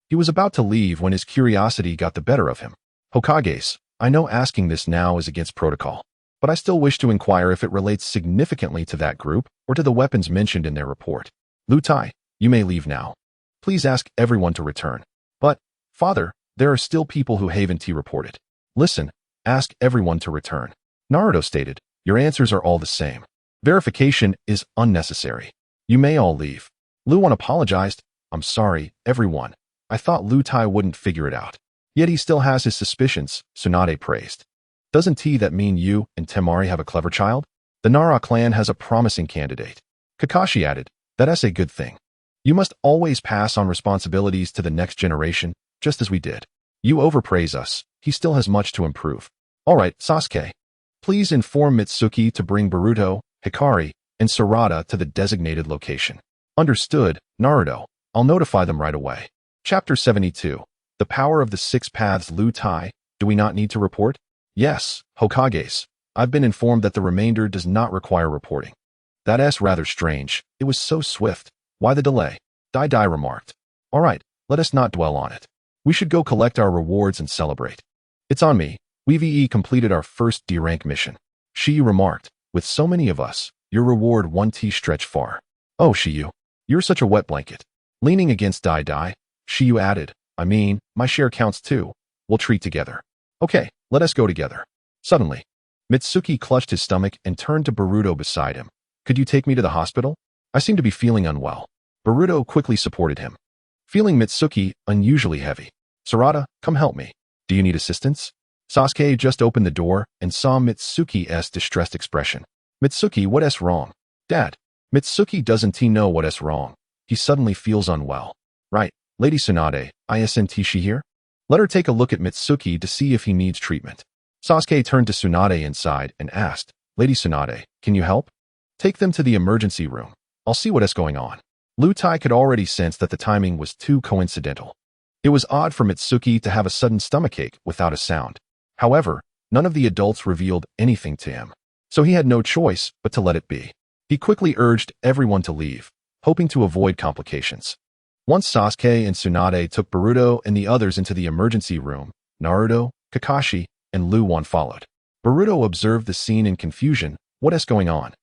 He was about to leave when his curiosity got the better of him. "Hokages, I know asking this now is against protocol, but I still wish to inquire if it relates significantly to that group or to the weapons mentioned in their report. Lu Tai, you may leave now. Please ask everyone to return." "But, Father, there are still people who haven't reported." "Listen, ask everyone to return." Naruto stated, "Your answers are all the same. Verification is unnecessary. You may all leave. Lu Wan apologized. I'm sorry, everyone. I thought Lu Tai wouldn't figure it out. Yet he still has his suspicions, Tsunade praised. Doesn't that mean you and Temari have a clever child? The Nara clan has a promising candidate. Kakashi added, that's a good thing. You must always pass on responsibilities to the next generation, just as we did. You overpraise us. He still has much to improve. All right, Sasuke. Please inform Mitsuki to bring Boruto, Hikari, and Sarada to the designated location. Understood, Naruto. I'll notify them right away. Chapter 72. The Power of the Six Paths. Lu Tai, do we not need to report? Yes, Hokages. I've been informed that the remainder does not require reporting. That's rather strange. It was so swift. Why the delay? Dai remarked. All right, let us not dwell on it. We should go collect our rewards and celebrate. It's on me. We've completed our first D-rank mission. Shiyu remarked. With so many of us, your reward 1T stretch far. Oh, Shiyu. You're such a wet blanket. Leaning against Dai, Shiyu added, I mean, my share counts too. We'll treat together. Okay, let us go together. Suddenly, Mitsuki clutched his stomach and turned to Boruto beside him. Could you take me to the hospital? I seem to be feeling unwell. Boruto quickly supported him. Feeling Mitsuki unusually heavy. Sarada, come help me. Do you need assistance? Sasuke just opened the door and saw Mitsuki's distressed expression. Mitsuki, what's wrong? Dad. Mitsuki doesn't know what's wrong. He suddenly feels unwell. Right, Lady Tsunade, isn't she here? Let her take a look at Mitsuki to see if he needs treatment. Sasuke turned to Tsunade inside and asked, Lady Tsunade, can you help? Take them to the emergency room. I'll see what's going on. Lu Tai could already sense that the timing was too coincidental. It was odd for Mitsuki to have a sudden stomachache without a sound. However, none of the adults revealed anything to him, so he had no choice but to let it be. He quickly urged everyone to leave, hoping to avoid complications. Once Sasuke and Tsunade took Boruto and the others into the emergency room, Naruto, Kakashi, and Lu Wan followed. Boruto observed the scene in confusion. What's going on?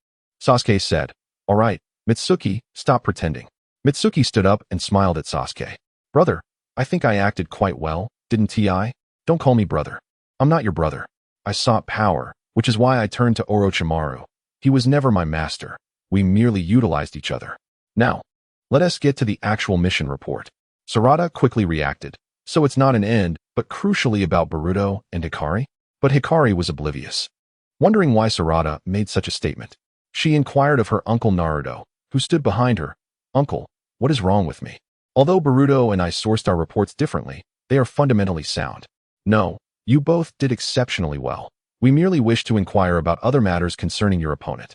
Sasuke said, All right, Mitsuki, stop pretending. Mitsuki stood up and smiled at Sasuke. Brother, I think I acted quite well, didn't I? Don't call me brother. I'm not your brother. I sought power, which is why I turned to Orochimaru. He was never my master. We merely utilized each other. Now, let us get to the actual mission report. Sarada quickly reacted. So it's not an end, but crucially about Boruto and Hikari? But Hikari was oblivious. Wondering why Sarada made such a statement, she inquired of her uncle Naruto, who stood behind her. Uncle, what is wrong with me? Although Boruto and I sourced our reports differently, they are fundamentally sound. No, you both did exceptionally well. We merely wish to inquire about other matters concerning your opponent.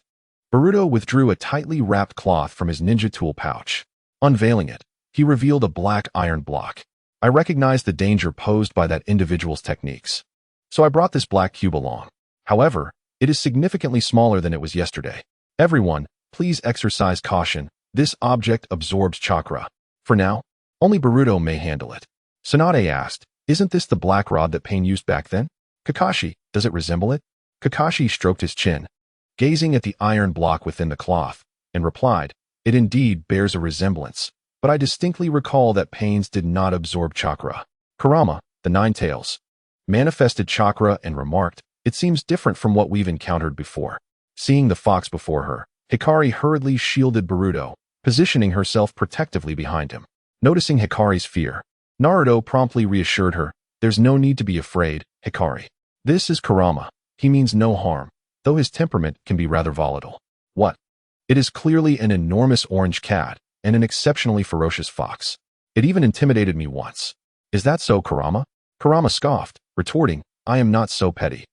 Boruto withdrew a tightly wrapped cloth from his ninja tool pouch. Unveiling it, he revealed a black iron block. I recognized the danger posed by that individual's techniques. So I brought this black cube along. However, it is significantly smaller than it was yesterday. Everyone, please exercise caution. This object absorbs chakra. For now, only Boruto may handle it. Tsunade asked, Isn't this the black rod that Pain used back then? Kakashi, does it resemble it? Kakashi stroked his chin, gazing at the iron block within the cloth, and replied, It indeed bears a resemblance, but I distinctly recall that Pain's did not absorb chakra. Kurama, the Nine Tails, manifested chakra and remarked, It seems different from what we've encountered before. Seeing the fox before her, Hikari hurriedly shielded Boruto, positioning herself protectively behind him. Noticing Hikari's fear, Naruto promptly reassured her, There's no need to be afraid, Hikari. This is Kurama. He means no harm, though his temperament can be rather volatile. What? It is clearly an enormous orange cat and an exceptionally ferocious fox. It even intimidated me once. Is that so, Kurama? Kurama scoffed, retorting, I am not so petty.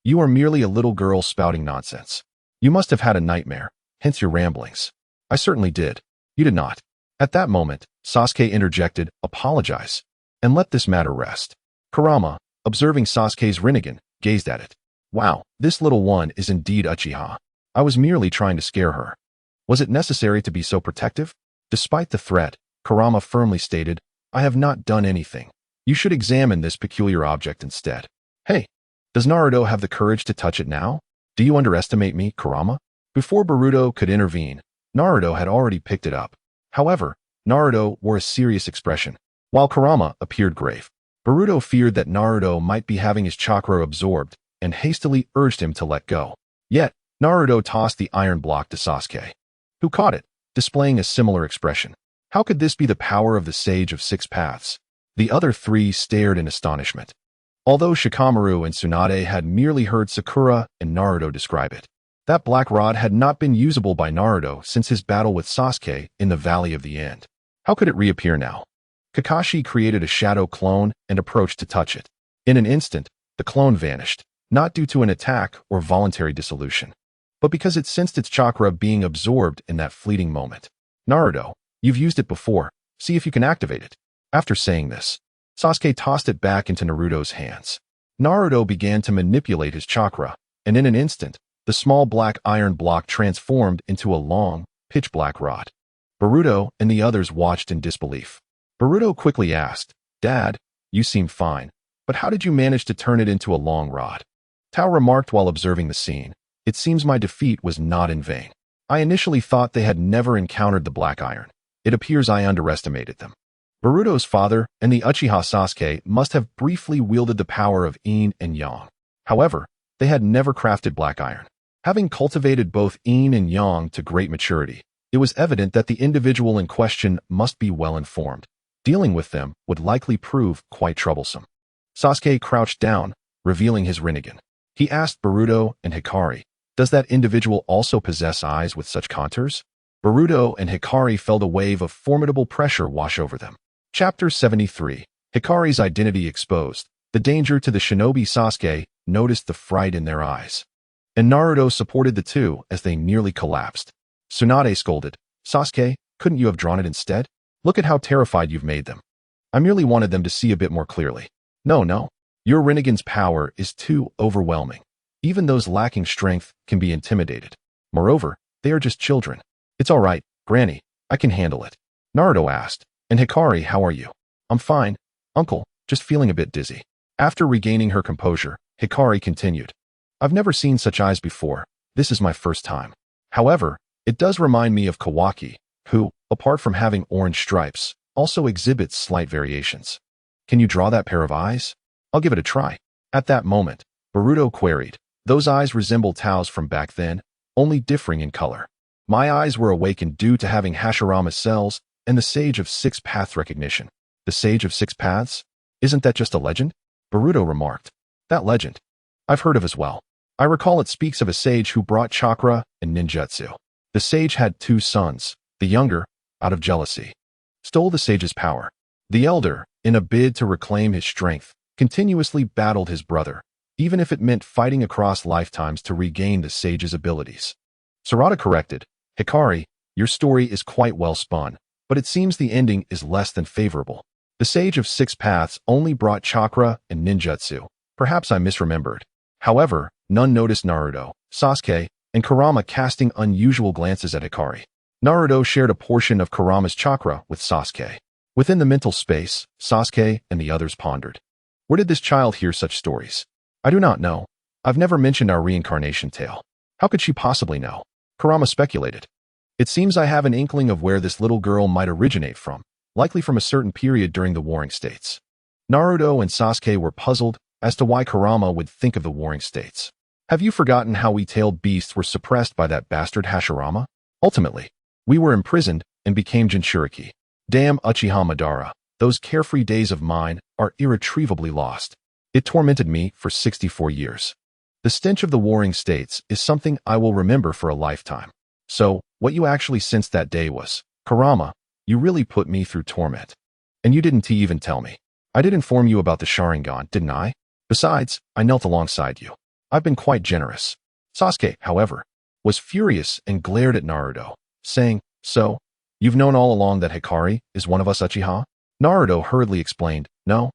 You are merely a little girl spouting nonsense. You must have had a nightmare, hence your ramblings. I certainly did. You did not. At that moment, Sasuke interjected, Apologize, and let this matter rest. Kurama, observing Sasuke's Rinnegan, gazed at it. Wow, this little one is indeed Uchiha. I was merely trying to scare her. Was it necessary to be so protective? Despite the threat, Kurama firmly stated, I have not done anything. You should examine this peculiar object instead. Hey, does Naruto have the courage to touch it now? Do you underestimate me, Kurama? Before Boruto could intervene, Naruto had already picked it up. However, Naruto wore a serious expression, while Kurama appeared grave. Boruto feared that Naruto might be having his chakra absorbed and hastily urged him to let go. Yet, Naruto tossed the iron block to Sasuke, who caught it, displaying a similar expression. How could this be the power of the Sage of Six Paths? The other three stared in astonishment. Although Shikamaru and Tsunade had merely heard Sakura and Naruto describe it, that black rod had not been usable by Naruto since his battle with Sasuke in the Valley of the End. How could it reappear now? Kakashi created a shadow clone and approached to touch it. In an instant, the clone vanished, not due to an attack or voluntary dissolution, but because it sensed its chakra being absorbed in that fleeting moment. Naruto, you've used it before, see if you can activate it. After saying this, Sasuke tossed it back into Naruto's hands. Naruto began to manipulate his chakra, and in an instant, the small black iron block transformed into a long, pitch-black rod. Boruto and the others watched in disbelief. Boruto quickly asked, "Dad, you seem fine, but how did you manage to turn it into a long rod?" Tao remarked while observing the scene, "It seems my defeat was not in vain. I initially thought they had never encountered the black iron. It appears I underestimated them." Boruto's father and the Uchiha Sasuke must have briefly wielded the power of yin and yang. However, they had never crafted black iron. Having cultivated both yin and yang to great maturity, it was evident that the individual in question must be well informed. Dealing with them would likely prove quite troublesome. Sasuke crouched down, revealing his Rinnegan. He asked Boruto and Hikari, "Does that individual also possess eyes with such contours?" Boruto and Hikari felt a wave of formidable pressure wash over them. Chapter 73. Hikari's identity exposed. The danger to the Shinobi. Sasuke noticed the fright in their eyes, and Naruto supported the two as they nearly collapsed. Tsunade scolded, "Sasuke, couldn't you have drawn it instead? Look at how terrified you've made them." "I merely wanted them to see a bit more clearly." No. Your Rinnegan's power is too overwhelming. Even those lacking strength can be intimidated. Moreover, they are just children." "It's all right, Granny. I can handle it." Naruto asked, "And Hikari, how are you?" "I'm fine, Uncle, just feeling a bit dizzy." After regaining her composure, Hikari continued, "I've never seen such eyes before. This is my first time. However, it does remind me of Kawaki, who, apart from having orange stripes, also exhibits slight variations. Can you draw that pair of eyes?" "I'll give it a try." At that moment, Boruto queried, "Those eyes resemble Tao's from back then, only differing in color." "My eyes were awakened due to having Hashirama cells and the Sage of Six Paths recognition." "The Sage of Six Paths? Isn't that just a legend?" Boruto remarked. "That legend I've heard of as well. I recall it speaks of a sage who brought chakra and ninjutsu. The sage had two sons. The younger, out of jealousy, stole the sage's power. The elder, in a bid to reclaim his strength, continuously battled his brother, even if it meant fighting across lifetimes to regain the sage's abilities." Sarada corrected, "Hikari, your story is quite well spun, but it seems the ending is less than favorable. The Sage of Six Paths only brought chakra and ninjutsu. Perhaps I misremembered." However, none noticed Naruto, Sasuke, and Kurama casting unusual glances at Hikari. Naruto shared a portion of Kurama's chakra with Sasuke. Within the mental space, Sasuke and the others pondered. Where did this child hear such stories? "I do not know. I've never mentioned our reincarnation tale. How could she possibly know?" Kurama speculated. "It seems I have an inkling of where this little girl might originate from, likely from a certain period during the Warring States." Naruto and Sasuke were puzzled as to why Kurama would think of the Warring States. "Have you forgotten how we tailed beasts were suppressed by that bastard Hashirama? Ultimately, we were imprisoned and became Jinchuriki. Damn Uchiha Madara, those carefree days of mine are irretrievably lost. It tormented me for 64 years. The stench of the Warring States is something I will remember for a lifetime. So, what you actually sensed that day was, Kurama, you really put me through torment. And you didn't even tell me. I did inform you about the Sharingan, didn't I? Besides, I knelt alongside you. I've been quite generous." Sasuke, however, was furious and glared at Naruto, saying, "So, you've known all along that Hikari is one of us Uchiha?" Naruto hurriedly explained, "No,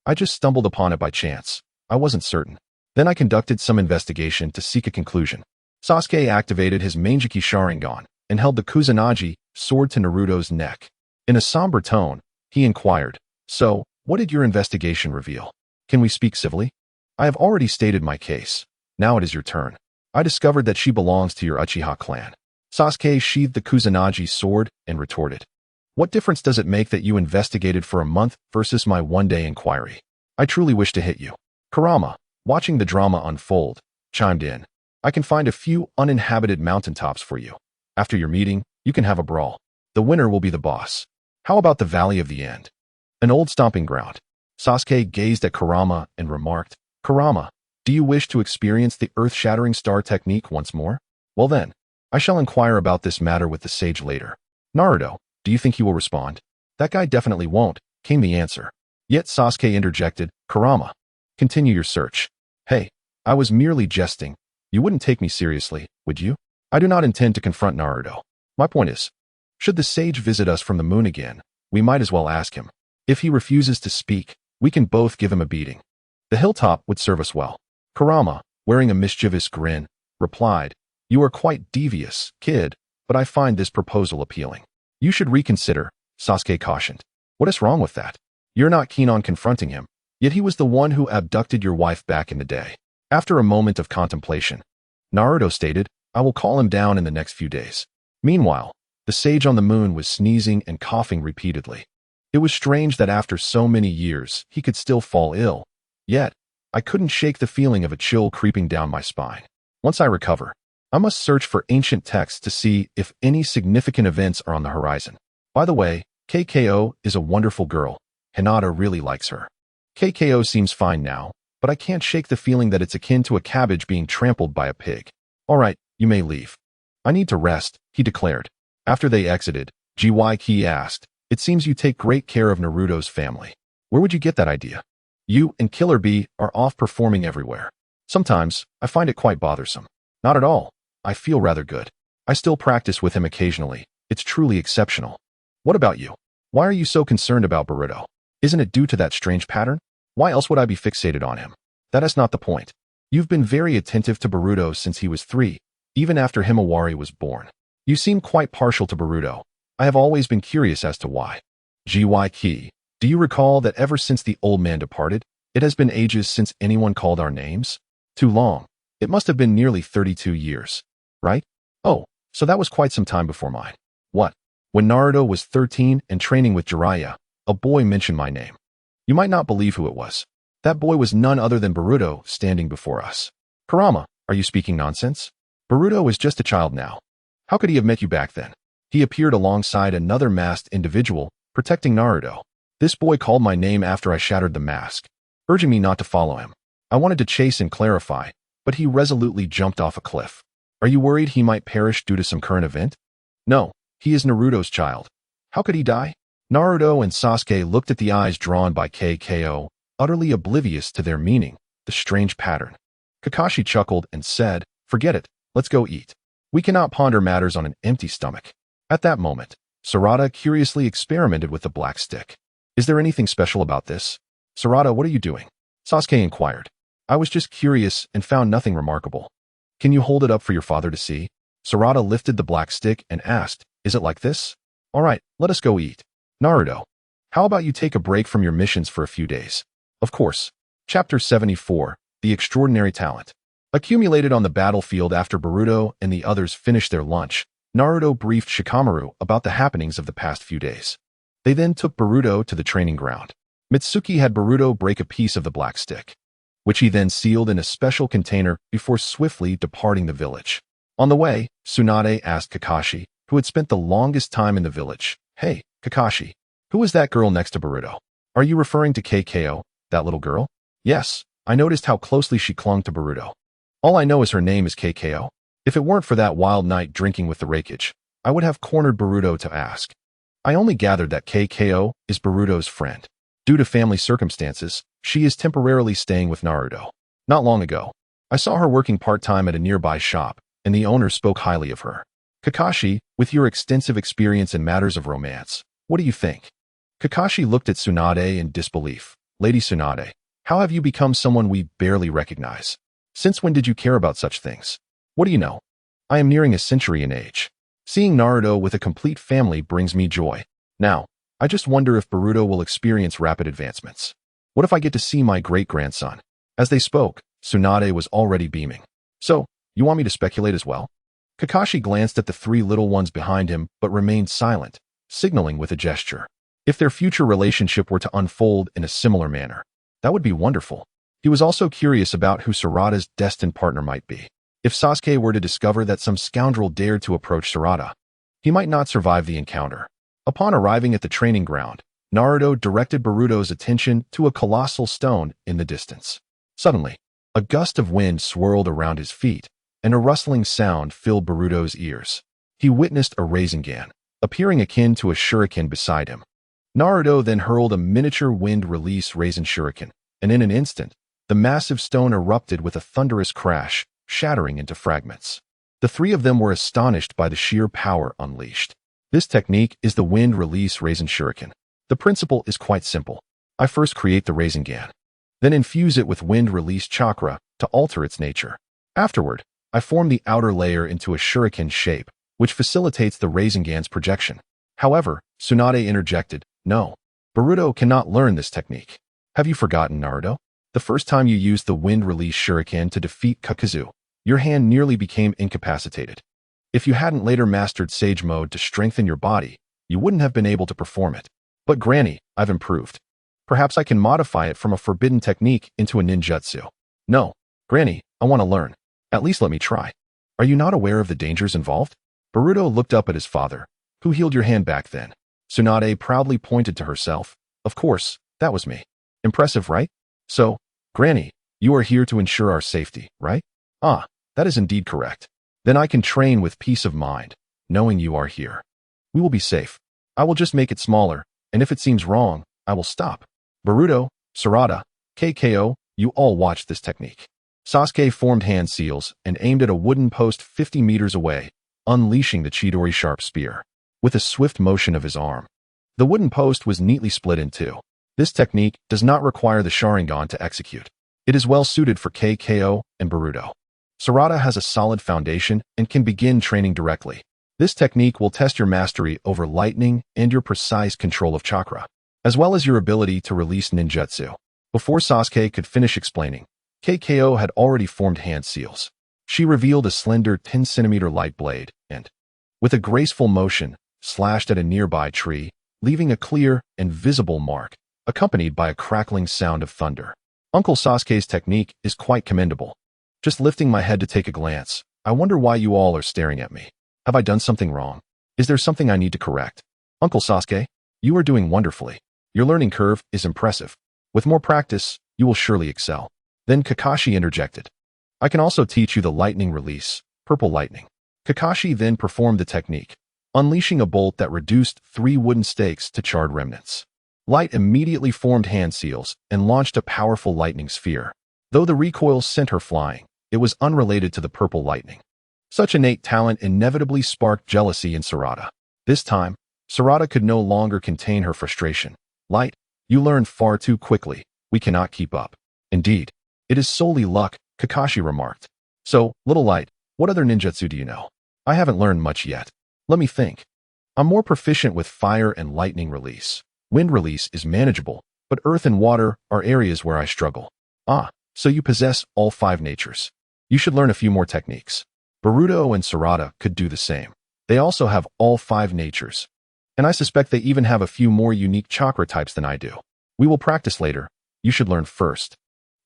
I just stumbled upon it by chance. I wasn't certain. Then I conducted some investigation to seek a conclusion." Sasuke activated his Manjiki Sharingan and held the Kusanagi sword to Naruto's neck. In a somber tone, he inquired, "So, what did your investigation reveal? Can we speak civilly? I have already stated my case. Now it is your turn. I discovered that she belongs to your Uchiha clan." Sasuke sheathed the Kusanagi sword and retorted, "What difference does it make that you investigated for a month versus my one-day inquiry? I truly wish to hit you." Kurama, watching the drama unfold, chimed in, "I can find a few uninhabited mountaintops for you. After your meeting, You can have a brawl. The winner will be the boss. How about the Valley of the End? An old stomping ground. Sasuke gazed at Kurama and remarked, Kurama, do you wish to experience the earth-shattering star technique once more? Well then, I shall inquire about this matter with the sage later. Naruto, do you think he will respond? That guy definitely won't, came the answer. Yet Sasuke interjected, Kurama, continue your search. Hey, I was merely jesting. You wouldn't take me seriously, would you? I do not intend to confront Naruto. My point is, should the sage visit us from the moon again, we might as well ask him. If he refuses to speak, we can both give him a beating. The hilltop would serve us well. Kurama, wearing a mischievous grin, replied, You are quite devious, kid, but I find this proposal appealing. You should reconsider, Sasuke cautioned. What is wrong with that? You're not keen on confronting him, yet he was the one who abducted your wife back in the day. After a moment of contemplation, Naruto stated, I will call him down in the next few days. Meanwhile, the sage on the moon was sneezing and coughing repeatedly. It was strange that after so many years, he could still fall ill. Yet, I couldn't shake the feeling of a chill creeping down my spine. Once I recover, I must search for ancient texts to see if any significant events are on the horizon. By the way, KKO is a wonderful girl. Hinata really likes her. KKO seems fine now, but I can't shake the feeling that it's akin to a cabbage being trampled by a pig. All right, you may leave. I need to rest, he declared. After they exited, GYK asked, It seems you take great care of Naruto's family. Where would you get that idea? You and Killer Bee are off performing everywhere. Sometimes, I find it quite bothersome. Not at all. I feel rather good. I still practice with him occasionally. It's truly exceptional. What about you? Why are you so concerned about Boruto? Isn't it due to that strange pattern? Why else would I be fixated on him? That is not the point. You've been very attentive to Boruto since he was 3, even after Himawari was born. You seem quite partial to Boruto. I have always been curious as to why. GYK, do you recall that ever since the old man departed, it has been ages since anyone called our names? Too long. It must have been nearly 32 years. Right? Oh, so that was quite some time before mine. What? When Naruto was 13 and training with Jiraiya, a boy mentioned my name. You might not believe who it was. That boy was none other than Boruto standing before us. Kurama, are you speaking nonsense? Boruto is just a child now. How could he have met you back then? He appeared alongside another masked individual, protecting Naruto. This boy called my name after I shattered the mask, urging me not to follow him. I wanted to chase and clarify, but he resolutely jumped off a cliff. Are you worried he might perish due to some current event? No, he is Naruto's child. How could he die? Naruto and Sasuke looked at the eyes drawn by KKO, utterly oblivious to their meaning, the strange pattern. Kakashi chuckled and said, Forget it, let's go eat. We cannot ponder matters on an empty stomach. At that moment, Sarada curiously experimented with the black stick. Is there anything special about this? Sarada, what are you doing? Sasuke inquired. I was just curious and found nothing remarkable. Can you hold it up for your father to see? Sarada lifted the black stick and asked, Is it like this? All right, let us go eat. Naruto, how about you take a break from your missions for a few days? Of course. Chapter 74, The Extraordinary Talent. Accumulated on the battlefield after Boruto and the others finished their lunch, Naruto briefed Shikamaru about the happenings of the past few days. They then took Boruto to the training ground. Mitsuki had Boruto break a piece of the black stick, which he then sealed in a special container before swiftly departing the village. On the way, Tsunade asked Kakashi, who had spent the longest time in the village, Hey, Kakashi, who is that girl next to Boruto? Are you referring to KKO, that little girl? Yes, I noticed how closely she clung to Boruto. All I know is her name is KKO. If it weren't for that wild night drinking with the Raikage, I would have cornered Boruto to ask. I only gathered that KKO is Boruto's friend. Due to family circumstances, she is temporarily staying with Naruto. Not long ago, I saw her working part-time at a nearby shop, and the owner spoke highly of her. Kakashi, with your extensive experience in matters of romance, what do you think? Kakashi looked at Tsunade in disbelief. Lady Tsunade, how have you become someone we barely recognize? Since when did you care about such things? What do you know? I am nearing a century in age. Seeing Naruto with a complete family brings me joy. Now, I just wonder if Boruto will experience rapid advancements. What if I get to see my great-grandson? As they spoke, Tsunade was already beaming. So, you want me to speculate as well? Kakashi glanced at the 3 little ones behind him but remained silent, signaling with a gesture. If their future relationship were to unfold in a similar manner, that would be wonderful. He was also curious about who Sarada's destined partner might be. If Sasuke were to discover that some scoundrel dared to approach Sarada, he might not survive the encounter. Upon arriving at the training ground, Naruto directed Boruto's attention to a colossal stone in the distance. Suddenly, a gust of wind swirled around his feet, and a rustling sound filled Boruto's ears. He witnessed a Rasengan, appearing akin to a shuriken beside him. Naruto then hurled a miniature wind-release Rasen shuriken, and in an instant, the massive stone erupted with a thunderous crash, shattering into fragments. The three of them were astonished by the sheer power unleashed. This technique is the wind-release Rasen shuriken. The principle is quite simple. I first create the Rasengan, then infuse it with wind-release chakra to alter its nature. Afterward, I form the outer layer into a shuriken shape, which facilitates the Rasengan's projection. However, Tsunade interjected, "No, Boruto cannot learn this technique. Have you forgotten, Naruto? The first time you used the wind-release shuriken to defeat Kakazu, your hand nearly became incapacitated. If you hadn't later mastered Sage Mode to strengthen your body, you wouldn't have been able to perform it. But Granny, I've improved. Perhaps I can modify it from a forbidden technique into a ninjutsu." "No, Granny, I want to learn. At least let me try. Are you not aware of the dangers involved?" Boruto looked up at his father. "Who healed your hand back then?" Tsunade proudly pointed to herself. "Of course, that was me. Impressive, right? So, Granny, you are here to ensure our safety, right?" "Ah, that is indeed correct. Then I can train with peace of mind, knowing you are here. We will be safe. I will just make it smaller, and if it seems wrong, I will stop." Boruto, Sarada, KKO, you all watched this technique. Sasuke formed hand seals and aimed at a wooden post 50 meters away, unleashing the Chidori sharp spear. With a swift motion of his arm, the wooden post was neatly split in two. This technique does not require the Sharingan to execute. It is well suited for KKO and Boruto. Sarada has a solid foundation and can begin training directly. This technique will test your mastery over lightning and your precise control of chakra, as well as your ability to release ninjutsu. Before Sasuke could finish explaining, KKO had already formed hand seals. She revealed a slender 10-centimeter light blade and, with a graceful motion, slashed at a nearby tree, leaving a clear and visible mark, accompanied by a crackling sound of thunder. Uncle Sasuke's technique is quite commendable. Just lifting my head to take a glance, I wonder why you all are staring at me. Have I done something wrong? Is there something I need to correct? Uncle Sasuke, you are doing wonderfully. Your learning curve is impressive. With more practice, you will surely excel. Then Kakashi interjected. I can also teach you the lightning release, purple lightning. Kakashi then performed the technique, unleashing a bolt that reduced 3 wooden stakes to charred remnants. Light immediately formed hand seals and launched a powerful lightning sphere. Though the recoil sent her flying, it was unrelated to the purple lightning. Such innate talent inevitably sparked jealousy in Sarada. This time, Sarada could no longer contain her frustration. Light, you learned far too quickly. We cannot keep up. Indeed, it is solely luck, Kakashi remarked. So, little Light, what other ninjutsu do you know? I haven't learned much yet. Let me think. I'm more proficient with fire and lightning release. Wind release is manageable, but earth and water are areas where I struggle. Ah, so you possess all 5 natures. You should learn a few more techniques. Boruto and Sarada could do the same. They also have all 5 natures. And I suspect they even have a few more unique chakra types than I do. We will practice later. You should learn first.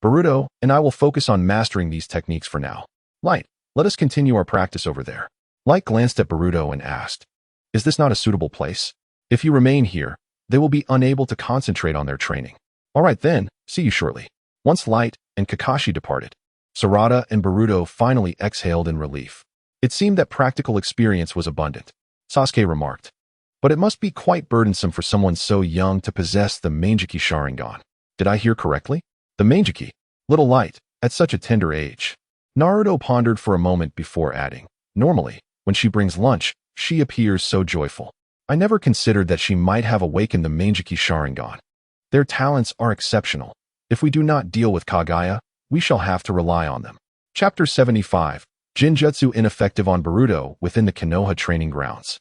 Boruto and I will focus on mastering these techniques for now. Light, let us continue our practice over there. Light glanced at Boruto and asked, is this not a suitable place? If you remain here, they will be unable to concentrate on their training. All right then, see you shortly. Once Light and Kakashi departed, Sarada and Boruto finally exhaled in relief. It seemed that practical experience was abundant. Sasuke remarked, but it must be quite burdensome for someone so young to possess the Manjiki Sharingan. Did I hear correctly? The Manjiki, little Light, at such a tender age. Naruto pondered for a moment before adding, normally, when she brings lunch, she appears so joyful. I never considered that she might have awakened the Manjiki Sharingan. Their talents are exceptional. If we do not deal with Kaguya, we shall have to rely on them. Chapter 75, Jinjutsu ineffective on Boruto within the Konoha training grounds.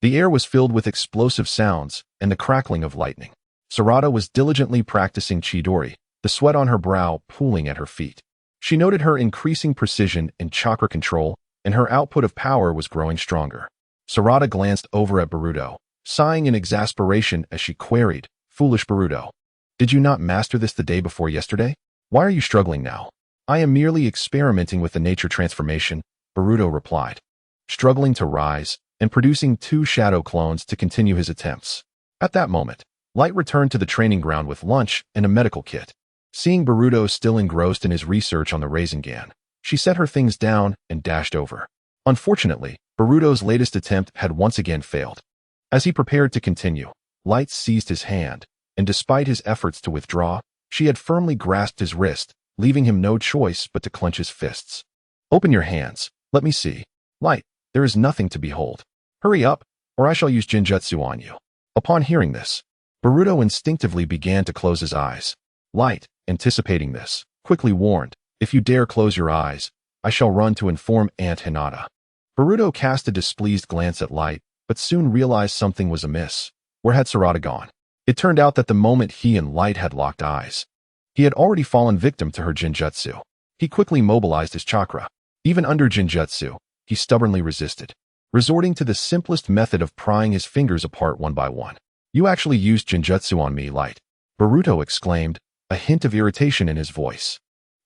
The air was filled with explosive sounds and the crackling of lightning. Sarada was diligently practicing Chidori, the sweat on her brow pooling at her feet. She noted her increasing precision and chakra control, and her output of power was growing stronger. Sarada glanced over at Boruto, sighing in exasperation as she queried, "Foolish Boruto, did you not master this the day before yesterday? Why are you struggling now?" "I am merely experimenting with the nature transformation," Boruto replied. "Struggling to rise, and producing 2 shadow clones to continue his attempts. At that moment, Light returned to the training ground with lunch and a medical kit. Seeing Boruto still engrossed in his research on the Rasengan, she set her things down and dashed over. Unfortunately, Boruto's latest attempt had once again failed. As he prepared to continue, Light seized his hand, and despite his efforts to withdraw, she had firmly grasped his wrist, leaving him no choice but to clench his fists. "Open your hands. Let me see. Light, there is nothing to behold. Hurry up, or I shall use Jinjutsu on you." Upon hearing this, Boruto instinctively began to close his eyes. Light, anticipating this, quickly warned, "If you dare close your eyes, I shall run to inform Aunt Hinata." Boruto cast a displeased glance at Light, but soon realized something was amiss. Where had Sarada gone? It turned out that the moment he and Light had locked eyes, he had already fallen victim to her Jinjutsu. He quickly mobilized his chakra. Even under Jinjutsu, he stubbornly resisted, resorting to the simplest method of prying his fingers apart one by one. "You actually used Jinjutsu on me, Light," Boruto exclaimed, a hint of irritation in his voice.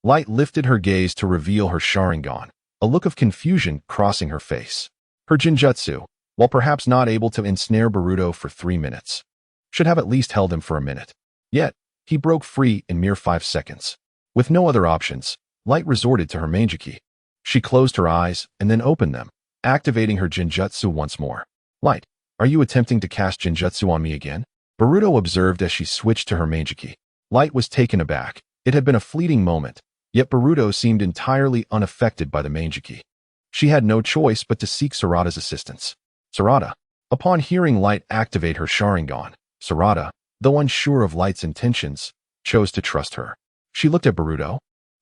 Light lifted her gaze to reveal her Sharingan, a look of confusion crossing her face. Her Jinjutsu, while perhaps not able to ensnare Boruto for 3 minutes, should have at least held him for a minute. Yet, he broke free in mere 5 seconds. With no other options, Light resorted to her Manjiki. She closed her eyes and then opened them, activating her Jinjutsu once more. "Light, are you attempting to cast Jinjutsu on me again?" Boruto observed as she switched to her Manjiki. Light was taken aback. It had been a fleeting moment, yet Boruto seemed entirely unaffected by the Manjiki. She had no choice but to seek Sarada's assistance. Sarada. Upon hearing Light activate her Sharingan, Sarada, though unsure of Light's intentions, chose to trust her. She looked at Boruto,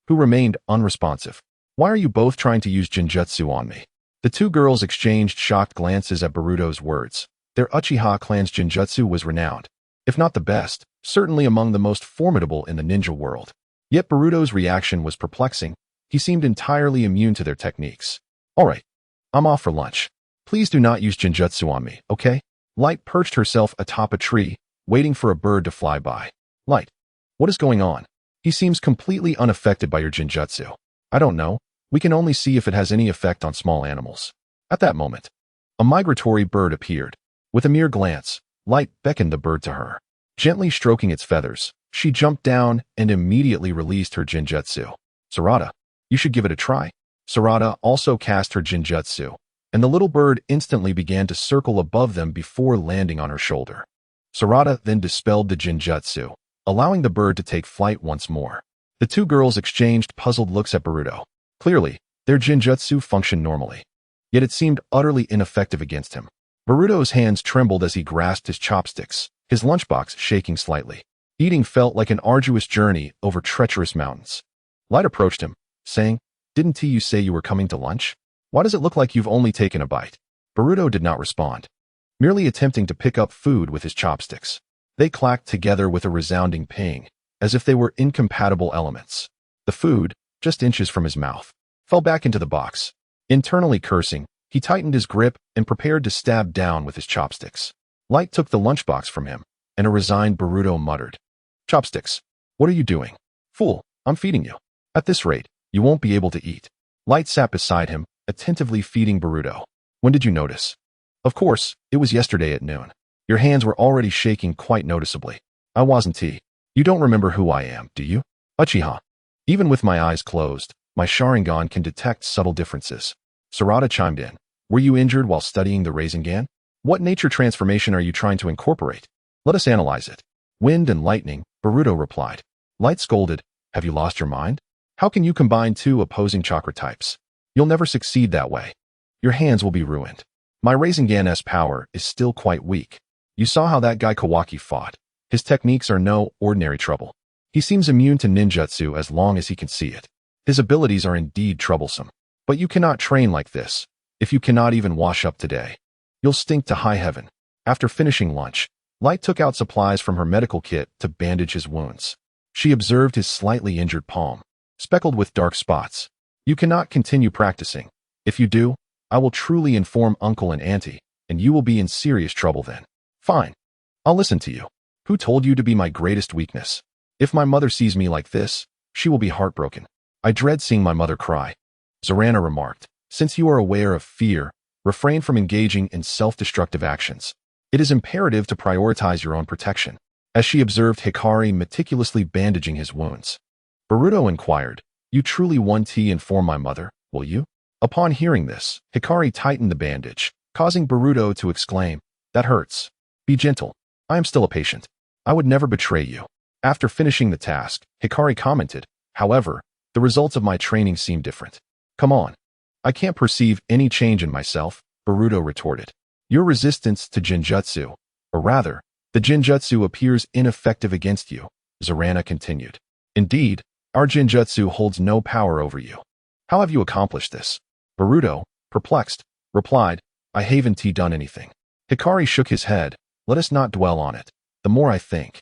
who remained unresponsive. "Why are you both trying to use Jinjutsu on me?" The two girls exchanged shocked glances at Boruto's words. Their Uchiha clan's Jinjutsu was renowned, if not the best, certainly among the most formidable in the ninja world. Yet Boruto's reaction was perplexing. He seemed entirely immune to their techniques. "All right, I'm off for lunch. Please do not use Jinjutsu on me, okay?" Light perched herself atop a tree, waiting for a bird to fly by. "Light, what is going on? He seems completely unaffected by your Jinjutsu." "I don't know. We can only see if it has any effect on small animals." At that moment, a migratory bird appeared. With a mere glance, Light beckoned the bird to her. Gently stroking its feathers, she jumped down and immediately released her Jinjutsu. "Sarada, you should give it a try." Sarada also cast her Jinjutsu, and the little bird instantly began to circle above them before landing on her shoulder. Sarada then dispelled the Jinjutsu, allowing the bird to take flight once more. The two girls exchanged puzzled looks at Boruto. Clearly, their Jinjutsu functioned normally, yet it seemed utterly ineffective against him. Boruto's hands trembled as he grasped his chopsticks, his lunchbox shaking slightly. Eating felt like an arduous journey over treacherous mountains. Light approached him, saying, "Didn't you say you were coming to lunch? Why does it look like you've only taken a bite?" Boruto did not respond, merely attempting to pick up food with his chopsticks. They clacked together with a resounding ping, as if they were incompatible elements. The food, just inches from his mouth, fell back into the box. Internally cursing, he tightened his grip and prepared to stab down with his chopsticks. Light took the lunchbox from him, and a resigned Boruto muttered, "Chopsticks, what are you doing? Fool, I'm feeding you. At this rate, you won't be able to eat." Light sat beside him, attentively feeding Boruto. "When did you notice?" "Of course, it was yesterday at noon. Your hands were already shaking quite noticeably." "I wasn't. You don't remember who I am, do you?" "Uchiha. Even with my eyes closed, my Sharingan can detect subtle differences." Sarada chimed in. "Were you injured while studying the Rasengan? What nature transformation are you trying to incorporate? Let us analyze it." "Wind and lightning," Boruto replied. Light scolded, "Have you lost your mind? How can you combine two opposing chakra types? You'll never succeed that way. Your hands will be ruined. My Rasengan's power is still quite weak. You saw how that guy Kawaki fought. His techniques are no ordinary trouble. He seems immune to ninjutsu as long as he can see it. His abilities are indeed troublesome. But you cannot train like this, if you cannot even wash up today. You'll stink to high heaven." After finishing lunch, Light took out supplies from her medical kit to bandage his wounds. She observed his slightly injured palm, speckled with dark spots. "You cannot continue practicing. If you do, I will truly inform Uncle and Auntie, and you will be in serious trouble then." "Fine. I'll listen to you. Who told you to be my greatest weakness? If my mother sees me like this, she will be heartbroken. I dread seeing my mother cry." Zorana remarked, "Since you are aware of fear, refrain from engaging in self-destructive actions. It is imperative to prioritize your own protection, as she observed Hikari meticulously bandaging his wounds. Boruto inquired, "You truly want to inform my mother, will you?" Upon hearing this, Hikari tightened the bandage, causing Boruto to exclaim, "That hurts. Be gentle. I am still a patient. I would never betray you." After finishing the task, Hikari commented, "However, the results of my training seem different." "Come on. I can't perceive any change in myself," Boruto retorted. "Your resistance to Genjutsu, or rather, the Genjutsu appears ineffective against you," Zorana continued. "Indeed, our Genjutsu holds no power over you. How have you accomplished this?" Boruto, perplexed, replied, "I haven't done anything." Hikari shook his head. "Let us not dwell on it. The more I think,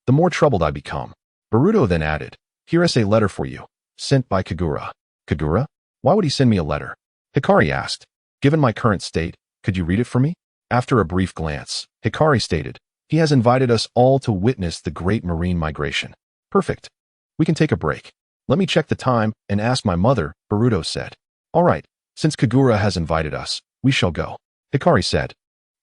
the more troubled I become." Boruto then added, "Here is a letter for you, sent by Kagura." "Kagura? Why would he send me a letter?" Hikari asked. "Given my current state, could you read it for me?" After a brief glance, Hikari stated, "He has invited us all to witness the great marine migration." "Perfect. We can take a break. Let me check the time and ask my mother," Boruto said. "All right, since Kagura has invited us, we shall go." Hikari said,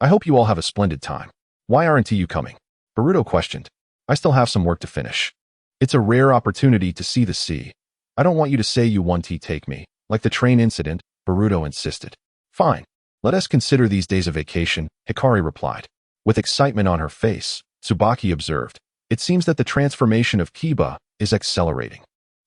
"I hope you all have a splendid time. Why aren't you coming?" Boruto questioned. "I still have some work to finish. It's a rare opportunity to see the sea. I don't want you to say you want to take me, like the train incident," Boruto insisted. "Fine. Let us consider these days a vacation," Hikari replied. With excitement on her face, Tsubaki observed, "It seems that the transformation of Kiba is accelerating.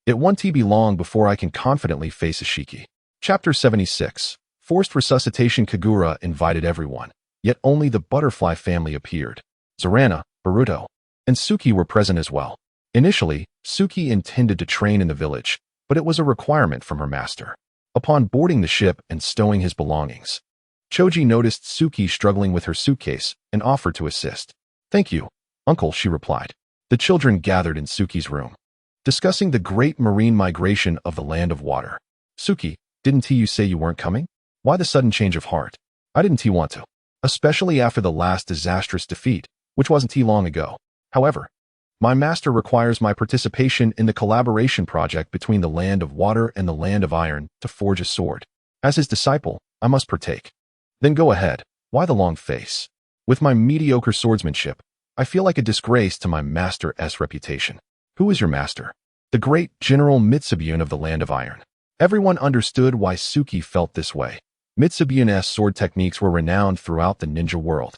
It won't be long before I can confidently face Ishiki." Chapter 76. Forced resuscitation. Kagura invited everyone, yet only the butterfly family appeared. Zorana, Boruto, and Suki were present as well. Initially, Suki intended to train in the village, but it was a requirement from her master. Upon boarding the ship and stowing his belongings, Choji noticed Suki struggling with her suitcase and offered to assist. "Thank you, uncle," she replied. The children gathered in Suki's room, discussing the great marine migration of the land of water. "Suki, didn't you say you weren't coming? Why the sudden change of heart?" "I didn't want to, especially after the last disastrous defeat, which wasn't long ago. However, my master requires my participation in the collaboration project between the land of water and the land of iron to forge a sword. As his disciple, I must partake." "Then go ahead. Why the long face? With my mediocre swordsmanship, I feel like a disgrace to my master's reputation." "Who is your master?" "The great General Mitsubune of the land of iron." Everyone understood why Suki felt this way. Mitsubune's sword techniques were renowned throughout the ninja world,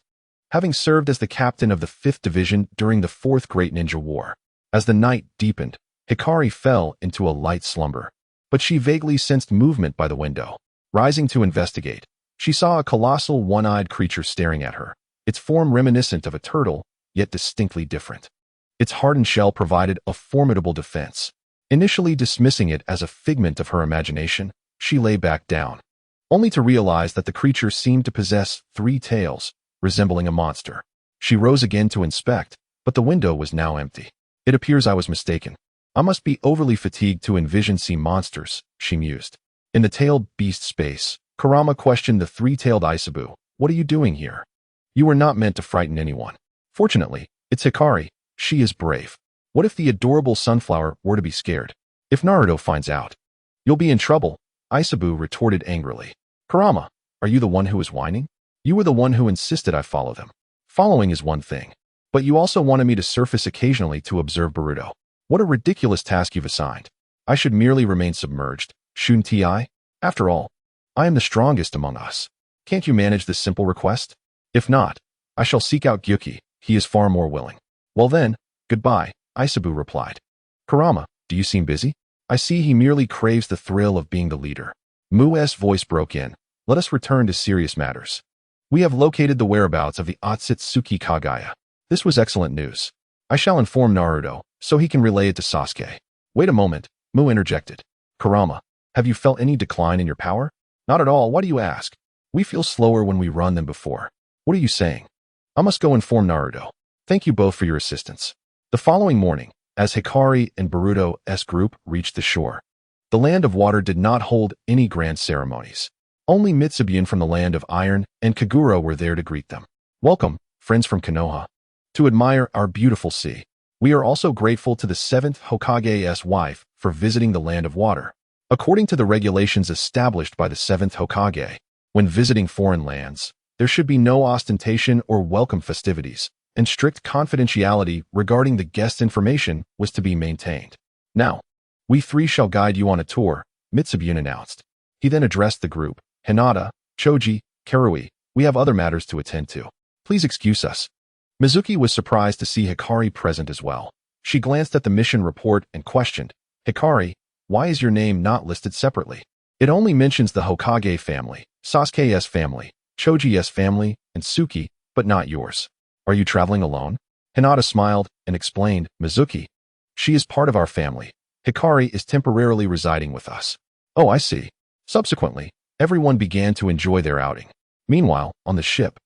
having served as the captain of the 5th Division during the 4th Great Ninja War. As the night deepened, Hikari fell into a light slumber, but she vaguely sensed movement by the window. Rising to investigate, she saw a colossal one-eyed creature staring at her, its form reminiscent of a turtle, yet distinctly different. Its hardened shell provided a formidable defense. Initially dismissing it as a figment of her imagination, she lay back down, only to realize that the creature seemed to possess 3 tails, resembling a monster. She rose again to inspect, but the window was now empty. "It appears I was mistaken. I must be overly fatigued to envision sea monsters," she mused. In the tailed beast space, Kurama questioned the 3-tailed Isabu. "What are you doing here? You were not meant to frighten anyone." "Fortunately, it's Hikari. She is brave. What if the adorable sunflower were to be scared? If Naruto finds out?" "You'll be in trouble," Isabu retorted angrily. "Kurama, are you the one who is whining? You were the one who insisted I follow them. Following is one thing, but you also wanted me to surface occasionally to observe Boruto. What a ridiculous task you've assigned. I should merely remain submerged, shouldn't I? After all, I am the strongest among us. Can't you manage this simple request? If not, I shall seek out Gyuki. He is far more willing." "Well then, goodbye," Isabu replied. "Kurama, do you seem busy? I see he merely craves the thrill of being the leader." Mu's voice broke in. "Let us return to serious matters. We have located the whereabouts of the Otsutsuki Kagaya. This was excellent news. I shall inform Naruto, so he can relay it to Sasuke." "Wait a moment," Mu interjected. "Kurama, have you felt any decline in your power?" "Not at all. Why do you ask? We feel slower when we run than before." "What are you saying?" "I must go inform Naruto. Thank you both for your assistance." The following morning, as Hikari and Boruto's group reached the shore, the land of water did not hold any grand ceremonies. Only Mitsubune from the land of iron and Kagura were there to greet them. "Welcome, friends from Konoha, to admire our beautiful sea. We are also grateful to the 7th Hokage's wife for visiting the land of water. According to the regulations established by the 7th Hokage, When visiting foreign lands, there should be no ostentation or welcome festivities, and strict confidentiality regarding the guest's information was to be maintained. Now, we three shall guide you on a tour, Mitsubune announced. He then addressed the group. Hinata, Choji, Karui, we have other matters to attend to. Please excuse us. Mizuki was surprised to see Hikari present as well. She glanced at the mission report and questioned, Hikari, why is your name not listed separately? It only mentions the Hokage family, Sasuke's family, Choji's family, and Suki, but not yours. Are you traveling alone? Hinata smiled and explained, Mizuki. She is part of our family. Hikari is temporarily residing with us. Oh, I see. Subsequently, everyone began to enjoy their outing. Meanwhile, on the ship,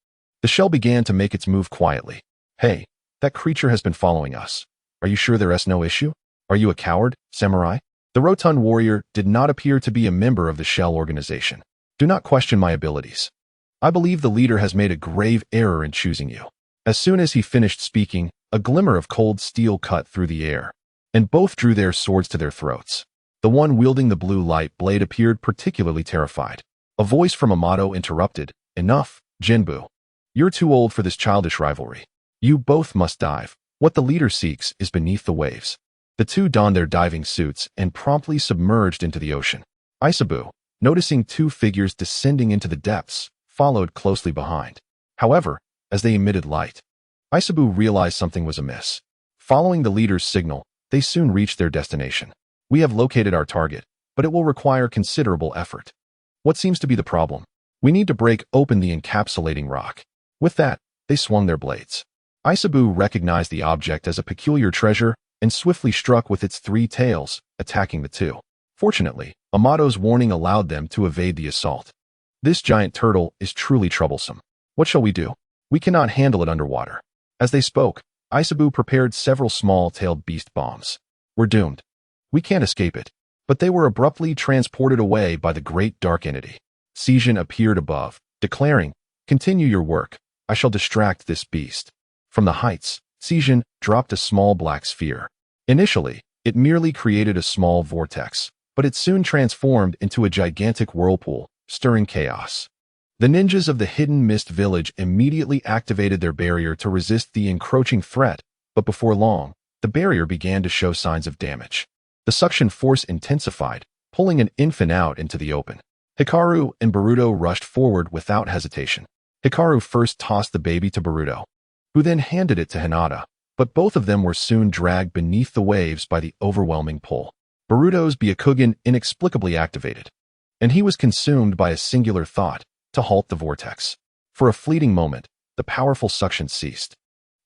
the shell began to make its move quietly. Hey, that creature has been following us. Are you sure there's no issue? Are you a coward, samurai? The rotund warrior did not appear to be a member of the shell organization. Do not question my abilities. I believe the leader has made a grave error in choosing you. As soon as he finished speaking, a glimmer of cold steel cut through the air, and both drew their swords to their throats. The one wielding the blue light blade appeared particularly terrified. A voice from Amato interrupted, Enough, Jinbu. You're too old for this childish rivalry. You both must dive. What the leader seeks is beneath the waves. The two donned their diving suits and promptly submerged into the ocean. Isabu, noticing two figures descending into the depths, followed closely behind. However, as they emitted light, Isabu realized something was amiss. Following the leader's signal, they soon reached their destination. We have located our target, but it will require considerable effort. What seems to be the problem? We need to break open the encapsulating rock. With that, they swung their blades. Isabu recognized the object as a peculiar treasure and swiftly struck with its three tails, attacking the two. Fortunately, Amato's warning allowed them to evade the assault. This giant turtle is truly troublesome. What shall we do? We cannot handle it underwater. As they spoke, Isabu prepared several small-tailed beast bombs. We're doomed. We can't escape it. But they were abruptly transported away by the great dark entity. Seijin appeared above, declaring, Continue your work. I shall distract this beast. From the heights, Seijin dropped a small black sphere. Initially, it merely created a small vortex, but it soon transformed into a gigantic whirlpool, stirring chaos. The ninjas of the Hidden Mist Village immediately activated their barrier to resist the encroaching threat, but before long, the barrier began to show signs of damage. The suction force intensified, pulling an infant out into the open. Hikaru and Boruto rushed forward without hesitation. Hikaru first tossed the baby to Boruto, who then handed it to Hinata, but both of them were soon dragged beneath the waves by the overwhelming pull. Boruto's Byakugan inexplicably activated, and he was consumed by a singular thought, to halt the vortex. For a fleeting moment, the powerful suction ceased,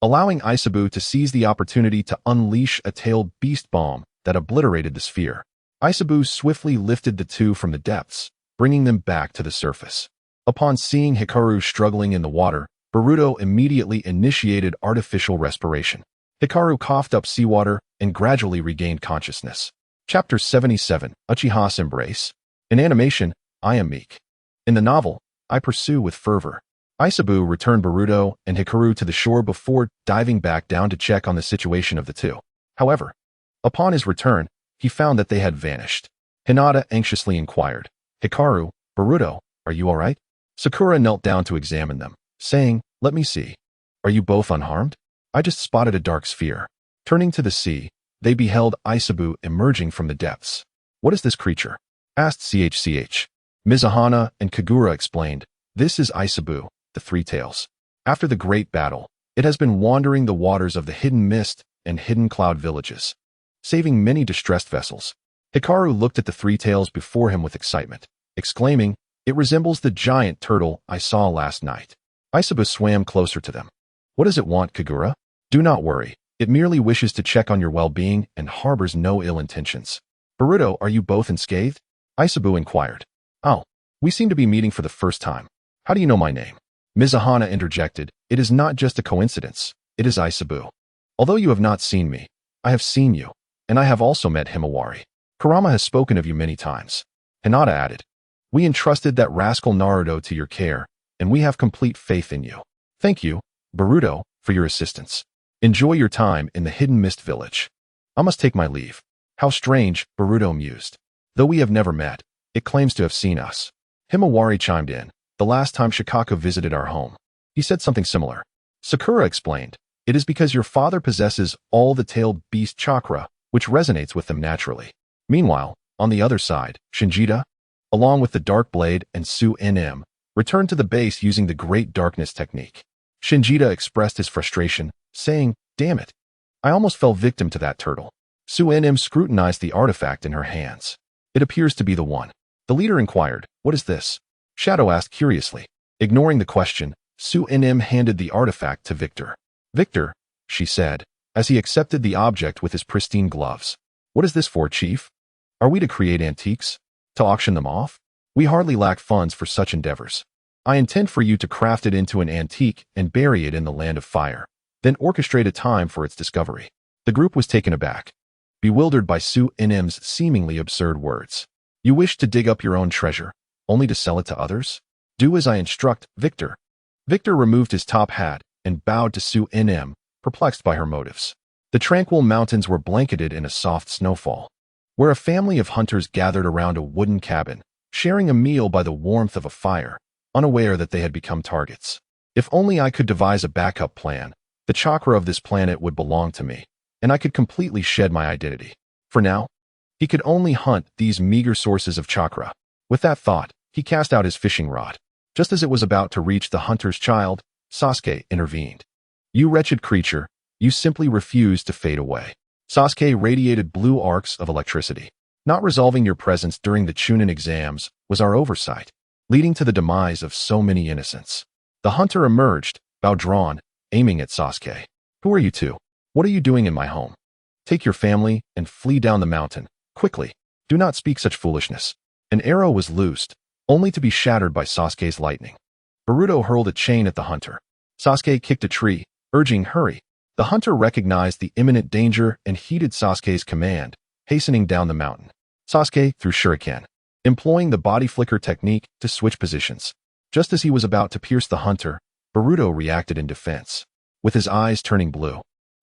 allowing Isabu to seize the opportunity to unleash a tailed beast bomb that obliterated the sphere. Isabu swiftly lifted the two from the depths, bringing them back to the surface. Upon seeing Hikaru struggling in the water, Boruto immediately initiated artificial respiration. Hikaru coughed up seawater and gradually regained consciousness. Chapter 77, Uchiha's Embrace. In animation, I am meek. In the novel, I pursue with fervor. Isabu returned Boruto and Hikaru to the shore before diving back down to check on the situation of the two. However, upon his return, he found that they had vanished. Hinata anxiously inquired, Hikaru, Boruto, are you all right? Sakura knelt down to examine them, saying, Let me see. Are you both unharmed? I just spotted a dark sphere. Turning to the sea, they beheld Isabu emerging from the depths. What is this creature? Asked CHCH. Mizuhana and Kagura explained, This is Isabu, the Three Tails. After the great battle, it has been wandering the waters of the Hidden Mist and Hidden Cloud villages, saving many distressed vessels. Hikaru looked at the Three Tails before him with excitement, exclaiming, It resembles the giant turtle I saw last night. Isabu swam closer to them. What does it want, Kagura? Do not worry. It merely wishes to check on your well-being and harbors no ill intentions. Boruto, are you both unscathed? Isabu inquired. Oh, we seem to be meeting for the first time. How do you know my name? Mizuhana interjected, It is not just a coincidence. It is Isabu. Although you have not seen me, I have seen you, and I have also met Himawari. Kurama has spoken of you many times. Hinata added, We entrusted that rascal Naruto to your care, and we have complete faith in you. Thank you, Boruto, for your assistance. Enjoy your time in the Hidden Mist Village. I must take my leave. How strange, Boruto mused. Though we have never met, it claims to have seen us. Himawari chimed in, the last time Shikaka visited our home. He said something similar. Sakura explained, it is because your father possesses all the tailed beast chakra, which resonates with them naturally. Meanwhile, on the other side, Shinjita, along with the Dark Blade and Su-NM, returned to the base using the Great Darkness technique. Shinjita expressed his frustration, saying, damn it. I almost fell victim to that turtle. Su-NM scrutinized the artifact in her hands. It appears to be the one. The leader inquired, what is this? Shadow asked curiously. Ignoring the question, Su-NM handed the artifact to Victor. Victor, she said, as he accepted the object with his pristine gloves. What is this for, Chief? Are we to create antiques? To auction them off? We hardly lack funds for such endeavors. I intend for you to craft it into an antique and bury it in the land of fire, then orchestrate a time for its discovery. The group was taken aback, bewildered by Su-NM's seemingly absurd words. You wish to dig up your own treasure, only to sell it to others? Do as I instruct, Victor. Victor removed his top hat and bowed to Su-NM, perplexed by her motives. The tranquil mountains were blanketed in a soft snowfall, where a family of hunters gathered around a wooden cabin, sharing a meal by the warmth of a fire, unaware that they had become targets. If only I could devise a backup plan, the chakra of this planet would belong to me, and I could completely shed my identity. For now, he could only hunt these meager sources of chakra. With that thought, he cast out his fishing rod. Just as it was about to reach the hunter's child, Sasuke intervened. You wretched creature, you simply refuse to fade away. Sasuke radiated blue arcs of electricity. Not resolving your presence during the Chunin exams was our oversight, leading to the demise of so many innocents. The hunter emerged, bow drawn, aiming at Sasuke. Who are you two? What are you doing in my home? Take your family and flee down the mountain, quickly. Do not speak such foolishness. An arrow was loosed, only to be shattered by Sasuke's lightning. Boruto hurled a chain at the hunter. Sasuke kicked a tree, urging hurry. The hunter recognized the imminent danger and heeded Sasuke's command, hastening down the mountain. Sasuke threw shuriken, employing the body flicker technique to switch positions. Just as he was about to pierce the hunter, Boruto reacted in defense, with his eyes turning blue.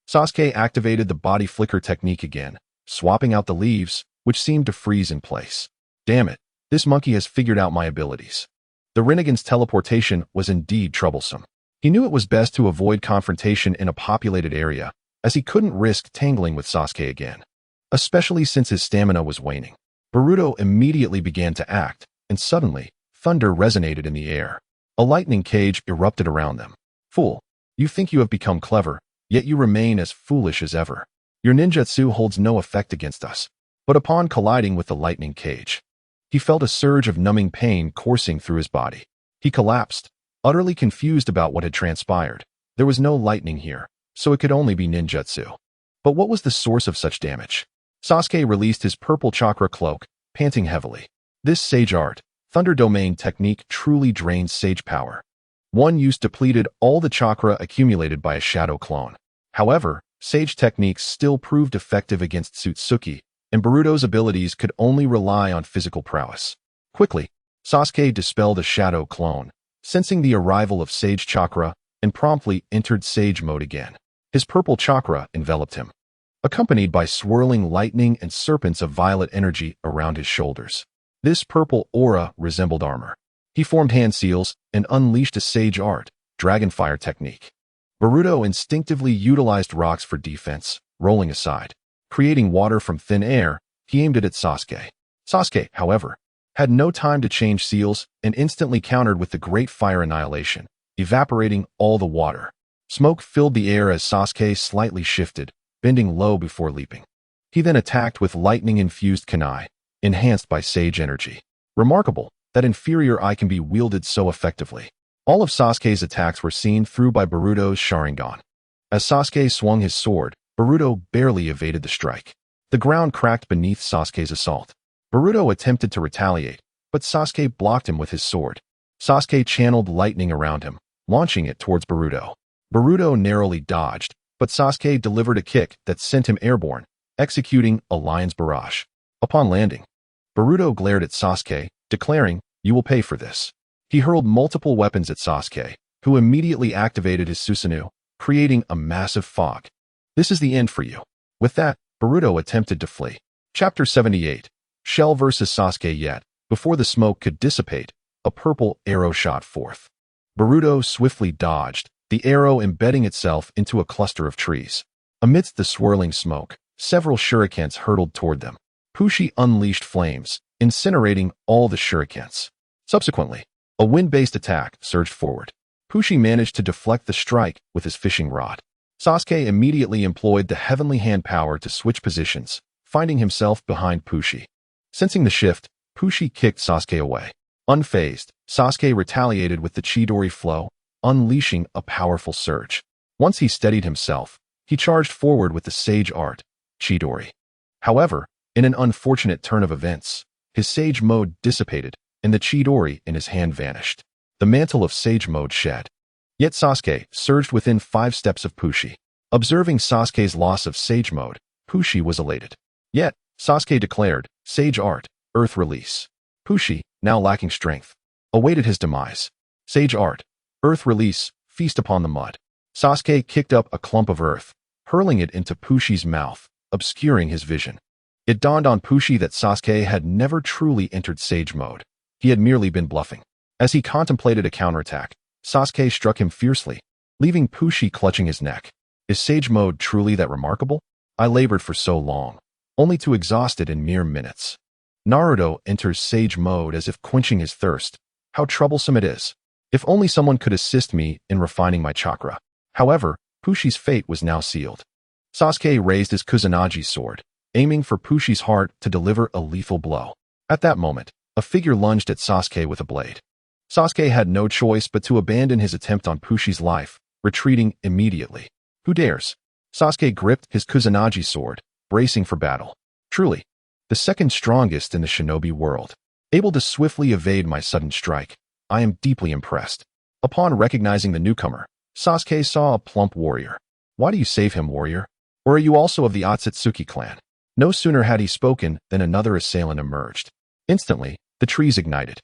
Sasuke activated the body flicker technique again, swapping out the leaves, which seemed to freeze in place. Damn it, this monkey has figured out my abilities. The Rinnegan's teleportation was indeed troublesome. He knew it was best to avoid confrontation in a populated area, as he couldn't risk tangling with Sasuke again, especially since his stamina was waning. Boruto immediately began to act, and suddenly, thunder resonated in the air. A lightning cage erupted around them. Fool, you think you have become clever, yet you remain as foolish as ever. Your ninjutsu holds no effect against us. But upon colliding with the lightning cage, he felt a surge of numbing pain coursing through his body. He collapsed, utterly confused about what had transpired. There was no lightning here, so it could only be ninjutsu. But what was the source of such damage? Sasuke released his purple chakra cloak, panting heavily. This sage art, Thunder Domain technique truly drains sage power. One use depleted all the chakra accumulated by a shadow clone. However, sage techniques still proved effective against Tsutsuki, and Boruto's abilities could only rely on physical prowess. Quickly, Sasuke dispelled a shadow clone, sensing the arrival of sage chakra, and promptly entered sage mode again. His purple chakra enveloped him, accompanied by swirling lightning and serpents of violet energy around his shoulders. This purple aura resembled armor. He formed hand seals and unleashed a sage art, dragonfire technique. Boruto instinctively utilized rocks for defense, rolling aside. Creating water from thin air, he aimed it at Sasuke. Sasuke, however, had no time to change seals and instantly countered with the Great Fire Annihilation, evaporating all the water. Smoke filled the air as Sasuke slightly shifted, bending low before leaping. He then attacked with lightning-infused kunai, enhanced by sage energy. Remarkable that inferior eye can be wielded so effectively. All of Sasuke's attacks were seen through by Boruto's Sharingan. As Sasuke swung his sword, Boruto barely evaded the strike. The ground cracked beneath Sasuke's assault. Boruto attempted to retaliate, but Sasuke blocked him with his sword. Sasuke channeled lightning around him, launching it towards Boruto. Boruto narrowly dodged, but Sasuke delivered a kick that sent him airborne, executing a lion's barrage. Upon landing, Boruto glared at Sasuke, declaring, "You will pay for this." He hurled multiple weapons at Sasuke, who immediately activated his Susanoo, creating a massive fog. This is the end for you. With that, Boruto attempted to flee. Chapter 78. Shell vs. Sasuke. Yet, before the smoke could dissipate, A purple arrow shot forth. Boruto swiftly dodged, the arrow embedding itself into a cluster of trees. Amidst the swirling smoke, several shurikens hurtled toward them. Pushi unleashed flames, incinerating all the shurikens. Subsequently, a wind-based attack surged forward. Pushi managed to deflect the strike with his fishing rod. Sasuke immediately employed the heavenly hand power to switch positions, finding himself behind Pushi. Sensing the shift, Pushi kicked Sasuke away. Unfazed, Sasuke retaliated with the Chidori flow, unleashing a powerful surge. Once he steadied himself, he charged forward with the sage art, Chidori. However, in an unfortunate turn of events, his sage mode dissipated, and the Chidori in his hand vanished. The mantle of sage mode shed. Yet Sasuke surged within 5 steps of Pushi. Observing Sasuke's loss of sage mode, Pushi was elated. Yet, Sasuke declared, Sage Art, Earth Release. Pushi, now lacking strength, awaited his demise. Sage Art, Earth Release, Feast upon the mud. Sasuke kicked up a clump of earth, hurling it into Pushi's mouth, obscuring his vision. It dawned on Pushi that Sasuke had never truly entered Sage Mode. He had merely been bluffing. As he contemplated a counterattack, Sasuke struck him fiercely, leaving Pushi clutching his neck. Is Sage Mode truly that remarkable? I labored for so long, only to exhaust it in mere minutes. Naruto enters Sage Mode as if quenching his thirst. How troublesome it is. If only someone could assist me in refining my chakra. However, Pushi's fate was now sealed. Sasuke raised his Kusanagi sword, aiming for Pushi's heart to deliver a lethal blow. At that moment, a figure lunged at Sasuke with a blade. Sasuke had no choice but to abandon his attempt on Pushi's life, retreating immediately. Who dares? Sasuke gripped his Kusanagi sword, bracing for battle. Truly, the second strongest in the shinobi world. Able to swiftly evade my sudden strike, I am deeply impressed. Upon recognizing the newcomer, Sasuke saw a plump warrior. Why do you save him, warrior? Or are you also of the Otsutsuki clan? No sooner had he spoken than another assailant emerged. Instantly, the trees ignited.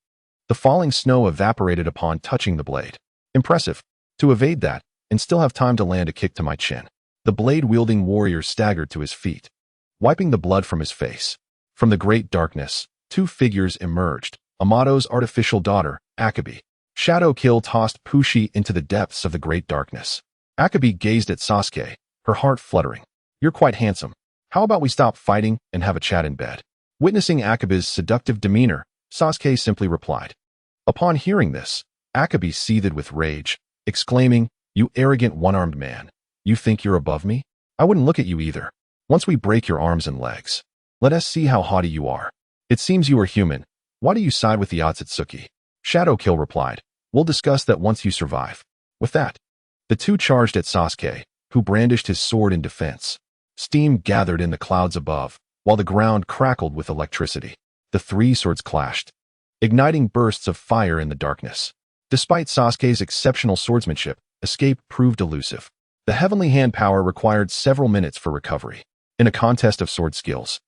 The falling snow evaporated upon touching the blade. Impressive. To evade that, and still have time to land a kick to my chin. The blade-wielding warrior staggered to his feet, wiping the blood from his face. From the great darkness, 2 figures emerged. Amato's artificial daughter, Akabe. Shadow Kill tossed Pushi into the depths of the great darkness. Akabe gazed at Sasuke, her heart fluttering. You're quite handsome. How about we stop fighting and have a chat in bed? Witnessing Akabe's seductive demeanor, Sasuke simply replied. Upon hearing this, Akabe seethed with rage, exclaiming, You arrogant one-armed man. You think you're above me? I wouldn't look at you either. Once we break your arms and legs, let us see how haughty you are. It seems you are human. Why do you side with the Otsutsuki? Shadow Kill replied, We'll discuss that once you survive. With that, the 2 charged at Sasuke, who brandished his sword in defense. Steam gathered in the clouds above, while the ground crackled with electricity. The 3 swords clashed, igniting bursts of fire in the darkness. Despite Sasuke's exceptional swordsmanship, escape proved elusive. The heavenly hand power required several minutes for recovery. In a contest of sword skills,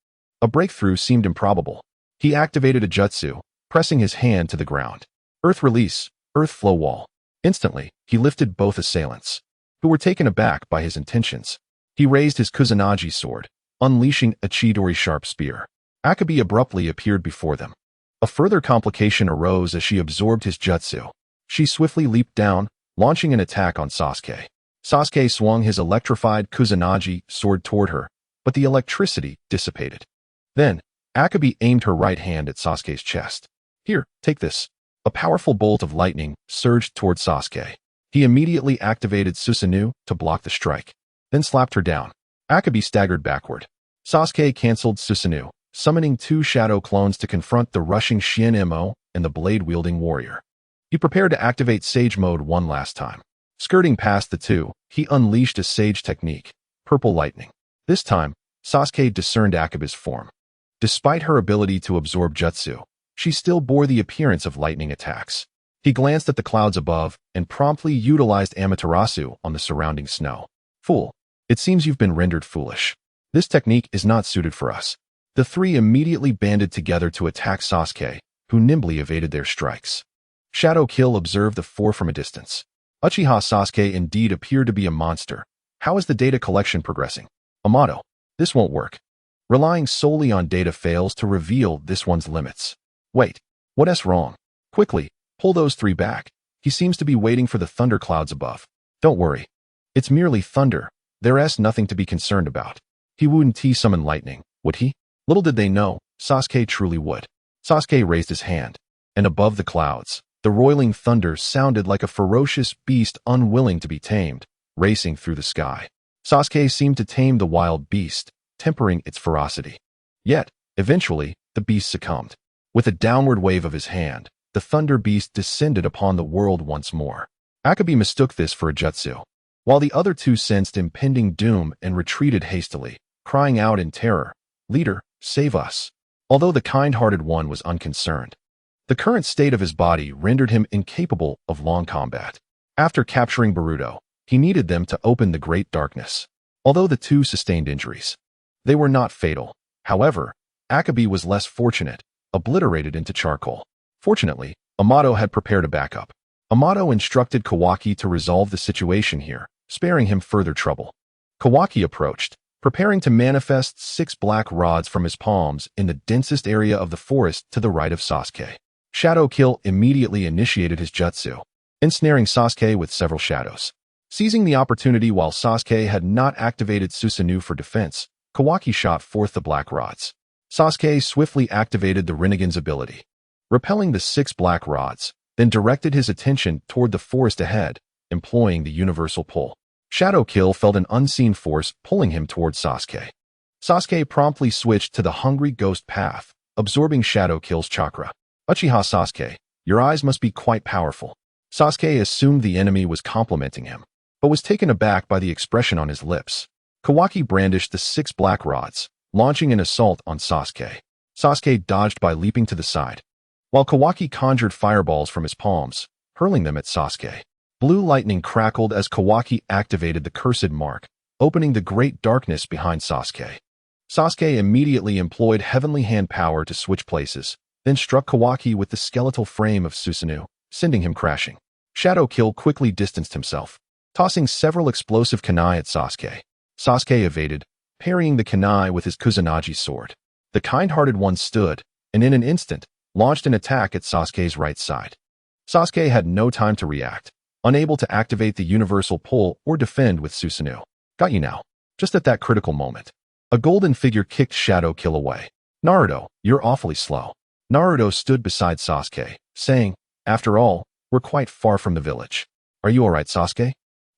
a breakthrough seemed improbable. He activated a jutsu, pressing his hand to the ground. Earth Release, Earth Flow Wall. Instantly, he lifted both assailants, who were taken aback by his intentions. He raised his Kusanagi sword, unleashing a Chidori sharp spear. Akabe abruptly appeared before them. A further complication arose as she absorbed his jutsu. She swiftly leaped down, launching an attack on Sasuke. Sasuke swung his electrified Kusanagi sword toward her, but the electricity dissipated. Then, Akabe aimed her right hand at Sasuke's chest. Here, take this. A powerful bolt of lightning surged toward Sasuke. He immediately activated Susanoo to block the strike, then slapped her down. Akabe staggered backward. Sasuke canceled Susanoo, summoning 2 shadow clones to confront the rushing Shin-Mo and the blade-wielding warrior. He prepared to activate Sage Mode one last time. Skirting past the 2, he unleashed a Sage technique, Purple Lightning. This time, Sasuke discerned Akabe's form. Despite her ability to absorb jutsu, she still bore the appearance of lightning attacks. He glanced at the clouds above and promptly utilized Amaterasu on the surrounding snow. Fool, it seems you've been rendered foolish. This technique is not suited for us. The 3 immediately banded together to attack Sasuke, who nimbly evaded their strikes. Shadow Kill observed the 4 from a distance. Uchiha Sasuke indeed appeared to be a monster. How is the data collection progressing? Amato, this won't work. Relying solely on data fails to reveal this one's limits. Wait, what's wrong? Quickly, Pull those three back. He seems to be waiting for the thunderclouds above. Don't worry. It's merely thunder. There's nothing to be concerned about. He wouldn't summon lightning, would he? Little did they know, Sasuke truly would. Sasuke raised his hand, and above the clouds, the roiling thunder sounded like a ferocious beast unwilling to be tamed, racing through the sky. Sasuke seemed to tame the wild beast, tempering its ferocity. Yet, eventually, the beast succumbed. With a downward wave of his hand, the thunder beast descended upon the world once more. Akabe mistook this for a jutsu, while the other two sensed impending doom and retreated hastily, crying out in terror, "Leader, save us." Although the kind-hearted one was unconcerned, the current state of his body rendered him incapable of long combat. After capturing Boruto, he needed them to open the Great Darkness. Although the two sustained injuries, they were not fatal. However, Akabe was less fortunate, obliterated into charcoal. Fortunately, Amato had prepared a backup. Amato instructed Kawaki to resolve the situation here, sparing him further trouble. Kawaki approached, preparing to manifest 6 black rods from his palms in the densest area of the forest to the right of Sasuke. Shadow Kill immediately initiated his jutsu, ensnaring Sasuke with several shadows. Seizing the opportunity while Sasuke had not activated Susanoo for defense, Kawaki shot forth the black rods. Sasuke swiftly activated the Rinnegan's ability, repelling the 6 black rods, then directed his attention toward the forest ahead, employing the universal pull. Shadow Kill felt an unseen force pulling him towards Sasuke. Sasuke promptly switched to the Hungry Ghost path, absorbing Shadow Kill's chakra. Uchiha Sasuke, your eyes must be quite powerful. Sasuke assumed the enemy was complimenting him, but was taken aback by the expression on his lips. Kawaki brandished the 6 black rods, launching an assault on Sasuke. Sasuke dodged by leaping to the side, while Kawaki conjured fireballs from his palms, hurling them at Sasuke. Blue lightning crackled as Kawaki activated the Cursed Mark, opening the Great Darkness behind Sasuke. Sasuke immediately employed Heavenly Hand power to switch places, then struck Kawaki with the skeletal frame of Susanoo, sending him crashing. Shadow Kill quickly distanced himself, tossing several explosive kunai at Sasuke. Sasuke evaded, parrying the kunai with his Kusanagi sword. The kind-hearted one stood, and in an instant, launched an attack at Sasuke's right side. Sasuke had no time to react, unable to activate the universal pull or defend with Susanoo. Got you now. Just at that critical moment, a golden figure kicked Shadow Kill away. Naruto, you're awfully slow. Naruto stood beside Sasuke, saying, after all, we're quite far from the village. Are you alright, Sasuke?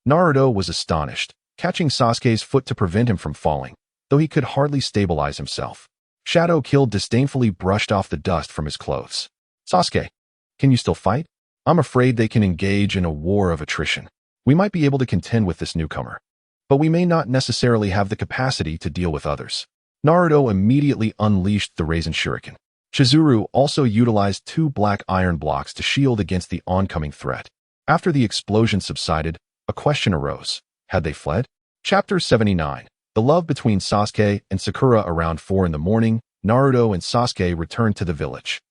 Naruto was astonished, catching Sasuke's foot to prevent him from falling, though he could hardly stabilize himself. Shadow Kill disdainfully brushed off the dust from his clothes. Sasuke, can you still fight? I'm afraid they can engage in a war of attrition. We might be able to contend with this newcomer, but we may not necessarily have the capacity to deal with others. Naruto immediately unleashed the Raisin Shuriken. Chizuru also utilized 2 black iron blocks to shield against the oncoming threat. After the explosion subsided, a question arose. Had they fled? Chapter 79. The love between Sasuke and Sakura. Around 4 in the morning, Naruto and Sasuke returned to the village.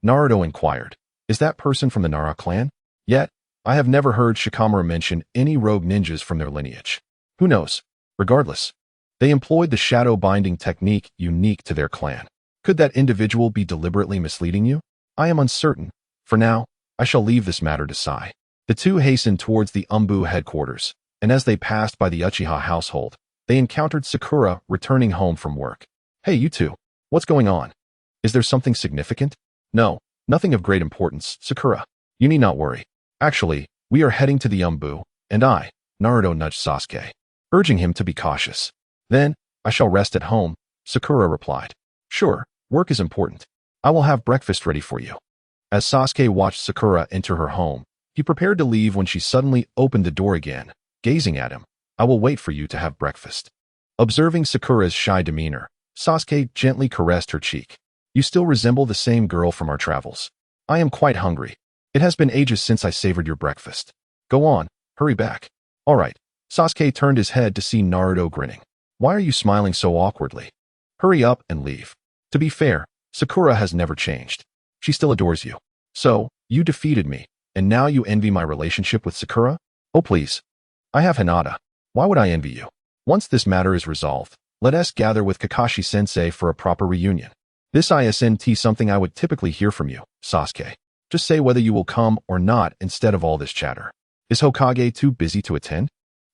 Naruto inquired, is that person from the Nara clan? Yet, I have never heard Shikamaru mention any rogue ninjas from their lineage. Who knows? Regardless, they employed the shadow binding technique unique to their clan. Could that individual be deliberately misleading you? I am uncertain. For now, I shall leave this matter to Sai. The two hastened towards the Umbu headquarters, and as they passed by the Uchiha household, they encountered Sakura returning home from work. Hey, you two. What's going on? Is there something significant? No, nothing of great importance, Sakura. You need not worry. Actually, we are heading to the Umbu, and Naruto nudged Sasuke, urging him to be cautious. Then, I shall rest at home, Sakura replied. Sure, work is important. I will have breakfast ready for you. As Sasuke watched Sakura enter her home, he prepared to leave when she suddenly opened the door again, gazing at him. I will wait for you to have breakfast. Observing Sakura's shy demeanor, Sasuke gently caressed her cheek. You still resemble the same girl from our travels. I am quite hungry. It has been ages since I savored your breakfast. Go on, hurry back. All right. Sasuke turned his head to see Naruto grinning. Why are you smiling so awkwardly? Hurry up and leave. To be fair, Sakura has never changed. She still adores you. So, you defeated me, and now you envy my relationship with Sakura? Oh please. I have Hinata. Why would I envy you? Once this matter is resolved, let us gather with Kakashi-sensei for a proper reunion. This isn't something I would typically hear from you, Sasuke. Just say whether you will come or not instead of all this chatter. Is Hokage too busy to attend?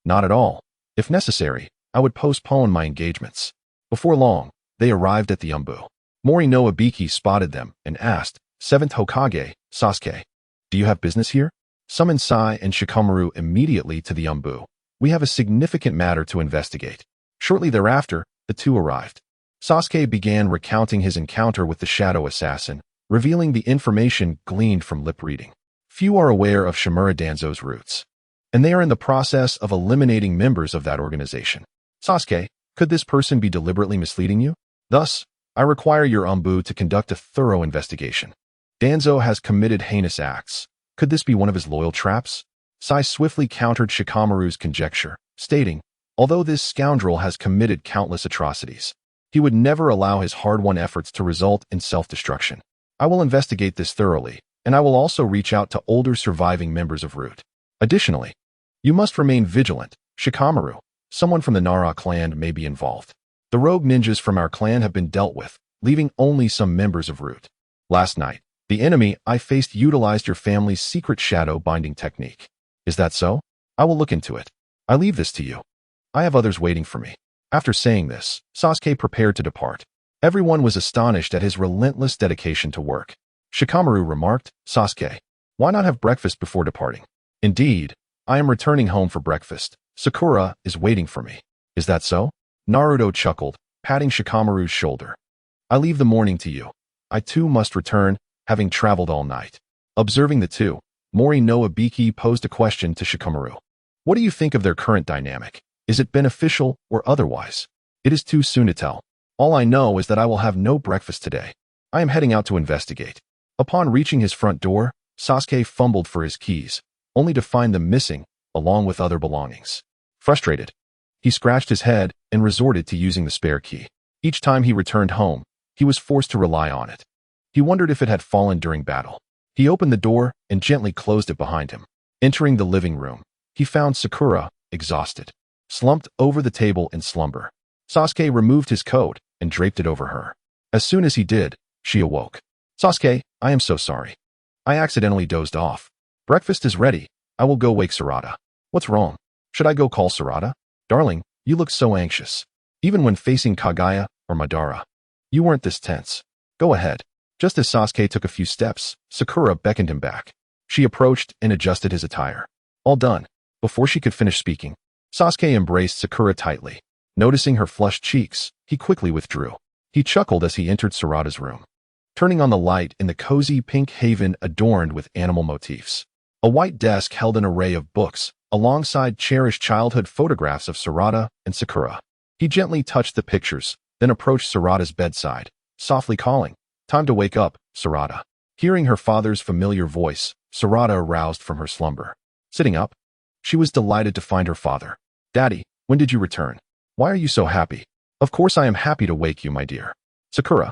Not at all. If necessary, I would postpone my engagements. Before long, they arrived at the umbu. Mori no Ibiki spotted them and asked, Seventh Hokage, Sasuke, do you have business here? Summon Sai and Shikamaru immediately to the umbu. We have a significant matter to investigate. Shortly thereafter, the two arrived. Sasuke began recounting his encounter with the shadow assassin, revealing the information gleaned from lip reading. Few are aware of Shimura Danzo's roots, and they are in the process of eliminating members of that organization. Sasuke, could this person be deliberately misleading you? Thus, I require your umbu to conduct a thorough investigation. Danzo has committed heinous acts. Could this be one of his loyal traps? Sai swiftly countered Shikamaru's conjecture, stating, although this scoundrel has committed countless atrocities, he would never allow his hard-won efforts to result in self-destruction. I will investigate this thoroughly, and I will also reach out to older surviving members of Root. Additionally, you must remain vigilant. Shikamaru, someone from the Nara clan may be involved. The rogue ninjas from our clan have been dealt with, leaving only some members of Root. Last night, the enemy I faced utilized your family's secret shadow binding technique. Is that so? I will look into it. I leave this to you. I have others waiting for me. After saying this, Sasuke prepared to depart. Everyone was astonished at his relentless dedication to work. Shikamaru remarked, Sasuke, why not have breakfast before departing? Indeed, I am returning home for breakfast. Sakura is waiting for me. Is that so? Naruto chuckled, patting Shikamaru's shoulder. I leave the morning to you. I too must return, having traveled all night. Observing the two, Mori no Ibiki posed a question to Shikamaru. What do you think of their current dynamic? Is it beneficial or otherwise? It is too soon to tell. All I know is that I will have no breakfast today. I am heading out to investigate. Upon reaching his front door, Sasuke fumbled for his keys, only to find them missing, along with other belongings. Frustrated, he scratched his head and resorted to using the spare key. Each time he returned home, he was forced to rely on it. He wondered if it had fallen during battle. He opened the door and gently closed it behind him. Entering the living room, he found Sakura, exhausted, slumped over the table in slumber. Sasuke removed his coat and draped it over her. As soon as he did, she awoke. Sasuke, I am so sorry. I accidentally dozed off. Breakfast is ready. I will go wake Sarada. What's wrong? Should I go call Sarada? Darling, you look so anxious. Even when facing Kaguya or Madara. You weren't this tense. Go ahead. Just as Sasuke took a few steps, Sakura beckoned him back. She approached and adjusted his attire. All done. Before she could finish speaking, Sasuke embraced Sakura tightly. Noticing her flushed cheeks, he quickly withdrew. He chuckled as he entered Sarada's room, turning on the light in the cozy pink haven adorned with animal motifs. A white desk held an array of books, alongside cherished childhood photographs of Sarada and Sakura. He gently touched the pictures, then approached Sarada's bedside, softly calling, "Time to wake up, Sarada." Hearing her father's familiar voice, Sarada aroused from her slumber. Sitting up, she was delighted to find her father. "Daddy, when did you return? Why are you so happy?" "Of course I am happy to wake you, my dear." Sakura,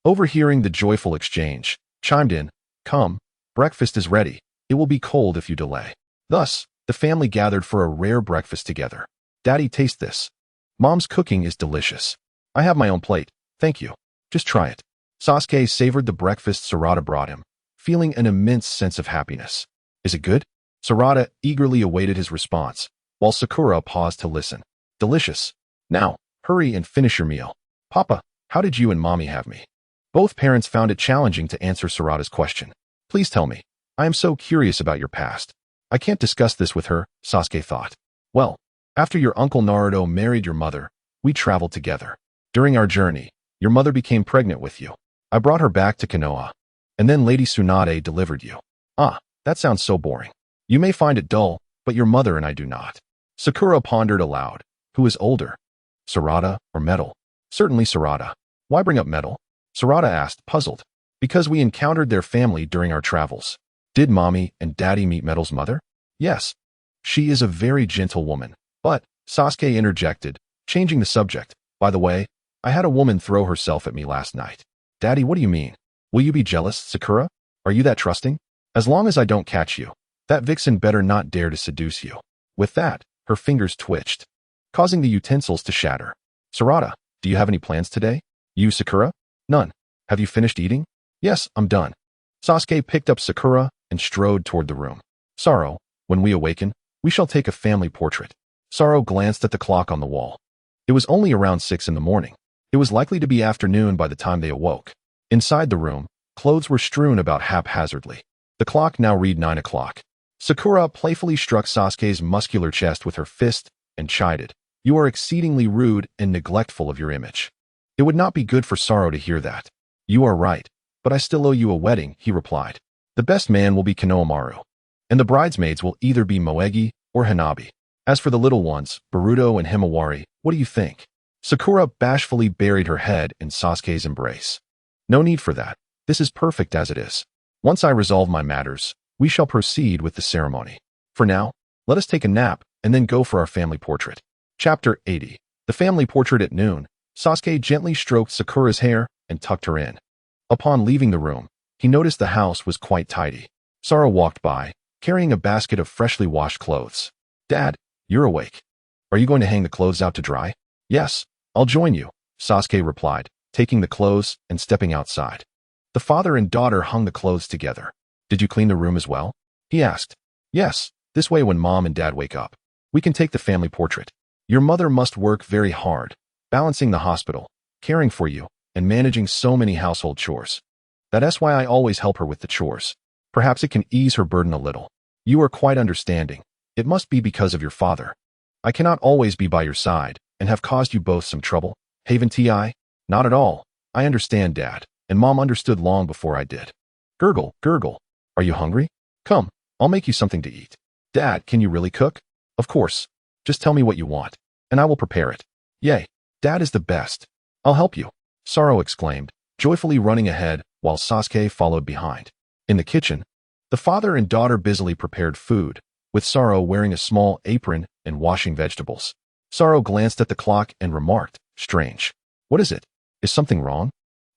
overhearing the joyful exchange, chimed in, "Come, breakfast is ready. It will be cold if you delay." Thus, the family gathered for a rare breakfast together. "Daddy, taste this. Mom's cooking is delicious. I have my own plate, thank you. Just try it." Sasuke savored the breakfast Sarada brought him, feeling an immense sense of happiness. "Is it good?" Sarada eagerly awaited his response, while Sakura paused to listen. "Delicious. Now, hurry and finish your meal." "Papa, how did you and Mommy have me?" Both parents found it challenging to answer Sarada's question. "Please tell me. I am so curious about your past." "I can't discuss this with her," Sasuke thought. "Well, after your uncle Naruto married your mother, we traveled together. During our journey, your mother became pregnant with you. I brought her back to Konoha, and then Lady Tsunade delivered you." "Ah, that sounds so boring. You may find it dull, but your mother and I do not." Sakura pondered aloud. Who is older, Sarada or Metal? Certainly Sarada. "Why bring up Metal?" Sarada asked, puzzled. "Because we encountered their family during our travels." "Did Mommy and Daddy meet Metal's mother?" "Yes. She is a very gentle woman." "But," Sasuke interjected, changing the subject, "by the way, I had a woman throw herself at me last night." "Daddy, what do you mean? Will you be jealous, Sakura? Are you that trusting?" "As long as I don't catch you, that vixen better not dare to seduce you." With that, her fingers twitched, causing the utensils to shatter. "Sarada, do you have any plans today?" "You, Sakura?" "None. Have you finished eating?" "Yes, I'm done." Sasuke picked up Sakura and strode toward the room. Saro, when we awaken, we shall take a family portrait. Saro glanced at the clock on the wall. It was only around 6 in the morning. It was likely to be afternoon by the time they awoke. Inside the room, clothes were strewn about haphazardly. The clock now read 9 o'clock. Sakura playfully struck Sasuke's muscular chest with her fist and chided, "You are exceedingly rude and neglectful of your image." It would not be good for Saro to hear that. "You are right, but I still owe you a wedding," he replied. "The best man will be Konohamaru, and the bridesmaids will either be Moegi or Hanabi. As for the little ones, Boruto and Himawari, what do you think?" Sakura bashfully buried her head in Sasuke's embrace. "No need for that. This is perfect as it is. Once I resolve my matters, we shall proceed with the ceremony. For now, let us take a nap and then go for our family portrait." Chapter 80. The family portrait at noon. Sasuke gently stroked Sakura's hair and tucked her in. Upon leaving the room, he noticed the house was quite tidy. Saro walked by, carrying a basket of freshly washed clothes. "Dad, you're awake. Are you going to hang the clothes out to dry?" "Yes, I'll join you," Sasuke replied, taking the clothes and stepping outside. The father and daughter hung the clothes together. "Did you clean the room as well?" he asked. "Yes, this way when Mom and Dad wake up, we can take the family portrait. Your mother must work very hard, balancing the hospital, caring for you, and managing so many household chores. That's why I always help her with the chores. Perhaps it can ease her burden a little. You are quite understanding. It must be because of your father. I cannot always be by your side and have caused you both some trouble, haven't I?" "Not at all. I understand, Dad, and Mom understood long before I did." "Gurgle, gurgle. Are you hungry? Come, I'll make you something to eat." "Dad, can you really cook?" "Of course. Just tell me what you want, and I will prepare it." "Yay, Dad is the best. I'll help you," Saro exclaimed, joyfully running ahead while Sasuke followed behind. In the kitchen, the father and daughter busily prepared food, with Saro wearing a small apron and washing vegetables. Saro glanced at the clock and remarked, "Strange. What is it? Is something wrong?"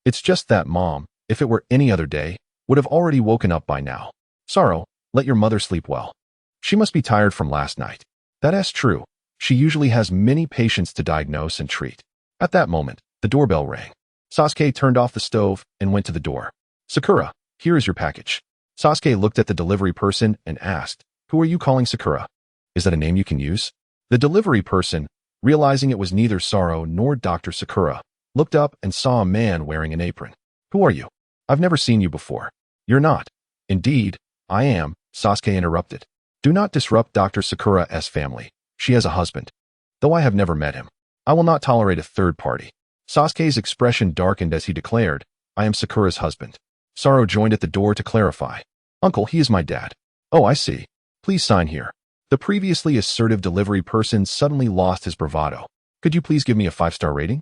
"It's just that Mom, if it were any other day, would have already woken up by now. Saro, let your mother sleep well. She must be tired from last night." "That's true. She usually has many patients to diagnose and treat." At that moment, the doorbell rang. Sasuke turned off the stove and went to the door. "Sakura, here is your package." Sasuke looked at the delivery person and asked, "Who are you calling Sakura? Is that a name you can use?" The delivery person, realizing it was neither Saro nor Dr. Sakura, looked up and saw a man wearing an apron. "Who are you? I've never seen you before." "You're not." "Indeed, I am," Sasuke interrupted. "Do not disrupt Dr. Sakura's family. She has a husband. Though I have never met him, I will not tolerate a third party." Sasuke's expression darkened as he declared, "I am Sakura's husband." Saro joined at the door to clarify. "Uncle, he is my dad." "Oh, I see. Please sign here." The previously assertive delivery person suddenly lost his bravado. "Could you please give me a 5-star rating?"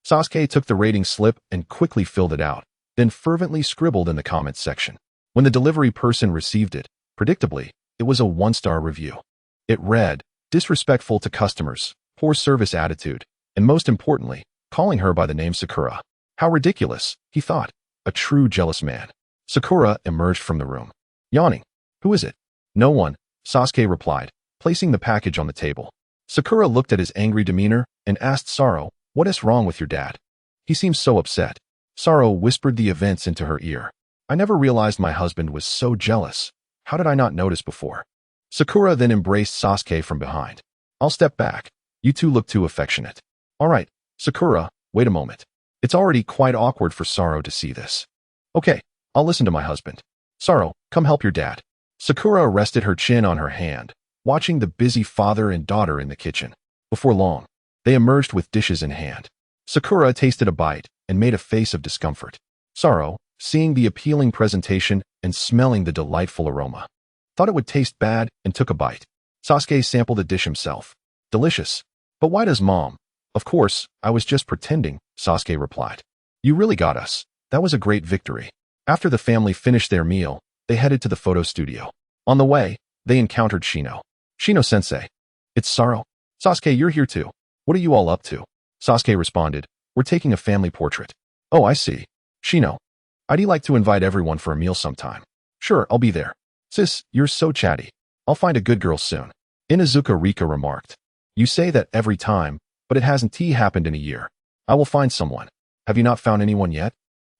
Sasuke took the rating slip and quickly filled it out, then fervently scribbled in the comments section. When the delivery person received it, predictably, it was a 1-star review. It read, "Disrespectful to customers, poor service attitude, and most importantly, calling her by the name Sakura." How ridiculous, he thought. A true jealous man. Sakura emerged from the room, yawning. "Who is it?" "No one," Sasuke replied, placing the package on the table. Sakura looked at his angry demeanor and asked Saro, "What is wrong with your dad? He seems so upset." Saro whispered the events into her ear. "I never realized my husband was so jealous. How did I not notice before?" Sakura then embraced Sasuke from behind. "I'll step back. You two look too affectionate." "All right, Sakura, wait a moment." It's already quite awkward for Saro to see this. "Okay, I'll listen to my husband." "Saro, come help your dad." Sakura rested her chin on her hand, watching the busy father and daughter in the kitchen. Before long, they emerged with dishes in hand. Sakura tasted a bite and made a face of discomfort. Saro, seeing the appealing presentation and smelling the delightful aroma, thought it would taste bad and took a bite. Sasuke sampled the dish himself. "Delicious. But why does Mom?" "Of course, I was just pretending," Sasuke replied. "You really got us. That was a great victory." After the family finished their meal, they headed to the photo studio. On the way, they encountered Shino. "Shino-sensei." "It's Saro." "Sasuke, you're here too. What are you all up to?" Sasuke responded, "We're taking a family portrait." "Oh, I see. Shino, I'd like to invite everyone for a meal sometime." "Sure, I'll be there." "Sis, you're so chatty. I'll find a good girl soon." Inuzuka Rika remarked. "You say that every time, but it hasn't happened in a year." "I will find someone." "Have you not found anyone yet?"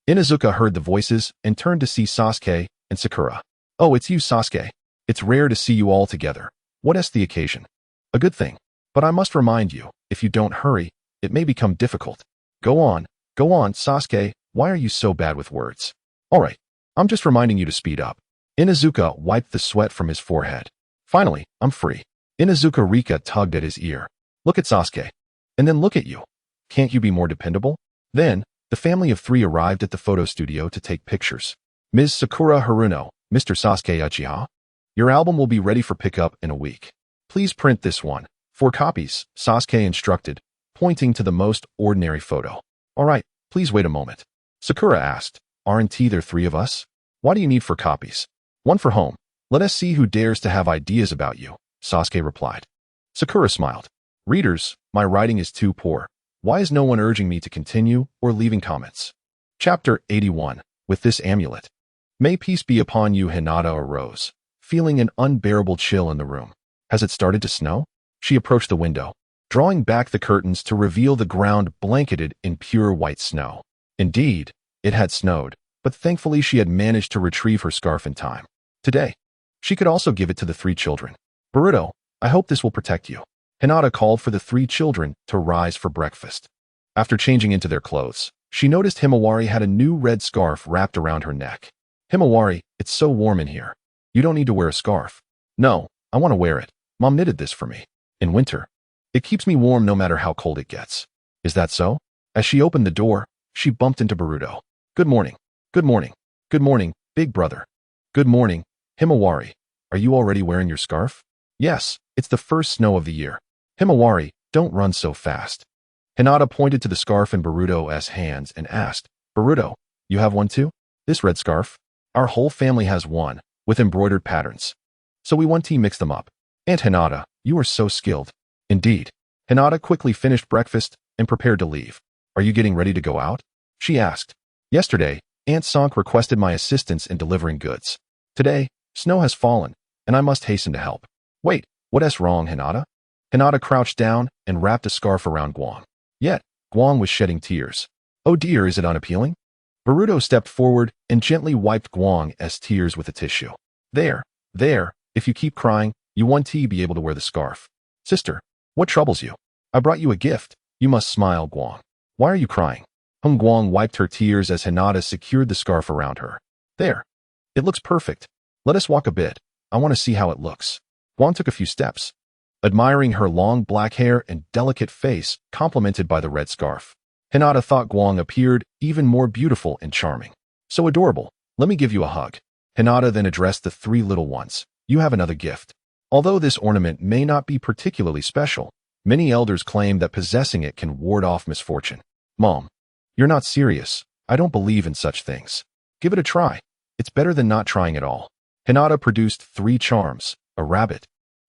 Inazuka heard the voices and turned to see Sasuke and Sakura. Oh, it's you, Sasuke. It's rare to see you all together. What is the occasion? A good thing. But I must remind you, if you don't hurry, it may become difficult. Go on, Sasuke. Why are you so bad with words? All right, I'm just reminding you to speed up. Inazuka wiped the sweat from his forehead. Finally, I'm free. Inazuka Rika tugged at his ear. Look at Sasuke. And then look at you. Can't you be more dependable? Then, the family of 3 arrived at the photo studio to take pictures. Ms. Sakura Haruno, Mr. Sasuke Uchiha. Your album will be ready for pickup in a week. Please print this one. 4 copies, Sasuke instructed, pointing to the most ordinary photo. All right, please wait a moment. Sakura asked, aren't there 3 of us? Why do you need 4 copies? 1 for home. Let us see who dares to have ideas about you, Sasuke replied. Sakura smiled. Readers, my writing is too poor. Why is no one urging me to continue or leaving comments? Chapter 81. With this amulet. May peace be upon you. Hinata arose, feeling an unbearable chill in the room. Has it started to snow? She approached the window, drawing back the curtains to reveal the ground blanketed in pure white snow. Indeed, it had snowed, but thankfully she had managed to retrieve her scarf in time. Today, she could also give it to the 3 children. Boruto, I hope this will protect you. Hinata called for the 3 children to rise for breakfast. After changing into their clothes, she noticed Himawari had a new red scarf wrapped around her neck. Himawari, it's so warm in here. You don't need to wear a scarf. No, I want to wear it. Mom knitted this for me. In winter, it keeps me warm no matter how cold it gets. Is that so? As she opened the door, she bumped into Boruto. Good morning. Good morning. Good morning, big brother. Good morning, Himawari. Are you already wearing your scarf? Yes, it's the first snow of the year. Himawari, don't run so fast. Hinata pointed to the scarf in Boruto's hands and asked, Boruto, you have one too? This red scarf? Our whole family has one, with embroidered patterns. So we one team mix them up. Aunt Hinata, you are so skilled. Indeed. Hinata quickly finished breakfast and prepared to leave. Are you getting ready to go out? She asked. Yesterday, Aunt Sonk requested my assistance in delivering goods. Today, snow has fallen, and I must hasten to help. Wait, what's wrong, Hinata? Hinata crouched down and wrapped a scarf around Guang. Yet, Guang was shedding tears. Oh dear, is it unappealing? Boruto stepped forward and gently wiped Guang's tears with a tissue. There, if you keep crying, you won't be able to wear the scarf. Sister, what troubles you? I brought you a gift. You must smile, Guang. Why are you crying? Guang wiped her tears as Hinata secured the scarf around her. There. It looks perfect. Let us walk a bit. I want to see how it looks. Guang took a few steps, admiring her long black hair and delicate face complemented by the red scarf. Hinata thought Guang appeared even more beautiful and charming. So adorable. Let me give you a hug. Hinata then addressed the 3 little ones. You have another gift. Although this ornament may not be particularly special, many elders claim that possessing it can ward off misfortune. Mom, you're not serious. I don't believe in such things. Give it a try. It's better than not trying at all. Hinata produced 3 charms, a rabbit,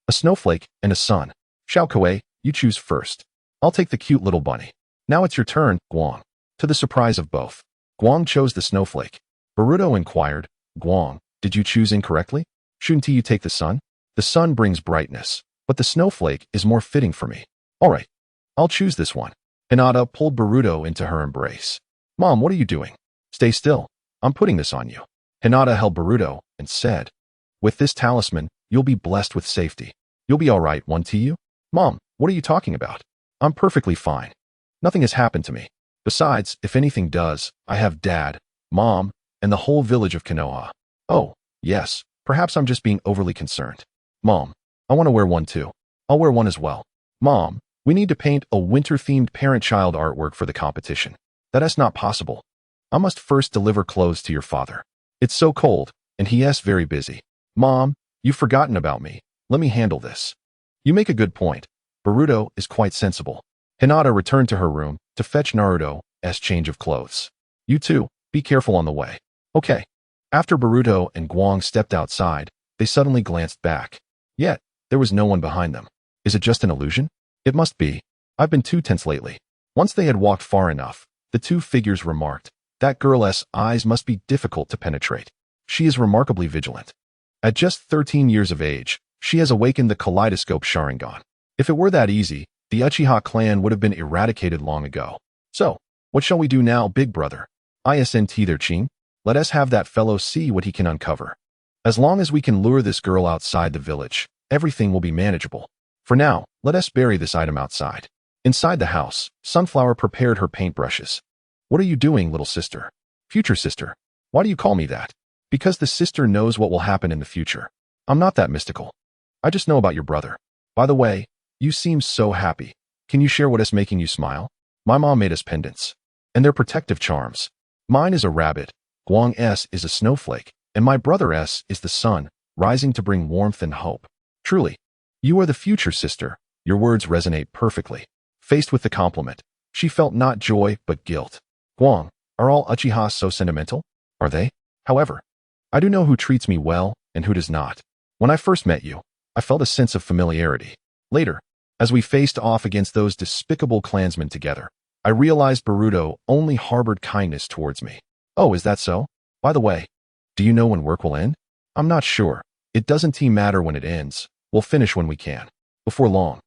a snowflake, and a sun. Xiaokuei, you choose first. I'll take the cute little bunny. Now it's your turn, Guang. To the surprise of both, Guang chose the snowflake. Boruto inquired, Guang, did you choose incorrectly? Shouldn't you take the sun? The sun brings brightness, but the snowflake is more fitting for me. All right, I'll choose this one. Hinata pulled Boruto into her embrace. Mom, what are you doing? Stay still. I'm putting this on you. Hinata held Boruto and said, with this talisman, you'll be blessed with safety. You'll be all right, won't you? Mom, what are you talking about? I'm perfectly fine. Nothing has happened to me. Besides, if anything does, I have Dad, Mom, and the whole village of Konoha. Oh, yes, perhaps I'm just being overly concerned. Mom, I want to wear one too. I'll wear one as well. Mom, we need to paint a winter-themed parent-child artwork for the competition. That is not possible. I must first deliver clothes to your father. It's so cold, and he is very busy. Mom, you've forgotten about me. Let me handle this. You make a good point. Boruto is quite sensible. Hinata returned to her room to fetch Naruto's change of clothes. You too, be careful on the way. Okay. After Boruto and Guang stepped outside, they suddenly glanced back. Yet, there was no one behind them. Is it just an illusion? It must be. I've been too tense lately. Once they had walked far enough, the 2 figures remarked, that girl's eyes must be difficult to penetrate. She is remarkably vigilant. At just 13 years of age, she has awakened the kaleidoscope Sharingan. If it were that easy, the Uchiha clan would have been eradicated long ago. So, what shall we do now, big brother? Isn't there, Qing? Let us have that fellow see what he can uncover. As long as we can lure this girl outside the village, everything will be manageable. For now, let us bury this item outside. Inside the house, Sunflower prepared her paintbrushes. What are you doing, little sister? Future sister. Why do you call me that? Because the sister knows what will happen in the future. I'm not that mystical. I just know about your brother. By the way, you seem so happy. Can you share what is making you smile? My mom made us pendants. And they're protective charms. Mine is a rabbit, Guang S is a snowflake, and my brother S is the sun, rising to bring warmth and hope. Truly, you are the future sister. Your words resonate perfectly. Faced with the compliment, she felt not joy but guilt. Guang, are all Uchiha so sentimental? Are they? However, I do know who treats me well and who does not. When I first met you, I felt a sense of familiarity. Later, as we faced off against those despicable clansmen together, I realized Boruto only harbored kindness towards me. Oh, is that so? By the way, do you know when work will end? I'm not sure. It doesn't matter when it ends. We'll finish when we can. Before long,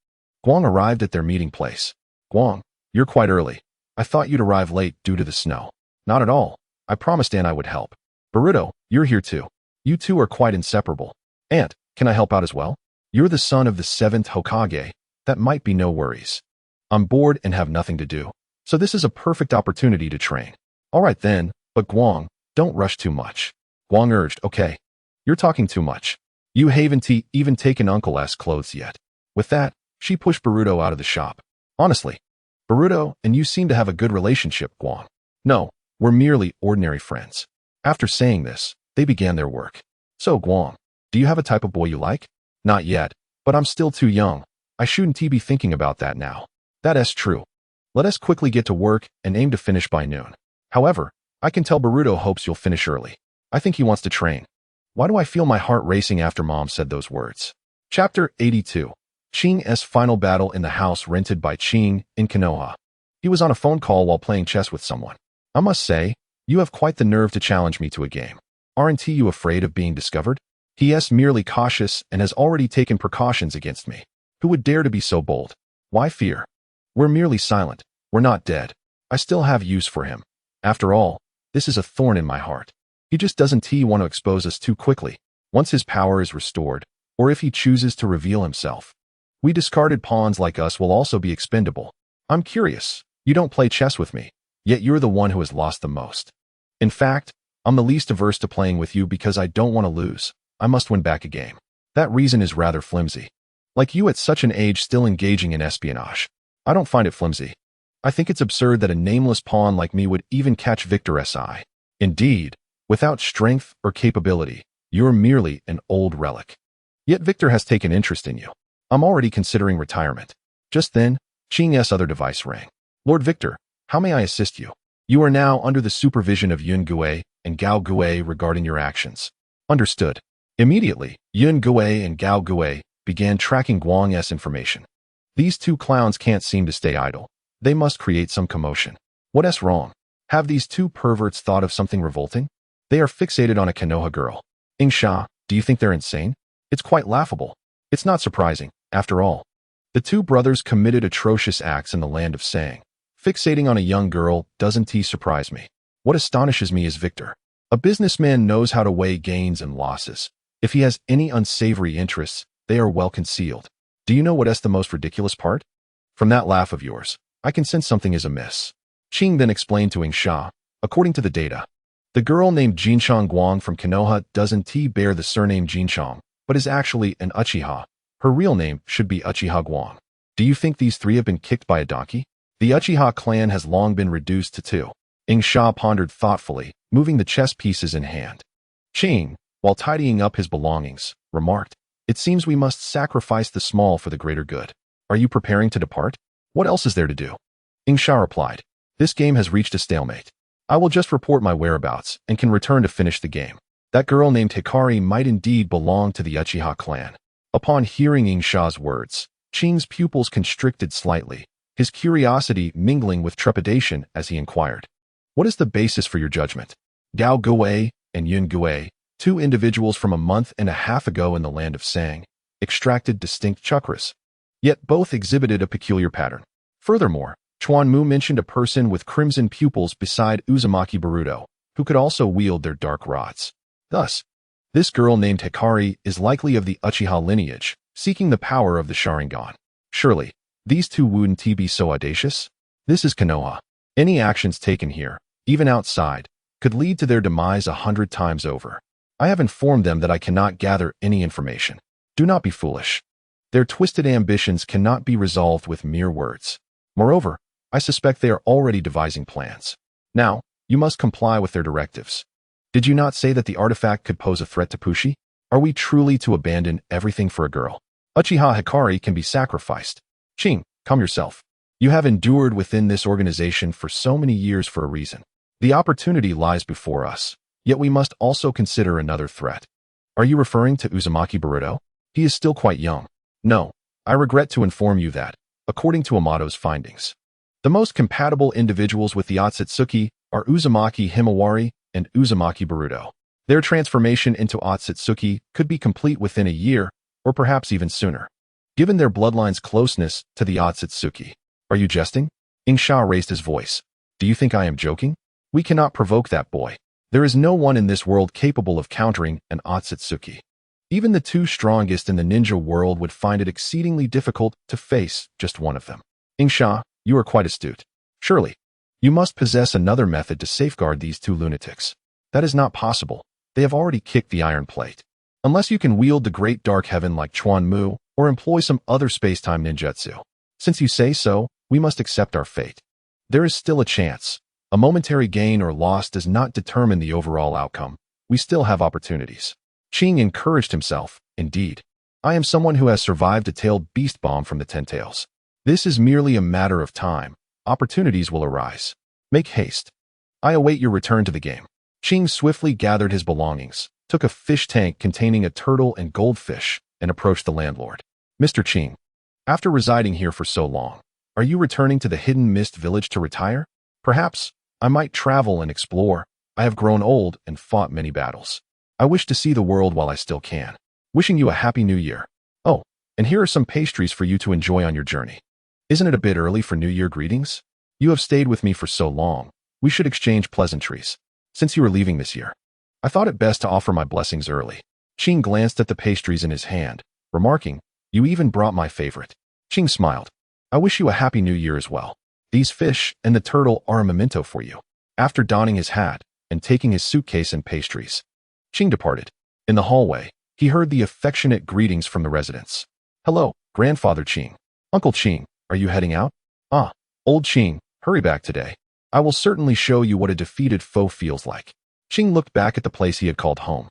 Guang arrived at their meeting place. Guang, you're quite early. I thought you'd arrive late due to the snow. Not at all. I promised Aunt I would help. Boruto, you're here too. You two are quite inseparable. Aunt, can I help out as well? You're the son of the Seventh Hokage. That might be no worries. I'm bored and have nothing to do, so this is a perfect opportunity to train. All right then, but Guang, don't rush too much. Guang urged, okay. You're talking too much. You haven't even taken Uncle S clothes yet. With that, she pushed Boruto out of the shop. Honestly, Boruto and you seem to have a good relationship, Guang. No, we're merely ordinary friends. After saying this, they began their work. So Guang, do you have a type of boy you like? Not yet, but I'm still too young. I shouldn't be thinking about that now. That's true. Let us quickly get to work and aim to finish by noon. However, I can tell Boruto hopes you'll finish early. I think he wants to train. Why do I feel my heart racing after Mom said those words? Chapter 82. Qing's final battle in the house rented by Qing in Konoha. He was on a phone call while playing chess with someone. I must say, you have quite the nerve to challenge me to a game. Aren't you afraid of being discovered? He is merely cautious and has already taken precautions against me. Who would dare to be so bold? Why fear? We're merely silent. We're not dead. I still have use for him. After all, this is a thorn in my heart. He just doesn't want to expose us too quickly, once his power is restored, or if he chooses to reveal himself. We discarded pawns like us will also be expendable. I'm curious. You don't play chess with me, yet you're the one who has lost the most. In fact, I'm the least averse to playing with you because I don't want to lose. I must win back a game. That reason is rather flimsy. Like you at such an age still engaging in espionage. I don't find it flimsy. I think it's absurd that a nameless pawn like me would even catch Victor's eye. Indeed, without strength or capability, you're merely an old relic. Yet Victor has taken interest in you. I'm already considering retirement. Just then, Qing's other device rang. Lord Victor, how may I assist you? You are now under the supervision of Yun Gue and Gao Gue regarding your actions. Understood. Immediately, Yun Gue and Gao Gue began tracking Guang's information. These two clowns can't seem to stay idle. They must create some commotion. What's wrong? Have these two perverts thought of something revolting? They are fixated on a Konoha girl. Sha, do you think they're insane? It's quite laughable. It's not surprising, after all. The two brothers committed atrocious acts in the land of Sang. Fixating on a young girl doesn't surprise me. What astonishes me is Victor. A businessman knows how to weigh gains and losses. If he has any unsavory interests, they are well concealed. Do you know what's the most ridiculous part? From that laugh of yours, I can sense something is amiss. Qing then explained to Sha, according to the data, the girl named Jinchang Guang from Konoha doesn't bear the surname Jinchang, but is actually an Uchiha. Her real name should be Uchiha Guang. Do you think these three have been kicked by a donkey? The Uchiha clan has long been reduced to two. Sha pondered thoughtfully, moving the chess pieces in hand. Qing, while tidying up his belongings, remarked, it seems we must sacrifice the small for the greater good. Are you preparing to depart? What else is there to do? Sha replied, this game has reached a stalemate. I will just report my whereabouts and can return to finish the game. That girl named Hikari might indeed belong to the Uchiha clan. Upon hearing Sha's words, Qing's pupils constricted slightly, his curiosity mingling with trepidation as he inquired. What is the basis for your judgment? Gao Gue and Yun Gue, two individuals from a month and a half ago in the land of Sang, extracted distinct chakras. Yet both exhibited a peculiar pattern. Furthermore, Mu mentioned a person with crimson pupils beside Uzumaki Boruto, who could also wield their dark rods. Thus, this girl named Hikari is likely of the Uchiha lineage, seeking the power of the Sharingan. Surely, these two wouldn't be so audacious? This is Konoha. Any actions taken here, even outside, could lead to their demise 100 times over. I have informed them that I cannot gather any information. Do not be foolish. Their twisted ambitions cannot be resolved with mere words. Moreover, I suspect they are already devising plans. Now, you must comply with their directives. Did you not say that the artifact could pose a threat to Pushi? Are we truly to abandon everything for a girl? Uchiha Hikari can be sacrificed. Ching, calm yourself. You have endured within this organization for so many years for a reason. The opportunity lies before us, yet we must also consider another threat. Are you referring to Uzumaki Boruto? He is still quite young. No, I regret to inform you that, according to Amato's findings, the most compatible individuals with the Otsutsuki are Uzumaki Himawari and Uzumaki Boruto. Their transformation into Otsutsuki could be complete within a year, or perhaps even sooner, given their bloodline's closeness to the Otsutsuki. Are you jesting? Ingsha raised his voice. Do you think I am joking? We cannot provoke that boy. There is no one in this world capable of countering an Otsutsuki. Even the two strongest in the ninja world would find it exceedingly difficult to face just one of them. Ingsha, you are quite astute. Surely, you must possess another method to safeguard these two lunatics. That is not possible. They have already kicked the iron plate. Unless you can wield the great dark heaven like Mu, or employ some other space-time ninjutsu. Since you say so, we must accept our fate. There is still a chance. A momentary gain or loss does not determine the overall outcome. We still have opportunities. Ching encouraged himself. Indeed, I am someone who has survived a tailed beast bomb from the Ten Tails. This is merely a matter of time. Opportunities will arise. Make haste. I await your return to the game. Ching swiftly gathered his belongings, took a fish tank containing a turtle and goldfish, and approached the landlord. Mr. Ching, after residing here for so long, are you returning to the Hidden Mist Village to retire? Perhaps, I might travel and explore. I have grown old and fought many battles. I wish to see the world while I still can. Wishing you a happy new year. Oh, and here are some pastries for you to enjoy on your journey. Isn't it a bit early for New Year greetings? You have stayed with me for so long. We should exchange pleasantries. Since you are leaving this year, I thought it best to offer my blessings early. Ching glanced at the pastries in his hand, remarking, you even brought my favorite. Ching smiled. I wish you a happy new year as well. These fish and the turtle are a memento for you. After donning his hat and taking his suitcase and pastries, Ching departed. In the hallway, he heard the affectionate greetings from the residents. Hello, Grandfather Ching. Uncle Ching, are you heading out? Ah, old Ching, hurry back today. I will certainly show you what a defeated foe feels like. Ching looked back at the place he had called home.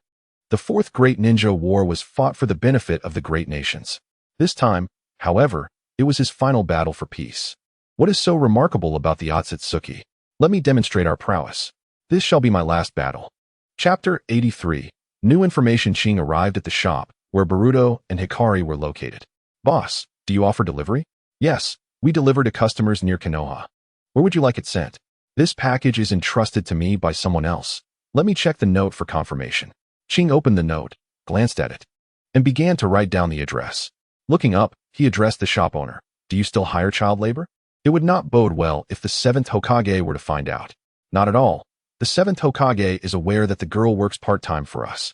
The Fourth Great Ninja War was fought for the benefit of the great nations. This time, however, it was his final battle for peace. What is so remarkable about the Otsutsuki? Let me demonstrate our prowess. This shall be my last battle. Chapter 83. New information. Ching arrived at the shop, where Boruto and Hikari were located. Boss, do you offer delivery? Yes, we deliver to customers near Konoha. Where would you like it sent? This package is entrusted to me by someone else. Let me check the note for confirmation. Ching opened the note, glanced at it, and began to write down the address. Looking up, he addressed the shop owner. Do you still hire child labor? It would not bode well if the Seventh Hokage were to find out. Not at all. The Seventh Hokage is aware that the girl works part-time for us.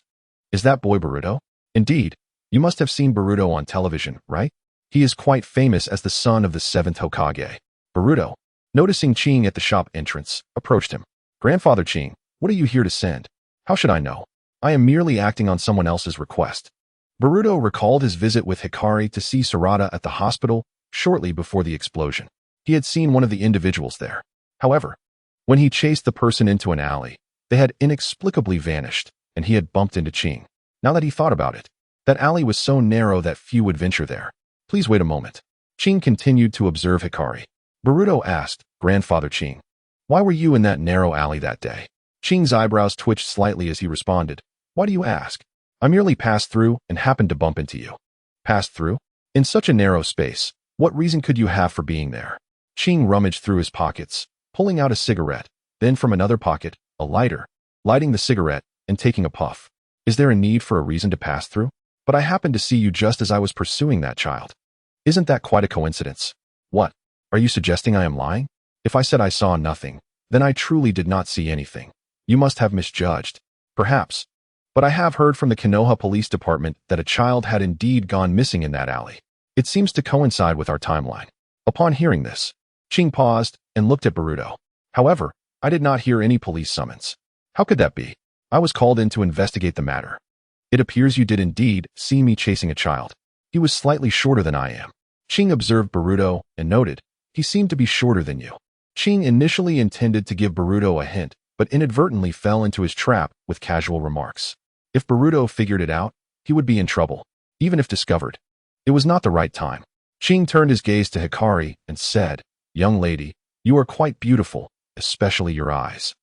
Is that boy Boruto? Indeed. You must have seen Boruto on television, right? He is quite famous as the son of the Seventh Hokage. Boruto, noticing Ching at the shop entrance, approached him. Grandfather Ching, what are you here to send? How should I know? I am merely acting on someone else's request. Boruto recalled his visit with Hikari to see Sarada at the hospital shortly before the explosion. He had seen one of the individuals there. However, when he chased the person into an alley, they had inexplicably vanished, and he had bumped into Ching. Now that he thought about it, that alley was so narrow that few would venture there. Please wait a moment. Ching continued to observe Hikari. Boruto asked, Grandfather Ching, why were you in that narrow alley that day? Ching's eyebrows twitched slightly as he responded, why do you ask? I merely passed through and happened to bump into you. Passed through? In such a narrow space, what reason could you have for being there? Ching rummaged through his pockets, pulling out a cigarette, then from another pocket, a lighter, lighting the cigarette and taking a puff. Is there a need for a reason to pass through? But I happened to see you just as I was pursuing that child. Isn't that quite a coincidence? What? Are you suggesting I am lying? If I said I saw nothing, then I truly did not see anything. You must have misjudged. Perhaps. But I have heard from the Konoha Police Department that a child had indeed gone missing in that alley. It seems to coincide with our timeline. Upon hearing this, Ching paused and looked at Boruto. However, I did not hear any police summons. How could that be? I was called in to investigate the matter. It appears you did indeed see me chasing a child. He was slightly shorter than I am. Ching observed Boruto and noted, he seemed to be shorter than you. Ching initially intended to give Boruto a hint, but inadvertently fell into his trap with casual remarks. If Boruto figured it out, he would be in trouble, even if discovered. It was not the right time. Ching turned his gaze to Hikari and said, "Young lady, you are quite beautiful, especially your eyes.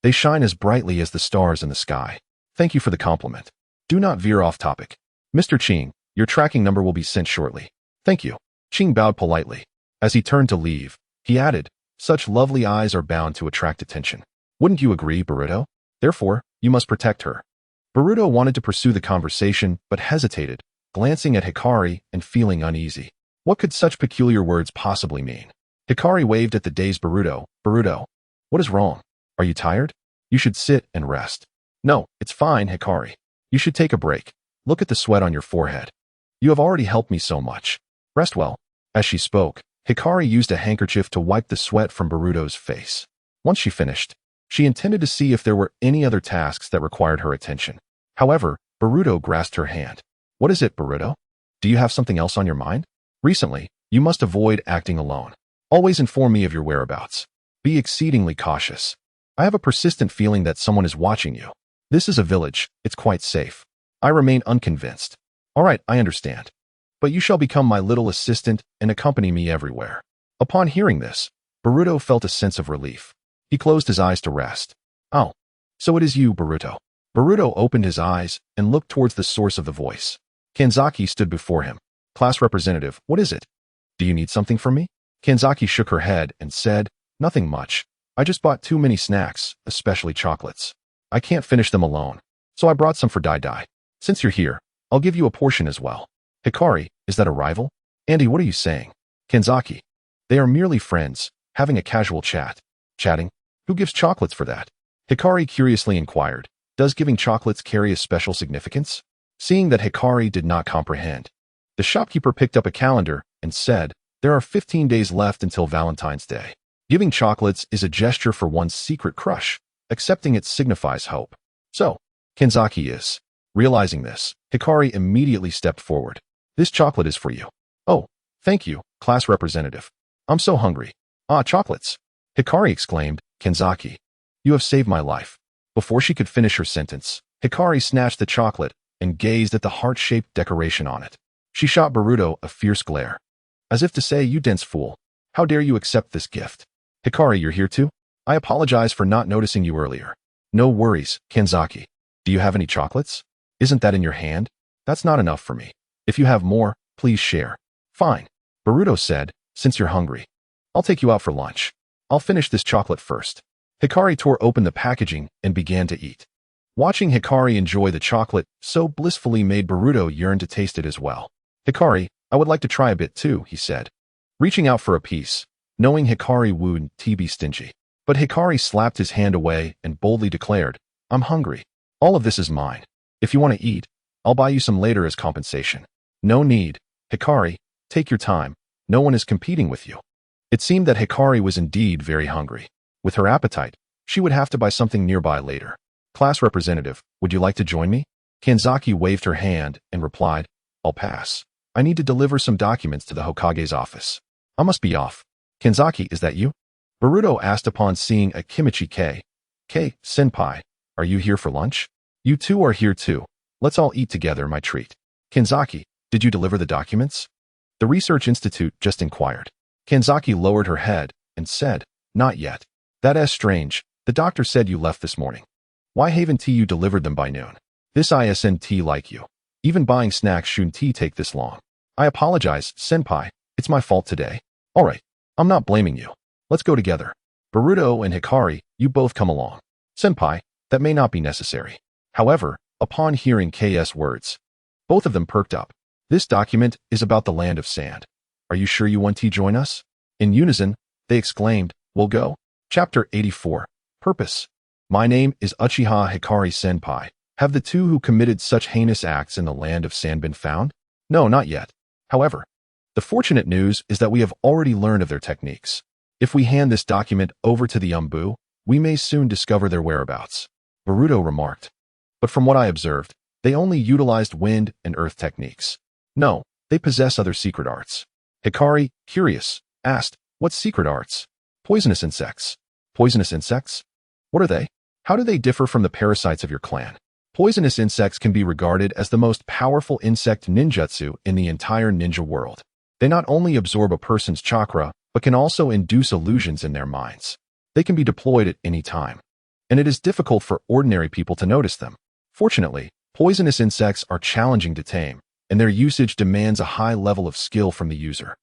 They shine as brightly as the stars in the sky. Thank you for the compliment. Do not veer off topic. Mr. Ching, your tracking number will be sent shortly. Thank you." Ching bowed politely. As he turned to leave, he added, "Such lovely eyes are bound to attract attention. Wouldn't you agree, Boruto? Therefore, you must protect her." Boruto wanted to pursue the conversation, but hesitated, glancing at Hikari and feeling uneasy. What could such peculiar words possibly mean? Hikari waved at the dazed Boruto. "Boruto, what is wrong? Are you tired? You should sit and rest." "No, it's fine, Hikari. You should take a break. Look at the sweat on your forehead. You have already helped me so much. Rest well." As she spoke, Hikari used a handkerchief to wipe the sweat from Boruto's face. Once she finished, she intended to see if there were any other tasks that required her attention. However, Boruto grasped her hand. "What is it, Boruto? Do you have something else on your mind? Recently, you must avoid acting alone. Always inform me of your whereabouts. Be exceedingly cautious. I have a persistent feeling that someone is watching you. This is a village, it's quite safe." I remain unconvinced. "All right, I understand. But you shall become my little assistant and accompany me everywhere." Upon hearing this, Boruto felt a sense of relief. He closed his eyes to rest. "Oh, so it is you, Boruto." Boruto opened his eyes and looked towards the source of the voice. Kanzaki stood before him. "Class representative, what is it? Do you need something from me?" Kanzaki shook her head and said, "Nothing much. I just bought too many snacks, especially chocolates. I can't finish them alone, so I brought some for Dai. Since you're here, I'll give you a portion as well." "Hikari, is that a rival?" "Andy, what are you saying?" "Kanzaki. They are merely friends, having a casual chat." "Chatting? Who gives chocolates for that?" Hikari curiously inquired. "Does giving chocolates carry a special significance?" Seeing that Hikari did not comprehend, the shopkeeper picked up a calendar and said, "There are 15 days left until Valentine's Day. Giving chocolates is a gesture for one's secret crush. Accepting it signifies hope. So, Kanzaki is." Realizing this, Hikari immediately stepped forward. "This chocolate is for you." "Oh, thank you, class representative. I'm so hungry." "Ah, chocolates!" Hikari exclaimed. "Kanzaki, you have saved my life." Before she could finish her sentence, Hikari snatched the chocolate and gazed at the heart-shaped decoration on it. She shot Boruto a fierce glare, as if to say, "You dense fool. How dare you accept this gift?" "Hikari, you're here too? I apologize for not noticing you earlier." "No worries, Kanzaki. Do you have any chocolates? Isn't that in your hand? That's not enough for me. If you have more, please share." "Fine," Boruto said, "since you're hungry. I'll take you out for lunch. I'll finish this chocolate first." Hikari tore open the packaging and began to eat. Watching Hikari enjoy the chocolate so blissfully made Boruto yearn to taste it as well. "Hikari, I would like to try a bit too," he said, reaching out for a piece, knowing Hikari would be stingy. But Hikari slapped his hand away and boldly declared, "I'm hungry. All of this is mine. If you want to eat, I'll buy you some later as compensation." "No need. Hikari, take your time. No one is competing with you." It seemed that Hikari was indeed very hungry. With her appetite, she would have to buy something nearby later. "Class representative, would you like to join me?" Kanzaki waved her hand and replied, "I'll pass. I need to deliver some documents to the Hokage's office. I must be off." "Kanzaki, is that you?" Boruto asked upon seeing a Kimichi K. "Senpai, are you here for lunch?" "You two are here too. Let's all eat together, my treat." "Kanzaki, did you deliver the documents?" The Research Institute just inquired. Kanzaki lowered her head and said, "Not yet. That's strange. The doctor said you left this morning. Why haven't you delivered them by noon? This isn't like you. Even buying snacks shouldn't take this long." "I apologize, senpai. It's my fault today." "All right. I'm not blaming you. Let's go together. Boruto and Hikari, you both come along." "Senpai, that may not be necessary." However, upon hearing KS words, both of them perked up. "This document is about the land of sand. Are you sure you want to join us?" In unison, they exclaimed, "We'll go." Chapter 84. Purpose. My name is Uchiha Hikari Senpai. Have the two who committed such heinous acts in the land of sand been found? No, not yet. However, the fortunate news is that we have already learned of their techniques. If we hand this document over to the Umbu, we may soon discover their whereabouts. Boruto remarked. But from what I observed, they only utilized wind and earth techniques. No, they possess other secret arts. Hikari, curious, asked, what secret arts? Poisonous insects. Poisonous insects? What are they? How do they differ from the parasites of your clan? Poisonous insects can be regarded as the most powerful insect ninjutsu in the entire ninja world. They not only absorb a person's chakra, but can also induce illusions in their minds. They can be deployed at any time, and it is difficult for ordinary people to notice them. Fortunately, poisonous insects are challenging to tame, and their usage demands a high level of skill from the user.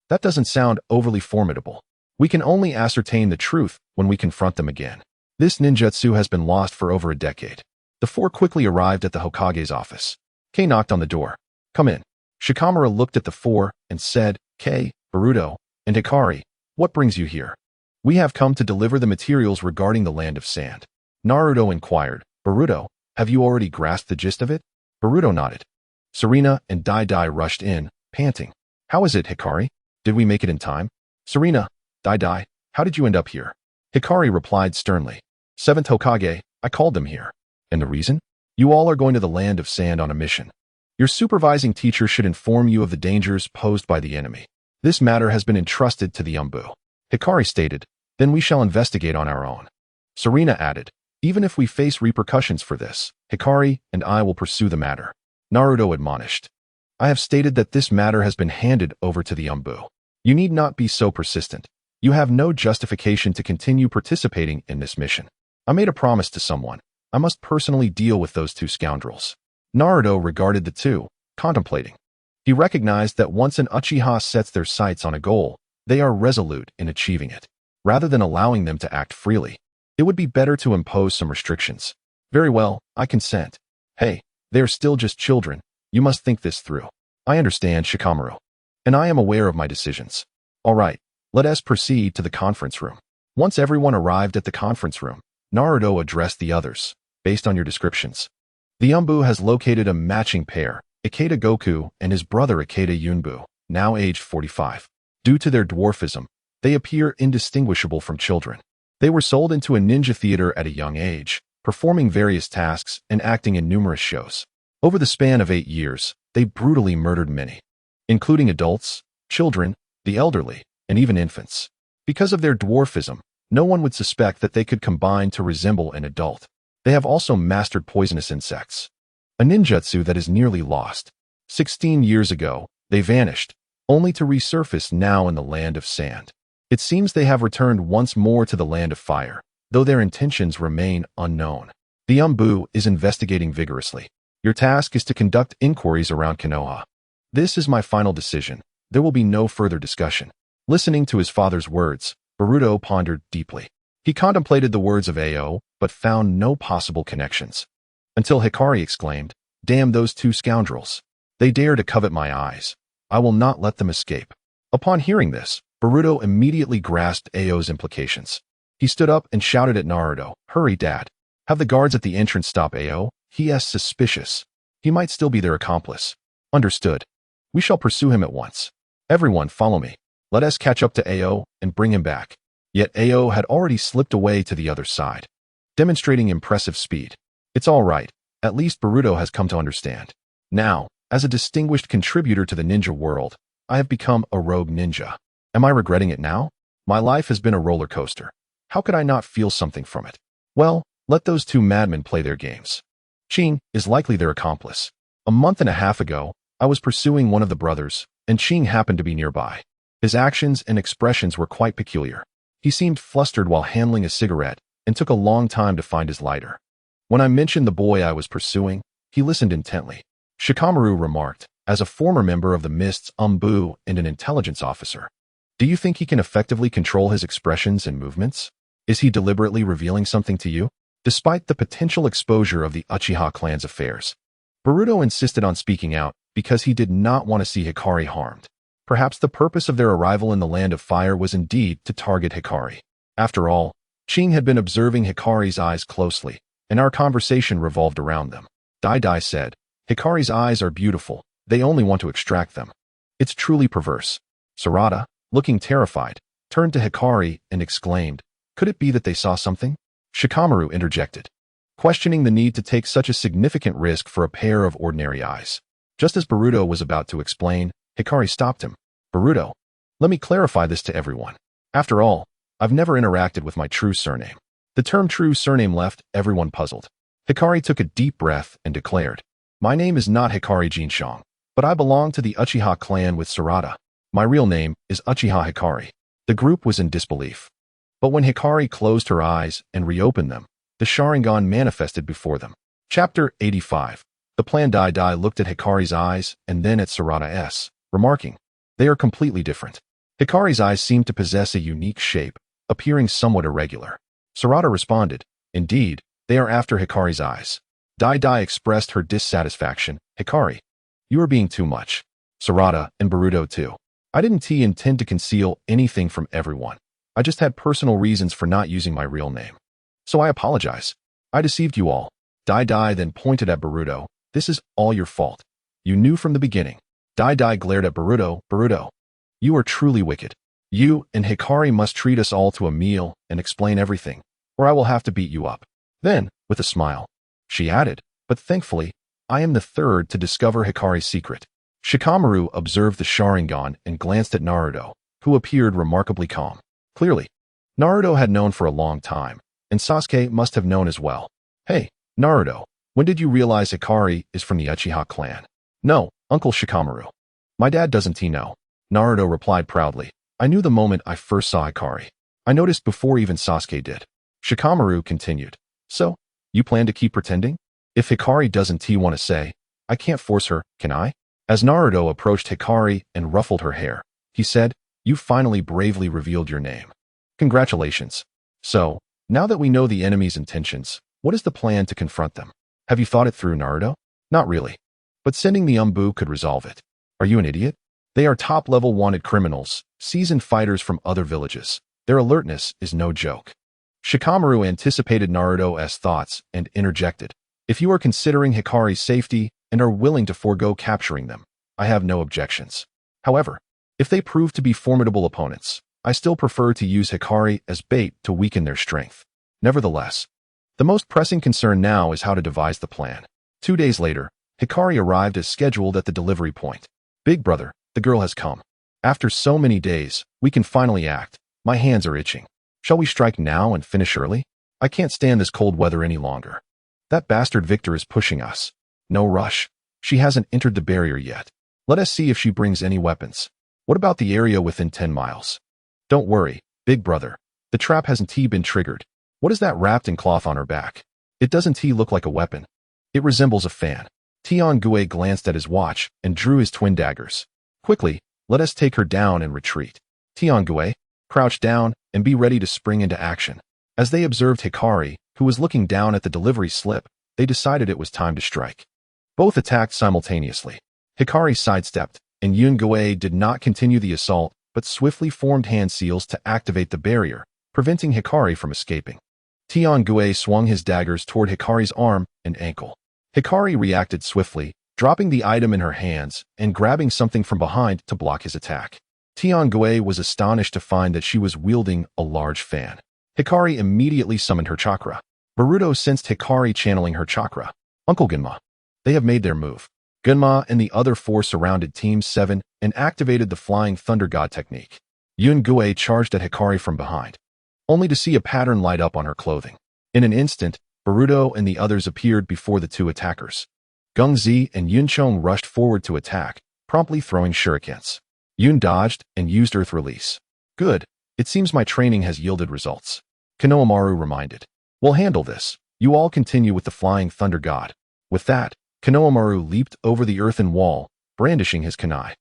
That doesn't sound overly formidable. We can only ascertain the truth when we confront them again. This ninjutsu has been lost for over a decade. The four quickly arrived at the Hokage's office. Kei knocked on the door. Come in. Shikamaru looked at the four and said, Kei, Boruto, and Hikari, what brings you here? We have come to deliver the materials regarding the land of sand. Naruto inquired, Boruto, have you already grasped the gist of it? Boruto nodded. Serena and Dai rushed in, panting. How is it, Hikari? Did we make it in time? Serena, Dai, how did you end up here? Hikari replied sternly. Seventh Hokage, I called them here. And the reason? You all are going to the land of sand on a mission. Your supervising teacher should inform you of the dangers posed by the enemy. This matter has been entrusted to the Umbu. Hikari stated, then we shall investigate on our own. Serena added, even if we face repercussions for this, Hikari and I will pursue the matter. Naruto admonished. I have stated that this matter has been handed over to the Umbu. You need not be so persistent. You have no justification to continue participating in this mission. I made a promise to someone. I must personally deal with those two scoundrels. Naruto regarded the two, contemplating. He recognized that once an Uchiha sets their sights on a goal, they are resolute in achieving it. Rather than allowing them to act freely, it would be better to impose some restrictions. Very well, I consent. Hey, they are still just children. You must think this through. I understand, Shikamaru. And I am aware of my decisions. All right, let us proceed to the conference room. Once everyone arrived at the conference room, Naruto addressed the others. Based on your descriptions, the Umbu has located a matching pair, Ikeda Goku and his brother Ikeda Yunbu, now aged 45. Due to their dwarfism, they appear indistinguishable from children. They were sold into a ninja theater at a young age, performing various tasks and acting in numerous shows. Over the span of 8 years, they brutally murdered many, including adults, children, the elderly, and even infants. Because of their dwarfism, no one would suspect that they could combine to resemble an adult. They have also mastered poisonous insects, a ninjutsu that is nearly lost. 16 years ago, they vanished, only to resurface now in the land of sand. It seems they have returned once more to the land of fire, though their intentions remain unknown. The Umbu is investigating vigorously. Your task is to conduct inquiries around Konoha. This is my final decision. There will be no further discussion. Listening to his father's words, Boruto pondered deeply. He contemplated the words of Ao, but found no possible connections. Until Hikari exclaimed, damn those two scoundrels. They dare to covet my eyes. I will not let them escape. Upon hearing this, Boruto immediately grasped Ao's implications. He stood up and shouted at Naruto, hurry, Dad. Have the guards at the entrance stop Ao. He is suspicious. He might still be their accomplice. Understood. We shall pursue him at once. Everyone follow me. Let us catch up to Ao and bring him back. Yet Ao had already slipped away to the other side, demonstrating impressive speed. It's all right. At least Boruto has come to understand. Now, as a distinguished contributor to the ninja world, I have become a rogue ninja. Am I regretting it now? My life has been a roller coaster. How could I not feel something from it? Well, let those two madmen play their games. Ching is likely their accomplice. A month and a half ago, I was pursuing one of the brothers, and Ching happened to be nearby. His actions and expressions were quite peculiar. He seemed flustered while handling a cigarette and took a long time to find his lighter. When I mentioned the boy I was pursuing, he listened intently. Shikamaru remarked, as a former member of the Mist's Umbu and an intelligence officer, do you think he can effectively control his expressions and movements? Is he deliberately revealing something to you? Despite the potential exposure of the Uchiha clan's affairs, Boruto insisted on speaking out because he did not want to see Hikari harmed. Perhaps the purpose of their arrival in the Land of Fire was indeed to target Hikari. After all, Ching had been observing Hikari's eyes closely, and our conversation revolved around them. Dai Dai said, "Hikari's eyes are beautiful. They only want to extract them. It's truly perverse." Sarada, looking terrified, turned to Hikari and exclaimed, "Could it be that they saw something?" Shikamaru interjected, questioning the need to take such a significant risk for a pair of ordinary eyes. Just as Boruto was about to explain, Hikari stopped him. "Boruto, let me clarify this to everyone. After all, I've never interacted with my true surname." The term true surname left everyone puzzled. Hikari took a deep breath and declared, "My name is not Hikari Jinshong, but I belong to the Uchiha clan with Sarada. My real name is Uchiha Hikari." The group was in disbelief. But when Hikari closed her eyes and reopened them, the Sharingan manifested before them. Chapter 85. The plan. Dai Dai looked at Hikari's eyes and then at Sarada's, remarking, "They are completely different." Hikari's eyes seemed to possess a unique shape, appearing somewhat irregular. Sarada responded, "Indeed, they are after Hikari's eyes." Dai Dai expressed her dissatisfaction. "Hikari, you are being too much." Sarada and Boruto too. "I didn't intend to conceal anything from everyone. I just had personal reasons for not using my real name. So I apologize. I deceived you all." Dai Dai then pointed at Boruto. "This is all your fault. You knew from the beginning." Dai Dai glared at Boruto. "Boruto, you are truly wicked. You and Hikari must treat us all to a meal and explain everything, or I will have to beat you up." Then, with a smile, she added, "But thankfully, I am the third to discover Hikari's secret." Shikamaru observed the Sharingan and glanced at Naruto, who appeared remarkably calm. Clearly, Naruto had known for a long time, and Sasuke must have known as well. "Hey, Naruto, when did you realize Hikari is from the Uchiha clan?" "No, Uncle Shikamaru. My dad doesn't know." Naruto replied proudly. "I knew the moment I first saw Hikari. I noticed before even Sasuke did." Shikamaru continued, "So, you plan to keep pretending? If Hikari doesn't want to say, I can't force her, can I?" As Naruto approached Hikari and ruffled her hair, he said, "You finally bravely revealed your name. Congratulations. So, now that we know the enemy's intentions, what is the plan to confront them? Have you thought it through, Naruto?" "Not really. But sending the Umbu could resolve it." "Are you an idiot? They are top-level wanted criminals, seasoned fighters from other villages. Their alertness is no joke." Shikamaru anticipated Naruto's thoughts and interjected, "If you are considering Hikari's safety and are willing to forego capturing them, I have no objections. However, if they prove to be formidable opponents, I still prefer to use Hikari as bait to weaken their strength. Nevertheless, the most pressing concern now is how to devise the plan." 2 days later, Hikari arrived as scheduled at the delivery point. "Big brother, the girl has come. After so many days, we can finally act. My hands are itching. Shall we strike now and finish early? I can't stand this cold weather any longer. That bastard Victor is pushing us. No rush. She hasn't entered the barrier yet. Let us see if she brings any weapons. What about the area within 10 miles? Don't worry, big brother. The trap hasn't been triggered. What is that wrapped in cloth on her back? It doesn't look like a weapon. It resembles a fan." Tiangue glanced at his watch and drew his twin daggers. "Quickly, let us take her down and retreat. Tiangue, crouch down and be ready to spring into action." As they observed Hikari, who was looking down at the delivery slip, they decided it was time to strike. Both attacked simultaneously. Hikari sidestepped, and Yungue did not continue the assault, but swiftly formed hand seals to activate the barrier, preventing Hikari from escaping. Tiangue swung his daggers toward Hikari's arm and ankle. Hikari reacted swiftly, dropping the item in her hands and grabbing something from behind to block his attack. Tiangue was astonished to find that she was wielding a large fan. Hikari immediately summoned her chakra. Boruto sensed Hikari channeling her chakra. "Uncle Gunma." They have made their move. Gunma and the other 4 surrounded Team 7 and activated the Flying Thunder God technique. Yungue charged at Hikari from behind, only to see a pattern light up on her clothing. In an instant, Boruto and the others appeared before the 2 attackers. Gungzi and Yunchong rushed forward to attack, promptly throwing shurikens. Yun dodged and used Earth Release. "Good. It seems my training has yielded results." Konohamaru reminded. "We'll handle this. You all continue with the Flying Thunder God." With that, Konohamaru leaped over the earthen wall, brandishing his kunai.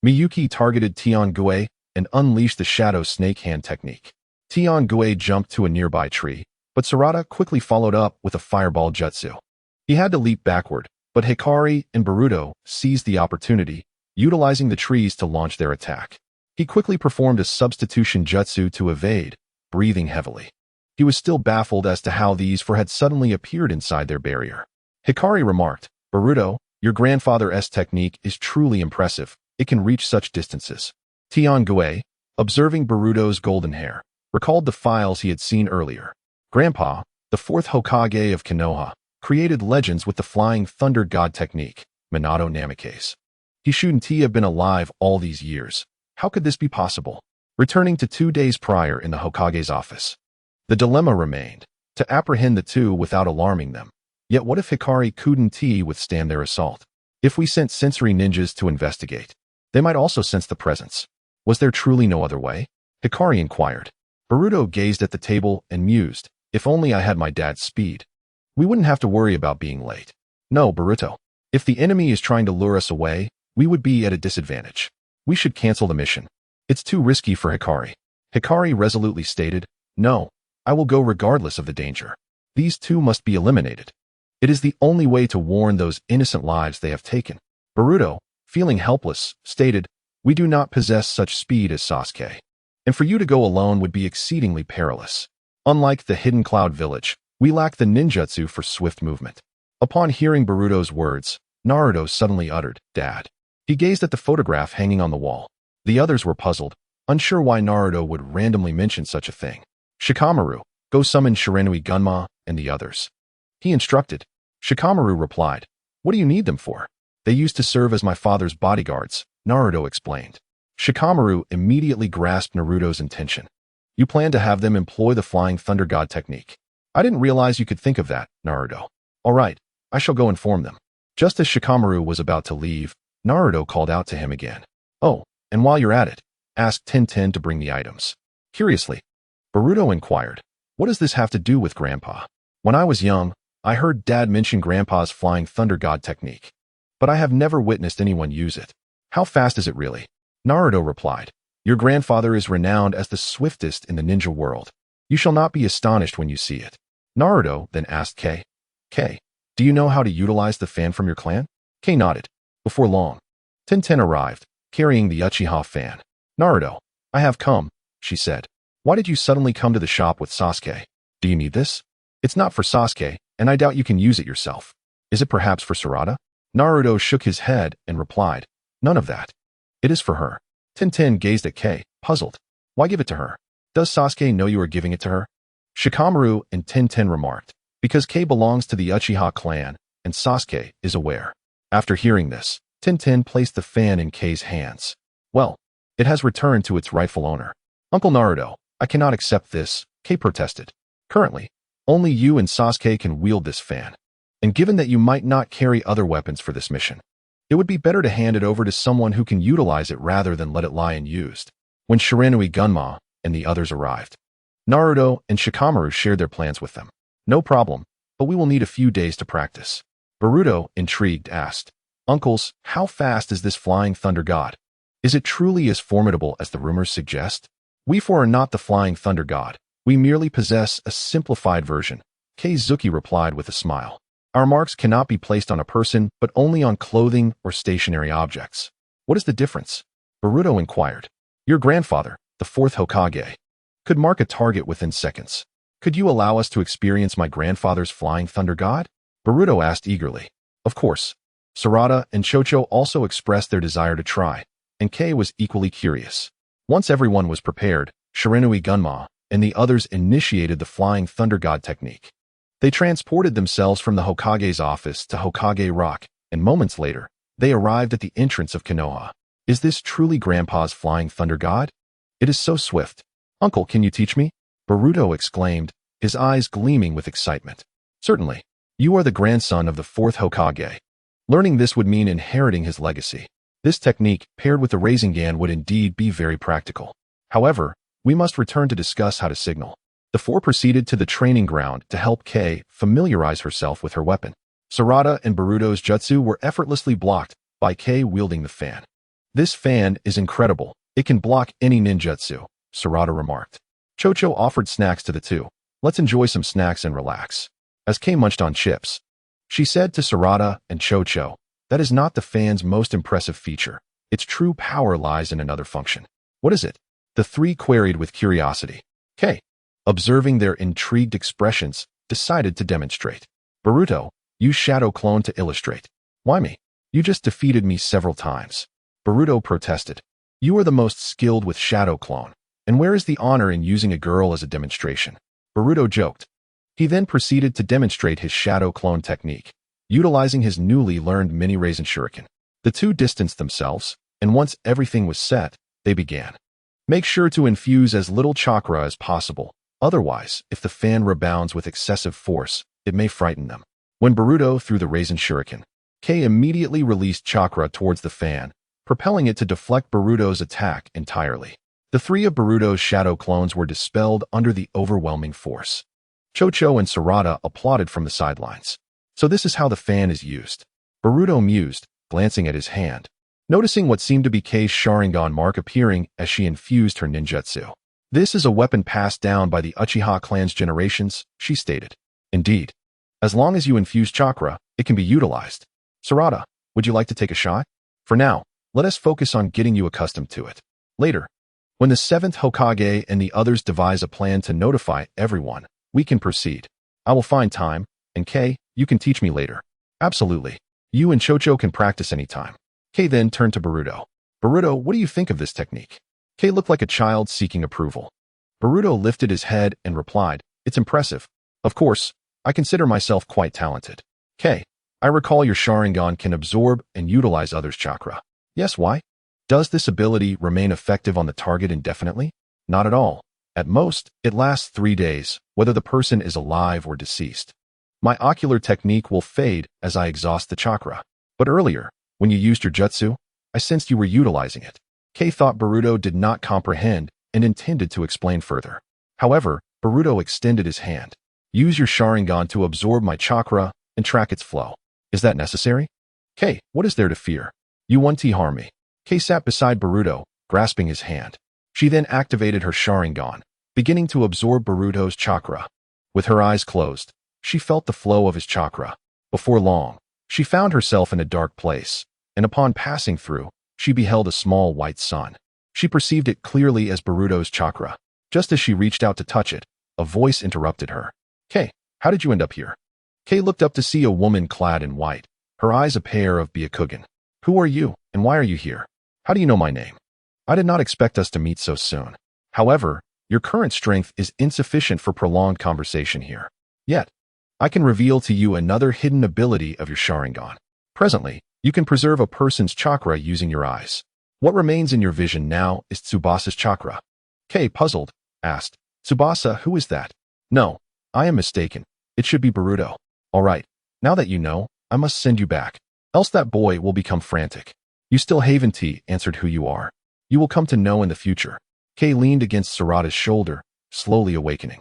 Miyuki targeted Tiangue and unleashed the Shadow Snake Hand technique. Tiangue jumped to a nearby tree, but Sarada quickly followed up with a fireball jutsu. He had to leap backward, but Hikari and Boruto seized the opportunity, utilizing the trees to launch their attack. He quickly performed a substitution jutsu to evade, breathing heavily. He was still baffled as to how these four had suddenly appeared inside their barrier. Hikari remarked, "Boruto, your grandfather's technique is truly impressive. It can reach such distances." Tian Gue, observing Boruto's golden hair, recalled the files he had seen earlier. Grandpa, the fourth Hokage of Konoha, created legends with the Flying Thunder God technique, Minato Namikaze. He shouldn't have been alive all these years. How could this be possible? Returning to 2 days prior in the Hokage's office, the dilemma remained, to apprehend the two without alarming them. Yet what if Hikari couldn't withstand their assault? If we sent sensory ninjas to investigate, they might also sense the presence. Was there truly no other way? Hikari inquired. Boruto gazed at the table and mused, if only I had my dad's speed. We wouldn't have to worry about being late. No, Boruto. If the enemy is trying to lure us away, we would be at a disadvantage. We should cancel the mission. It's too risky for Hikari. Hikari resolutely stated, no, I will go regardless of the danger. These two must be eliminated. It is the only way to warn those innocent lives they have taken. Boruto, feeling helpless, stated, we do not possess such speed as Sasuke. And for you to go alone would be exceedingly perilous. Unlike the Hidden Cloud Village, we lack the ninjutsu for swift movement. Upon hearing Boruto's words, Naruto suddenly uttered, Dad. He gazed at the photograph hanging on the wall. The others were puzzled, unsure why Naruto would randomly mention such a thing. Shikamaru, go summon Shiranui Gunma and the others. He instructed. Shikamaru replied, what do you need them for? They used to serve as my father's bodyguards, Naruto explained. Shikamaru immediately grasped Naruto's intention. You plan to have them employ the Flying Thunder God technique. I didn't realize you could think of that, Naruto. All right, I shall go inform them. Just as Shikamaru was about to leave, Naruto called out to him again. Oh, and while you're at it, ask Tenten to bring the items. Curiously, Boruto inquired, what does this have to do with Grandpa? When I was young, I heard Dad mention Grandpa's Flying Thunder God technique, but I have never witnessed anyone use it. How fast is it really? Naruto replied, your grandfather is renowned as the swiftest in the ninja world. You shall not be astonished when you see it. Naruto then asked Kei, do you know how to utilize the fan from your clan? Kei nodded. Before long, Tenten arrived, carrying the Uchiha fan. Naruto, I have come, she said. Why did you suddenly come to the shop with Sasuke? Do you need this? It's not for Sasuke, and I doubt you can use it yourself. Is it perhaps for Sarada? Naruto shook his head and replied, none of that. It is for her. Tenten gazed at Kei, puzzled. Why give it to her? Does Sasuke know you are giving it to her? Shikamaru and Tenten remarked, because Kei belongs to the Uchiha clan, and Sasuke is aware. After hearing this, Tenten placed the fan in Kei's hands. Well, it has returned to its rightful owner. Uncle Naruto, I cannot accept this, Kei protested. Currently, only you and Sasuke can wield this fan. And given that you might not carry other weapons for this mission, it would be better to hand it over to someone who can utilize it rather than let it lie unused. When Shiranui Gunma and the others arrived, Naruto and Shikamaru shared their plans with them. No problem, but we will need a few days to practice. Boruto, intrigued, asked, Uncles, how fast is this Flying Thunder God? Is it truly as formidable as the rumors suggest? We four are not the Flying Thunder God. We merely possess a simplified version, Keizuki replied with a smile. Our marks cannot be placed on a person, but only on clothing or stationary objects. What is the difference? Boruto inquired. Your grandfather, the fourth Hokage, could mark a target within seconds. Could you allow us to experience my grandfather's Flying Thunder God? Boruto asked eagerly. Of course. Sarada and Chocho also expressed their desire to try, and Kei was equally curious. Once everyone was prepared, Shiranui Gunma and the others initiated the Flying Thunder God technique. They transported themselves from the Hokage's office to Hokage Rock, and moments later, they arrived at the entrance of Konoha. Is this truly Grandpa's Flying Thunder God? It is so swift. Uncle, can you teach me? Boruto exclaimed, his eyes gleaming with excitement. Certainly. You are the grandson of the fourth Hokage. Learning this would mean inheriting his legacy. This technique, paired with the Rasengan, would indeed be very practical. However, we must return to discuss how to signal. The four proceeded to the training ground to help Kei familiarize herself with her weapon. Sarada and Boruto's jutsu were effortlessly blocked by Kei wielding the fan. This fan is incredible. It can block any ninjutsu, Sarada remarked. Chocho offered snacks to the two. Let's enjoy some snacks and relax. As Kei munched on chips, she said to Sarada and Chocho, that is not the fan's most impressive feature. Its true power lies in another function. What is it? The three queried with curiosity. K, observing their intrigued expressions, decided to demonstrate. Boruto, use Shadow Clone to illustrate. Why me? You just defeated me several times. Boruto protested. You are the most skilled with Shadow Clone. And where is the honor in using a girl as a demonstration? Boruto joked. He then proceeded to demonstrate his Shadow Clone technique, utilizing his newly learned mini Raisin Shuriken. The two distanced themselves, and once everything was set, they began. Make sure to infuse as little chakra as possible. Otherwise, if the fan rebounds with excessive force, it may frighten them. When Boruto threw the Raisin Shuriken, K immediately released chakra towards the fan, propelling it to deflect Boruto's attack entirely. The three of Boruto's shadow clones were dispelled under the overwhelming force. Chocho and Sarada applauded from the sidelines. So this is how the fan is used. Boruto mused, glancing at his hand, noticing what seemed to be Kei's Sharingan mark appearing as she infused her ninjutsu. This is a weapon passed down by the Uchiha clan's generations, she stated. Indeed. As long as you infuse chakra, it can be utilized. Sarada, would you like to take a shot? For now, let us focus on getting you accustomed to it. Later, when the Seventh Hokage and the others devise a plan to notify everyone, we can proceed. I will find time, and Kei, you can teach me later. Absolutely. You and Chocho can practice anytime. Kei then turned to Boruto. Boruto, what do you think of this technique? Kei looked like a child seeking approval. Boruto lifted his head and replied, It's impressive. Of course, I consider myself quite talented. Kei, I recall your Sharingan can absorb and utilize others' chakra. Yes, why? Does this ability remain effective on the target indefinitely? Not at all. At most, it lasts 3 days, whether the person is alive or deceased. My ocular technique will fade as I exhaust the chakra. But earlier, when you used your jutsu, I sensed you were utilizing it. Kei thought Boruto did not comprehend and intended to explain further. However, Boruto extended his hand. Use your Sharingan to absorb my chakra and track its flow. Is that necessary? Kei, what is there to fear? You won't harm me. Kei sat beside Boruto, grasping his hand. She then activated her Sharingan, beginning to absorb Boruto's chakra. With her eyes closed, she felt the flow of his chakra. Before long, she found herself in a dark place, and upon passing through, she beheld a small white sun. She perceived it clearly as Boruto's chakra. Just as she reached out to touch it, a voice interrupted her. Kei, how did you end up here? Kei looked up to see a woman clad in white, her eyes a pair of Byakugan. Who are you, and why are you here? How do you know my name? I did not expect us to meet so soon. However, your current strength is insufficient for prolonged conversation here. Yet, I can reveal to you another hidden ability of your Sharingan. Presently, you can preserve a person's chakra using your eyes. What remains in your vision now is Tsubasa's chakra. Kei, puzzled, asked, Tsubasa, who is that? No, I am mistaken. It should be Boruto. All right, now that you know, I must send you back. Else that boy will become frantic. You still haven't answered who you are. You will come to know in the future. Kei leaned against Sarada's shoulder, slowly awakening.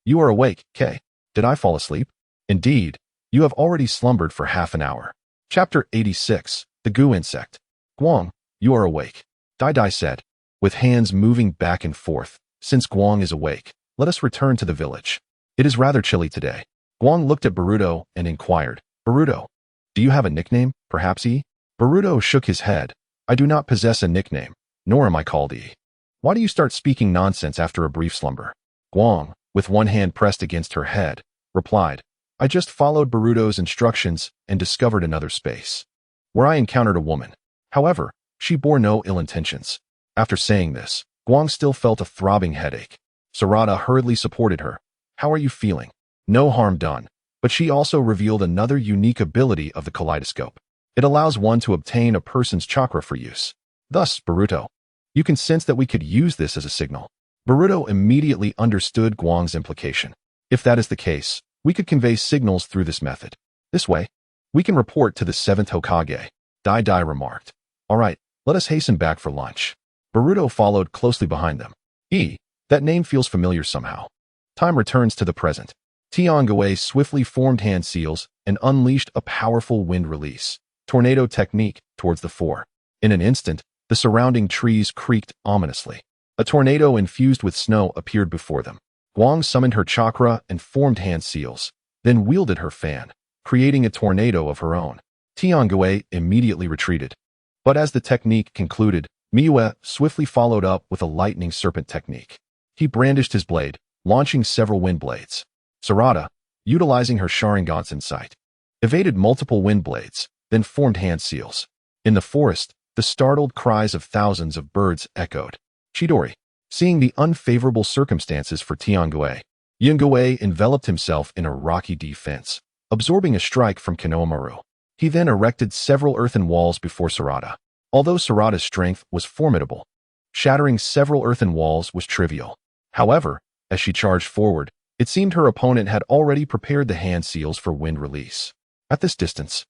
You are awake, Kei. Did I fall asleep? Indeed, you have already slumbered for half an hour. Chapter 86, The Goo Insect. Guang, you are awake. Dai said, with hands moving back and forth. Since Guang is awake, let us return to the village. It is rather chilly today. Guang looked at Boruto and inquired, Boruto, do you have a nickname, perhaps E? Boruto shook his head. I do not possess a nickname, nor am I called E. Why do you start speaking nonsense after a brief slumber? Guang, with one hand pressed against her head, replied, I just followed Boruto's instructions and discovered another space, where I encountered a woman. However, she bore no ill intentions. After saying this, Guang still felt a throbbing headache. Sarada hurriedly supported her. How are you feeling? No harm done. But she also revealed another unique ability of the kaleidoscope. It allows one to obtain a person's chakra for use. Thus, Boruto, you can sense that we could use this as a signal. Boruto immediately understood Guang's implication. If that is the case, we could convey signals through this method. This way, we can report to the Seventh Hokage. Dai remarked. All right, let us hasten back for lunch. Boruto followed closely behind them. That name feels familiar somehow. Time returns to the present. Tiangawe swiftly formed hand seals and unleashed a powerful wind release, tornado technique, towards the four. In an instant, the surrounding trees creaked ominously. A tornado infused with snow appeared before them. Guang summoned her chakra and formed hand seals, then wielded her fan, creating a tornado of her own. Tiangawe immediately retreated. But as the technique concluded, Miue swiftly followed up with a lightning serpent technique. He brandished his blade, launching several wind blades. Sarada, utilizing her Sharingan's insight, evaded multiple wind blades, then formed hand seals. In the forest, the startled cries of thousands of birds echoed. Chidori, seeing the unfavorable circumstances for Tiangue, Yungue enveloped himself in a rocky defense, absorbing a strike from Konohamaru. He then erected several earthen walls before Sarada. Although Sarada's strength was formidable, shattering several earthen walls was trivial. However, as she charged forward, it seemed her opponent had already prepared the hand seals for wind release. At this distance,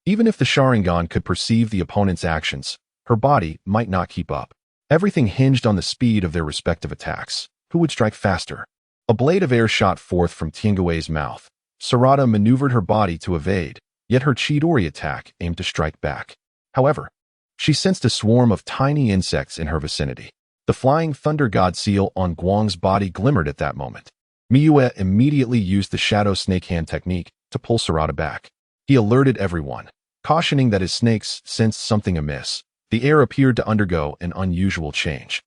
even if the Sharingan could perceive the opponent's actions, her body might not keep up. Everything hinged on the speed of their respective attacks. Who would strike faster? A blade of air shot forth from Tiangue's mouth. Sarada maneuvered her body to evade, yet her Chidori attack aimed to strike back. However, she sensed a swarm of tiny insects in her vicinity. The flying thunder god seal on Guang's body glimmered at that moment. Miue immediately used the shadow snake hand technique to pull Sarada back. He alerted everyone, cautioning that his snakes sensed something amiss. The air appeared to undergo an unusual change.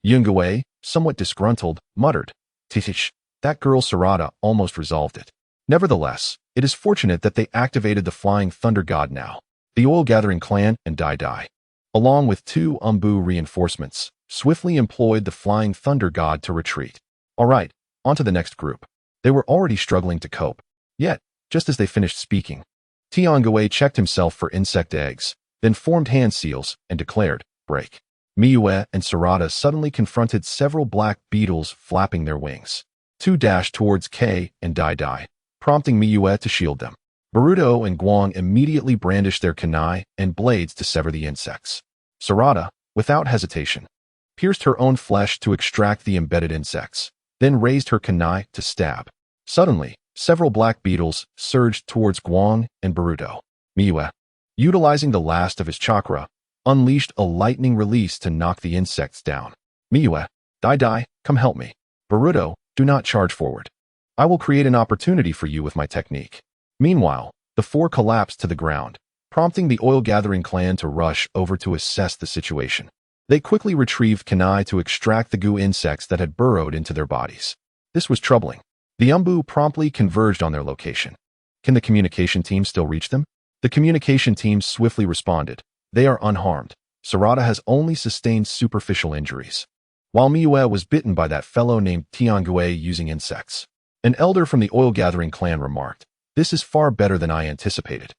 Yungue, somewhat disgruntled, muttered, "Tish, that girl Sarada almost resolved it." Nevertheless, it is fortunate that they activated the flying thunder god now. The oil-gathering clan and Dai, along with 2 Umbu reinforcements, swiftly employed the flying thunder god to retreat. All right, on to the next group. They were already struggling to cope. Yet, just as they finished speaking, Tiangue checked himself for insect eggs, then formed hand seals and declared, "Break." Miue and Sarada suddenly confronted several black beetles flapping their wings. 2 dashed towards K and Dai, prompting Miue to shield them. Boruto and Guang immediately brandished their kunai and blades to sever the insects. Sarada, without hesitation, pierced her own flesh to extract the embedded insects, then raised her kunai to stab. Suddenly, several black beetles surged towards Guang and Boruto. Miue, utilizing the last of his chakra, unleashed a lightning release to knock the insects down. Miue, Dai, come help me. Boruto, do not charge forward. I will create an opportunity for you with my technique. Meanwhile, the 4 collapsed to the ground, prompting the oil-gathering clan to rush over to assess the situation. They quickly retrieved kunai to extract the goo insects that had burrowed into their bodies. This was troubling. The Umbu promptly converged on their location. Can the communication team still reach them? The communication team swiftly responded. They are unharmed. Sarada has only sustained superficial injuries, while Miue was bitten by that fellow named Tiangue using insects. An elder from the oil-gathering clan remarked, "This is far better than I anticipated.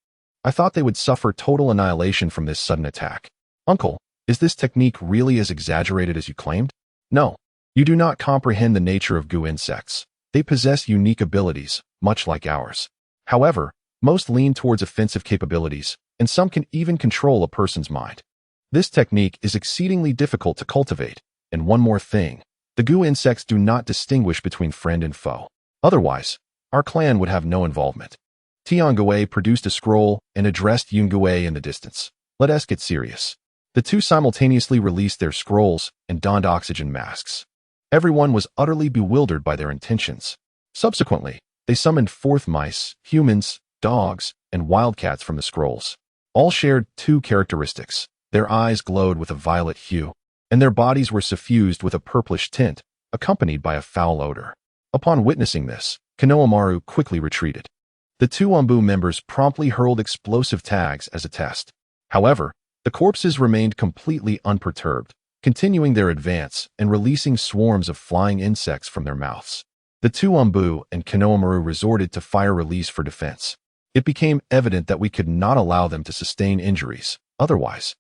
I thought they would suffer total annihilation from this sudden attack. Uncle, is this technique really as exaggerated as you claimed?" "No. You do not comprehend the nature of goo insects. They possess unique abilities, much like ours. However, most lean towards offensive capabilities, and some can even control a person's mind. This technique is exceedingly difficult to cultivate, and one more thing, the goo insects do not distinguish between friend and foe. Otherwise, our clan would have no involvement." Tiangue produced a scroll and addressed Yungue in the distance. "Let us get serious." The 2 simultaneously released their scrolls and donned oxygen masks. Everyone was utterly bewildered by their intentions. Subsequently, they summoned 4th mice, humans, dogs, and wildcats from the scrolls. All shared 2 characteristics. Their eyes glowed with a violet hue, and their bodies were suffused with a purplish tint, accompanied by a foul odor. Upon witnessing this, Konohamaru quickly retreated. The 2 Umbu members promptly hurled explosive tags as a test. However, the corpses remained completely unperturbed, continuing their advance and releasing swarms of flying insects from their mouths. The 2 Umbu and Konohamaru resorted to fire release for defense. It became evident that we could not allow them to sustain injuries. Otherwise,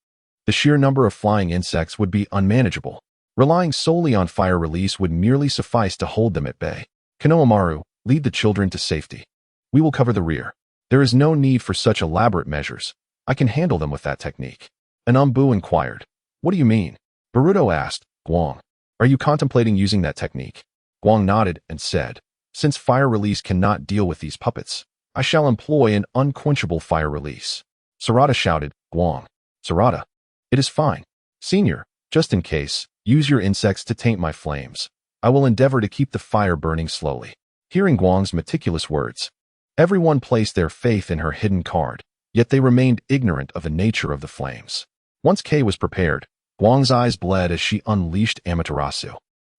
the sheer number of flying insects would be unmanageable. Relying solely on fire release would merely suffice to hold them at bay. "Konohamaru, lead the children to safety. We will cover the rear. There is no need for such elaborate measures. I can handle them with that technique." An Umbu inquired. "What do you mean?" Boruto asked, "Guang, are you contemplating using that technique?" Guang nodded and said, "Since fire release cannot deal with these puppets, I shall employ an unquenchable fire release." Sarada shouted, "Guang, Sarada, it is fine. Senior, just in case, use your insects to taint my flames. I will endeavor to keep the fire burning slowly." Hearing Guang's meticulous words, everyone placed their faith in her hidden card, yet they remained ignorant of the nature of the flames. Once Kei was prepared, Guang's eyes bled as she unleashed Amaterasu.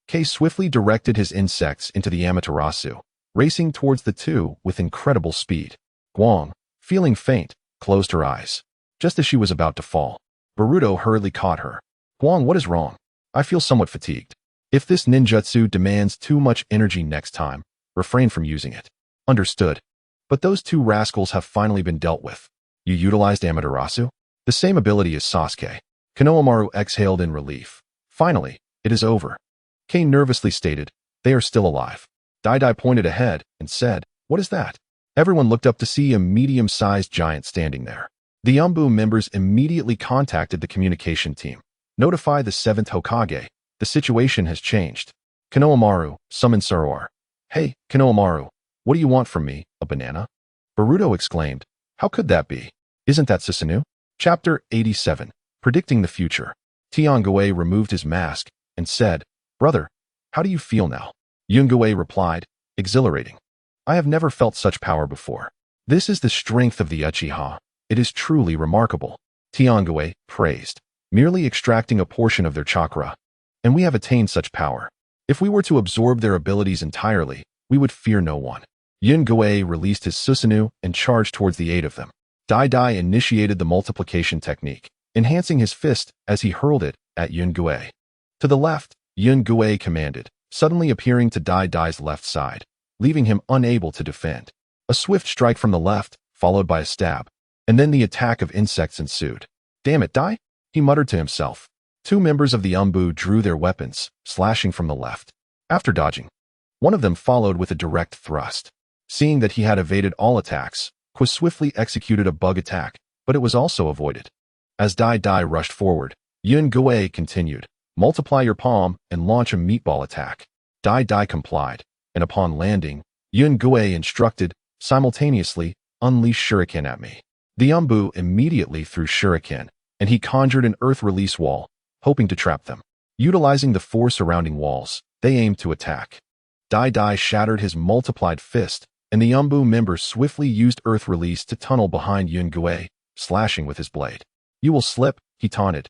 Kei swiftly directed his insects into the Amaterasu, racing towards the two with incredible speed. Guang, feeling faint, closed her eyes. Just as she was about to fall, Boruto hurriedly caught her. Guang, what is wrong? I feel somewhat fatigued. If this ninjutsu demands too much energy next time, refrain from using it. Understood. But those two rascals have finally been dealt with. You utilized Amaterasu? The same ability as Sasuke. Konohamaru exhaled in relief. Finally, it is over. Kei nervously stated, they are still alive. Dai pointed ahead and said, what is that? Everyone looked up to see a medium-sized giant standing there. The Umbu members immediately contacted the communication team. Notify the Seventh Hokage. The situation has changed. Konohamaru, summon Saror. Hey, Konohamaru, what do you want from me, a banana? Boruto exclaimed, how could that be? Isn't that Susanoo? Chapter 87, Predicting the Future. Tiangue removed his mask and said, brother, how do you feel now? Yungue replied, exhilarating. I have never felt such power before. This is the strength of the Uchiha. It is truly remarkable. Tiangue praised, merely extracting a portion of their chakra. And we have attained such power. If we were to absorb their abilities entirely, we would fear no one. Yungue released his Susanoo and charged towards the eight of them. Dai initiated the multiplication technique, enhancing his fist as he hurled it at Yungue. To the left, Yungue commanded, suddenly appearing to Dai's left side, leaving him unable to defend. A swift strike from the left, followed by a stab, and then the attack of insects ensued. Damn it, Dai, he muttered to himself. Two members of the Umbu drew their weapons, slashing from the left. After dodging, one of them followed with a direct thrust. Seeing that he had evaded all attacks, Kwa swiftly executed a bug attack, but it was also avoided. As Dai rushed forward, Yungue continued, multiply your palm and launch a meatball attack. Dai complied, and upon landing, Yungue instructed, simultaneously, unleash shuriken at me. The Umbu immediately threw shuriken, and he conjured an earth release wall, hoping to trap them. Utilizing the four surrounding walls, they aimed to attack. Dai shattered his multiplied fist, and the Umbu member swiftly used earth release to tunnel behind Yungue, slashing with his blade. You will slip, he taunted.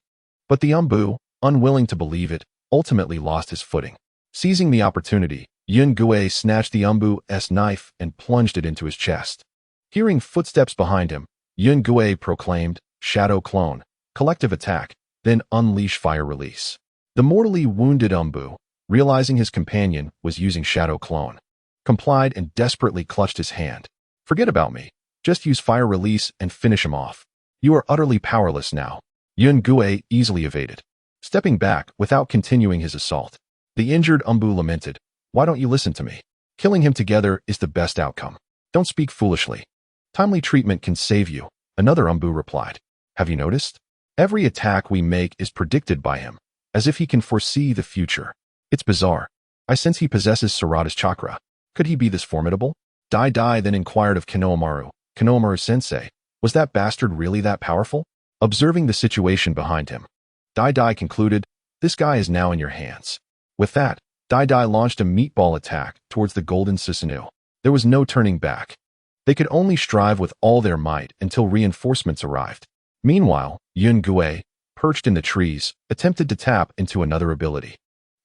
But the Umbu, unwilling to believe it, ultimately lost his footing. Seizing the opportunity, Yungue snatched the Umbu's knife and plunged it into his chest. Hearing footsteps behind him, Yungue proclaimed, Shadow Clone, collective attack, then unleash fire release. The mortally wounded Umbu, realizing his companion was using Shadow Clone, complied and desperately clutched his hand. Forget about me. Just use fire release and finish him off. You are utterly powerless now. Yungue easily evaded, stepping back without continuing his assault. The injured Umbu lamented, why don't you listen to me? Killing him together is the best outcome. Don't speak foolishly. Timely treatment can save you, another Umbu replied. Have you noticed? Every attack we make is predicted by him, as if he can foresee the future. It's bizarre. I sense he possesses Sarada's chakra. Could he be this formidable? Dai then inquired of Konohamaru. Konohamaru-sensei, was that bastard really that powerful? Observing the situation behind him, Dai concluded, this guy is now in your hands. With that, Dai launched a meatball attack towards the golden Susanoo. There was no turning back. They could only strive with all their might until reinforcements arrived. Meanwhile, Yungue, perched in the trees, attempted to tap into another ability,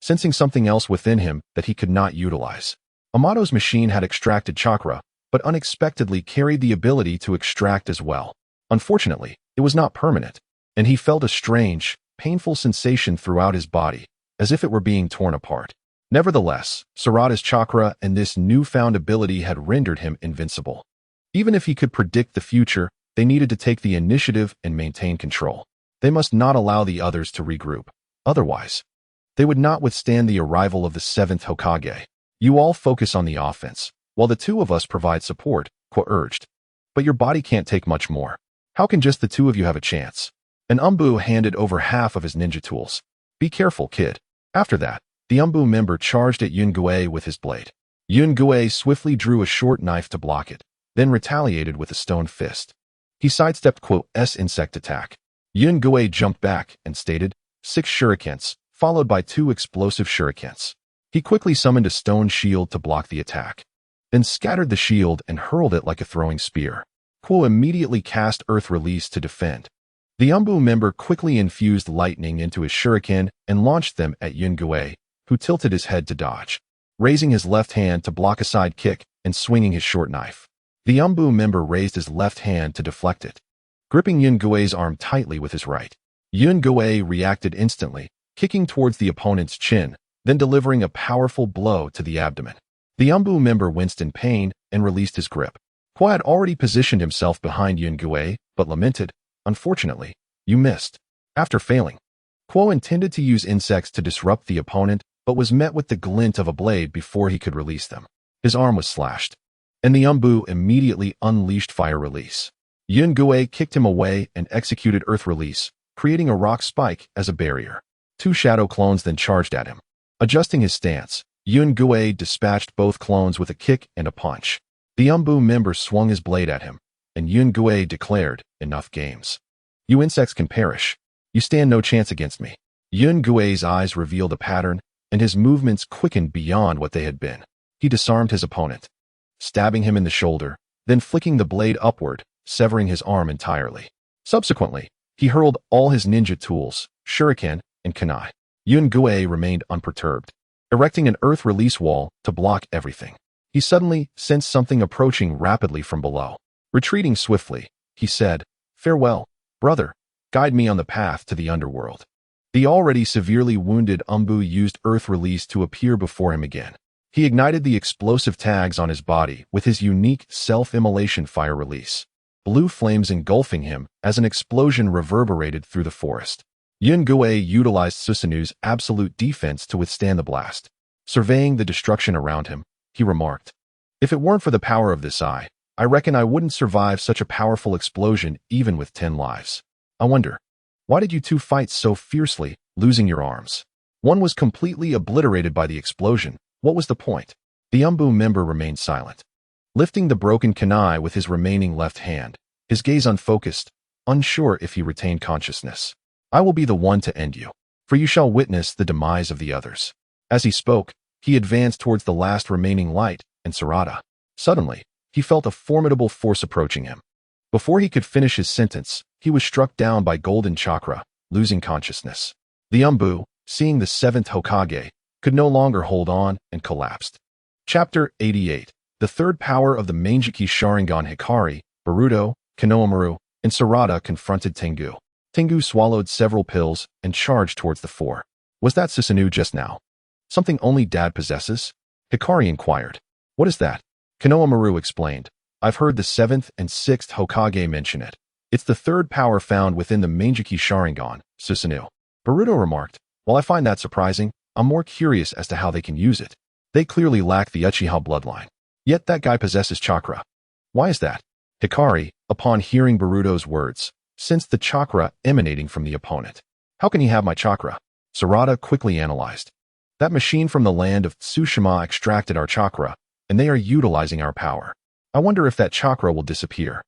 sensing something else within him that he could not utilize. Amato's machine had extracted chakra, but unexpectedly carried the ability to extract as well. Unfortunately, it was not permanent, and he felt a strange, painful sensation throughout his body, as if it were being torn apart. Nevertheless, Sarada's chakra and this newfound ability had rendered him invincible. Even if he could predict the future, they needed to take the initiative and maintain control. They must not allow the others to regroup. Otherwise, they would not withstand the arrival of the Seventh Hokage. You all focus on the offense, while the two of us provide support, Kwa urged. But your body can't take much more. How can just the two of you have a chance? An Umbu handed over half of his ninja tools. Be careful, kid. After that, the Umbu member charged at Yungue with his blade. Yungue swiftly drew a short knife to block it, then retaliated with a stone fist. He sidestepped Kwa's insect attack. Yungue jumped back and stated, 6 shurikens, followed by 2 explosive shurikens. He quickly summoned a stone shield to block the attack, then scattered the shield and hurled it like a throwing spear. Kwa immediately cast Earth Release to defend. The Umbu member quickly infused lightning into his shuriken and launched them at Yun-Gue, who tilted his head to dodge, raising his left hand to block a side kick and swinging his short knife. The Umbu member raised his left hand to deflect it, gripping Yun-Gue's arm tightly with his right. Yun-Gue reacted instantly, kicking towards the opponent's chin, then delivering a powerful blow to the abdomen. The Umbu member winced in pain and released his grip. Qua had already positioned himself behind Yun-Gue, but lamented, "Unfortunately, you missed." After failing, Quo intended to use insects to disrupt the opponent, but was met with the glint of a blade before he could release them. His arm was slashed, and the Umbu immediately unleashed fire release. Yun-Gue kicked him away and executed earth release, creating a rock spike as a barrier. Two shadow clones then charged at him. Adjusting his stance, Yun-Gue dispatched both clones with a kick and a punch. The Umbu member swung his blade at him, and Yun-Gue declared, "Enough games. You insects can perish. You stand no chance against me." Yun-Gue's eyes revealed a pattern, and his movements quickened beyond what they had been. He disarmed his opponent, stabbing him in the shoulder, then flicking the blade upward, severing his arm entirely. Subsequently, he hurled all his ninja tools, shuriken, and kunai. Yun-Gue remained unperturbed, erecting an earth release wall to block everything. He suddenly sensed something approaching rapidly from below. Retreating swiftly, he said, "Farewell, brother. Guide me on the path to the underworld." The already severely wounded Umbu used earth release to appear before him again. He ignited the explosive tags on his body with his unique self-immolation fire release, blue flames engulfing him as an explosion reverberated through the forest. Yun-Gue utilized Susanu's absolute defense to withstand the blast. Surveying the destruction around him, he remarked, "If it weren't for the power of this eye, I reckon I wouldn't survive such a powerful explosion even with 10 lives. I wonder, why did you two fight so fiercely, losing your arms? One was completely obliterated by the explosion. What was the point?" The Umbu member remained silent, lifting the broken kunai with his remaining left hand, his gaze unfocused, unsure if he retained consciousness. "I will be the one to end you, for you shall witness the demise of the others." As he spoke, he advanced towards the last remaining light and Sarada. Suddenly, he felt a formidable force approaching him. Before he could finish his sentence, he was struck down by golden chakra, losing consciousness. The Umbu, seeing the Seventh Hokage, could no longer hold on and collapsed. Chapter 88. The third power of the Manjiki Sharingan Hikari, Boruto, Konohamaru, and Sarada confronted Tengu. Tengu swallowed several pills and charged towards the four. "Was that Susanu just now? Something only Dad possesses?" Hikari inquired. "What is that?" Konohamaru explained. "I've heard the 7th and 6th Hokage mention it. It's the third power found within the Manjiki Sharingan, Susanu." Boruto remarked, "While I find that surprising, I'm more curious as to how they can use it. They clearly lack the Uchiha bloodline. Yet that guy possesses chakra. Why is that?" Hikari, upon hearing Boruto's words, sensed the chakra emanating from the opponent. "How can he have my chakra?" Sarada quickly analyzed. "That machine from the land of Tsushima extracted our chakra, and they are utilizing our power. I wonder if that chakra will disappear.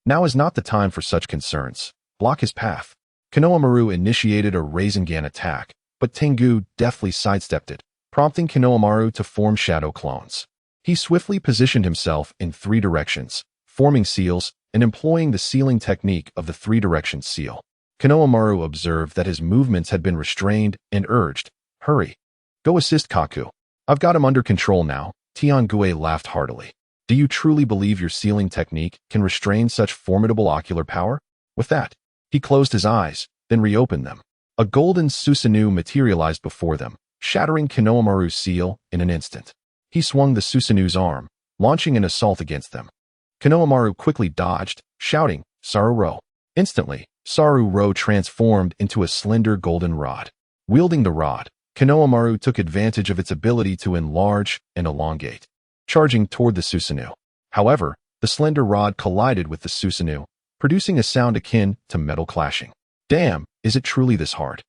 Now is not the time for such concerns. Block his path." Konohamaru initiated a Rasengan attack, but Tengu deftly sidestepped it, prompting Konohamaru to form shadow clones. He swiftly positioned himself in 3 directions, forming seals and employing the sealing technique of the 3-direction seal. Konohamaru observed that his movements had been restrained and urged, "Hurry. Go assist Kaku. I've got him under control now." Tiangue laughed heartily. "Do you truly believe your sealing technique can restrain such formidable ocular power?" With that, he closed his eyes, then reopened them. A golden Susanoo materialized before them, shattering Konohamaru's seal in an instant. He swung the Susanoo's arm, launching an assault against them. Konohamaru quickly dodged, shouting, "Saru-ro." Instantly, Saru-ro transformed into a slender golden rod. Wielding the rod, Konohamaru took advantage of its ability to enlarge and elongate, charging toward the Susanoo. However, the slender rod collided with the Susanoo, producing a sound akin to metal clashing. "Damn, is it truly this hard?"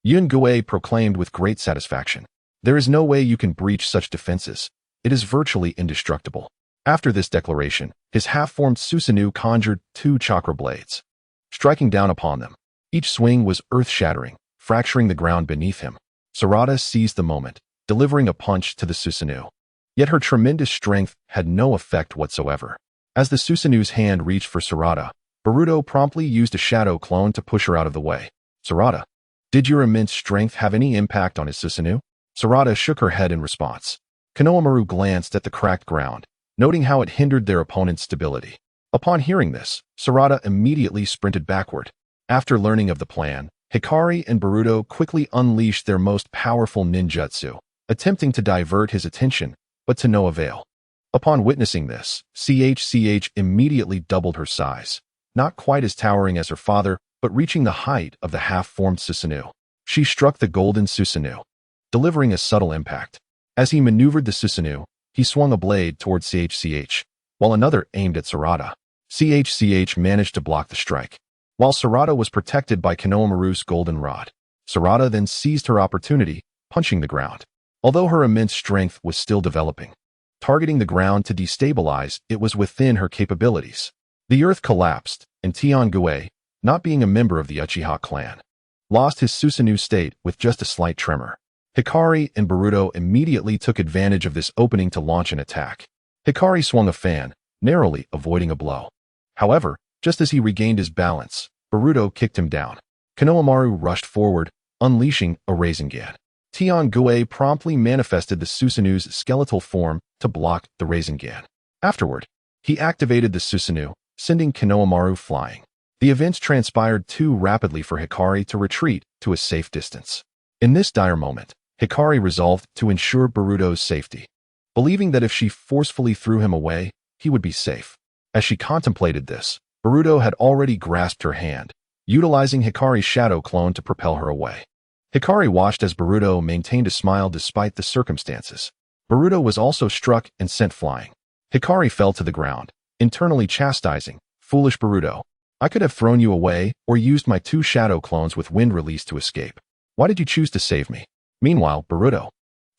Yun-Gue proclaimed with great satisfaction. "There is no way you can breach such defenses. It is virtually indestructible." After this declaration, his half-formed Susanoo conjured 2 chakra blades, striking down upon them. Each swing was earth-shattering, fracturing the ground beneath him. Sarada seized the moment, delivering a punch to the Susanoo. Yet her tremendous strength had no effect whatsoever. As the Susanoo's hand reached for Sarada, Boruto promptly used a shadow clone to push her out of the way. Sarada, did your immense strength have any impact on his Susanoo? Sarada shook her head in response. Konohamaru glanced at the cracked ground, noting how it hindered their opponent's stability. Upon hearing this, Sarada immediately sprinted backward. After learning of the plan, Hikari and Boruto quickly unleashed their most powerful ninjutsu, attempting to divert his attention, but to no avail. Upon witnessing this, CHCH immediately doubled her size, not quite as towering as her father, but reaching the height of the half-formed Susanoo. She struck the golden Susanoo, delivering a subtle impact. As he maneuvered the Susanoo, he swung a blade towards CHCH, while another aimed at Sarada. CHCH managed to block the strike, while Sarada was protected by Konohamaru's golden rod. Sarada then seized her opportunity, punching the ground. Although her immense strength was still developing, targeting the ground to destabilize it was within her capabilities. The earth collapsed, and Tiangue, not being a member of the Uchiha clan, lost his Susanoo state with just a slight tremor. Hikari and Boruto immediately took advantage of this opening to launch an attack. Hikari swung a fan, narrowly avoiding a blow. However, just as he regained his balance, Boruto kicked him down. Konohamaru rushed forward, unleashing a Rasengan. Tiangue promptly manifested the Susanoo's skeletal form to block the Rasengan. Afterward, he activated the Susanoo, sending Konohamaru flying. The events transpired too rapidly for Hikari to retreat to a safe distance. In this dire moment, Hikari resolved to ensure Boruto's safety, believing that if she forcefully threw him away, he would be safe. As she contemplated this, Boruto had already grasped her hand, utilizing Hikari's shadow clone to propel her away. Hikari watched as Boruto maintained a smile despite the circumstances. Boruto was also struck and sent flying. Hikari fell to the ground, internally chastising, "Foolish Boruto. I could have thrown you away or used my 2 shadow clones with wind release to escape. Why did you choose to save me?" Meanwhile, Boruto,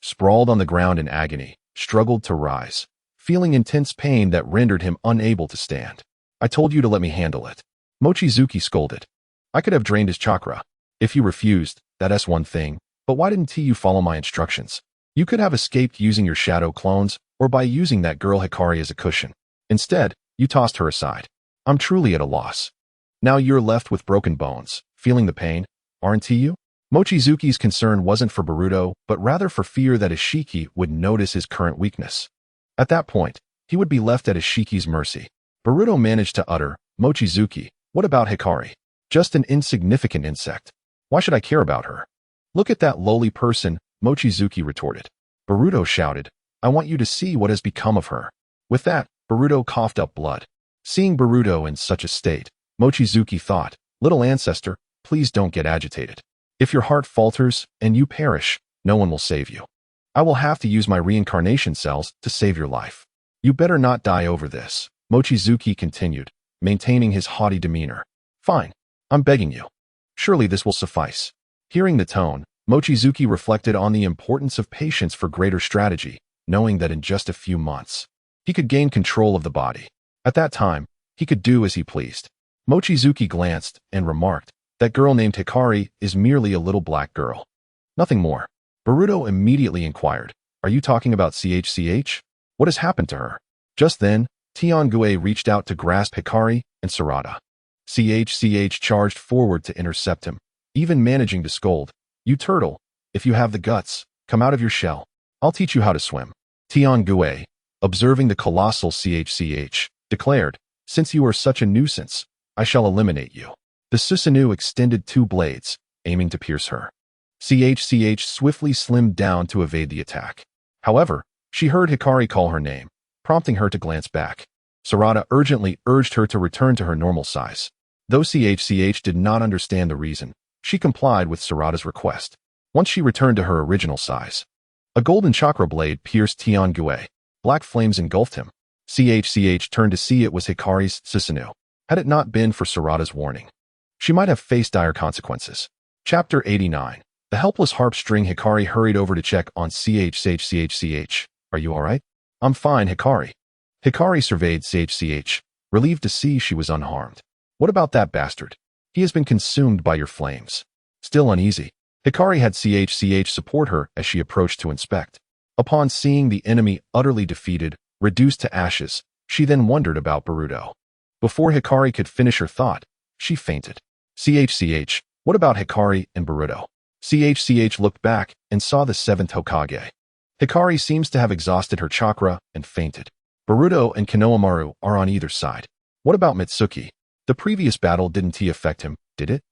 sprawled on the ground in agony, struggled to rise, feeling intense pain that rendered him unable to stand. "I told you to let me handle it," Mochizuki scolded. "I could have drained his chakra. If you refused, that's one thing, but why didn't you follow my instructions? You could have escaped using your shadow clones or by using that girl Hikari as a cushion. Instead, you tossed her aside. I'm truly at a loss. Now you're left with broken bones, feeling the pain, aren't you?" Mochizuki's concern wasn't for Boruto, but rather for fear that Ishiki would notice his current weakness. At that point, he would be left at Ishiki's mercy. Boruto managed to utter, "Mochizuki, what about Hikari? Just an insignificant insect. Why should I care about her?" "Look at that lowly person," Mochizuki retorted. Boruto shouted, "I want you to see what has become of her." With that, Boruto coughed up blood. Seeing Boruto in such a state, Mochizuki thought, "Little ancestor, please don't get agitated. If your heart falters and you perish, no one will save you. I will have to use my reincarnation cells to save your life. You better not die over this," Mochizuki continued, maintaining his haughty demeanor. "Fine. I'm begging you. Surely this will suffice." Hearing the tone, Mochizuki reflected on the importance of patience for greater strategy, knowing that in just a few months, he could gain control of the body. At that time, he could do as he pleased. Mochizuki glanced and remarked, "That girl named Hikari is merely a little black girl. Nothing more." Boruto immediately inquired, "Are you talking about CHCH? What has happened to her?" Just then, Tiangue reached out to grasp Hikari and Sarada. CHCH charged forward to intercept him, even managing to scold, "You turtle, if you have the guts, come out of your shell. I'll teach you how to swim." Tiangue, observing the colossal CHCH, declared, "Since you are such a nuisance, I shall eliminate you." The Susanoo extended 2 blades, aiming to pierce her. CHCH swiftly slimmed down to evade the attack. However, she heard Hikari call her name, prompting her to glance back. Sarada urgently urged her to return to her normal size. Though CHCH did not understand the reason, she complied with Sarada's request. Once she returned to her original size, a golden chakra blade pierced Tiangue. Black flames engulfed him. CHCH turned to see it was Hikari's Susanoo. Had it not been for Sarada's warning, she might have faced dire consequences. Chapter 89. The helpless harp string. Hikari hurried over to check on CHCH. "Are you alright?" "I'm fine, Hikari." Hikari surveyed CHCH, relieved to see she was unharmed. "What about that bastard? He has been consumed by your flames." Still uneasy, Hikari had CHCH support her as she approached to inspect. Upon seeing the enemy utterly defeated, reduced to ashes, she then wondered about Boruto. Before Hikari could finish her thought, she fainted. CHCH, what about Hikari and Boruto? CHCH looked back and saw the Seventh Hokage. Hikari seems to have exhausted her chakra and fainted. Boruto and Konohamaru are on either side. What about Mitsuki? The previous battle didn't affect him, did it?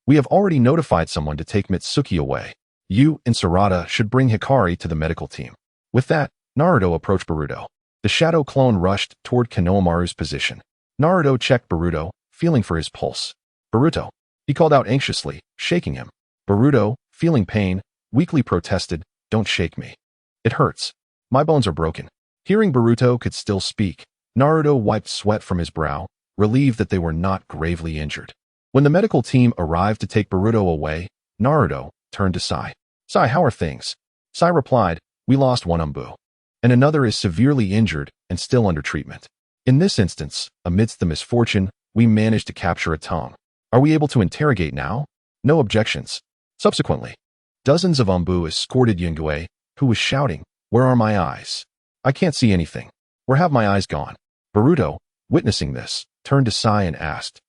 We have already notified someone to take Mitsuki away. You and Sarada should bring Hikari to the medical team. With that, Naruto approached Boruto. The shadow clone rushed toward Konohamaru's position. Naruto checked Boruto, feeling for his pulse. Boruto, he called out anxiously, shaking him. Boruto, feeling pain, weakly protested, don't shake me. It hurts. My bones are broken. Hearing Boruto could still speak, Naruto wiped sweat from his brow, relieved that they were not gravely injured. When the medical team arrived to take Boruto away, Naruto turned to Sai. Sai, how are things? Sai replied, we lost one Umbu, and another is severely injured and still under treatment. In this instance, amidst the misfortune, we managed to capture a tongue. Are we able to interrogate now? No objections. Subsequently, dozens of Umbu escorted Yungue, who was shouting, where are my eyes? I can't see anything. Where have my eyes gone? Boruto, witnessing this, turned to Sai and asked,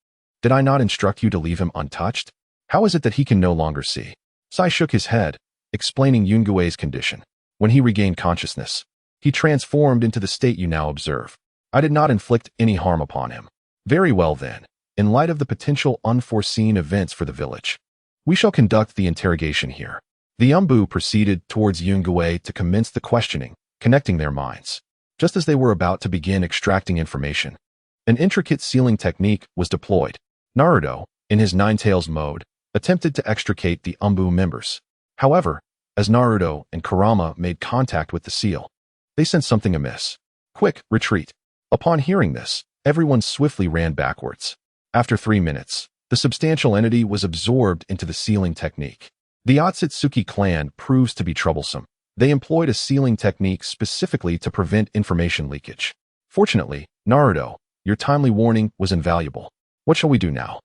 did I not instruct you to leave him untouched? How is it that he can no longer see? Sai shook his head, explaining Yungue's condition. When he regained consciousness, he transformed into the state you now observe. I did not inflict any harm upon him. Very well then, in light of the potential unforeseen events for the village, we shall conduct the interrogation here. The Umbu proceeded towards Yungue to commence the questioning, connecting their minds. Just as they were about to begin extracting information, an intricate sealing technique was deployed. Naruto, in his Nine-Tails mode, attempted to extricate the Umbu members. However, as Naruto and Kurama made contact with the seal, they sensed something amiss. Quick, retreat. Upon hearing this, everyone swiftly ran backwards. After 3 minutes, the substantial entity was absorbed into the sealing technique. The Otsutsuki clan proves to be troublesome. They employed a sealing technique specifically to prevent information leakage. Fortunately, Naruto, your timely warning was invaluable. What shall we do now?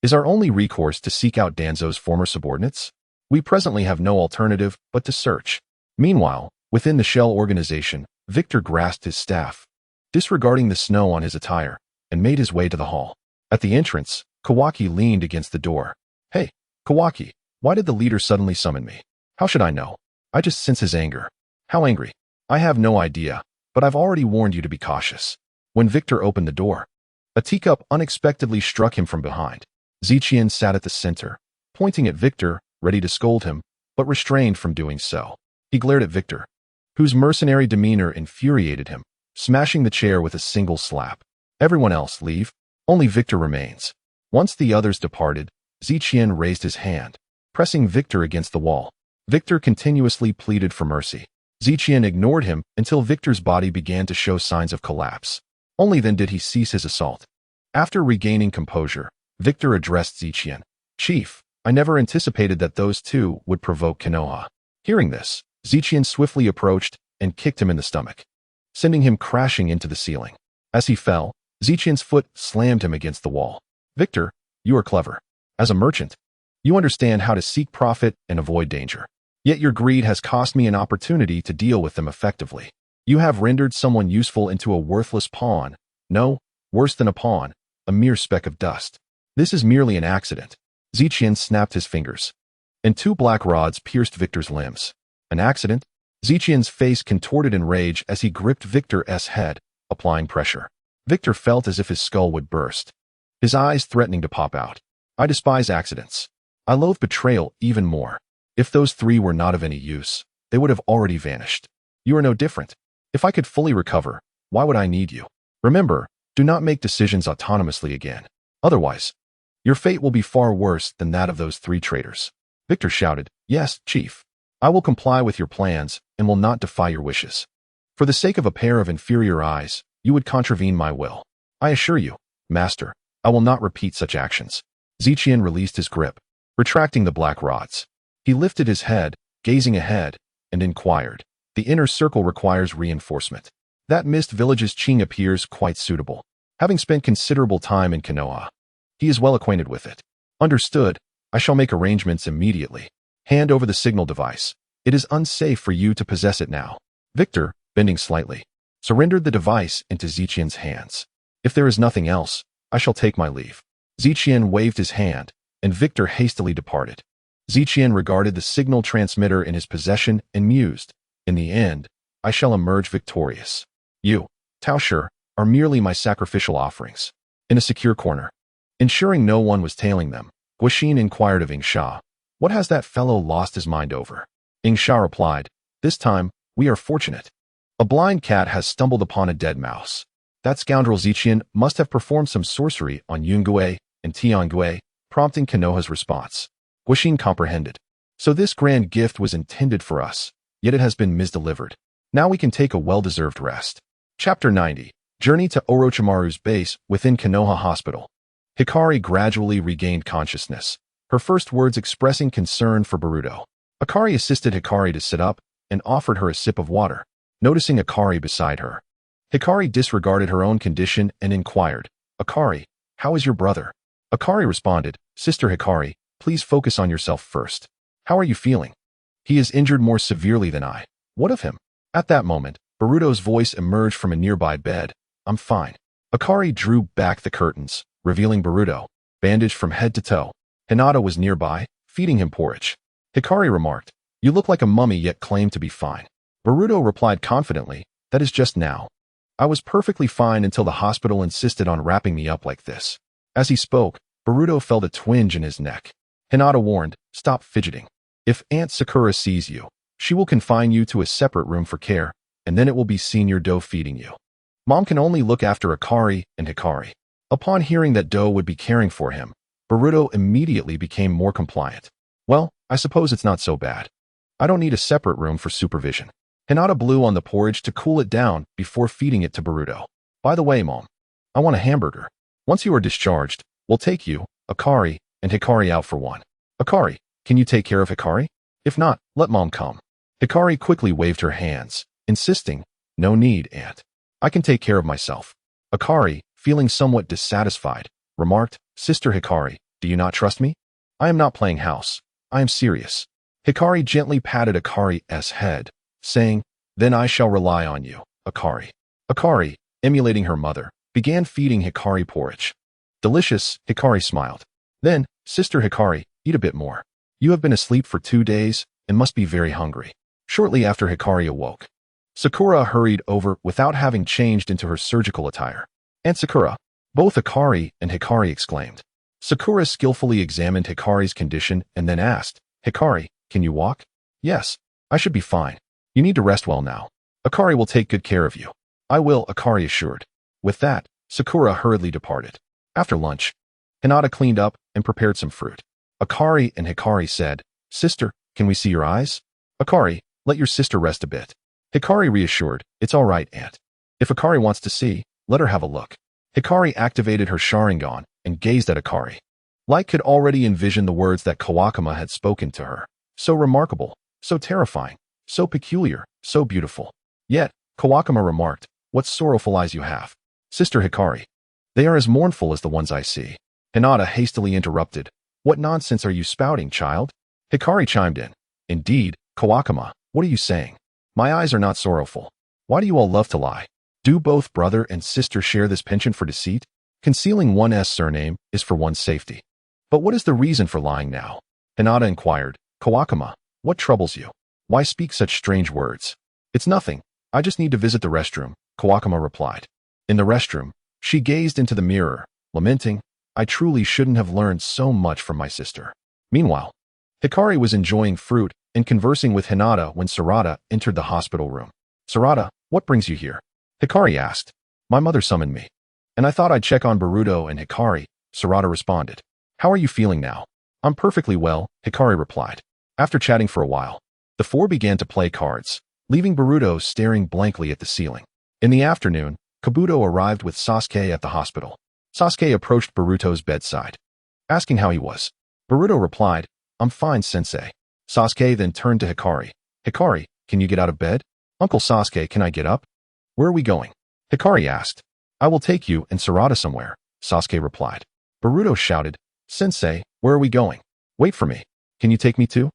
Is our only recourse to seek out Danzo's former subordinates? We presently have no alternative but to search. Meanwhile, within the Shell organization, Victor grasped his staff, disregarding the snow on his attire, and made his way to the hall. At the entrance, Kawaki leaned against the door. Hey, Kawaki, why did the leader suddenly summon me? How should I know? I just sense his anger. How angry? I have no idea, but I've already warned you to be cautious. When Victor opened the door, a teacup unexpectedly struck him from behind. Zichian sat at the center, pointing at Victor, ready to scold him, but restrained from doing so. He glared at Victor, whose mercenary demeanor infuriated him, smashing the chair with a single slap. Everyone else leave. Only Victor remains. Once the others departed, Zichian raised his hand, pressing Victor against the wall. Victor continuously pleaded for mercy. Zichian ignored him until Victor's body began to show signs of collapse. Only then did he cease his assault. After regaining composure, Victor addressed Zichian. Chief, I never anticipated that those two would provoke Konoha. Hearing this, Zichian swiftly approached and kicked him in the stomach, sending him crashing into the ceiling. As he fell, Zichian's foot slammed him against the wall. Victor, you are clever. As a merchant, you understand how to seek profit and avoid danger. Yet your greed has cost me an opportunity to deal with them effectively. You have rendered someone useful into a worthless pawn. No, worse than a pawn, a mere speck of dust. This is merely an accident. Zichian snapped his fingers, and 2 black rods pierced Victor's limbs. An accident? Zichian's face contorted in rage as he gripped Victor's head, applying pressure. Victor felt as if his skull would burst, his eyes threatening to pop out. I despise accidents. I loathe betrayal even more. If those 3 were not of any use, they would have already vanished. You are no different. If I could fully recover, why would I need you? Remember, do not make decisions autonomously again. Otherwise, your fate will be far worse than that of those 3 traitors. Victor shouted, Yes, Chief. I will comply with your plans and will not defy your wishes. For the sake of a pair of inferior eyes, you would contravene my will. I assure you, Master, I will not repeat such actions. Zichian released his grip, retracting the black rods. He lifted his head, gazing ahead, and inquired, The inner circle requires reinforcement. That mist village's Qing appears quite suitable. Having spent considerable time in Konoha, he is well acquainted with it. Understood. I shall make arrangements immediately. Hand over the signal device. It is unsafe for you to possess it now. Victor, bending slightly, surrendered the device into Zichian's hands. If there is nothing else, I shall take my leave." Ziqian waved his hand, and Victor hastily departed. Ziqian regarded the signal transmitter in his possession and mused, "In the end, I shall emerge victorious. You, Tao Shi, are merely my sacrificial offerings." In a secure corner, ensuring no one was tailing them, Guixin inquired of Sha, "What has that fellow lost his mind over?" Sha replied, "This time, we are fortunate. A blind cat has stumbled upon a dead mouse. That scoundrel Ziqian must have performed some sorcery on Yungue and Tiangue," prompting Konoha's response. Guixin comprehended. "So this grand gift was intended for us, yet it has been misdelivered. Now we can take a well-deserved rest." Chapter 90. Journey to Orochimaru's base within Konoha Hospital. Hikari gradually regained consciousness, her first words expressing concern for Boruto. Hikari assisted Hikari to sit up and offered her a sip of water, noticing Hikari beside her. Hikari disregarded her own condition and inquired, "Hikari, how is your brother?" Hikari responded, "Sister Hikari, please focus on yourself first. How are you feeling?" "He is injured more severely than I." "What of him?" At that moment, Boruto's voice emerged from a nearby bed. "I'm fine." Hikari drew back the curtains, revealing Boruto, bandaged from head to toe. Hinata was nearby, feeding him porridge. Hikari remarked, "You look like a mummy yet claim to be fine." Boruto replied confidently, "That is just now. I was perfectly fine until the hospital insisted on wrapping me up like this." As he spoke, Boruto felt a twinge in his neck. Hinata warned, "Stop fidgeting. If Aunt Sakura sees you, she will confine you to a separate room for care, and then it will be Senior Do feeding you. Mom can only look after Hikari and Hikari." Upon hearing that Do would be caring for him, Boruto immediately became more compliant. "Well, I suppose it's not so bad. I don't need a separate room for supervision." Hinata blew on the porridge to cool it down before feeding it to Boruto. "By the way, Mom, I want a hamburger. Once you are discharged, we'll take you, Hikari, and Hikari out for one. Hikari, can you take care of Hikari? If not, let Mom come." Hikari quickly waved her hands, insisting, "No need, Aunt. I can take care of myself." Hikari, feeling somewhat dissatisfied, remarked, "Sister Hikari, do you not trust me? I am not playing house. I am serious." Hikari gently patted Hikari's head, saying, "Then I shall rely on you, Hikari." Hikari, emulating her mother, began feeding Hikari porridge. "Delicious," Hikari smiled. "Then, Sister Hikari, eat a bit more. You have been asleep for 2 days and must be very hungry." Shortly after Hikari awoke, Sakura hurried over without having changed into her surgical attire. "Aunt Sakura!" Both Hikari and Hikari exclaimed. Sakura skillfully examined Hikari's condition and then asked, "Hikari, can you walk?" "Yes, I should be fine. You need to rest well now. Hikari will take good care of you." "I will," Hikari assured. With that, Sakura hurriedly departed. After lunch, Hinata cleaned up and prepared some fruit. Hikari and Hikari said, "Sister, can we see your eyes?" "Hikari, let your sister rest a bit." Hikari reassured, "It's all right, Aunt. If Hikari wants to see, let her have a look." Hikari activated her Sharingan and gazed at Hikari. Light could already envision the words that Kawakama had spoken to her. So remarkable, so terrifying, so peculiar, so beautiful. Yet, Kawakama remarked, "What sorrowful eyes you have, Sister Hikari. They are as mournful as the ones I see." Hinata hastily interrupted, "What nonsense are you spouting, child?" Hikari chimed in, "Indeed, Kawakama, what are you saying? My eyes are not sorrowful. Why do you all love to lie? Do both brother and sister share this penchant for deceit? Concealing one's surname is for one's safety. But what is the reason for lying now?" Hinata inquired, "Kawakama, what troubles you? Why speak such strange words?" "It's nothing. I just need to visit the restroom," Kawakama replied. In the restroom, she gazed into the mirror, lamenting, "I truly shouldn't have learned so much from my sister." Meanwhile, Hikari was enjoying fruit and conversing with Hinata when Sarada entered the hospital room. "Sarada, what brings you here?" Hikari asked. "My mother summoned me, and I thought I'd check on Boruto and Hikari," Sarada responded. "How are you feeling now?" "I'm perfectly well," Hikari replied. After chatting for a while, the four began to play cards, leaving Boruto staring blankly at the ceiling. In the afternoon, Kabuto arrived with Sasuke at the hospital. Sasuke approached Boruto's bedside, asking how he was. Boruto replied, "I'm fine, sensei." Sasuke then turned to Hikari. "Hikari, can you get out of bed?" "Uncle Sasuke, can I get up?" "Where are we going?" Hikari asked. "I will take you and Sarada somewhere," Sasuke replied. Boruto shouted, "Sensei, where are we going? Wait for me. Can you take me too?"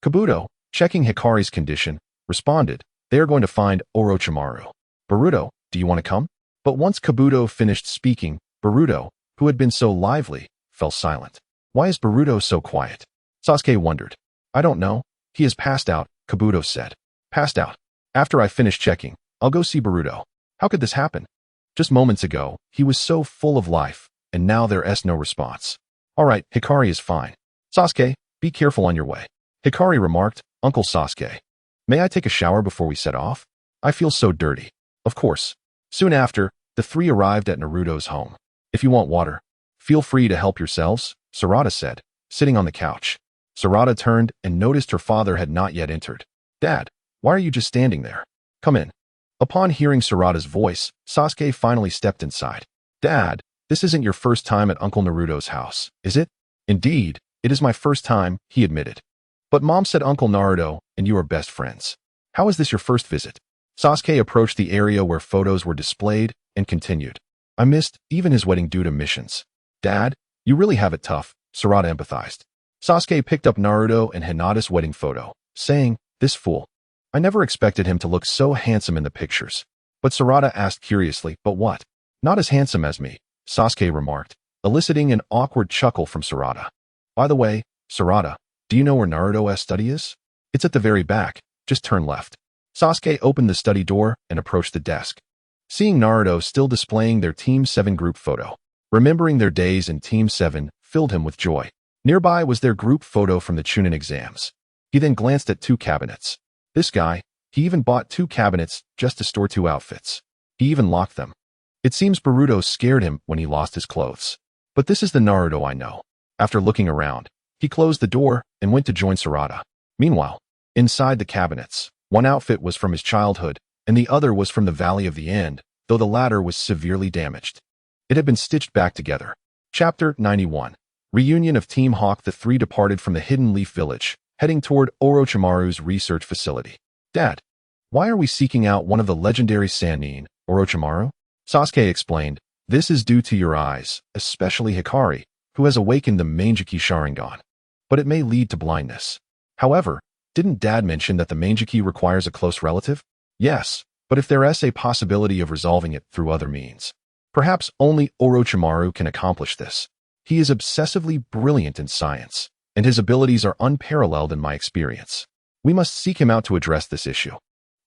Kabuto, checking Hikari's condition, responded, "They are going to find Orochimaru. Boruto, do you want to come?" But once Kabuto finished speaking, Boruto, who had been so lively, fell silent. Why is Boruto so quiet? Sasuke wondered. I don't know. He has passed out, Kabuto said. Passed out. After I finish checking, I'll go see Boruto. How could this happen? Just moments ago, he was so full of life, and now there's no response. All right, Hikari is fine. Sasuke, be careful on your way. Hikari remarked, Uncle Sasuke. May I take a shower before we set off? I feel so dirty. Of course. Soon after, the three arrived at Naruto's home. If you want water, feel free to help yourselves, Sarada said, sitting on the couch. Sarada turned and noticed her father had not yet entered. Dad, why are you just standing there? Come in. Upon hearing Sarada's voice, Sasuke finally stepped inside. Dad, this isn't your first time at Uncle Naruto's house, is it? Indeed, it is my first time, he admitted. But Mom said Uncle Naruto and you are best friends. How is this your first visit? Sasuke approached the area where photos were displayed and continued. I missed even his wedding due to missions. Dad, you really have it tough, Sarada empathized. Sasuke picked up Naruto and Hinata's wedding photo, saying, this fool. I never expected him to look so handsome in the pictures. But Sarada asked curiously, but what? Not as handsome as me, Sasuke remarked, eliciting an awkward chuckle from Sarada. By the way, Sarada, do you know where Naruto's study is? It's at the very back, just turn left. Sasuke opened the study door and approached the desk. Seeing Naruto still displaying their Team 7 group photo, remembering their days in Team 7 filled him with joy. Nearby was their group photo from the Chunin exams. He then glanced at 2 cabinets. This guy, he even bought 2 cabinets just to store 2 outfits. He even locked them. It seems Boruto scared him when he lost his clothes. But this is the Naruto I know. After looking around, he closed the door and went to join Sarada. Meanwhile, inside the cabinets, one outfit was from his childhood, and the other was from the Valley of the End, though the latter was severely damaged. It had been stitched back together. Chapter 91. Reunion of Team Hawk. The 3 departed from the Hidden Leaf Village, heading toward Orochimaru's research facility. Dad, why are we seeking out one of the legendary Sannin, Orochimaru? Sasuke explained, this is due to your eyes, especially Hikari, who has awakened the Mangekyou Sharingan. But it may lead to blindness. However, didn't Dad mention that the Mangekyou requires a close relative? Yes, but if there is a possibility of resolving it through other means. Perhaps only Orochimaru can accomplish this. He is obsessively brilliant in science, and his abilities are unparalleled in my experience. We must seek him out to address this issue.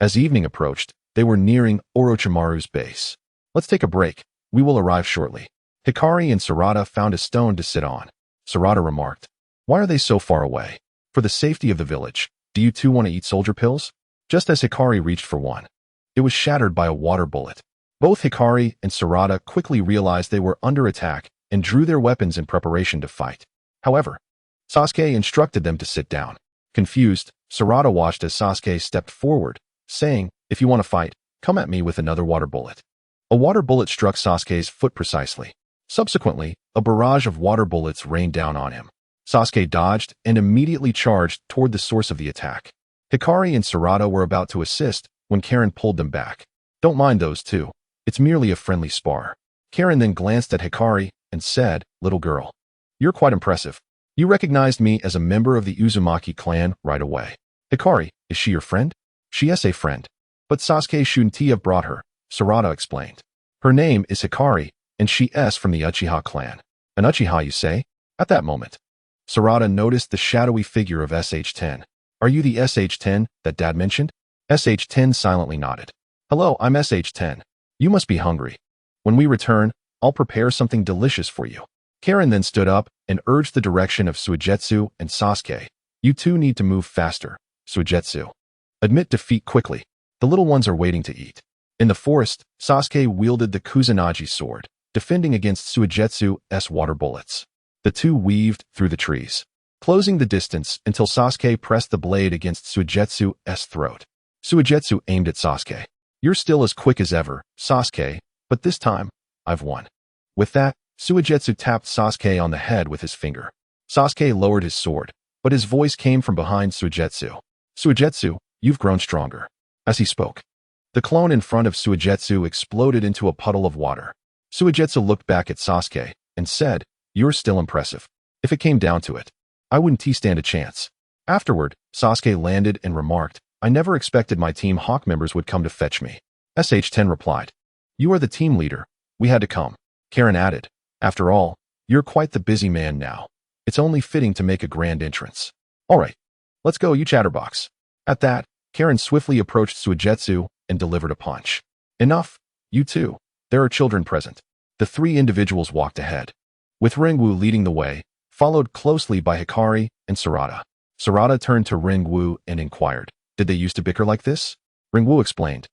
As evening approached, they were nearing Orochimaru's base. Let's take a break. We will arrive shortly. Hikari and Sarada found a stone to sit on. Sarada remarked, why are they so far away? For the safety of the village, do you two want to eat soldier pills? Just as Hikari reached for one, it was shattered by a water bullet. Both Hikari and Sarada quickly realized they were under attack and drew their weapons in preparation to fight. However, Sasuke instructed them to sit down. Confused, Sarada watched as Sasuke stepped forward, saying, if you want to fight, come at me with another water bullet. A water bullet struck Sasuke's foot precisely. Subsequently, a barrage of water bullets rained down on him. Sasuke dodged and immediately charged toward the source of the attack. Hikari and Sarada were about to assist when Karen pulled them back. Don't mind those two. It's merely a friendly spar. Karen then glanced at Hikari and said, little girl, you're quite impressive. You recognized me as a member of the Uzumaki clan right away. Hikari, is she your friend? She is a friend. But Sasuke shouldn't have brought her, Sarada explained. Her name is Hikari, and she is from the Uchiha clan. An Uchiha, you say? At that moment, Sarada noticed the shadowy figure of SH-10. Are you the SH-10 that Dad mentioned? SH-10 silently nodded. Hello, I'm SH-10. You must be hungry. When we return, I'll prepare something delicious for you. Karen then stood up and urged the direction of Suigetsu and Sasuke. You two need to move faster, Suigetsu. Admit defeat quickly. The little ones are waiting to eat. In the forest, Sasuke wielded the Kusanagi sword, defending against Suigetsu's water bullets. The two weaved through the trees, closing the distance until Sasuke pressed the blade against Suigetsu's throat. Suigetsu aimed at Sasuke. You're still as quick as ever, Sasuke, but this time, I've won. With that, Suigetsu tapped Sasuke on the head with his finger. Sasuke lowered his sword, but his voice came from behind Suigetsu. Suigetsu, you've grown stronger. As he spoke, the clone in front of Suigetsu exploded into a puddle of water. Suigetsu looked back at Sasuke and said, you're still impressive. If it came down to it, I wouldn't stand a chance. Afterward, Sasuke landed and remarked, I never expected my Team Hawk members would come to fetch me. SH-10 replied, you are the team leader. We had to come. Karen added, After all, you're quite the busy man now. It's only fitting to make a grand entrance. All right, let's go, you chatterbox. At that, Karen swiftly approached Suigetsu and delivered a punch. Enough, you two. There are children present. The three individuals walked ahead, with Ringwu leading the way, followed closely by Hikari and Sarada. Sarada turned to Ringwu and inquired, "Did they used to bicker like this?" Ringwu explained,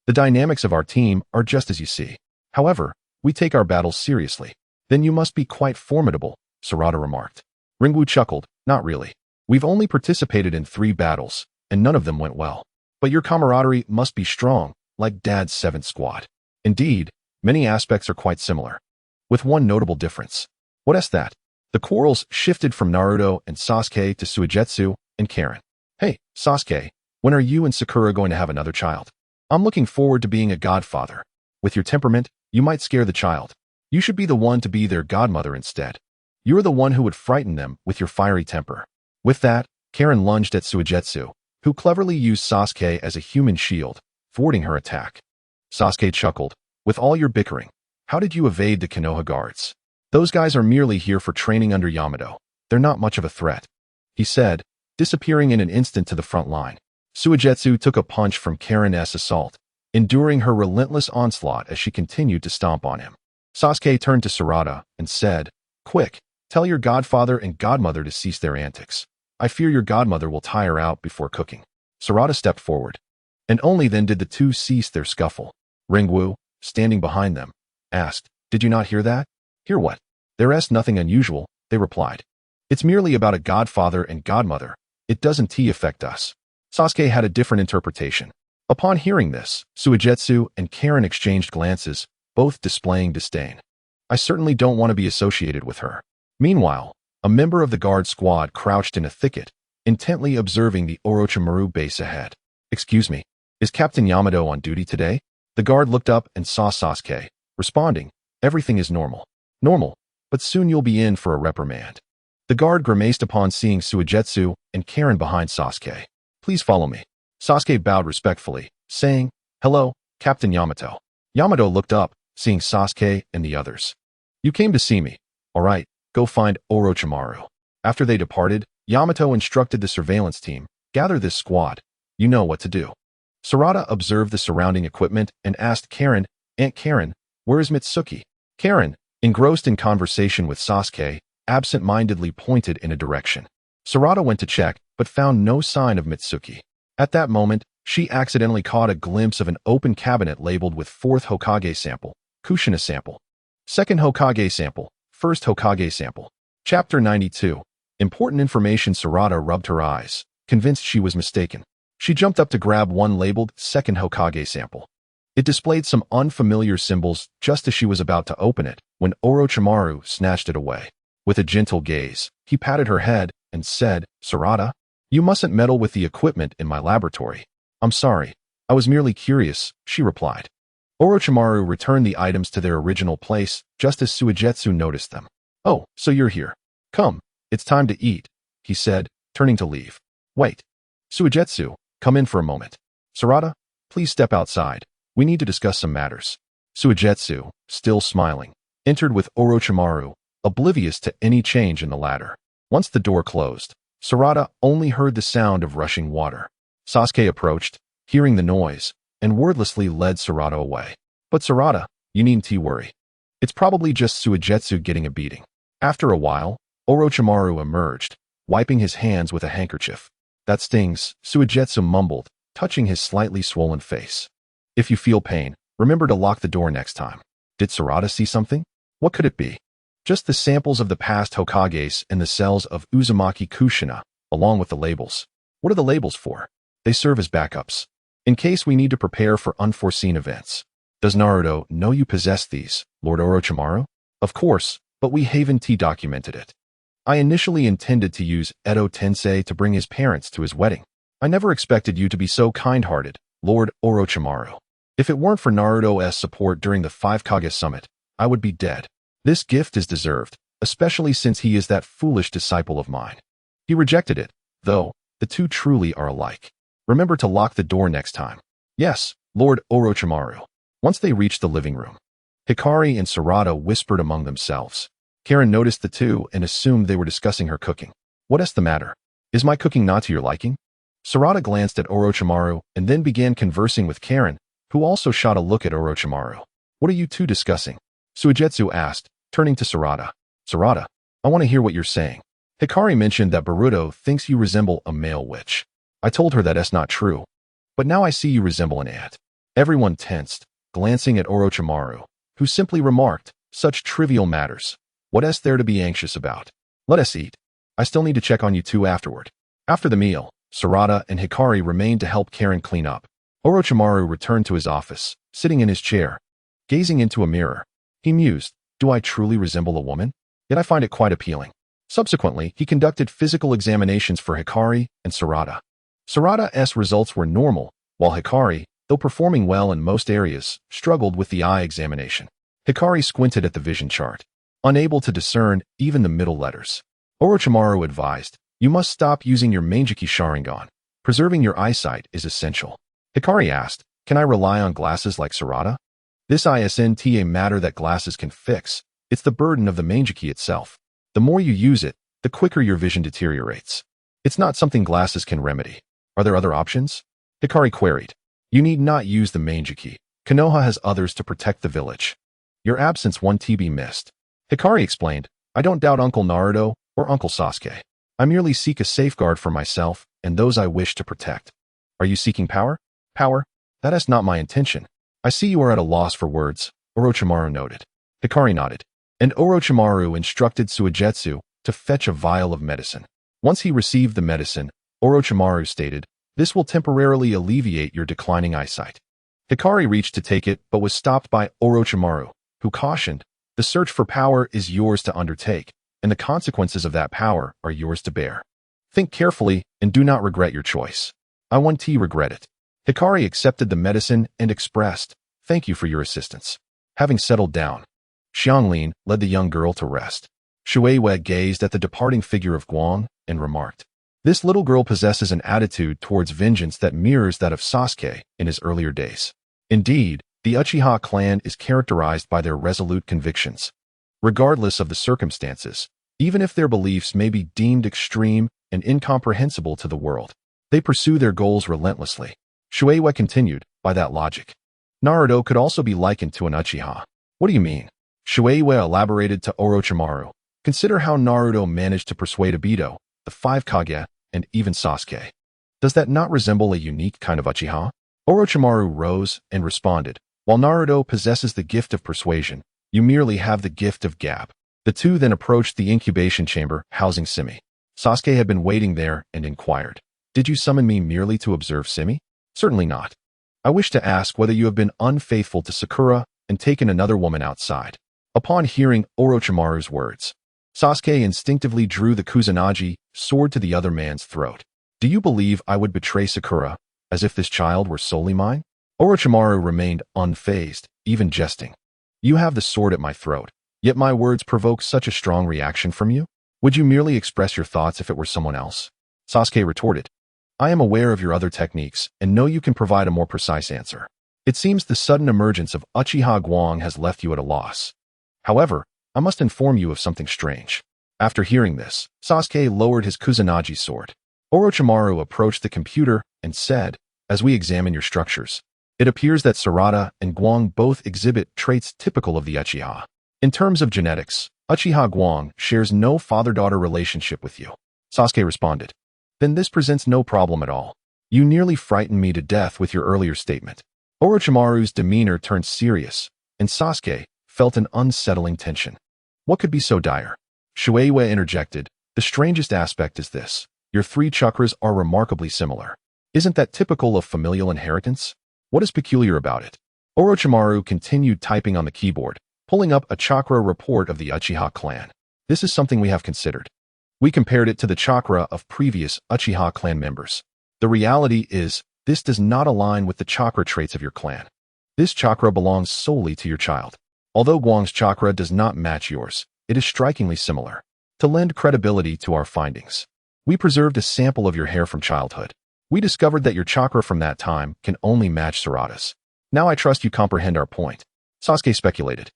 "The dynamics of our team are just as you see. However, we take our battles seriously." "Then you must be quite formidable," Sarada remarked. Ringwu chuckled, "Not really. We've only participated in 3 battles, and none of them went well. But your camaraderie must be strong, like Dad's 7th squad. Indeed, many aspects are quite similar, with one notable difference." "What is that?" The quarrels shifted from Naruto and Sasuke to Suigetsu and Karen. "Hey, Sasuke, when are you and Sakura going to have another child? I'm looking forward to being a godfather. With your temperament, you might scare the child. You should be the one to be their godmother instead. You're the one who would frighten them with your fiery temper." With that, Karen lunged at Suigetsu, who cleverly used Sasuke as a human shield, thwarting her attack. Sasuke chuckled, "With all your bickering, how did you evade the Konoha guards? Those guys are merely here for training under Yamato. They're not much of a threat," he said, disappearing in an instant to the front line. Suigetsu took a punch from Karen's assault, enduring her relentless onslaught as she continued to stomp on him. Sasuke turned to Sarada and said, "Quick, tell your godfather and godmother to cease their antics. I fear your godmother will tire out before cooking." Sarada stepped forward, and only then did the two cease their scuffle. Ringwu, standing behind them, asked, "Did you not hear that?" "Hear what?" "There's nothing unusual," they replied. "It's merely about a godfather and godmother. It doesn't affect us." Sasuke had a different interpretation. Upon hearing this, Suigetsu and Karen exchanged glances, both displaying disdain. "I certainly don't want to be associated with her." Meanwhile, a member of the guard squad crouched in a thicket, intently observing the Orochimaru base ahead. "Excuse me, is Captain Yamato on duty today?" The guard looked up and saw Sasuke, responding, "Everything is normal." "Normal, but soon you'll be in for a reprimand." The guard grimaced upon seeing Suigetsu and Karen behind Sasuke. "Please follow me." Sasuke bowed respectfully, saying, "Hello, Captain Yamato." Yamato looked up, seeing Sasuke and the others. "You came to see me. All right, go find Orochimaru." After they departed, Yamato instructed the surveillance team, "Gather this squad. You know what to do." Sarada observed the surrounding equipment and asked Karen, "Aunt Karen, where is Mitsuki?" Karen, engrossed in conversation with Sasuke, absent-mindedly pointed in a direction. Sarada went to check, but found no sign of Mitsuki. At that moment, she accidentally caught a glimpse of an open cabinet labeled with 4th Hokage sample, Kushina sample, 2nd Hokage sample, 1st Hokage sample. Chapter 92. Important information. Sarada rubbed her eyes, convinced she was mistaken. She jumped up to grab one labeled 2nd Hokage sample. It displayed some unfamiliar symbols just as she was about to open it, when Orochimaru snatched it away. With a gentle gaze, he patted her head and said, "Sarada, you mustn't meddle with the equipment in my laboratory." "I'm sorry, I was merely curious," she replied. Orochimaru returned the items to their original place just as Suigetsu noticed them. "Oh, so you're here. Come, it's time to eat," he said, turning to leave. "Wait. Suigetsu, come in for a moment. Sarada, please step outside. We need to discuss some matters." Suigetsu, still smiling, entered with Orochimaru, oblivious to any change in the latter. Once the door closed, Sarada only heard the sound of rushing water. Sasuke approached, hearing the noise, and wordlessly led Sarada away. "But Sarada, you needn't worry. It's probably just Suigetsu getting a beating." After a while, Orochimaru emerged, wiping his hands with a handkerchief. "That stings," Suigetsu mumbled, touching his slightly swollen face. "If you feel pain, remember to lock the door next time." Did Sarada see something? What could it be? Just the samples of the past Hokages in the cells of Uzumaki Kushina, along with the labels. What are the labels for? They serve as backups, in case we need to prepare for unforeseen events. Does Naruto know you possess these, Lord Orochimaru? Of course, but we haven't documented it. I initially intended to use Edo Tensei to bring his parents to his wedding. I never expected you to be so kind-hearted, Lord Orochimaru. If it weren't for Naruto's support during the 5 Kage summit, I would be dead. This gift is deserved, especially since he is that foolish disciple of mine. He rejected it, though. The two truly are alike. Remember to lock the door next time. Yes, Lord Orochimaru. Once they reached the living room, Hikari and Sarada whispered among themselves. Karen noticed the two and assumed they were discussing her cooking. What's the matter? Is my cooking not to your liking? Sarada glanced at Orochimaru and then began conversing with Karen, who also shot a look at Orochimaru. What are you two discussing? Suigetsu asked, turning to Sarada. Sarada, I want to hear what you're saying. Hikari mentioned that Boruto thinks you resemble a male witch. I told her that that's not true. But now I see you resemble an ant. Everyone tensed, glancing at Orochimaru, who simply remarked, such trivial matters. What's there to be anxious about? Let us eat. I still need to check on you two afterward. After the meal, Sarada and Hikari remained to help Karen clean up. Orochimaru returned to his office, sitting in his chair. Gazing into a mirror, he mused, do I truly resemble a woman? Yet I find it quite appealing. Subsequently, he conducted physical examinations for Hikari and Sarada. Sarada's results were normal, while Hikari, though performing well in most areas, struggled with the eye examination. Hikari squinted at the vision chart, unable to discern even the middle letters. Orochimaru advised, you must stop using your Manjiki Sharingan. Preserving your eyesight is essential. Hikari asked, can I rely on glasses like Sarada? This isn't a matter that glasses can fix. It's the burden of the Manjiki itself. The more you use it, the quicker your vision deteriorates. It's not something glasses can remedy. Are there other options? Hikari queried. You need not use the Manjiki. Konoha has others to protect the village. Your absence won't be missed. Hikari explained, I don't doubt Uncle Naruto or Uncle Sasuke. I merely seek a safeguard for myself and those I wish to protect. Are you seeking power? Power? That is not my intention. I see you are at a loss for words, Orochimaru noted. Hikari nodded, and Orochimaru instructed Suigetsu to fetch a vial of medicine. Once he received the medicine, Orochimaru stated, this will temporarily alleviate your declining eyesight. Hikari reached to take it but was stopped by Orochimaru, who cautioned, the search for power is yours to undertake, and the consequences of that power are yours to bear. Think carefully and do not regret your choice. I won't regret it. Hikari accepted the medicine and expressed, thank you for your assistance. Having settled down, Xianglin led the young girl to rest. Shueisha gazed at the departing figure of Guang and remarked, this little girl possesses an attitude towards vengeance that mirrors that of Sasuke in his earlier days. Indeed, the Uchiha clan is characterized by their resolute convictions. Regardless of the circumstances, even if their beliefs may be deemed extreme and incomprehensible to the world, they pursue their goals relentlessly. Shueisha continued, by that logic, Naruto could also be likened to an Uchiha. What do you mean? Shueisha elaborated to Orochimaru. Consider how Naruto managed to persuade Obito, the 5 Kage, and even Sasuke. Does that not resemble a unique kind of Uchiha? Orochimaru rose and responded, while Naruto possesses the gift of persuasion, you merely have the gift of gab. The two then approached the incubation chamber housing Simi. Sasuke had been waiting there and inquired, did you summon me merely to observe Simi? Certainly not. I wish to ask whether you have been unfaithful to Sakura and taken another woman outside. Upon hearing Orochimaru's words, Sasuke instinctively drew the Kusanagi sword to the other man's throat. Do you believe I would betray Sakura, as if this child were solely mine? Orochimaru remained unfazed, even jesting. You have the sword at my throat, yet my words provoke such a strong reaction from you? Would you merely express your thoughts if it were someone else? Sasuke retorted, I am aware of your other techniques and know you can provide a more precise answer. It seems the sudden emergence of Uchiha Guang has left you at a loss. However, I must inform you of something strange. After hearing this, Sasuke lowered his Kusanagi sword. Orochimaru approached the computer and said, as we examine your structures, it appears that Sarada and Guang both exhibit traits typical of the Uchiha. In terms of genetics, Uchiha Guang shares no father-daughter relationship with you. Sasuke responded, then this presents no problem at all. You nearly frightened me to death with your earlier statement. Orochimaru's demeanor turned serious, and Sasuke felt an unsettling tension. What could be so dire? Shueisha interjected, the strangest aspect is this. Your 3 chakras are remarkably similar. Isn't that typical of familial inheritance? What is peculiar about it? Orochimaru continued typing on the keyboard, pulling up a chakra report of the Uchiha clan. This is something we have considered. We compared it to the chakra of previous Uchiha clan members. The reality is, this does not align with the chakra traits of your clan. This chakra belongs solely to your child. Although Guang's chakra does not match yours, it is strikingly similar. To lend credibility to our findings, we preserved a sample of your hair from childhood. We discovered that your chakra from that time can only match Sarada's. Now I trust you comprehend our point. Sasuke speculated.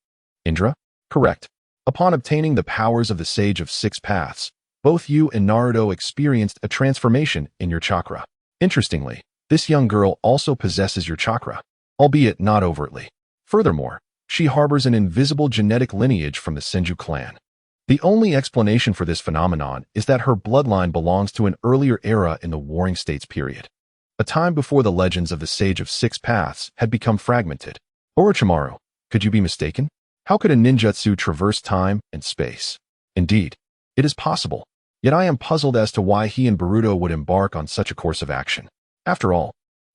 Indra? Correct. Upon obtaining the powers of the Sage of Six Paths, both you and Naruto experienced a transformation in your chakra. Interestingly, this young girl also possesses your chakra, albeit not overtly. Furthermore, she harbors an invisible genetic lineage from the Senju clan. The only explanation for this phenomenon is that her bloodline belongs to an earlier era in the Warring States period, a time before the legends of the Sage of Six Paths had become fragmented. Orochimaru, could you be mistaken? How could a ninjutsu traverse time and space? Indeed, it is possible, yet I am puzzled as to why he and Boruto would embark on such a course of action. After all,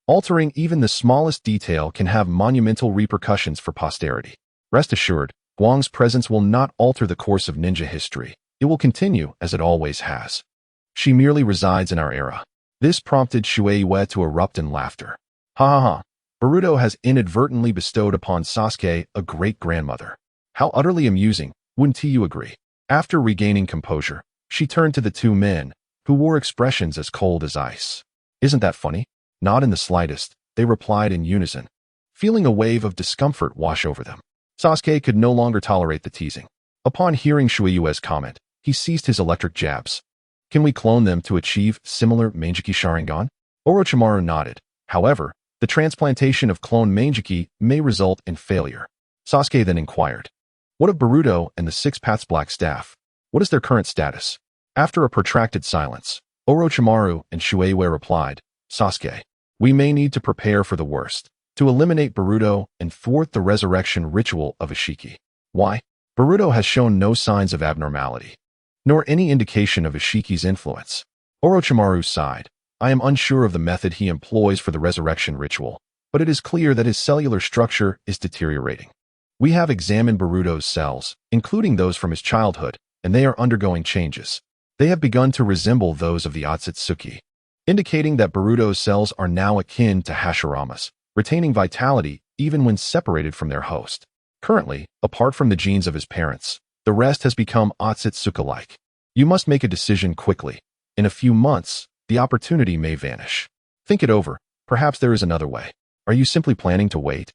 altering even the smallest detail can have monumental repercussions for posterity. Rest assured, Guang's presence will not alter the course of ninja history. It will continue as it always has. She merely resides in our era. This prompted Shueisha to erupt in laughter. Ha ha ha. Boruto has inadvertently bestowed upon Sasuke a great-grandmother. How utterly amusing, wouldn't you agree? After regaining composure, she turned to the two men, who wore expressions as cold as ice. Isn't that funny? Not in the slightest, they replied in unison, feeling a wave of discomfort wash over them. Sasuke could no longer tolerate the teasing. Upon hearing Shueisha's comment, he ceased his electric jabs. Can we clone them to achieve similar Manjiki Sharingan? Orochimaru nodded. However, the transplantation of clone Manjiki may result in failure. Sasuke then inquired, what of Boruto and the Six Paths Black Staff? What is their current status? After a protracted silence, Orochimaru and Shueisha replied, Sasuke, we may need to prepare for the worst, to eliminate Boruto and thwart the resurrection ritual of Ishiki. Why? Boruto has shown no signs of abnormality, nor any indication of Ishiki's influence. Orochimaru sighed. I am unsure of the method he employs for the resurrection ritual, but it is clear that his cellular structure is deteriorating. We have examined Boruto's cells, including those from his childhood, and they are undergoing changes. They have begun to resemble those of the Otsutsuki, indicating that Boruto's cells are now akin to Hashirama's, retaining vitality even when separated from their host. Currently, apart from the genes of his parents, the rest has become Otsutsuki-like. You must make a decision quickly. In a few months, the opportunity may vanish. Think it over. Perhaps there is another way. Are you simply planning to wait?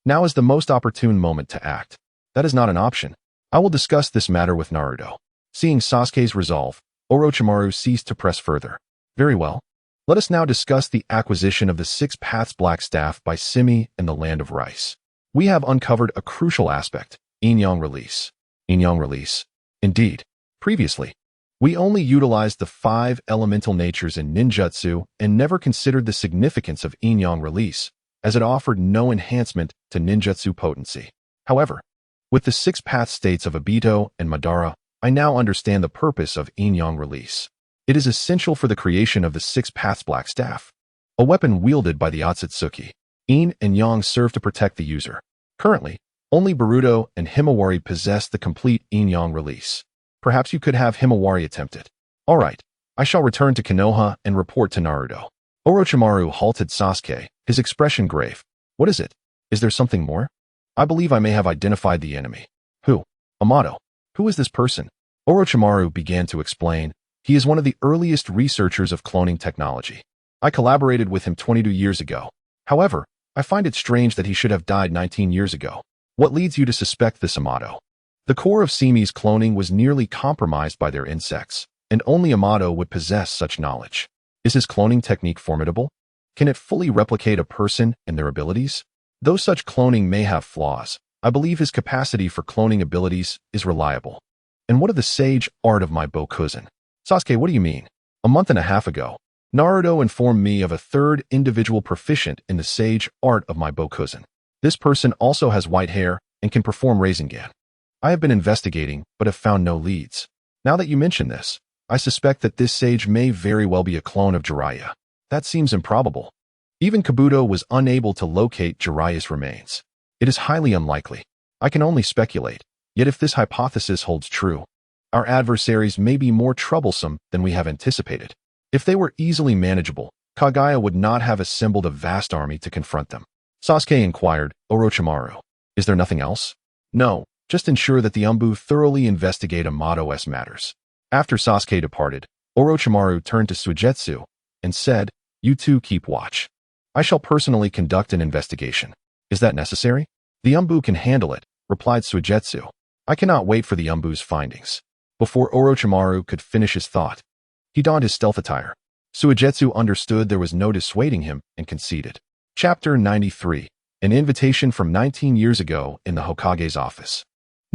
Now is the most opportune moment to act. That is not an option. I will discuss this matter with Naruto. Seeing Sasuke's resolve, Orochimaru ceased to press further. Very well. Let us now discuss the acquisition of the Six Paths Black Staff by Simi and the Land of Rice. We have uncovered a crucial aspect, yin-yang release. Yin-yang release. Indeed. Previously, we only utilized the 5 elemental natures in ninjutsu and never considered the significance of yin-yang release, as it offered no enhancement to ninjutsu potency. However, with the 6 path states of Obito and Madara, I now understand the purpose of yin-yang release. It is essential for the creation of the 6 paths Black Staff, a weapon wielded by the Otsutsuki. Yin and Yang serve to protect the user. Currently, only Boruto and Himawari possess the complete yin-yang release. Perhaps you could have Himawari attempt it. All right, I shall return to Konoha and report to Naruto. Orochimaru halted Sasuke, his expression grave. What is it? Is there something more? I believe I may have identified the enemy. Who? Amato. Who is this person? Orochimaru began to explain. He is one of the earliest researchers of cloning technology. I collaborated with him 22 years ago. However, I find it strange that he should have died 19 years ago. What leads you to suspect this Amato? The core of Simi's cloning was nearly compromised by their insects, and only Amato would possess such knowledge. Is his cloning technique formidable? Can it fully replicate a person and their abilities? Though such cloning may have flaws, I believe his capacity for cloning abilities is reliable. And what of the sage art of my Bokuzen? Sasuke, what do you mean? A month and a half ago, Naruto informed me of a third individual proficient in the sage art of my Bokuzen. This person also has white hair and can perform Rasengan. I have been investigating, but have found no leads. Now that you mention this, I suspect that this sage may very well be a clone of Jiraiya. That seems improbable. Even Kabuto was unable to locate Jiraiya's remains. It is highly unlikely. I can only speculate. Yet if this hypothesis holds true, our adversaries may be more troublesome than we have anticipated. If they were easily manageable, Kaguya would not have assembled a vast army to confront them. Sasuke inquired, Orochimaru, is there nothing else? No, just ensure that the Umbu thoroughly investigate Amato's matters. After Sasuke departed, Orochimaru turned to Suigetsu and said, you two keep watch. I shall personally conduct an investigation. Is that necessary? The Umbu can handle it, replied Suigetsu. I cannot wait for the Umbu's findings. Before Orochimaru could finish his thought, he donned his stealth attire. Suigetsu understood there was no dissuading him and conceded. Chapter 93. An invitation from 19 years ago in the Hokage's office.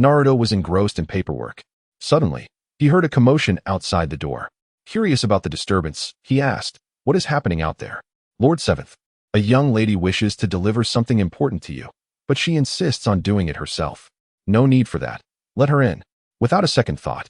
Naruto was engrossed in paperwork. Suddenly, he heard a commotion outside the door. Curious about the disturbance, he asked, "What is happening out there?" "Lord Seventh, a young lady wishes to deliver something important to you, but she insists on doing it herself." "No need for that. Let her in." Without a second thought,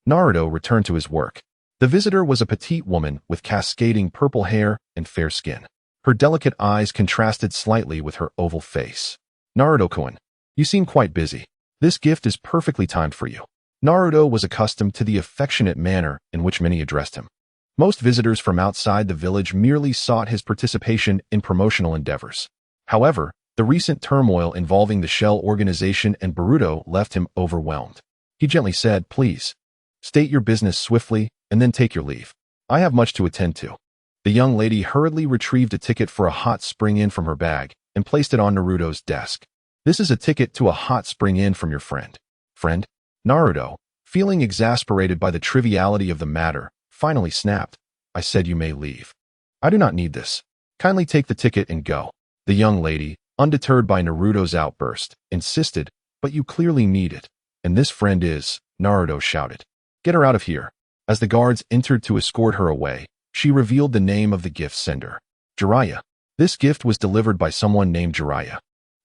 Naruto returned to his work. The visitor was a petite woman with cascading purple hair and fair skin. Her delicate eyes contrasted slightly with her oval face. "Naruto-kun, you seem quite busy. This gift is perfectly timed for you." Naruto was accustomed to the affectionate manner in which many addressed him. Most visitors from outside the village merely sought his participation in promotional endeavors. However, the recent turmoil involving the Shell organization and Boruto left him overwhelmed. He gently said, "Please, state your business swiftly and then take your leave. I have much to attend to." The young lady hurriedly retrieved a ticket for a hot spring inn from her bag and placed it on Naruto's desk. "This is a ticket to a hot spring inn from your friend." "Friend?" Naruto, feeling exasperated by the triviality of the matter, finally snapped, "I said you may leave. I do not need this. Kindly take the ticket and go." The young lady, undeterred by Naruto's outburst, insisted, "But you clearly need it. And this friend is," Naruto shouted. "Get her out of here." As the guards entered to escort her away, she revealed the name of the gift sender. Jiraiya. This gift was delivered by someone named Jiraiya.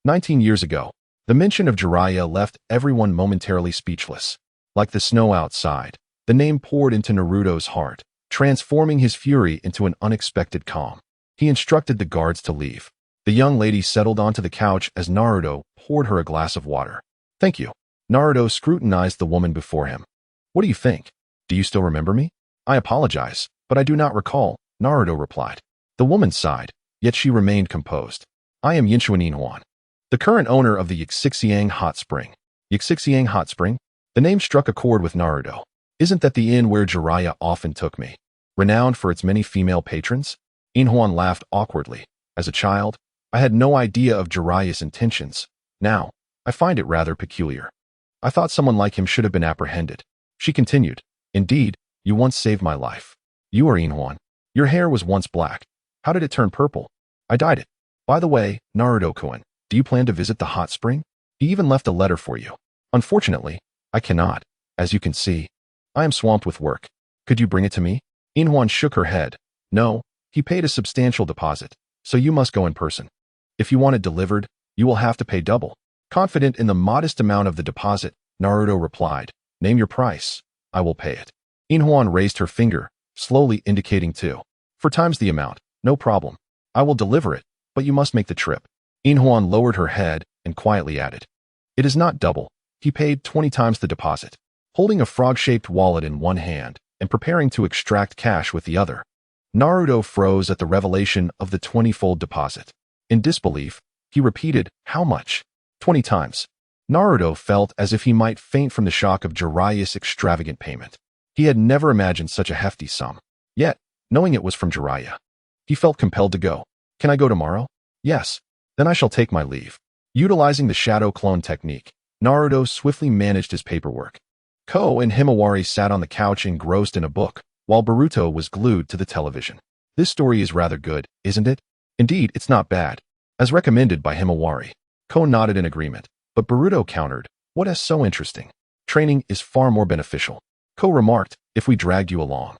19 years ago, the mention of Jiraiya left everyone momentarily speechless. Like the snow outside, the name poured into Naruto's heart, transforming his fury into an unexpected calm. He instructed the guards to leave. The young lady settled onto the couch as Naruto poured her a glass of water. "Thank you." Naruto scrutinized the woman before him. "What do you think? Do you still remember me?" "I apologize, but I do not recall," Naruto replied. The woman sighed, yet she remained composed. "I am Yinshuan Inhuan, the current owner of the Yixixiang Hot Spring." Yixixiang Hot Spring? The name struck a chord with Naruto. "Isn't that the inn where Jiraiya often took me? Renowned for its many female patrons?" Inhuan laughed awkwardly. "As a child, I had no idea of Jiraiya's intentions. Now, I find it rather peculiar. I thought someone like him should have been apprehended." She continued, "Indeed, you once saved my life. You are Inhuan. Your hair was once black. How did it turn purple?" "I dyed it. By the way, Naruto-kun, do you plan to visit the hot spring? He even left a letter for you." "Unfortunately, I cannot. As you can see, I am swamped with work. Could you bring it to me?" Inhuan shook her head. "No, he paid a substantial deposit, so you must go in person. If you want it delivered, you will have to pay double." Confident in the modest amount of the deposit, Naruto replied, "Name your price. I will pay it." Inhuan raised her finger, slowly indicating 2. "4 times the amount, no problem. I will deliver it, but you must make the trip." Inhuan lowered her head and quietly added, "It is not double." He paid 20 times the deposit. Holding a frog-shaped wallet in one hand and preparing to extract cash with the other, Naruto froze at the revelation of the 20-fold deposit. In disbelief, he repeated, "How much?" 20 times. Naruto felt as if he might faint from the shock of Jiraiya's extravagant payment. He had never imagined such a hefty sum. Yet, knowing it was from Jiraiya, he felt compelled to go. "Can I go tomorrow?" "Yes. Then I shall take my leave." Utilizing the shadow clone technique, Naruto swiftly managed his paperwork. Ko and Himawari sat on the couch engrossed in a book, while Boruto was glued to the television. "This story is rather good, isn't it?" "Indeed, it's not bad." As recommended by Himawari. Ko nodded in agreement, but Boruto countered, "What is so interesting? Training is far more beneficial." Ko remarked, "If we dragged you along,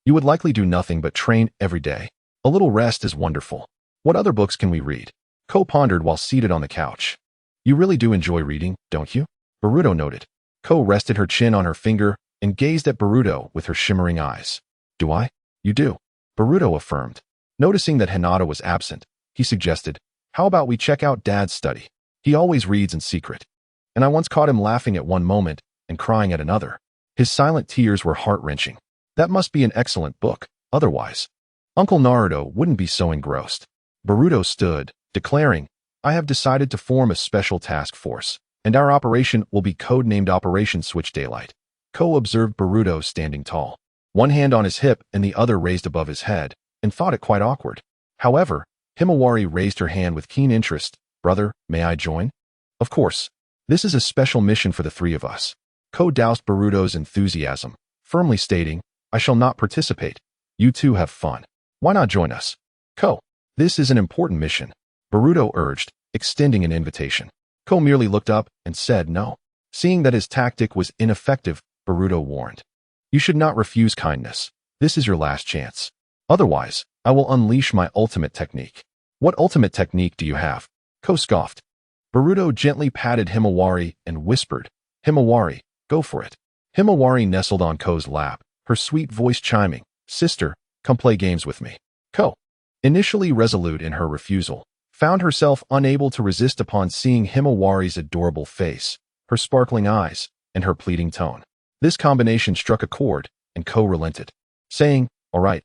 you would likely do nothing but train every day. A little rest is wonderful. What other books can we read?" Ko pondered while seated on the couch. "You really do enjoy reading, don't you?" Boruto noted. Ko rested her chin on her finger and gazed at Boruto with her shimmering eyes. "Do I?" "You do," Boruto affirmed. Noticing that Hinata was absent, he suggested, "How about we check out Dad's study? He always reads in secret. And I once caught him laughing at one moment and crying at another. His silent tears were heart-wrenching. That must be an excellent book, otherwise Uncle Naruto wouldn't be so engrossed." Boruto stood, declaring, "I have decided to form a special task force, and our operation will be codenamed Operation Switch Daylight." Ko observed Boruto standing tall, one hand on his hip and the other raised above his head, and thought it quite awkward. However, Himawari raised her hand with keen interest. "Brother, may I join?" Of course, this is a special mission for the three of us. Ko doused Boruto's enthusiasm, firmly stating, I shall not participate. You two have fun. Why not join us? Ko, this is an important mission, Boruto urged, extending an invitation. Ko merely looked up and said no. Seeing that his tactic was ineffective, Boruto warned. You should not refuse kindness. This is your last chance. Otherwise, I will unleash my ultimate technique. What ultimate technique do you have? Ko scoffed. Boruto gently patted Himawari and whispered, Himawari, go for it. Himawari nestled on Ko's lap, her sweet voice chiming, Sister, come play games with me. Ko, initially resolute in her refusal, found herself unable to resist upon seeing Himawari's adorable face, her sparkling eyes, and her pleading tone. This combination struck a chord, and Ko relented, saying, all right,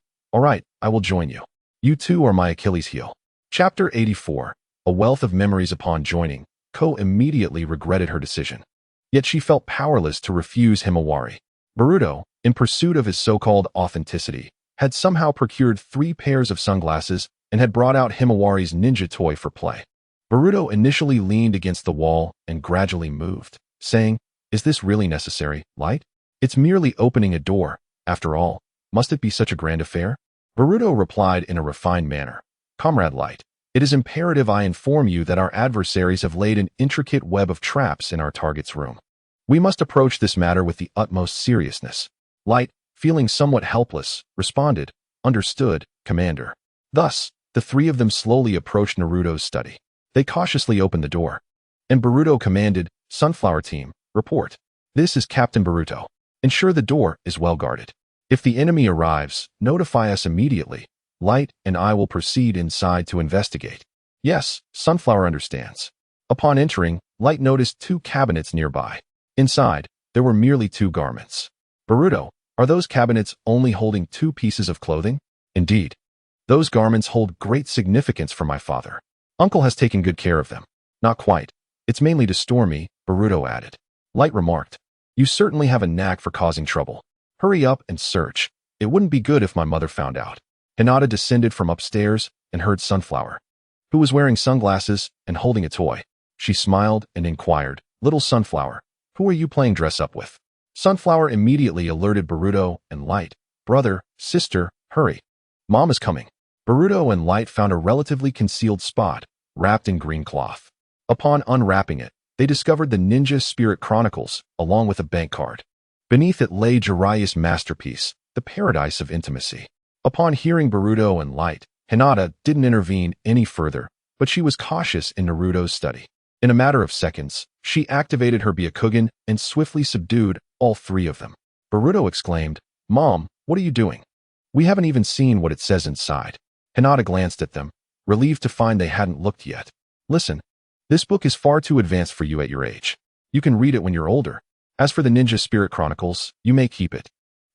I will join you. You two are my Achilles heel. Chapter 84, a wealth of memories. Upon joining, Ko immediately regretted her decision. Yet she felt powerless to refuse Himawari. Boruto, in pursuit of his so-called authenticity, had somehow procured 3 pairs of sunglasses and had brought out Himawari's ninja toy for play. Boruto initially leaned against the wall and gradually moved, saying, is this really necessary, Light? It's merely opening a door. After all, must it be such a grand affair? Boruto replied in a refined manner, Comrade Light, it is imperative I inform you that our adversaries have laid an intricate web of traps in our target's room. We must approach this matter with the utmost seriousness. Light, feeling somewhat helpless, responded, Understood, Commander. Thus, the 3 of them slowly approached Naruto's study. They cautiously opened the door. And Boruto commanded, Sunflower Team, report. This is Captain Boruto. Ensure the door is well guarded. If the enemy arrives, notify us immediately. Light and I will proceed inside to investigate. Yes, Sunflower understands. Upon entering, Light noticed 2 cabinets nearby. Inside, there were merely 2 garments. Boruto, are those cabinets only holding 2 pieces of clothing? Indeed. Those garments hold great significance for my father. Uncle has taken good care of them. Not quite. It's mainly to store me, Boruto added. Light remarked. You certainly have a knack for causing trouble. Hurry up and search. It wouldn't be good if my mother found out. Hinata descended from upstairs and heard Sunflower, who was wearing sunglasses and holding a toy. She smiled and inquired, Little Sunflower, who are you playing dress up with? Sunflower immediately alerted Boruto and Light. Brother, sister, hurry. Mom is coming. Boruto and Light found a relatively concealed spot, wrapped in green cloth. Upon unwrapping it, they discovered the Ninja Spirit Chronicles, along with a bank card. Beneath it lay Jiraiya's masterpiece, the Paradise of Intimacy. Upon hearing Boruto and Light, Hinata didn't intervene any further, but she was cautious in Naruto's study. In a matter of seconds, she activated her Byakugan and swiftly subdued all 3 of them. Boruto exclaimed, Mom, what are you doing? We haven't even seen what it says inside. Hinata glanced at them, relieved to find they hadn't looked yet. Listen, this book is far too advanced for you at your age. You can read it when you're older. As for the Ninja Spirit Chronicles, you may keep it.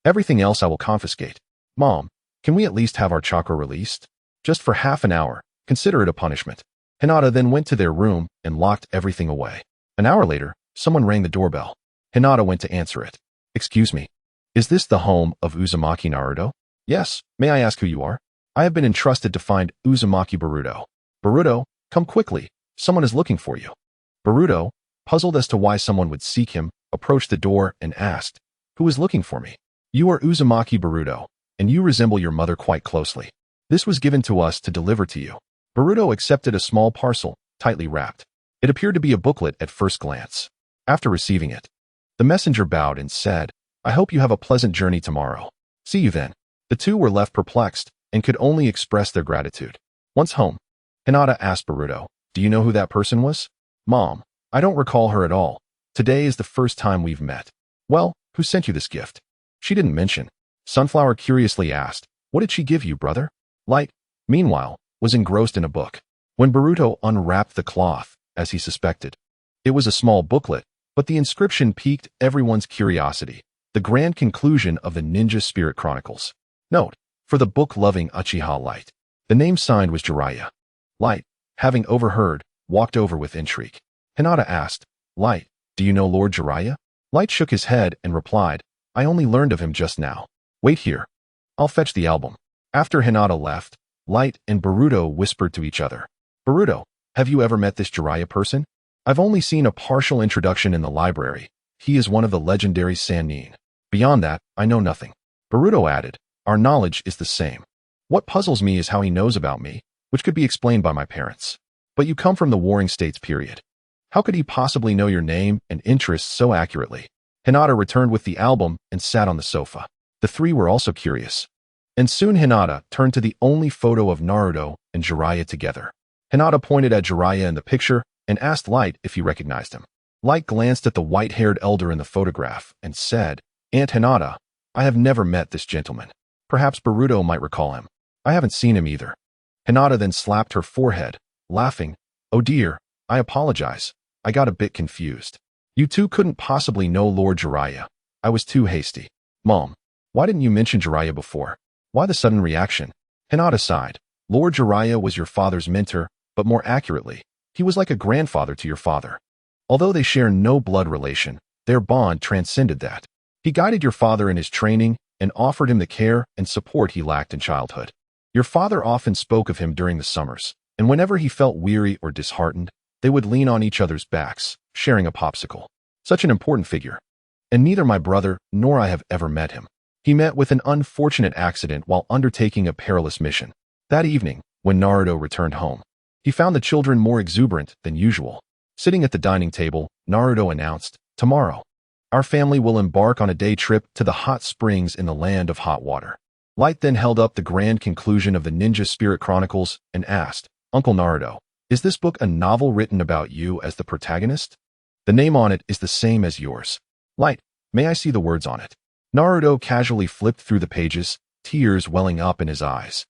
Everything else I will confiscate. Mom, can we at least have our chakra released? Just for half an hour. Consider it a punishment. Hinata then went to their room and locked everything away. An hour later, someone rang the doorbell. Hinata went to answer it. Excuse me. Is this the home of Uzumaki Naruto? Yes. May I ask who you are? I have been entrusted to find Uzumaki Boruto. Boruto, come quickly. Someone is looking for you. Boruto, puzzled as to why someone would seek him, approached the door and asked, Who is looking for me? You are Uzumaki Boruto, and you resemble your mother quite closely. This was given to us to deliver to you. Boruto accepted a small parcel, tightly wrapped. It appeared to be a booklet at first glance. After receiving it, the messenger bowed and said, I hope you have a pleasant journey tomorrow. See you then. The 2 were left perplexed and could only express their gratitude. Once home, Hinata asked Boruto, Do you know who that person was? Mom, I don't recall her at all. Today is the first time we've met. Well, who sent you this gift? She didn't mention. Sunflower curiously asked, What did she give you, brother? Light, meanwhile, was engrossed in a book. When Boruto unwrapped the cloth, as he suspected, it was a small booklet, but the inscription piqued everyone's curiosity. The grand conclusion of the Ninja Spirit Chronicles. Note, for the book-loving Uchiha Light. The name signed was Jiraiya. Light, having overheard, walked over with intrigue. Hinata asked, Light, do you know Lord Jiraiya? Light shook his head and replied, I only learned of him just now. Wait here. I'll fetch the album. After Hinata left, Light and Boruto whispered to each other. Boruto, have you ever met this Jiraiya person? I've only seen a partial introduction in the library. He is one of the legendary Sannin. Beyond that, I know nothing. Boruto added, our knowledge is the same. What puzzles me is how he knows about me, which could be explained by my parents. But you come from the Warring States period. How could he possibly know your name and interests so accurately? Hinata returned with the album and sat on the sofa. The three were also curious. And soon Hinata turned to the only photo of Naruto and Jiraiya together. Hinata pointed at Jiraiya in the picture and asked Light if he recognized him. Light glanced at the white-haired elder in the photograph and said, Aunt Hinata, I have never met this gentleman. Perhaps Boruto might recall him. I haven't seen him either. Hinata then slapped her forehead, laughing. Oh dear, I apologize. I got a bit confused. You two couldn't possibly know Lord Jiraiya. I was too hasty. Mom, why didn't you mention Jiraiya before? Why the sudden reaction? Hinata sighed. Lord Jiraiya was your father's mentor, but more accurately, he was like a grandfather to your father. Although they share no blood relation, their bond transcended that. He guided your father in his training and offered him the care and support he lacked in childhood. Your father often spoke of him during the summers, and whenever he felt weary or disheartened, they would lean on each other's backs, sharing a popsicle. Such an important figure. And neither my brother nor I have ever met him. He met with an unfortunate accident while undertaking a perilous mission. That evening, when Naruto returned home, he found the children more exuberant than usual. Sitting at the dining table, Naruto announced, tomorrow, our family will embark on a day trip to the hot springs in the land of hot water. Light then held up the grand conclusion of the Ninja Spirit Chronicles and asked, Uncle Naruto, is this book a novel written about you as the protagonist? The name on it is the same as yours. Light, may I see the words on it? Naruto casually flipped through the pages, tears welling up in his eyes.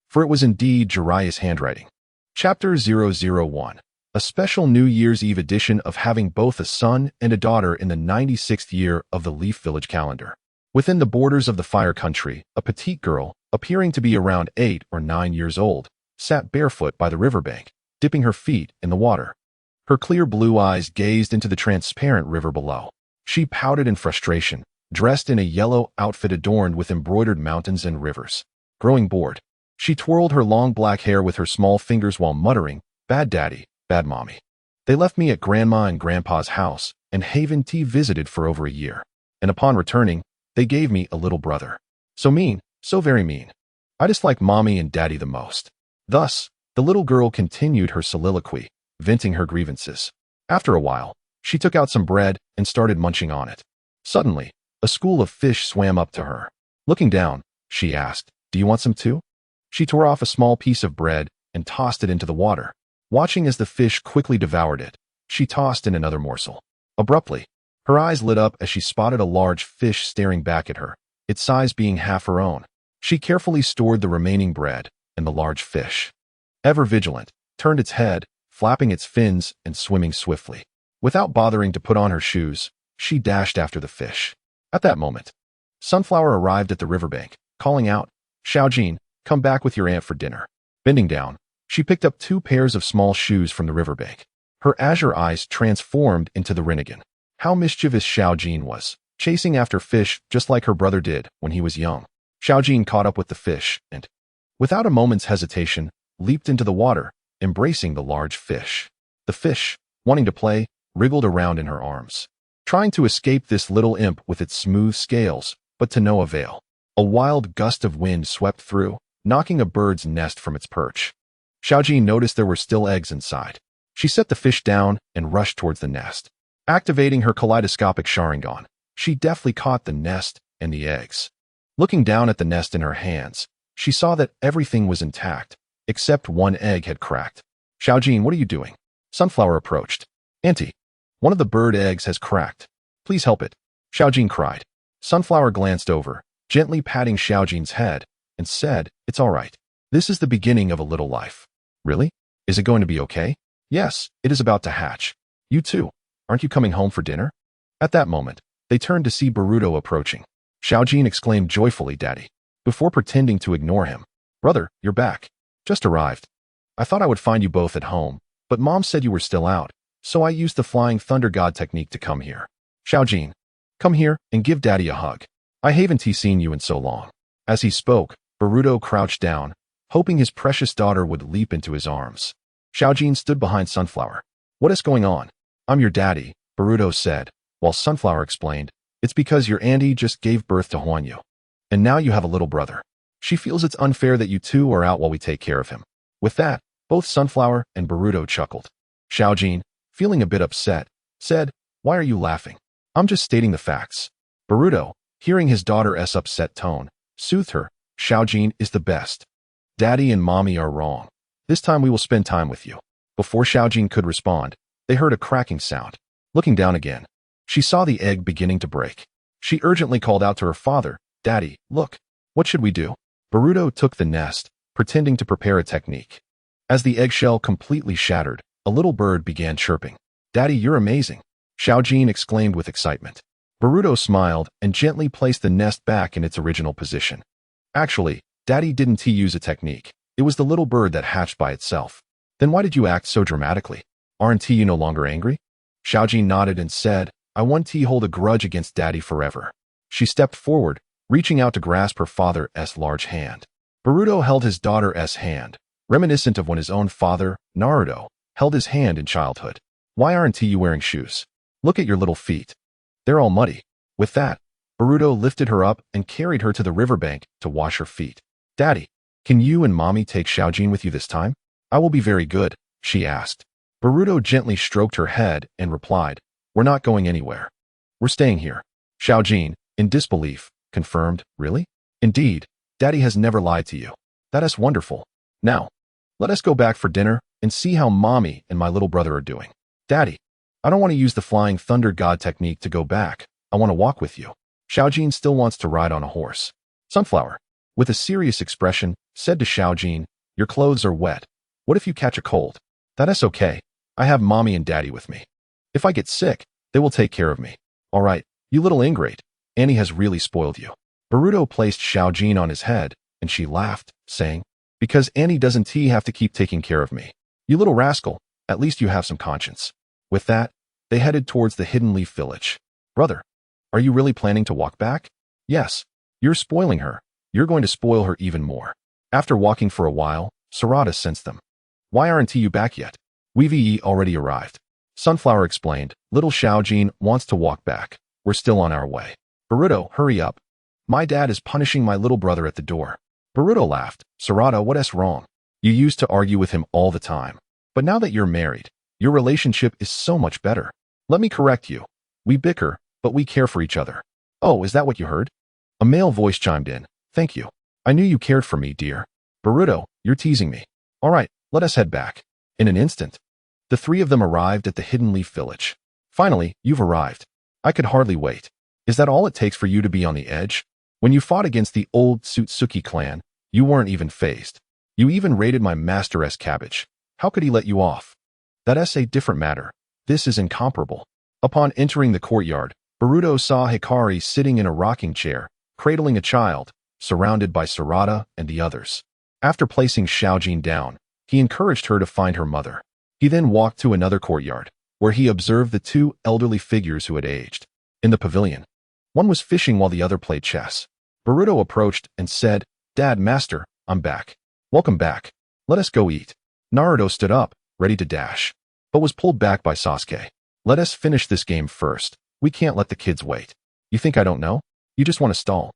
For it was indeed Jiraiya's handwriting. Chapter 001. A special New Year's Eve edition of having both a son and a daughter in the 96th year of the Leaf Village calendar. Within the borders of the Fire Country, a petite girl, appearing to be around 8 or 9 years old, sat barefoot by the riverbank, dipping her feet in the water. Her clear blue eyes gazed into the transparent river below. She pouted in frustration, dressed in a yellow outfit adorned with embroidered mountains and rivers. Growing bored, she twirled her long black hair with her small fingers while muttering, Bad daddy, bad mommy. They left me at Grandma and Grandpa's house, and Haven T visited for over a year. And upon returning, they gave me a little brother. So mean, so very mean. I dislike mommy and daddy the most. Thus, the little girl continued her soliloquy, venting her grievances. After a while, she took out some bread and started munching on it. Suddenly, a school of fish swam up to her. Looking down, she asked, Do you want some too? She tore off a small piece of bread and tossed it into the water. Watching as the fish quickly devoured it, she tossed in another morsel. Abruptly, her eyes lit up as she spotted a large fish staring back at her, its size being half her own. She carefully stored the remaining bread, and the large fish, ever vigilant, turned its head, flapping its fins and swimming swiftly. Without bothering to put on her shoes, she dashed after the fish. At that moment, Sunflower arrived at the riverbank, calling out, Xiaojin, come back with your aunt for dinner. Bending down, she picked up 2 pairs of small shoes from the riverbank. Her azure eyes transformed into the Rinnegan. How mischievous Xiaojin was, chasing after fish just like her brother did when he was young. Xiaojin caught up with the fish and, without a moment's hesitation, leaped into the water, embracing the large fish. The fish, wanting to play, wriggled around in her arms, trying to escape this little imp with its smooth scales, but to no avail. A wild gust of wind swept through, knocking a bird's nest from its perch. Xiaojin noticed there were still eggs inside. She set the fish down and rushed towards the nest. Activating her kaleidoscopic Sharingan, she deftly caught the nest and the eggs. Looking down at the nest in her hands, she saw that everything was intact, except one egg had cracked. Xiaojin, what are you doing? Sunflower approached. Auntie, one of the bird eggs has cracked. Please help it. Xiaojin cried. Sunflower glanced over, gently patting Xiaojin's head, and said, It's all right. This is the beginning of a little life. Really? Is it going to be okay? Yes, it is about to hatch. You too. Aren't you coming home for dinner? At that moment, they turned to see Boruto approaching. Xiaojin exclaimed joyfully, Daddy, before pretending to ignore him. Brother, you're back. Just arrived. I thought I would find you both at home, but Mom said you were still out, so I used the Flying Thunder God technique to come here. Xiaojin, come here and give Daddy a hug. I haven't seen you in so long. As he spoke, Boruto crouched down, hoping his precious daughter would leap into his arms. Xiaojin stood behind Sunflower. What is going on? I'm your daddy, Boruto said, while Sunflower explained, it's because your auntie just gave birth to Huanyu. And now you have a little brother. She feels it's unfair that you two are out while we take care of him. With that, both Sunflower and Boruto chuckled. Xiaojin, feeling a bit upset, said, why are you laughing? I'm just stating the facts. Boruto, hearing his daughter's upset tone, soothed her. Xiaojin is the best. Daddy and mommy are wrong. This time we will spend time with you. Before Xiaojin could respond, they heard a cracking sound. Looking down again, she saw the egg beginning to break. She urgently called out to her father, Daddy, look. What should we do? Boruto took the nest, pretending to prepare a technique. As the eggshell completely shattered, a little bird began chirping. Daddy, you're amazing. Xiaojin exclaimed with excitement. Boruto smiled and gently placed the nest back in its original position. Actually, Daddy didn't use a technique. It was the little bird that hatched by itself. Then why did you act so dramatically? Aren't you no longer angry? Xiaojin nodded and said, I want to hold a grudge against Daddy forever. She stepped forward, reaching out to grasp her father's large hand. Boruto held his daughter's hand, reminiscent of when his own father, Naruto, held his hand in childhood. Why aren't you wearing shoes? Look at your little feet. They're all muddy. With that, Boruto lifted her up and carried her to the riverbank to wash her feet. Daddy, can you and mommy take Xiaojin with you this time? I will be very good, she asked. Boruto gently stroked her head and replied, we're not going anywhere. We're staying here. Xiaojin, in disbelief, confirmed, really? Indeed, Daddy has never lied to you. That is wonderful. Now, let us go back for dinner and see how mommy and my little brother are doing. Daddy, I don't want to use the flying thunder god technique to go back. I want to walk with you. Xiaojin still wants to ride on a horse. Sunflower, with a serious expression, said to Xiaojin, your clothes are wet. What if you catch a cold? That is okay. I have mommy and daddy with me. If I get sick, they will take care of me. All right, you little ingrate. Annie has really spoiled you. Boruto placed Xiaojin on his head, and she laughed, saying, because Annie doesn't have to keep taking care of me. You little rascal, at least you have some conscience. With that, they headed towards the Hidden Leaf Village. Brother, are you really planning to walk back? Yes. You're spoiling her. You're going to spoil her even more. After walking for a while, Sarada sensed them. Why aren't you back yet? We've already arrived. Sunflower explained, little Xiaojin wants to walk back. We're still on our way. Boruto, hurry up. My dad is punishing my little brother at the door. Boruto laughed. Sarada, what's wrong? You used to argue with him all the time. But now that you're married, your relationship is so much better. Let me correct you. We bicker, but we care for each other. Oh, is that what you heard? A male voice chimed in. Thank you. I knew you cared for me, dear. Boruto, you're teasing me. All right, let us head back. In an instant, the three of them arrived at the Hidden Leaf Village. Finally, you've arrived. I could hardly wait. Is that all it takes for you to be on the edge? When you fought against the old Tsutsuki clan, you weren't even phased. You even raided my master's cabbage. How could he let you off? That's a different matter. This is incomparable. Upon entering the courtyard, Boruto saw Hikari sitting in a rocking chair, cradling a child, surrounded by Sarada and the others. After placing Xiaojin down, he encouraged her to find her mother. He then walked to another courtyard, where he observed the two elderly figures who had aged. In the pavilion, one was fishing while the other played chess. Boruto approached and said, Dad, Master, I'm back. Welcome back. Let us go eat. Naruto stood up, ready to dash, but was pulled back by Sasuke. Let us finish this game first. We can't let the kids wait. You think I don't know? You just want to stall.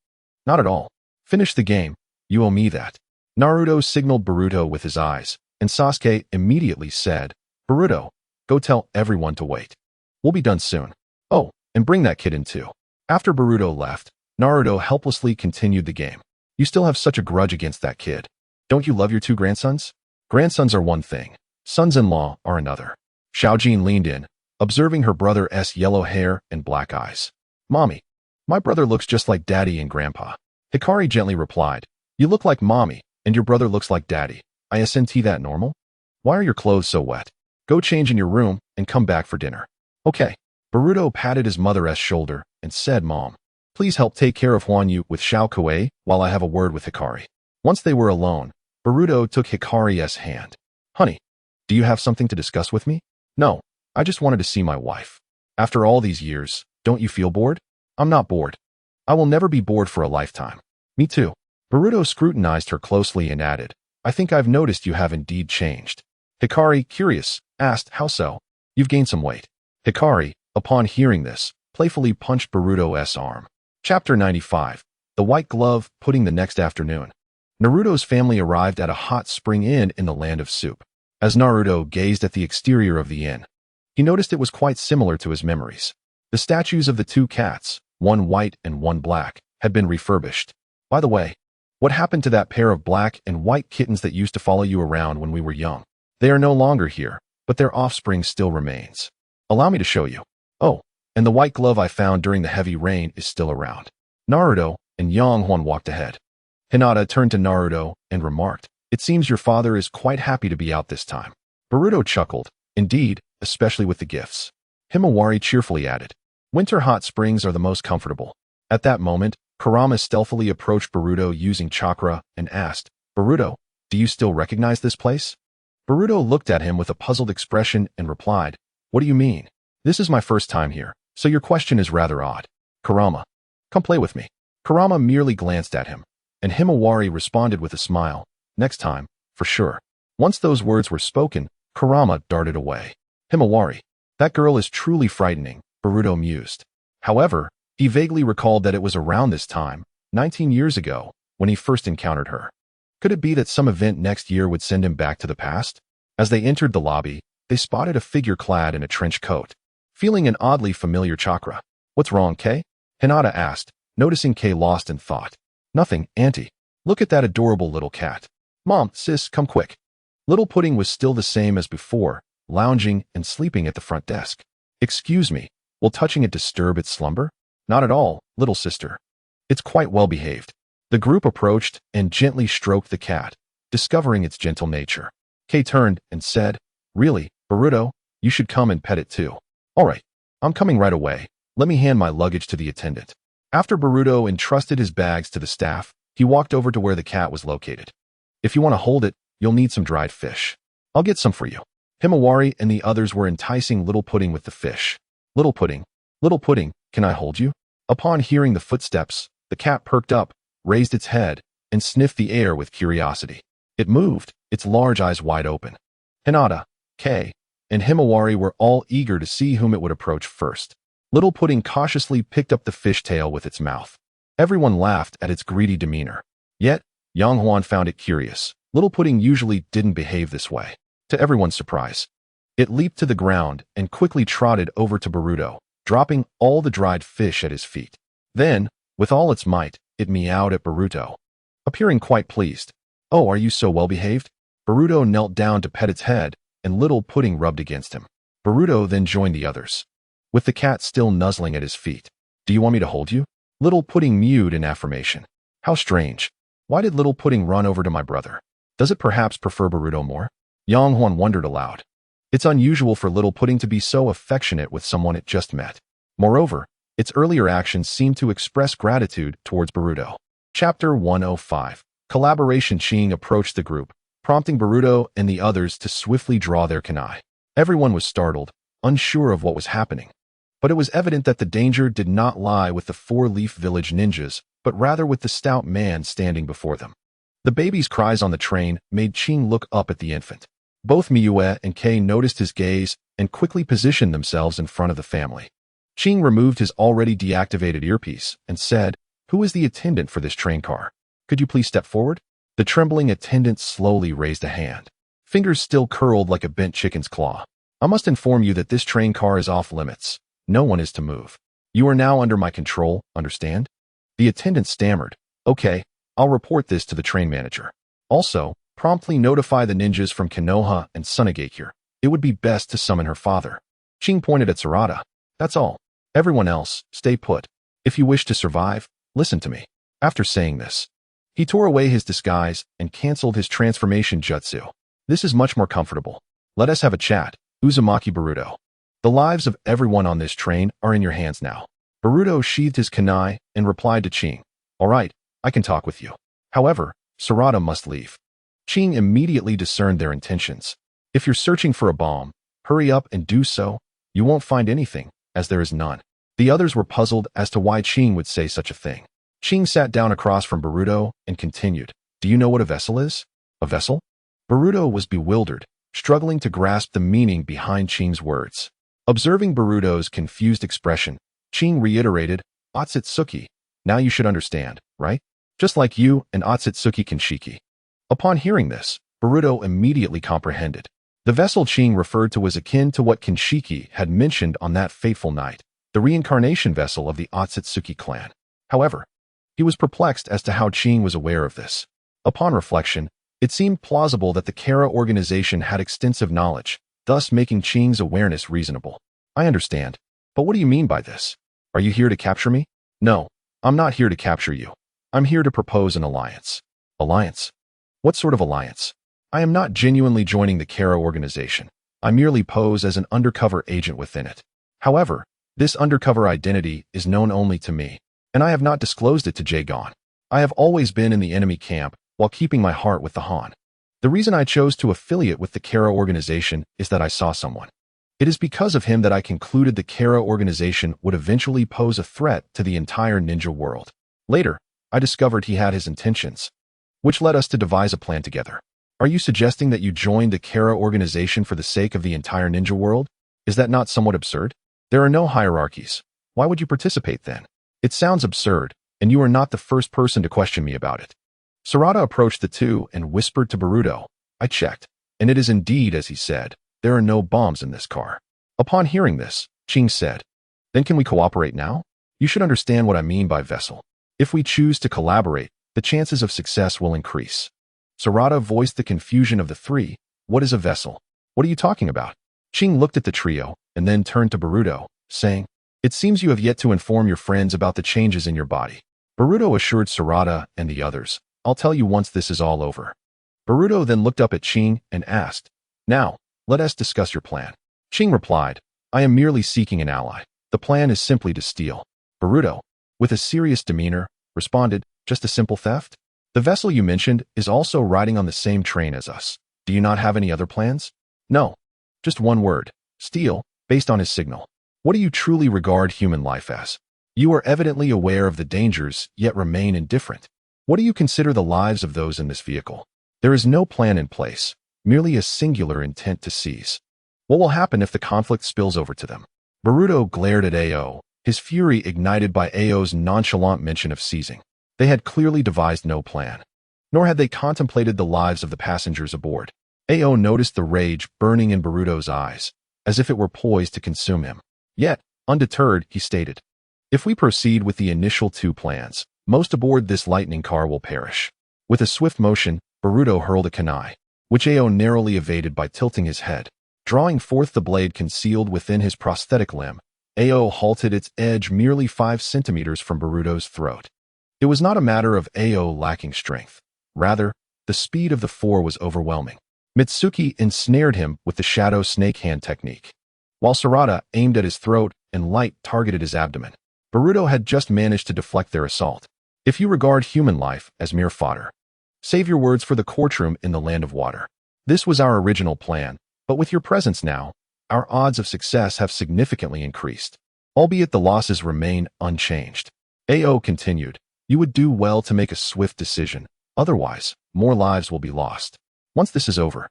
Not at all. Finish the game. You owe me that. Naruto signaled Boruto with his eyes, and Sasuke immediately said, Boruto, go tell everyone to wait. We'll be done soon. Oh, and bring that kid in too. After Boruto left, Naruto helplessly continued the game. You still have such a grudge against that kid. Don't you love your two grandsons? Grandsons are one thing. Sons-in-law are another. Xiaojin leaned in, observing her brother's yellow hair and black eyes. Mommy, my brother looks just like Daddy and Grandpa. Hikari gently replied, you look like Mommy, and your brother looks like Daddy. Isn't that normal? Why are your clothes so wet? Go change in your room and come back for dinner. Okay. Boruto patted his mother's shoulder and said, Mom, please help take care of Huanyu with Xiao Kuei while I have a word with Hikari. Once they were alone, Boruto took Hikari's hand. Honey, do you have something to discuss with me? No, I just wanted to see my wife. After all these years, don't you feel bored? I'm not bored. I will never be bored for a lifetime. Me too. Boruto scrutinized her closely and added, I think I've noticed you have indeed changed. Hikari, curious, asked, how so? You've gained some weight. Hikari, upon hearing this, playfully punched Boruto's arm. Chapter 95. The White Glove. Pudding. The next afternoon, Naruto's family arrived at a hot spring inn in the land of soup. As Naruto gazed at the exterior of the inn, he noticed it was quite similar to his memories. The statues of the two cats, one white and one black, had been refurbished. By the way, what happened to that pair of black and white kittens that used to follow you around when we were young? They are no longer here, but their offspring still remains. Allow me to show you. Oh, and the white glove I found during the heavy rain is still around. Naruto and Yonghwan walked ahead. Hinata turned to Naruto and remarked, "It seems your father is quite happy to be out this time." Boruto chuckled, "Indeed, especially with the gifts." Himawari cheerfully added, "Winter hot springs are the most comfortable." At that moment, Kurama stealthily approached Boruto using chakra and asked, "Boruto, do you still recognize this place?" Boruto looked at him with a puzzled expression and replied, "What do you mean? This is my first time here, so your question is rather odd." Kurama, "Come play with me." Kurama merely glanced at him, and Himawari responded with a smile, "Next time, for sure." Once those words were spoken, Kurama darted away. Himawari, "That girl is truly frightening," Boruto mused. However, he vaguely recalled that it was around this time, 19 years ago, when he first encountered her. Could it be that some event next year would send him back to the past? As they entered the lobby, they spotted a figure clad in a trench coat. Feeling an oddly familiar chakra. "What's wrong, Kay?" Hinata asked, noticing Kay lost in thought. "Nothing, Auntie. Look at that adorable little cat." "Mom, sis, come quick." Little Pudding was still the same as before, lounging and sleeping at the front desk. "Excuse me, will touching it disturb its slumber?" "Not at all, little sister. It's quite well behaved." The group approached and gently stroked the cat, discovering its gentle nature. Kay turned and said, "Really, Boruto, you should come and pet it too." "All right, I'm coming right away. Let me hand my luggage to the attendant." After Boruto entrusted his bags to the staff, he walked over to where the cat was located. "If you want to hold it, you'll need some dried fish. I'll get some for you." Himawari and the others were enticing Little Pudding with the fish. Little Pudding, can I hold you?" Upon hearing the footsteps, the cat perked up, raised its head, and sniffed the air with curiosity. It moved, its large eyes wide open. Hinata, Kay, and Himawari were all eager to see whom it would approach first. Little Pudding cautiously picked up the fishtail with its mouth. Everyone laughed at its greedy demeanor. Yet, Yonghwan found it curious. Little Pudding usually didn't behave this way. To everyone's surprise, it leaped to the ground and quickly trotted over to Boruto, dropping all the dried fish at his feet. Then, with all its might, it meowed at Boruto, appearing quite pleased. "Oh, are you so well behaved?" Boruto knelt down to pet its head, and Little Pudding rubbed against him. Boruto then joined the others, with the cat still nuzzling at his feet. "Do you want me to hold you?" Little Pudding mewed in affirmation. How strange. Why did Little Pudding run over to my brother? Does it perhaps prefer Boruto more? Yonghwan wondered aloud. It's unusual for Little Pudding to be so affectionate with someone it just met. Moreover, its earlier actions seemed to express gratitude towards Boruto. Chapter 105. Collaboration. Ching approached the group, prompting Boruto and the others to swiftly draw their kunai. Everyone was startled, unsure of what was happening. But it was evident that the danger did not lie with the four-leaf village ninjas, but rather with the stout man standing before them. The baby's cries on the train made Ching look up at the infant. Both Miue and Kei noticed his gaze and quickly positioned themselves in front of the family. Ching removed his already deactivated earpiece and said, "Who is the attendant for this train car? Could you please step forward?" The trembling attendant slowly raised a hand, fingers still curled like a bent chicken's claw. "I must inform you that this train car is off limits. No one is to move. You are now under my control, understand?" The attendant stammered, "Okay, I'll report this to the train manager. Also, promptly notify the ninjas from Konoha and Sunagate here. It would be best to summon her father." Ching pointed at Sarada. "That's all. Everyone else, stay put. If you wish to survive, listen to me." After saying this, he tore away his disguise and canceled his transformation jutsu. "This is much more comfortable. Let us have a chat, Uzumaki Boruto. The lives of everyone on this train are in your hands now." Boruto sheathed his kunai and replied to Ching, "All right, I can talk with you. However, Sarada must leave." Ching immediately discerned their intentions. "If you're searching for a bomb, hurry up and do so. You won't find anything, as there is none." The others were puzzled as to why Ching would say such a thing. Ching sat down across from Boruto and continued, "Do you know what a vessel is?" "A vessel?" Boruto was bewildered, struggling to grasp the meaning behind Ching's words. Observing Boruto's confused expression, Ching reiterated, Otsutsuki, now you should understand, right? Just like you and Otsutsuki Kinshiki. Upon hearing this, Boruto immediately comprehended. The vessel Ching referred to was akin to what Kinshiki had mentioned on that fateful night, the reincarnation vessel of the Otsutsuki clan. However, he was perplexed as to how Ching was aware of this. Upon reflection, it seemed plausible that the Kara organization had extensive knowledge, thus making Ching's awareness reasonable. I understand, but what do you mean by this? Are you here to capture me? No, I'm not here to capture you. I'm here to propose an alliance. Alliance? What sort of alliance? I am not genuinely joining the Kara organization. I merely pose as an undercover agent within it. However, this undercover identity is known only to me, and I have not disclosed it to Jaegon. I have always been in the enemy camp while keeping my heart with the Han. The reason I chose to affiliate with the Kara organization is that I saw someone. It is because of him that I concluded the Kara organization would eventually pose a threat to the entire ninja world. Later, I discovered he had his intentions, which led us to devise a plan together. Are you suggesting that you joined the Kara organization for the sake of the entire ninja world? Is that not somewhat absurd? There are no hierarchies. Why would you participate then? It sounds absurd, and you are not the first person to question me about it. Sarada approached the two and whispered to Boruto, I checked, and it is indeed as he said, there are no bombs in this car. Upon hearing this, Ching said, then can we cooperate now? You should understand what I mean by vessel. If we choose to collaborate, the chances of success will increase. Sarada voiced the confusion of the three. What is a vessel? What are you talking about? Ching looked at the trio and then turned to Boruto, saying, it seems you have yet to inform your friends about the changes in your body. Boruto assured Sarada and the others, I'll tell you once this is all over. Boruto then looked up at Ching and asked, now, let us discuss your plan. Ching replied, I am merely seeking an ally. The plan is simply to steal. Boruto, with a serious demeanor, responded, just a simple theft? The vessel you mentioned is also riding on the same train as us. Do you not have any other plans? No. Just one word, steal, based on his signal. What do you truly regard human life as? You are evidently aware of the dangers, yet remain indifferent. What do you consider the lives of those in this vehicle? There is no plan in place, merely a singular intent to seize. What will happen if the conflict spills over to them? Boruto glared at Ao, his fury ignited by Ao's nonchalant mention of seizing. They had clearly devised no plan, nor had they contemplated the lives of the passengers aboard. Ao noticed the rage burning in Boruto's eyes, as if it were poised to consume him. Yet, undeterred, he stated, if we proceed with the initial two plans, most aboard this lightning car will perish. With a swift motion, Boruto hurled a kunai, which Ao narrowly evaded by tilting his head. Drawing forth the blade concealed within his prosthetic limb, Ao halted its edge merely 5 centimeters from Boruto's throat. It was not a matter of Ao lacking strength. Rather, the speed of the four was overwhelming. Mitsuki ensnared him with the shadow snake hand technique, while Sarada aimed at his throat and Light targeted his abdomen. Boruto had just managed to deflect their assault. If you regard human life as mere fodder, save your words for the courtroom in the land of water. This was our original plan, but with your presence now, our odds of success have significantly increased, albeit the losses remain unchanged. Ao continued, you would do well to make a swift decision, otherwise, more lives will be lost. Once this is over,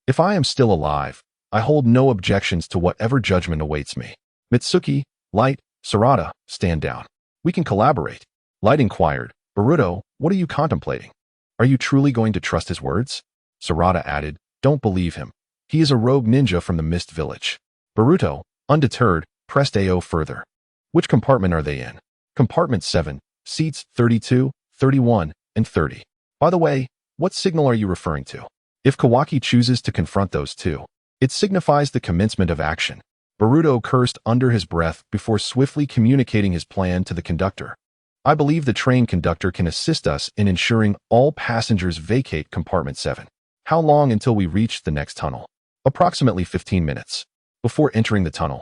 if I am still alive, I hold no objections to whatever judgment awaits me. Mitsuki, Light, Sarada, stand down. We can collaborate. Light inquired, Boruto, what are you contemplating? Are you truly going to trust his words? Sarada added, don't believe him. He is a rogue ninja from the Mist Village. Boruto, undeterred, pressed Ao further. Which compartment are they in? Compartment 7, seats 32, 31, and 30. By the way, what signal are you referring to? If Kawaki chooses to confront those two, it signifies the commencement of action. Boruto cursed under his breath before swiftly communicating his plan to the conductor. I believe the train conductor can assist us in ensuring all passengers vacate compartment 7. How long until we reach the next tunnel? Approximately 15 minutes. Before entering the tunnel,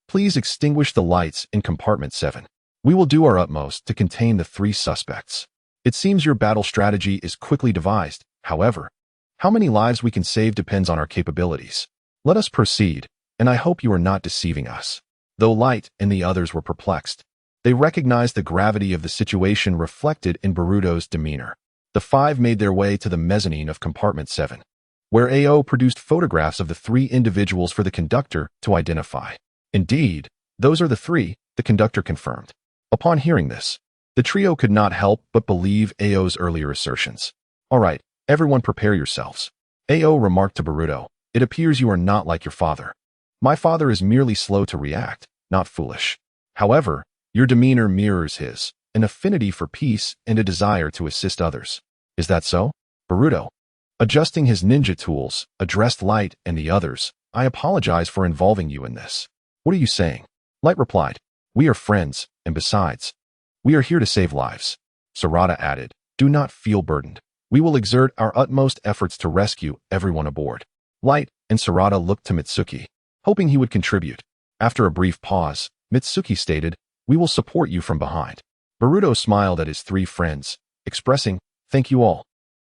please extinguish the lights in compartment 7. We will do our utmost to contain the 3 suspects. It seems your battle strategy is quickly devised. However, how many lives we can save depends on our capabilities. Let us proceed, and I hope you are not deceiving us. Though Light and the others were perplexed, they recognized the gravity of the situation reflected in Boruto's demeanor. The 5 made their way to the mezzanine of compartment 7, where Ao produced photographs of the 3 individuals for the conductor to identify. Indeed, those are the three, the conductor confirmed. Upon hearing this, the trio could not help but believe Ao's earlier assertions. All right, everyone prepare yourselves. Ao remarked to Boruto, it appears you are not like your father. My father is merely slow to react, not foolish. However, your demeanor mirrors his, an affinity for peace and a desire to assist others. Is that so? Boruto, adjusting his ninja tools, addressed Light and the others. I apologize for involving you in this. What are you saying? Light replied, we are friends, and besides, we are here to save lives. Sarada added, do not feel burdened. We will exert our utmost efforts to rescue everyone aboard. Light and Sarada looked to Mitsuki, hoping he would contribute. After a brief pause, Mitsuki stated, we will support you from behind. Boruto smiled at his three friends, expressing, thank you all.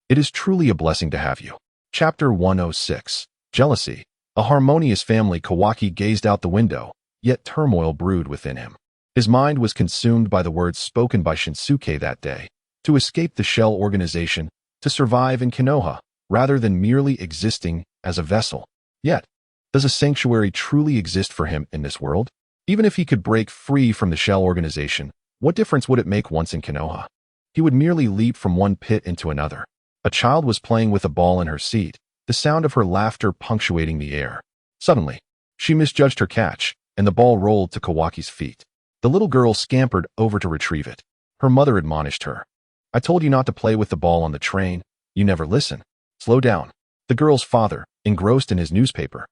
It is truly a blessing to have you. Chapter 106. Jealousy. A harmonious family. Kawaki gazed out the window, yet turmoil brewed within him. His mind was consumed by the words spoken by Shinsuke that day, to escape the shell organization, to survive in Konoha, rather than merely existing as a vessel. Yet, does a sanctuary truly exist for him in this world? Even if he could break free from the shell organization, what difference would it make once in Konoha? He would merely leap from one pit into another. A child was playing with a ball in her seat, the sound of her laughter punctuating the air. Suddenly, she misjudged her catch, and the ball rolled to Kawaki's feet. The little girl scampered over to retrieve it. Her mother admonished her. I told you not to play with the ball on the train. You never listen. Slow down. The girl's father, engrossed in his newspaper,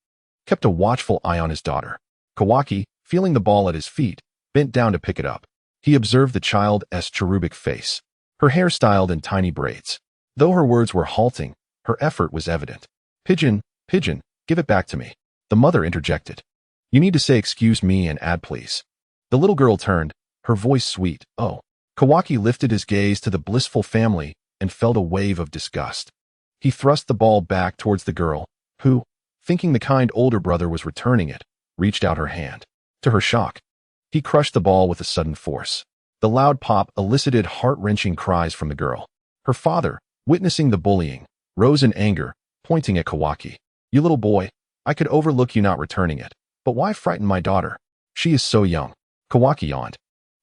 kept a watchful eye on his daughter. Kawaki, feeling the ball at his feet, bent down to pick it up. He observed the child's cherubic face, her hair styled in tiny braids. Though her words were halting, her effort was evident. Pigeon, pigeon, give it back to me. The mother interjected. You need to say excuse me and add please. The little girl turned, her voice sweet. Oh. Kawaki lifted his gaze to the blissful family and felt a wave of disgust. He thrust the ball back towards the girl, who, thinking the kind older brother was returning it, reached out her hand. To her shock, he crushed the ball with a sudden force. The loud pop elicited heart-wrenching cries from the girl. Her father, witnessing the bullying, rose in anger, pointing at Kawaki. You little boy, I could overlook you not returning it, but why frighten my daughter? She is so young. Kawaki yawned,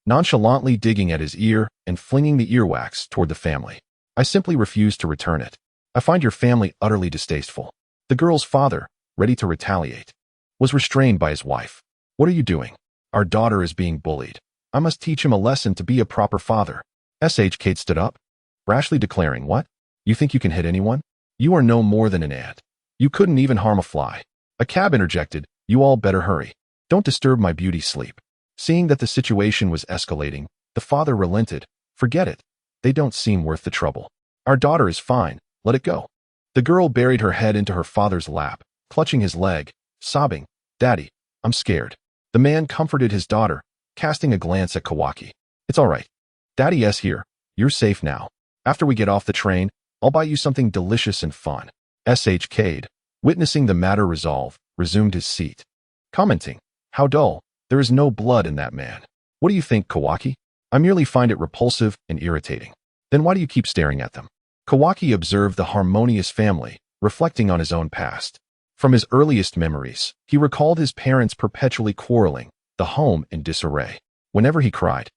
nonchalantly digging at his ear and flinging the earwax toward the family. I simply refuse to return it. I find your family utterly distasteful. The girl's father, ready to retaliate, was restrained by his wife. What are you doing? Our daughter is being bullied. I must teach him a lesson to be a proper father. Kate stood up, brashly declaring, what? You think you can hit anyone? You are no more than an ant. You couldn't even harm a fly. A cab interjected, you all better hurry. Don't disturb my beauty's sleep. Seeing that the situation was escalating, the father relented. Forget it. They don't seem worth the trouble. Our daughter is fine. Let it go. The girl buried her head into her father's lap, clutching his leg, sobbing, Daddy, I'm scared. The man comforted his daughter, casting a glance at Kawaki. It's all right. Daddy's here. You're safe now. After we get off the train, I'll buy you something delicious and fun. Cade, witnessing the matter resolve, resumed his seat, commenting, how dull. There is no blood in that man. What do you think, Kawaki? I merely find it repulsive and irritating. Then why do you keep staring at them? Kawaki observed the harmonious family, reflecting on his own past. From his earliest memories, he recalled his parents perpetually quarreling, the home in disarray. Whenever he cried,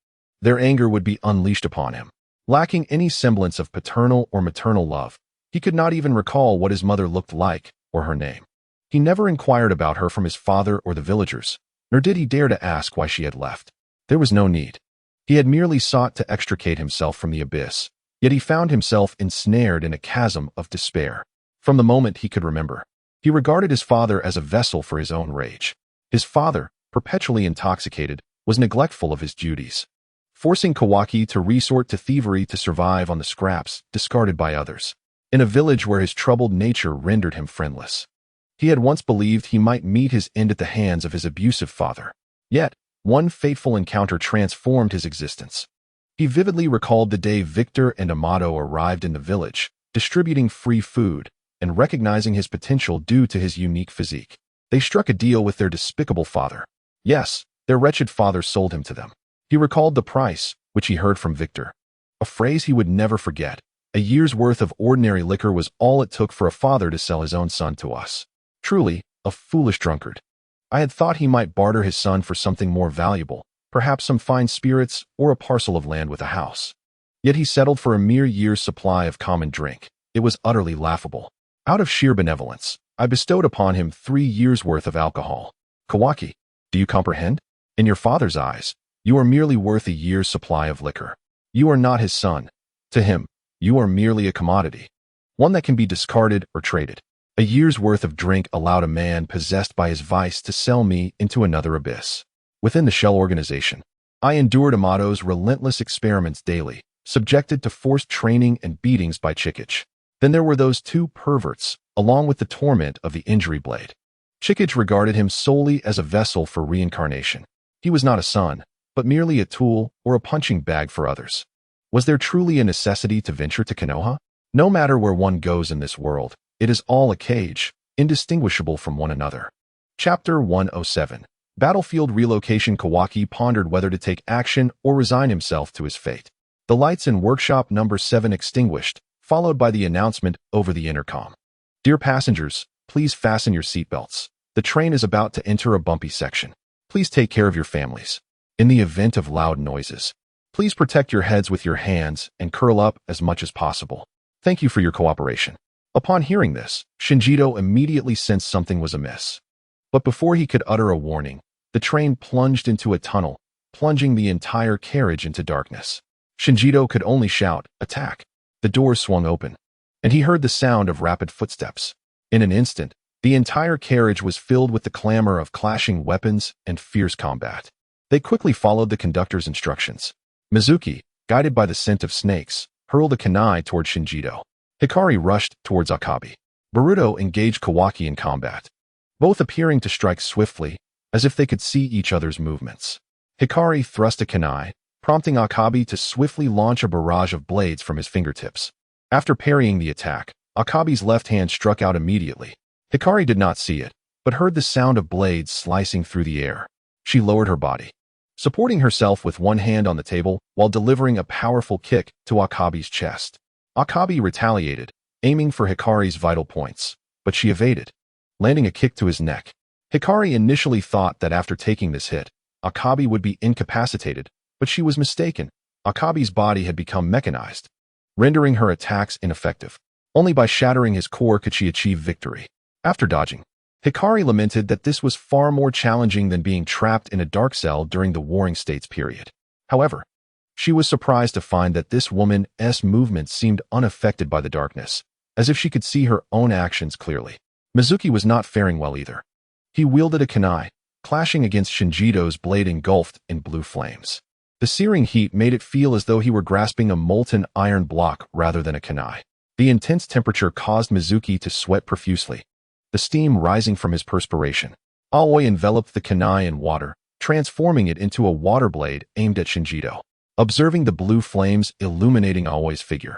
their anger would be unleashed upon him. Lacking any semblance of paternal or maternal love, he could not even recall what his mother looked like or her name. He never inquired about her from his father or the villagers, nor did he dare to ask why she had left. There was no need. He had merely sought to extricate himself from the abyss, yet he found himself ensnared in a chasm of despair. From the moment he could remember, he regarded his father as a vessel for his own rage. His father, perpetually intoxicated, was neglectful of his duties, forcing Kawaki to resort to thievery to survive on the scraps discarded by others. In a village where his troubled nature rendered him friendless, he had once believed he might meet his end at the hands of his abusive father. Yet, one fateful encounter transformed his existence. He vividly recalled the day Victor and Amato arrived in the village, distributing free food, and recognizing his potential due to his unique physique. They struck a deal with their despicable father. Yes, their wretched father sold him to them. He recalled the price, which he heard from Victor. A phrase he would never forget. A year's worth of ordinary liquor was all it took for a father to sell his own son to us. Truly, a foolish drunkard. I had thought he might barter his son for something more valuable, perhaps some fine spirits or a parcel of land with a house. Yet he settled for a mere year's supply of common drink. It was utterly laughable. Out of sheer benevolence, I bestowed upon him 3 years' worth of alcohol. Kawaki, do you comprehend? In your father's eyes, you are merely worth a year's supply of liquor. You are not his son. To him, you are merely a commodity, one that can be discarded or traded. A year's worth of drink allowed a man possessed by his vice to sell me into another abyss. Within the Shell organization, I endured Amato's relentless experiments daily, subjected to forced training and beatings by Chikage. Then there were those 2 perverts, along with the torment of the injury blade. Chikage regarded him solely as a vessel for reincarnation. He was not a son, but merely a tool or a punching bag for others. Was there truly a necessity to venture to Konoha? No matter where one goes in this world, it is all a cage, indistinguishable from one another. Chapter 107. Battlefield Relocation. Kawaki pondered whether to take action or resign himself to his fate. The lights in workshop number 7 extinguished, followed by the announcement over the intercom. Dear passengers, please fasten your seatbelts. The train is about to enter a bumpy section. Please take care of your families. In the event of loud noises, please protect your heads with your hands and curl up as much as possible. Thank you for your cooperation. Upon hearing this, Shinjito immediately sensed something was amiss. But before he could utter a warning, the train plunged into a tunnel, plunging the entire carriage into darkness. Shinjito could only shout, "Attack!" The doors swung open, and he heard the sound of rapid footsteps. In an instant, the entire carriage was filled with the clamor of clashing weapons and fierce combat. They quickly followed the conductor's instructions. Mizuki, guided by the scent of snakes, hurled a kunai toward Shinjito. Hikari rushed towards Akabe. Boruto engaged Kawaki in combat, both appearing to strike swiftly, as if they could see each other's movements. Hikari thrust a kunai, prompting Akabe to swiftly launch a barrage of blades from his fingertips. After parrying the attack, Akabe's left hand struck out immediately. Hikari did not see it, but heard the sound of blades slicing through the air. She lowered her body, supporting herself with one hand on the table while delivering a powerful kick to Akabe's chest. Akabe retaliated, aiming for Hikari's vital points, but she evaded, landing a kick to his neck. Hikari initially thought that after taking this hit, Akabe would be incapacitated, but she was mistaken. Akabe's body had become mechanized, rendering her attacks ineffective. Only by shattering his core could she achieve victory. After dodging, Hikari lamented that this was far more challenging than being trapped in a dark cell during the Warring States period. However, she was surprised to find that this woman's movements seemed unaffected by the darkness, as if she could see her own actions clearly. Mizuki was not faring well either. He wielded a kunai, clashing against Shinjito's blade engulfed in blue flames. The searing heat made it feel as though he were grasping a molten iron block rather than a kunai. The intense temperature caused Mizuki to sweat profusely, the steam rising from his perspiration. Aoi enveloped the kunai in water, transforming it into a water blade aimed at Shinjito. Observing the blue flames illuminating Aoi's figure,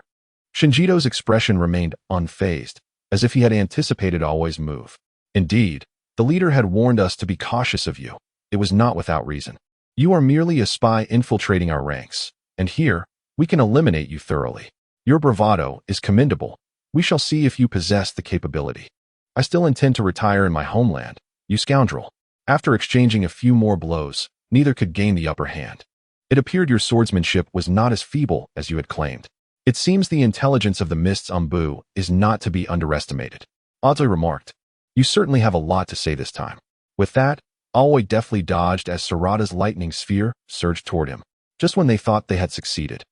Shinjito's expression remained unfazed, as if he had anticipated Aoi's move. Indeed, the leader had warned us to be cautious of you. It was not without reason. You are merely a spy infiltrating our ranks, and here, we can eliminate you thoroughly. Your bravado is commendable. We shall see if you possess the capability. I still intend to retire in my homeland, you scoundrel. After exchanging a few more blows, neither could gain the upper hand. It appeared your swordsmanship was not as feeble as you had claimed. It seems the intelligence of the Mist's Umbu is not to be underestimated. Aoi remarked. You certainly have a lot to say this time. With that, Aoi deftly dodged as Sarada's lightning sphere surged toward him, just when they thought they had succeeded.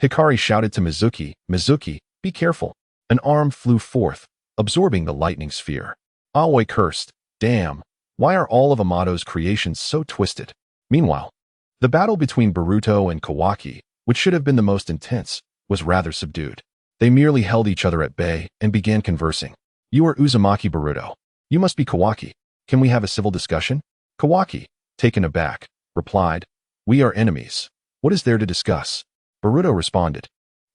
Hikari shouted to Mizuki, "Mizuki, be careful." An arm flew forth, absorbing the lightning sphere. Aoi cursed, "Damn, why are all of Amato's creations so twisted?" Meanwhile, the battle between Boruto and Kawaki, which should have been the most intense, was rather subdued. They merely held each other at bay and began conversing. You are Uzumaki Boruto. You must be Kawaki. Can we have a civil discussion? Kawaki, taken aback, replied, We are enemies. What is there to discuss? Boruto responded,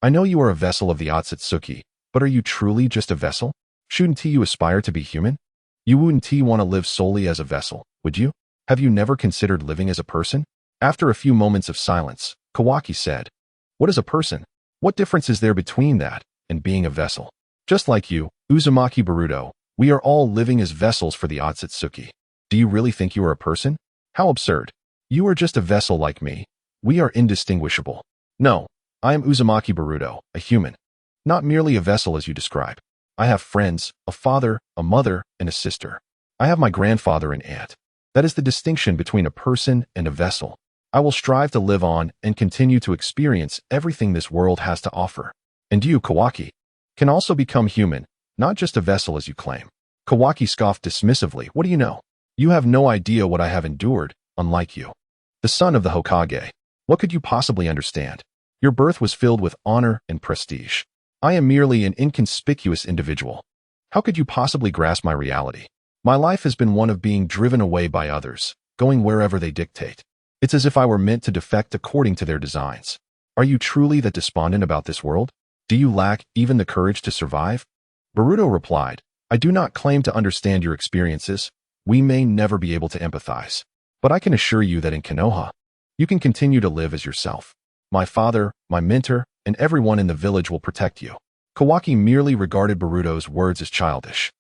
I know you are a vessel of the Otsutsuki, but are you truly just a vessel? Shouldn't you aspire to be human? You wouldn't want to live solely as a vessel, would you? Have you never considered living as a person? After a few moments of silence, Kawaki said, What is a person? What difference is there between that and being a vessel? Just like you, Uzumaki Boruto, we are all living as vessels for the Otsutsuki. Do you really think you are a person? How absurd. You are just a vessel like me. We are indistinguishable. No, I am Uzumaki Boruto, a human. Not merely a vessel as you describe. I have friends, a father, a mother, and a sister. I have my grandfather and aunt. That is the distinction between a person and a vessel. I will strive to live on and continue to experience everything this world has to offer. And you, Kawaki, can also become human, not just a vessel as you claim. Kawaki scoffed dismissively. What do you know? You have no idea what I have endured, unlike you. The son of the Hokage. What could you possibly understand? Your birth was filled with honor and prestige. I am merely an inconspicuous individual. How could you possibly grasp my reality? My life has been one of being driven away by others, going wherever they dictate. It's as if I were meant to defect according to their designs. Are you truly that despondent about this world? Do you lack even the courage to survive? Boruto replied, I do not claim to understand your experiences. We may never be able to empathize. But I can assure you that in Konoha, you can continue to live as yourself. My father, my mentor, and everyone in the village will protect you. Kawaki merely regarded Boruto's words as childish.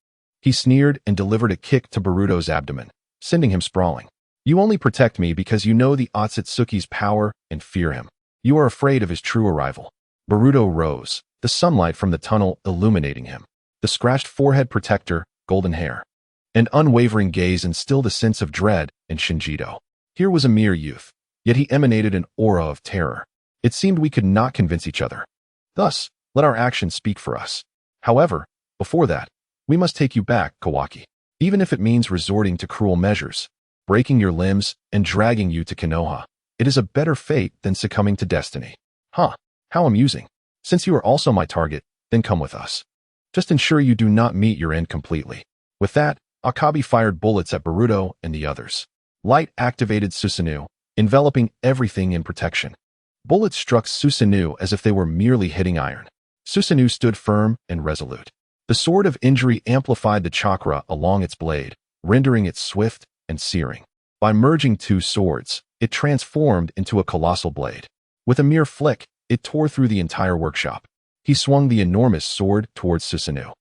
He sneered and delivered a kick to Boruto's abdomen, sending him sprawling. You only protect me because you know the Otsutsuki's power and fear him. You are afraid of his true arrival. Boruto rose, the sunlight from the tunnel illuminating him. The scratched forehead protector, golden hair. An unwavering gaze instilled a sense of dread in Shinjito. Here was a mere youth, yet he emanated an aura of terror. It seemed we could not convince each other. Thus, let our actions speak for us. However, before that, we must take you back, Kawaki. Even if it means resorting to cruel measures, breaking your limbs, and dragging you to Konoha. It is a better fate than succumbing to destiny. Huh, how amusing. Since you are also my target, then come with us. Just ensure you do not meet your end completely. With that, Akabe fired bullets at Boruto and the others. Light activated Susanoo, enveloping everything in protection. Bullets struck Susanoo as if they were merely hitting iron. Susanoo stood firm and resolute. The sword of injury amplified the chakra along its blade, rendering it swift and searing. By merging two swords, it transformed into a colossal blade. With a mere flick, it tore through the entire workshop. He swung the enormous sword towards Susanoo.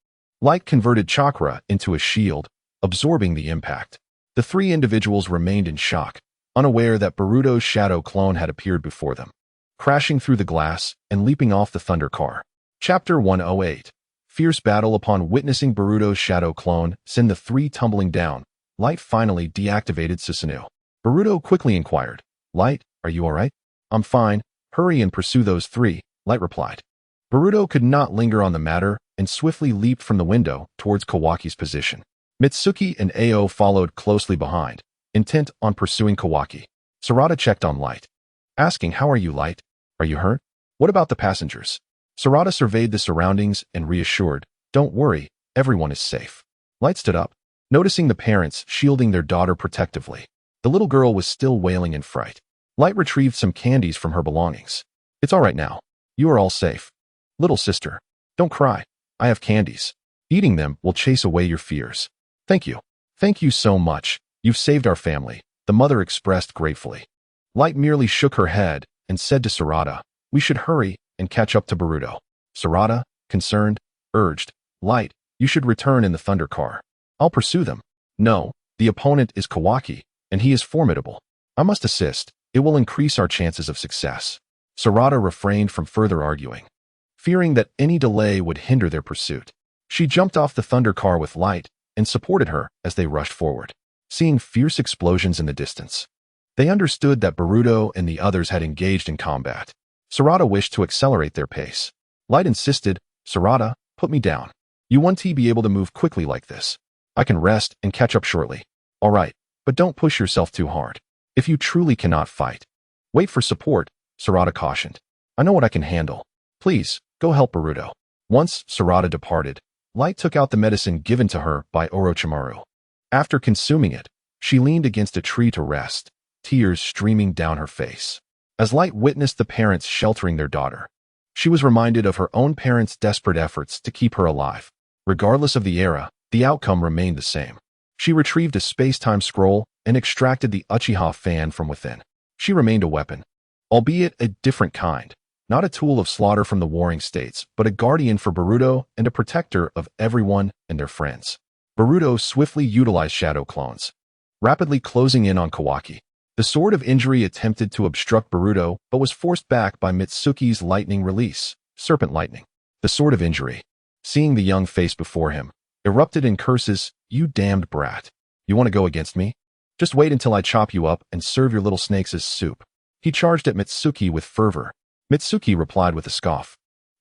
Light converted chakra into a shield, absorbing the impact. The three individuals remained in shock, unaware that Boruto's shadow clone had appeared before them, crashing through the glass and leaping off the thunder car. Chapter 108. Fierce battle. Upon witnessing Boruto's shadow clone send the three tumbling down, Light finally deactivated Susanoo. Boruto quickly inquired, Light, are you alright? I'm fine. Hurry and pursue those three, Light replied. Boruto could not linger on the matter and swiftly leaped from the window towards Kawaki's position. Mitsuki and Ao followed closely behind, intent on pursuing Kawaki. Sarada checked on Light, asking, how are you, Light? Are you hurt? What about the passengers? Sarada surveyed the surroundings and reassured, don't worry, everyone is safe. Light stood up, noticing the parents shielding their daughter protectively. The little girl was still wailing in fright. Light retrieved some candies from her belongings. It's all right now. You are all safe. Little sister, don't cry. I have candies. Eating them will chase away your fears. Thank you. Thank you so much. You've saved our family, the mother expressed gratefully. Light merely shook her head and said to Sarada, we should hurry and catch up to Boruto. Sarada, concerned, urged, Light, you should return in the thunder car. I'll pursue them. No, the opponent is Kawaki, and he is formidable. I must assist. It will increase our chances of success. Sarada refrained from further arguing, fearing that any delay would hinder their pursuit. She jumped off the thunder car with Light and supported her as they rushed forward, seeing fierce explosions in the distance. They understood that Boruto and the others had engaged in combat. Sarada wished to accelerate their pace. Light insisted, Sarada, put me down. You won't be able to move quickly like this. I can rest and catch up shortly. All right, but don't push yourself too hard. If you truly cannot fight, wait for support, Sarada cautioned. I know what I can handle. Please, go help Boruto. Once Sarada departed, Light took out the medicine given to her by Orochimaru. After consuming it, she leaned against a tree to rest, tears streaming down her face. As Light witnessed the parents sheltering their daughter, she was reminded of her own parents' desperate efforts to keep her alive. Regardless of the era, the outcome remained the same. She retrieved a space-time scroll and extracted the Uchiha fan from within. She remained a weapon, albeit a different kind, not a tool of slaughter from the warring states, but a guardian for Boruto and a protector of everyone and their friends. Boruto swiftly utilized shadow clones. rapidly closing in on Kawaki. The Sword of Injury attempted to obstruct Boruto, but was forced back by Mitsuki's lightning release, Serpent Lightning. The Sword of Injury, seeing the young face before him, erupted in curses. "You damned brat. You want to go against me? Just wait until I chop you up and serve your little snakes as soup." He charged at Mitsuki with fervor. Mitsuki replied with a scoff.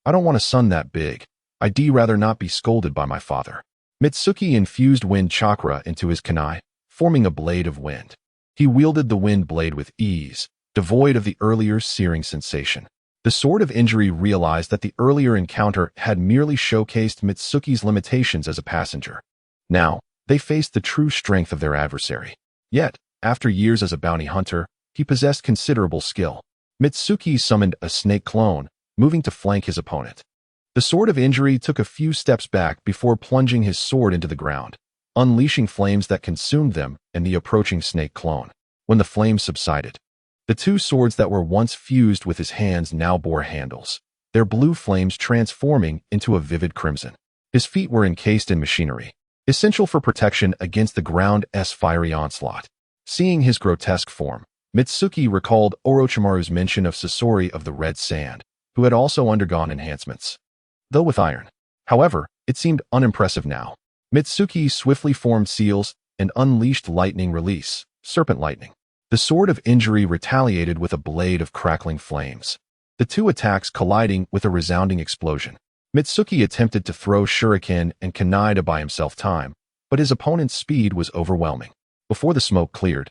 "I don't want a son that big. I'd rather not be scolded by my father." Mitsuki infused wind chakra into his kunai, forming a blade of wind. He wielded the wind blade with ease, devoid of the earlier searing sensation. The Sword of Injury realized that the earlier encounter had merely showcased Mitsuki's limitations as a passenger. Now, they faced the true strength of their adversary. Yet, after years as a bounty hunter, he possessed considerable skill. Mitsuki summoned a snake clone, moving to flank his opponent. The Sword of Injury took a few steps back before plunging his sword into the ground, unleashing flames that consumed them and the approaching snake clone. When the flames subsided, the two swords that were once fused with his hands now bore handles, their blue flames transforming into a vivid crimson. His feet were encased in machinery, essential for protection against the ground's fiery onslaught. Seeing his grotesque form, Mitsuki recalled Orochimaru's mention of Sasori of the Red Sand, who had also undergone enhancements, though with iron. However, it seemed unimpressive now. Mitsuki swiftly formed seals and unleashed lightning release, Serpent Lightning. The Sword of Injury retaliated with a blade of crackling flames, the two attacks colliding with a resounding explosion. Mitsuki attempted to throw shuriken and kunai to buy himself time, but his opponent's speed was overwhelming. Before the smoke cleared,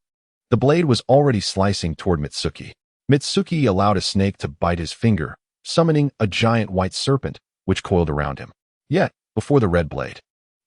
the blade was already slicing toward Mitsuki. Mitsuki allowed a snake to bite his finger, summoning a giant white serpent, which coiled around him. Yet, before the red blade,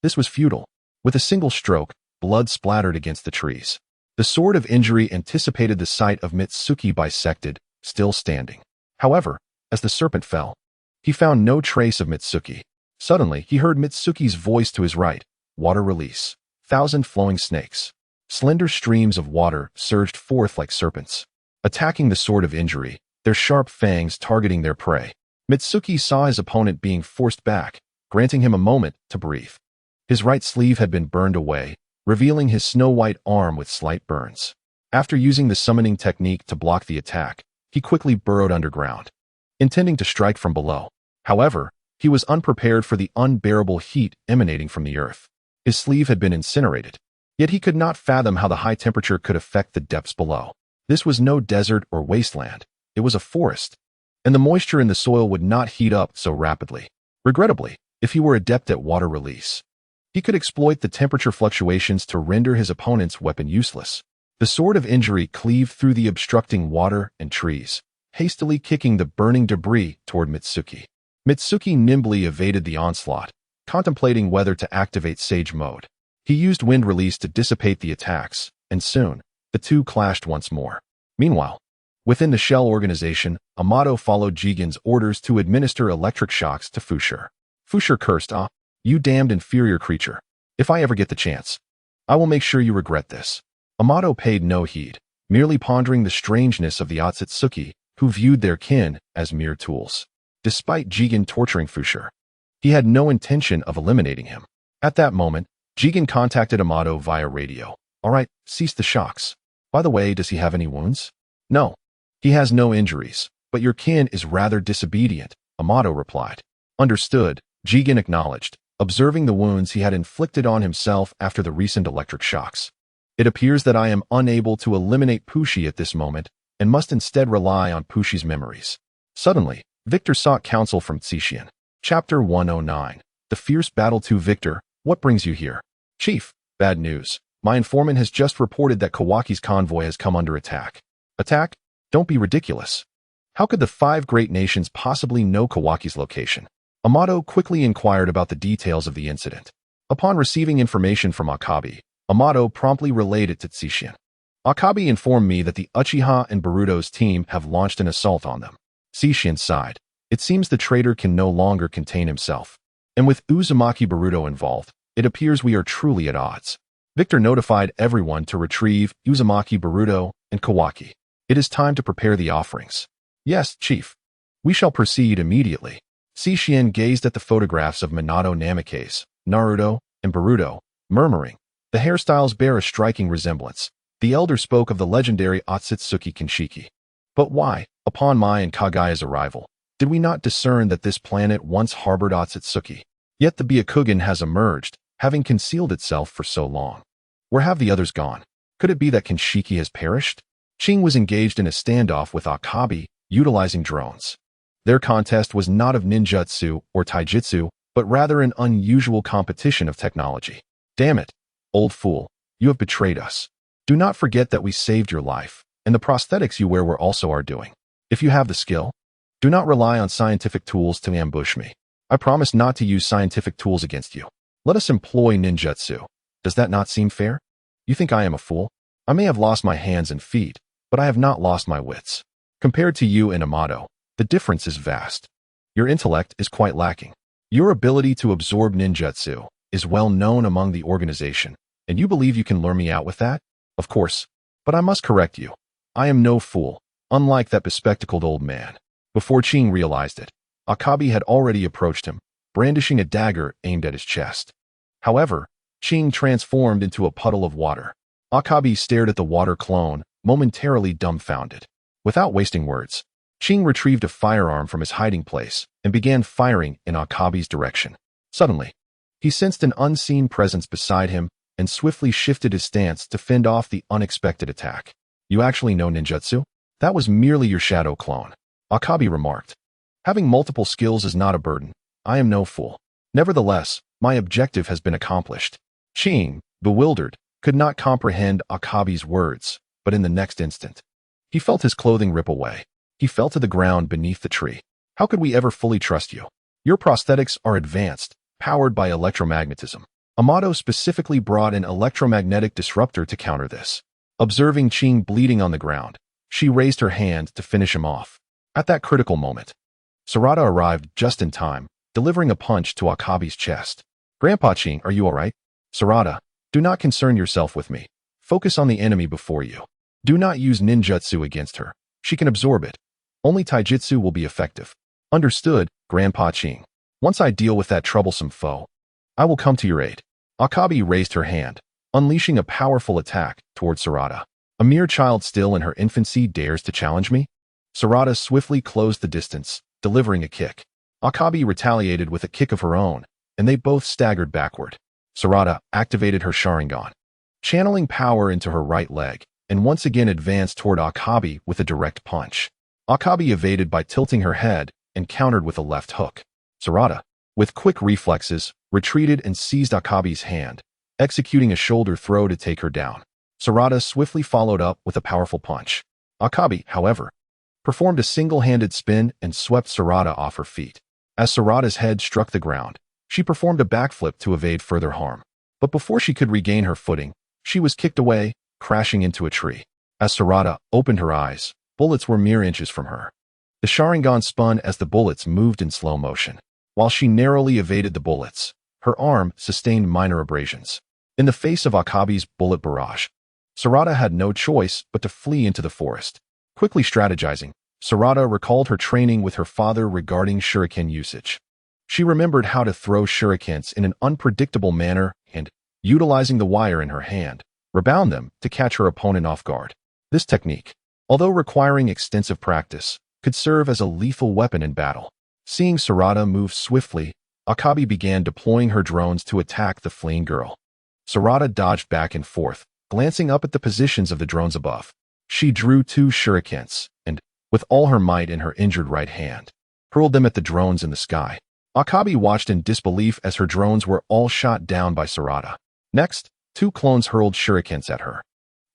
this was futile. With a single stroke, blood splattered against the trees. The Sword of Injury anticipated the sight of Mitsuki bisected, still standing. However, as the serpent fell, he found no trace of Mitsuki. Suddenly, he heard Mitsuki's voice to his right. "Water release. 1,000 flowing snakes." Slender streams of water surged forth like serpents, attacking the Sword of Injury, their sharp fangs targeting their prey. Mitsuki saw his opponent being forced back, granting him a moment to breathe. His right sleeve had been burned away, revealing his snow-white arm with slight burns. After using the summoning technique to block the attack, he quickly burrowed underground, intending to strike from below. However, he was unprepared for the unbearable heat emanating from the earth. His sleeve had been incinerated, yet he could not fathom how the high temperature could affect the depths below. This was no desert or wasteland, it was a forest, and the moisture in the soil would not heat up so rapidly. Regrettably, if he were adept at water release, he could exploit the temperature fluctuations to render his opponent's weapon useless. The Sword of Injury cleaved through the obstructing water and trees, hastily kicking the burning debris toward Mitsuki. Mitsuki nimbly evaded the onslaught, contemplating whether to activate Sage Mode. He used wind release to dissipate the attacks, and soon, the two clashed once more. Meanwhile, within the Shell organization, Amato followed Jigen's orders to administer electric shocks to Fushire. Fushire cursed, "Ah, you damned inferior creature. If I ever get the chance, I will make sure you regret this." Amato paid no heed, merely pondering the strangeness of the Otsutsuki, who viewed their kin as mere tools. Despite Jigen torturing Fushire, he had no intention of eliminating him. At that moment, Jigen contacted Amato via radio. "All right, cease the shocks. By the way, does he have any wounds?" "No. He has no injuries, but your kin is rather disobedient," Amato replied. "Understood," Jigen acknowledged, observing the wounds he had inflicted on himself after the recent electric shocks. "It appears that I am unable to eliminate Pushi at this moment and must instead rely on Pushi's memories." Suddenly, Victor sought counsel from Tsishian. Chapter 109. The Fierce Battle to Victor, what brings you here? "Chief, bad news. My informant has just reported that Kawaki's convoy has come under attack." "Attack? Don't be ridiculous. How could the 5 great nations possibly know Kawaki's location?" Amato quickly inquired about the details of the incident. Upon receiving information from Akabi, Amato promptly relayed it to Tsishian. "Akabi informed me that the Uchiha and Boruto's team have launched an assault on them." Tsishian sighed. It seems the traitor can no longer contain himself. And with Uzumaki Boruto involved, it appears we are truly at odds. Victor notified everyone to retrieve Uzumaki Boruto and Kawaki. It is time to prepare the offerings. "Yes, Chief. We shall proceed immediately." Tsishian gazed at the photographs of Minato Namikaze, Naruto, and Boruto, murmuring, The hairstyles bear a striking resemblance. The elder spoke of the legendary Otsutsuki Kinshiki. But why, upon Mai and Kagaya's arrival, did we not discern that this planet once harbored Otsutsuki? Yet the Byakugan has emerged, having concealed itself for so long. Where have the others gone? Could it be that Kinshiki has perished? Ching was engaged in a standoff with Akabi, utilizing drones. Their contest was not of ninjutsu or taijutsu, but rather an unusual competition of technology. Damn it, old fool, you have betrayed us. Do not forget that we saved your life, and the prosthetics you wear were also our doing. If you have the skill, do not rely on scientific tools to ambush me. I promise not to use scientific tools against you. Let us employ ninjutsu. Does that not seem fair? You think I am a fool? I may have lost my hands and feet, but I have not lost my wits. Compared to you and Amato, the difference is vast. Your intellect is quite lacking. Your ability to absorb ninjutsu is well known among the organization, and you believe you can lure me out with that? Of course, but I must correct you. I am no fool, unlike that bespectacled old man. Before Ching realized it, Akabi had already approached him, brandishing a dagger aimed at his chest. However, Ching transformed into a puddle of water. Akabi stared at the water clone, momentarily dumbfounded. Without wasting words, Ching retrieved a firearm from his hiding place and began firing in Akabi's direction. Suddenly, he sensed an unseen presence beside him and swiftly shifted his stance to fend off the unexpected attack. You actually know ninjutsu? That was merely your shadow clone, Akabi remarked. Having multiple skills is not a burden. I am no fool. Nevertheless, my objective has been accomplished. Ching, bewildered, could not comprehend Akabi's words, but in the next instant, he felt his clothing rip away. He fell to the ground beneath the tree. How could we ever fully trust you? Your prosthetics are advanced, powered by electromagnetism. Amato specifically brought an electromagnetic disruptor to counter this. Observing Ching bleeding on the ground, she raised her hand to finish him off. At that critical moment, Sarada arrived just in time, delivering a punch to Akabi's chest. Grandpa Ching, are you alright? Sarada, do not concern yourself with me. Focus on the enemy before you. Do not use ninjutsu against her. She can absorb it. Only taijutsu will be effective. Understood, Grandpa Ching. Once I deal with that troublesome foe, I will come to your aid. Akabi raised her hand, unleashing a powerful attack toward Sarada. A mere child still in her infancy dares to challenge me? Sarada swiftly closed the distance, delivering a kick. Akabi retaliated with a kick of her own, and they both staggered backward. Sarada activated her Sharingan, channeling power into her right leg, and once again advanced toward Akabi with a direct punch. Akabi evaded by tilting her head and countered with a left hook. Sarada, with quick reflexes, retreated and seized Akabi's hand, executing a shoulder throw to take her down. Sarada swiftly followed up with a powerful punch. Akabi, however, performed a single-handed spin and swept Sarada off her feet. As Sarada's head struck the ground, she performed a backflip to evade further harm. But before she could regain her footing, she was kicked away, crashing into a tree. As Sarada opened her eyes, bullets were mere inches from her. The Sharingan spun as the bullets moved in slow motion. While she narrowly evaded the bullets, her arm sustained minor abrasions. In the face of Akabi's bullet barrage, Sarada had no choice but to flee into the forest. Quickly strategizing, Sarada recalled her training with her father regarding shuriken usage. She remembered how to throw shurikens in an unpredictable manner and, utilizing the wire in her hand, rebound them to catch her opponent off guard. This technique, although requiring extensive practice, could serve as a lethal weapon in battle. Seeing Sarada move swiftly, Akabi began deploying her drones to attack the fleeing girl. Sarada dodged back and forth, glancing up at the positions of the drones above. She drew 2 shurikens and, with all her might in her injured right hand, hurled them at the drones in the sky. Akabi watched in disbelief as her drones were all shot down by Sarada. Next, 2 clones hurled shurikens at her.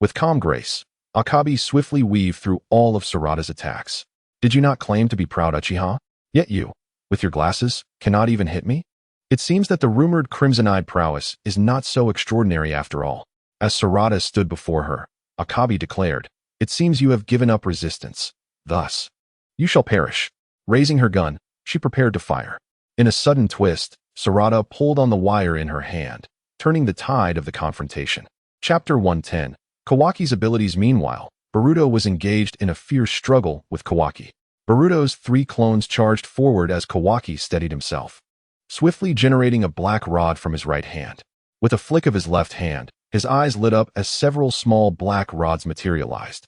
With calm grace, Akabi swiftly weaved through all of Sarada's attacks. Did you not claim to be proud, Uchiha? Yet you, with your glasses, cannot even hit me? It seems that the rumored crimson-eyed prowess is not so extraordinary after all. As Sarada stood before her, Akabi declared, "It seems you have given up resistance. Thus, you shall perish." Raising her gun, she prepared to fire. In a sudden twist, Sarada pulled on the wire in her hand, turning the tide of the confrontation. Chapter 110. Kawaki's abilities. Meanwhile, Boruto was engaged in a fierce struggle with Kawaki. Boruto's 3 clones charged forward as Kawaki steadied himself, swiftly generating a black rod from his right hand. With a flick of his left hand, His eyes lit up as several small black rods materialized,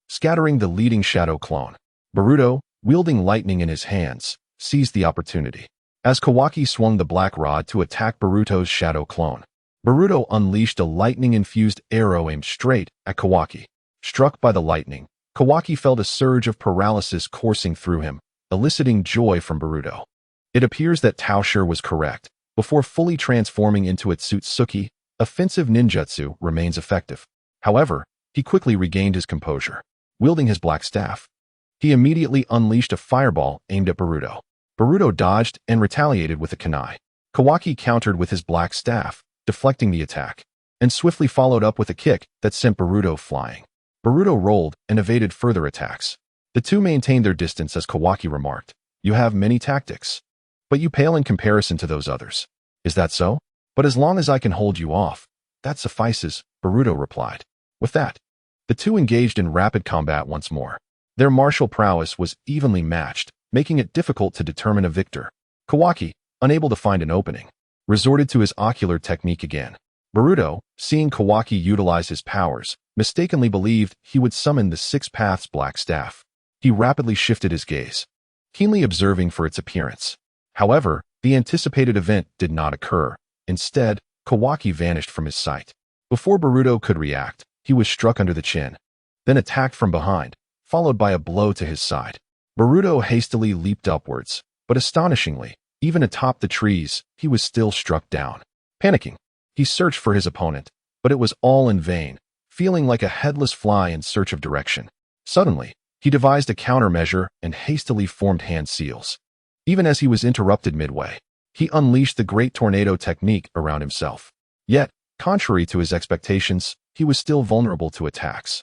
scattering the leading shadow clone. Boruto, wielding lightning in his hands, seized the opportunity. As Kawaki swung the black rod to attack Boruto's shadow clone, Boruto unleashed a lightning-infused arrow aimed straight at Kawaki. Struck by the lightning, Kawaki felt a surge of paralysis coursing through him, eliciting joy from Boruto. It appears that Taosher was correct. Before fully transforming into Otsutsuki, offensive ninjutsu remains effective. However, he quickly regained his composure. Wielding his black staff, he immediately unleashed a fireball aimed at Boruto. Boruto dodged and retaliated with a kunai. Kawaki countered with his black staff, deflecting the attack, and swiftly followed up with a kick that sent Boruto flying. Boruto rolled and evaded further attacks. The two maintained their distance as Kawaki remarked, "You have many tactics, but you pale in comparison to those others. Is that so? But as long as I can hold you off, that suffices," Boruto replied. With that, the two engaged in rapid combat once more. Their martial prowess was evenly matched, making it difficult to determine a victor. Kawaki, unable to find an opening, resorted to his ocular technique again. Boruto, seeing Kawaki utilize his powers, mistakenly believed he would summon the Six Paths Black Staff. He rapidly shifted his gaze, keenly observing for its appearance. However, the anticipated event did not occur. Instead, Kawaki vanished from his sight. Before Boruto could react, he was struck under the chin, then attacked from behind, followed by a blow to his side. Boruto hastily leaped upwards, but astonishingly, even atop the trees, he was still struck down. Panicking, he searched for his opponent, but it was all in vain, feeling like a headless fly in search of direction. Suddenly, he devised a countermeasure and hastily formed hand seals. Even as he was interrupted midway, he unleashed the Great Tornado technique around himself. Yet, contrary to his expectations, he was still vulnerable to attacks.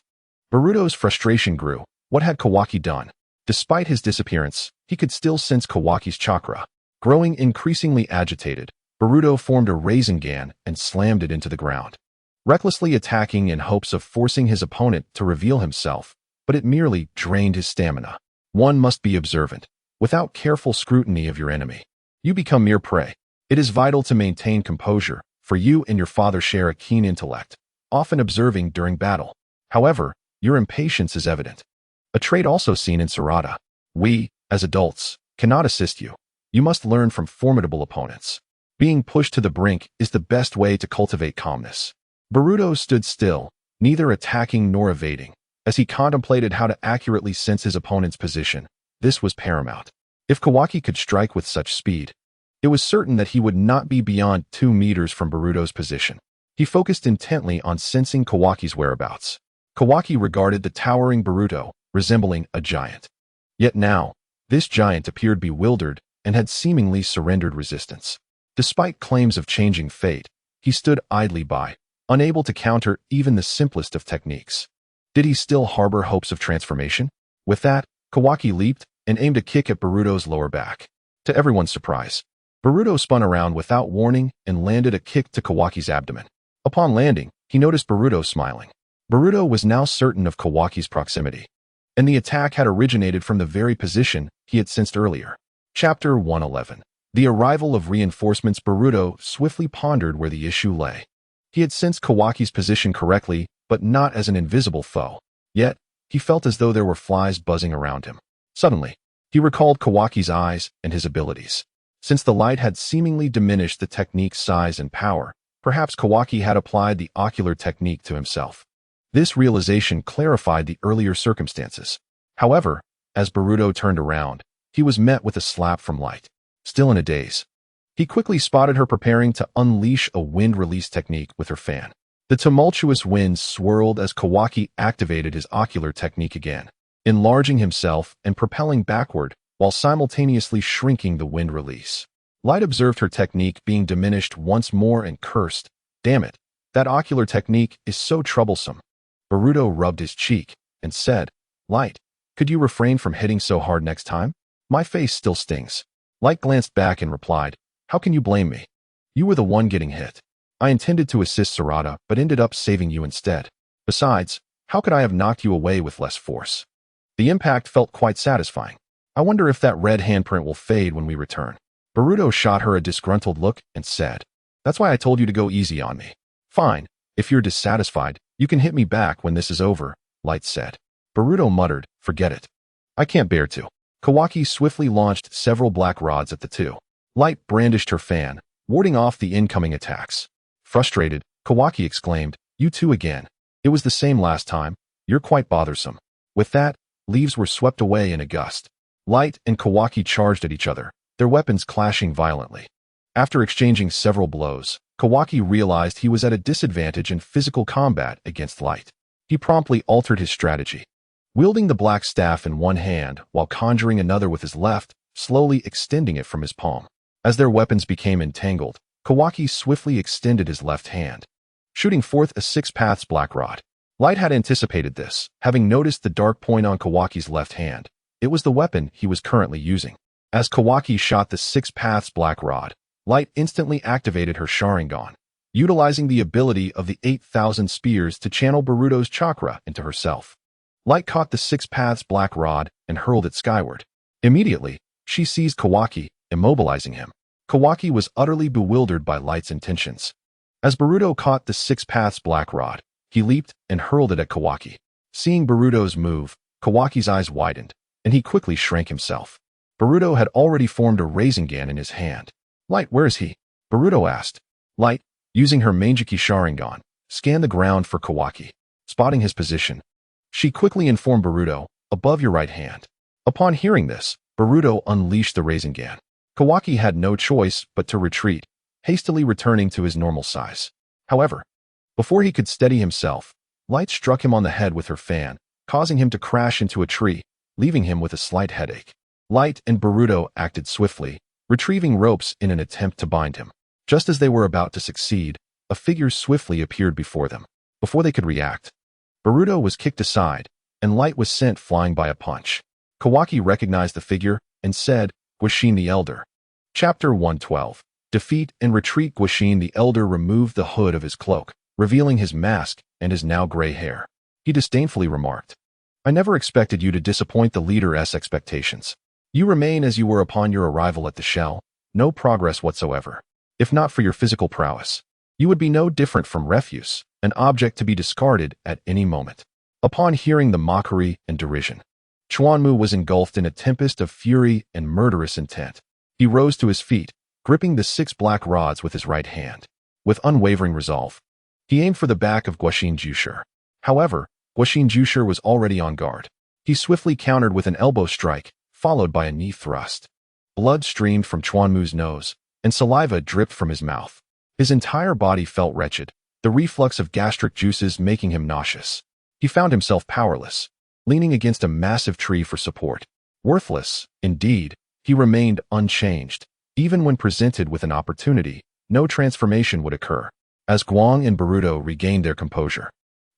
Boruto's frustration grew. What had Kawaki done? Despite his disappearance, he could still sense Kawaki's chakra. Growing increasingly agitated, Boruto formed a Rasengan and slammed it into the ground, recklessly attacking in hopes of forcing his opponent to reveal himself, but it merely drained his stamina. One must be observant. Without careful scrutiny of your enemy, you become mere prey. It is vital to maintain composure, for you and your father share a keen intellect, often observing during battle. However, your impatience is evident, a trait also seen in Sarada. We, as adults, cannot assist you. You must learn from formidable opponents. Being pushed to the brink is the best way to cultivate calmness. Boruto stood still, neither attacking nor evading, as he contemplated how to accurately sense his opponent's position. This was paramount. If Kawaki could strike with such speed, it was certain that he would not be beyond 2 meters from Boruto's position. He focused intently on sensing Kawaki's whereabouts. Kawaki regarded the towering Boruto, resembling a giant. Yet now, this giant appeared bewildered and had seemingly surrendered resistance. Despite claims of changing fate, he stood idly by, unable to counter even the simplest of techniques. Did he still harbor hopes of transformation? With that, Kawaki leaped and aimed a kick at Boruto's lower back. To everyone's surprise, Boruto spun around without warning and landed a kick to Kawaki's abdomen. Upon landing, he noticed Boruto smiling. Boruto was now certain of Kawaki's proximity, and the attack had originated from the very position he had sensed earlier. Chapter 111. The arrival of reinforcements. Boruto swiftly pondered where the issue lay. He had sensed Kawaki's position correctly, but not as an invisible foe. Yet, he felt as though there were flies buzzing around him. Suddenly, he recalled Kawaki's eyes and his abilities. Since the light had seemingly diminished the technique's size and power, perhaps Kawaki had applied the ocular technique to himself. This realization clarified the earlier circumstances. However, as Boruto turned around, he was met with a slap from Light. Still in a daze, he quickly spotted her preparing to unleash a wind release technique with her fan. The tumultuous winds swirled as Kawaki activated his ocular technique again, enlarging himself and propelling backward while simultaneously shrinking the wind release. Light observed her technique being diminished once more and cursed, "Damn it, that ocular technique is so troublesome." Boruto rubbed his cheek and said, "Light, could you refrain from hitting so hard next time? My face still stings." Light glanced back and replied, "How can you blame me? You were the one getting hit. I intended to assist Sarada, but ended up saving you instead. Besides, how could I have knocked you away with less force? The impact felt quite satisfying. I wonder if that red handprint will fade when we return." Boruto shot her a disgruntled look and said, "That's why I told you to go easy on me." "Fine, If you're dissatisfied, you can hit me back when this is over, Light said. Boruto muttered, forget it. I can't bear to. Kawaki swiftly launched several black rods at the two. Light brandished her fan, warding off the incoming attacks. Frustrated, Kawaki exclaimed, you two again. It was the same last time. You're quite bothersome. With that, leaves were swept away in a gust. Light and Kawaki charged at each other, their weapons clashing violently. After exchanging several blows, Kawaki realized he was at a disadvantage in physical combat against Light. He promptly altered his strategy. Wielding the black staff in one hand while conjuring another with his left, slowly extending it from his palm. As their weapons became entangled, Kawaki swiftly extended his left hand, shooting forth a Six Paths black rod. Light had anticipated this, having noticed the dark point on Kawaki's left hand. It was the weapon he was currently using. As Kawaki shot the Six Paths black rod, Light instantly activated her Sharingan, utilizing the ability of the 8,000 spears to channel Boruto's chakra into herself. Light caught the Six Paths black rod and hurled it skyward. Immediately, she seized Kawaki, immobilizing him. Kawaki was utterly bewildered by Light's intentions. As Boruto caught the Six Paths black rod, he leaped and hurled it at Kawaki. Seeing Boruto's move, Kawaki's eyes widened, and he quickly shrank himself. Boruto had already formed a Rasengan in his hand. Light, where is he? Boruto asked. Light, using her Manjiki Sharingan, scanned the ground for Kawaki. Spotting his position, she quickly informed Boruto, above your right hand. Upon hearing this, Boruto unleashed the Rasengan. Kawaki had no choice but to retreat, hastily returning to his normal size. However, before he could steady himself, Light struck him on the head with her fan, causing him to crash into a tree, leaving him with a slight headache. Light and Boruto acted swiftly, retrieving ropes in an attempt to bind him. Just as they were about to succeed, a figure swiftly appeared before them. Before they could react, Boruto was kicked aside, and Light was sent flying by a punch. Kawaki recognized the figure and said, Guishin the Elder. Chapter 112. Defeat and retreat. Guishin the Elder removed the hood of his cloak, revealing his mask and his now gray hair. He disdainfully remarked, I never expected you to disappoint the leader's expectations. You remain as you were upon your arrival at the shell, no progress whatsoever. If not for your physical prowess, you would be no different from refuse, an object to be discarded at any moment. Upon hearing the mockery and derision, Chuanmu was engulfed in a tempest of fury and murderous intent. He rose to his feet, gripping the 6 black rods with his right hand. With unwavering resolve, he aimed for the back of Guishin Jushir. However, Guishin Jushir was already on guard. He swiftly countered with an elbow strike, followed by a knee thrust. Blood streamed from Chuanmu's nose, and saliva dripped from his mouth. His entire body felt wretched, the reflux of gastric juices making him nauseous. He found himself powerless, leaning against a massive tree for support. Worthless, indeed, he remained unchanged. Even when presented with an opportunity, no transformation would occur. As Guang and Boruto regained their composure,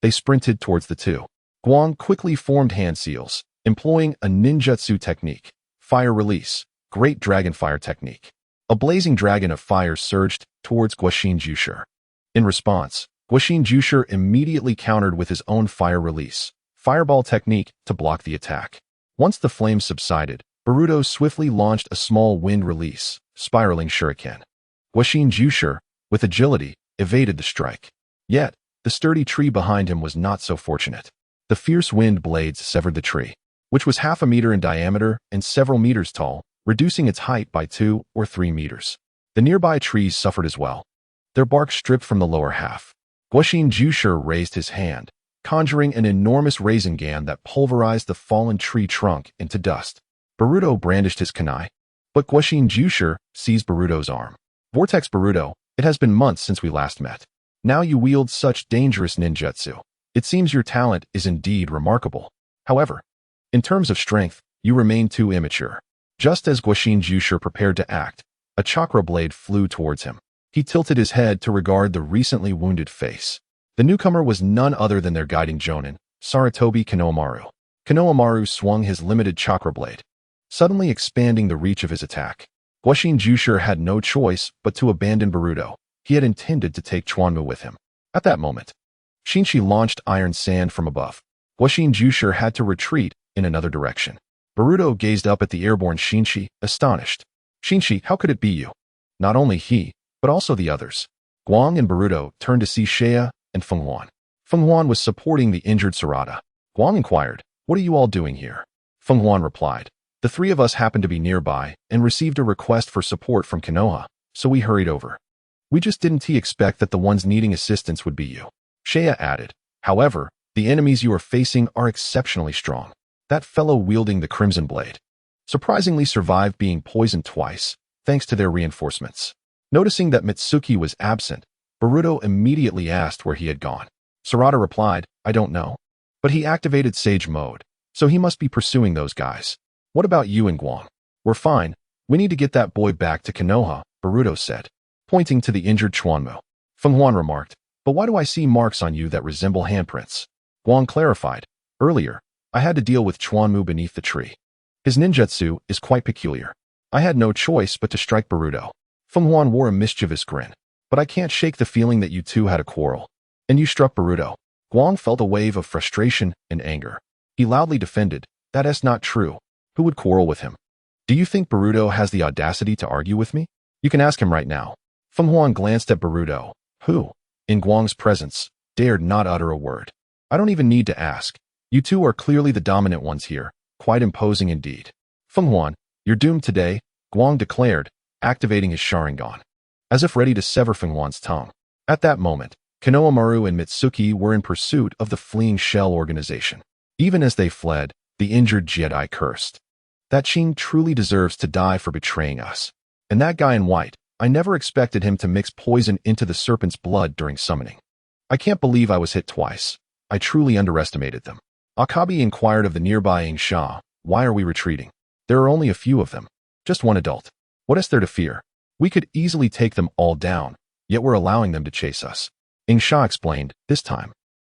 they sprinted towards the two. Guang quickly formed hand seals, employing a ninjutsu technique, fire release, great dragon fire technique. A blazing dragon of fire surged towards Guishin Jushir. In response, Guishin Jushir immediately countered with his own fire release, fireball technique to block the attack. Once the flames subsided, Boruto swiftly launched a small wind release, spiraling shuriken. Guishin Jushir, with agility, evaded the strike. Yet, the sturdy tree behind him was not so fortunate. The fierce wind blades severed the tree, which was half a meter in diameter and several meters tall, reducing its height by 2 or 3 meters. The nearby trees suffered as well, their bark stripped from the lower half. Guishin Jushir raised his hand, conjuring an enormous Rasengan that pulverized the fallen tree trunk into dust. Boruto brandished his kunai, but Guishin Jushir seized Boruto's arm. Vortex Boruto, it has been months since we last met. Now you wield such dangerous ninjutsu. It seems your talent is indeed remarkable. However, in terms of strength, you remain too immature. Just as Guishin Jushir prepared to act, a chakra blade flew towards him. He tilted his head to regard the recently wounded face. The newcomer was none other than their guiding jonin, Sarutobi Konohamaru. Konohamaru swung his limited chakra blade, suddenly expanding the reach of his attack. Guishin Jushir had no choice but to abandon Boruto. He had intended to take Chuanmu with him. At that moment, Shinshi launched iron sand from above. Guishin Jushir had to retreat in another direction. Boruto gazed up at the airborne Shinshi, astonished. Shinshi, how could it be you? Not only he, but also the others. Guang and Boruto turned to see Shea and Feng Huan. Feng Huan was supporting the injured Sarada. Guang inquired, "What are you all doing here?" Feng Huan replied, "The three of us happened to be nearby and received a request for support from Konoha, so we hurried over. We just didn't expect that the ones needing assistance would be you." Shea added, "However, the enemies you are facing are exceptionally strong. That fellow wielding the Crimson Blade surprisingly survived being poisoned twice, thanks to their reinforcements." Noticing that Mitsuki was absent, Boruto immediately asked where he had gone. Sarada replied, "I don't know. But he activated Sage Mode, so he must be pursuing those guys. What about you and Guang?" "We're fine. We need to get that boy back to Konoha," Boruto said, pointing to the injured Chuanmu. Feng Huan remarked, "But why do I see marks on you that resemble handprints?" Guang clarified, "Earlier, I had to deal with Chuanmu beneath the tree. His ninjutsu is quite peculiar. I had no choice but to strike Boruto." Feng Huan wore a mischievous grin. "But I can't shake the feeling that you two had a quarrel. And you struck Boruto." Guang felt a wave of frustration and anger. He loudly defended, "That is not true. Who would quarrel with him? Do you think Boruto has the audacity to argue with me? You can ask him right now." Feng Huan glanced at Boruto, who, in Guang's presence, dared not utter a word. "I don't even need to ask. You two are clearly the dominant ones here, quite imposing indeed." "Feng Huan, you're doomed today," Guang declared, activating his Sharingan, as if ready to sever Feng Huan's tongue. At that moment, Konohamaru and Mitsuki were in pursuit of the fleeing shell organization. Even as they fled, the injured Jedi cursed, "That Shin truly deserves to die for betraying us. And that guy in white, I never expected him to mix poison into the serpent's blood during summoning. I can't believe I was hit twice. I truly underestimated them." Akabe inquired of the nearby Ingsha, "Why are we retreating? There are only a few of them. Just one adult. What is there to fear? We could easily take them all down, yet we're allowing them to chase us." Ingsha explained, "This time,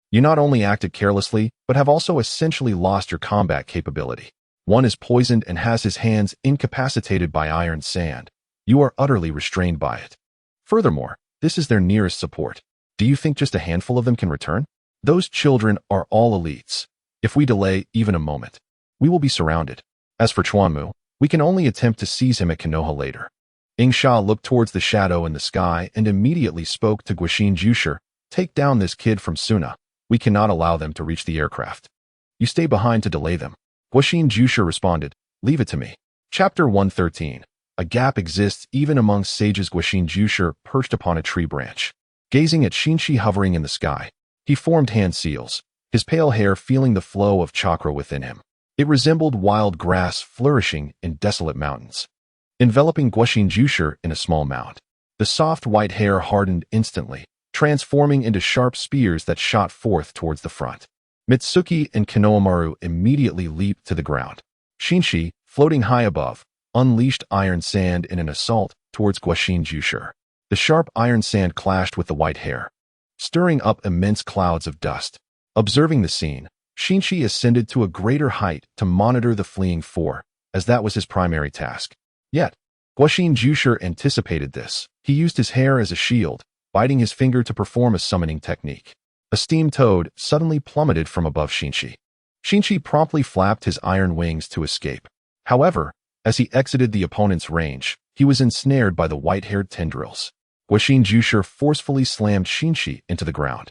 you not only acted carelessly, but have also essentially lost your combat capability. One is poisoned and has his hands incapacitated by iron sand. You are utterly restrained by it. Furthermore, this is their nearest support. Do you think just a handful of them can return? Those children are all elites. If we delay even a moment, we will be surrounded. As for Chuanmu, we can only attempt to seize him at Konoha later." Ingsha looked towards the shadow in the sky and immediately spoke to Guixin Jusher, "Take down this kid from Suna. We cannot allow them to reach the aircraft. You stay behind to delay them." Guixin Jusher responded, "Leave it to me." Chapter 113. A gap exists even among sages. Guixin Jusher perched upon a tree branch, gazing at Shinshi hovering in the sky. He formed hand seals, his pale hair feeling the flow of chakra within him. It resembled wild grass flourishing in desolate mountains, enveloping Guixin Jusher in a small mound. The soft white hair hardened instantly, transforming into sharp spears that shot forth towards the front. Mitsuki and Konohamaru immediately leaped to the ground. Shinshi, floating high above, unleashed iron sand in an assault towards Guixin Jusher. The sharp iron sand clashed with the white hair, stirring up immense clouds of dust. Observing the scene, Shinshi ascended to a greater height to monitor the fleeing four, as that was his primary task. Yet, Guixin Jusher anticipated this. He used his hair as a shield, biting his finger to perform a summoning technique. A steam toad suddenly plummeted from above Shinshi. Shinshi promptly flapped his iron wings to escape. However, as he exited the opponent's range, he was ensnared by the white-haired tendrils. Guixin Jusher forcefully slammed Shinshi into the ground.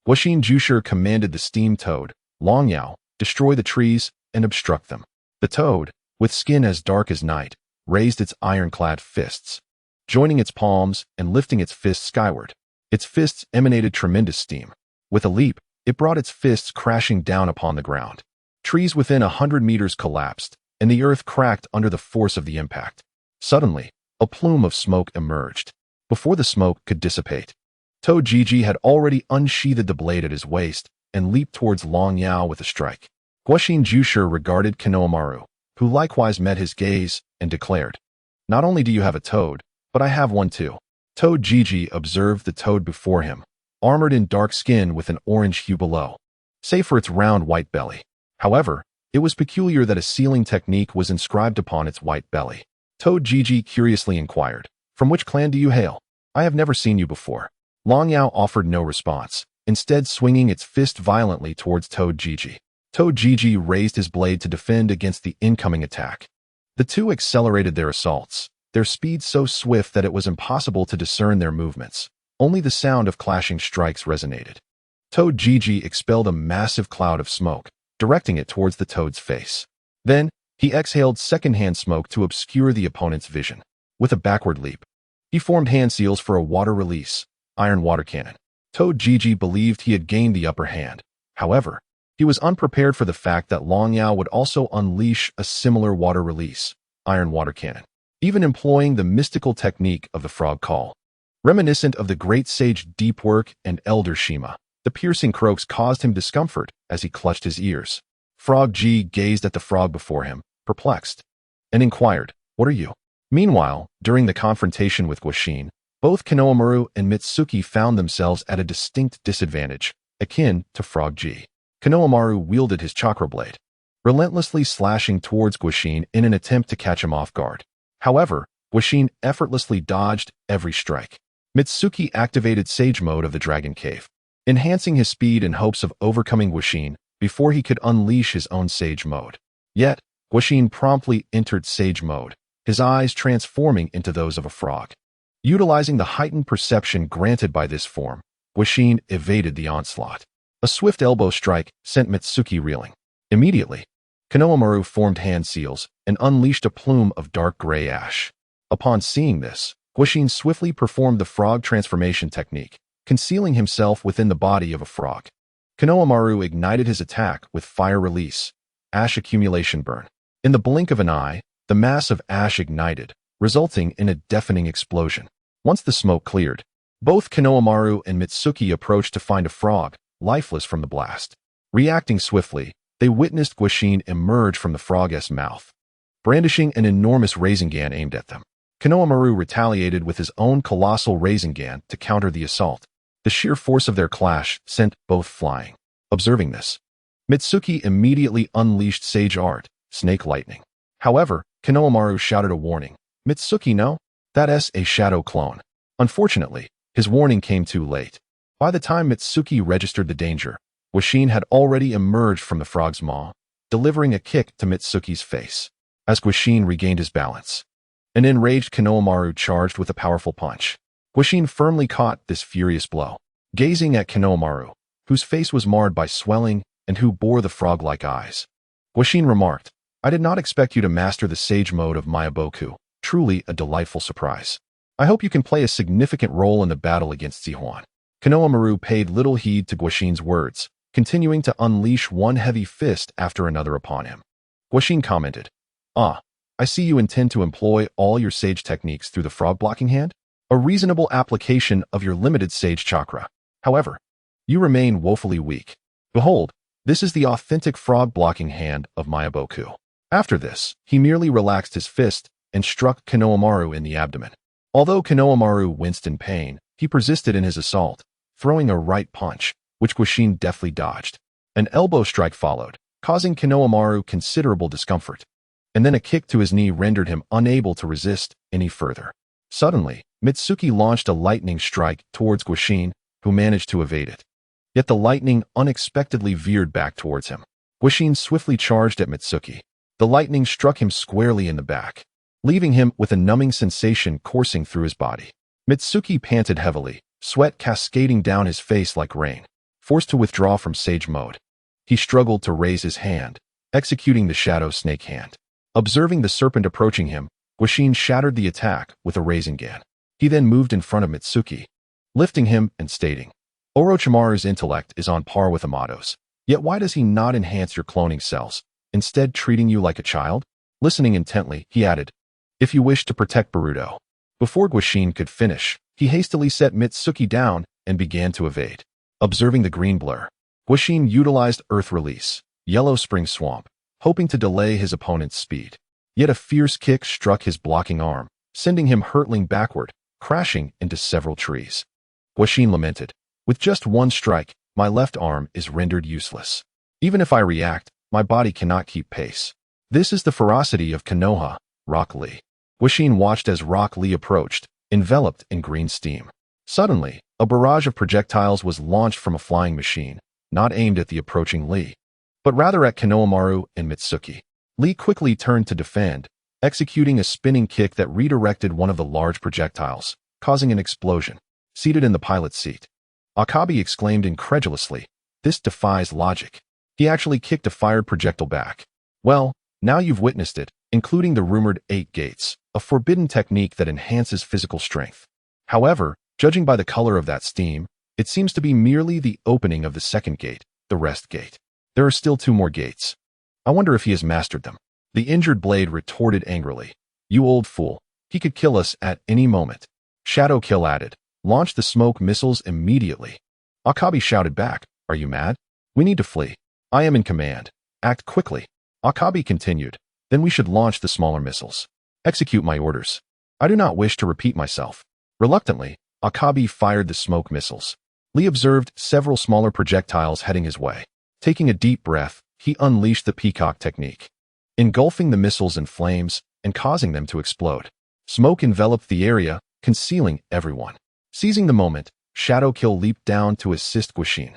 Guixin Jusher commanded the steam toad, Long Yao, destroy the trees and obstruct them. The toad, with skin as dark as night, raised its ironclad fists, joining its palms and lifting its fists skyward. Its fists emanated tremendous steam. With a leap, it brought its fists crashing down upon the ground. Trees within 100 meters collapsed, and the earth cracked under the force of the impact. Suddenly, a plume of smoke emerged. Before the smoke could dissipate, Toad Gigi had already unsheathed the blade at his waist and leaped towards Long Yao with a strike. Guixin Jusher regarded Konohamaru, who likewise met his gaze, and declared, "Not only do you have a toad, but I have one too." Toad Gigi observed the toad before him, armored in dark skin with an orange hue below, save for its round white belly. However, it was peculiar that a sealing technique was inscribed upon its white belly. Toad Gigi curiously inquired, "From which clan do you hail? I have never seen you before." Long Yao offered no response, instead swinging its fist violently towards Toad Gigi. Toad Gigi raised his blade to defend against the incoming attack. The two accelerated their assaults, their speed so swift that it was impossible to discern their movements. Only the sound of clashing strikes resonated. Toad Gigi expelled a massive cloud of smoke, directing it towards the toad's face. Then, he exhaled secondhand smoke to obscure the opponent's vision. With a backward leap, he formed hand seals for a water release, iron water cannon. Toad Gigi believed he had gained the upper hand. However, he was unprepared for the fact that Long Yao would also unleash a similar water release, iron water cannon, even employing the mystical technique of the frog call. Reminiscent of the great sage Deep Work and Elder Shima, the piercing croaks caused him discomfort as he clutched his ears. Frog G gazed at the frog before him, perplexed, and inquired, "What are you?" Meanwhile, during the confrontation with Guaxin, both Konohamaru and Mitsuki found themselves at a distinct disadvantage, akin to Frog G. Konohamaru wielded his chakra blade, relentlessly slashing towards Guaxin in an attempt to catch him off guard. However, Guaxin effortlessly dodged every strike. Mitsuki activated Sage Mode of the Dragon Cave, enhancing his speed in hopes of overcoming Guaxin before he could unleash his own Sage Mode. Yet, Guaxin promptly entered Sage Mode, his eyes transforming into those of a frog. Utilizing the heightened perception granted by this form, Guaxin evaded the onslaught. A swift elbow strike sent Mitsuki reeling. Immediately, Konohamaru formed hand seals and unleashed a plume of dark gray ash. Upon seeing this, Guaxin swiftly performed the frog transformation technique, concealing himself within the body of a frog. Konohamaru ignited his attack with fire release, ash accumulation burn. In the blink of an eye, the mass of ash ignited, resulting in a deafening explosion. Once the smoke cleared, both Konohamaru and Mitsuki approached to find a frog, lifeless from the blast. Reacting swiftly, they witnessed Guaxin emerge from the frog's mouth, brandishing an enormous Rasengan aimed at them. Konohamaru retaliated with his own colossal Rasengan to counter the assault. The sheer force of their clash sent both flying. Observing this, Mitsuki immediately unleashed Sage Art, Snake Lightning. However, Konohamaru shouted a warning. "Mitsuki, no? That's a shadow clone." Unfortunately, his warning came too late. By the time Mitsuki registered the danger, Guaxin had already emerged from the frog's maw, delivering a kick to Mitsuki's face. As Guaxin regained his balance, an enraged Konohamaru charged with a powerful punch. Guaxin firmly caught this furious blow. Gazing at Konohamaru, whose face was marred by swelling and who bore the frog-like eyes, Guaxin remarked, "I did not expect you to master the Sage Mode of Mayaboku. Truly a delightful surprise. I hope you can play a significant role in the battle against Zihuan." Konohamaru paid little heed to Guaxin's words, continuing to unleash one heavy fist after another upon him. Guaxin commented, "Ah, I see you intend to employ all your sage techniques through the frog-blocking hand? A reasonable application of your limited sage chakra. However, you remain woefully weak. Behold, this is the authentic frog-blocking hand of Mayaboku." After this, he merely relaxed his fist and struck Konohamaru in the abdomen. Although Konohamaru winced in pain, he persisted in his assault, throwing a right punch, which Guaxin deftly dodged. An elbow strike followed, causing Konohamaru considerable discomfort, and then a kick to his knee rendered him unable to resist any further. Suddenly, Mitsuki launched a lightning strike towards Guaxin, who managed to evade it. Yet the lightning unexpectedly veered back towards him. Guaxin swiftly charged at Mitsuki. The lightning struck him squarely in the back, leaving him with a numbing sensation coursing through his body. Mitsuki panted heavily, sweat cascading down his face like rain. Forced to withdraw from Sage Mode, he struggled to raise his hand, executing the Shadow Snake Hand. Observing the serpent approaching him, Guaxin shattered the attack with a Rasengan. He then moved in front of Mitsuki, lifting him and stating, "Orochimaru's intellect is on par with Amato's. Yet why does he not enhance your cloning cells, instead treating you like a child?" Listening intently, he added, "If you wish to protect Boruto." Before Guaxin could finish, he hastily set Mitsuki down and began to evade. Observing the green blur, Guaxin utilized Earth Release, Yellow Spring Swamp, hoping to delay his opponent's speed. Yet a fierce kick struck his blocking arm, sending him hurtling backward, crashing into several trees. Guaxin lamented, "With just one strike, my left arm is rendered useless. Even if I react, my body cannot keep pace." This is the ferocity of Konoha, Rock Lee. Guaxin watched as Rock Lee approached, enveloped in green steam. Suddenly, a barrage of projectiles was launched from a flying machine, not aimed at the approaching Lee, but rather at Konohamaru and Mitsuki. Lee quickly turned to defend, executing a spinning kick that redirected one of the large projectiles, causing an explosion. Seated in the pilot's seat, Akabe exclaimed incredulously. This defies logic. He actually kicked a fired projectile back. Well, now you've witnessed it, including the rumored 8 gates, a forbidden technique that enhances physical strength. However, judging by the color of that steam, it seems to be merely the opening of the second gate, the rest gate. There are still 2 more gates. I wonder if he has mastered them. The injured blade retorted angrily. You old fool. He could kill us at any moment. Shadow Kill added. Launch the smoke missiles immediately. Akabe shouted back. Are you mad? We need to flee. I am in command. Act quickly. Akabe continued. Then we should launch the smaller missiles. Execute my orders. I do not wish to repeat myself. Reluctantly, Akabe fired the smoke missiles. Lee observed several smaller projectiles heading his way. Taking a deep breath, he unleashed the peacock technique, engulfing the missiles in flames and causing them to explode. Smoke enveloped the area, concealing everyone. Seizing the moment, Shadow Kill leaped down to assist Guaxin.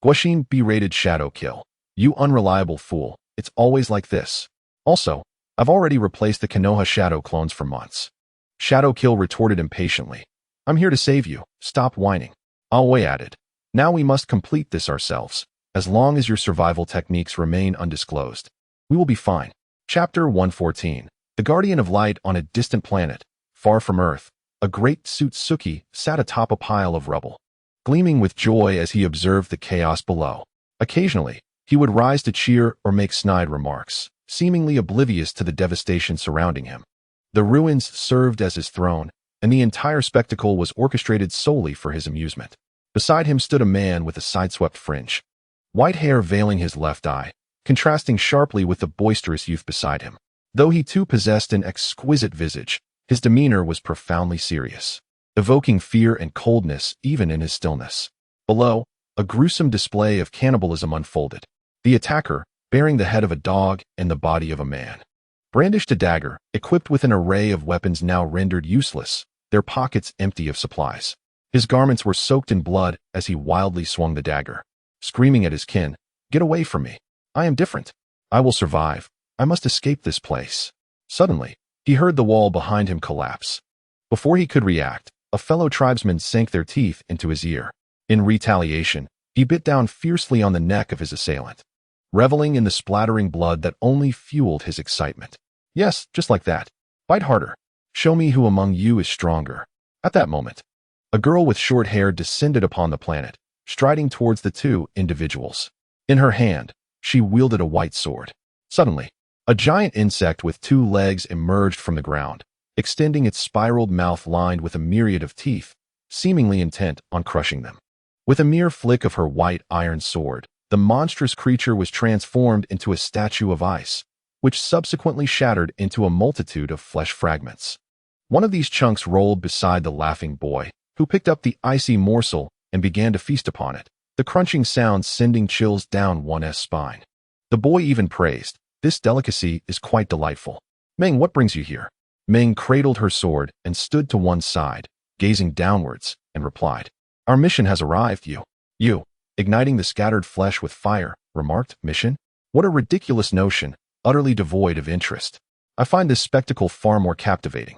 Guaxin berated Shadow Kill. You unreliable fool, it's always like this. Also, I've already replaced the Konoha Shadow clones for months. Shadow Kill retorted impatiently. I'm here to save you, stop whining. Aoi added. Now we must complete this ourselves. As long as your survival techniques remain undisclosed, we will be fine. Chapter 114. The Guardian of Light on a distant planet, far from Earth, a great Suitsuki sat atop a pile of rubble, gleaming with joy as he observed the chaos below. Occasionally, he would rise to cheer or make snide remarks, seemingly oblivious to the devastation surrounding him. The ruins served as his throne, and the entire spectacle was orchestrated solely for his amusement. Beside him stood a man with a sideswept fringe, white hair veiling his left eye, contrasting sharply with the boisterous youth beside him. Though he too possessed an exquisite visage, his demeanor was profoundly serious, evoking fear and coldness even in his stillness. Below, a gruesome display of cannibalism unfolded. The attacker, bearing the head of a dog and the body of a man, brandished a dagger, equipped with an array of weapons now rendered useless, their pockets empty of supplies. His garments were soaked in blood as he wildly swung the dagger, screaming at his kin, "Get away from me! I am different! I will survive! I must escape this place!" Suddenly, he heard the wall behind him collapse. Before he could react, a fellow tribesman sank their teeth into his ear. In retaliation, he bit down fiercely on the neck of his assailant, reveling in the splattering blood that only fueled his excitement. Yes, just like that. Bite harder. Show me who among you is stronger. At that moment, a girl with short hair descended upon the planet, striding towards the 2 individuals. In her hand, she wielded a white sword. Suddenly, a giant insect with 2 legs emerged from the ground, extending its spiraled mouth lined with a myriad of teeth, seemingly intent on crushing them. With a mere flick of her white iron sword, the monstrous creature was transformed into a statue of ice, which subsequently shattered into a multitude of flesh fragments. One of these chunks rolled beside the laughing boy, who picked up the icy morsel and began to feast upon it, the crunching sound sending chills down one's spine. The boy even praised, "This delicacy is quite delightful." "Meng, what brings you here?" Meng cradled her sword and stood to one side, gazing downwards, and replied, "Our mission has arrived, You, igniting the scattered flesh with fire, remarked, "Mission? What a ridiculous notion, utterly devoid of interest. I find this spectacle far more captivating."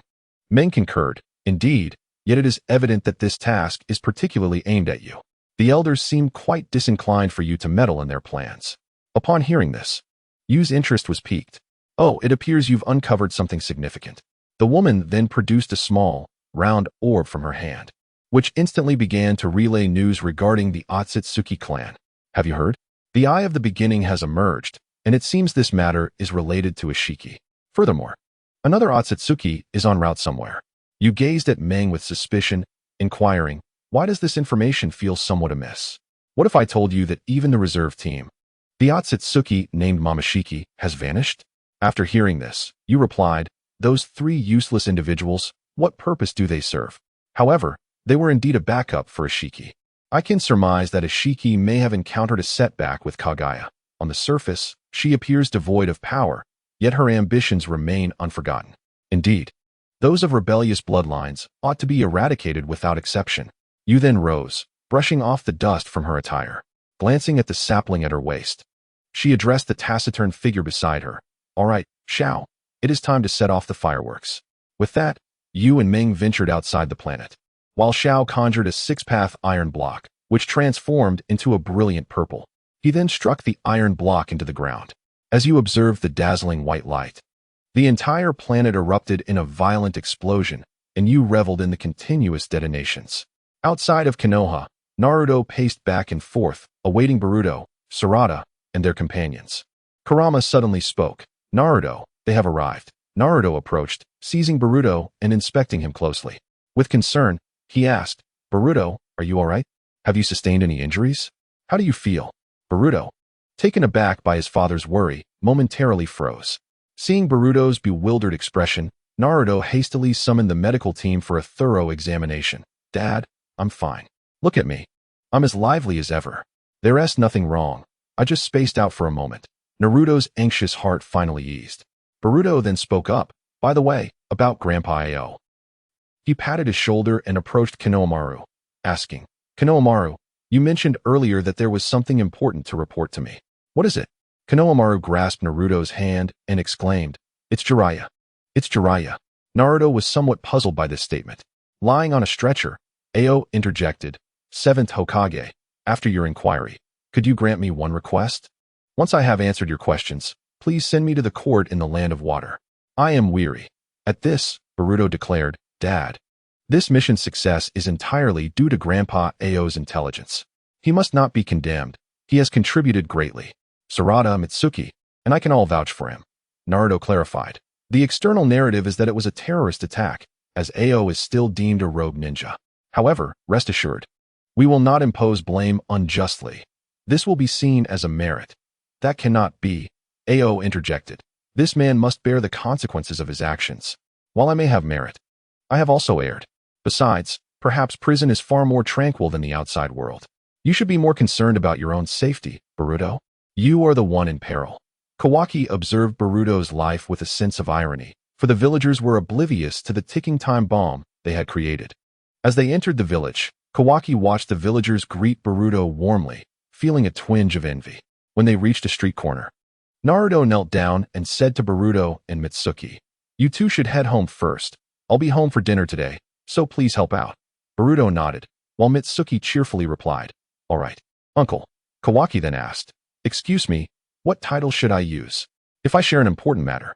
Meng concurred, "Indeed, yet it is evident that this task is particularly aimed at you. The elders seem quite disinclined for you to meddle in their plans." Upon hearing this, Yu's interest was piqued. "Oh, it appears you've uncovered something significant." The woman then produced a small, round orb from her hand, which instantly began to relay news regarding the Otsutsuki clan. "Have you heard? The Eye of the Beginning has emerged, and it seems this matter is related to Ishiki. Furthermore, another Otsutsuki is en route somewhere." Yu gazed at Meng with suspicion, inquiring, "Why does this information feel somewhat amiss? What if I told you that even the reserve team, the Otsutsuki named Momoshiki, has vanished?" After hearing this, Yu replied, "Those 3 useless individuals, what purpose do they serve? However, they were indeed a backup for Ishiki. I can surmise that Ishiki may have encountered a setback with Kaguya. On the surface, she appears devoid of power, yet her ambitions remain unforgotten. Indeed, those of rebellious bloodlines ought to be eradicated without exception." Yu then rose, brushing off the dust from her attire. Glancing at the sapling at her waist, she addressed the taciturn figure beside her. "All right, Shao, it is time to set off the fireworks." With that, Yu and Meng ventured outside the planet, while Shao conjured a 6-path iron block, which transformed into a brilliant purple. He then struck the iron block into the ground. As you observed the dazzling white light, the entire planet erupted in a violent explosion, and you reveled in the continuous detonations. Outside of Konoha, Naruto paced back and forth, awaiting Boruto, Sarada, and their companions. Kurama suddenly spoke. "Naruto, they have arrived." Naruto approached, seizing Boruto and inspecting him closely. With concern, he asked, "Boruto, are you all right? Have you sustained any injuries? How do you feel?" Boruto, taken aback by his father's worry, momentarily froze. Seeing Boruto's bewildered expression, Naruto hastily summoned the medical team for a thorough examination. "Dad, I'm fine. Look at me. I'm as lively as ever. There's nothing wrong. I just spaced out for a moment." Naruto's anxious heart finally eased. Boruto then spoke up, "By the way, about Grandpa Ao." He patted his shoulder and approached Konohamaru, asking, "Konohamaru, you mentioned earlier that there was something important to report to me. What is it?" Konohamaru grasped Naruto's hand and exclaimed, "It's Jiraiya. It's Jiraiya." Naruto was somewhat puzzled by this statement. Lying on a stretcher, Ao interjected, "Seventh Hokage, after your inquiry, could you grant me one request? Once I have answered your questions, please send me to the court in the land of water. I am weary." At this, Boruto declared, "Dad, this mission's success is entirely due to Grandpa Ao's intelligence. He must not be condemned. He has contributed greatly. Sarada, Mitsuki, and I can all vouch for him." Naruto clarified. The external narrative is that it was a terrorist attack, as Ao is still deemed a rogue ninja. However, rest assured, we will not impose blame unjustly. This will be seen as a merit. "That cannot be," Ao interjected. "This man must bear the consequences of his actions. While I may have merit, I have also erred. Besides, perhaps prison is far more tranquil than the outside world. You should be more concerned about your own safety, Boruto. You are the one in peril." Kawaki observed Boruto's life with a sense of irony, for the villagers were oblivious to the ticking time bomb they had created. As they entered the village, Kawaki watched the villagers greet Boruto warmly, feeling a twinge of envy. When they reached a street corner, Naruto knelt down and said to Boruto and Mitsuki, "You two should head home first. I'll be home for dinner today, so please help out." Boruto nodded, while Mitsuki cheerfully replied, "All right, Uncle." Kawaki then asked, "Excuse me, what title should I use? If I share an important matter,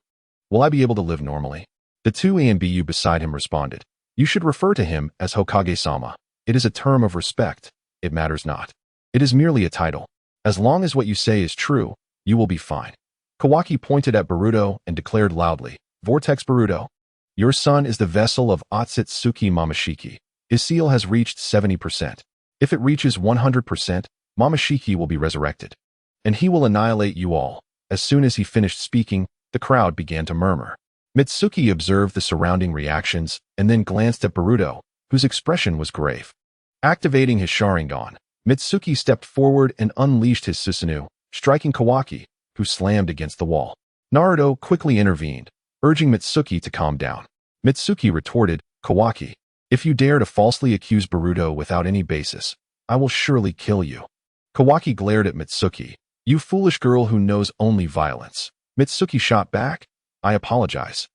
will I be able to live normally?" The two ANBU beside him responded, "You should refer to him as Hokage-sama. It is a term of respect. It matters not. It is merely a title. As long as what you say is true, you will be fine." Kawaki pointed at Boruto and declared loudly, "Vortex Boruto, your son is the vessel of Otsutsuki Momoshiki. His seal has reached 70%. If it reaches 100%, Momoshiki will be resurrected, and he will annihilate you all." As soon as he finished speaking, the crowd began to murmur. Mitsuki observed the surrounding reactions and then glanced at Boruto, whose expression was grave. Activating his Sharingan, Mitsuki stepped forward and unleashed his Susanoo, striking Kawaki, who slammed against the wall. Naruto quickly intervened, urging Mitsuki to calm down. Mitsuki retorted, "Kawaki, if you dare to falsely accuse Boruto without any basis, I will surely kill you." Kawaki glared at Mitsuki. "You foolish girl who knows only violence." Mitsuki shot back, "I apologize.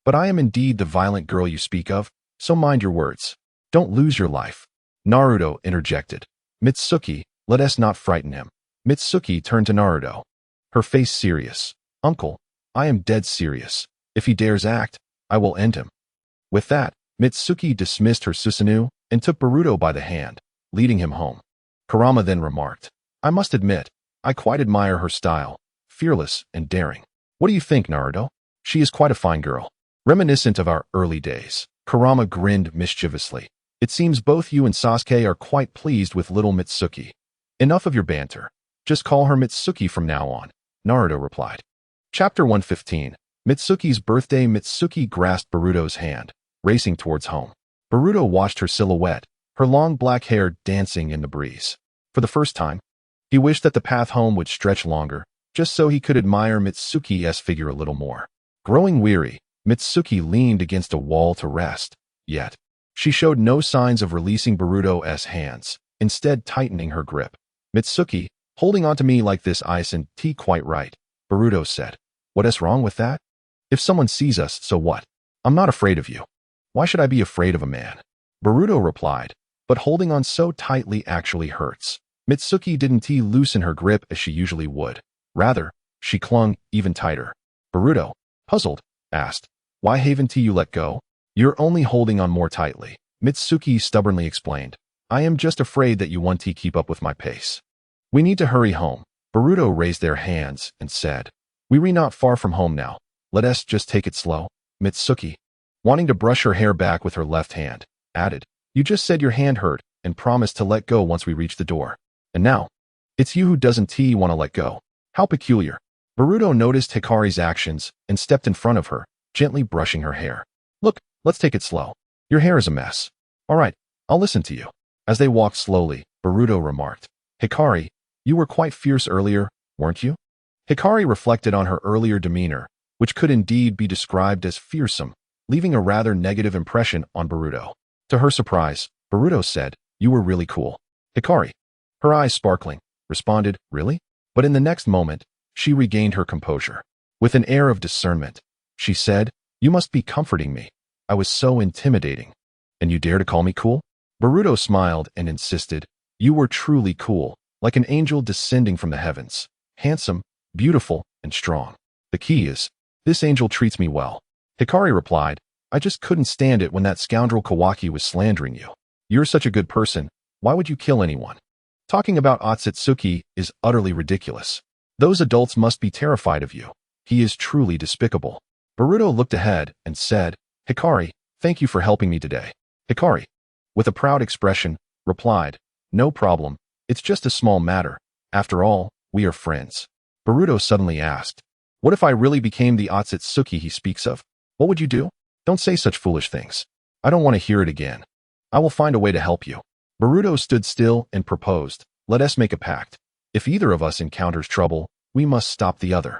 But I am indeed the violent girl you speak of, so mind your words. Don't lose your life." Naruto interjected, "Mitsuki, let us not frighten him." Mitsuki turned to Naruto, her face serious. "Uncle, I am dead serious. If he dares act, I will end him." With that, Mitsuki dismissed her Susanoo and took Boruto by the hand, leading him home. Kurama then remarked, "I must admit, I quite admire her style, fearless and daring. What do you think, Naruto? She is quite a fine girl." Reminiscent of our early days, Kurama grinned mischievously. "It seems both you and Sasuke are quite pleased with little Mitsuki. Enough of your banter. Just call her Mitsuki from now on," Naruto replied. Chapter 115. Mitsuki's birthday. Mitsuki grasped Boruto's hand, racing towards home. Boruto watched her silhouette, her long black hair dancing in the breeze. For the first time, he wished that the path home would stretch longer, just so he could admire Mitsuki's figure a little more. Growing weary, Mitsuki leaned against a wall to rest, yet she showed no signs of releasing Boruto's hands, instead tightening her grip. "Mitsuki, holding onto me like this isn't quite right," Boruto said. "What's wrong with that? If someone sees us, so what? I'm not afraid of you. Why should I be afraid of a man?" Boruto replied, but holding on so tightly actually hurts. Mitsuki didn't loosen her grip as she usually would. Rather, she clung even tighter. Boruto, puzzled, asked, "Why haven't you let go?" "You're only holding on more tightly," Mitsuki stubbornly explained. "I am just afraid that you want to keep up with my pace." "We need to hurry home." Boruto raised their hands and said, "We're not far from home now. Let us just take it slow." Mitsuki, wanting to brush her hair back with her left hand, added, "You just said your hand hurt and promised to let go once we reach the door. And now, it's you who doesn't want to let go. How peculiar." Boruto noticed Hikari's actions and stepped in front of her, gently brushing her hair. "Look, let's take it slow. Your hair is a mess." "All right, I'll listen to you." As they walked slowly, Boruto remarked, "Hikari, you were quite fierce earlier, weren't you?" Hikari reflected on her earlier demeanor, which could indeed be described as fearsome, leaving a rather negative impression on Boruto. To her surprise, Boruto said, "You were really cool." Hikari, her eyes sparkling, responded, "Really?" But in the next moment, she regained her composure. With an air of discernment, she said, "You must be comforting me. I was so intimidating. And you dare to call me cool?" Boruto smiled and insisted, "You were truly cool, like an angel descending from the heavens. Handsome, beautiful, and strong. The key is, this angel treats me well." Hikari replied, "I just couldn't stand it when that scoundrel Kawaki was slandering you. You're such a good person. Why would you kill anyone? Talking about Otsutsuki is utterly ridiculous. Those adults must be terrified of you. He is truly despicable." Boruto looked ahead and said, "Hikari, thank you for helping me today." Hikari, with a proud expression, replied, "No problem. It's just a small matter. After all, we are friends." Boruto suddenly asked, "What if I really became the Otsutsuki he speaks of? What would you do?" "Don't say such foolish things. I don't want to hear it again. I will find a way to help you." Boruto stood still and proposed, "Let us make a pact. If either of us encounters trouble, we must stop the other."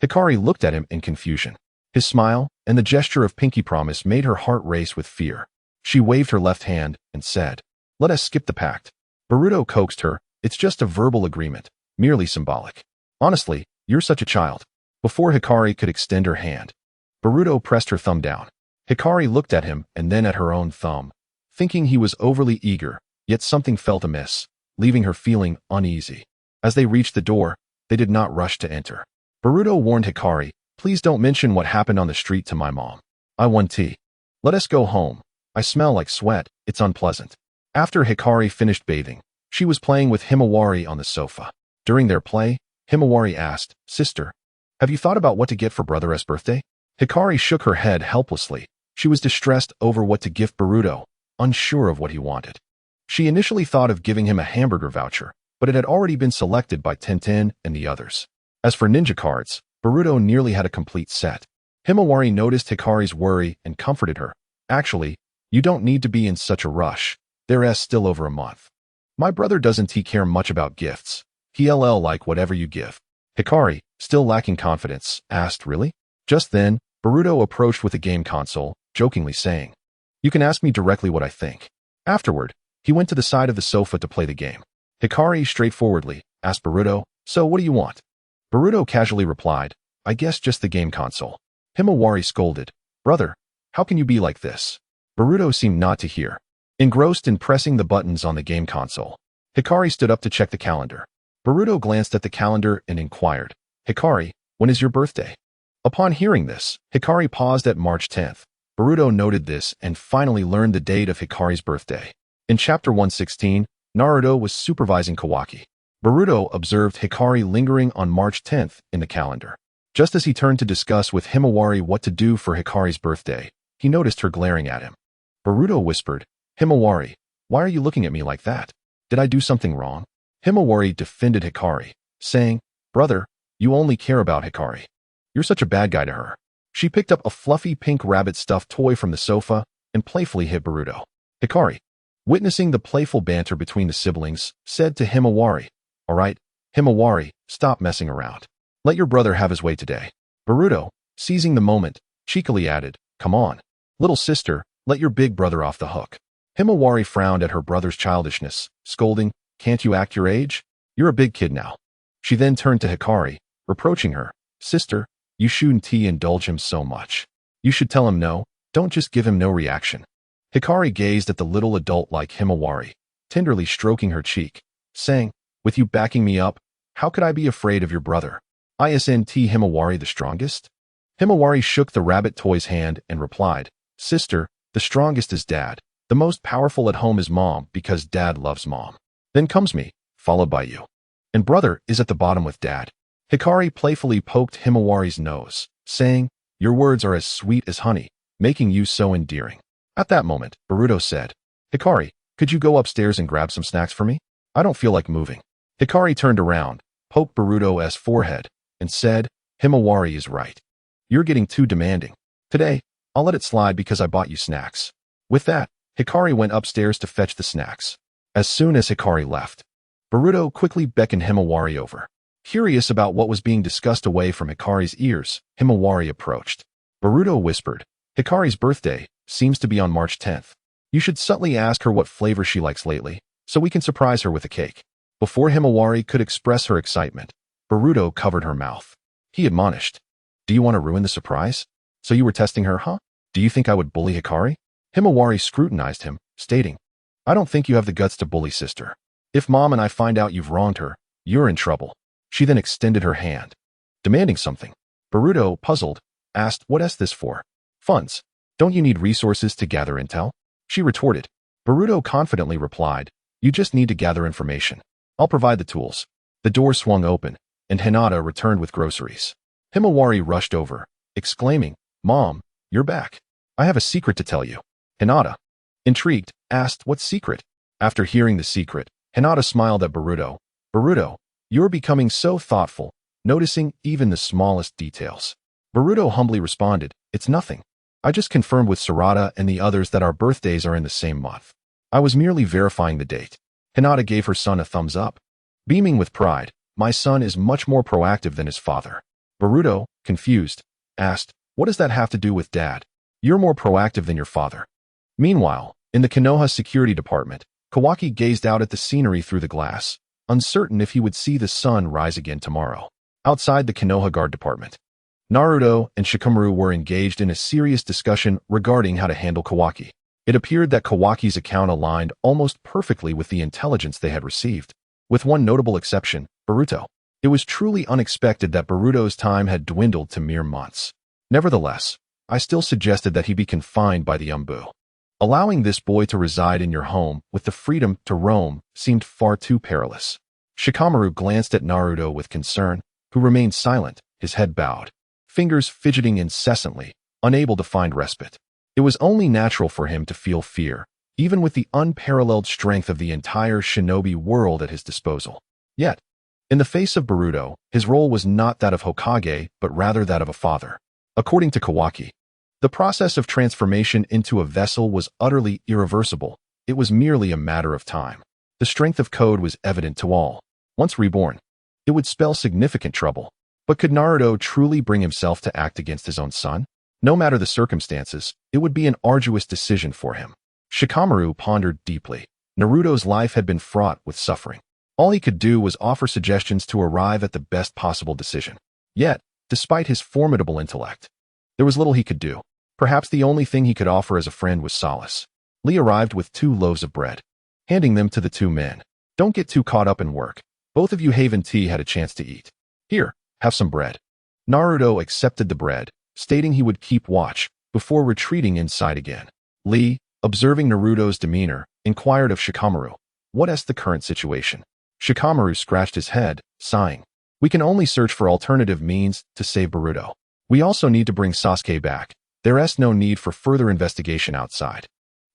Hikari looked at him in confusion. His smile and the gesture of pinky promise made her heart race with fear. She waved her left hand and said, "Let us skip the pact." Boruto coaxed her, "It's just a verbal agreement, merely symbolic. Honestly, you're such a child." Before Hikari could extend her hand, Boruto pressed her thumb down. Hikari looked at him and then at her own thumb, thinking he was overly eager, yet something felt amiss, leaving her feeling uneasy. As they reached the door, they did not rush to enter. Boruto warned Hikari, "Please don't mention what happened on the street to my mom. I want tea. Let us go home. I smell like sweat. It's unpleasant." After Hikari finished bathing, she was playing with Himawari on the sofa. During their play, Himawari asked, "Sister, have you thought about what to get for brother's birthday?" Hikari shook her head helplessly. She was distressed over what to gift Boruto, unsure of what he wanted. She initially thought of giving him a hamburger voucher, but it had already been selected by Tenten and the others. As for ninja cards, Boruto nearly had a complete set. Himawari noticed Hikari's worry and comforted her. "Actually, you don't need to be in such a rush. There's still over a month. My brother doesn't care much about gifts. He'll like whatever you give." Hikari, still lacking confidence, asked, "Really?" Just then, Boruto approached with a game console, jokingly saying, "You can ask me directly what I think." Afterward, he went to the side of the sofa to play the game. Hikari straightforwardly asked Boruto, "So what do you want?" Boruto casually replied, "I guess just the game console." Himawari scolded, "Brother, how can you be like this?" Boruto seemed not to hear, engrossed in pressing the buttons on the game console. Hikari stood up to check the calendar. Boruto glanced at the calendar and inquired, "Hikari, when is your birthday?" Upon hearing this, Hikari paused at March 10th. Boruto noted this and finally learned the date of Hikari's birthday. In Chapter 116, Naruto was supervising Kawaki. Boruto observed Hikari lingering on March 10th in the calendar. Just as he turned to discuss with Himawari what to do for Hikari's birthday, he noticed her glaring at him. Boruto whispered, "Himawari, why are you looking at me like that? Did I do something wrong?" Himawari defended Hikari, saying, "Brother, you only care about Hikari. You're such a bad guy to her." She picked up a fluffy pink rabbit stuffed toy from the sofa and playfully hit Boruto. Hikari, witnessing the playful banter between the siblings, said to Himawari, "All right, Himawari, stop messing around. Let your brother have his way today." Boruto, seizing the moment, cheekily added, "Come on, little sister, let your big brother off the hook." Himawari frowned at her brother's childishness, scolding, "Can't you act your age? You're a big kid now." She then turned to Hikari, reproaching her, "Sister, you shouldn't indulge him so much. You should tell him no, don't just give him no reaction." Hikari gazed at the little adult like Himawari, tenderly stroking her cheek, saying, "With you backing me up, how could I be afraid of your brother? Isn't Himawari the strongest?" Himawari shook the rabbit toy's hand and replied, "Sister, the strongest is Dad. The most powerful at home is Mom because Dad loves Mom. Then comes me, followed by you. And brother is at the bottom with Dad." Hikari playfully poked Himawari's nose, saying, "Your words are as sweet as honey, making you so endearing." At that moment, Boruto said, "Hikari, could you go upstairs and grab some snacks for me? I don't feel like moving." Hikari turned around, poked Boruto's forehead, and said, "Himawari is right. You're getting too demanding. Today, I'll let it slide because I bought you snacks." With that, Hikari went upstairs to fetch the snacks. As soon as Hikari left, Boruto quickly beckoned Himawari over. Curious about what was being discussed away from Hikari's ears, Himawari approached. Boruto whispered, "Hikari's birthday seems to be on March 10th. You should subtly ask her what flavor she likes lately, so we can surprise her with a cake." Before Himawari could express her excitement, Boruto covered her mouth. He admonished, "Do you want to ruin the surprise? So you were testing her, huh? Do you think I would bully Hikari?" Himawari scrutinized him, stating, "I don't think you have the guts to bully sister. If Mom and I find out you've wronged her, you're in trouble." She then extended her hand, demanding something. Boruto, puzzled, asked, "What's this for?" "Funds. Don't you need resources to gather intel?" She retorted. Boruto confidently replied, "You just need to gather information. I'll provide the tools." The door swung open, and Hinata returned with groceries. Himawari rushed over, exclaiming, "Mom, you're back. I have a secret to tell you." Hinata, intrigued, asked, "What secret?" After hearing the secret, Hinata smiled at Boruto. "Boruto, you're becoming so thoughtful, noticing even the smallest details." Boruto humbly responded, "It's nothing. I just confirmed with Sarada and the others that our birthdays are in the same month. I was merely verifying the date." Hinata gave her son a thumbs up. Beaming with pride, "My son is much more proactive than his father." Boruto, confused, asked, "What does that have to do with Dad? You're more proactive than your father." Meanwhile, in the Konoha security department, Kawaki gazed out at the scenery through the glass, uncertain if he would see the sun rise again tomorrow. Outside the Konoha guard department, Naruto and Shikamaru were engaged in a serious discussion regarding how to handle Kawaki. It appeared that Kawaki's account aligned almost perfectly with the intelligence they had received. With one notable exception, Boruto. It was truly unexpected that Boruto's time had dwindled to mere months. Nevertheless, I still suggested that he be confined by the Umbu. Allowing this boy to reside in your home with the freedom to roam seemed far too perilous. Shikamaru glanced at Naruto with concern, who remained silent, his head bowed, fingers fidgeting incessantly, unable to find respite. It was only natural for him to feel fear, even with the unparalleled strength of the entire shinobi world at his disposal. Yet, in the face of Boruto, his role was not that of Hokage, but rather that of a father. According to Kawaki, the process of transformation into a vessel was utterly irreversible. It was merely a matter of time. The strength of code was evident to all. Once reborn, it would spell significant trouble. But could Naruto truly bring himself to act against his own son? No matter the circumstances, it would be an arduous decision for him. Shikamaru pondered deeply. Naruto's life had been fraught with suffering. All he could do was offer suggestions to arrive at the best possible decision. Yet, despite his formidable intellect, there was little he could do. Perhaps the only thing he could offer as a friend was solace. Lee arrived with 2 loaves of bread, handing them to the 2 men. "Don't get too caught up in work. Both of you Haven Tea had a chance to eat. Here, have some bread." Naruto accepted the bread, stating he would keep watch, before retreating inside again. Lee, observing Naruto's demeanor, inquired of Shikamaru, "What's the current situation?" Shikamaru scratched his head, sighing. "We can only search for alternative means to save Boruto. We also need to bring Sasuke back. There's no need for further investigation outside.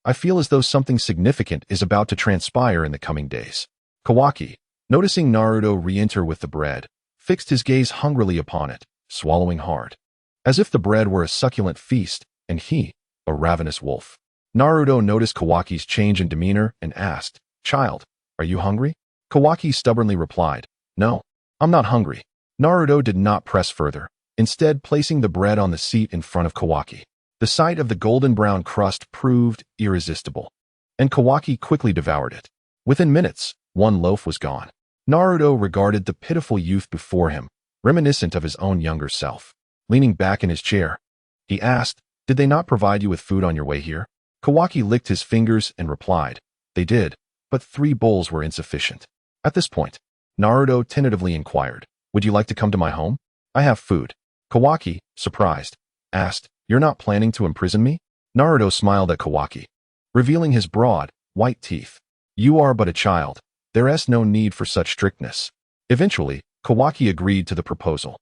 I feel as though something significant is about to transpire in the coming days." Kawaki, noticing Naruto re-enter with the bread, fixed his gaze hungrily upon it, swallowing hard, as if the bread were a succulent feast, and he, a ravenous wolf. Naruto noticed Kawaki's change in demeanor and asked, "Child, are you hungry?" Kawaki stubbornly replied, "No, I'm not hungry." Naruto did not press further, instead placing the bread on the seat in front of Kawaki. The sight of the golden brown crust proved irresistible, and Kawaki quickly devoured it. Within minutes, 1 loaf was gone. Naruto regarded the pitiful youth before him, reminiscent of his own younger self. Leaning back in his chair, he asked, "Did they not provide you with food on your way here?" Kawaki licked his fingers and replied, "They did, but 3 bowls were insufficient." At this point, Naruto tentatively inquired, "Would you like to come to my home? I have food." Kawaki, surprised, asked, "You're not planning to imprison me?" Naruto smiled at Kawaki, revealing his broad, white teeth. "You are but a child. There is no need for such strictness." Eventually, Kawaki agreed to the proposal.